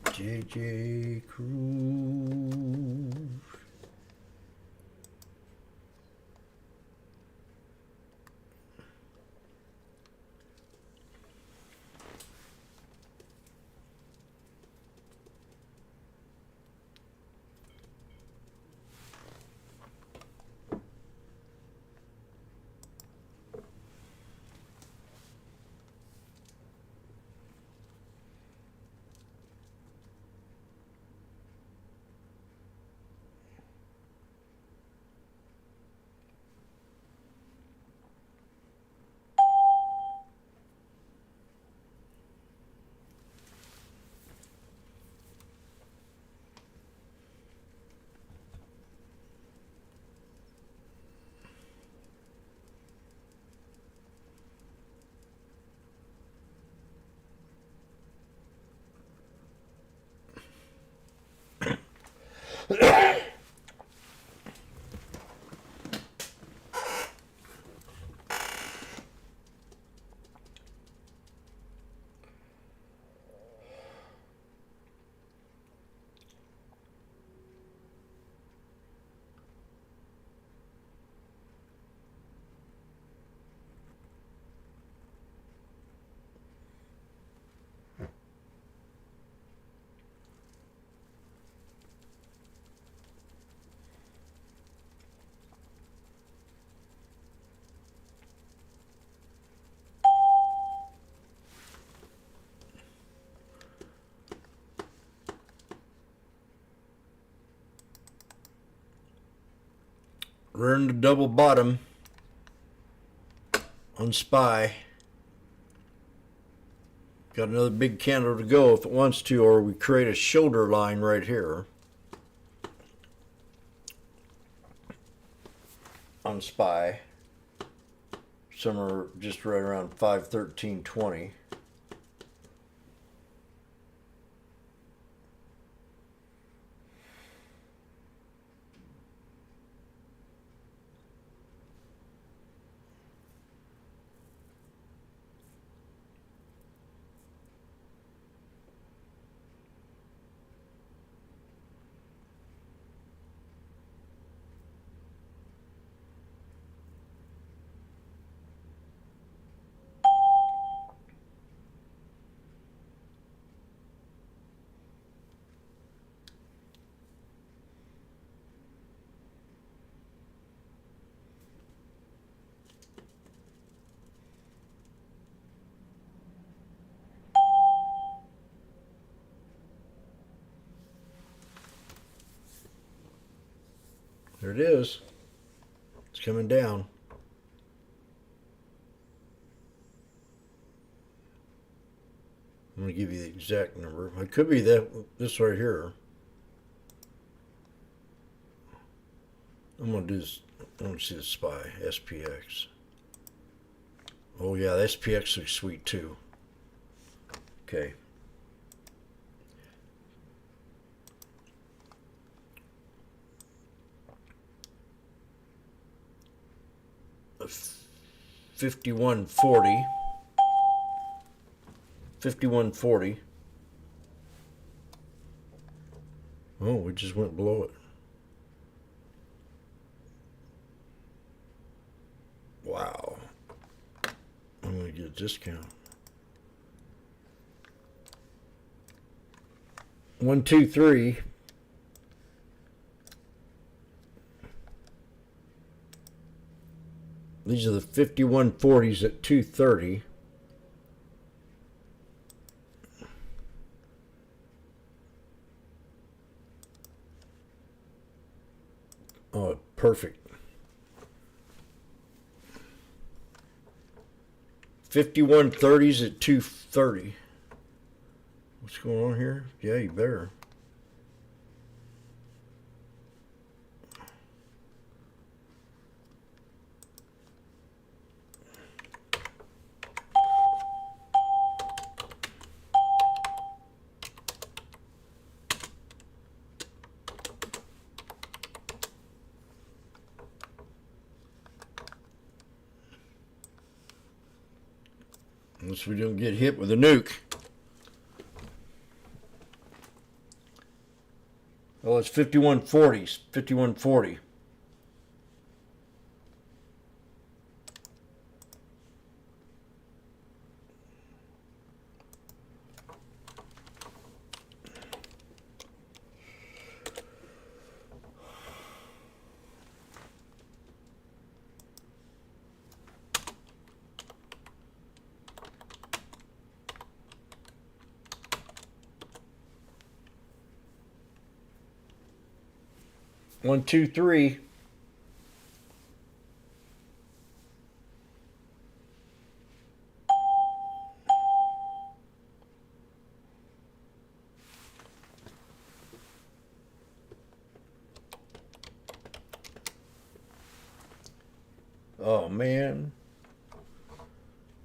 JJ Cruise. We're in the double bottom on SPY. Got another big candle to go if it wants to, or we create a shoulder line right here on SPY. Somewhere just right around 513.20. There it is. It's coming down. I'm going to give you the exact number. It could be this right here. I'm going to do this. I want to see the SPY, SPX. Oh yeah, the SPX looks sweet too. Okay. A 5140. 5140. Oh, we just went below it. discount. 1, 2, 3. These are the 5140s at 230. Oh, perfect. 5130s at 230. What's going on here? Yeah, you better. Unless we don't get hit with a nuke. Oh, it's 5140s. 5140. One, two, three. Oh man.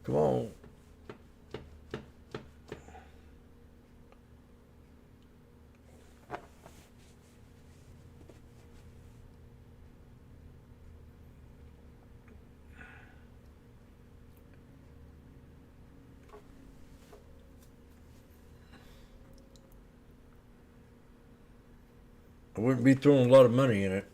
Come on. I wouldn't be throwing a lot of money in it.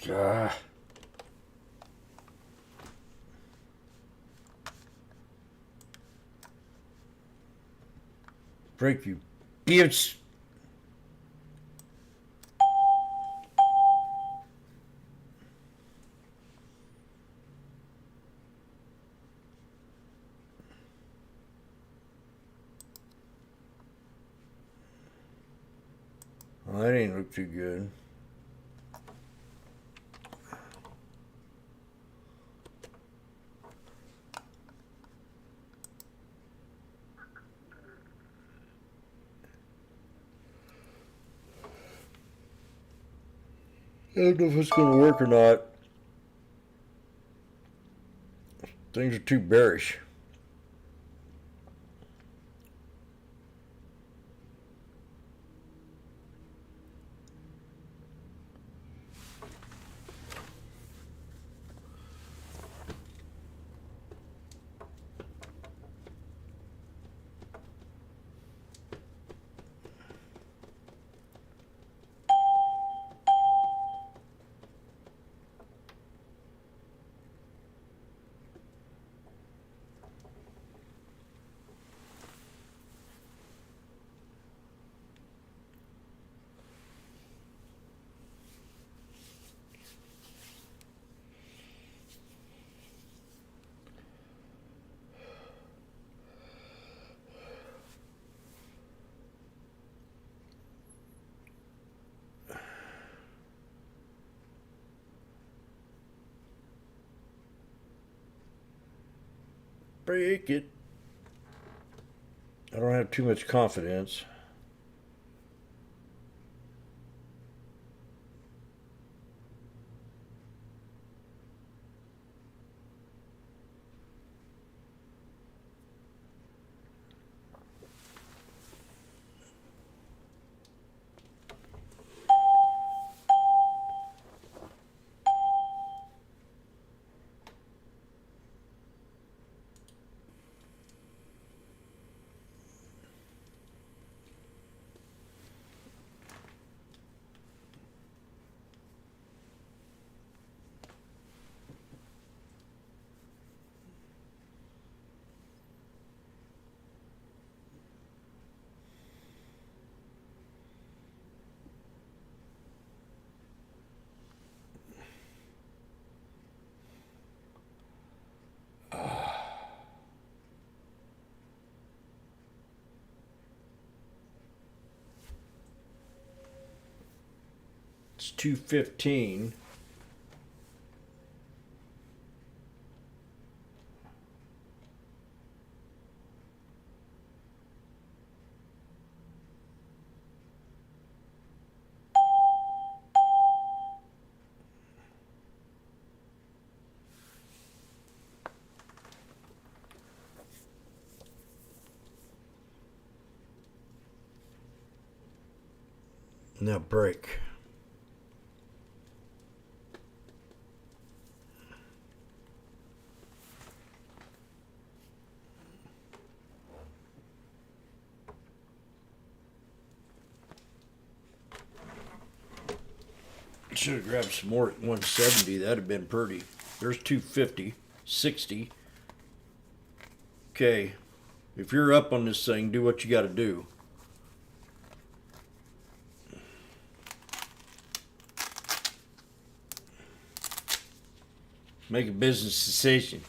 God. Break you, bitch. Well, that ain't look too good. I don't know if it's going to work or not. Things are too bearish. break it. I don't have too much confidence. It's 2:15. Now break. Should have grabbed some more at 170. That'd have been pretty. There's 250, 60. Okay, if you're up on this thing, do what you got to do. Make a business decision.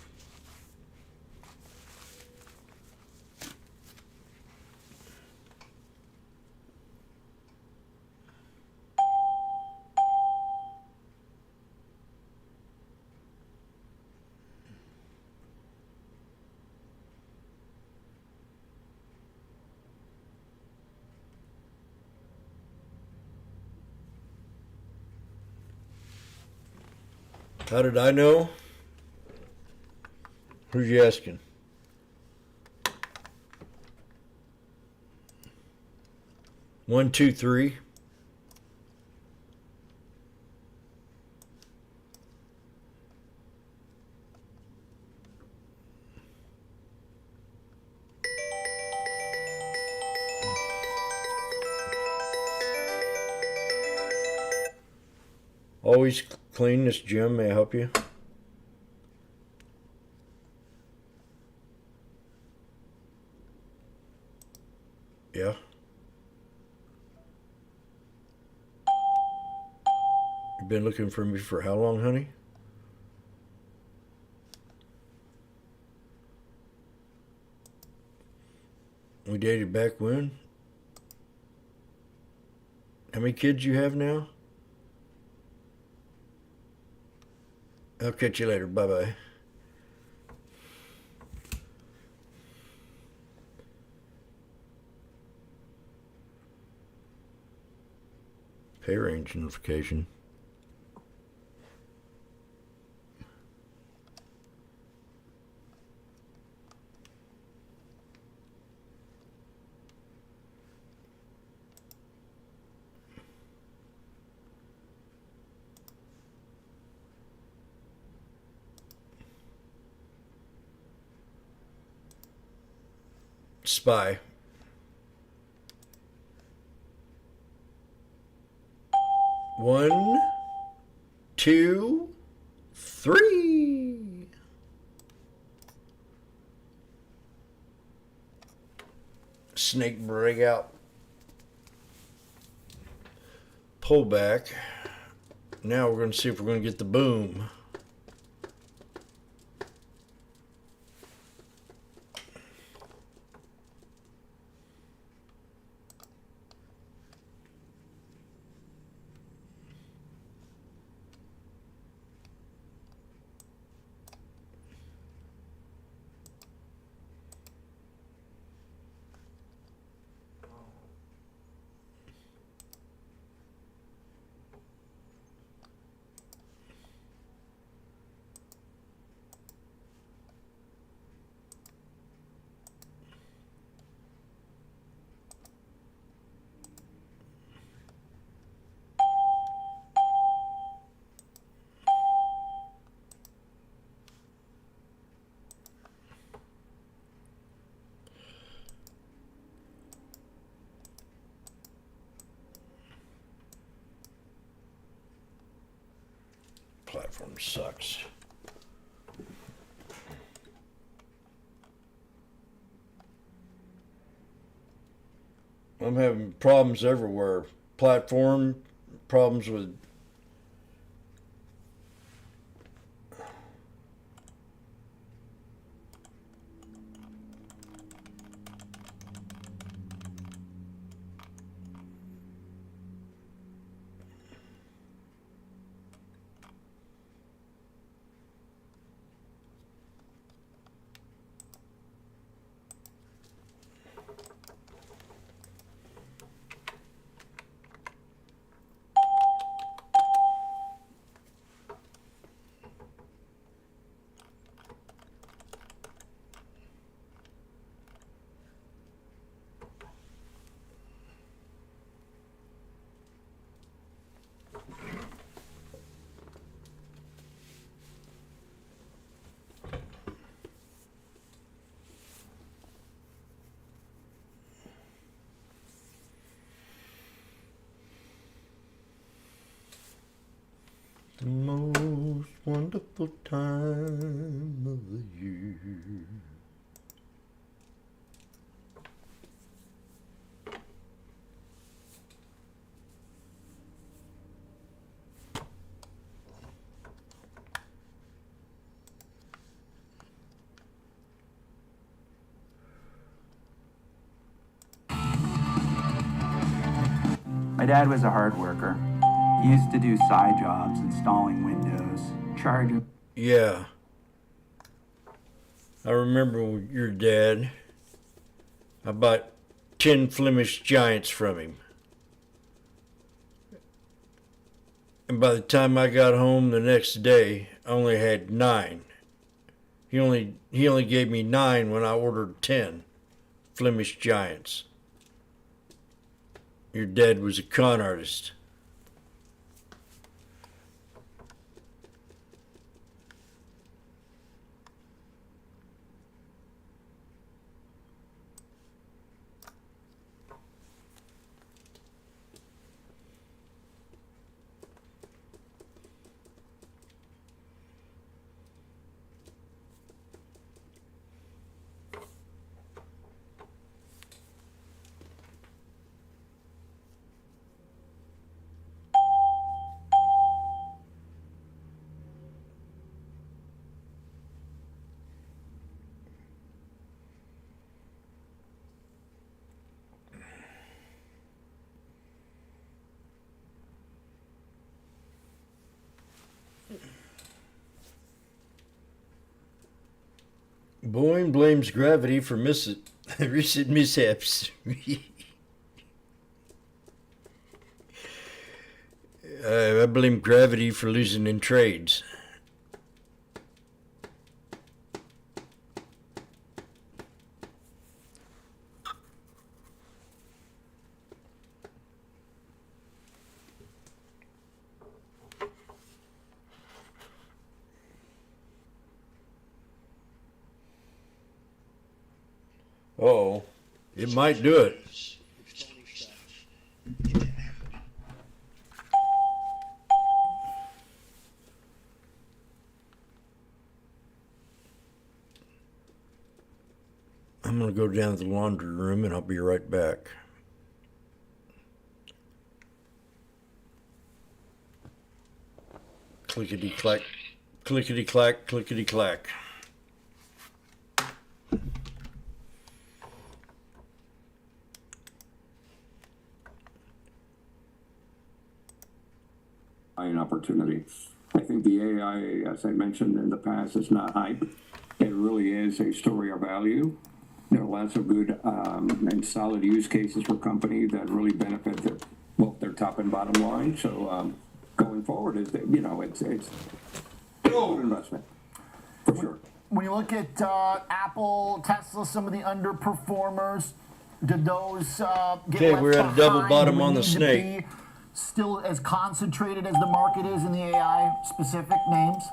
How did I know? Who's you asking? One, two, three. Always clean this, Jim. May I help you? Yeah. You've been looking for me for how long, honey? We dated back when? How many kids you have now? I'll catch you later. Bye-bye. Pay range notification. Spy. One, two, three. Snake breakout. Pull back. Now we're going to see if we're going to get the boom. platform sucks. I'm having problems everywhere. Platform, problems with the most wonderful time of the year. My dad was a hard worker. He used to do side jobs, installing windows, charging. Yeah. I remember your dad. I bought 10 Flemish Giants from him. And by the time I got home the next day, I only had 9. He only gave me 9 when I ordered 10 Flemish Giants. Your dad was a con artist. Boeing blames gravity for recent mishaps. I blame gravity for losing in trades. Oh, it might do it. I'm going to go down to the laundry room and I'll be right back. Clickety-clack, clickety-clack, clickety-clack. An opportunity. I think the AI, as I mentioned in the past, is not hype. It really is a story of value. There are lots of good and solid use cases for companies that really benefit both their top and bottom line. So going forward, it's a good investment for sure. When you look at Apple, Tesla, some of the underperformers, did those get Okay, left we're at a double behind? bottom Do we on the need to snake. be still as concentrated as the market is in the AI specific names?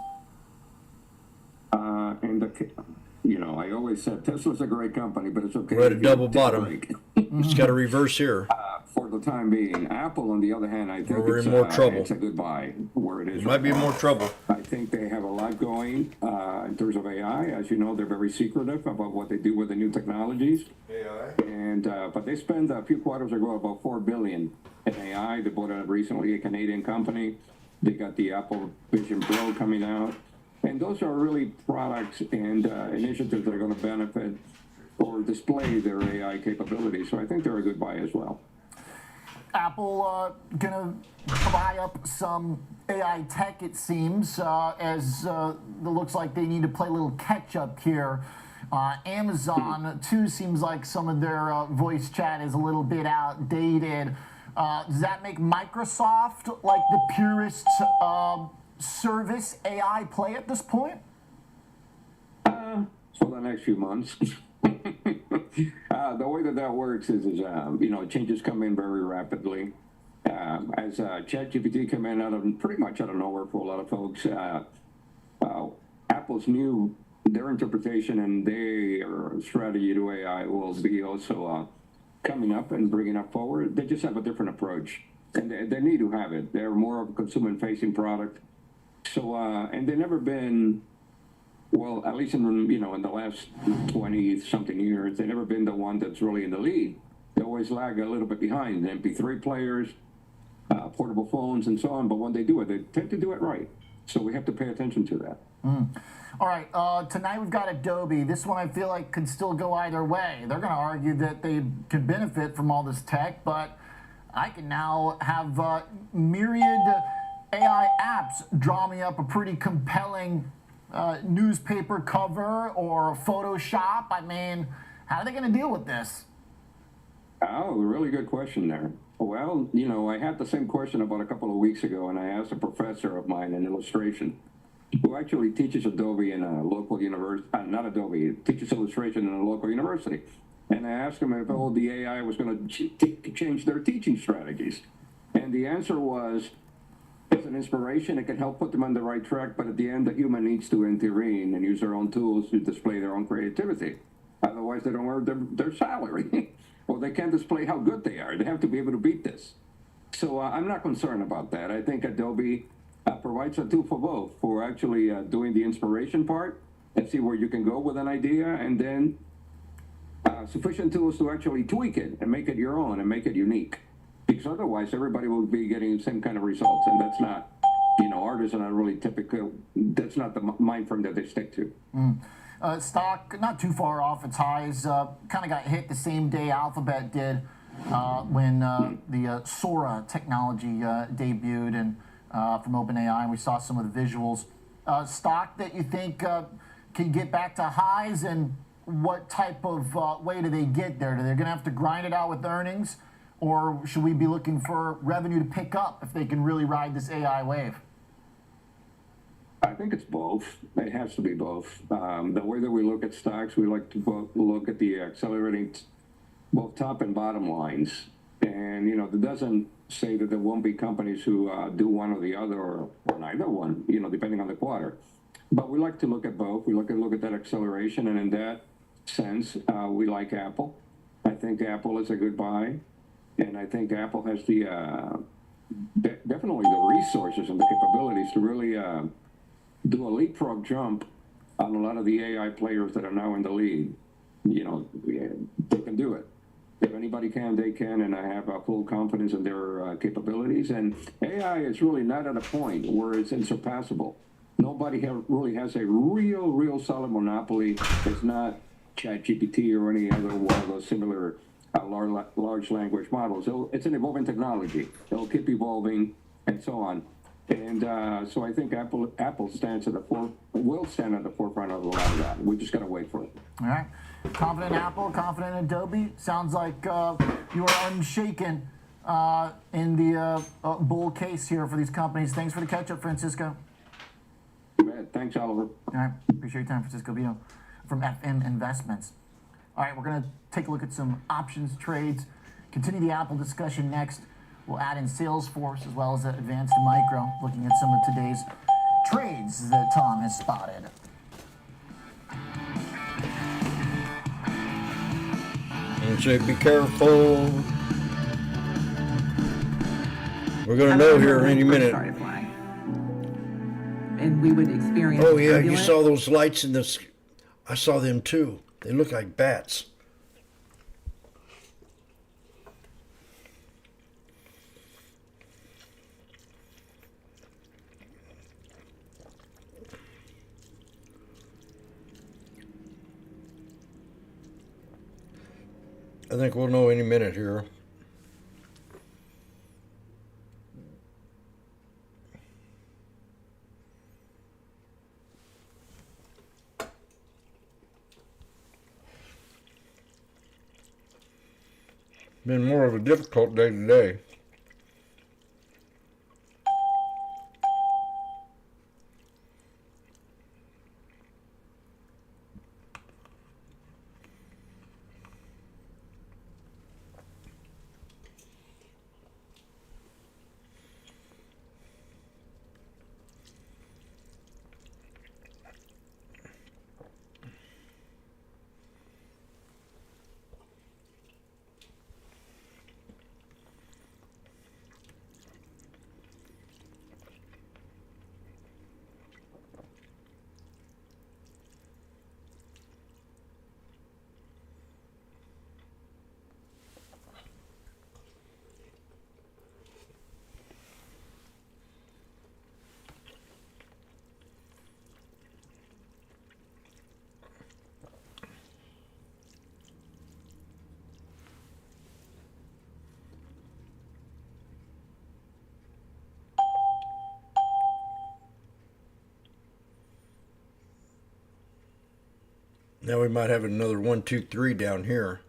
I always said Tesla's a great company, but it's okay. We're at a if you double take a bottom. break. It's got a reverse here. For the time being, Apple, on the other hand, I think We're in more trouble. it's a good buy. We're where it is. Might be more trouble. I think they have a lot going in terms of AI. As you know, they're very secretive about what they do with the new technologies. AI. And but they spent a few quarters ago about $4 billion in AI. They bought out recently a Canadian company. They got the Apple Vision Pro coming out, and those are really products and initiatives that are going to benefit or display their AI capabilities. So I think they're a good buy as well. Apple gonna buy up some AI tech, it seems, as it looks like they need to play a little catch up here. Amazon, too, seems like some of their voice chat is a little bit outdated. Does that make Microsoft like the purest service AI play at this point? For the next few months. The way that works is you know, changes come in very rapidly. As ChatGPT came in pretty much out of nowhere for a lot of folks, Apple's their interpretation and their strategy to AI will be also coming up and bringing up forward. They just have a different approach, and they need to have it. They're more of a consumer-facing product. So, and they've never been, well, at least in the last 20-something years, they've never been the one that's really in the lead. They always lag a little bit behind. The MP3 players, portable phones, and so on. But when they do it, they tend to do it right. So we have to pay attention to that. All right, tonight we've got Adobe. This one I feel like could still go either way. They're going to argue that they can benefit from all this tech, but I can now have myriad AI apps draw me up a pretty compelling newspaper cover or Photoshop. I mean, how are they going to deal with this? Oh, really good question there. Well, I had the same question about a couple of weeks ago, and I asked a professor of mine in illustration who actually teaches Adobe in a local university, not Adobe, teaches illustration in a local university. And I asked him if the AI was going to change their teaching strategies. And the answer was, it's an inspiration, it can help put them on the right track, but at the end, the human needs to intervene and use their own tools to display their own creativity. Otherwise, they don't earn their salary. Or they can't display how good they are. They have to be able to beat this. So I'm not concerned about that. I think Adobe provides a tool for both, for actually doing the inspiration part and see where you can go with an idea, and then sufficient tools to actually tweak it and make it your own and make it unique. Because otherwise, everybody will be getting the same kind of results, and that's not, artists are not really typical. That's not the mind frame that they stick to. Stock not too far off its highs, kind of got hit the same day Alphabet did when the Sora technology debuted and from OpenAI, and we saw some of the visuals. Stock that you think can get back to highs, and what type of way do they get there? Are they going to have to grind it out with earnings, or should we be looking for revenue to pick up if they can really ride this AI wave? I think it's both. It has to be both. The way that we look at stocks, we like to look at the accelerating both top and bottom lines. And, that doesn't say that there won't be companies who do one or the other or neither one, depending on the quarter. But we like to look at both. We look at that acceleration. And in that sense, we like Apple. I think Apple is a good buy. And I think Apple has the definitely the resources and the capabilities to really do a leapfrog jump on a lot of the AI players that are now in the lead. They can do it. If anybody can, they can, and I have full confidence in their capabilities. And AI is really not at a point where it's unsurpassable. Nobody really has a real solid monopoly. It's not ChatGPT or any other one of those similar large language models. It's an evolving technology. It'll keep evolving and so on. And so I think Apple will stand at the forefront of a lot of that. We just got to wait for it. All right. Confident Apple, confident Adobe. Sounds like you are unshaken in the bull case here for these companies. Thanks for the catch-up, Francisco. Thanks, Oliver. All right. Appreciate your time, Francisco Vito from FM Investments. All right, we're going to take a look at some options trades. Continue the Apple discussion next. We'll add in Salesforce as well as Advanced Micro, looking at some of today's trades that Tom has spotted. And say be careful. We're going to know here any minute. and we would experience. Oh yeah, you turbulence. saw those lights in this. I saw them too. They look like bats. I think we'll know any minute here. Been more of a difficult day today. Now we might have another 1, 2, 3 down here,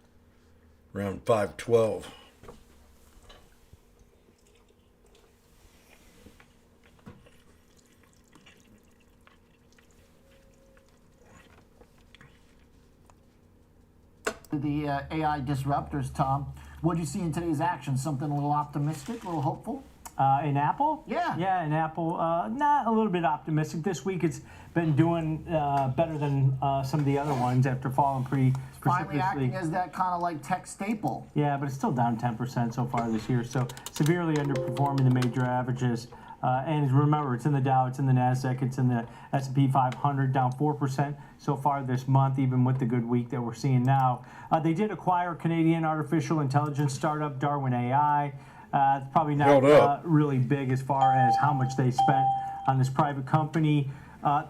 around 512. The AI disruptors, Tom. What do you see in today's action? Something a little optimistic, a little hopeful? In Apple? Yeah. Yeah, in Apple. Not a little bit optimistic. This week it's been doing better than some of the other ones after falling pretty Finally precipitously. acting as that kind of like tech staple. Yeah, but it's still down 10% so far this year, so severely underperforming the major averages. And remember, it's in the Dow, it's in the NASDAQ, it's in the S&P 500, down 4% so far this month, even with the good week that we're seeing now. They did acquire Canadian artificial intelligence startup Darwin AI. It's probably not really big as far as how much they spent on this private company.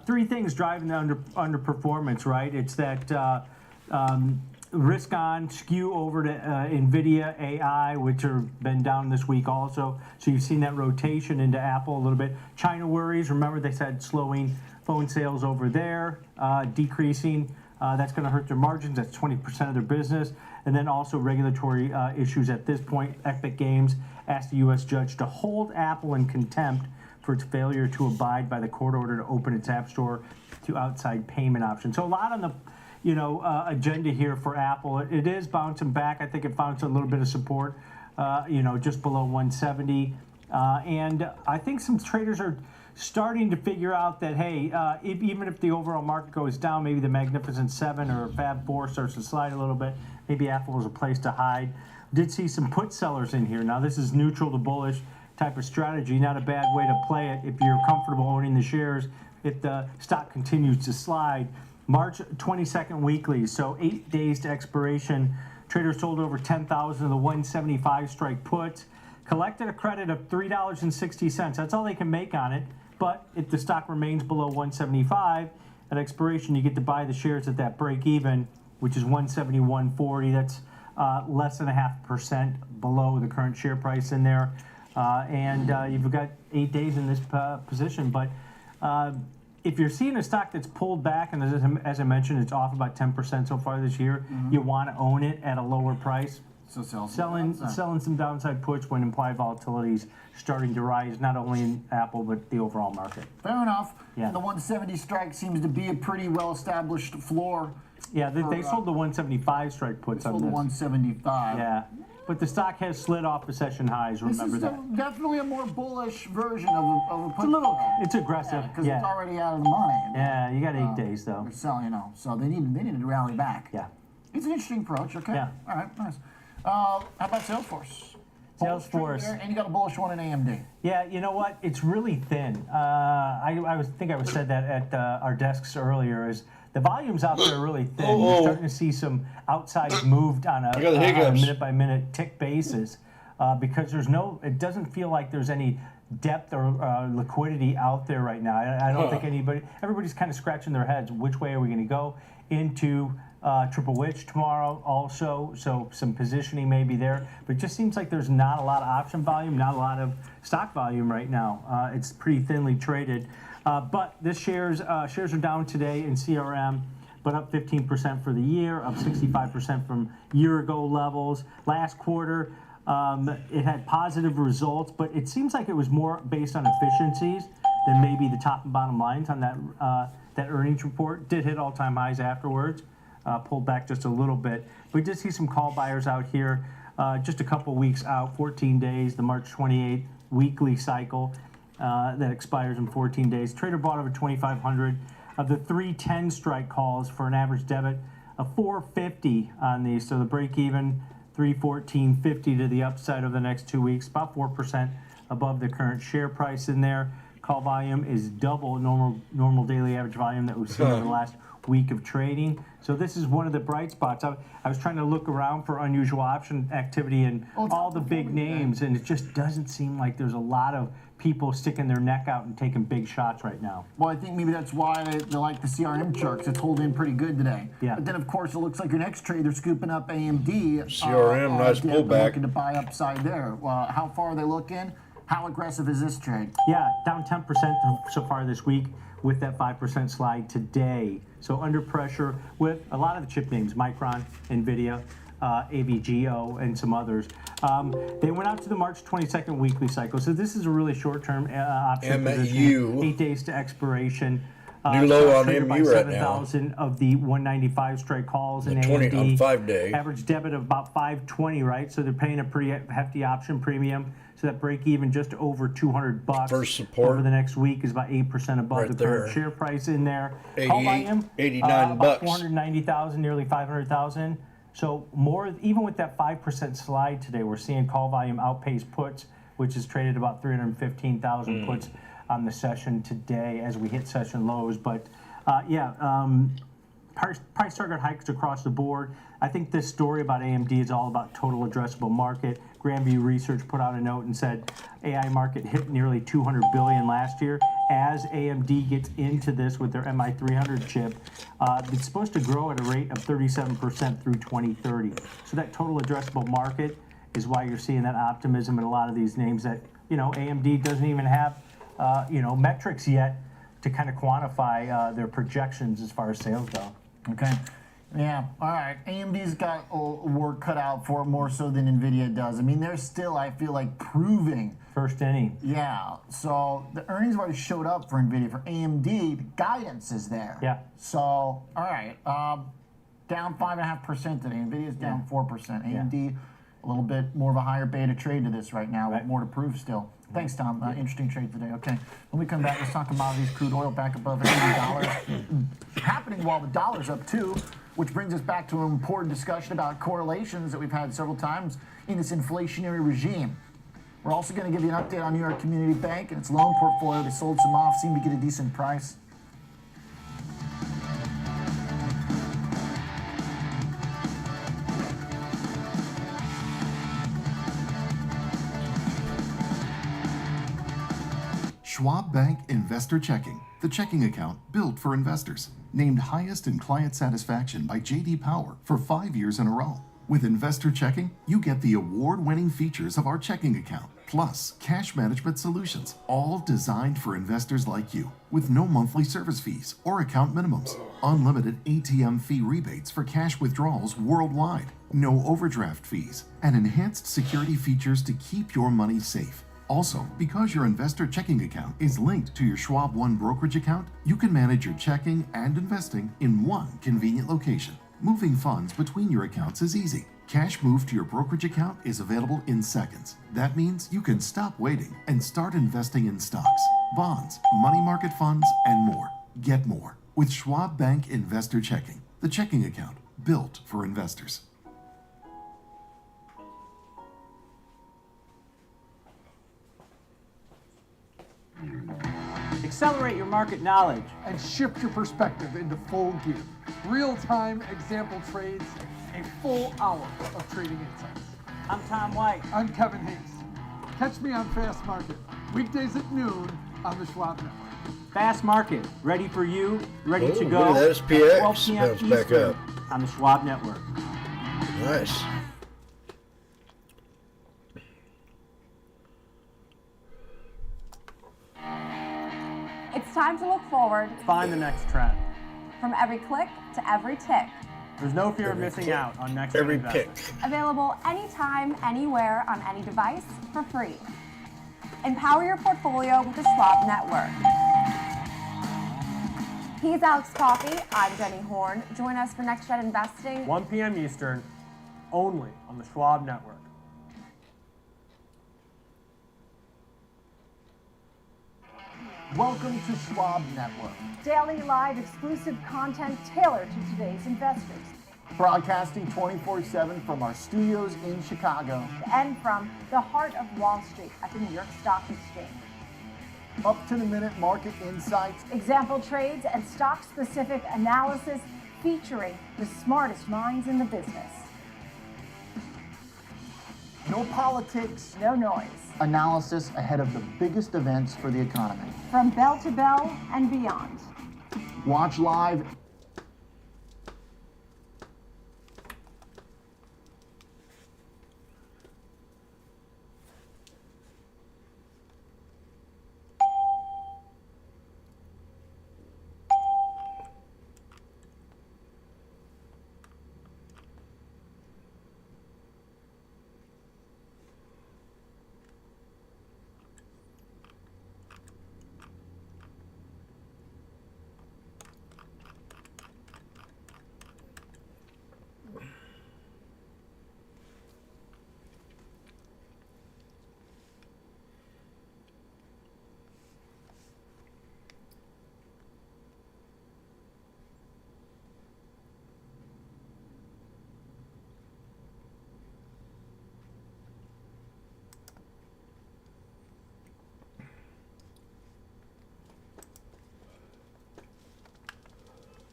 Three things driving the underperformance, right? It's that risk on skew over to NVIDIA, AI, which have been down this week also. So you've seen that rotation into Apple a little bit. China worries. Remember, they said slowing phone sales over there, decreasing. That's going to hurt their margins. That's 20% of their business. And then also regulatory issues at this point. Epic Games asked the U.S. judge to hold Apple in contempt for its failure to abide by the court order to open its app store to outside payment options. So a lot on the agenda here for Apple. It is bouncing back. I think it found a little bit of support, just below 170. And I think some traders are starting to figure out that, hey, even if the overall market goes down, maybe the Magnificent Seven or Fab Four starts to slide a little bit. Maybe Apple is a place to hide. Did see some put sellers in here. Now, this is neutral to bullish type of strategy. Not a bad way to play it if you're comfortable owning the shares if the stock continues to slide. March 22nd weekly, so 8 days to expiration. Traders sold over 10,000 of the 175 strike puts. Collected a credit of $3.60. That's all they can make on it. But if the stock remains below 175 at expiration, you get to buy the shares at that break even, which is 171.40. That's less than 0.5% below the current share price in there. And you've got 8 days in this position. But if you're seeing a stock that's pulled back, and as I mentioned, it's off about 10% so far this year, you want to own it at a lower price. So selling some downside puts when implied volatility is starting to rise, not only in Apple, but the overall market. Fair enough. Yeah. And the 170 strike seems to be a pretty well-established floor. Yeah, they sold the 175 strike puts on this. Sold the 175. Yeah. But the stock has slid off the session highs, remember that. This is definitely a more bullish version of a put. It's aggressive. Because it's already out of the money. Yeah, you got 8 days, though. They're selling, so they need to rally back. Yeah. It's an interesting approach, okay? Yeah. All right, nice. How about Salesforce? Salesforce. And you got a bullish one in AMD. Yeah, you know what? It's really thin. I think I said that at our desks earlier. Is the volumes out there really thin? You're starting to see some outsized moved on a minute-by-minute tick basis because it doesn't feel like there's any depth or liquidity out there right now. I don't think everybody's kind of scratching their heads. Which way are we going to go into Triple Witch tomorrow also? So some positioning may be there, but it just seems like there's not a lot of option volume, not a lot of stock volume right now. It's pretty thinly traded. But this shares are down today in CRM, but up 15% for the year, up 65% from year-ago levels. Last quarter, it had positive results, but it seems like it was more based on efficiencies than maybe the top and bottom lines on that earnings report. Did hit all-time highs afterwards, pulled back just a little bit. We did see some call buyers out here, just a couple weeks out, 14 days, the March 28th weekly cycle that expires in 14 days. Trader bought over 2,500 of the 310 strike calls for an average debit of 450 on these. So the break-even 314.50 to the upside over the next 2 weeks, about 4% above the current share price in there. Call volume is double normal daily average volume that we've seen over the last week of trading. So this is one of the bright spots. I was trying to look around for unusual option activity in all the big names, and it just doesn't seem like there's a lot of people sticking their neck out and taking big shots right now. Well, I think maybe that's why they like the CRM charts. It's holding in pretty good today. Yeah. But then, of course, it looks like your next trader scooping up AMD. CRM, nice pullback. Looking to buy upside there. How far are they looking? How aggressive is this trade? Yeah, down 10% so far this week with that 5% slide today. So under pressure with a lot of the chip names, Micron, NVIDIA, AVGO, and some others. They went out to the March 22nd weekly cycle. So this is a really short-term option position. 8 days to expiration. New low on MU right 7,000 of the 195 straight calls in AMD. On 5-day. Average debit of about 520, right? So they're paying a pretty hefty option premium. So that break even just over $200 First support over the next week is about 8% above the current share price in there. Call volume, 89 about bucks. 490,000, nearly 500,000. So more, even with that 5% slide today, we're seeing call volume outpace puts, which is traded about 315,000 puts on the session today as we hit session lows. But price target hikes across the board. I think this story about AMD is all about total addressable market. Grandview Research put out a note and said AI market hit nearly $200 billion last year. As AMD gets into this with their MI300 chip, it's supposed to grow at a rate of 37% through 2030. So that total addressable market is why you're seeing that optimism in a lot of these names that, AMD doesn't even have, metrics yet to kind of quantify their projections as far as sales go. Okay. Yeah, all right. AMD's got work cut out for it more so than NVIDIA does. I mean, they're still, I feel like, proving. First inning. Yeah, so the earnings already showed up for NVIDIA. For AMD, the guidance is there. Yeah. So, all right, down 5.5% today. NVIDIA's down 4%. AMD, a little bit more of a higher beta trade to this right now, with more to prove still. Thanks, Tom. Interesting trade today. Okay, when we come back, let's talk commodities. Crude oil back above $80. Happening while the dollar's up, too. Which brings us back to an important discussion about correlations that we've had several times in this inflationary regime. We're also going to give you an update on New York Community Bank and its loan portfolio. They sold some off, seemed to get a decent price. Schwab Bank Investor Checking, the checking account built for investors. Named highest in client satisfaction by J.D. Power for 5 years in a row. With Investor Checking, you get the award-winning features of our checking account, plus cash management solutions, all designed for investors like you, with no monthly service fees or account minimums, unlimited ATM fee rebates for cash withdrawals worldwide, no overdraft fees, and enhanced security features to keep your money safe. Also, because your investor checking account is linked to your Schwab One brokerage account, you can manage your checking and investing in one convenient location. Moving funds between your accounts is easy. Cash moved to your brokerage account is available in seconds. That means you can stop waiting and start investing in stocks, bonds, money market funds, and more. Get more with Schwab Bank Investor Checking, the checking account built for investors. accelerate your market knowledge, and shift your perspective into full gear. Real-time example trades, a full hour of trading insights. I'm Tom White. I'm Kevin Hayes. Catch me on Fast Market, weekdays at noon on the Schwab Network. Fast Market, ready for you, ready to go. Look at that, SPX at 12 p.m. bounce back Eastern up. on the Schwab Network. Nice. It's time to look forward. Find the next trend. From every click to every tick. There's no fear of missing out on next every investment. pick. Available anytime, anywhere, on any device for free. Empower your portfolio with the Schwab Network. He's Alex Coffey. I'm Jenny Horn. Join us for Next Gen Investing. 1 p.m. Eastern, only on the Schwab Network. Welcome to Schwab Network. Daily live exclusive content tailored to today's investors. Broadcasting 24/7 from our studios in Chicago. And from the heart of Wall Street at the New York Stock Exchange. Up-to-the-minute market insights. Example trades and stock-specific analysis featuring the smartest minds in the business. No politics. No noise. Analysis ahead of the biggest events for the economy. From bell to bell and beyond. Watch live.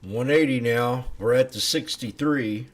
$180 now. We're at the 63.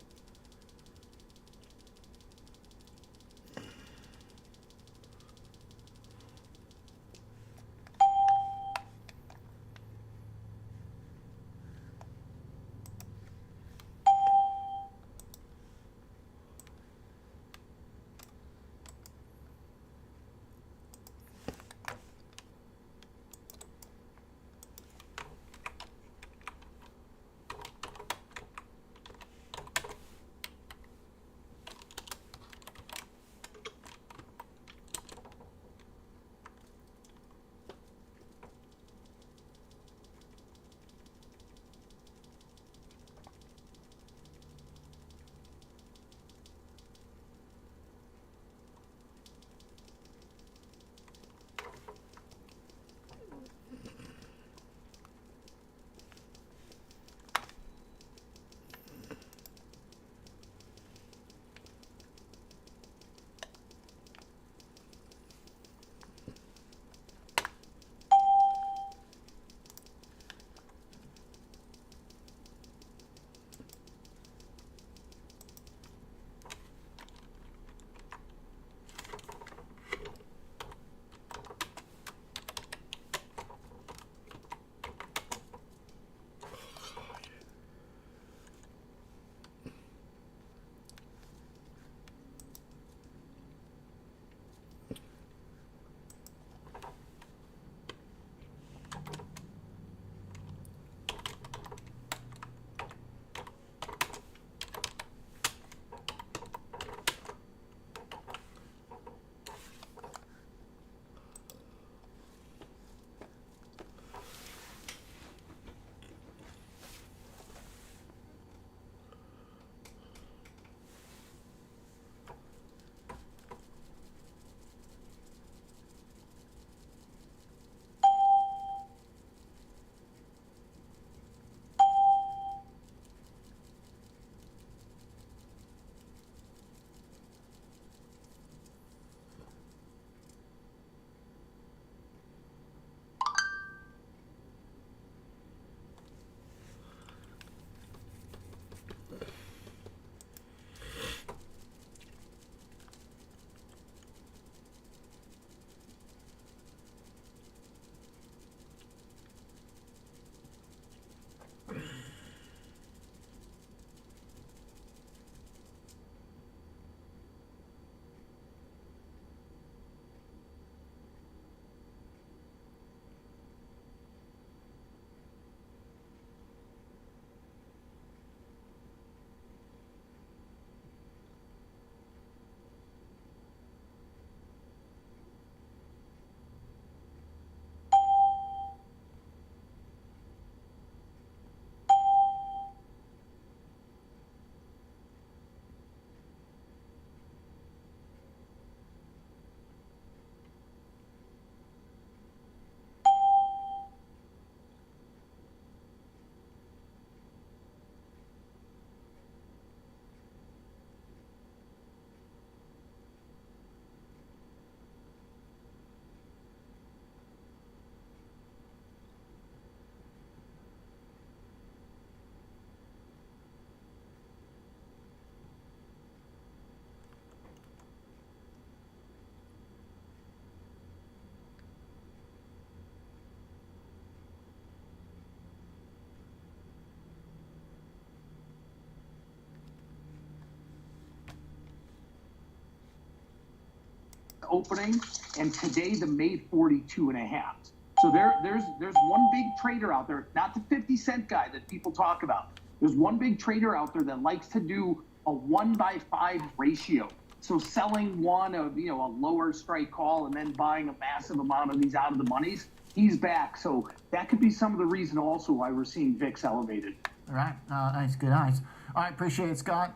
opening, and today the made 42.5. So there's one big trader out there, not the 50-cent guy that people talk about. There's one big trader out there that likes to do a 1-by-5 ratio. So selling one of, a lower strike call and then buying a massive amount of these out of the monies, he's back. So that could be some of the reason also why we're seeing VIX elevated. All right, nice, good, nice. All right, appreciate it, Scott.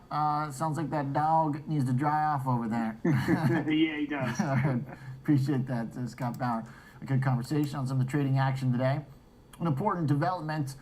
Sounds like that dog needs to dry off over there. Yeah, he does. All right, appreciate that, Scott Bauer. A good conversation on some of the trading action today. An important development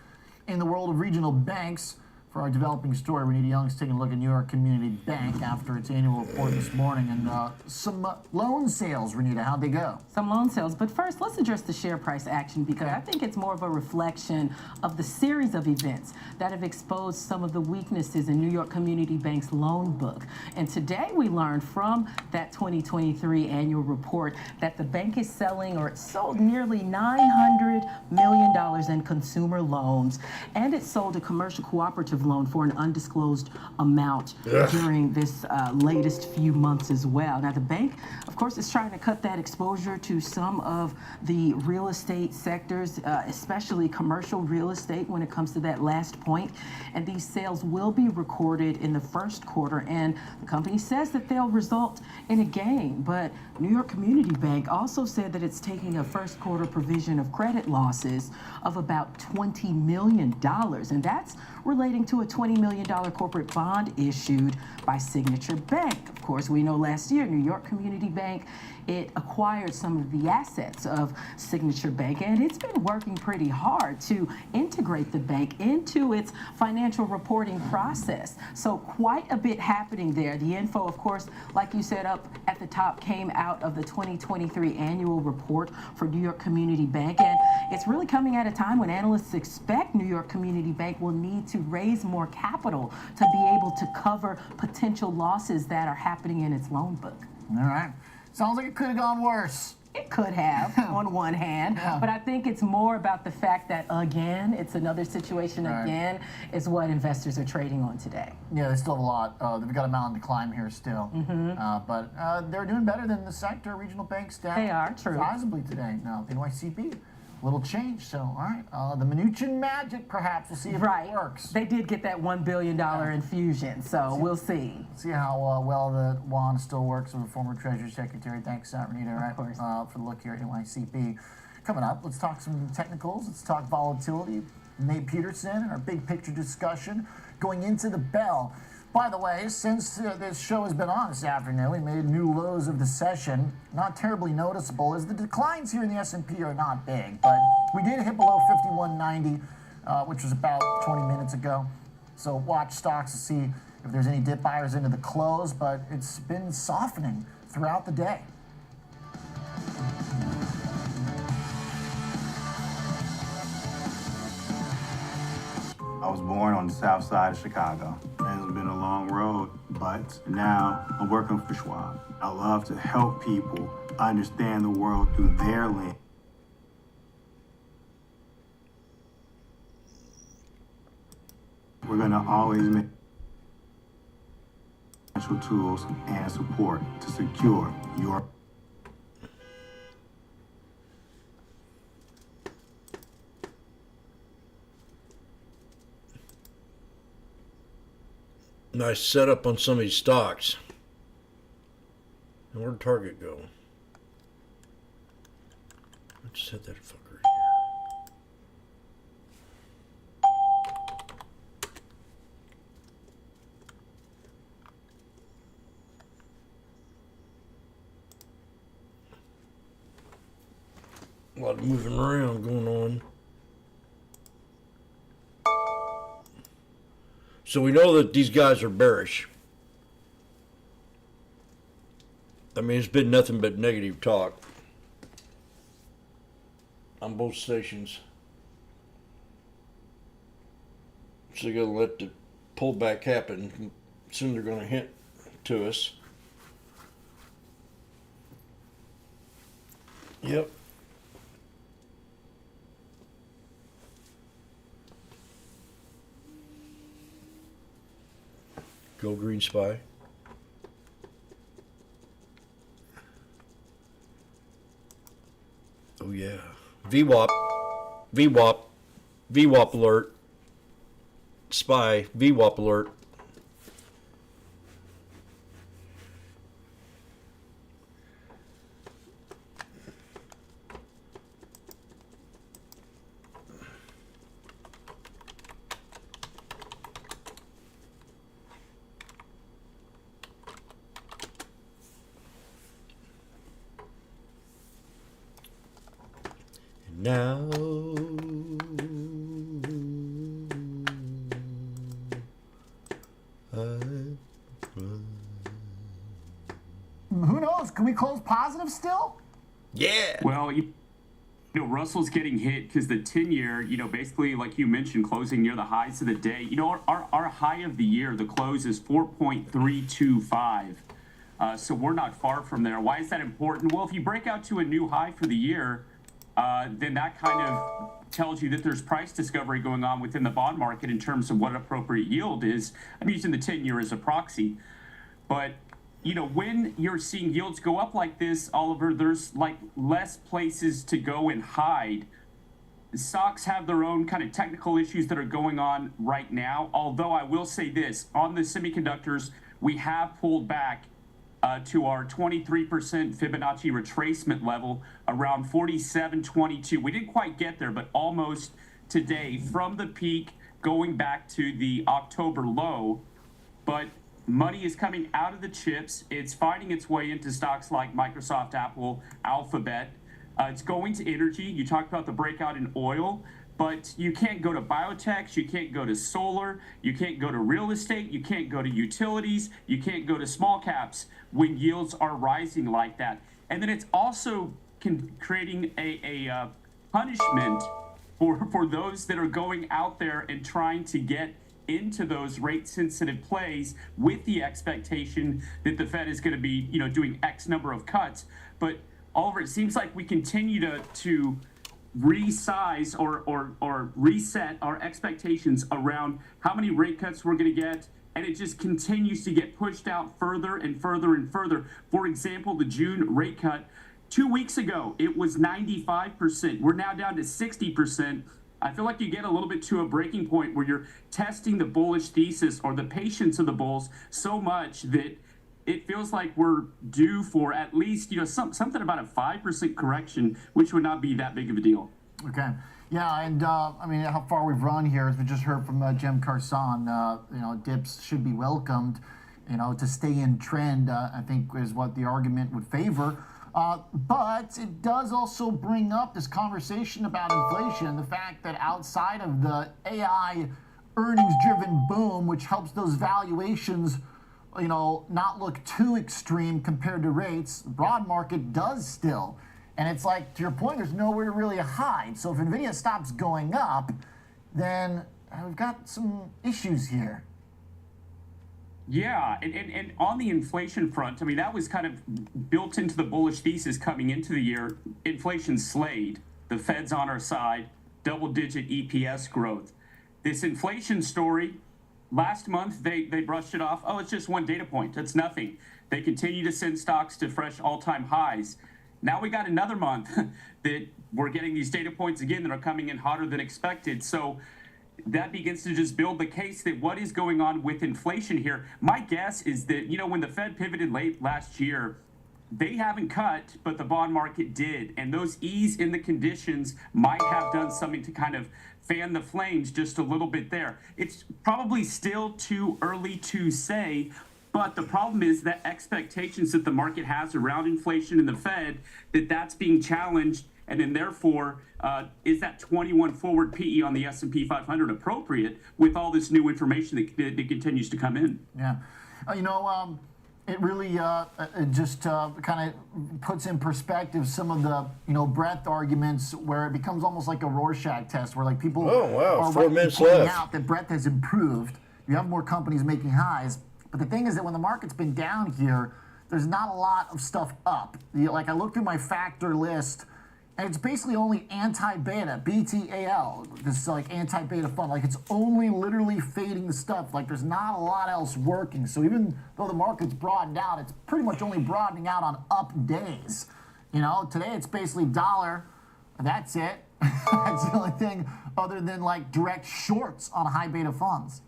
in the world of regional banks. For our developing story, Renita Young's taking a look at New York Community Bank after its annual report this morning. And some loan sales, Renita, how'd they go? Some loan sales. But first, let's address the share price action, because I think it's more of a reflection of the series of events that have exposed some of the weaknesses in New York Community Bank's loan book. And today we learned from that 2023 annual report that the bank is selling, or it sold nearly $900 million in consumer loans, and it sold a commercial cooperative loan for an undisclosed amount during this latest few months as well. Now, the bank, of course, is trying to cut that exposure to some of the real estate sectors, especially commercial real estate when it comes to that last point. And these sales will be recorded in the first quarter, and the company says that they'll result in a gain. But New York Community Bank also said that it's taking a first quarter provision of credit losses of about $20 million, and that's relating to a $20 million corporate bond issued by Signature Bank. Of course, we know last year, New York Community Bank, it acquired some of the assets of Signature Bank, and it's been working pretty hard to integrate the bank into its financial reporting process. So quite a bit happening there. The info, of course, like you said up at the top, came out of the 2023 annual report for New York Community Bank, and it's really coming at a time when analysts expect New York Community Bank will need to raise more capital to be able to cover potential losses that are happening in its loan book. All right. Sounds like it could have gone worse. It could have, on one hand, but I think it's more about the fact that, again, it's another situation again, is what investors are trading on today. Yeah, they still have a lot. They've got a mountain to climb here still. But they're doing better than the sector. Regional banks down. They are, true. Sizably today. Now, NYCB, little change. So, all right, the Mnuchin magic, perhaps. We'll see if it works. They did get that $1 billion infusion, so we'll see. See how well the wand still works with the former Treasury Secretary. Thanks, Renita, for the look here at NYCB. Coming up, let's talk some technicals. Let's talk volatility. Nate Peterson and our big picture discussion going into the bell. By the way, since this show has been on this afternoon, we made new lows of the session. Not terribly noticeable, as the declines here in the S&P are not big, but we did hit below 51.90, which was about 20 minutes ago. So watch stocks to see if there's any dip buyers into the close, but it's been softening throughout the day. I was born on the south side of Chicago. It's been a long road, but now I'm working for Schwab. I love to help people understand the world through their lens. We're gonna always make financial tools and support to secure your nice setup on some of these stocks. And where'd Target go? Let's set that fucker here. A lot of moving around going on. So we know that these guys are bearish. I mean, it's been nothing but negative talk on both stations. So you gotta let the pullback happen. Soon they're gonna hint to us. Yep. Go Green Spy. Oh yeah. VWAP. VWAP. VWAP alert. SPY. VWAP alert. Now, who knows? Can we close positive still? Yeah. Well, you know, Russell's getting hit because the 10-year, you know, basically, like you mentioned, closing near the highs of the day. You know, our high of the year, the close is 4.325. So we're not far from there. Why is that important? Well, if you break out to a new high for the year, then that kind of tells you that there's price discovery going on within the bond market in terms of what appropriate yield is. I'm using the 10-year as a proxy. But, you know, when you're seeing yields go up like this, Oliver, there's like less places to go and hide. The stocks have their own kind of technical issues that are going on right now. Although I will say this, on the semiconductors, we have pulled back to our 23% Fibonacci retracement level around 47.22. We didn't quite get there, but almost today from the peak going back to the October low. But money is coming out of the chips. It's finding its way into stocks like Microsoft, Apple, Alphabet. It's going to energy. You talked about the breakout in oil. But you can't go to biotechs, you can't go to solar, you can't go to real estate, you can't go to utilities, you can't go to small caps when yields are rising like that. And then it's also creating a punishment for those that are going out there and trying to get into those rate-sensitive plays with the expectation that the Fed is going to be, you know, doing X number of cuts. But Oliver, it seems like we continue to resize or reset our expectations around how many rate cuts we're going to get, and it just continues to get pushed out further and further and further. For example, the June rate cut 2 weeks ago, it was 95%. We're now down to 60%. I feel like you get a little bit to a breaking point where you're testing the bullish thesis or the patience of the bulls so much that it feels like we're due for at least, you know, something about a 5% correction, which would not be that big of a deal. Okay. Yeah, and I mean, how far we've run here, as we just heard from Jim Carson, you know, dips should be welcomed, you know, to stay in trend, I think is what the argument would favor. But it does also bring up this conversation about inflation, the fact that outside of the AI earnings-driven boom, which helps those valuations, you know, not look too extreme compared to rates, the broad market does still. And it's like, to your point, there's nowhere to really hide. So if NVIDIA stops going up, then we've got some issues here. Yeah, and on the inflation front, I mean, that was kind of built into the bullish thesis coming into the year. Inflation slayed. The Fed's on our side, double-digit EPS growth. This inflation story, last month, they brushed it off. Oh, it's just one data point. That's nothing. They continue to send stocks to fresh all-time highs. Now we got another month that we're getting these data points again that are coming in hotter than expected. So that begins to just build the case that what is going on with inflation here. My guess is that, you know, when the Fed pivoted late last year, they haven't cut, but the bond market did. And those ease in the conditions might have done something to kind of fan the flames just a little bit there. It's probably still too early to say, but the problem is that expectations that the market has around inflation and the Fed, that's being challenged. And then therefore, is that 21 forward PE on the S&P 500 appropriate with all this new information that continues to come in? Yeah. You know, it really it just kind of puts in perspective some of the, you know, breadth arguments where it becomes almost like a Rorschach test where like people are 4 minutes pointing left. out that breadth has improved. You have more companies making highs. But the thing is that when the market's been down here, there's not a lot of stuff up. Like I looked through my factor list, and it's basically only anti-beta, BTAL, this like anti-beta fund. Like it's only literally fading the stuff. Like there's not a lot else working. So even though the market's broadened out, it's pretty much only broadening out on up days. You know, today it's basically dollar That's it. That's the only thing other than like direct shorts on high beta funds.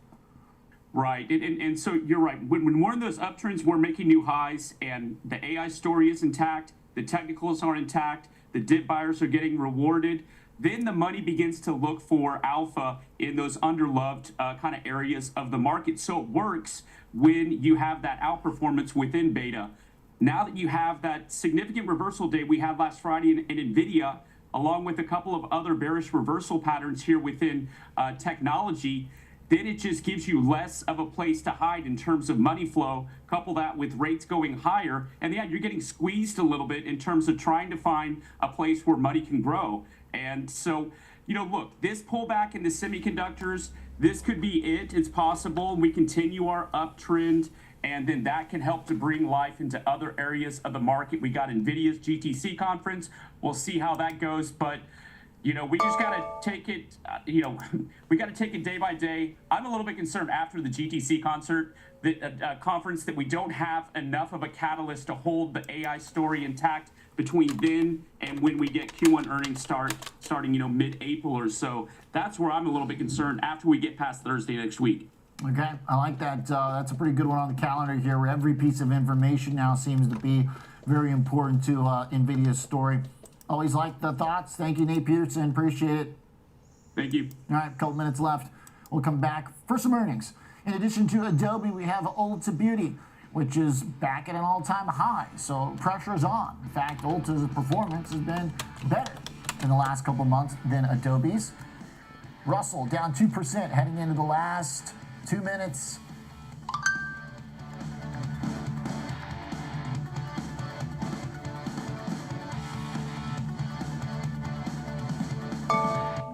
Right, and so you're right. When we're in those uptrends, we're making new highs, and the AI story is intact, the technicals are intact, the dip buyers are getting rewarded. Then the money begins to look for alpha in those underloved kind of areas of the market. So it works when you have that outperformance within beta. Now that you have that significant reversal day we had last Friday in NVIDIA, along with a couple of other bearish reversal patterns here within technology, then it just gives you less of a place to hide in terms of money flow. Couple that with rates going higher, and yeah, you're getting squeezed a little bit in terms of trying to find a place where money can grow. And so, look, this pullback in the semiconductors, this could be it. It's possible we continue our uptrend, and then that can help to bring life into other areas of the market. We got NVIDIA's GTC conference. We'll see how that goes, but we just got to take it, we got to take it day by day. I'm a little bit concerned after the GTC conference that we don't have enough of a catalyst to hold the AI story intact between then and when we get Q1 earnings starting, mid-April or so. That's where I'm a little bit concerned after we get past Thursday next week. Okay, I like that. That's a pretty good one on the calendar here, where every piece of information now seems to be very important to NVIDIA's story. Always like the thoughts. Thank you, Nate Peterson. Appreciate it. Thank you. All right, a couple minutes left. We'll come back for some earnings. In addition to Adobe, we have Ulta Beauty, which is back at an all-time high. So pressure is on. In fact, Ulta's performance has been better in the last couple months than Adobe's. Russell down 2% heading into the last 2 minutes.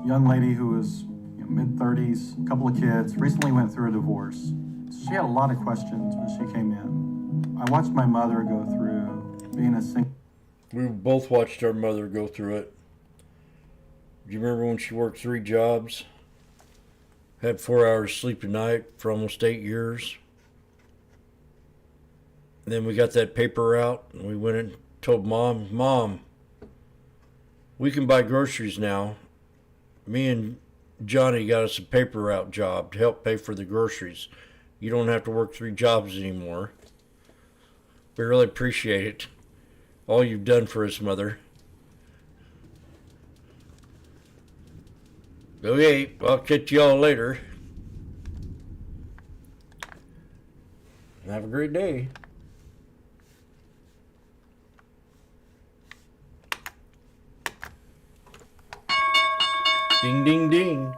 Young lady who was mid-30s, a couple of kids, recently went through a divorce. She had a lot of questions when she came in. I watched my mother go through being a single. We both watched our mother go through it. Do you remember when she worked 3 jobs? Had 4 hours sleep a night for almost 8 years. And then we got that paper out and we went and told Mom, we can buy groceries now. Me and Johnny got us a paper route job to help pay for the groceries. You don't have to work 3 jobs anymore. We really appreciate it. All you've done for us, Mother. Okay, I'll catch you all later. Have a great day. Ding, ding, ding.